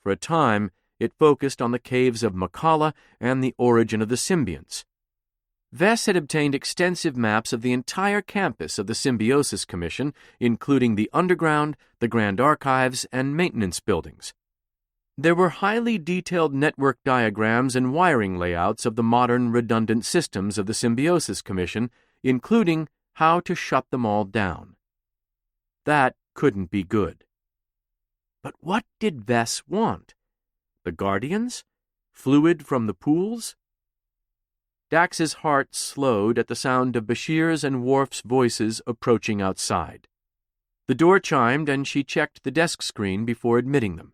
For a time, it focused on the caves of Makala and the origin of the symbionts. Vess had obtained extensive maps of the entire campus of the Symbiosis Commission, including the underground, the Grand Archives, and maintenance buildings. There were highly detailed network diagrams and wiring layouts of the modern redundant systems of the Symbiosis Commission, including how to shut them all down. That couldn't be good. But what did Vess want? The Guardians? Fluid from the pools? Dax's heart slowed at the sound of Bashir's and Worf's voices approaching outside. The door chimed, and she checked the desk screen before admitting them.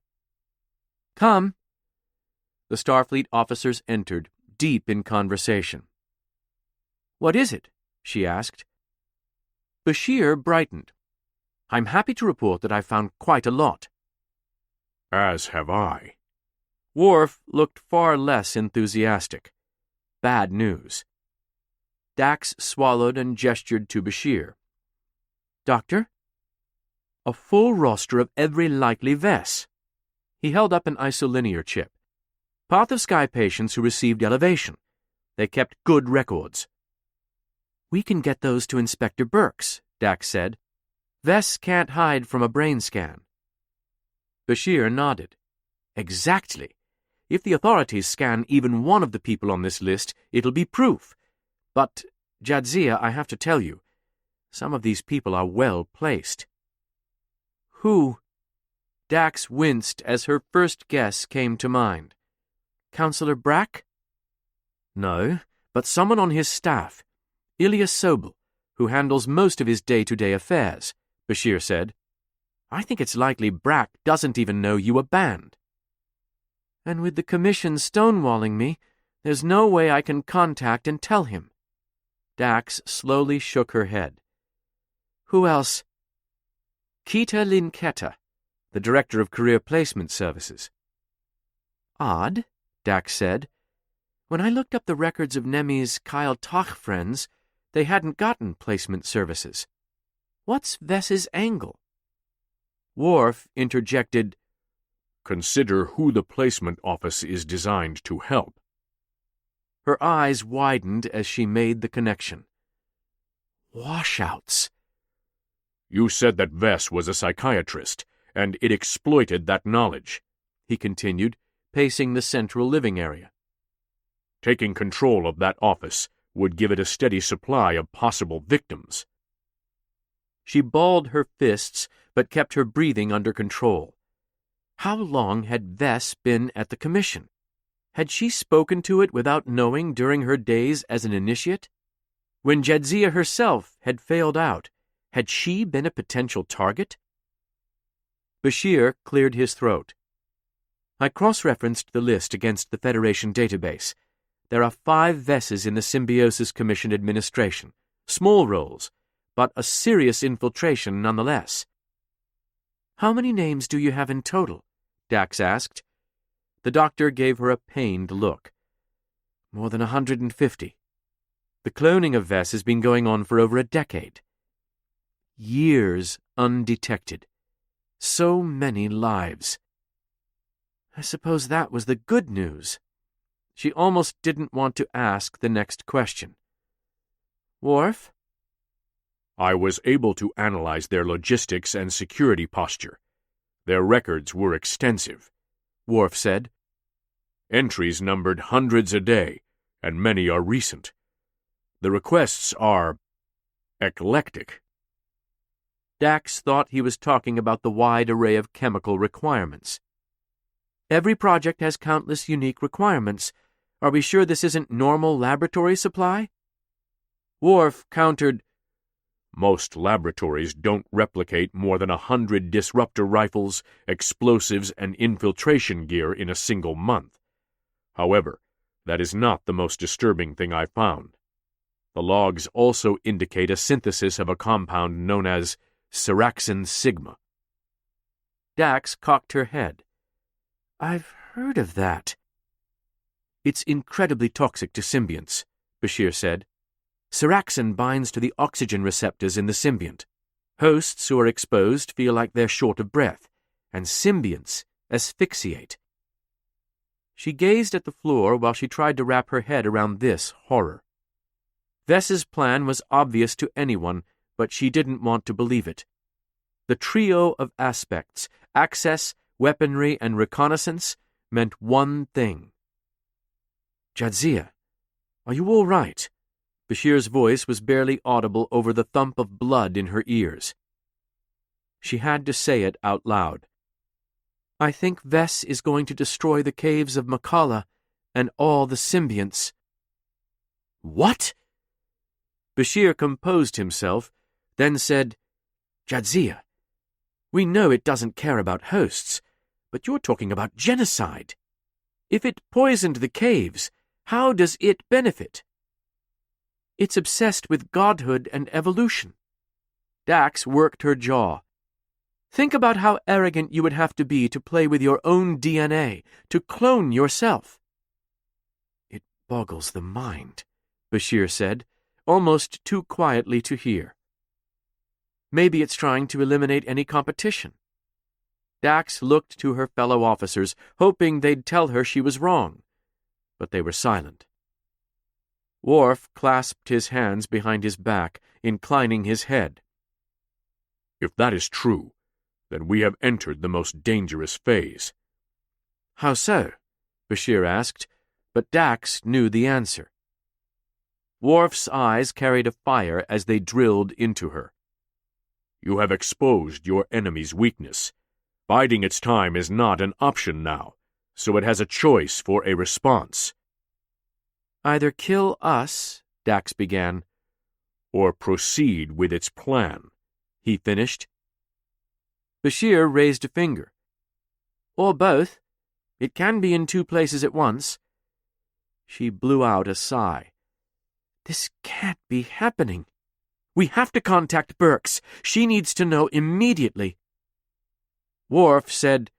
"Come." The Starfleet officers entered, deep in conversation. "What is it?" she asked. Bashir brightened. "I'm happy to report that I've found quite a lot." "As have I." Worf looked far less enthusiastic. Bad news. Dax swallowed and gestured to Bashir. "Doctor?" "A full roster of every likely Vess." He held up an isolinear chip. "Path of Sky patients who received elevation. They kept good records." "We can get those to Inspector Burks," Dax said. "Vess can't hide from a brain scan." Bashir nodded. "Exactly. If the authorities scan even one of the people on this list, it'll be proof. But, Jadzia, I have to tell you, some of these people are well placed." "Who?" Dax winced as her first guess came to mind. "Counselor Brack?" "No, but someone on his staff. Ilya Sobel, who handles most of his day-to-day affairs," Bashir said. "I think it's likely Brack doesn't even know you were banned." "And with the Commission stonewalling me, there's no way I can contact and tell him." Dax slowly shook her head. "Who else?" "Kita Linketta, the Director of Career Placement Services." Odd, Dax said. When I looked up the records of Nemi's Kyle Toch friends, they hadn't gotten placement services. What's Vess's angle? Worf interjected, "Consider who the placement office is designed to help." Her eyes widened as she made the connection. Washouts. "You said that Vess was a psychiatrist, and it exploited that knowledge," he continued, pacing the central living area. "Taking control of that office would give it a steady supply of possible victims." She balled her fists, but kept her breathing under control. How long had Vess been at the Commission? Had she spoken to it without knowing during her days as an initiate? When Jadzia herself had failed out, had she been a potential target? Bashir cleared his throat. I cross-referenced the list against the Federation database. There are 5 Vesses in the Symbiosis Commission administration. Small roles, but a serious infiltration nonetheless. How many names do you have in total? Dax asked. The doctor gave her a pained look. More than 150. The cloning of Vess has been going on for over a decade. Years undetected. So many lives. I suppose that was the good news. She almost didn't want to ask the next question. Worf? I was able to analyze their logistics and security posture. Their records were extensive, Worf said. Entries numbered hundreds a day, and many are recent. The requests are eclectic. Dax thought he was talking about the wide array of chemical requirements. Every project has countless unique requirements. Are we sure this isn't normal laboratory supply? Worf countered, Most laboratories don't replicate more than 100 disruptor rifles, explosives, and infiltration gear in a single month. However, that is not the most disturbing thing I found. The logs also indicate a synthesis of a compound known as Seraxin Sigma. Dax cocked her head. I've heard of that. It's incredibly toxic to symbionts, Bashir said. Seraxin binds to the oxygen receptors in the symbiont. Hosts who are exposed feel like they're short of breath, and symbionts asphyxiate. She gazed at the floor while she tried to wrap her head around this horror. Vess's plan was obvious to anyone, but she didn't want to believe it. The trio of aspects, access, weaponry, and reconnaissance, meant one thing. Jadzia, are you all right? Bashir's voice was barely audible over the thump of blood in her ears. She had to say it out loud. I think Vess is going to destroy the caves of Makala and all the symbionts. What? Bashir composed himself, then said, Jadzia, we know it doesn't care about hosts, but you're talking about genocide. If it poisoned the caves, how does it benefit? It's obsessed with godhood and evolution. Dax worked her jaw. Think about how arrogant you would have to be to play with your own DNA, to clone yourself. It boggles the mind, Bashir said, almost too quietly to hear. Maybe it's trying to eliminate any competition. Dax looked to her fellow officers, hoping they'd tell her she was wrong, but they were silent. Worf clasped his hands behind his back, inclining his head. If that is true, then we have entered the most dangerous phase. How so? Bashir asked, but Dax knew the answer. Worf's eyes carried a fire as they drilled into her. You have exposed your enemy's weakness. Biding its time is not an option now, so it has a choice for a response. Either kill us, Dax began, or proceed with its plan, he finished. Bashir raised a finger. Or both. It can be in 2 places at once. She blew out a sigh. This can't be happening. We have to contact Burks. She needs to know immediately. Worf said,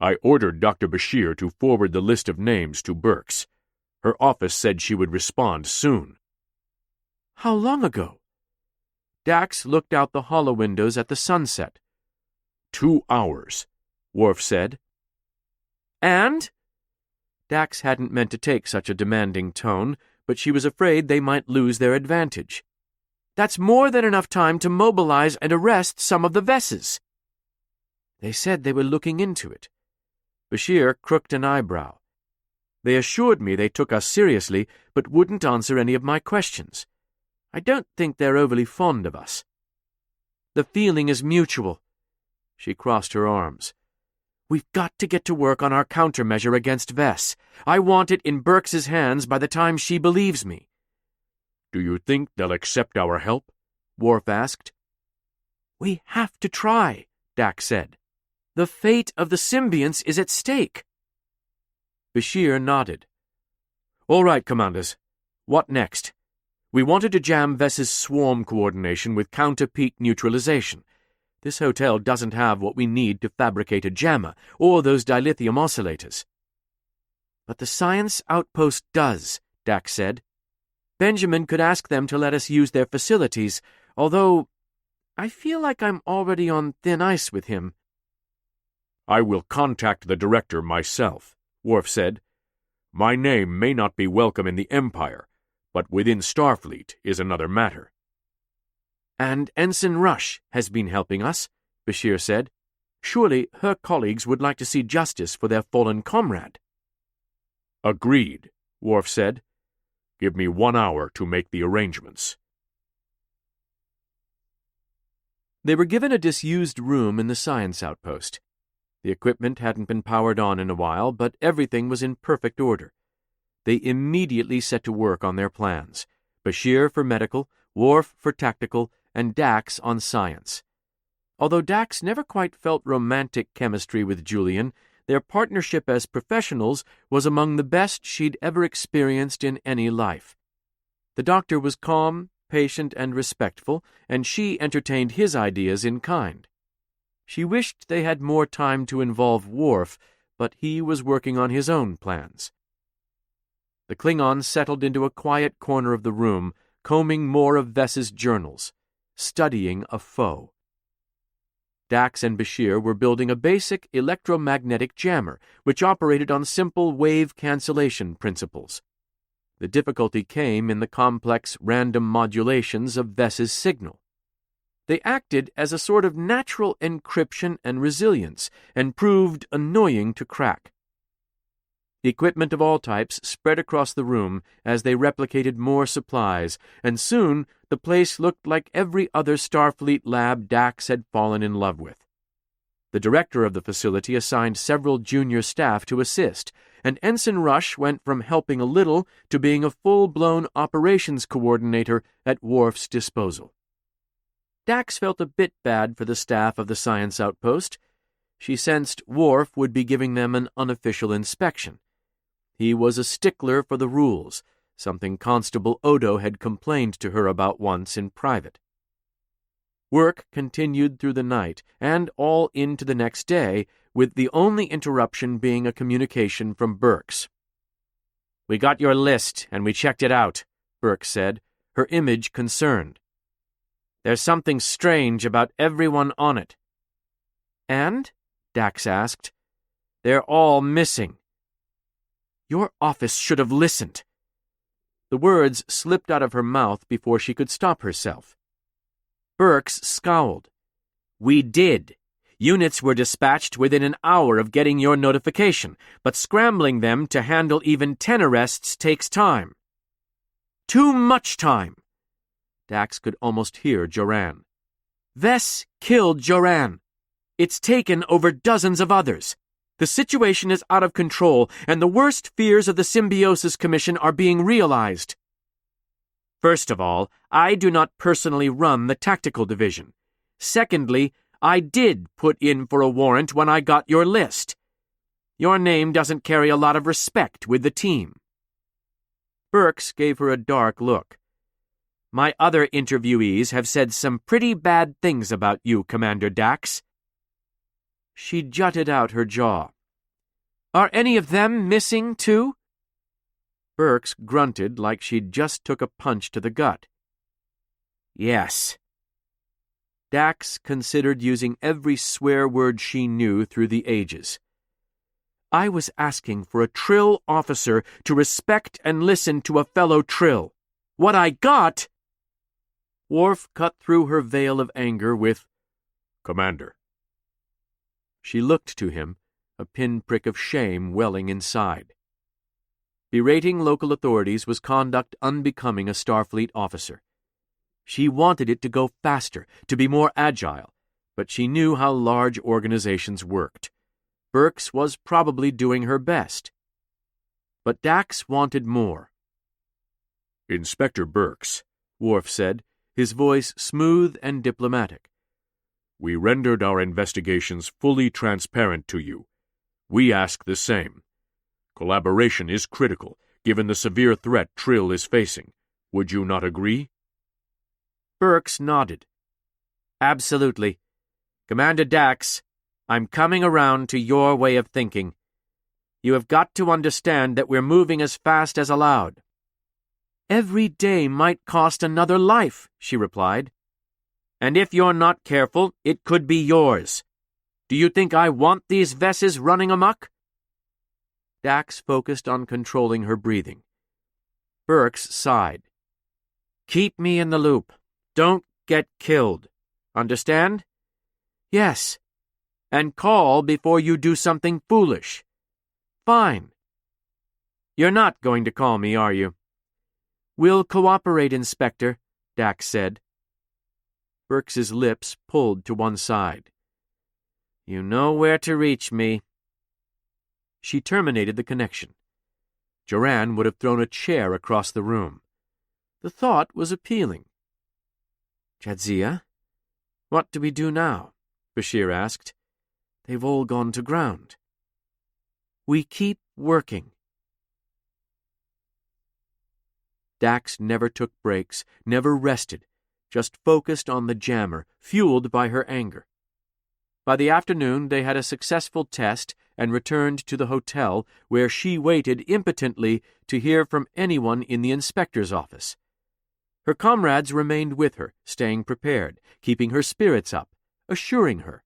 I ordered Dr. Bashir to forward the list of names to Burks. Her office said she would respond soon. How long ago? Dax looked out the hollow windows at the sunset. 2 hours, Worf said. And? Dax hadn't meant to take such a demanding tone, but she was afraid they might lose their advantage. That's more than enough time to mobilize and arrest some of the Vesses. They said they were looking into it. Bashir crooked an eyebrow. They assured me they took us seriously, but wouldn't answer any of my questions. I don't think they're overly fond of us. The feeling is mutual. She crossed her arms. We've got to get to work on our countermeasure against Vess. I want it in Burks's hands by the time she believes me. Do you think they'll accept our help? Worf asked. We have to try, Dax said. The fate of the symbionts is at stake. Bashir nodded. All right, commanders. What next? We wanted to jam Vess's swarm coordination with counter-peak neutralization. This hotel doesn't have what we need to fabricate a jammer, or those dilithium oscillators. But the science outpost does, Dax said. Benjamin could ask them to let us use their facilities, although I feel like I'm already on thin ice with him. I will contact the director myself, Worf said. My name may not be welcome in the Empire, but within Starfleet is another matter. And Ensign Rush has been helping us, Bashir said. Surely her colleagues would like to see justice for their fallen comrade. Agreed, Worf said. Give me 1 hour to make the arrangements. They were given a disused room in the science outpost. The equipment hadn't been powered on in a while, but everything was in perfect order. They immediately set to work on their plans. Bashir for medical, Worf for tactical, and Dax on science. Although Dax never quite felt romantic chemistry with Julian, their partnership as professionals was among the best she'd ever experienced in any life. The doctor was calm, patient, and respectful, and she entertained his ideas in kind. She wished they had more time to involve Worf, but he was working on his own plans. The Klingon settled into a quiet corner of the room, combing more of Vess's journals, studying a foe. Dax and Bashir were building a basic electromagnetic jammer, which operated on simple wave cancellation principles. The difficulty came in the complex random modulations of Vess's signal. They acted as a sort of natural encryption and resilience, and proved annoying to crack. Equipment of all types spread across the room as they replicated more supplies, and soon the place looked like every other Starfleet lab Dax had fallen in love with. The director of the facility assigned several junior staff to assist, and Ensign Rush went from helping a little to being a full-blown operations coordinator at Worf's disposal. Dax felt a bit bad for the staff of the science outpost. She sensed Worf would be giving them an unofficial inspection. He was a stickler for the rules, something Constable Odo had complained to her about once in private. Work continued through the night and all into the next day, with the only interruption being a communication from Burks. "We got your list, and we checked it out," Burks said, her image concerned. "There's something strange about everyone on it." "And?" Dax asked. "They're all missing." "Your office should have listened." The words slipped out of her mouth before she could stop herself. Burks scowled. "We did. Units were dispatched within an hour of getting your notification, but scrambling them to handle even 10 arrests takes time." "Too much time." Dax could almost hear Joran. "Vess killed Joran. It's taken over dozens of others. The situation is out of control, and the worst fears of the Symbiosis Commission are being realized." "First of all, I do not personally run the tactical division. Secondly, I did put in for a warrant when I got your list. Your name doesn't carry a lot of respect with the team." Burks gave her a dark look. "My other interviewees have said some pretty bad things about you, Commander Dax." She jutted out her jaw. Are any of them missing, too? Burks grunted like she'd just took a punch to the gut. Yes. Dax considered using every swear word she knew through the ages. I was asking for a Trill officer to respect and listen to a fellow Trill. What I got... Worf cut through her veil of anger with, Commander. She looked to him, a pinprick of shame welling inside. Berating local authorities was conduct unbecoming a Starfleet officer. She wanted it to go faster, to be more agile, but she knew how large organizations worked. Burks was probably doing her best. But Dax wanted more. Inspector Burks, Worf said, his voice smooth and diplomatic. We rendered our investigations fully transparent to you. We ask the same. Collaboration is critical, given the severe threat Trill is facing. Would you not agree? Burks nodded. Absolutely. Commander Dax, I'm coming around to your way of thinking. You have got to understand that we're moving as fast as allowed. Every day might cost another life, she replied. And if you're not careful, it could be yours. Do you think I want these Vesses running amok? Dax focused on controlling her breathing. Burks sighed. Keep me in the loop. Don't get killed. Understand? Yes. And call before you do something foolish. Fine. You're not going to call me, are you? We'll cooperate, Inspector, Dax said. Burks's lips pulled to one side. You know where to reach me. She terminated the connection. Joran would have thrown a chair across the room. The thought was appealing. Jadzia, what do we do now? Bashir asked. They've all gone to ground. We keep working. Dax never took breaks, never rested, just focused on the jammer, fueled by her anger. By the afternoon, they had a successful test and returned to the hotel, where she waited impotently to hear from anyone in the inspector's office. Her comrades remained with her, staying prepared, keeping her spirits up, assuring her.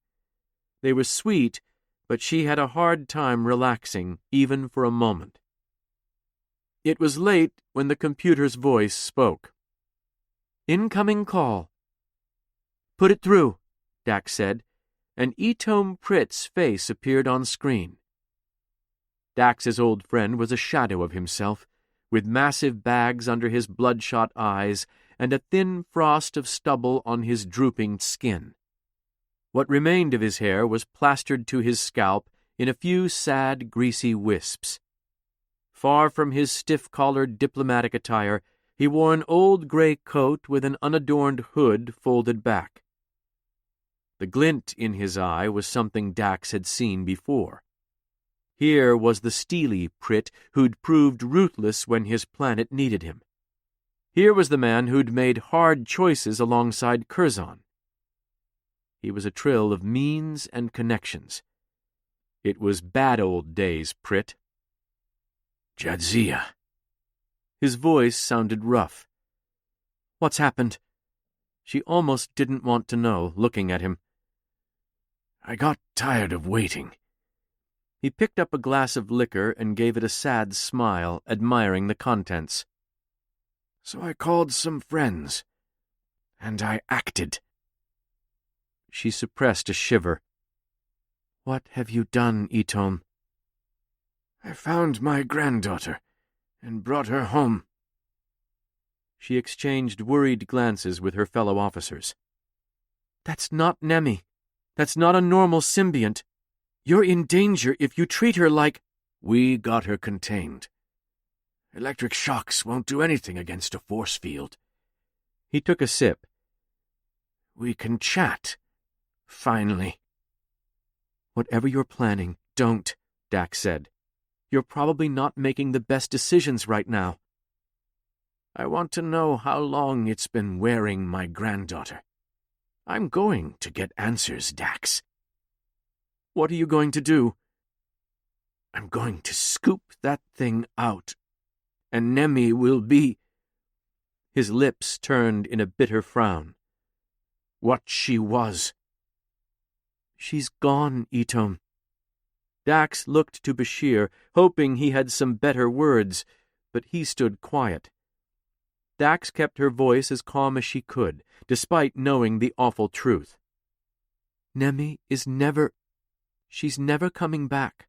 They were sweet, but she had a hard time relaxing, even for a moment. It was late when the computer's voice spoke. Incoming call. Put it through, Dax said, and Etome Pritt's face appeared on screen. Dax's old friend was a shadow of himself, with massive bags under his bloodshot eyes and a thin frost of stubble on his drooping skin. What remained of his hair was plastered to his scalp in a few sad, greasy wisps. Far from his stiff-collared diplomatic attire, he wore an old gray coat with an unadorned hood folded back. The glint in his eye was something Dax had seen before. Here was the steely Pritt who'd proved ruthless when his planet needed him. Here was the man who'd made hard choices alongside Curzon. He was a Trill of means and connections. It was bad old days, Pritt. Jadzia. His voice sounded rough. What's happened? She almost didn't want to know, looking at him. I got tired of waiting. He picked up a glass of liquor and gave it a sad smile, admiring the contents. So I called some friends, and I acted. She suppressed a shiver. What have you done, Etome? I found my granddaughter and brought her home. She exchanged worried glances with her fellow officers. That's not Nemi. That's not a normal symbiont. You're in danger if you treat her like... We got her contained. Electric shocks won't do anything against a force field. He took a sip. We can chat. Finally. Whatever you're planning, don't, Dax said. You're probably not making the best decisions right now. I want to know how long it's been wearing my granddaughter. I'm going to get answers, Dax. What are you going to do? I'm going to scoop that thing out, and Nemi will be—" His lips turned in a bitter frown. "What she was." "She's gone, Itom." Dax looked to Bashir, hoping he had some better words, but he stood quiet. Dax kept her voice as calm as she could, despite knowing the awful truth. "Nemi is never— she's never coming back.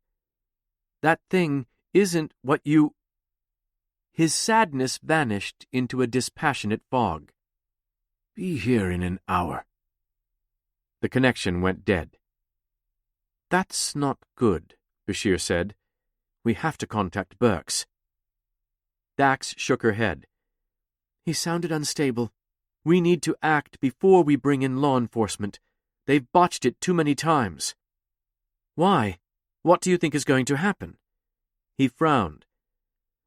That thing isn't what you—" His sadness vanished into a dispassionate fog. "Be here in an hour." The connection went dead. "That's not good," Bashir said. "We have to contact Burks." Dax shook her head. "He sounded unstable. We need to act before we bring in law enforcement. They've botched it too many times." "Why? What do you think is going to happen?" He frowned.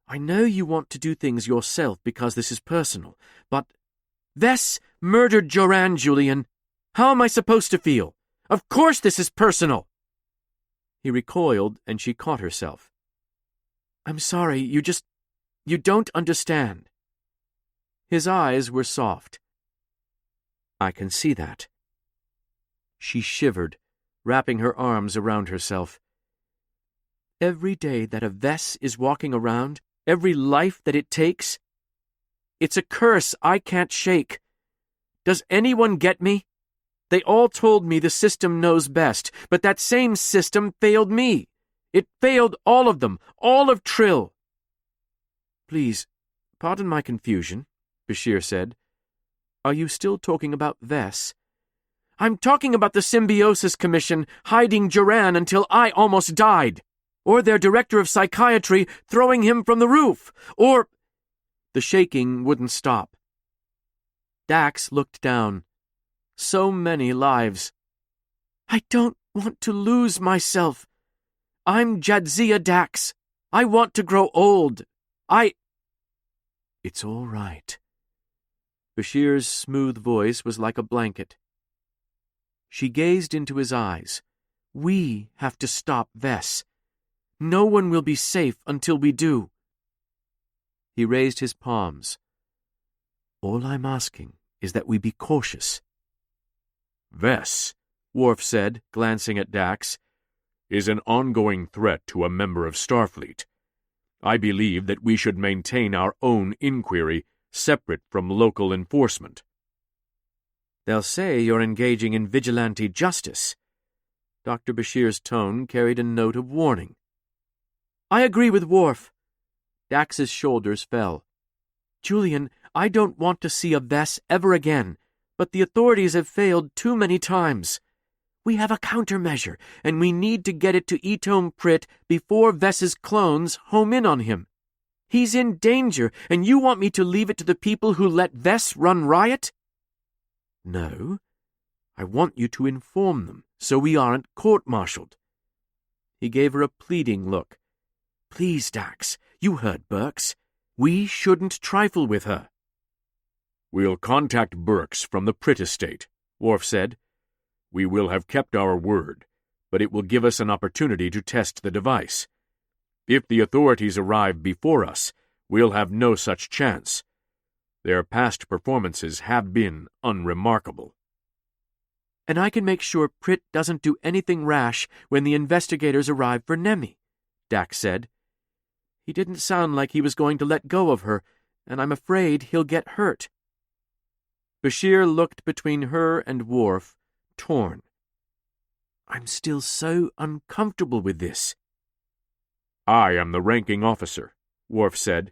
"I know you want to do things yourself because this is personal, but— Vess murdered Joran, Julian. How am I supposed to feel? Of course this is personal!" He recoiled, and she caught herself. "I'm sorry, you don't understand." His eyes were soft. "I can see that." She shivered, wrapping her arms around herself. "Every day that a Vess is walking around, every life that it takes, it's a curse I can't shake. Does anyone get me? They all told me the system knows best, but that same system failed me. It failed all of them, all of Trill." "Please, pardon my confusion," Bashir said. "Are you still talking about Vess?" "I'm talking about the Symbiosis Commission hiding Joran until I almost died. Or their director of psychiatry throwing him from the roof. Or—" The shaking wouldn't stop. Dax looked down. So many lives. "I don't want to lose myself. I'm Jadzia Dax. I want to grow old. It's all right." Bashir's smooth voice was like a blanket. She gazed into his eyes. "We have to stop Vess. No one will be safe until we do." He raised his palms. "All I'm asking is that we be cautious." "Vess," Worf said, glancing at Dax, "is an ongoing threat to a member of Starfleet. I believe that we should maintain our own inquiry separate from local enforcement." "They'll say you're engaging in vigilante justice." Dr. Bashir's tone carried a note of warning. "I agree with Worf." Dax's shoulders fell. "Julian, I don't want to see a Vess ever again, but the authorities have failed too many times. We have a countermeasure, and we need to get it to Itom Prit before Vess's clones home in on him. He's in danger, and you want me to leave it to the people who let Vess run riot?" "No. I want you to inform them, so we aren't court-martialed." He gave her a pleading look. "Please, Dax, you heard Burks. We shouldn't trifle with her." "We'll contact Burks from the Prit estate," Worf said. "We will have kept our word, but it will give us an opportunity to test the device. If the authorities arrive before us, we'll have no such chance. Their past performances have been unremarkable." "And I can make sure Prit doesn't do anything rash when the investigators arrive for Nemi," Dax said. "He didn't sound like he was going to let go of her, and I'm afraid he'll get hurt." Bashir looked between her and Worf, torn. "I'm still so uncomfortable with this." "I am the ranking officer," Worf said.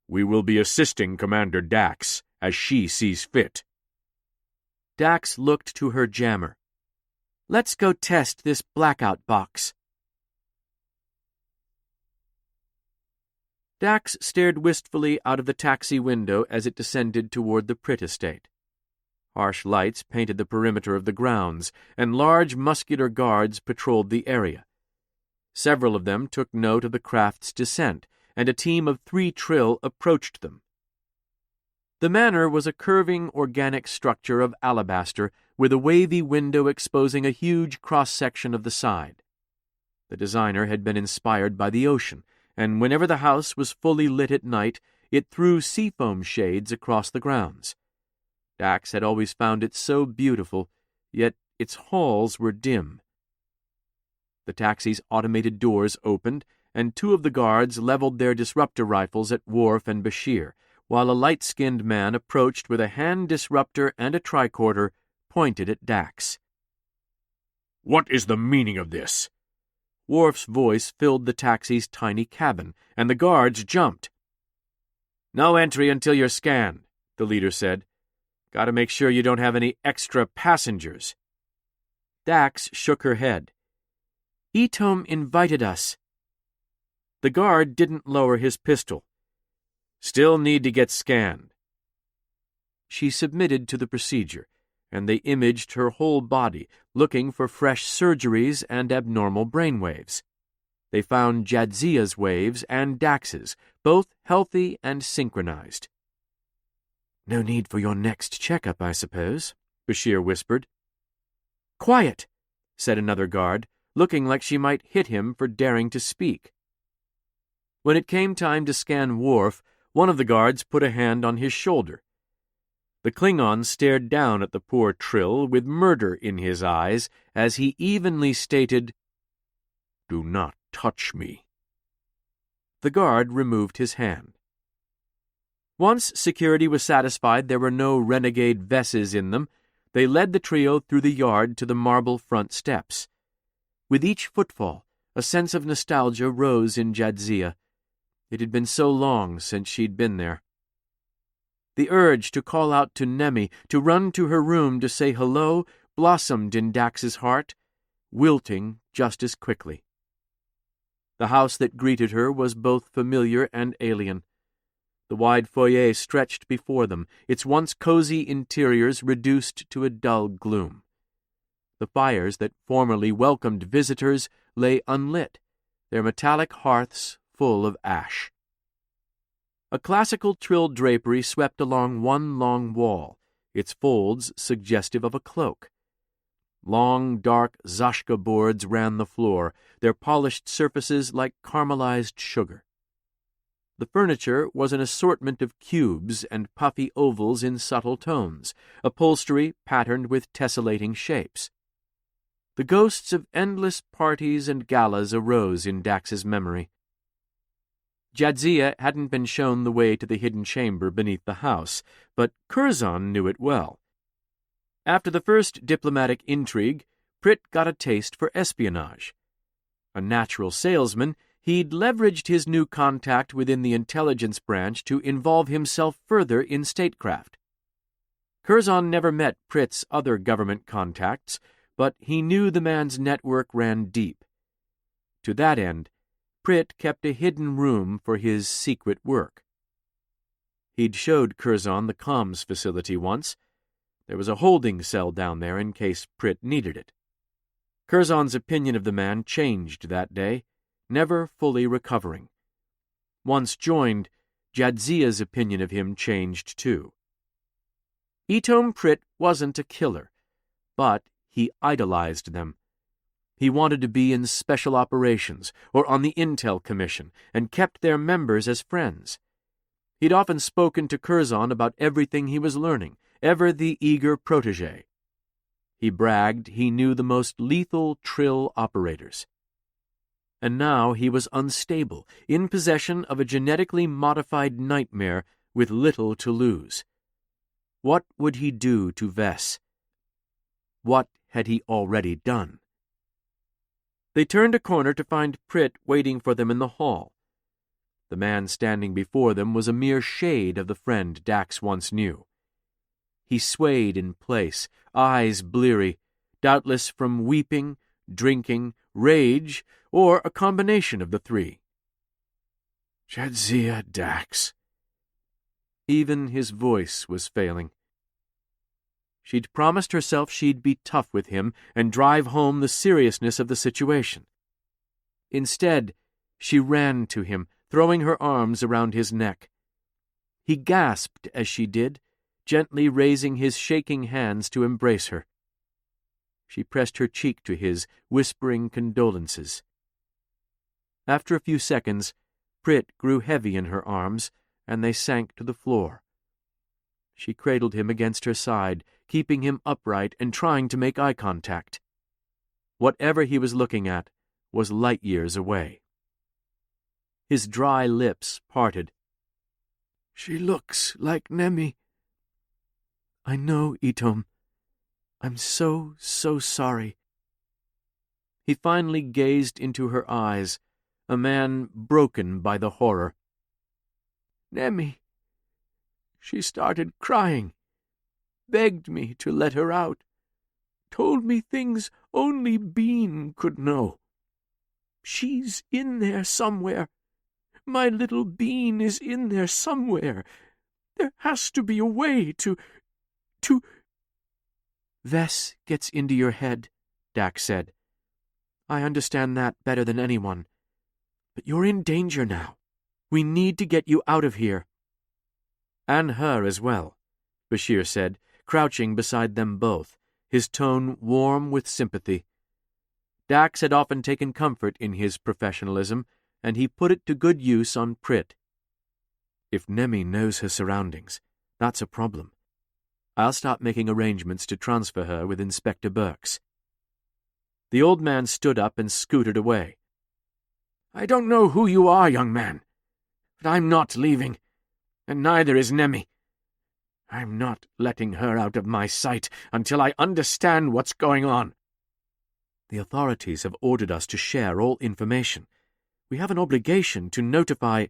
"We will be assisting Commander Dax as she sees fit." Dax looked to her jammer. "Let's go test this blackout box." Dax stared wistfully out of the taxi window as it descended toward the Prit estate. Harsh lights painted the perimeter of the grounds, and large muscular guards patrolled the area. Several of them took note of the craft's descent, and a team of 3 Trill approached them. The manor was a curving organic structure of alabaster with a wavy window exposing a huge cross-section of the side. The designer had been inspired by the ocean, and whenever the house was fully lit at night, it threw seafoam shades across the grounds. Dax had always found it so beautiful, yet its halls were dim. The taxi's automated doors opened, and two of the guards leveled their disruptor rifles at Worf and Bashir, while a light-skinned man approached with a hand disruptor and a tricorder pointed at Dax. "What is the meaning of this?" Worf's voice filled the taxi's tiny cabin, and the guards jumped. "No entry until you're scanned," the leader said. "Gotta make sure you don't have any extra passengers." Dax shook her head. "Etom invited us." The guard didn't lower his pistol. "Still need to get scanned." She submitted to the procedure, and they imaged her whole body, looking for fresh surgeries and abnormal brainwaves. They found Jadzia's waves and Dax's, both healthy and synchronized. "No need for your next checkup, I suppose," Bashir whispered. "Quiet," said another guard, looking like she might hit him for daring to speak. When it came time to scan Worf, one of the guards put a hand on his shoulder. The Klingon stared down at the poor Trill with murder in his eyes as he evenly stated, "Do not touch me." The guard removed his hand. Once security was satisfied there were no renegade Vesses in them, they led the trio through the yard to the marble front steps. With each footfall, a sense of nostalgia rose in Jadzia. It had been so long since she'd been there. The urge to call out to Nemi, to run to her room to say hello, blossomed in Dax's heart, wilting just as quickly. The house that greeted her was both familiar and alien. The wide foyer stretched before them, its once cozy interiors reduced to a dull gloom. The fires that formerly welcomed visitors lay unlit, their metallic hearths full of ash. A classical Trill drapery swept along one long wall, its folds suggestive of a cloak. Long, dark Zashka boards ran the floor, their polished surfaces like caramelized sugar. The furniture was an assortment of cubes and puffy ovals in subtle tones, upholstery patterned with tessellating shapes. The ghosts of endless parties and galas arose in Dax's memory. Jadzia hadn't been shown the way to the hidden chamber beneath the house, but Curzon knew it well. After the first diplomatic intrigue, Prit got a taste for espionage. A natural salesman, he'd leveraged his new contact within the intelligence branch to involve himself further in statecraft. Curzon never met Prit's other government contacts, but he knew the man's network ran deep. To that end, Prit kept a hidden room for his secret work. He'd showed Curzon the comms facility once. There was a holding cell down there in case Prit needed it. Curzon's opinion of the man changed that day, never fully recovering. Once joined, Jadzia's opinion of him changed too. Etom Prit wasn't a killer, but he idolized them. He wanted to be in special operations or on the Intel Commission and kept their members as friends. He'd often spoken to Curzon about everything he was learning, ever the eager protégé. He bragged he knew the most lethal Trill operators. And now he was unstable, in possession of a genetically modified nightmare with little to lose. What would he do to Vess? What had he already done? They turned a corner to find Prit waiting for them in the hall. The man standing before them was a mere shade of the friend Dax once knew. He swayed in place, eyes bleary, doubtless from weeping, drinking, rage, or a combination of the three. Jadzia Dax. Even his voice was failing. She'd promised herself she'd be tough with him and drive home the seriousness of the situation. Instead, she ran to him, throwing her arms around his neck. He gasped as she did, gently raising his shaking hands to embrace her. She pressed her cheek to his, whispering condolences. After a few seconds, Prit grew heavy in her arms, and they sank to the floor. She cradled him against her side, keeping him upright and trying to make eye contact. Whatever he was looking at was light years away. His dry lips parted. "She looks like Nemi." "I know, Itom. I'm so sorry." He finally gazed into her eyes, a man broken by the horror. "Nemi. She started crying, begged me to let her out, told me things only Bean could know. She's in there somewhere. My little Bean is in there somewhere. There has to be a way to... "Vess gets into your head," Dax said. "I understand that better than anyone. But you're in danger now. We need to get you out of here." "And her as well," Bashir said, crouching beside them both, his tone warm with sympathy. Dax had often taken comfort in his professionalism, and he put it to good use on Prit. "If Nemi knows her surroundings, that's a problem. I'll start making arrangements to transfer her with Inspector Burks." The old man stood up and scooted away. "I don't know who you are, young man, but I'm not leaving, and neither is Nemi. I'm not letting her out of my sight until I understand what's going on." "The authorities have ordered us to share all information. We have an obligation to notify—"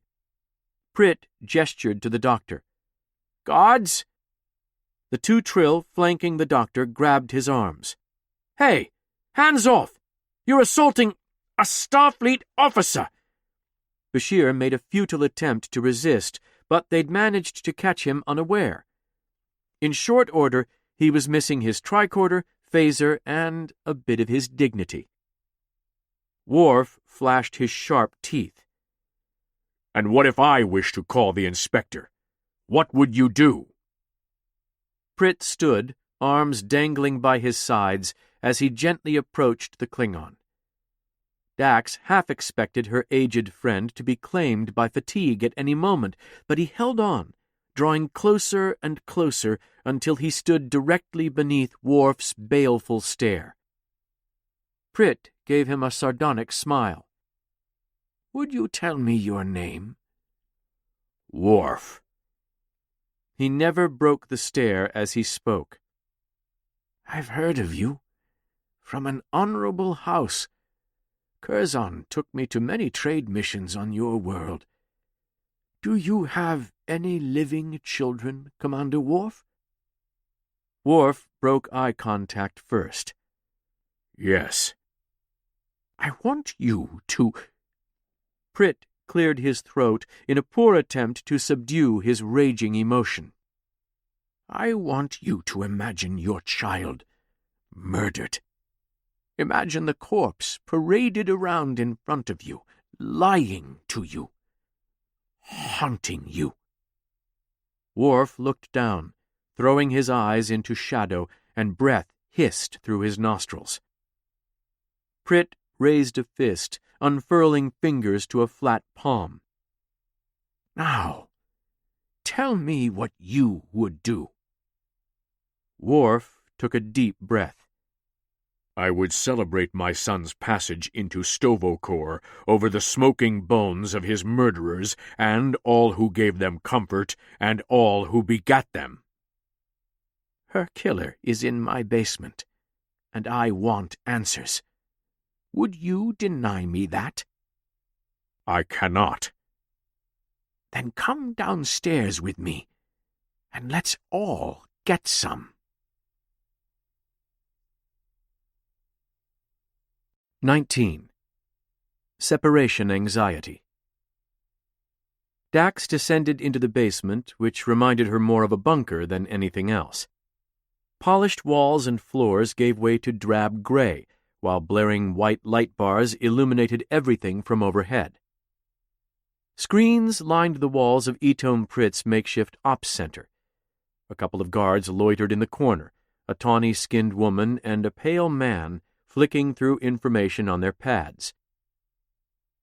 Prit gestured to the doctor. "Guards!" The two Trill flanking the doctor grabbed his arms. "Hey! Hands off! You're assaulting a Starfleet officer!" Bashir made a futile attempt to resist, but they'd managed to catch him unaware. In short order, he was missing his tricorder, phaser, and a bit of his dignity. Worf flashed his sharp teeth. "And what if I wish to call the inspector? What would you do?" Prit stood, arms dangling by his sides, as he gently approached the Klingon. Dax half expected her aged friend to be claimed by fatigue at any moment, but he held on, drawing closer and closer until he stood directly beneath Worf's baleful stare. Prit gave him a sardonic smile. "Would you tell me your name?" "Worf." He never broke the stare as he spoke. "I've heard of you. From an honorable house. Curzon took me to many trade missions on your world. Do you have any living children, Commander Worf?" Worf broke eye contact first. "Yes." "I want you to—" Prit cleared his throat in a poor attempt to subdue his raging emotion. "I want you to imagine your child murdered. Imagine the corpse paraded around in front of you, lying to you, haunting you." Worf looked down, throwing his eyes into shadow, and breath hissed through his nostrils. Prit raised a fist, unfurling fingers to a flat palm. "Now, tell me what you would do." Worf took a deep breath. "I would celebrate my son's passage into Stovokor over the smoking bones of his murderers and all who gave them comfort and all who begat them." "Her killer is in my basement, and I want answers. Would you deny me that?" "I cannot." "Then come downstairs with me, and let's all get some." 19. Separation Anxiety. Dax descended into the basement, which reminded her more of a bunker than anything else. Polished walls and floors gave way to drab gray, while blaring white light bars illuminated everything from overhead. Screens lined the walls of Itom Prit's makeshift ops center. A couple of guards loitered in the corner, a tawny-skinned woman and a pale man flicking through information on their pads.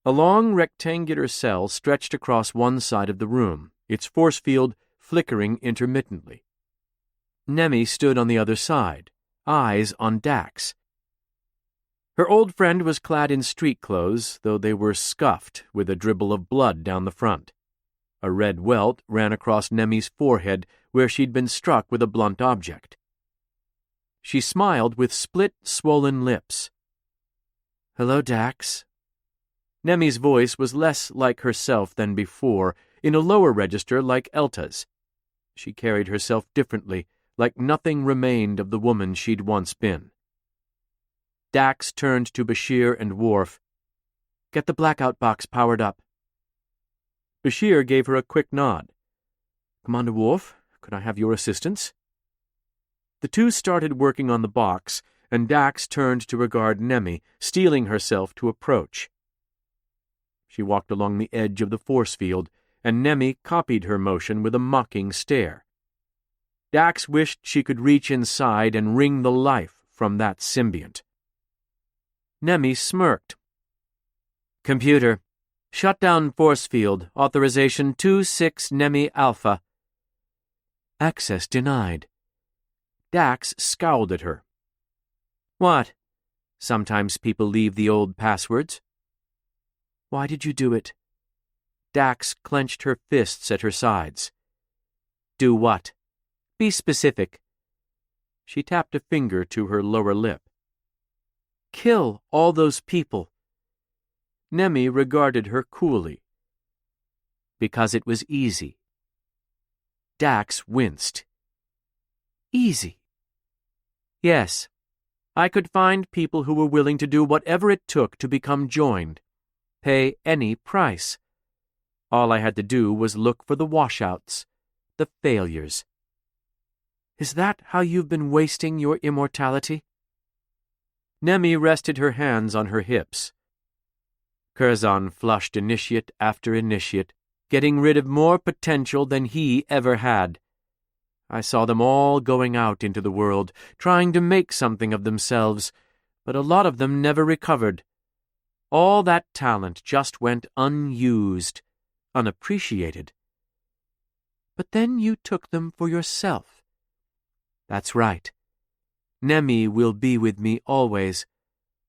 A long rectangular cell stretched across one side of the room, its force field flickering intermittently. Nemi stood on the other side, eyes on Dax. Her old friend was clad in street clothes, though they were scuffed with a dribble of blood down the front. A red welt ran across Nemi's forehead where she'd been struck with a blunt object. She smiled with split, swollen lips. "Hello, Dax." Nemi's voice was less like herself than before, in a lower register like Elta's. She carried herself differently, like nothing remained of the woman she'd once been. Dax turned to Bashir and Worf. "Get the blackout box powered up." Bashir gave her a quick nod. "Commander Worf, could I have your assistance?" The two started working on the box, and Dax turned to regard Nemi, steeling herself to approach. She walked along the edge of the force field, and Nemi copied her motion with a mocking stare. Dax wished she could reach inside and wring the life from that symbiont. Nemi smirked. "Computer, shut down force field, authorization 26 Nemi Alpha." Access denied. Dax scowled at her. "What? Sometimes people leave the old passwords." "Why did you do it?" Dax clenched her fists at her sides. "Do what? Be specific." She tapped a finger to her lower lip. "Kill all those people." Nemi regarded her coolly. "Because it was easy." Dax winced. "Easy?" "Yes. I could find people who were willing to do whatever it took to become joined. Pay any price. All I had to do was look for the washouts, the failures." "Is that how you've been wasting your immortality?" Nemi rested her hands on her hips. Curzon flushed initiate after initiate, getting rid of more potential than he ever had. I saw them all going out into the world, trying to make something of themselves, but a lot of them never recovered. All that talent just went unused, unappreciated. But then you took them for yourself. That's right. Nemi will be with me always.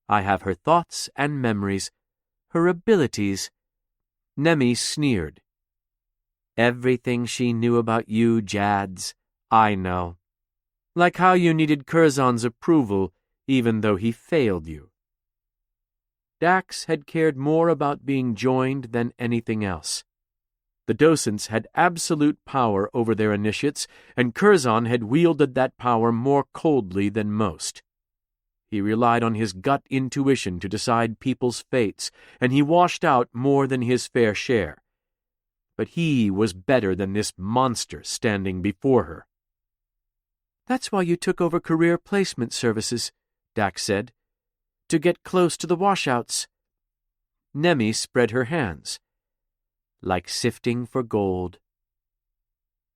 I have her thoughts and memories, her abilities. Nemi sneered. Everything she knew about you, Jads, I know. Like how you needed Curzon's approval, even though he failed you. Dax had cared more about being joined than anything else. The docents had absolute power over their initiates, and Curzon had wielded that power more coldly than most. He relied on his gut intuition to decide people's fates, and he washed out more than his fair share. But he was better than this monster standing before her. "That's why you took over career placement services," Dax said. "To get close to the washouts." Nemi spread her hands. Like sifting for gold.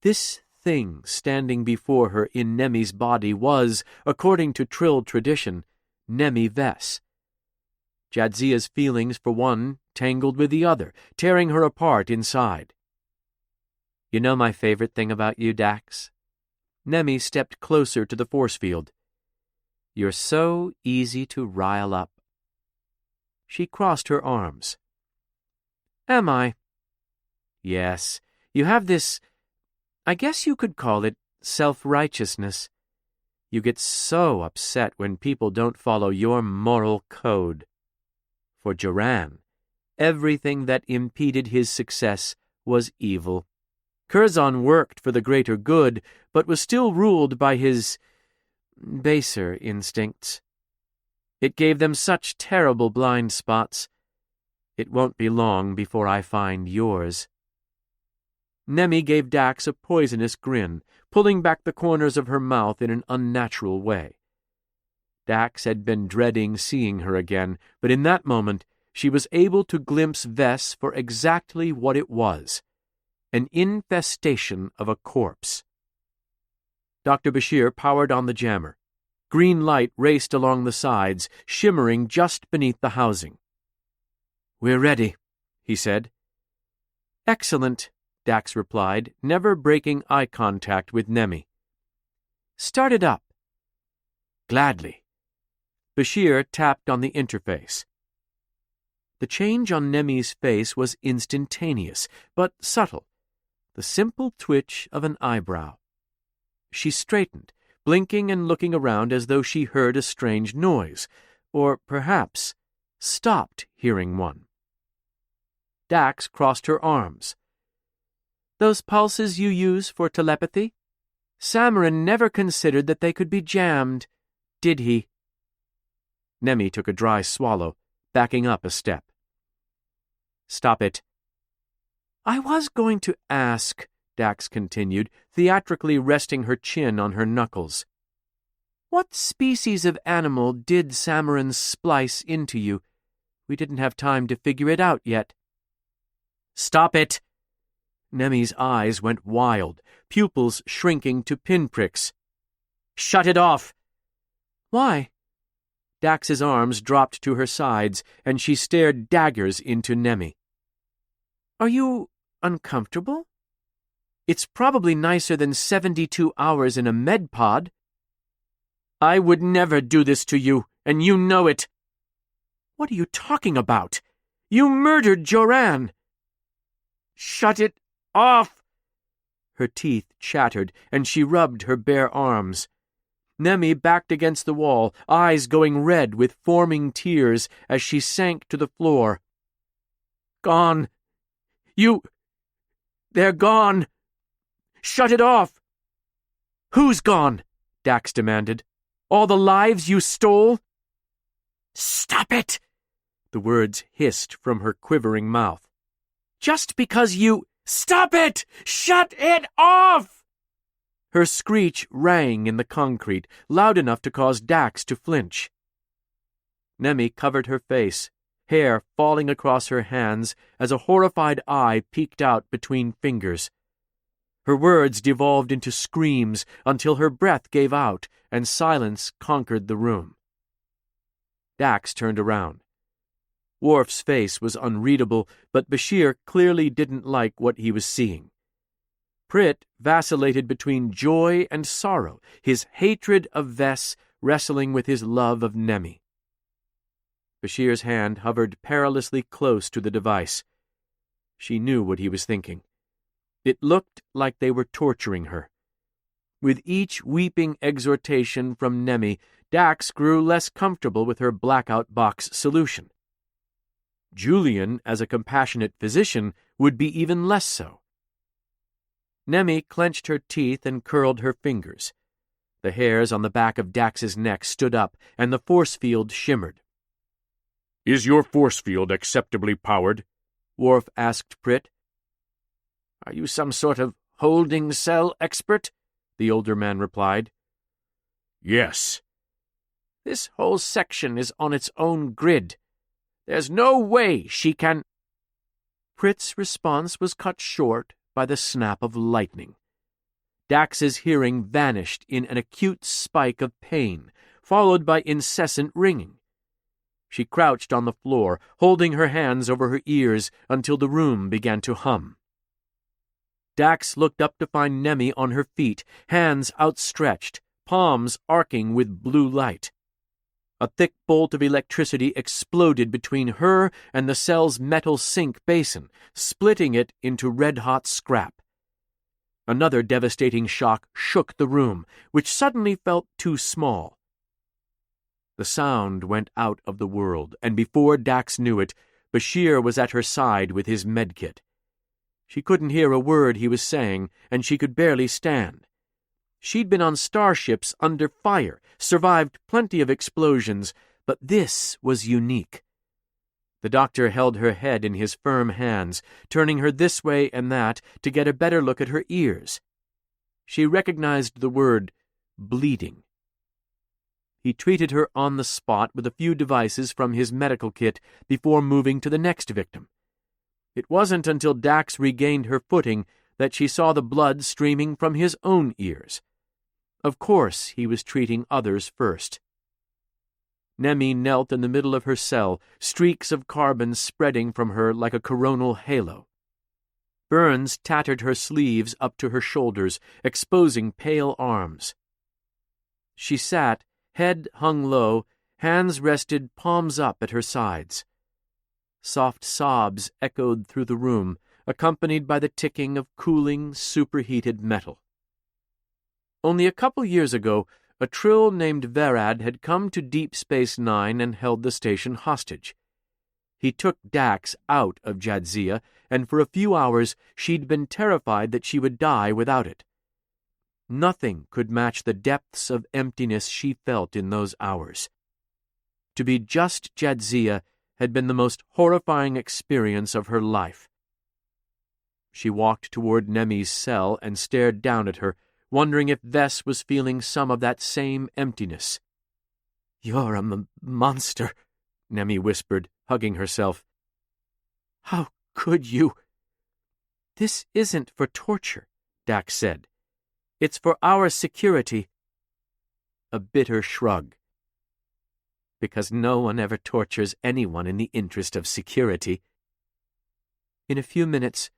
This thing standing before her in Nemi's body was, according to Trill tradition, Nemi Vess. Jadzia's feelings for one tangled with the other, tearing her apart inside. "You know my favorite thing about you, Dax?" Nemi stepped closer to the force field. "You're so easy to rile up." She crossed her arms. "Am I?" "Yes, you have this, I guess you could call it self-righteousness. You get so upset when people don't follow your moral code. For Joran, everything that impeded his success was evil. Curzon worked for the greater good, but was still ruled by his baser instincts. It gave them such terrible blind spots. It won't be long before I find yours." Nemi gave Dax a poisonous grin, pulling back the corners of her mouth in an unnatural way. Dax had been dreading seeing her again, but in that moment she was able to glimpse Vess for exactly what it was, an infestation of a corpse. Dr. Bashir powered on the jammer. Green light raced along the sides, shimmering just beneath the housing. "We're ready," he said. "Excellent," Dax replied, never breaking eye contact with Nemi. "Start it up." "Gladly." Bashir tapped on the interface. The change on Nemi's face was instantaneous, but subtle, the simple twitch of an eyebrow. She straightened, blinking and looking around as though she heard a strange noise, or perhaps stopped hearing one. Dax crossed her arms. "Those pulses you use for telepathy? Samarin never considered that they could be jammed, did he?" Nemi took a dry swallow, backing up a step. "Stop it." "I was going to ask," Dax continued, theatrically resting her chin on her knuckles. "What species of animal did Samarin splice into you? We didn't have time to figure it out yet." "Stop it!" Nemi's eyes went wild, pupils shrinking to pinpricks. "Shut it off!" "Why?" Dax's arms dropped to her sides, and she stared daggers into Nemi. "Are you uncomfortable? It's probably nicer than 72 hours in a med pod." "I would never do this to you, and you know it." "What are you talking about? You murdered Joran!" "Shut it off!" Her teeth chattered, and she rubbed her bare arms. Nemi backed against the wall, eyes going red with forming tears as she sank to the floor. "Gone. They're gone. Shut it off." "Who's gone?" Dax demanded. "All the lives you stole?" "Stop it!" The words hissed from her quivering mouth. "Just because you... Stop it! Shut it off!" Her screech rang in the concrete, loud enough to cause Dax to flinch. Nemi covered her face, hair falling across her hands as a horrified eye peeked out between fingers. Her words devolved into screams until her breath gave out and silence conquered the room. Dax turned around. Worf's face was unreadable, but Bashir clearly didn't like what he was seeing. Pritt vacillated between joy and sorrow, his hatred of Vess wrestling with his love of Nemi. Bashir's hand hovered perilously close to the device. She knew what he was thinking. It looked like they were torturing her. With each weeping exhortation from Nemi, Dax grew less comfortable with her blackout box solution. Julian, as a compassionate physician, would be even less so. Nemi clenched her teeth and curled her fingers. The hairs on the back of Dax's neck stood up, and the force field shimmered. "Is your force field acceptably powered?" Worf asked Pritt. "Are you some sort of holding cell expert?" the older man replied. "Yes." "This whole section is on its own grid. There's no way she can—" Pritt's response was cut short by the snap of lightning. Dax's hearing vanished in an acute spike of pain, followed by incessant ringing. She crouched on the floor, holding her hands over her ears until the room began to hum. Dax looked up to find Nemi on her feet, hands outstretched, palms arcing with blue light. A thick bolt of electricity exploded between her and the cell's metal sink basin, splitting it into red-hot scrap. Another devastating shock shook the room, which suddenly felt too small. The sound went out of the world, and before Dax knew it, Bashir was at her side with his medkit. She couldn't hear a word he was saying, and she could barely stand. She'd been on starships under fire, survived plenty of explosions, but this was unique. The doctor held her head in his firm hands, turning her this way and that to get a better look at her ears. She recognized the word bleeding. He treated her on the spot with a few devices from his medical kit before moving to the next victim. It wasn't until Dax regained her footing that she saw the blood streaming from his own ears. Of course he was treating others first. Nemi knelt in the middle of her cell, streaks of carbon spreading from her like a coronal halo. Burns tattered her sleeves up to her shoulders, exposing pale arms. She sat, head hung low, hands rested palms up at her sides. Soft sobs echoed through the room, accompanied by the ticking of cooling, superheated metal. Only a couple years ago, a Trill named Verad had come to Deep Space Nine and held the station hostage. He took Dax out of Jadzia, and for a few hours she'd been terrified that she would die without it. Nothing could match the depths of emptiness she felt in those hours. To be just Jadzia had been the most horrifying experience of her life. She walked toward Nemi's cell and stared down at her, wondering if Vess was feeling some of that same emptiness. "You're a monster," Nemi whispered, hugging herself. "How could you?" "This isn't for torture," Dax said. "It's for our security." A bitter shrug. "Because no one ever tortures anyone in the interest of security." "In a few minutes,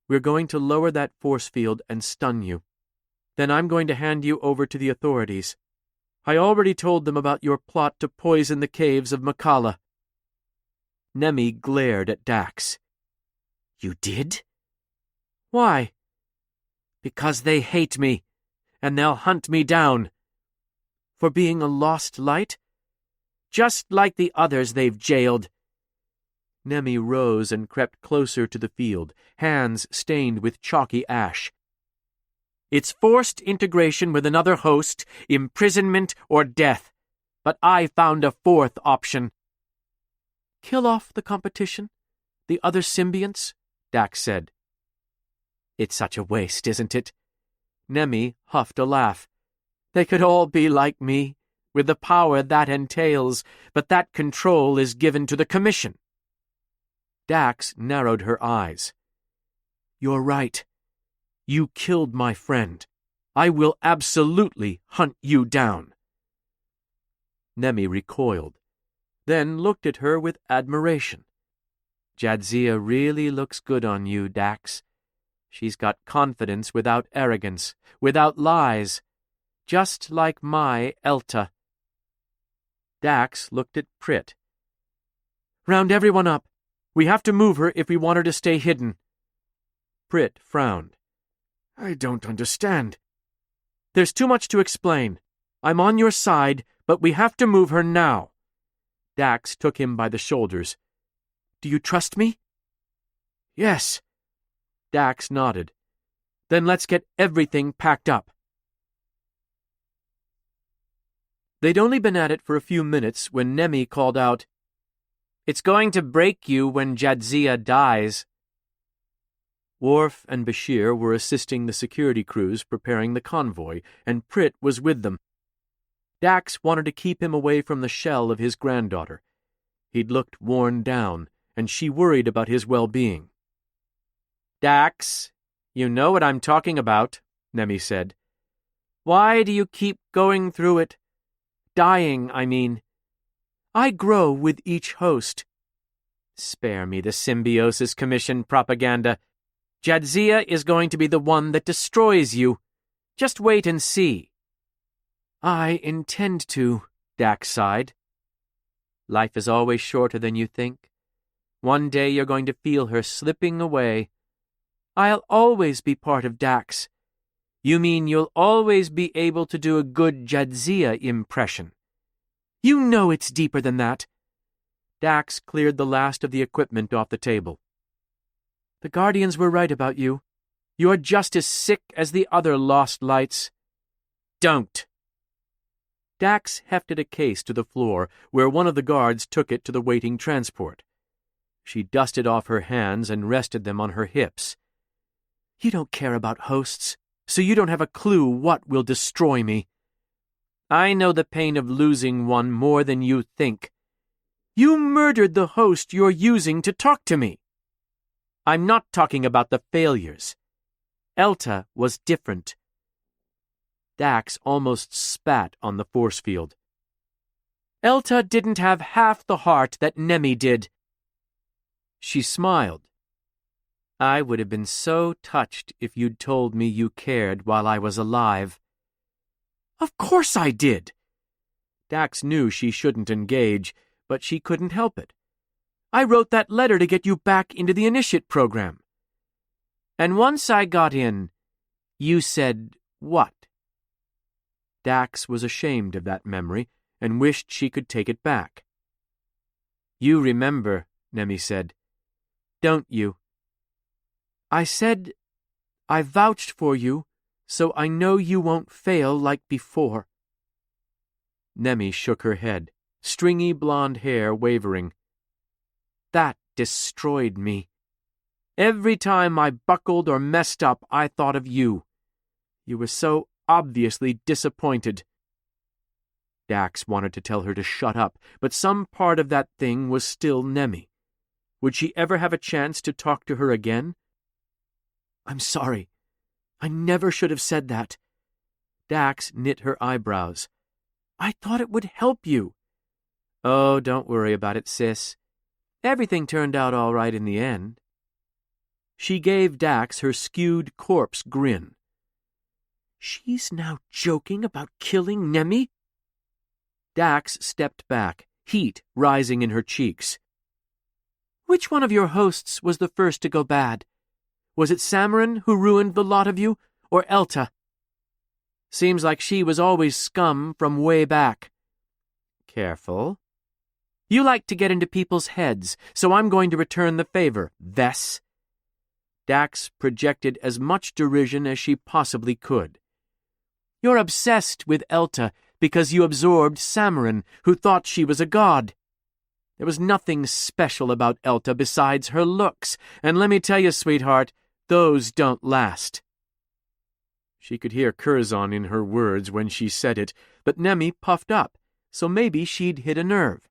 we're going to lower that force field and stun you. Then I'm going to hand you over to the authorities. I already told them about your plot to poison the caves of Makala." Nemi glared at Dax. "You did?" "Why?" "Because they hate me, and they'll hunt me down." "For being a lost light?" "Just like the others they've jailed." Nemi rose and crept closer to the field, hands stained with chalky ash. "It's forced integration with another host, imprisonment, or death. But I found a fourth option." "Kill off the competition? The other symbionts?" Dax said. "It's such a waste, isn't it?" Nemi huffed a laugh. "They could all be like me, with the power that entails, but that control is given to the Commission." Dax narrowed her eyes. "You're right. You killed my friend. I will absolutely hunt you down." Nemi recoiled, then looked at her with admiration. "Jadzia really looks good on you, Dax. She's got confidence without arrogance, without lies, just like my Elta." Dax looked at Prit. "Round everyone up. We have to move her if we want her to stay hidden." Prit frowned. "I don't understand." "There's too much to explain. I'm on your side, but we have to move her now." Dax took him by the shoulders. "Do you trust me?" "Yes." Dax nodded. "Then let's get everything packed up." They'd only been at it for a few minutes when Nemi called out, "It's going to break you when Jadzia dies." Worf and Bashir were assisting the security crews preparing the convoy, and Prit was with them. Dax wanted to keep him away from the shell of his granddaughter. He'd looked worn down, and she worried about his well-being. "Dax, you know what I'm talking about," Nemi said. "Why do you keep going through it? Dying, I mean." "I grow with each host." "Spare me the Symbiosis Commission propaganda. Jadzia is going to be the one that destroys you. Just wait and see." "I intend to," Dax sighed. "Life is always shorter than you think. One day you're going to feel her slipping away." "I'll always be part of Dax." "You mean you'll always be able to do a good Jadzia impression?" "You know it's deeper than that." Dax cleared the last of the equipment off the table. "The Guardians were right about you. You're just as sick as the other lost lights." "Don't." Dax hefted a case to the floor, where one of the guards took it to the waiting transport. She dusted off her hands and rested them on her hips. "You don't care about hosts, so you don't have a clue what will destroy me." "I know the pain of losing one more than you think." "You murdered the host you're using to talk to me." "I'm not talking about the failures. Elta was different." Dax almost spat on the force field. Elta didn't have half the heart that Nemi did. She smiled. I would have been so touched if you'd told me you cared while I was alive. Of course I did. Dax knew she shouldn't engage, but she couldn't help it. I wrote that letter to get you back into the initiate program. And once I got in, you said what? Dax was ashamed of that memory and wished she could take it back. You remember, Nemi said. Don't you? I said I vouched for you, so I know you won't fail like before. Nemi shook her head, stringy blonde hair wavering. That destroyed me. Every time I buckled or messed up, I thought of you. You were so obviously disappointed. Dax wanted to tell her to shut up, but some part of that thing was still Nemi. Would she ever have a chance to talk to her again? I'm sorry. I never should have said that. Dax knit her eyebrows. I thought it would help you. Oh, don't worry about it, sis. Everything turned out all right in the end. She gave Dax her skewed corpse grin. She's now joking about killing Nemi? Dax stepped back, heat rising in her cheeks. Which one of your hosts was the first to go bad? Was it Samarin who ruined the lot of you, or Elta? Seems like she was always scum from way back. Careful. You like to get into people's heads, so I'm going to return the favor, Vess. Dax projected as much derision as she possibly could. You're obsessed with Elta because you absorbed Samarin, who thought she was a god. There was nothing special about Elta besides her looks, and let me tell you, sweetheart, those don't last. She could hear Curzon in her words when she said it, but Nemi puffed up, so maybe she'd hit a nerve.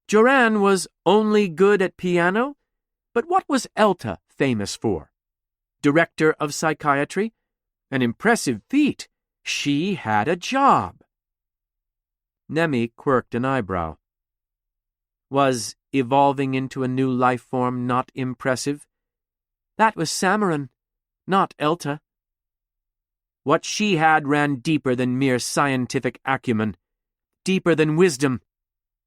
Joran was only good at piano? But what was Elta famous for? Director of psychiatry? An impressive feat. She had a job. Nemi quirked an eyebrow. Was evolving into a new life form not impressive? That was Samarin, not Elta. What she had ran deeper than mere scientific acumen, deeper than wisdom.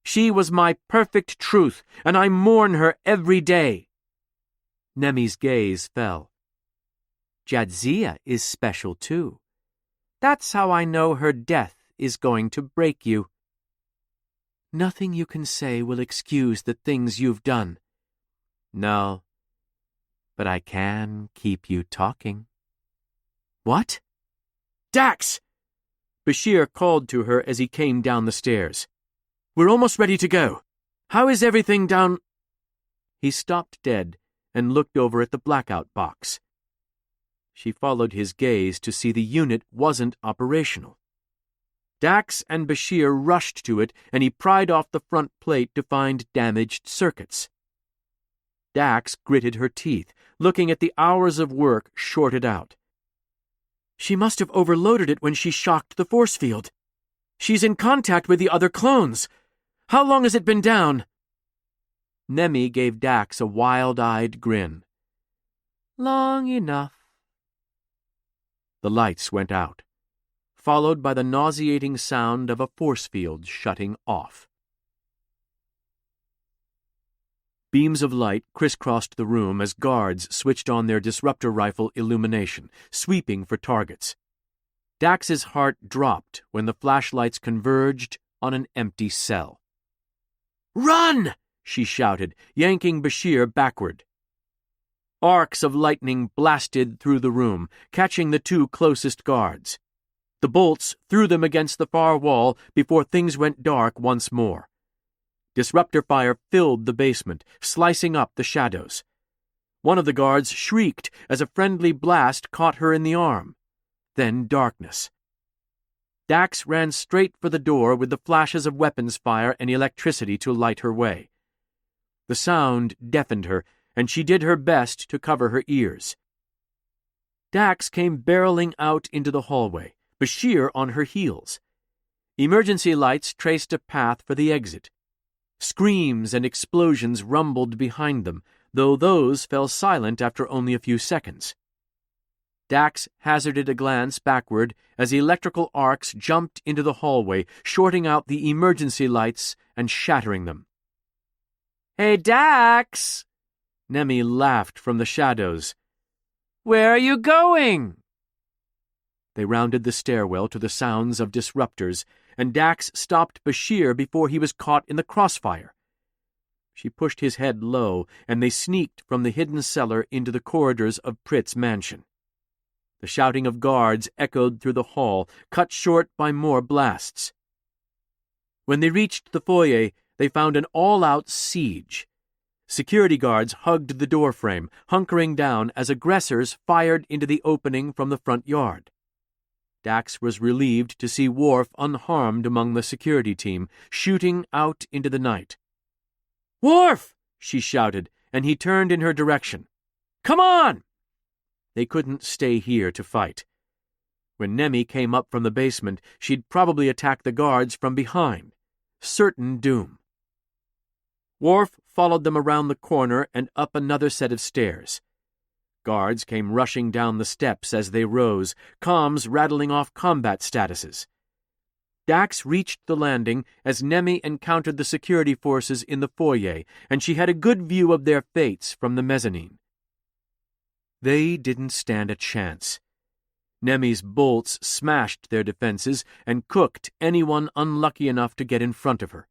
She was my perfect truth, and I mourn her every day. Nemi's gaze fell. Jadzia is special too. That's how I know her death is going to break you. Nothing you can say will excuse the things you've done. No, but I can keep you talking. What? Dax! Bashir called to her as he came down the stairs. We're almost ready to go. How is everything down? He stopped dead and looked over at the blackout box. She followed his gaze to see the unit wasn't operational. Dax and Bashir rushed to it, and he pried off the front plate to find damaged circuits. Dax gritted her teeth, looking at the hours of work shorted out. She must have overloaded it when she shocked the force field. She's in contact with the other clones. How long has it been down? Nemi gave Dax a wild-eyed grin. Long enough. The lights went out, followed by the nauseating sound of a force field shutting off. Beams of light crisscrossed the room as guards switched on their disruptor rifle illumination, sweeping for targets. Dax's heart dropped when the flashlights converged on an empty cell. "Run!" she shouted, yanking Bashir backward. Arcs of lightning blasted through the room, catching the two closest guards. The bolts threw them against the far wall before things went dark once more. Disruptor fire filled the basement, slicing up the shadows. One of the guards shrieked as a friendly blast caught her in the arm. Then darkness. Dax ran straight for the door with the flashes of weapons fire and electricity to light her way. The sound deafened her, and she did her best to cover her ears. Dax came barreling out into the hallway, Bashir on her heels. Emergency lights traced a path for the exit. Screams and explosions rumbled behind them, though those fell silent after only a few seconds. Dax hazarded a glance backward as electrical arcs jumped into the hallway, shorting out the emergency lights and shattering them. "Hey, Dax!" Nemi laughed from the shadows. "Where are you going?" They rounded the stairwell to the sounds of disruptors, and Dax stopped Bashir before he was caught in the crossfire. She pushed his head low, and they sneaked from the hidden cellar into the corridors of Pritt's mansion. The shouting of guards echoed through the hall, cut short by more blasts. When they reached the foyer, they found an all-out siege. Security guards hugged the doorframe, hunkering down as aggressors fired into the opening from the front yard. Dax was relieved to see Worf unharmed among the security team, shooting out into the night. "Worf!" she shouted, and he turned in her direction. "Come on!" They couldn't stay here to fight. When Nemi came up from the basement, she'd probably attack the guards from behind. Certain doom. Worf followed them around the corner and up another set of stairs. Guards came rushing down the steps as they rose, comms rattling off combat statuses. Dax reached the landing as Nemi encountered the security forces in the foyer, and she had a good view of their fates from the mezzanine. They didn't stand a chance. Nemi's bolts smashed their defenses and cooked anyone unlucky enough to get in front of her.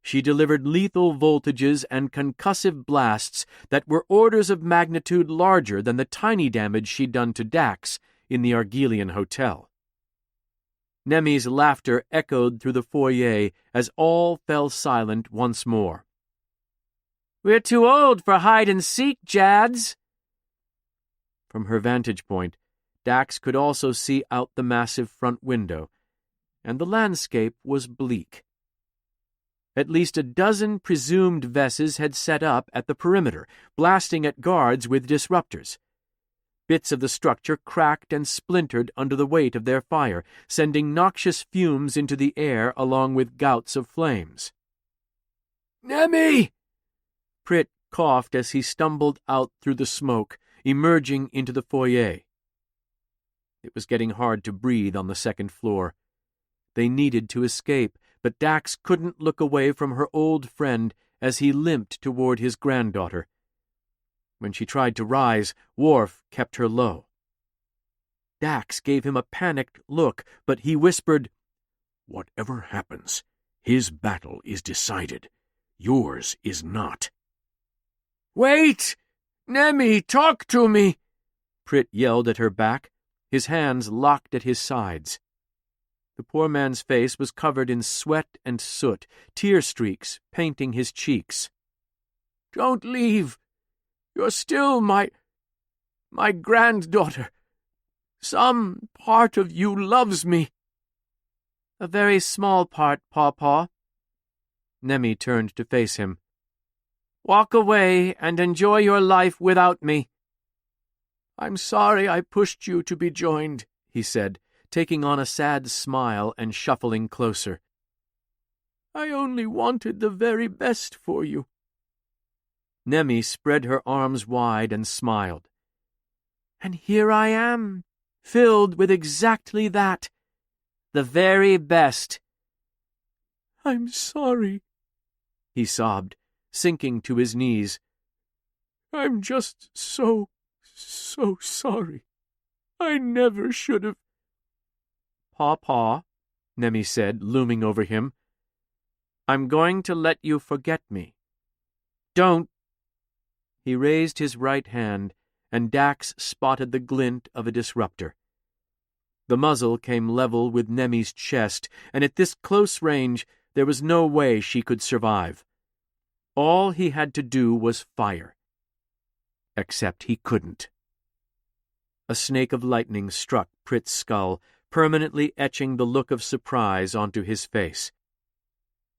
She delivered lethal voltages and concussive blasts that were orders of magnitude larger than the tiny damage she'd done to Dax in the Argelian hotel. Nemi's laughter echoed through the foyer as all fell silent once more. "We're too old for hide-and-seek, Jads." From her vantage point, Dax could also see out the massive front window, and the landscape was bleak. At least a dozen presumed Vesses had set up at the perimeter, blasting at guards with disruptors. Bits of the structure cracked and splintered under the weight of their fire, sending noxious fumes into the air along with gouts of flames. "Nemi!" Pritt coughed as he stumbled out through the smoke, emerging into the foyer. It was getting hard to breathe on the second floor. They needed to escape, but Dax couldn't look away from her old friend as he limped toward his granddaughter. When she tried to rise, Worf kept her low. Dax gave him a panicked look, but he whispered, "Whatever happens, his battle is decided. Yours is not." "Wait! Nemi, talk to me!" Pritt yelled at her back, his hands locked at his sides. The poor man's face was covered in sweat and soot, tear streaks painting his cheeks. "Don't leave. You're still my granddaughter. Some part of you loves me." "A very small part, Paw-Paw." Nemi turned to face him. "Walk away and enjoy your life without me." "I'm sorry I pushed you to be joined," he said, taking on a sad smile and shuffling closer. "I only wanted the very best for you." Nemi spread her arms wide and smiled. "And here I am, filled with exactly that, the very best." "I'm sorry," he sobbed, sinking to his knees. "I'm just so sorry. I never should have—" "Paw-Paw," Nemi said, looming over him, "I'm going to let you forget me. Don't—" He raised his right hand, and Dax spotted the glint of a disruptor. The muzzle came level with Nemi's chest, and at this close range there was no way she could survive. All he had to do was fire. Except he couldn't. A snake of lightning struck Pritt's skull, permanently etching the look of surprise onto his face.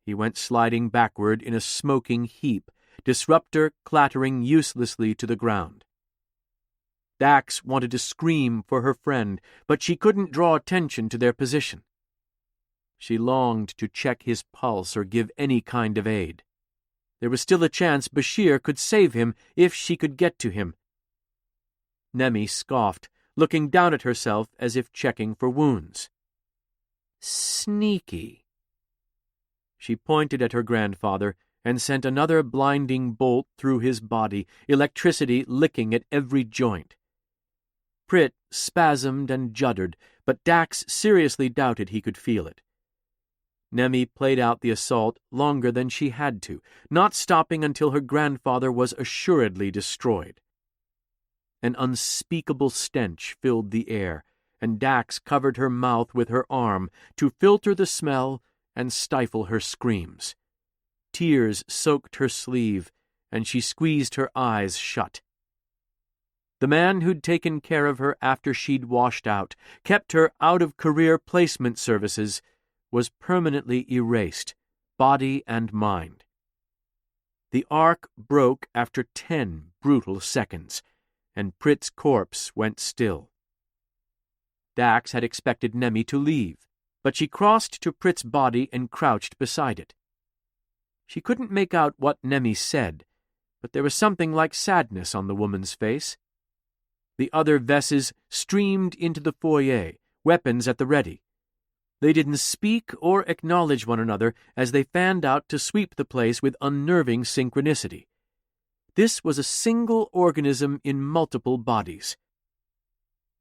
He went sliding backward in a smoking heap, disruptor clattering uselessly to the ground. Dax wanted to scream for her friend, but she couldn't draw attention to their position. She longed to check his pulse or give any kind of aid. There was still a chance Bashir could save him if she could get to him. Nemi scoffed, looking down at herself as if checking for wounds. Sneaky. She pointed at her grandfather and sent another blinding bolt through his body, electricity licking at every joint. Prit spasmed and juddered, but Dax seriously doubted he could feel it. Nemi played out the assault longer than she had to, not stopping until her grandfather was assuredly destroyed. An unspeakable stench filled the air, and Dax covered her mouth with her arm to filter the smell and stifle her screams. Tears soaked her sleeve, and she squeezed her eyes shut. The man who'd taken care of her after she'd washed out, kept her out of career placement services, was permanently erased, body and mind. The arc broke after 10 brutal seconds, and Prit's corpse went still. Dax had expected Nemi to leave, but she crossed to Prit's body and crouched beside it. She couldn't make out what Nemi said, but there was something like sadness on the woman's face. The other Vesses streamed into the foyer, weapons at the ready. They didn't speak or acknowledge one another as they fanned out to sweep the place with unnerving synchronicity. This was a single organism in multiple bodies.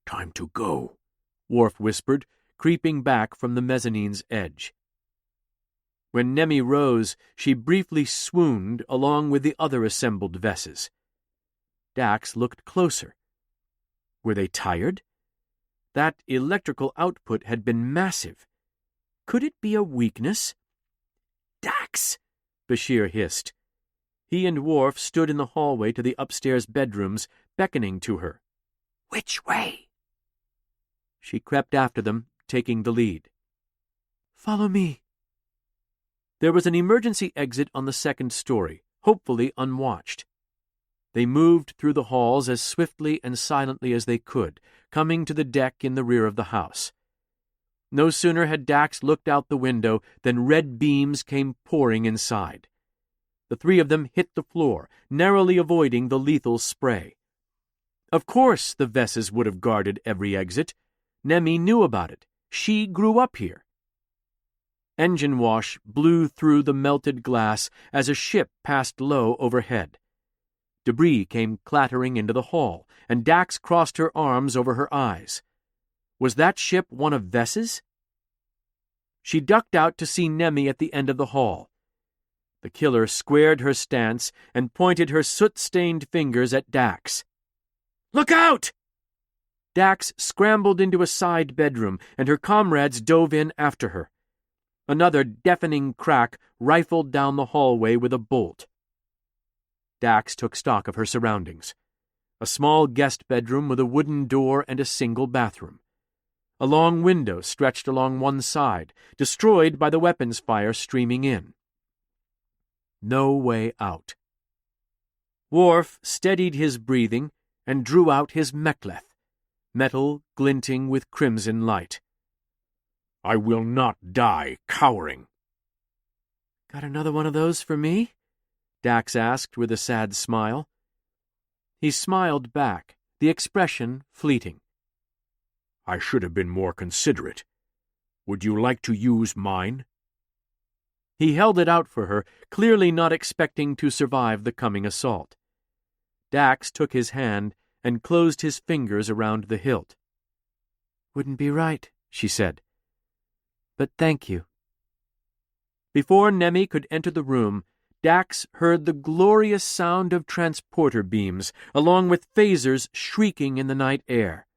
"Time to go," Worf whispered, creeping back from the mezzanine's edge. When Nemi rose, she briefly swooned along with the other assembled Vesses. Dax looked closer. Were they tired? That electrical output had been massive. Could it be a weakness? "Dax!" Bashir hissed. He and Worf stood in the hallway to the upstairs bedrooms, beckoning to her. "Which way?" She crept after them, taking the lead. "Follow me." There was an emergency exit on the second story, hopefully unwatched. They moved through the halls as swiftly and silently as they could, coming to the deck in the rear of the house. No sooner had Dax looked out the window than red beams came pouring inside. The three of them hit the floor, narrowly avoiding the lethal spray. Of course the Vesses would have guarded every exit. Nemi knew about it. She grew up here. Engine wash blew through the melted glass as a ship passed low overhead. Debris came clattering into the hall, and Dax crossed her arms over her eyes. Was that ship one of Ves's? She ducked out to see Nemi at the end of the hall. The killer squared her stance and pointed her soot-stained fingers at Dax. "Look out!" Dax scrambled into a side bedroom, and her comrades dove in after her. Another deafening crack rifled down the hallway with a bolt. Dax took stock of her surroundings. A small guest bedroom with a wooden door and a single bathroom. A long window stretched along one side, destroyed by the weapons fire streaming in. No way out. Worf steadied his breathing and drew out his mek'leth, metal glinting with crimson light. "I will not die cowering." "Got another one of those for me?" Dax asked with a sad smile. He smiled back, the expression fleeting. "I should have been more considerate. Would you like to use mine?" He held it out for her, clearly not expecting to survive the coming assault. Dax took his hand and closed his fingers around the hilt. "Wouldn't be right," she said. "But thank you." Before Nemi could enter the room, Dax heard the glorious sound of transporter beams, along with phasers shrieking in the night air.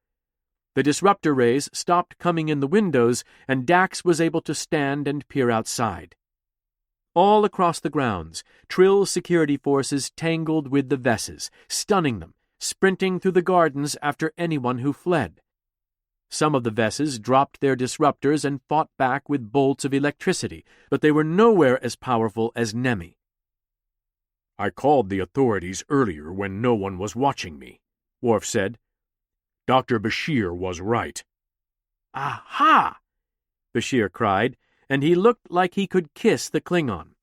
The disruptor rays stopped coming in the windows, and Dax was able to stand and peer outside. All across the grounds, Trill security forces tangled with the Vesses, stunning them, sprinting through the gardens after anyone who fled. Some of the Vesses dropped their disruptors and fought back with bolts of electricity, but they were nowhere as powerful as Nemi. "I called the authorities earlier when no one was watching me," Worf said. "Dr. Bashir was right." "Aha!" Bashir cried, and he looked like he could kiss the Klingon.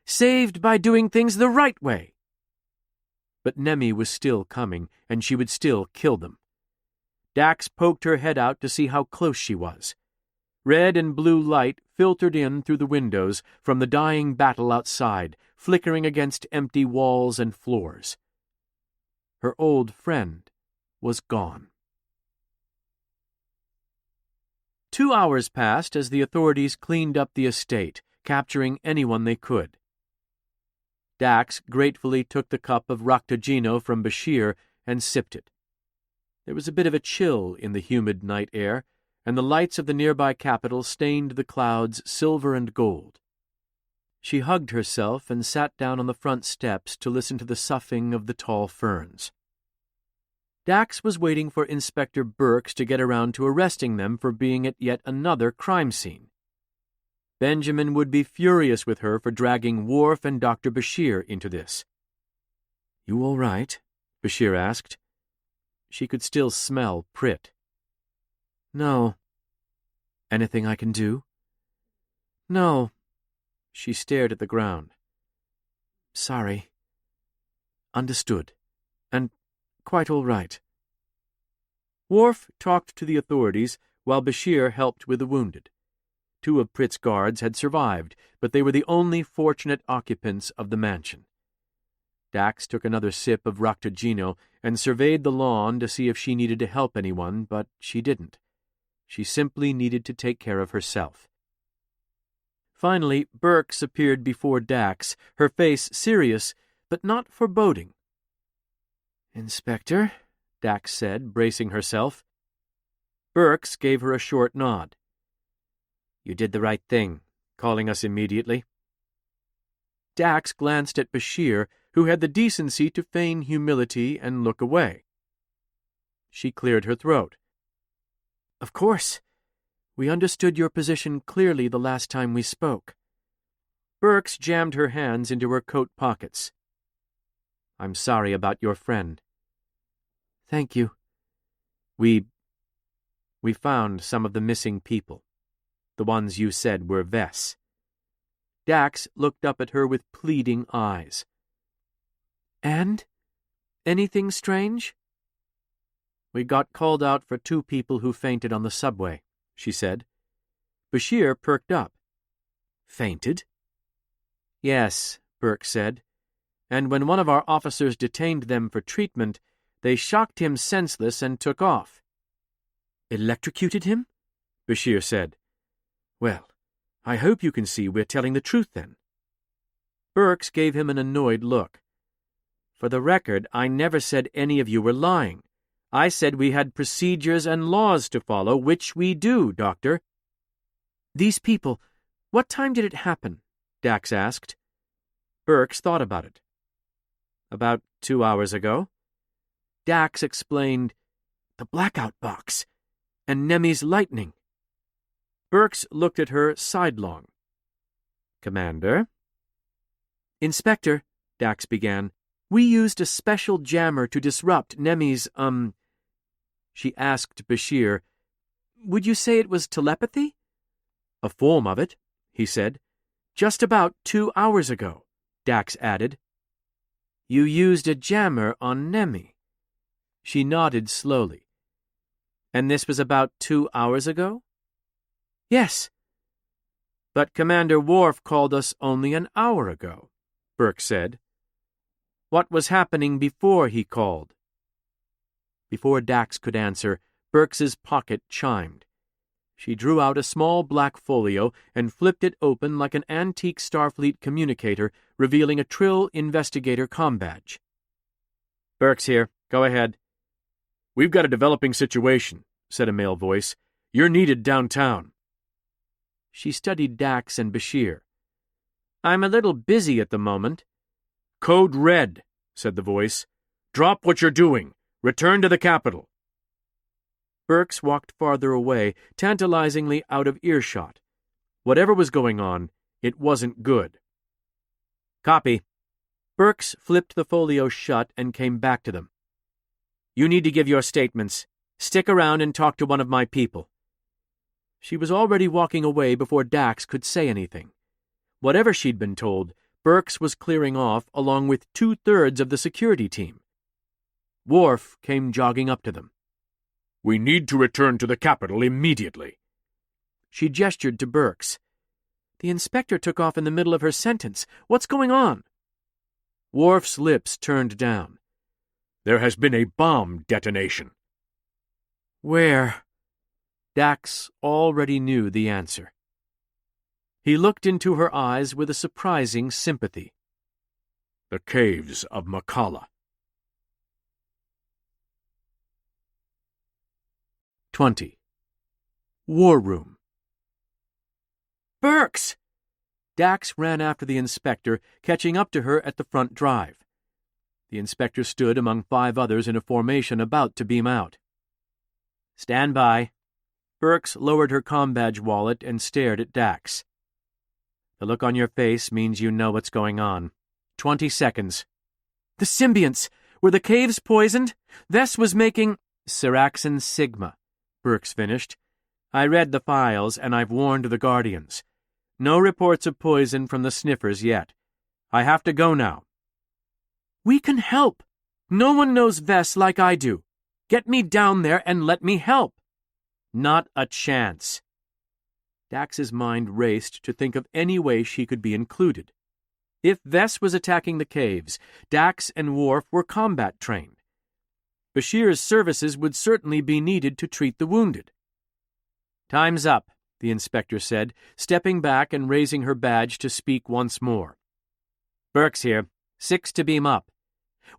Saved by doing things the right way. But Nemi was still coming, and she would still kill them. Dax poked her head out to see how close she was. Red and blue light filtered in through the windows from the dying battle outside, flickering against empty walls and floors. Her old friend was gone. 2 hours passed as the authorities cleaned up the estate, capturing anyone they could. Dax gratefully took the cup of Raktajino from Bashir and sipped it. There was a bit of a chill in the humid night air, and the lights of the nearby capital stained the clouds silver and gold. She hugged herself and sat down on the front steps to listen to the soughing of the tall ferns. Dax was waiting for Inspector Burks to get around to arresting them for being at yet another crime scene. Benjamin would be furious with her for dragging Worf and Dr. Bashir into this. "You all right?" Bashir asked. She could still smell Prit. "No." "Anything I can do?" "No." She stared at the ground. "Sorry." "Understood. And quite all right." Worf talked to the authorities while Bashir helped with the wounded. 2 of Prit's guards had survived, but they were the only fortunate occupants of the mansion. Dax took another sip of Raktajino and surveyed the lawn to see if she needed to help anyone, but she didn't. She simply needed to take care of herself. Finally, Burks appeared before Dax, her face serious, but not foreboding. "Inspector," Dax said, bracing herself. Burks gave her a short nod. "You did the right thing, calling us immediately." Dax glanced at Bashir, who had the decency to feign humility and look away. She cleared her throat. "Of course. We understood your position clearly the last time we spoke." Burks jammed her hands into her coat pockets. "I'm sorry about your friend." "Thank you." We found some of the missing people. The ones you said were Vess." Dax looked up at her with pleading eyes. "And? Anything strange?" "We got called out for 2 people who fainted on the subway," she said. Bashir perked up. "Fainted?" "Yes," Burke said. "And when one of our officers detained them for treatment, they shocked him senseless and took off." "Electrocuted him?" Bashir said. "Well, I hope you can see we're telling the truth then." Burks gave him an annoyed look. "For the record, I never said any of you were lying. I said we had procedures and laws to follow, which we do, Doctor." "These people, what time did it happen?" Dax asked. Burks thought about it. "About 2 hours ago." Dax explained, "The blackout box, and Nemi's lightning." Burks looked at her sidelong. "Commander?" "Inspector," Dax began, "we used a special jammer to disrupt Nemi's, She asked Bashir, "Would you say it was telepathy?" "A form of it," he said. "Just about 2 hours ago," Dax added. "You used a jammer on Nemi." She nodded slowly. "And this was about 2 hours ago?" "Yes." "But Commander Worf called us only an hour ago," Burke said. "What was happening before he called?" Before Dax could answer, Burks's pocket chimed. She drew out a small black folio and flipped it open like an antique Starfleet communicator, revealing a Trill Investigator comm badge. "Burke's here. Go ahead." "We've got a developing situation," said a male voice. "You're needed downtown." She studied Dax and Bashir. "I'm a little busy at the moment." "Code Red," said the voice. "Drop what you're doing. Return to the capital." Burks walked farther away, tantalizingly out of earshot. Whatever was going on, it wasn't good. "Copy." Burks flipped the folio shut and came back to them. "You need to give your statements. Stick around and talk to one of my people." She was already walking away before Dax could say anything. Whatever she'd been told, Burks was clearing off along with 2/3 of the security team. Worf came jogging up to them. "We need to return to the capital immediately." She gestured to Burks. The inspector took off in the middle of her sentence. What's going on? Worf's lips turned down. "There has been a bomb detonation." Where? Dax already knew the answer. He looked into her eyes with a surprising sympathy. "The caves of Makala." 20. War Room. Burks! Dax ran after the inspector, catching up to her at the front drive. The inspector stood among 5 others in a formation about to beam out. Stand by. Burks lowered her combadge wallet and stared at Dax. The look on your face means you know what's going on. 20 seconds. The symbionts! Were the caves poisoned? Vess was making... Seraxin Sigma, Burks finished. I read the files, and I've warned the Guardians. No reports of poison from the sniffers yet. I have to go now. We can help. No one knows Vess like I do. Get me down there and let me help. Not a chance. Dax's mind raced to think of any way she could be included. If Vess was attacking the caves, Dax and Worf were combat trained. Bashir's services would certainly be needed to treat the wounded. Time's up, the inspector said, stepping back and raising her badge to speak once more. Burks here. 6 to beam up.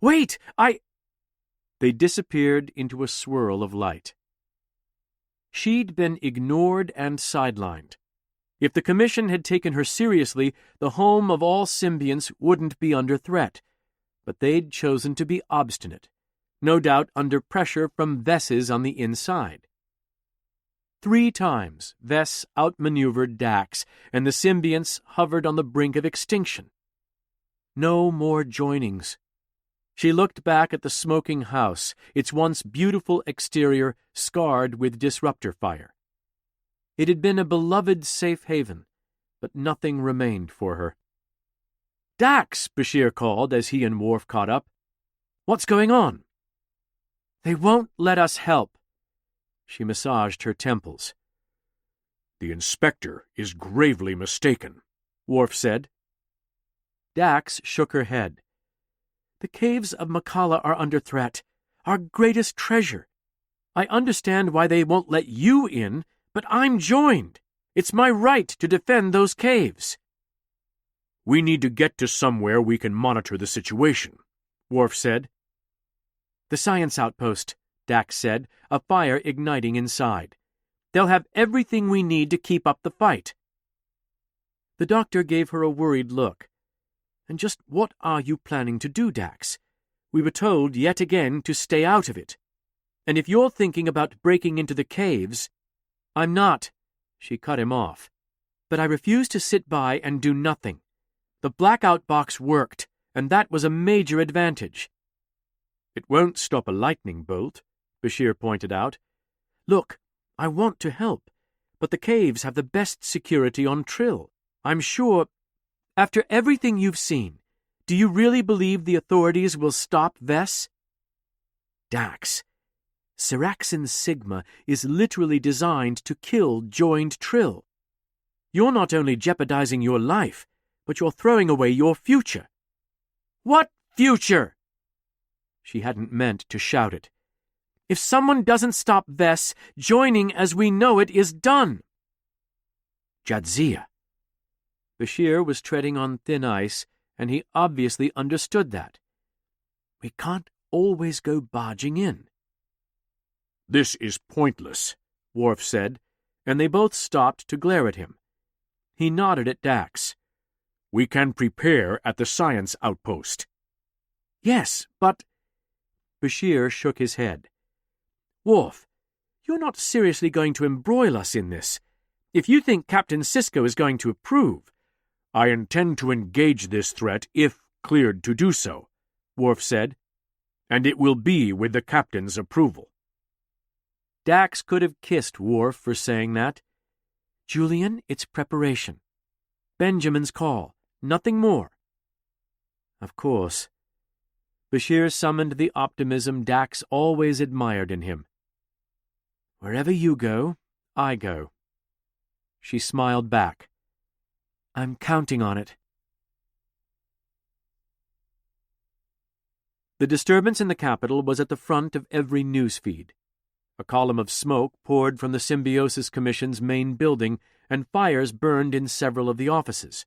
Wait, They disappeared into a swirl of light. She'd been ignored and sidelined. If the Commission had taken her seriously, the home of all symbionts wouldn't be under threat. But they'd chosen to be obstinate, no doubt under pressure from Vesses on the inside. 3 times Vess outmaneuvered Dax, and the symbionts hovered on the brink of extinction. No more joinings. She looked back at the smoking house, its once beautiful exterior scarred with disruptor fire. It had been a beloved safe haven, but nothing remained for her. Dax, Bashir called as he and Worf caught up. What's going on? They won't let us help. She massaged her temples. The inspector is gravely mistaken, Worf said. Dax shook her head. The caves of Makala are under threat, our greatest treasure. I understand why they won't let you in, but I'm joined. It's my right to defend those caves. We need to get to somewhere we can monitor the situation, Worf said. The science outpost, Dax said, a fire igniting inside. They'll have everything we need to keep up the fight. The doctor gave her a worried look. And just what are you planning to do, Dax? We were told yet again to stay out of it. And if you're thinking about breaking into the caves... I'm not, she cut him off. But I refuse to sit by and do nothing. The blackout box worked, and that was a major advantage. It won't stop a lightning bolt, Bashir pointed out. Look, I want to help, but the caves have the best security on Trill. I'm sure... After everything you've seen, do you really believe the authorities will stop Vess? Dax, Seraxin Sigma is literally designed to kill joined Trill. You're not only jeopardizing your life, but you're throwing away your future. What future? She hadn't meant to shout it. If someone doesn't stop Vess, joining as we know it is done. Jadzia. Bashir was treading on thin ice, and he obviously understood that. We can't always go barging in. This is pointless, Worf said, and they both stopped to glare at him. He nodded at Dax. We can prepare at the science outpost. Yes, but... Bashir shook his head. Worf, you're not seriously going to embroil us in this. If you think Captain Sisko is going to approve... I intend to engage this threat if cleared to do so, Worf said, and it will be with the captain's approval. Dax could have kissed Worf for saying that. Julian, it's preparation. Benjamin's call. Nothing more. Of course. Bashir summoned the optimism Dax always admired in him. Wherever you go, I go. She smiled back. I'm counting on it. The disturbance in the capital was at the front of every newsfeed. A column of smoke poured from the Symbiosis Commission's main building, and fires burned in several of the offices.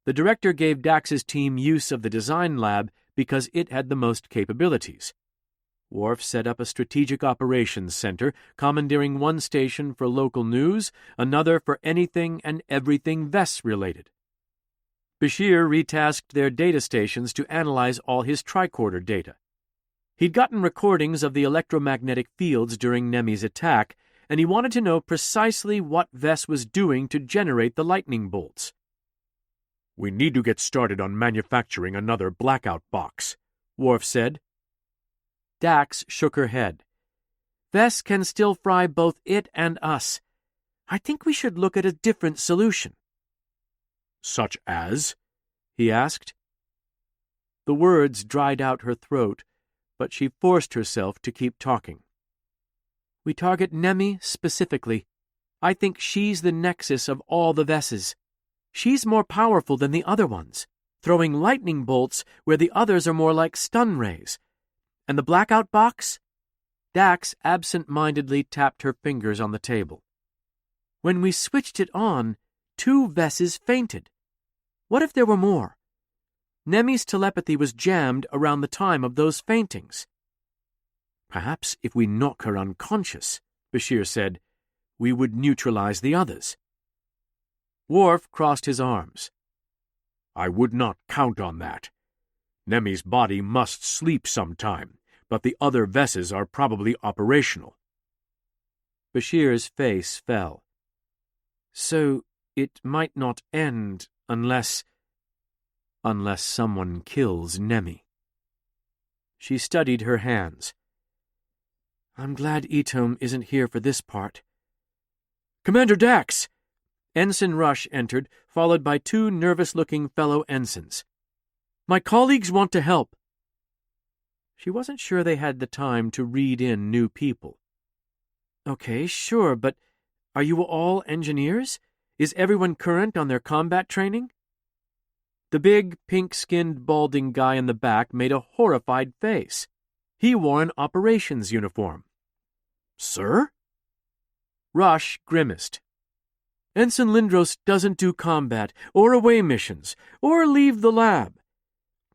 The director gave Dax's team use of the design lab because it had the most capabilities. Worf set up a strategic operations center, commandeering one station for local news, another for anything and everything VES-related. Bashir retasked their data stations to analyze all his tricorder data. He'd gotten recordings of the electromagnetic fields during Nemi's attack, and he wanted to know precisely what VES was doing to generate the lightning bolts. We need to get started on manufacturing another blackout box, Worf said. Dax shook her head. VES can still fry both it and us. I think we should look at a different solution. Such as? He asked. The words dried out her throat, but she forced herself to keep talking. We target Nemi specifically. I think she's the nexus of all the Veses. She's more powerful than the other ones, throwing lightning bolts where the others are more like stun rays. And the blackout box? Dax absent-mindedly tapped her fingers on the table. When we switched it on, 2 Veses fainted. What if there were more? Nemi's telepathy was jammed around the time of those faintings. Perhaps if we knock her unconscious, Bashir said, we would neutralize the others. Worf crossed his arms. I would not count on that. Nemi's body must sleep sometime, but the other Veses are probably operational. Bashir's face fell. So it might not end unless someone kills Nemi. She studied her hands. I'm glad Etome isn't here for this part. Commander Dax! Ensign Rush entered, followed by 2 nervous-looking fellow ensigns. My colleagues want to help. She wasn't sure they had the time to read in new people. Okay, sure, but are you all engineers? Is everyone current on their combat training? The big, pink-skinned, balding guy in the back made a horrified face. He wore an operations uniform. Sir? Rush grimaced. Ensign Lindros doesn't do combat, or away missions, or leave the lab.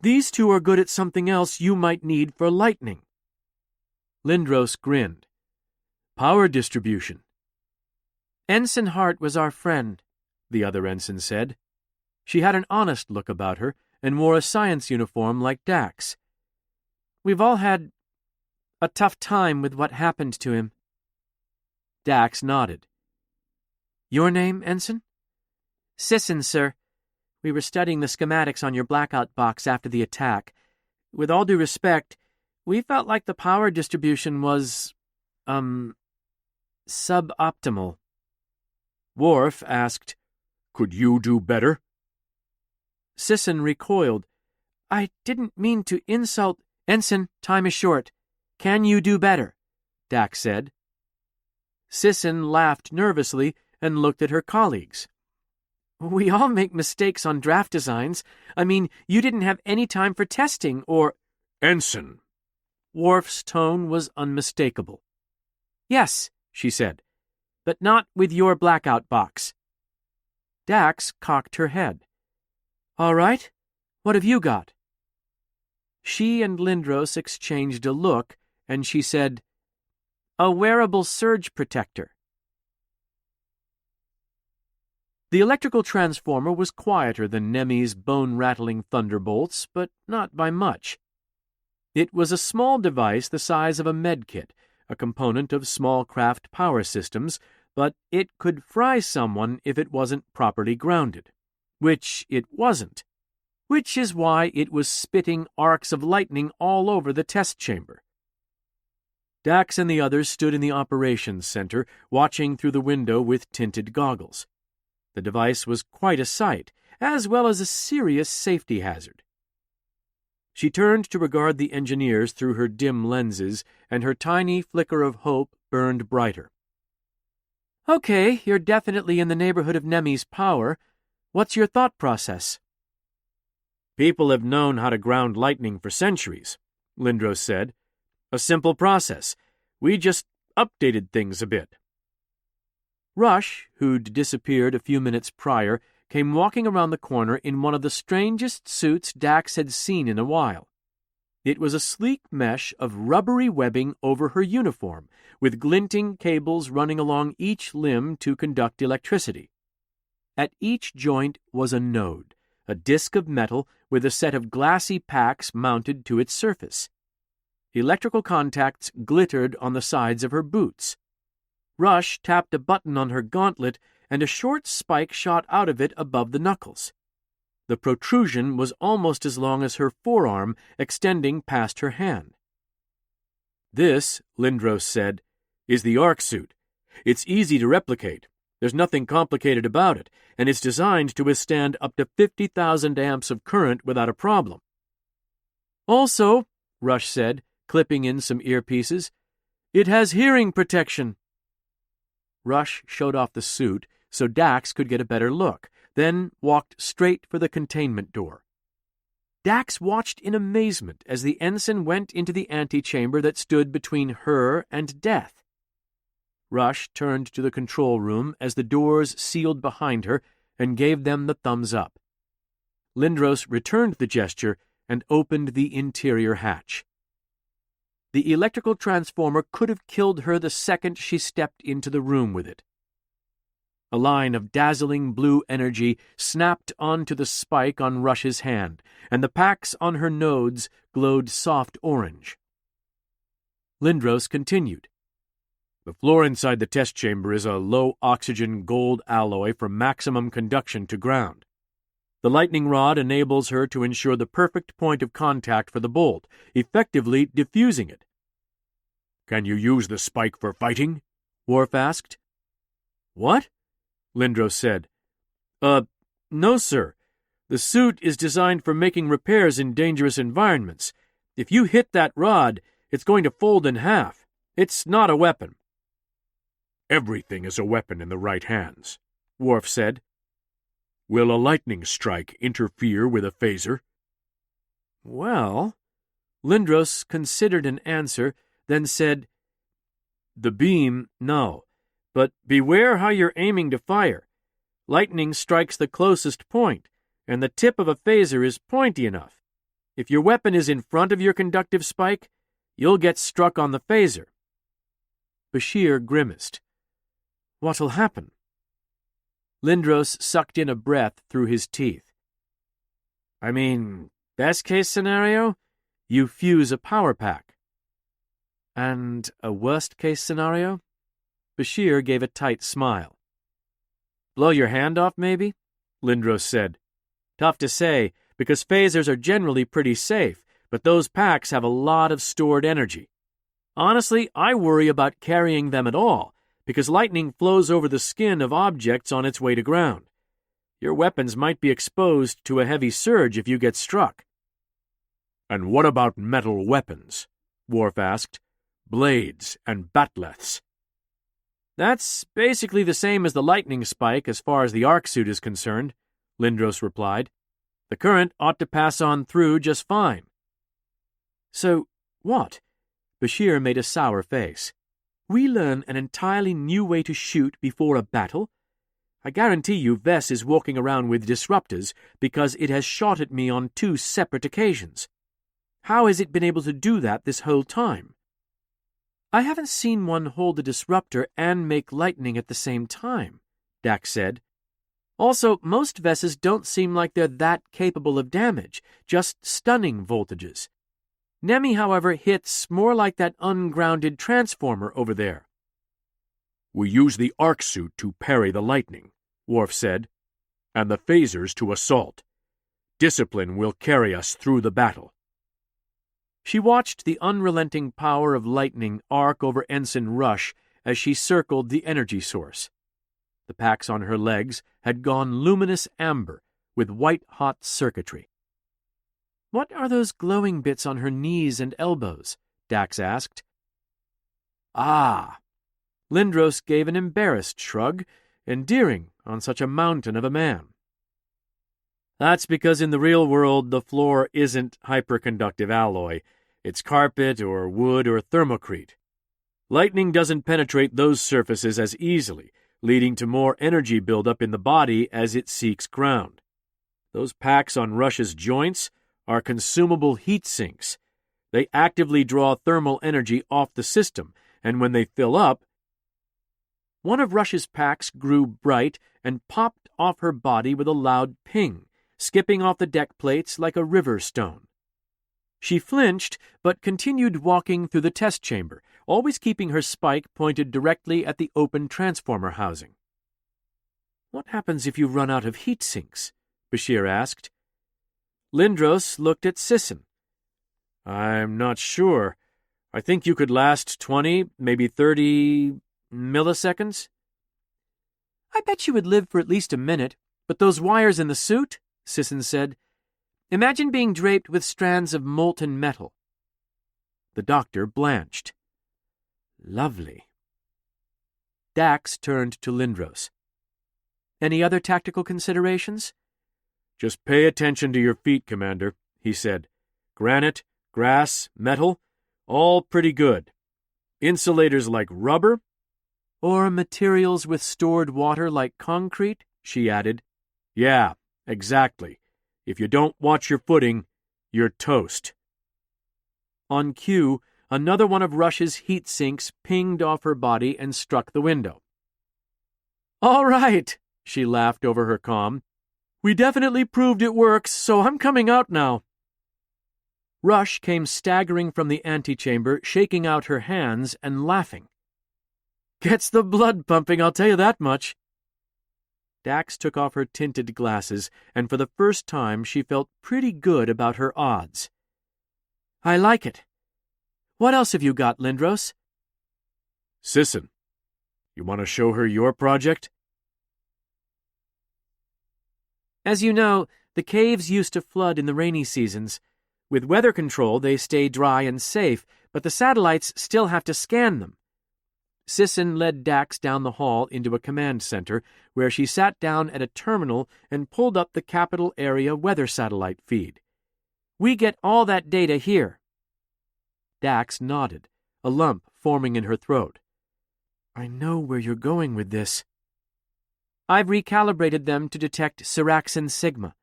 These 2 are good at something else you might need for lightning. Lindros grinned. Power distribution. Ensign Hart was our friend, the other ensign said. She had an honest look about her and wore a science uniform like Dax. We've all had a tough time with what happened to him. Dax nodded. Your name, Ensign? Sisson, sir. We were studying the schematics on your blackout box after the attack. With all due respect, we felt like the power distribution was, suboptimal. Worf asked, Could you do better? Sisson recoiled. I didn't mean to insult. Ensign, time is short. Can you do better? Dax said. Sisson laughed nervously and looked at her colleagues. We all make mistakes on draft designs. I mean, you didn't have any time for testing or... Ensign. Worf's tone was unmistakable. Yes, she said, but not with your blackout box. Dax cocked her head. All right, what have you got? She and Lindros exchanged a look, and she said, A wearable surge protector. The electrical transformer was quieter than Nemi's bone-rattling thunderbolts, but not by much. It was a small device the size of a medkit, a component of small craft power systems, but it could fry someone if it wasn't properly grounded. Which it wasn't. Which is why it was spitting arcs of lightning all over the test chamber. Dax and the others stood in the operations center, watching through the window with tinted goggles. The device was quite a sight, as well as a serious safety hazard. She turned to regard the engineers through her dim lenses, and her tiny flicker of hope burned brighter. "Okay, you're definitely in the neighborhood of Nemi's power. What's your thought process?" "People have known how to ground lightning for centuries," Lindros said. "A simple process. We just updated things a bit." Rush, who'd disappeared a few minutes prior, came walking around the corner in one of the strangest suits Dax had seen in a while. It was a sleek mesh of rubbery webbing over her uniform, with glinting cables running along each limb to conduct electricity. At each joint was a node, a disc of metal with a set of glassy packs mounted to its surface. Electrical contacts glittered on the sides of her boots. Rush tapped a button on her gauntlet, and a short spike shot out of it above the knuckles. The protrusion was almost as long as her forearm, extending past her hand. "This," Lindros said, "is the arc suit. It's easy to replicate. There's nothing complicated about it, and it's designed to withstand up to 50,000 amps of current without a problem." "Also," Rush said, clipping in some earpieces, "it has hearing protection." Rush showed off the suit so Dax could get a better look, then walked straight for the containment door. Dax watched in amazement as the ensign went into the antechamber that stood between her and death. Rush turned to the control room as the doors sealed behind her and gave them the thumbs up. Lindros returned the gesture and opened the interior hatch. The electrical transformer could have killed her the second she stepped into the room with it. A line of dazzling blue energy snapped onto the spike on Rush's hand, and the packs on her nodes glowed soft orange. Lindros continued. "The floor inside the test chamber is a low-oxygen gold alloy for maximum conduction to ground. The lightning rod enables her to ensure the perfect point of contact for the bolt, effectively diffusing it." "Can you use the spike for fighting?" Worf asked. "What?" Lindros said. No, sir. The suit is designed for making repairs in dangerous environments. If you hit that rod, it's going to fold in half. It's not a weapon." "Everything is a weapon in the right hands," Worf said. "Will a lightning strike interfere with a phaser?" "Well," Lindros considered an answer, then said, "The beam, no. But beware how you're aiming to fire. Lightning strikes the closest point, and the tip of a phaser is pointy enough. If your weapon is in front of your conductive spike, you'll get struck on the phaser." Bashir grimaced. "What'll happen?" Lindros sucked in a breath through his teeth. "I mean, best-case scenario, you fuse a power pack." "And a worst-case scenario?" Bashir gave a tight smile. "Blow your hand off, maybe?" Lindros said. "Tough to say, because phasers are generally pretty safe, but those packs have a lot of stored energy. Honestly, I worry about carrying them at all, because lightning flows over the skin of objects on its way to ground. Your weapons might be exposed to a heavy surge if you get struck." "And what about metal weapons?" Worf asked. "Blades and batleths." "That's basically the same as the lightning spike as far as the arc suit is concerned," Lindros replied. "The current ought to pass on through just fine." "So, what?" Bashir made a sour face. "We learn an entirely new way to shoot before a battle? I guarantee you Vess is walking around with disruptors because it has shot at me on 2 separate occasions. How has it been able to do that this whole time?" "I haven't seen one hold a disruptor and make lightning at the same time," Dax said. "Also, most Vesses don't seem like they're that capable of damage, just stunning voltages. Nemi, however, hits more like that ungrounded transformer over there." "We use the arc suit to parry the lightning," Worf said, "and the phasers to assault. Discipline will carry us through the battle." She watched the unrelenting power of lightning arc over Ensign Rush as she circled the energy source. The packs on her legs had gone luminous amber with white-hot circuitry. "What are those glowing bits on her knees and elbows?" Dax asked. "Ah!" Lindros gave an embarrassed shrug, endearing on such a mountain of a man. "That's because in the real world the floor isn't hyperconductive alloy. It's carpet or wood or thermocrete. Lightning doesn't penetrate those surfaces as easily, leading to more energy buildup in the body as it seeks ground. Those packs on Rush's joints are consumable heat sinks. They actively draw thermal energy off the system, and when they fill up..." One of Rush's packs grew bright and popped off her body with a loud ping, skipping off the deck plates like a river stone. She flinched, but continued walking through the test chamber, always keeping her spike pointed directly at the open transformer housing. "What happens if you run out of heat sinks?" Bashir asked. Lindros looked at Sisson. "I'm not sure. I think you could last 20, maybe 30 milliseconds." "I bet you would live for at least a minute, but those wires in the suit," Sisson said. "Imagine being draped with strands of molten metal." The doctor blanched. "Lovely." Dax turned to Lindros. "Any other tactical considerations?" "Just pay attention to your feet, Commander," he said. "Granite, grass, metal, all pretty good. Insulators like rubber?" "Or materials with stored water like concrete," she added. "Yeah, exactly. If you don't watch your footing, you're toast." On cue, another one of Rush's heat sinks pinged off her body and struck the window. "All right," she laughed over her comm. "We definitely proved it works, so I'm coming out now." Rush came staggering from the antechamber, shaking out her hands and laughing. "Gets the blood pumping, I'll tell you that much." Dax took off her tinted glasses, and for the first time she felt pretty good about her odds. "I like it. What else have you got, Lindros?" "Sisson, you want to show her your project?" As you know, the caves used to flood in the rainy seasons. With weather control, they stay dry and safe, but the satellites still have to scan them. Sisson led Dax down the hall into a command center, where she sat down at a terminal and pulled up the capital area weather satellite feed. "We get all that data here." Dax nodded, a lump forming in her throat. "I know where you're going with this." "I've recalibrated them to detect Seraxin Sigma.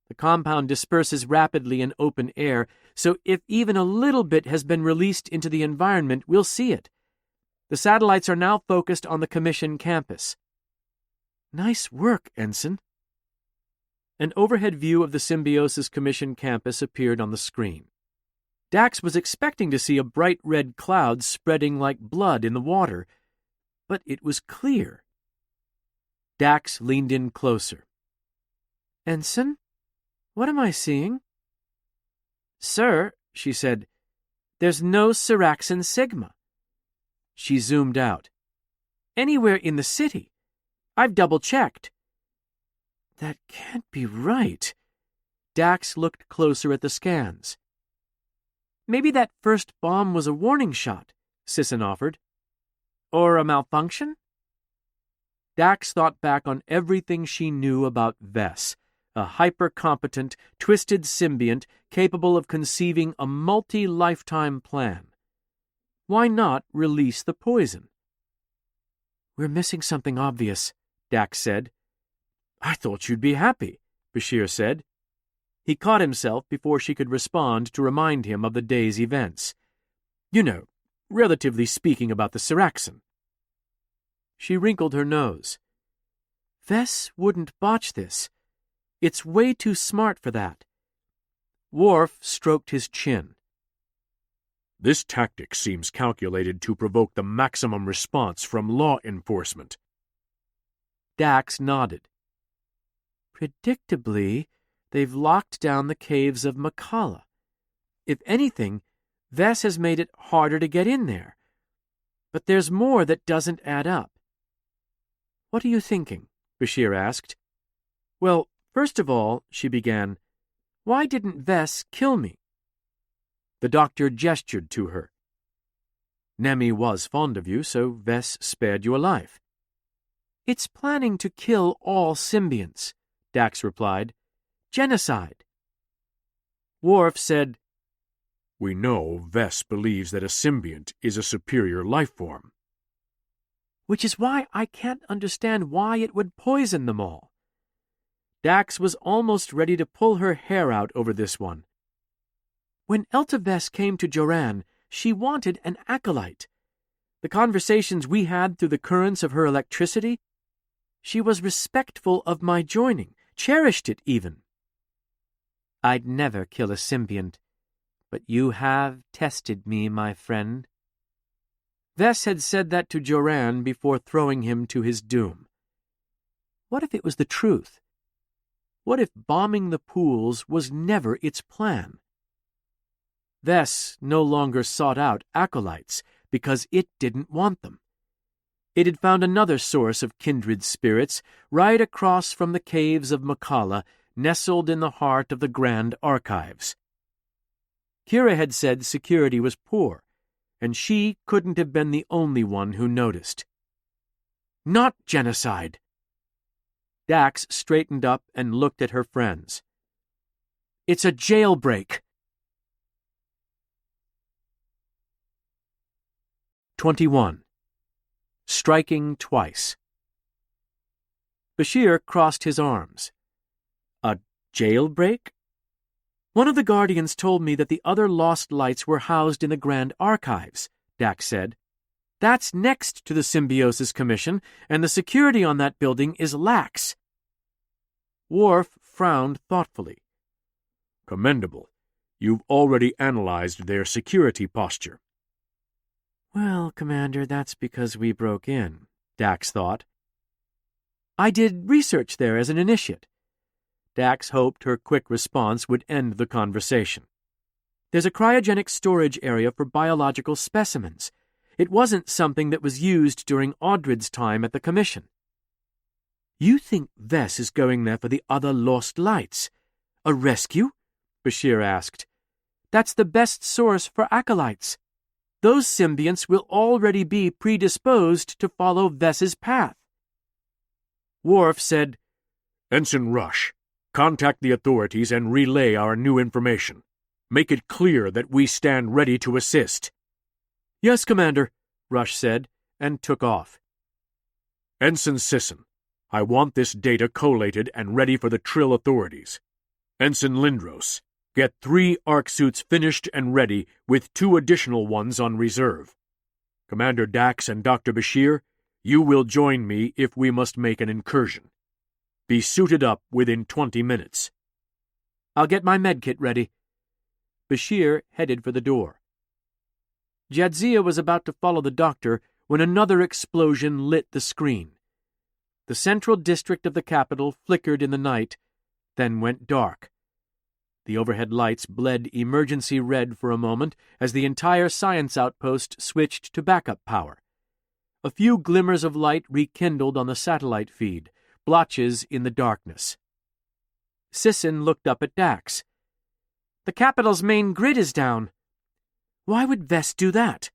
The compound disperses rapidly in open air, so if even a little bit has been released into the environment, we'll see it. The satellites are now focused on the Commission campus." "Nice work, Ensign." An overhead view of the Symbiosis Commission campus appeared on the screen. Dax was expecting to see a bright red cloud spreading like blood in the water, but it was clear. Dax leaned in closer. "Ensign, what am I seeing?" "Sir," she said, "there's no Seraxin Sigma." She zoomed out. "Anywhere in the city. I've double-checked." "That can't be right." Dax looked closer at the scans. "Maybe that first bomb was a warning shot," Sisson offered. "Or a malfunction?" Dax thought back on everything she knew about Vess, a hyper-competent, twisted symbiont capable of conceiving a multi-lifetime plan. Why not release the poison? "We're missing something obvious," Dax said. "I thought you'd be happy," Bashir said. He caught himself before she could respond to remind him of the day's events. "You know, relatively speaking about the Seraxin." She wrinkled her nose. "Vess wouldn't botch this. It's way too smart for that." Worf stroked his chin. "This tactic seems calculated to provoke the maximum response from law enforcement." Dax nodded. "Predictably, they've locked down the caves of Makala. If anything, Vess has made it harder to get in there. But there's more that doesn't add up. What are you thinking? Bashir asked. Well, first of all, she began, why didn't Vess kill me? The doctor gestured to her. Nemi was fond of you, so Vess spared you a life. It's planning to kill all symbionts, Dax replied. Genocide. Worf said, We know Vess believes that a symbiont is a superior life form. Which is why I can't understand why it would poison them all. Dax was almost ready to pull her hair out over this one. When Elta Vess came to Joran, she wanted an acolyte. The conversations we had through the currents of her electricity, she was respectful of my joining, cherished it even. I'd never kill a symbiont, but you have tested me, my friend. Vess had said that to Joran before throwing him to his doom. What if it was the truth? What if bombing the pools was never its plan? Vess no longer sought out acolytes because it didn't want them. It had found another source of kindred spirits right across from the caves of Makala, nestled in the heart of the Grand Archives. Kira had said security was poor, and she couldn't have been the only one who noticed. Not genocide! Dax straightened up and looked at her friends. It's a jailbreak! 21. Striking twice. Bashir crossed his arms. A jailbreak? One of the Guardians told me that the other lost lights were housed in the Grand Archives, Dax said. That's next to the Symbiosis Commission, and the security on that building is lax. Worf frowned thoughtfully. Commendable. You've already analyzed their security posture. Well, Commander, that's because we broke in, Dax thought. I did research there as an initiate. Dax hoped her quick response would end the conversation. There's a cryogenic storage area for biological specimens. It wasn't something that was used during Audrid's time at the Commission. You think Vess is going there for the other lost lights? A rescue? Bashir asked. That's the best source for acolytes. Those symbionts will already be predisposed to follow Vess's path. Worf said, Ensign Rush, contact the authorities and relay our new information. Make it clear that we stand ready to assist. Yes, Commander, Rush said, and took off. Ensign Sisson, I want this data collated and ready for the Trill authorities. Ensign Lindros, get 3 arc suits finished and ready with 2 additional ones on reserve. Commander Dax and Dr. Bashir, you will join me if we must make an incursion. Be suited up within 20 minutes. I'll get my medkit ready. Bashir headed for the door. Jadzia was about to follow the doctor when another explosion lit the screen. The central district of the capital flickered in the night, then went dark. The overhead lights bled emergency red for a moment as the entire science outpost switched to backup power. A few glimmers of light rekindled on the satellite feed, blotches in the darkness. Sisson looked up at Dax. The capital's main grid is down. Why would Vess do that?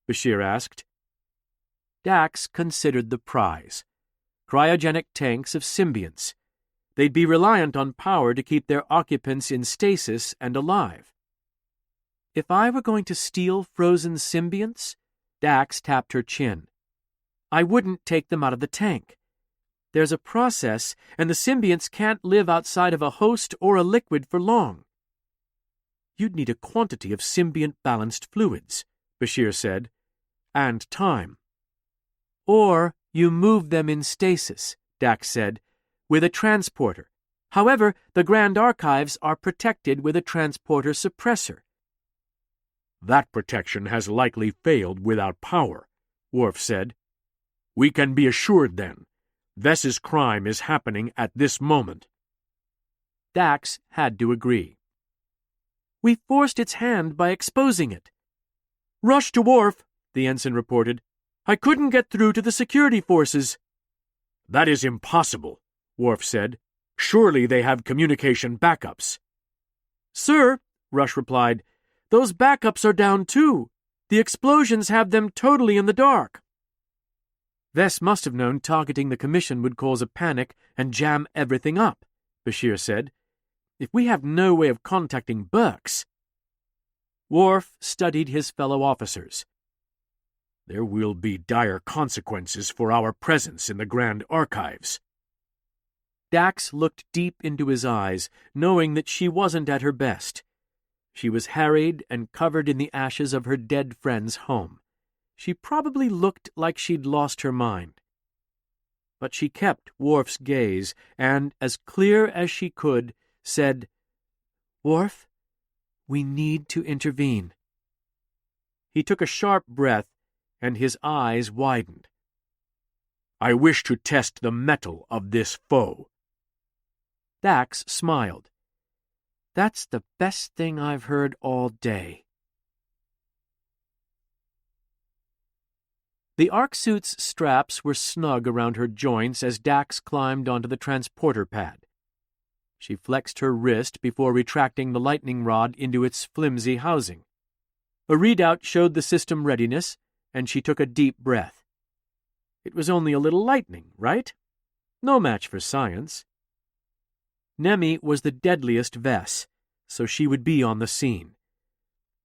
Bashir asked. Dax considered the prize. Cryogenic tanks of symbionts. They'd be reliant on power to keep their occupants in stasis and alive. If I were going to steal frozen symbionts, Dax tapped her chin, I wouldn't take them out of the tank. There's a process, and the symbionts can't live outside of a host or a liquid for long. You'd need a quantity of symbiont-balanced fluids, Bashir said, and time. Or you move them in stasis, Dax said, with a transporter. However, the Grand Archives are protected with a transporter suppressor. That protection has likely failed without power, Worf said. We can be assured, then, Vess's crime is happening at this moment. Dax had to agree. We forced its hand by exposing it, "Rush to wharf," the ensign reported. "I couldn't get through to the security forces." "That is impossible," Worf said. "Surely they have communication backups." "Sir," Rush replied, "those backups are down too. The explosions have them totally in the dark." "Vess must have known targeting the Commission would cause a panic and jam everything up," Bashir said. "If we have no way of contacting Burks—" Worf studied his fellow officers. "There will be dire consequences for our presence in the Grand Archives." Dax looked deep into his eyes, knowing that she wasn't at her best. She was harried and covered in the ashes of her dead friend's home. She probably looked like she'd lost her mind. But she kept Worf's gaze and, as clear as she could, said, "Worf, we need to intervene." He took a sharp breath, and his eyes widened. "I wish to test the mettle of this foe." Dax smiled. "That's the best thing I've heard all day." The Arc suit's straps were snug around her joints as Dax climbed onto the transporter pad. She flexed her wrist before retracting the lightning rod into its flimsy housing. A readout showed the system readiness, and she took a deep breath. It was only a little lightning, right? No match for science. Nemi was the deadliest Vess, so she would be on the scene.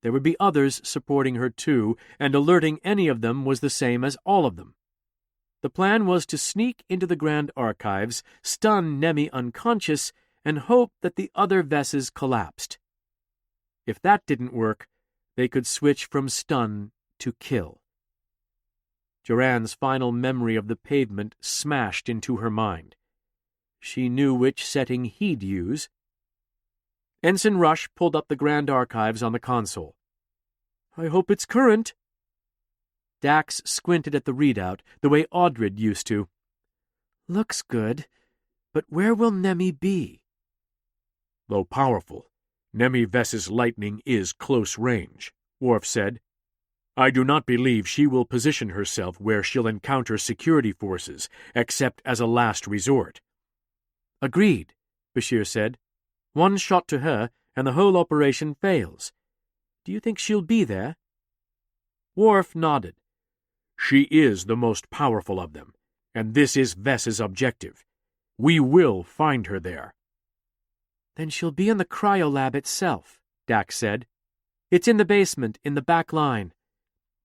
There would be others supporting her too, and alerting any of them was the same as all of them. The plan was to sneak into the Grand Archives, stun Nemi unconscious, and hope that the other Vesses collapsed. If that didn't work, they could switch from stun to kill. Joranne's final memory of the pavement smashed into her mind. She knew which setting he'd use. Ensign Rush pulled up the Grand Archives on the console. "I hope it's current." Dax squinted at the readout, the way Audrid used to. "Looks good, but where will Nemi be?" "Though powerful, Nemi Vess's lightning is close range," Worf said. "I do not believe she will position herself where she'll encounter security forces, except as a last resort." "Agreed," Bashir said. "One shot to her, and the whole operation fails. Do you think she'll be there?" Worf nodded. "She is the most powerful of them, and this is Vess's objective. We will find her there." "Then she'll be in the cryolab itself," Dax said. "It's in the basement, in the back line.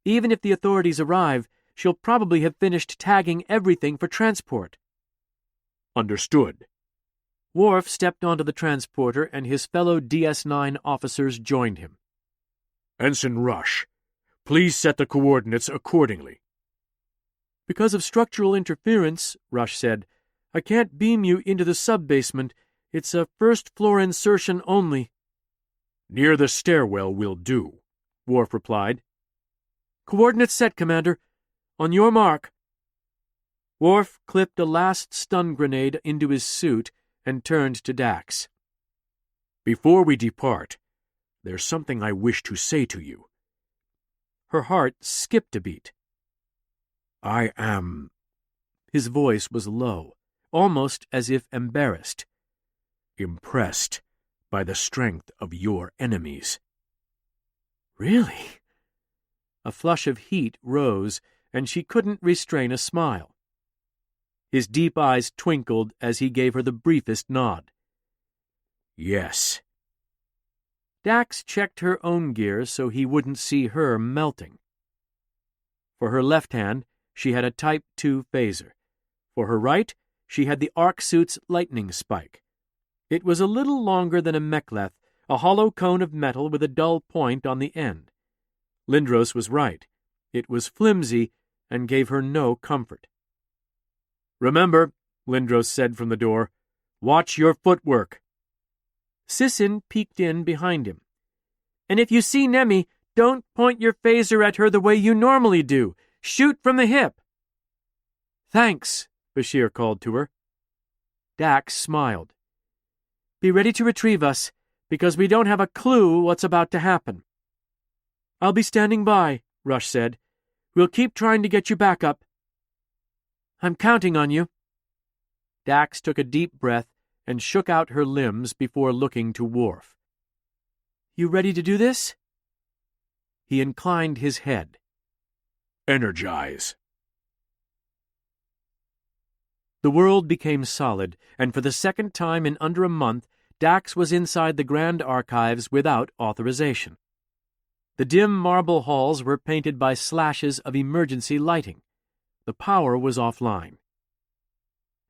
Even if the authorities arrive, she'll probably have finished tagging everything for transport." "Understood." Worf stepped onto the transporter, and his fellow DS9 officers joined him. "Ensign Rush, please set the coordinates accordingly." "Because of structural interference," Rush said, "I can't beam you into the sub-basement. It's a first-floor insertion only." "Near the stairwell will do," Worf replied. "Coordinates set, Commander. On your mark." Worf clipped a last stun grenade into his suit and turned to Dax. "Before we depart, there's something I wish to say to you." Her heart skipped a beat. "I am—" His voice was low, almost as if embarrassed. "Impressed by the strength of your enemies." "Really?" A flush of heat rose, and she couldn't restrain a smile. His deep eyes twinkled as he gave her the briefest nod. "Yes." Dax checked her own gear so he wouldn't see her melting. For her left hand, she had a Type 2 phaser. For her right, she had the Arc suit's lightning spike. It was a little longer than a mek'leth, a hollow cone of metal with a dull point on the end. Lindros was right. It was flimsy and gave her no comfort. "Remember," Lindros said from the door, "watch your footwork." Sissin peeked in behind him. "And if you see Nemi, don't point your phaser at her the way you normally do. Shoot from the hip." "Thanks," Bashir called to her. Dax smiled. "Be ready to retrieve us, because we don't have a clue what's about to happen." "I'll be standing by," Rush said. "We'll keep trying to get you back up." "I'm counting on you." Dax took a deep breath and shook out her limbs before looking to Worf. "You ready to do this?" He inclined his head. "Energize." The world became solid, and for the second time in under a month, Dax was inside the Grand Archives without authorization. The dim marble halls were painted by slashes of emergency lighting. The power was offline.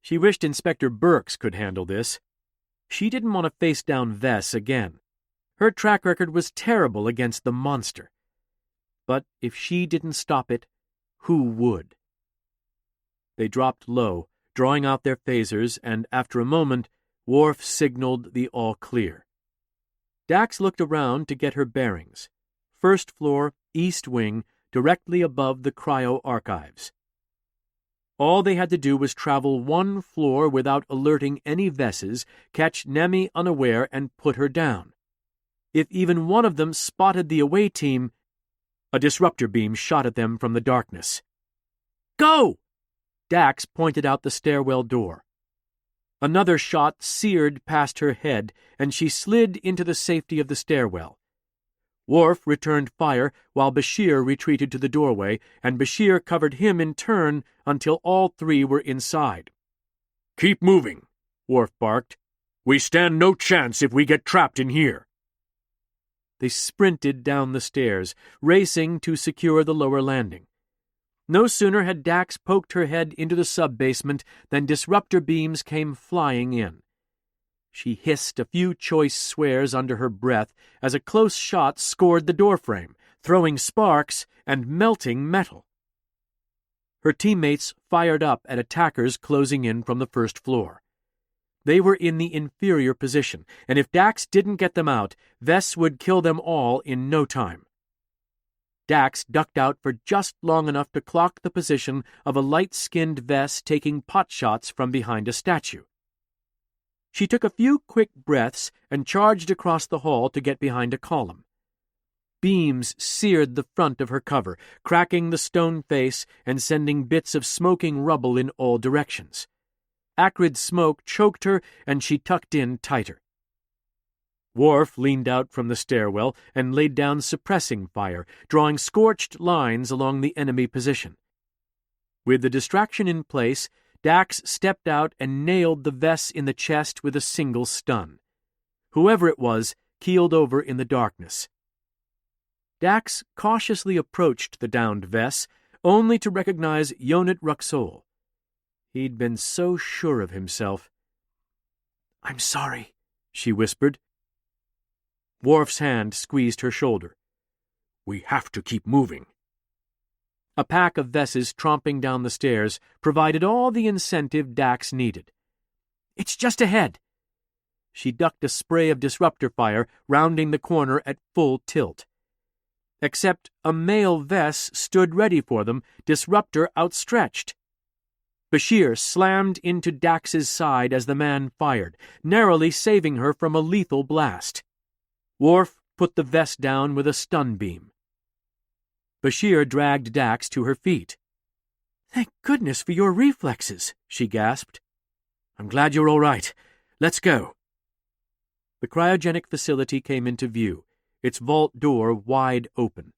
She wished Inspector Burks could handle this. She didn't want to face down Vess again. Her track record was terrible against the monster. But if she didn't stop it, who would? They dropped low, drawing out their phasers, and after a moment, Worf signaled the all-clear. Dax looked around to get her bearings. First floor, east wing, directly above the cryo archives. All they had to do was travel one floor without alerting any Vesses, catch Nemi unaware, and put her down. If even one of them spotted the away team, a disruptor beam shot at them from the darkness. "Go!" Dax pointed out the stairwell door. Another shot seared past her head, and she slid into the safety of the stairwell. Worf returned fire while Bashir retreated to the doorway, and Bashir covered him in turn until all three were inside. "Keep moving," Worf barked. "We stand no chance if we get trapped in here." They sprinted down the stairs, racing to secure the lower landing. No sooner had Dax poked her head into the sub-basement than disruptor beams came flying in. She hissed a few choice swears under her breath as a close shot scored the doorframe, throwing sparks and melting metal. Her teammates fired up at attackers closing in from the first floor. They were in the inferior position, and if Dax didn't get them out, Vess would kill them all in no time. Dax ducked out for just long enough to clock the position of a light-skinned Vess taking potshots from behind a statue. She took a few quick breaths and charged across the hall to get behind a column. Beams seared the front of her cover, cracking the stone face and sending bits of smoking rubble in all directions. Acrid smoke choked her, and she tucked in tighter. Worf leaned out from the stairwell and laid down suppressing fire, drawing scorched lines along the enemy position. With the distraction in place, Dax stepped out and nailed the Vess in the chest with a single stun. Whoever it was keeled over in the darkness. Dax cautiously approached the downed Vess, only to recognize Yonit Ruxol. He'd been so sure of himself. "I'm sorry," she whispered. Worf's hand squeezed her shoulder. "We have to keep moving." A pack of Vesses tromping down the stairs provided all the incentive Dax needed. "It's just ahead." She ducked a spray of disruptor fire, rounding the corner at full tilt. Except a male Vess stood ready for them, disruptor outstretched. Bashir slammed into Dax's side as the man fired, narrowly saving her from a lethal blast. Worf put the Vess down with a stun beam. Bashir dragged Dax to her feet. "Thank goodness for your reflexes," she gasped. "I'm glad you're all right. Let's go." The cryogenic facility came into view, its vault door wide open.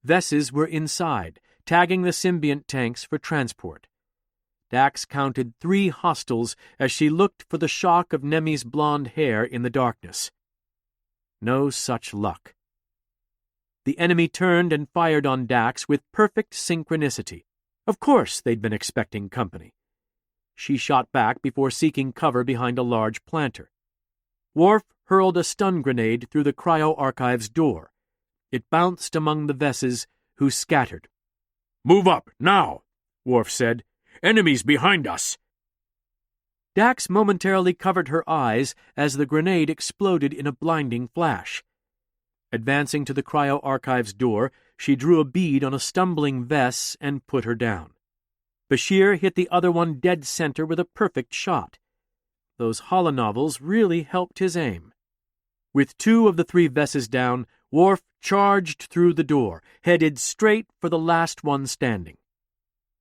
Vesses were inside, tagging the symbiont tanks for transport. Dax counted 3 hostiles as she looked for the shock of Nemi's blonde hair in the darkness. No such luck. The enemy turned and fired on Dax with perfect synchronicity. Of course they'd been expecting company. She shot back before seeking cover behind a large planter. Worf hurled a stun grenade through the cryo archives door. It bounced among the Vesses, who scattered. "Move up, now," Worf said. "Enemies behind us." Dax momentarily covered her eyes as the grenade exploded in a blinding flash. Advancing to the cryo archives door, she drew a bead on a stumbling Vess and put her down. Bashir hit the other one dead center with a perfect shot. Those holonovels really helped his aim. With 2 of the 3 Vesses down, Worf charged through the door, headed straight for the last one standing.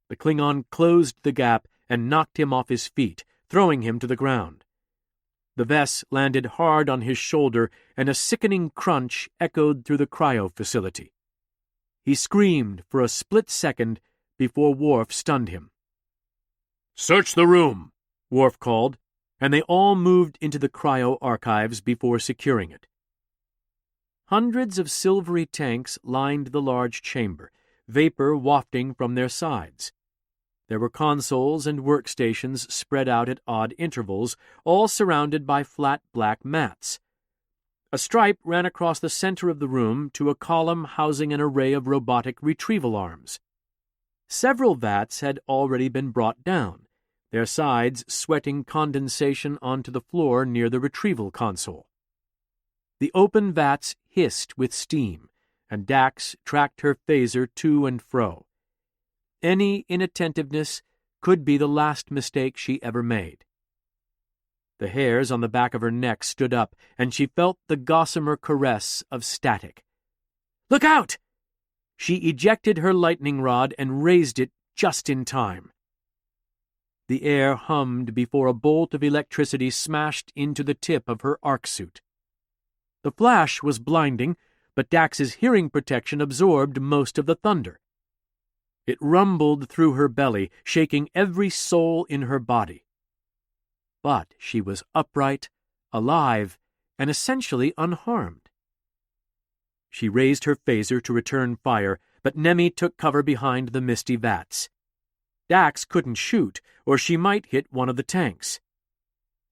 The Klingon closed the gap and knocked him off his feet, throwing him to the ground. The Vess landed hard on his shoulder, and a sickening crunch echoed through the cryo facility. He screamed for a split second before Worf stunned him. "Search the room," Worf called, and they all moved into the cryo archives before securing it. Hundreds of silvery tanks lined the large chamber, vapor wafting from their sides. There were consoles and workstations spread out at odd intervals, all surrounded by flat black mats. A stripe ran across the center of the room to a column housing an array of robotic retrieval arms. Several vats had already been brought down, their sides sweating condensation onto the floor near the retrieval console. The open vats hissed with steam, and Dax tracked her phaser to and fro. Any inattentiveness could be the last mistake she ever made. The hairs on the back of her neck stood up, and she felt the gossamer caress of static. "Look out!" She ejected her lightning rod and raised it just in time. The air hummed before a bolt of electricity smashed into the tip of her arc suit. The flash was blinding, but Dax's hearing protection absorbed most of the thunder. It rumbled through her belly, shaking every soul in her body. But she was upright, alive, and essentially unharmed. She raised her phaser to return fire, but Nemi took cover behind the misty vats. Dax couldn't shoot, or she might hit one of the tanks.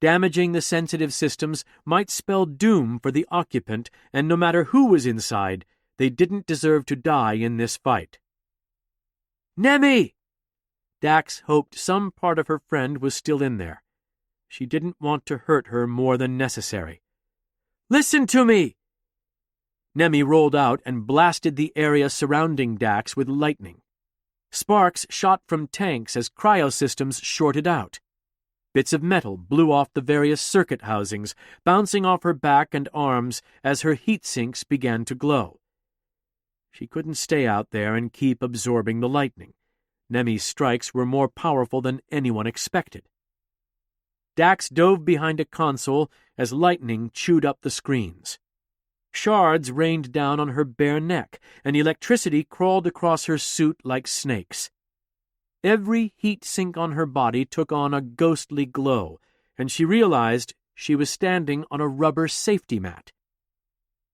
Damaging the sensitive systems might spell doom for the occupant, and no matter who was inside, they didn't deserve to die in this fight. "Nemi!" Dax hoped some part of her friend was still in there. She didn't want to hurt her more than necessary. "Listen to me!" Nemi rolled out and blasted the area surrounding Dax with lightning. Sparks shot from tanks as cryosystems shorted out. Bits of metal blew off the various circuit housings, bouncing off her back and arms as her heat sinks began to glow. She couldn't stay out there and keep absorbing the lightning. Nemi's strikes were more powerful than anyone expected. Dax dove behind a console as lightning chewed up the screens. Shards rained down on her bare neck, and electricity crawled across her suit like snakes. Every heat sink on her body took on a ghostly glow, and she realized she was standing on a rubber safety mat.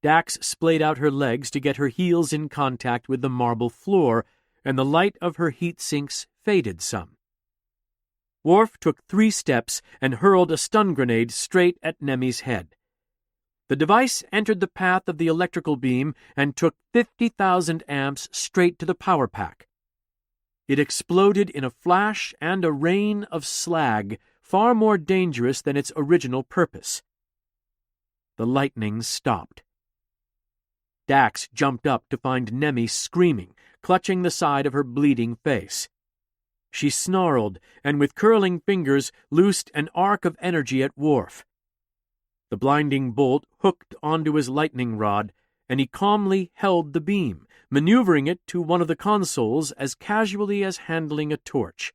Dax splayed out her legs to get her heels in contact with the marble floor, and the light of her heat sinks faded some. Worf took 3 steps and hurled a stun grenade straight at Nemi's head. The device entered the path of the electrical beam and took 50,000 amps straight to the power pack. It exploded in a flash and a rain of slag, far more dangerous than its original purpose. The lightning stopped. Dax jumped up to find Nemi screaming, clutching the side of her bleeding face. She snarled and with curling fingers loosed an arc of energy at Worf. The blinding bolt hooked onto his lightning rod, and he calmly held the beam, maneuvering it to one of the consoles as casually as handling a torch.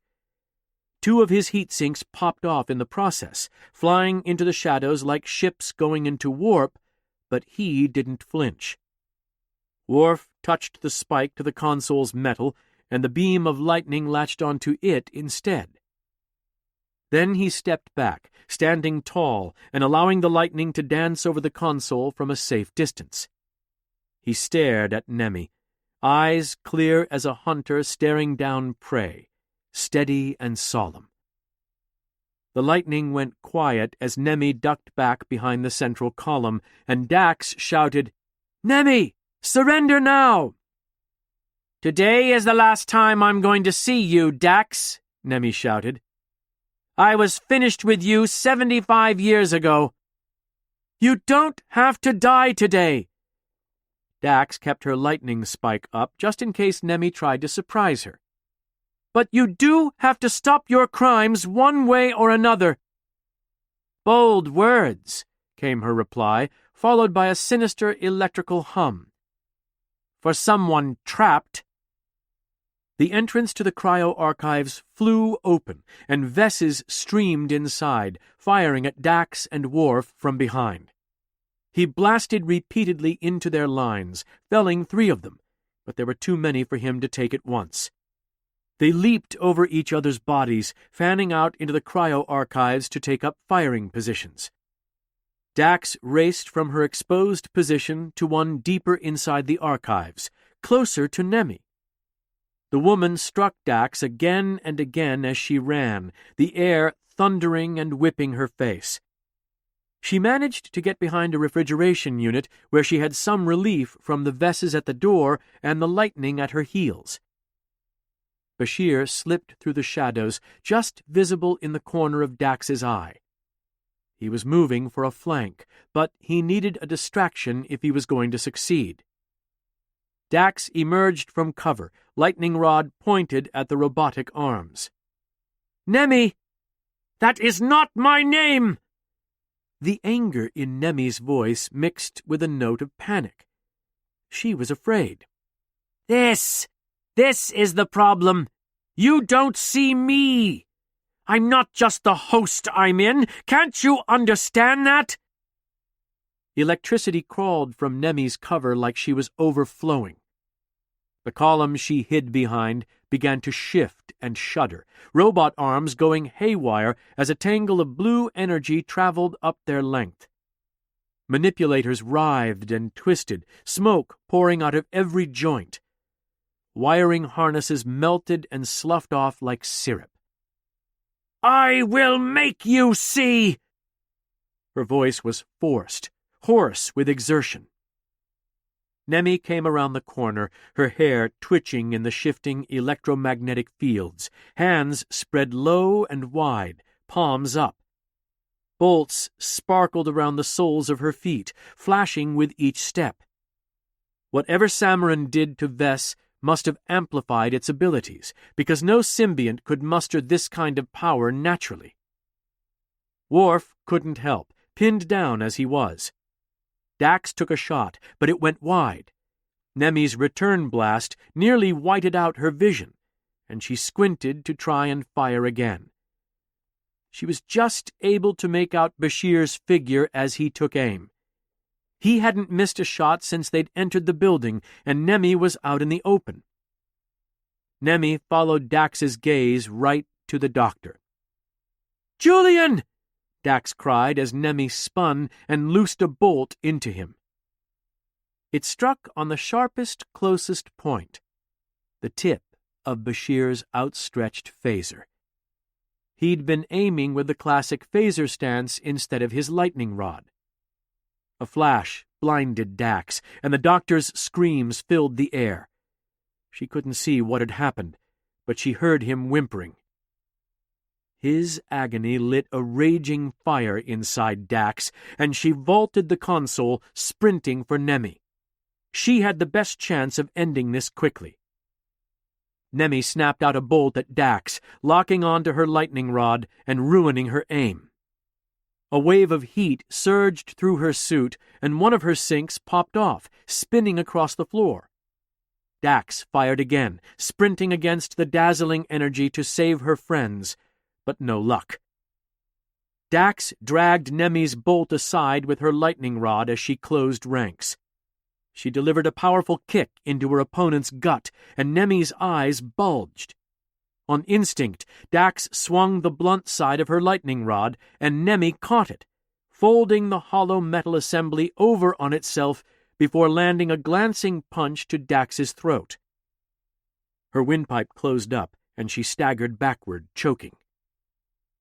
2 of his heat sinks popped off in the process, flying into the shadows like ships going into warp, but he didn't flinch. Worf touched the spike to the console's metal, and the beam of lightning latched onto it instead. Then he stepped back, standing tall and allowing the lightning to dance over the console from a safe distance. He stared at Nemi, eyes clear as a hunter staring down prey, steady and solemn. The lightning went quiet as Nemi ducked back behind the central column, and Dax shouted, "Nemi, surrender now!" "Today is the last time I'm going to see you, Dax," Nemi shouted. "I was finished with you 75 years ago." "You don't have to die today." Dax kept her lightning spike up just in case Nemi tried to surprise her. "But you do have to stop your crimes one way or another." "Bold words," came her reply, followed by a sinister electrical hum. "For someone trapped." The entrance to the cryo-archives flew open, and Vesses streamed inside, firing at Dax and Worf from behind. He blasted repeatedly into their lines, felling 3 of them, but there were too many for him to take at once. They leaped over each other's bodies, fanning out into the cryo-archives to take up firing positions. Dax raced from her exposed position to one deeper inside the archives, closer to Nemi. The woman struck Dax again and again as she ran, the air thundering and whipping her face. She managed to get behind a refrigeration unit where she had some relief from the Vesses at the door and the lightning at her heels. Bashir slipped through the shadows, just visible in the corner of Dax's eye. He was moving for a flank, but he needed a distraction if he was going to succeed. Dax emerged from cover, lightning rod pointed at the robotic arms. "Nemi! That is not my name!" The anger in Nemi's voice mixed with a note of panic. She was afraid. This is the problem. You don't see me. I'm not just the host I'm in. Can't you understand that?" Electricity crawled from Nemi's cover like she was overflowing. The column she hid behind began to shift and shudder, robot arms going haywire as a tangle of blue energy traveled up their length. Manipulators writhed and twisted, smoke pouring out of every joint. Wiring harnesses melted and sloughed off like syrup. "I will make you see!" Her voice was forced, hoarse with exertion. Nemi came around the corner, her hair twitching in the shifting electromagnetic fields, hands spread low and wide, palms up. Bolts sparkled around the soles of her feet, flashing with each step. Whatever Samaran did to Vess must have amplified its abilities, because no symbiont could muster this kind of power naturally. Worf couldn't help, pinned down as he was. Dax took a shot, but it went wide. Nemi's return blast nearly whited out her vision, and she squinted to try and fire again. She was just able to make out Bashir's figure as he took aim. He hadn't missed a shot since they'd entered the building, and Nemi was out in the open. Nemi followed Dax's gaze right to the doctor. "Julian!" Dax cried as Nemi spun and loosed a bolt into him. It struck on the sharpest, closest point, the tip of Bashir's outstretched phaser. He'd been aiming with the classic phaser stance instead of his lightning rod. A flash blinded Dax, and the doctor's screams filled the air. She couldn't see what had happened, but she heard him whimpering. His agony lit a raging fire inside Dax, and she vaulted the console, sprinting for Nemi. She had the best chance of ending this quickly. Nemi snapped out a bolt at Dax, locking onto her lightning rod and ruining her aim. A wave of heat surged through her suit, and one of her sinks popped off, spinning across the floor. Dax fired again, sprinting against the dazzling energy to save her friends, but no luck. Dax dragged Nemi's bolt aside with her lightning rod as she closed ranks. She delivered a powerful kick into her opponent's gut, and Nemi's eyes bulged. On instinct, Dax swung the blunt side of her lightning rod, and Nemi caught it, folding the hollow metal assembly over on itself before landing a glancing punch to Dax's throat. Her windpipe closed up, and she staggered backward, choking.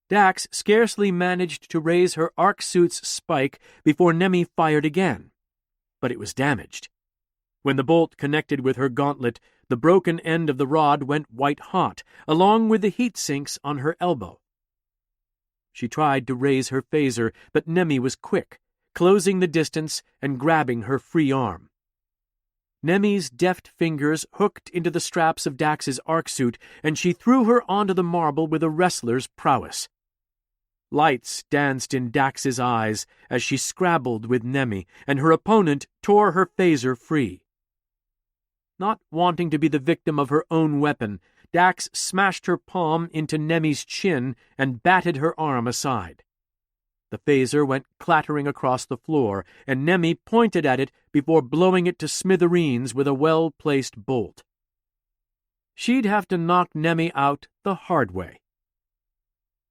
Dax scarcely managed to raise her arc suit's spike before Nemi fired again, but it was damaged. When the bolt connected with her gauntlet, the broken end of the rod went white-hot, along with the heat sinks on her elbow. She tried to raise her phaser, but Nemi was quick, closing the distance and grabbing her free arm. Nemi's deft fingers hooked into the straps of Dax's arc suit, and she threw her onto the marble with a wrestler's prowess. Lights danced in Dax's eyes as she scrabbled with Nemi, and her opponent tore her phaser free. Not wanting to be the victim of her own weapon, Dax smashed her palm into Nemi's chin and batted her arm aside. The phaser went clattering across the floor, and Nemi pointed at it before blowing it to smithereens with a well-placed bolt. She'd have to knock Nemi out the hard way.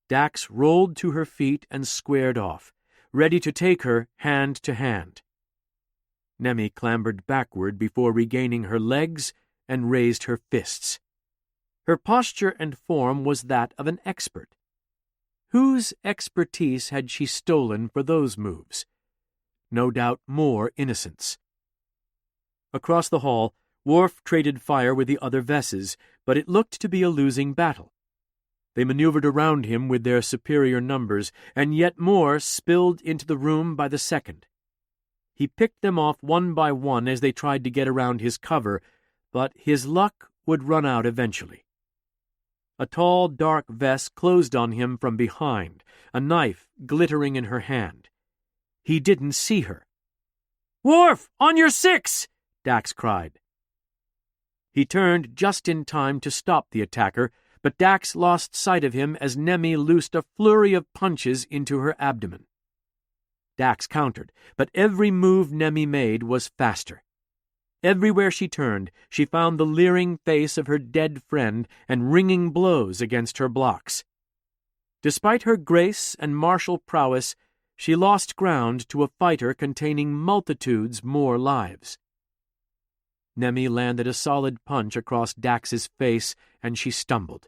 Dax rolled to her feet and squared off, ready to take her hand to hand. Nemi clambered backward before regaining her legs and raised her fists. Her posture and form was that of an expert. Whose expertise had she stolen for those moves? No doubt more innocence. Across the hall, Worf traded fire with the other Vesses, but it looked to be a losing battle. They maneuvered around him with their superior numbers, and yet more spilled into the room by the second. He picked them off one by one as they tried to get around his cover, but his luck would run out eventually. A tall, dark Vess closed on him from behind, a knife glittering in her hand. He didn't see her. "Worf, on your 6!" Dax cried. He turned just in time to stop the attacker, but Dax lost sight of him as Nemi loosed a flurry of punches into her abdomen. Dax countered, but every move Nemi made was faster. Everywhere she turned, she found the leering face of her dead friend and ringing blows against her blocks. Despite her grace and martial prowess, she lost ground to a fighter containing multitudes more lives. Nemi landed a solid punch across Dax's face, and she stumbled.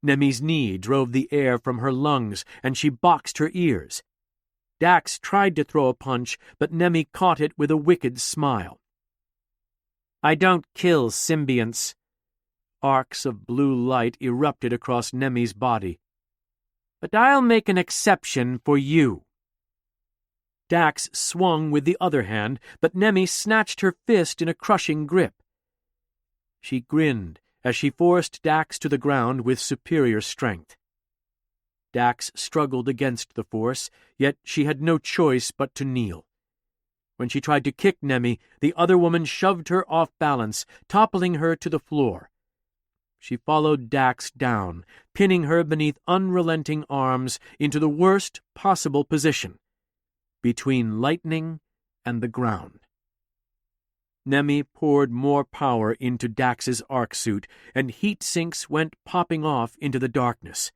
Nemi's knee drove the air from her lungs, and she boxed her ears. Dax tried to throw a punch, but Nemi caught it with a wicked smile. "I don't kill symbionts." Arcs of blue light erupted across Nemi's body. "But I'll make an exception for you." Dax swung with the other hand, but Nemi snatched her fist in a crushing grip. She grinned as she forced Dax to the ground with superior strength. Dax struggled against the force, yet she had no choice but to kneel. When she tried to kick Nemi, the other woman shoved her off balance, toppling her to the floor. She followed Dax down, pinning her beneath unrelenting arms into the worst possible position, between lightning and the ground. Nemi poured more power into Dax's arc suit, and heat sinks went popping off into the darkness.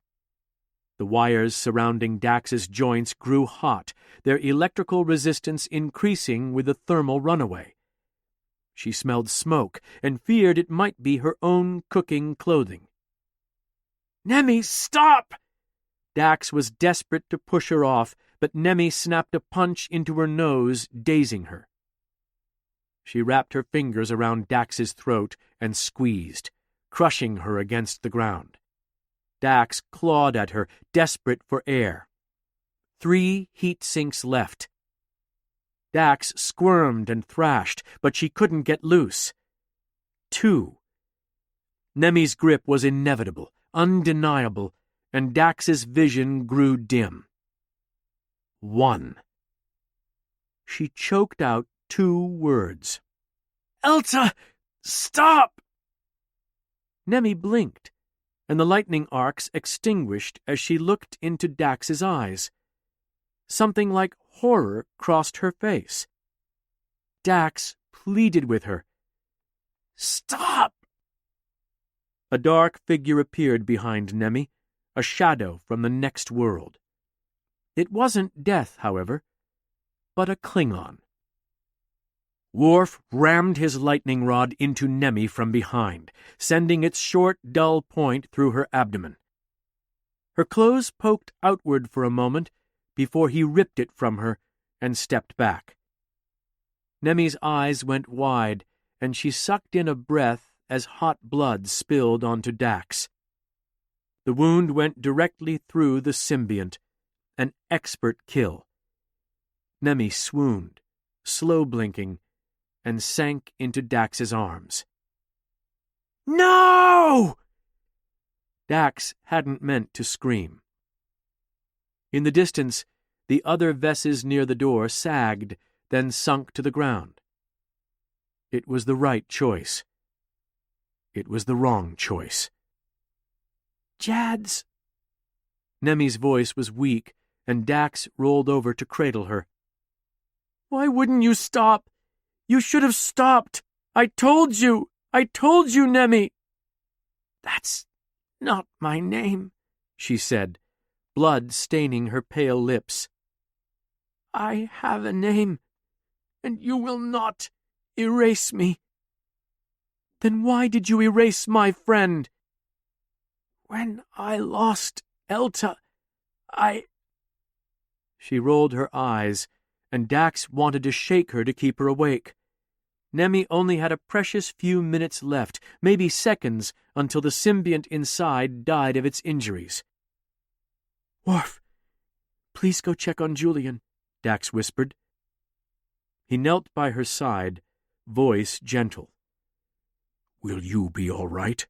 The wires surrounding Dax's joints grew hot, their electrical resistance increasing with the thermal runaway. She smelled smoke and feared it might be her own cooking clothing. "Nemi, stop!" Dax was desperate to push her off, but Nemi snapped a punch into her nose, dazing her. She wrapped her fingers around Dax's throat and squeezed, crushing her against the ground. Dax clawed at her, desperate for air. 3 heat sinks left. Dax squirmed and thrashed, but she couldn't get loose. 2. Nemi's grip was inevitable, undeniable, and Dax's vision grew dim. 1. She choked out 2 words. "Elta, stop!" Nemi blinked, and the lightning arcs extinguished as she looked into Dax's eyes. Something like horror crossed her face. Dax pleaded with her. "Stop!" A dark figure appeared behind Nemi, a shadow from the next world. It wasn't Death, however, but a Klingon. Worf rammed his lightning rod into Nemi from behind, sending its short, dull point through her abdomen. Her clothes poked outward for a moment before he ripped it from her and stepped back. Nemi's eyes went wide, and she sucked in a breath as hot blood spilled onto Dax. The wound went directly through the symbiont, an expert kill. Nemi swooned, slow blinking, and sank into Dax's arms. "No!" Dax hadn't meant to scream. In the distance, the other Vesses near the door sagged, then sunk to the ground. It was the right choice. It was the wrong choice. Jads! Nemi's voice was weak, and Dax rolled over to cradle her. Why wouldn't you stop? You should have stopped! I told you, Nemi! That's not my name, she said, blood staining her pale lips. I have a name, and you will not erase me. Then why did you erase my friend? When I lost Elta, She rolled her eyes, and Dax wanted to shake her to keep her awake. Nemi only had a precious few minutes left, maybe seconds, until the symbiont inside died of its injuries. Worf, please go check on Julian, Dax whispered. He knelt by her side, voice gentle. Will you be all right?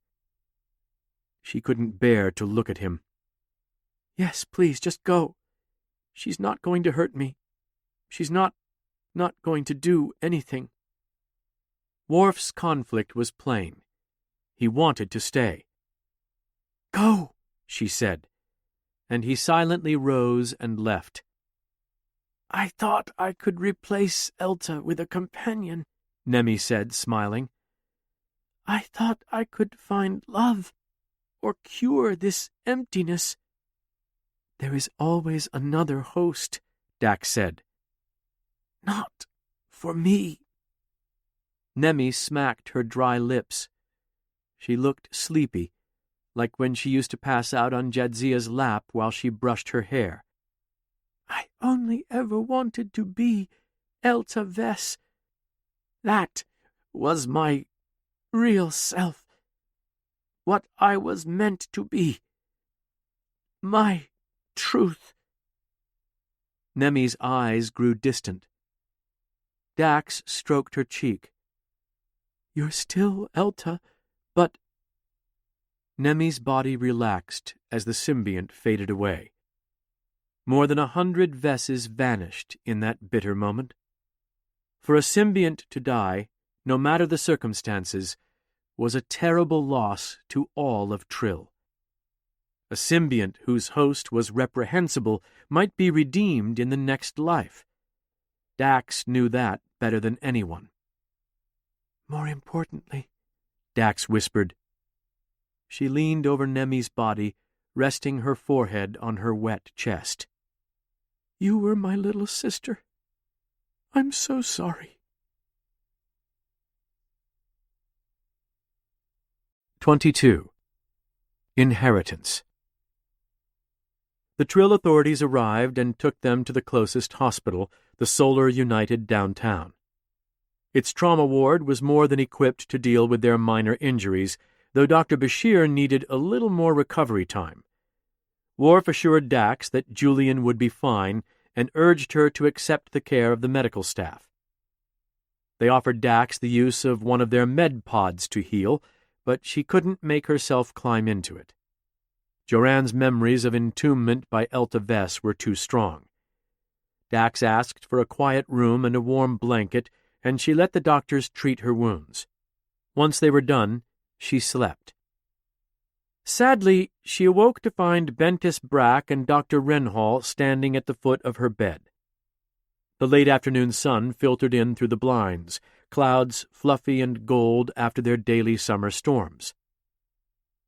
She couldn't bear to look at him. Yes, please, just go. She's not going to hurt me. She's not going to do anything. Worf's conflict was plain. He wanted to stay. Go, she said, and he silently rose and left. I thought I could replace Elta with a companion, Nemi said, smiling. I thought I could find love, or cure this emptiness. There is always another host, Dax said. Not for me. Nemi smacked her dry lips. She looked sleepy, like when she used to pass out on Jadzia's lap while she brushed her hair. I only ever wanted to be Elta Vess. That was my real self. What I was meant to be. My truth. Nemi's eyes grew distant. Dax stroked her cheek. You're still Elta, but... Nemi's body relaxed as the symbiont faded away. More than 100 Vesses vanished in that bitter moment. For a symbiont to die, no matter the circumstances, was a terrible loss to all of Trill. A symbiont whose host was reprehensible might be redeemed in the next life. Dax knew that better than anyone. More importantly, Dax whispered. She leaned over Nemi's body, resting her forehead on her wet chest. You were my little sister. I'm so sorry. 22. Inheritance. The Trill authorities arrived and took them to the closest hospital, the Solar United downtown. Its trauma ward was more than equipped to deal with their minor injuries, though Dr. Bashir needed a little more recovery time. Worf assured Dax that Julian would be fine and urged her to accept the care of the medical staff. They offered Dax the use of one of their med pods to heal, but she couldn't make herself climb into it. Joran's memories of entombment by Elta Vess were too strong. Dax asked for a quiet room and a warm blanket, and she let the doctors treat her wounds. Once they were done, she slept. Sadly, she awoke to find Bentis Brack and Dr. Renhall standing at the foot of her bed. The late afternoon sun filtered in through the blinds, clouds fluffy and gold after their daily summer storms.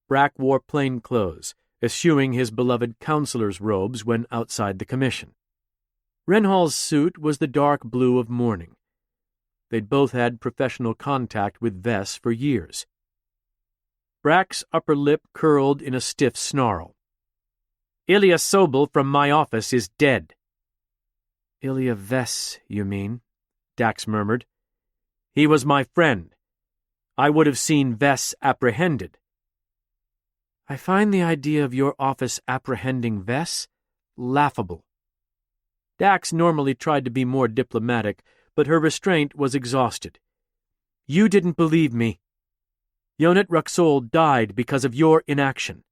Brack wore plain clothes, eschewing his beloved counselor's robes when outside the commission. Renhall's suit was the dark blue of mourning. They'd both had professional contact with Vess for years. Brack's upper lip curled in a stiff snarl. "Ilya Sobel from my office is dead." "Ilya Vess, you mean?" Dax murmured. "He was my friend. I would have seen Vess apprehended." "I find the idea of your office apprehending Vess laughable." Dax normally tried to be more diplomatic, but her restraint was exhausted. "You didn't believe me. Yonat Ruxol died because of your inaction."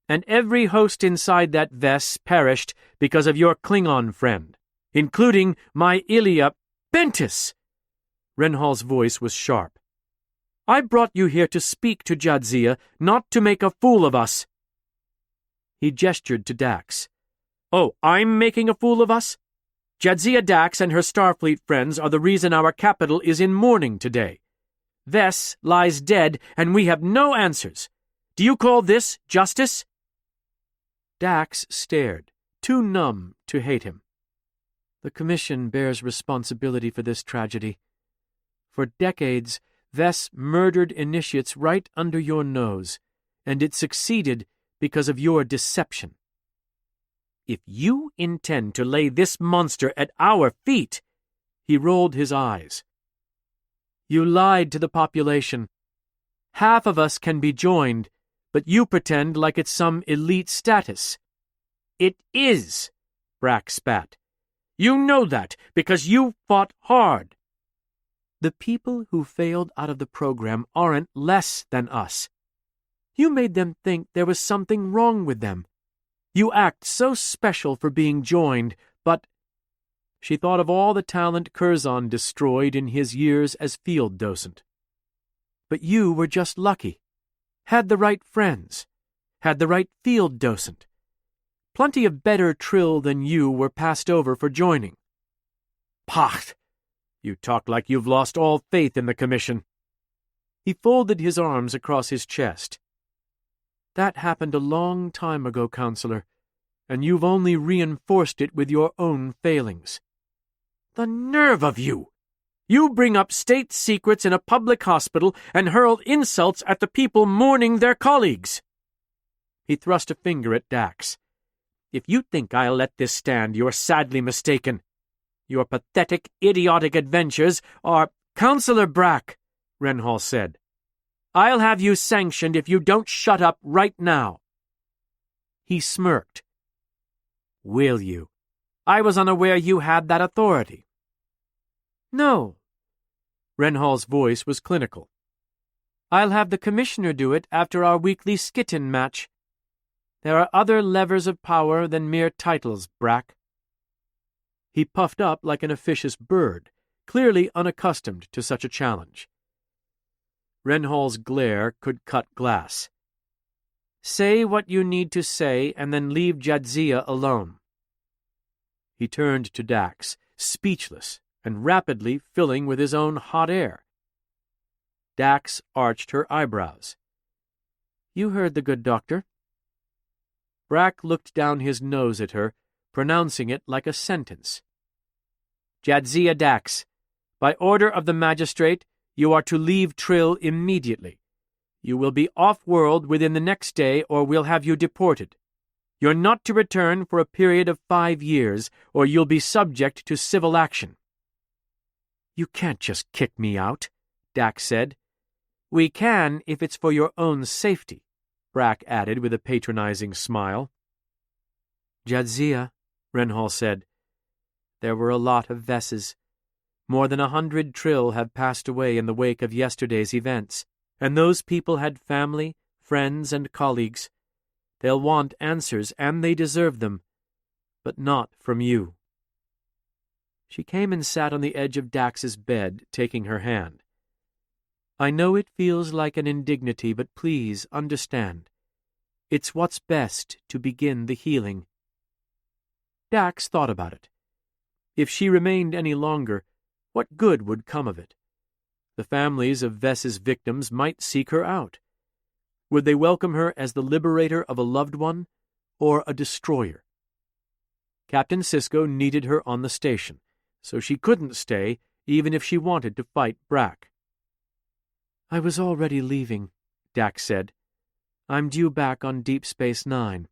and every host inside that Vess perished because of your Klingon friend, including my Ilya Bentis. Renhal's voice was sharp. I brought you here to speak to Jadzia, not to make a fool of us. He gestured to Dax. Oh, I'm making a fool of us? Jadzia Dax and her Starfleet friends are the reason our capital is in mourning today. Vess lies dead, and we have no answers. Do you call this justice? Dax stared, too numb to hate him. The Commission bears responsibility for this tragedy. For decades, Vess murdered initiates right under your nose, and it succeeded because of your deception. If you intend to lay this monster at our feet, he rolled his eyes. You lied to the population. Half of us can be joined, but you pretend like it's some elite status. It is, Brack spat. You know that because you fought hard. The people who failed out of the program aren't less than us. You made them think there was something wrong with them. You act so special for being joined, but... She thought of all the talent Curzon destroyed in his years as field docent. But you were just lucky. Had the right friends. Had the right field docent. Plenty of better Trill than you were passed over for joining. Pacht! You talk like you've lost all faith in the Commission. He folded his arms across his chest. That happened a long time ago, Counselor, and you've only reinforced it with your own failings. The nerve of you! You bring up state secrets in a public hospital and hurl insults at the people mourning their colleagues. He thrust a finger at Dax. If you think I'll let this stand, you're sadly mistaken. Your pathetic, idiotic adventures are— Counselor Brack, Renhal said. I'll have you sanctioned if you don't shut up right now. He smirked. Will you? I was unaware you had that authority. No. Renhal's voice was clinical. I'll have the Commissioner do it after our weekly skitten match. There are other levers of power than mere titles, Brack. He puffed up like an officious bird, clearly unaccustomed to such a challenge. Renhal's glare could cut glass. Say what you need to say and then leave Jadzia alone. He turned to Dax, speechless and rapidly filling with his own hot air. Dax arched her eyebrows. You heard the good doctor. Brack looked down his nose at her, pronouncing it like a sentence. Jadzia Dax, by order of the magistrate, you are to leave Trill immediately. You will be off-world within the next day or we'll have you deported. You're not to return for a period of 5 years or you'll be subject to civil action. You can't just kick me out, Dax said. We can if it's for your own safety, Brack added with a patronizing smile. Jadzia, Renhal said. There were a lot of Vesses. More than 100 Trill have passed away in the wake of yesterday's events, and those people had family, friends, and colleagues. They'll want answers, and they deserve them, but not from you. She came and sat on the edge of Dax's bed, taking her hand. I know it feels like an indignity, but please understand. It's what's best to begin the healing. Dax thought about it. If she remained any longer, what good would come of it? The families of Vess's victims might seek her out. Would they welcome her as the liberator of a loved one or a destroyer? Captain Sisko needed her on the station, so she couldn't stay even if she wanted to fight Brack. I was already leaving, Dax said. I'm due back on Deep Space Nine.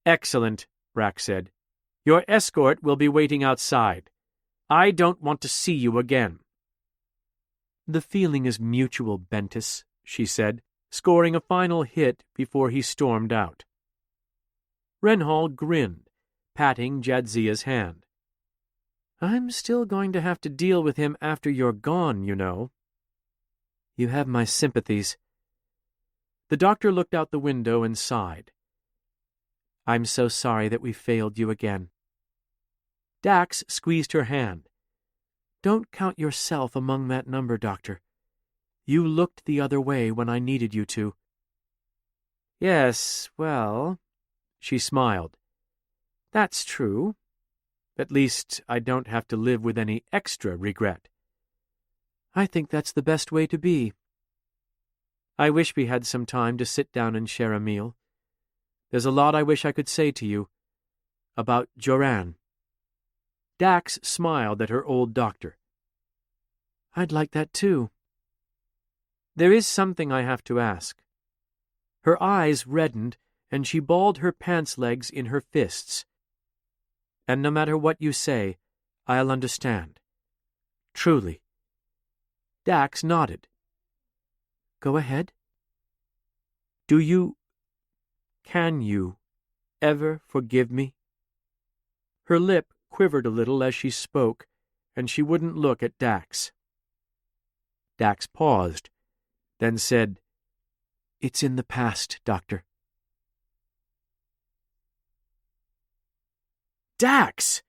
Excellent, Brack said. Your escort will be waiting outside. I don't want to see you again. The feeling is mutual, Bentis, she said, scoring a final hit before he stormed out. Renhal grinned, patting Jadzia's hand. I'm still going to have to deal with him after you're gone, you know. You have my sympathies. The doctor looked out the window and sighed. I'm so sorry that we failed you again." Dax squeezed her hand. "Don't count yourself among that number, Doctor. You looked the other way when I needed you to." "Yes, well," she smiled. "That's true. At least I don't have to live with any extra regret." "I think that's the best way to be." "I wish we had some time to sit down and share a meal. There's a lot I wish I could say to you. About Joran." Dax smiled at her old doctor. "I'd like that too." "There is something I have to ask." Her eyes reddened, and she balled her pants legs in her fists. "And no matter what you say, I'll understand. Truly." Dax nodded. "Go ahead." Can you ever forgive me?" Her lip quivered a little as she spoke, and she wouldn't look at Dax. Dax paused, then said, "It's in the past, Doctor." Dax!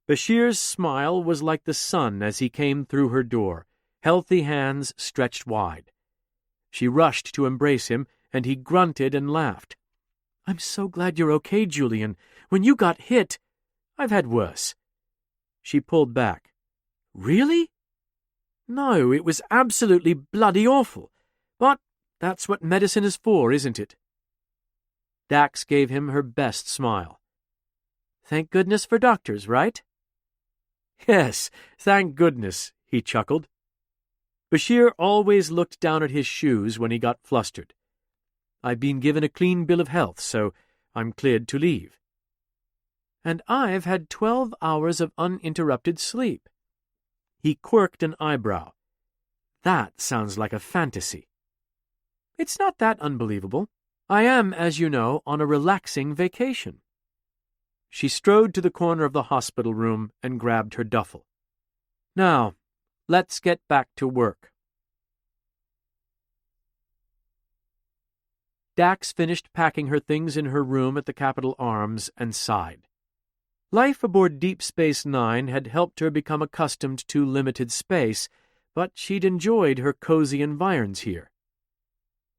Bashir's smile was like the sun as he came through her door, healthy hands stretched wide. She rushed to embrace him, and he grunted and laughed. "I'm so glad you're okay, Julian. When you got hit, I've had worse." She pulled back. "Really?" "No, it was absolutely bloody awful. But that's what medicine is for, isn't it?" Dax gave him her best smile. "Thank goodness for doctors, right?" "Yes, thank goodness," he chuckled. Bashir always looked down at his shoes when he got flustered. "I've been given a clean bill of health, so I'm cleared to leave." "And I've had 12 hours of uninterrupted sleep." He quirked an eyebrow. "That sounds like a fantasy." "It's not that unbelievable. I am, as you know, on a relaxing vacation." She strode to the corner of the hospital room and grabbed her duffel. "Now, let's get back to work." Dax finished packing her things in her room at the Capitol Arms and sighed. Life aboard Deep Space Nine had helped her become accustomed to limited space, but she'd enjoyed her cozy environs here.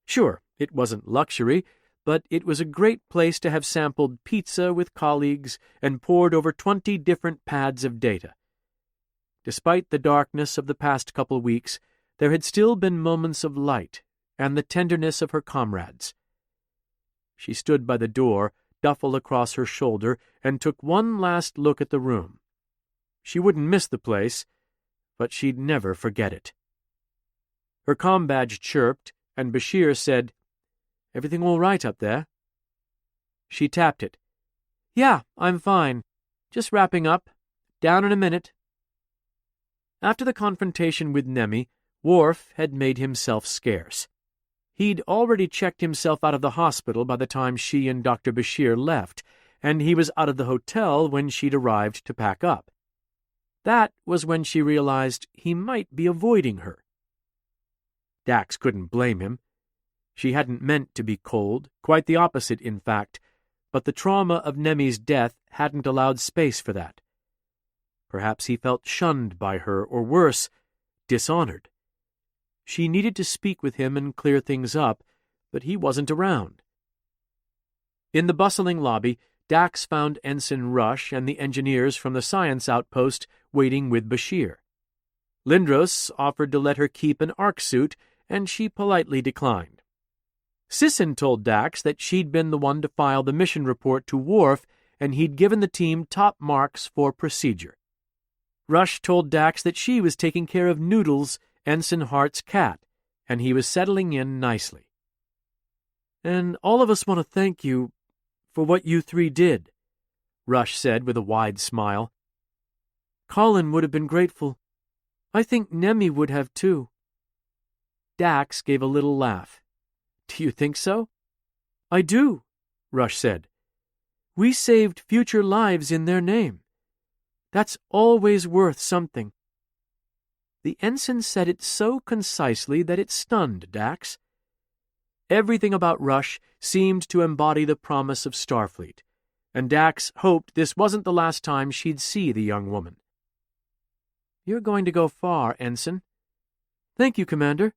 Sure, it wasn't luxury, but it was a great place to have sampled pizza with colleagues and pored over 20 different pads of data. Despite the darkness of the past couple weeks, there had still been moments of light and the tenderness of her comrades. She stood by the door, duffel across her shoulder, and took one last look at the room. She wouldn't miss the place, but she'd never forget it. Her comm badge chirped, and Bashir said, "Everything all right up there?" She tapped it. "Yeah, I'm fine. Just wrapping up. Down in a minute." After the confrontation with Nemi, Worf had made himself scarce. He'd already checked himself out of the hospital by the time she and Dr. Bashir left, and he was out of the hotel when she'd arrived to pack up. That was when she realized he might be avoiding her. Dax couldn't blame him. She hadn't meant to be cold, quite the opposite, in fact, but the trauma of Nemi's death hadn't allowed space for that. Perhaps he felt shunned by her, or worse, dishonored. She needed to speak with him and clear things up, but he wasn't around. In the bustling lobby, Dax found Ensign Rush and the engineers from the science outpost waiting with Bashir. Lindros offered to let her keep an arc suit, and she politely declined. Sisson told Dax that she'd been the one to file the mission report to Worf, and he'd given the team top marks for procedure. Rush told Dax that she was taking care of Noodles, Ensign Hart's cat, and he was settling in nicely. "And all of us want to thank you for what you three did," Rush said with a wide smile. "Colin would have been grateful. I think Nemi would have too." Dax gave a little laugh. "Do you think so?" "I do," Rush said. "We saved future lives in their name. That's always worth something." The ensign said it so concisely that it stunned Dax. Everything about Rush seemed to embody the promise of Starfleet, and Dax hoped this wasn't the last time she'd see the young woman. "You're going to go far, Ensign." "Thank you, Commander."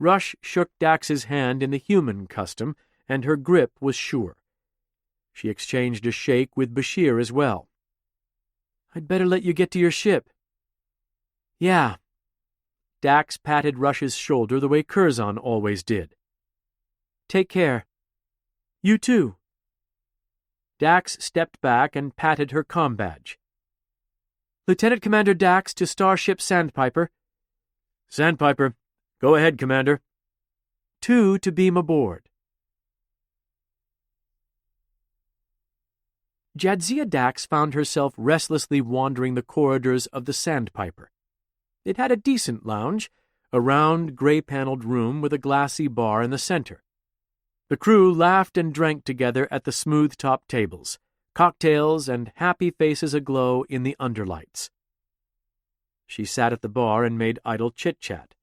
Rush shook Dax's hand in the human custom, and her grip was sure. She exchanged a shake with Bashir as well. "I'd better let you get to your ship." "Yeah." Dax patted Rush's shoulder the way Curzon always did. "Take care." "You too." Dax stepped back and patted her comm badge. "Lieutenant Commander Dax to Starship Sandpiper." "Sandpiper. Go ahead, Commander." "2 to beam aboard." Jadzia Dax found herself restlessly wandering the corridors of the Sandpiper. It had a decent lounge, a round, gray-paneled room with a glassy bar in the center. The crew laughed and drank together at the smooth-top tables, cocktails and happy faces aglow in the underlights. She sat at the bar and made idle chit-chat.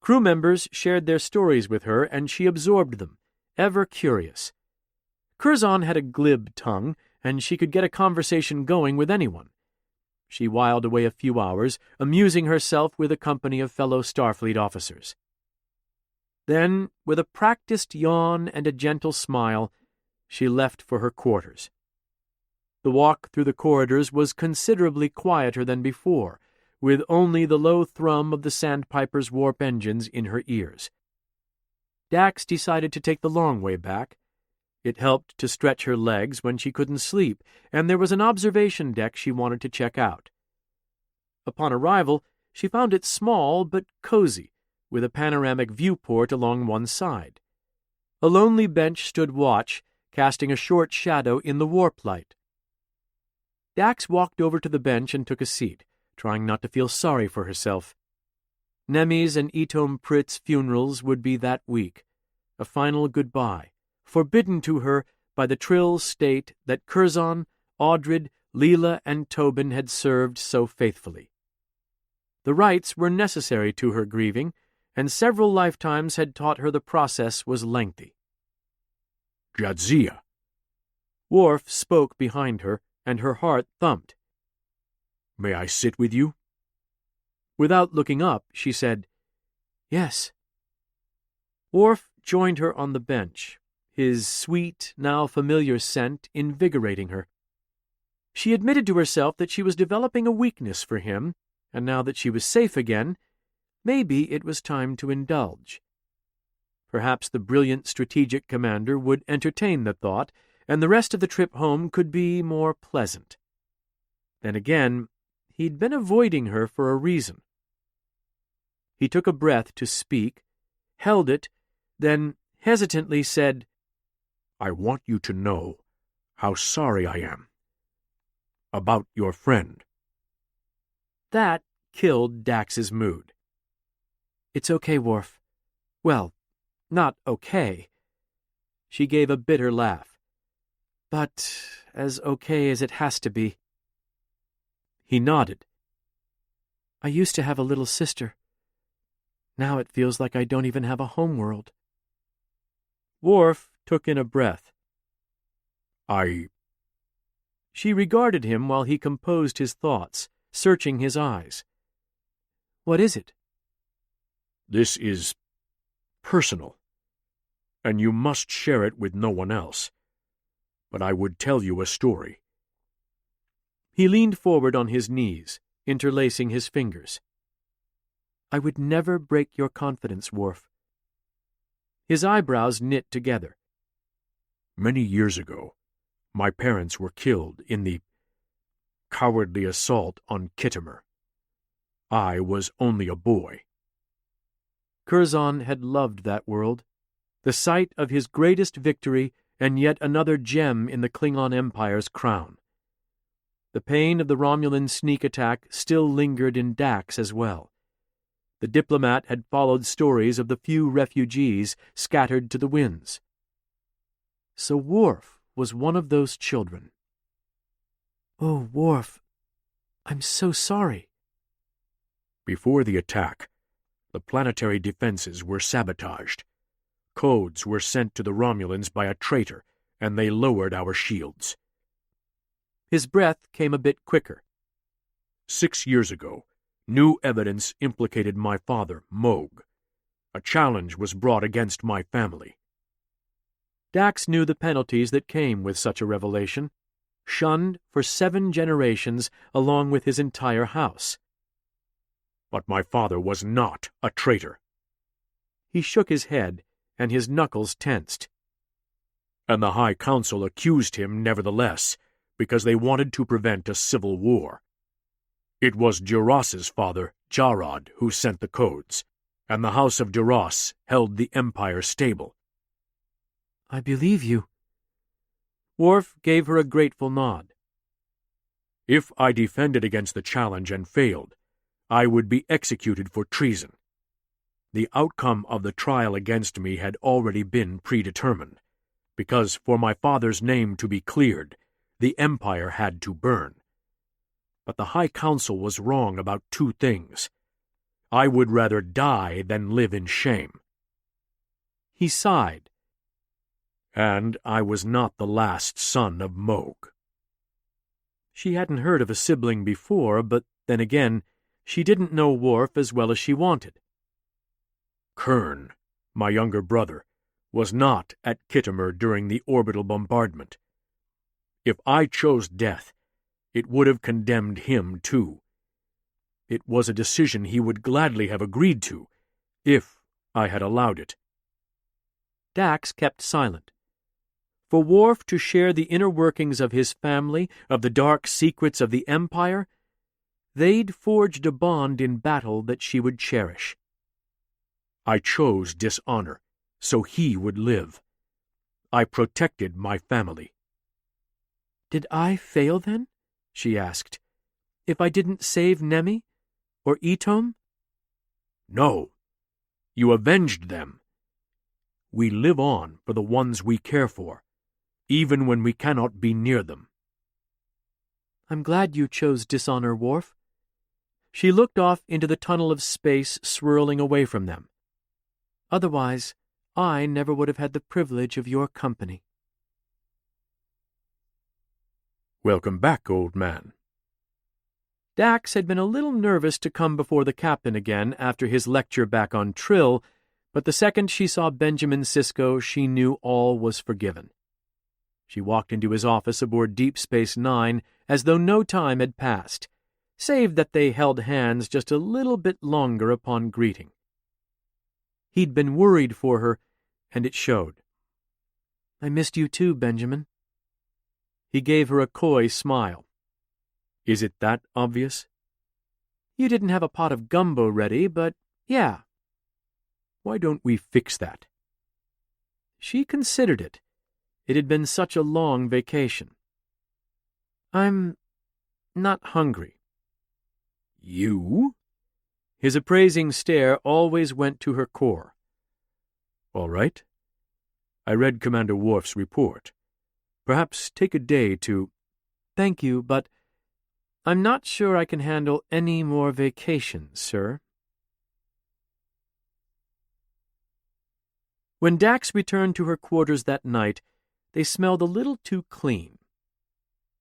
Crew members shared their stories with her, and she absorbed them, ever curious. Curzon had a glib tongue, and she could get a conversation going with anyone. She whiled away a few hours, amusing herself with a company of fellow Starfleet officers. Then, with a practiced yawn and a gentle smile, she left for her quarters. The walk through the corridors was considerably quieter than before, with only the low thrum of the Sandpiper's warp engines in her ears. Dax decided to take the long way back. It helped to stretch her legs when she couldn't sleep, and there was an observation deck she wanted to check out. Upon arrival, she found it small but cozy, with a panoramic viewport along one side. A lonely bench stood watch, casting a short shadow in the warp light. Dax walked over to the bench and took a seat, trying not to feel sorry for herself. Nemi's and Etom Prit's funerals would be that week, a final goodbye, forbidden to her by the Trill state that Curzon, Audrid, Leela, and Tobin had served so faithfully. The rites were necessary to her grieving, and several lifetimes had taught her the process was lengthy. "Jadzia." Worf spoke behind her, and her heart thumped. "May I sit with you?" Without looking up, she said, "Yes." Worf joined her on the bench, his sweet, now familiar scent invigorating her. She admitted to herself that she was developing a weakness for him, and now that she was safe again, maybe it was time to indulge. Perhaps the brilliant strategic commander would entertain the thought, and the rest of the trip home could be more pleasant. Then again, he'd been avoiding her for a reason. He took a breath to speak, held it, then hesitantly said, "I want you to know how sorry I am about your friend." That killed Dax's mood. "It's okay, Worf. Well, not okay." She gave a bitter laugh. "But as okay as it has to be." He nodded. "I used to have a little sister. Now it feels like I don't even have a homeworld." Worf took in a breath. She regarded him while he composed his thoughts, searching his eyes. "What is it?" This is personal, and you must share it with no one else. But I would tell you a story." He leaned forward on his knees, interlacing his fingers. "I would never break your confidence, Worf." His eyebrows knit together. "Many years ago, my parents were killed in the cowardly assault on Kittimer. I was only a boy." Curzon had loved that world, the site of his greatest victory and yet another gem in the Klingon Empire's crown. The pain of the Romulan sneak attack still lingered in Dax as well. The diplomat had followed stories of the few refugees scattered to the winds. So Worf was one of those children. "Oh, Worf, I'm so sorry." Before the attack, the planetary defenses were sabotaged. Codes were sent to the Romulans by a traitor, and they lowered our shields. His breath came a bit quicker. 6 years ago, new evidence implicated my father, Moog. A challenge was brought against my family. Dax knew the penalties that came with such a revelation, shunned for 7 generations along with his entire house. But my father was not a traitor. He shook his head, and his knuckles tensed. And the High Council accused him nevertheless, because they wanted to prevent a civil war. It was Duras' father, Jarod, who sent the codes, and the House of Duras held the Empire stable. I believe you. Worf gave her a grateful nod. If I defended against the challenge and failed, I would be executed for treason. The outcome of the trial against me had already been predetermined, because for my father's name to be cleared, the Empire had to burn. But the High Council was wrong about 2 things. I would rather die than live in shame. He sighed. And I was not the last son of Moog. She hadn't heard of a sibling before, but then again, she didn't know Worf as well as she wanted. Kern, my younger brother, was not at Kittimer during the orbital bombardment. If I chose death, it would have condemned him too. It was a decision he would gladly have agreed to, if I had allowed it. Dax kept silent. For Worf to share the inner workings of his family, of the dark secrets of the Empire, they'd forged a bond in battle that she would cherish. I chose dishonor, so he would live. I protected my family. Did I fail then? She asked. If I didn't save Nemi? Or Etom? No. You avenged them. We live on for the ones we care for, even when we cannot be near them. I'm glad you chose dishonor, Worf. She looked off into the tunnel of space swirling away from them. Otherwise, I never would have had the privilege of your company. Welcome back, old man. Dax had been a little nervous to come before the captain again after his lecture back on Trill, but the second she saw Benjamin Sisko, she knew all was forgiven. She walked into his office aboard Deep Space Nine as though no time had passed, save that they held hands just a little bit longer upon greeting. He'd been worried for her, and it showed. I missed you too, Benjamin. He gave her a coy smile. Is it that obvious? You didn't have a pot of gumbo ready, but yeah. Why don't we fix that? She considered it. It had been such a long vacation. I'm not hungry. You? His appraising stare always went to her core. All right. I read Commander Worf's report. Perhaps take a day to... Thank you, but I'm not sure I can handle any more vacations, sir. When Dax returned to her quarters that night, they smelled a little too clean.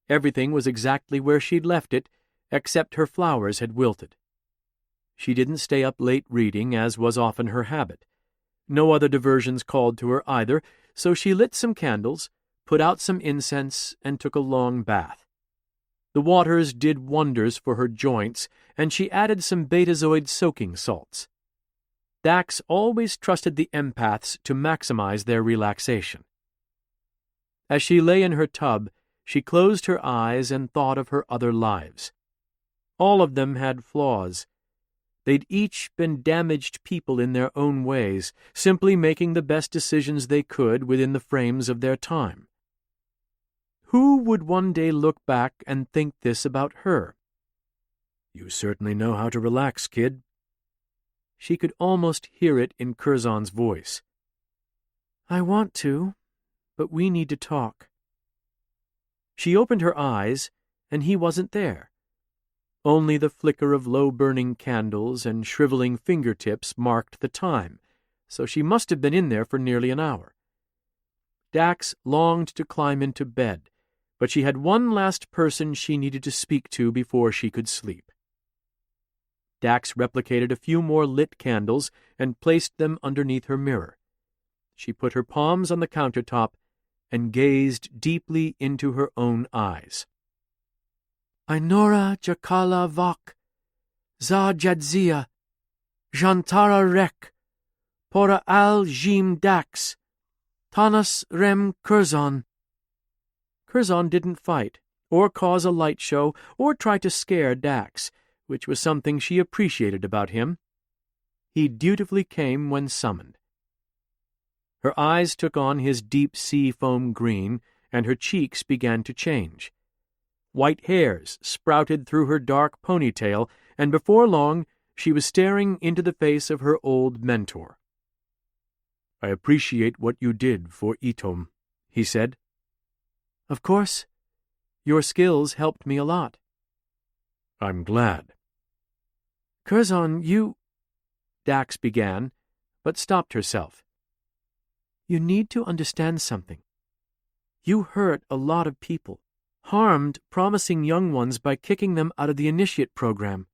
Everything was exactly where she'd left it, except her flowers had wilted. She didn't stay up late reading, as was often her habit. No other diversions called to her either, so she lit some candles, put out some incense, and took a long bath. The waters did wonders for her joints, and she added some betazoid soaking salts. Dax always trusted the empaths to maximize their relaxation. As she lay in her tub, she closed her eyes and thought of her other lives. All of them had flaws. They'd each been damaged people in their own ways, simply making the best decisions they could within the frames of their time. Who would one day look back and think this about her? You certainly know how to relax, kid. She could almost hear it in Curzon's voice. I want to, but we need to talk. She opened her eyes, and he wasn't there. Only the flicker of low-burning candles and shriveling fingertips marked the time, so she must have been in there for nearly an hour. Dax longed to climb into bed, but she had one last person she needed to speak to before she could sleep. Dax replicated a few more lit candles and placed them underneath her mirror. She put her palms on the countertop and gazed deeply into her own eyes. Ainora Jakala Vak, Za Jadzia, Jantara Rek, Pora Al Jim Dax, Tanas Rem Curzon. Curzon didn't fight, or cause a light show, or try to scare Dax, which was something she appreciated about him. He dutifully came when summoned. Her eyes took on his deep sea foam green, and her cheeks began to change. White hairs sprouted through her dark ponytail, and before long she was staring into the face of her old mentor. "I appreciate what you did for Itom," he said. "Of course. Your skills helped me a lot." "I'm glad." "Curzon, you—" Dax began, but stopped herself. "You need to understand something. You hurt a lot of people, harmed promising young ones by kicking them out of the initiate program.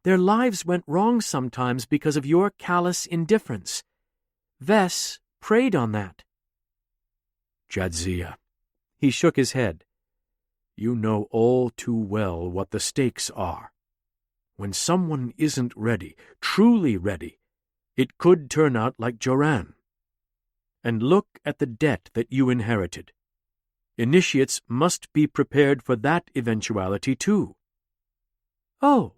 Their lives went wrong sometimes because of your callous indifference. Vess preyed on that." "Jadzia," he shook his head. "You know all too well what the stakes are. When someone isn't ready, truly ready, it could turn out like Joran. And look at the debt that you inherited. Initiates must be prepared for that eventuality, too." "Oh,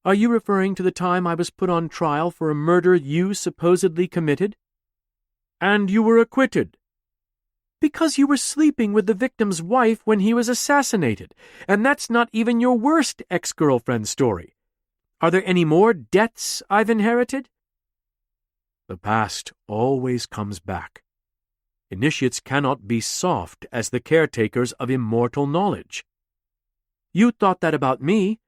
are you referring to the time I was put on trial for a murder you supposedly committed?" "And you were acquitted." "Because you were sleeping with the victim's wife when he was assassinated, and that's not even your worst ex-girlfriend story. Are there any more debts I've inherited?" "The past always comes back. Initiates cannot be soft as the caretakers of immortal knowledge." "You thought that about me,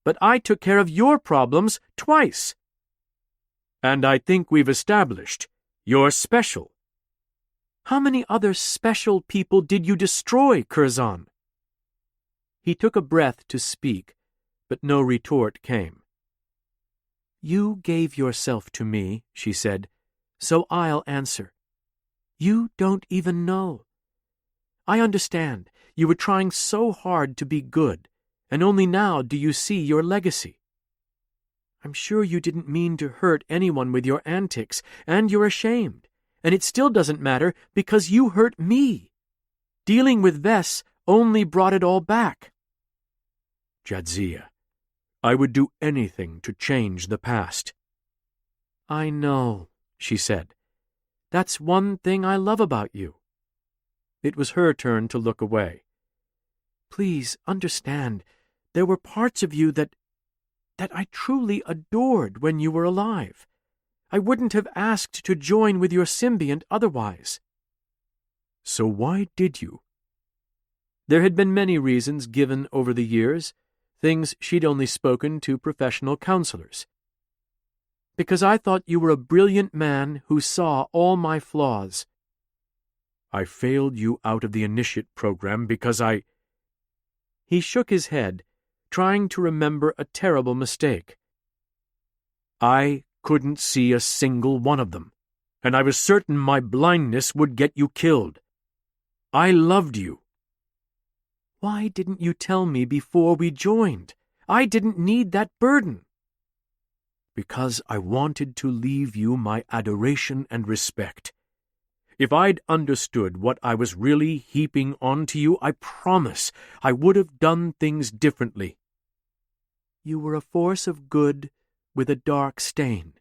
but I took care of your problems twice." "And I think we've established you're special." "How many other special people did you destroy, Curzon?" He took a breath to speak, but no retort came. "You gave yourself to me," she said, "so I'll answer. You don't even know. I understand. You were trying so hard to be good, and only now do you see your legacy. I'm sure you didn't mean to hurt anyone with your antics, and you're ashamed, and it still doesn't matter because you hurt me. Dealing with Vess only brought it all back." "Jadzia, I would do anything to change the past." "I know," she said. "That's one thing I love about you." It was her turn to look away. "Please understand, there were parts of you that I truly adored when you were alive. I wouldn't have asked to join with your symbiont otherwise." "So why did you?" There had been many reasons given over the years, things she'd only spoken to professional counselors. "Because I thought you were a brilliant man who saw all my flaws." "I failed you out of the initiate program because I—" He shook his head, trying to remember a terrible mistake. "I couldn't see a single one of them, and I was certain my blindness would get you killed. I loved you." "Why didn't you tell me before we joined? I didn't need that burden." "Because I wanted to leave you my adoration and respect. If I'd understood what I was really heaping onto you, I promise I would have done things differently." "You were a force of good with a dark stain.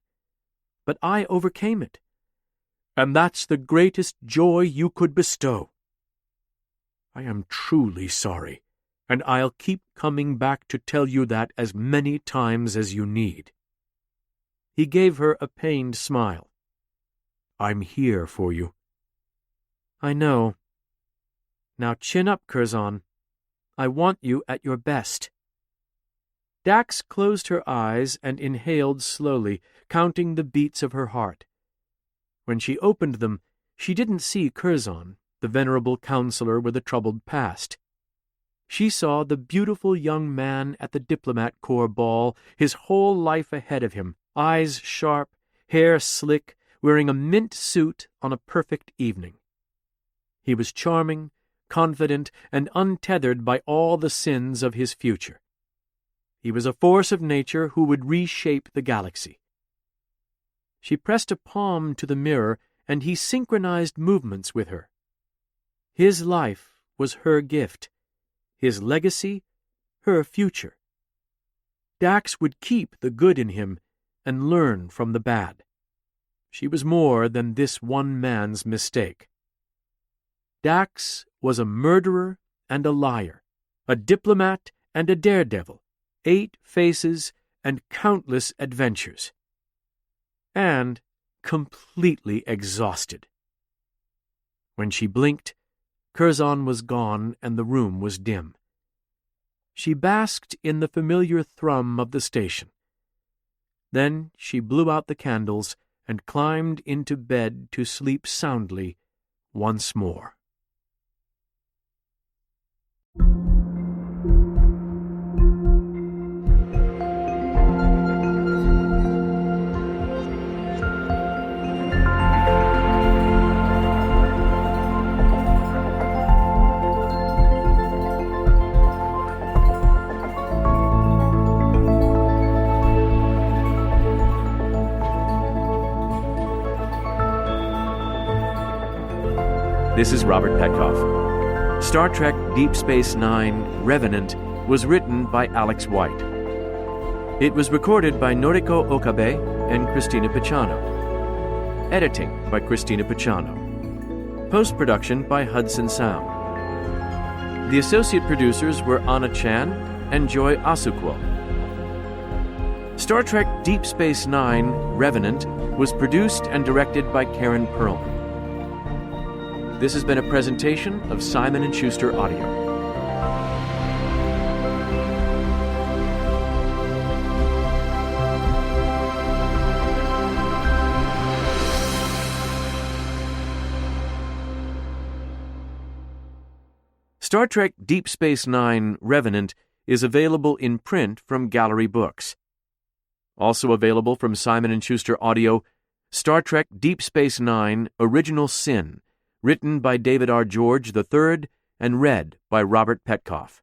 But I overcame it." "And that's the greatest joy you could bestow." "I am truly sorry, and I'll keep coming back to tell you that as many times as you need." He gave her a pained smile. "I'm here for you." "I know. Now chin up, Curzon. I want you at your best." Dax closed her eyes and inhaled slowly, counting the beats of her heart. When she opened them, she didn't see Curzon, the venerable counselor with a troubled past. She saw the beautiful young man at the Diplomat Corps ball, his whole life ahead of him, eyes sharp, hair slick, wearing a mint suit on a perfect evening. He was charming, confident, and untethered by all the sins of his future. He was a force of nature who would reshape the galaxy. She pressed a palm to the mirror, and he synchronized movements with her. His life was her gift, his legacy her future. Dax would keep the good in him and learn from the bad. She was more than this one man's mistake. Dax was a murderer and a liar, a diplomat and a daredevil, 8 faces and countless adventures. And completely exhausted. When she blinked, Curzon was gone and the room was dim. She basked in the familiar thrum of the station. Then she blew out the candles and climbed into bed to sleep soundly once more. This is Robert Petkoff. Star Trek Deep Space Nine, Revenant was written by Alex White. It was recorded by Noriko Okabe and Christina Picciano. Editing by Christina Picciano. Post-production by Hudson Sound. The associate producers were Anna Chan and Joy Asukwo. Star Trek Deep Space Nine, Revenant was produced and directed by Karen Perlman. This has been a presentation of Simon & Schuster Audio. Star Trek Deep Space Nine, Revenant is available in print from Gallery Books. Also available from Simon & Schuster Audio, Star Trek Deep Space Nine, Original Sin, written by David R. George III and read by Robert Petkoff.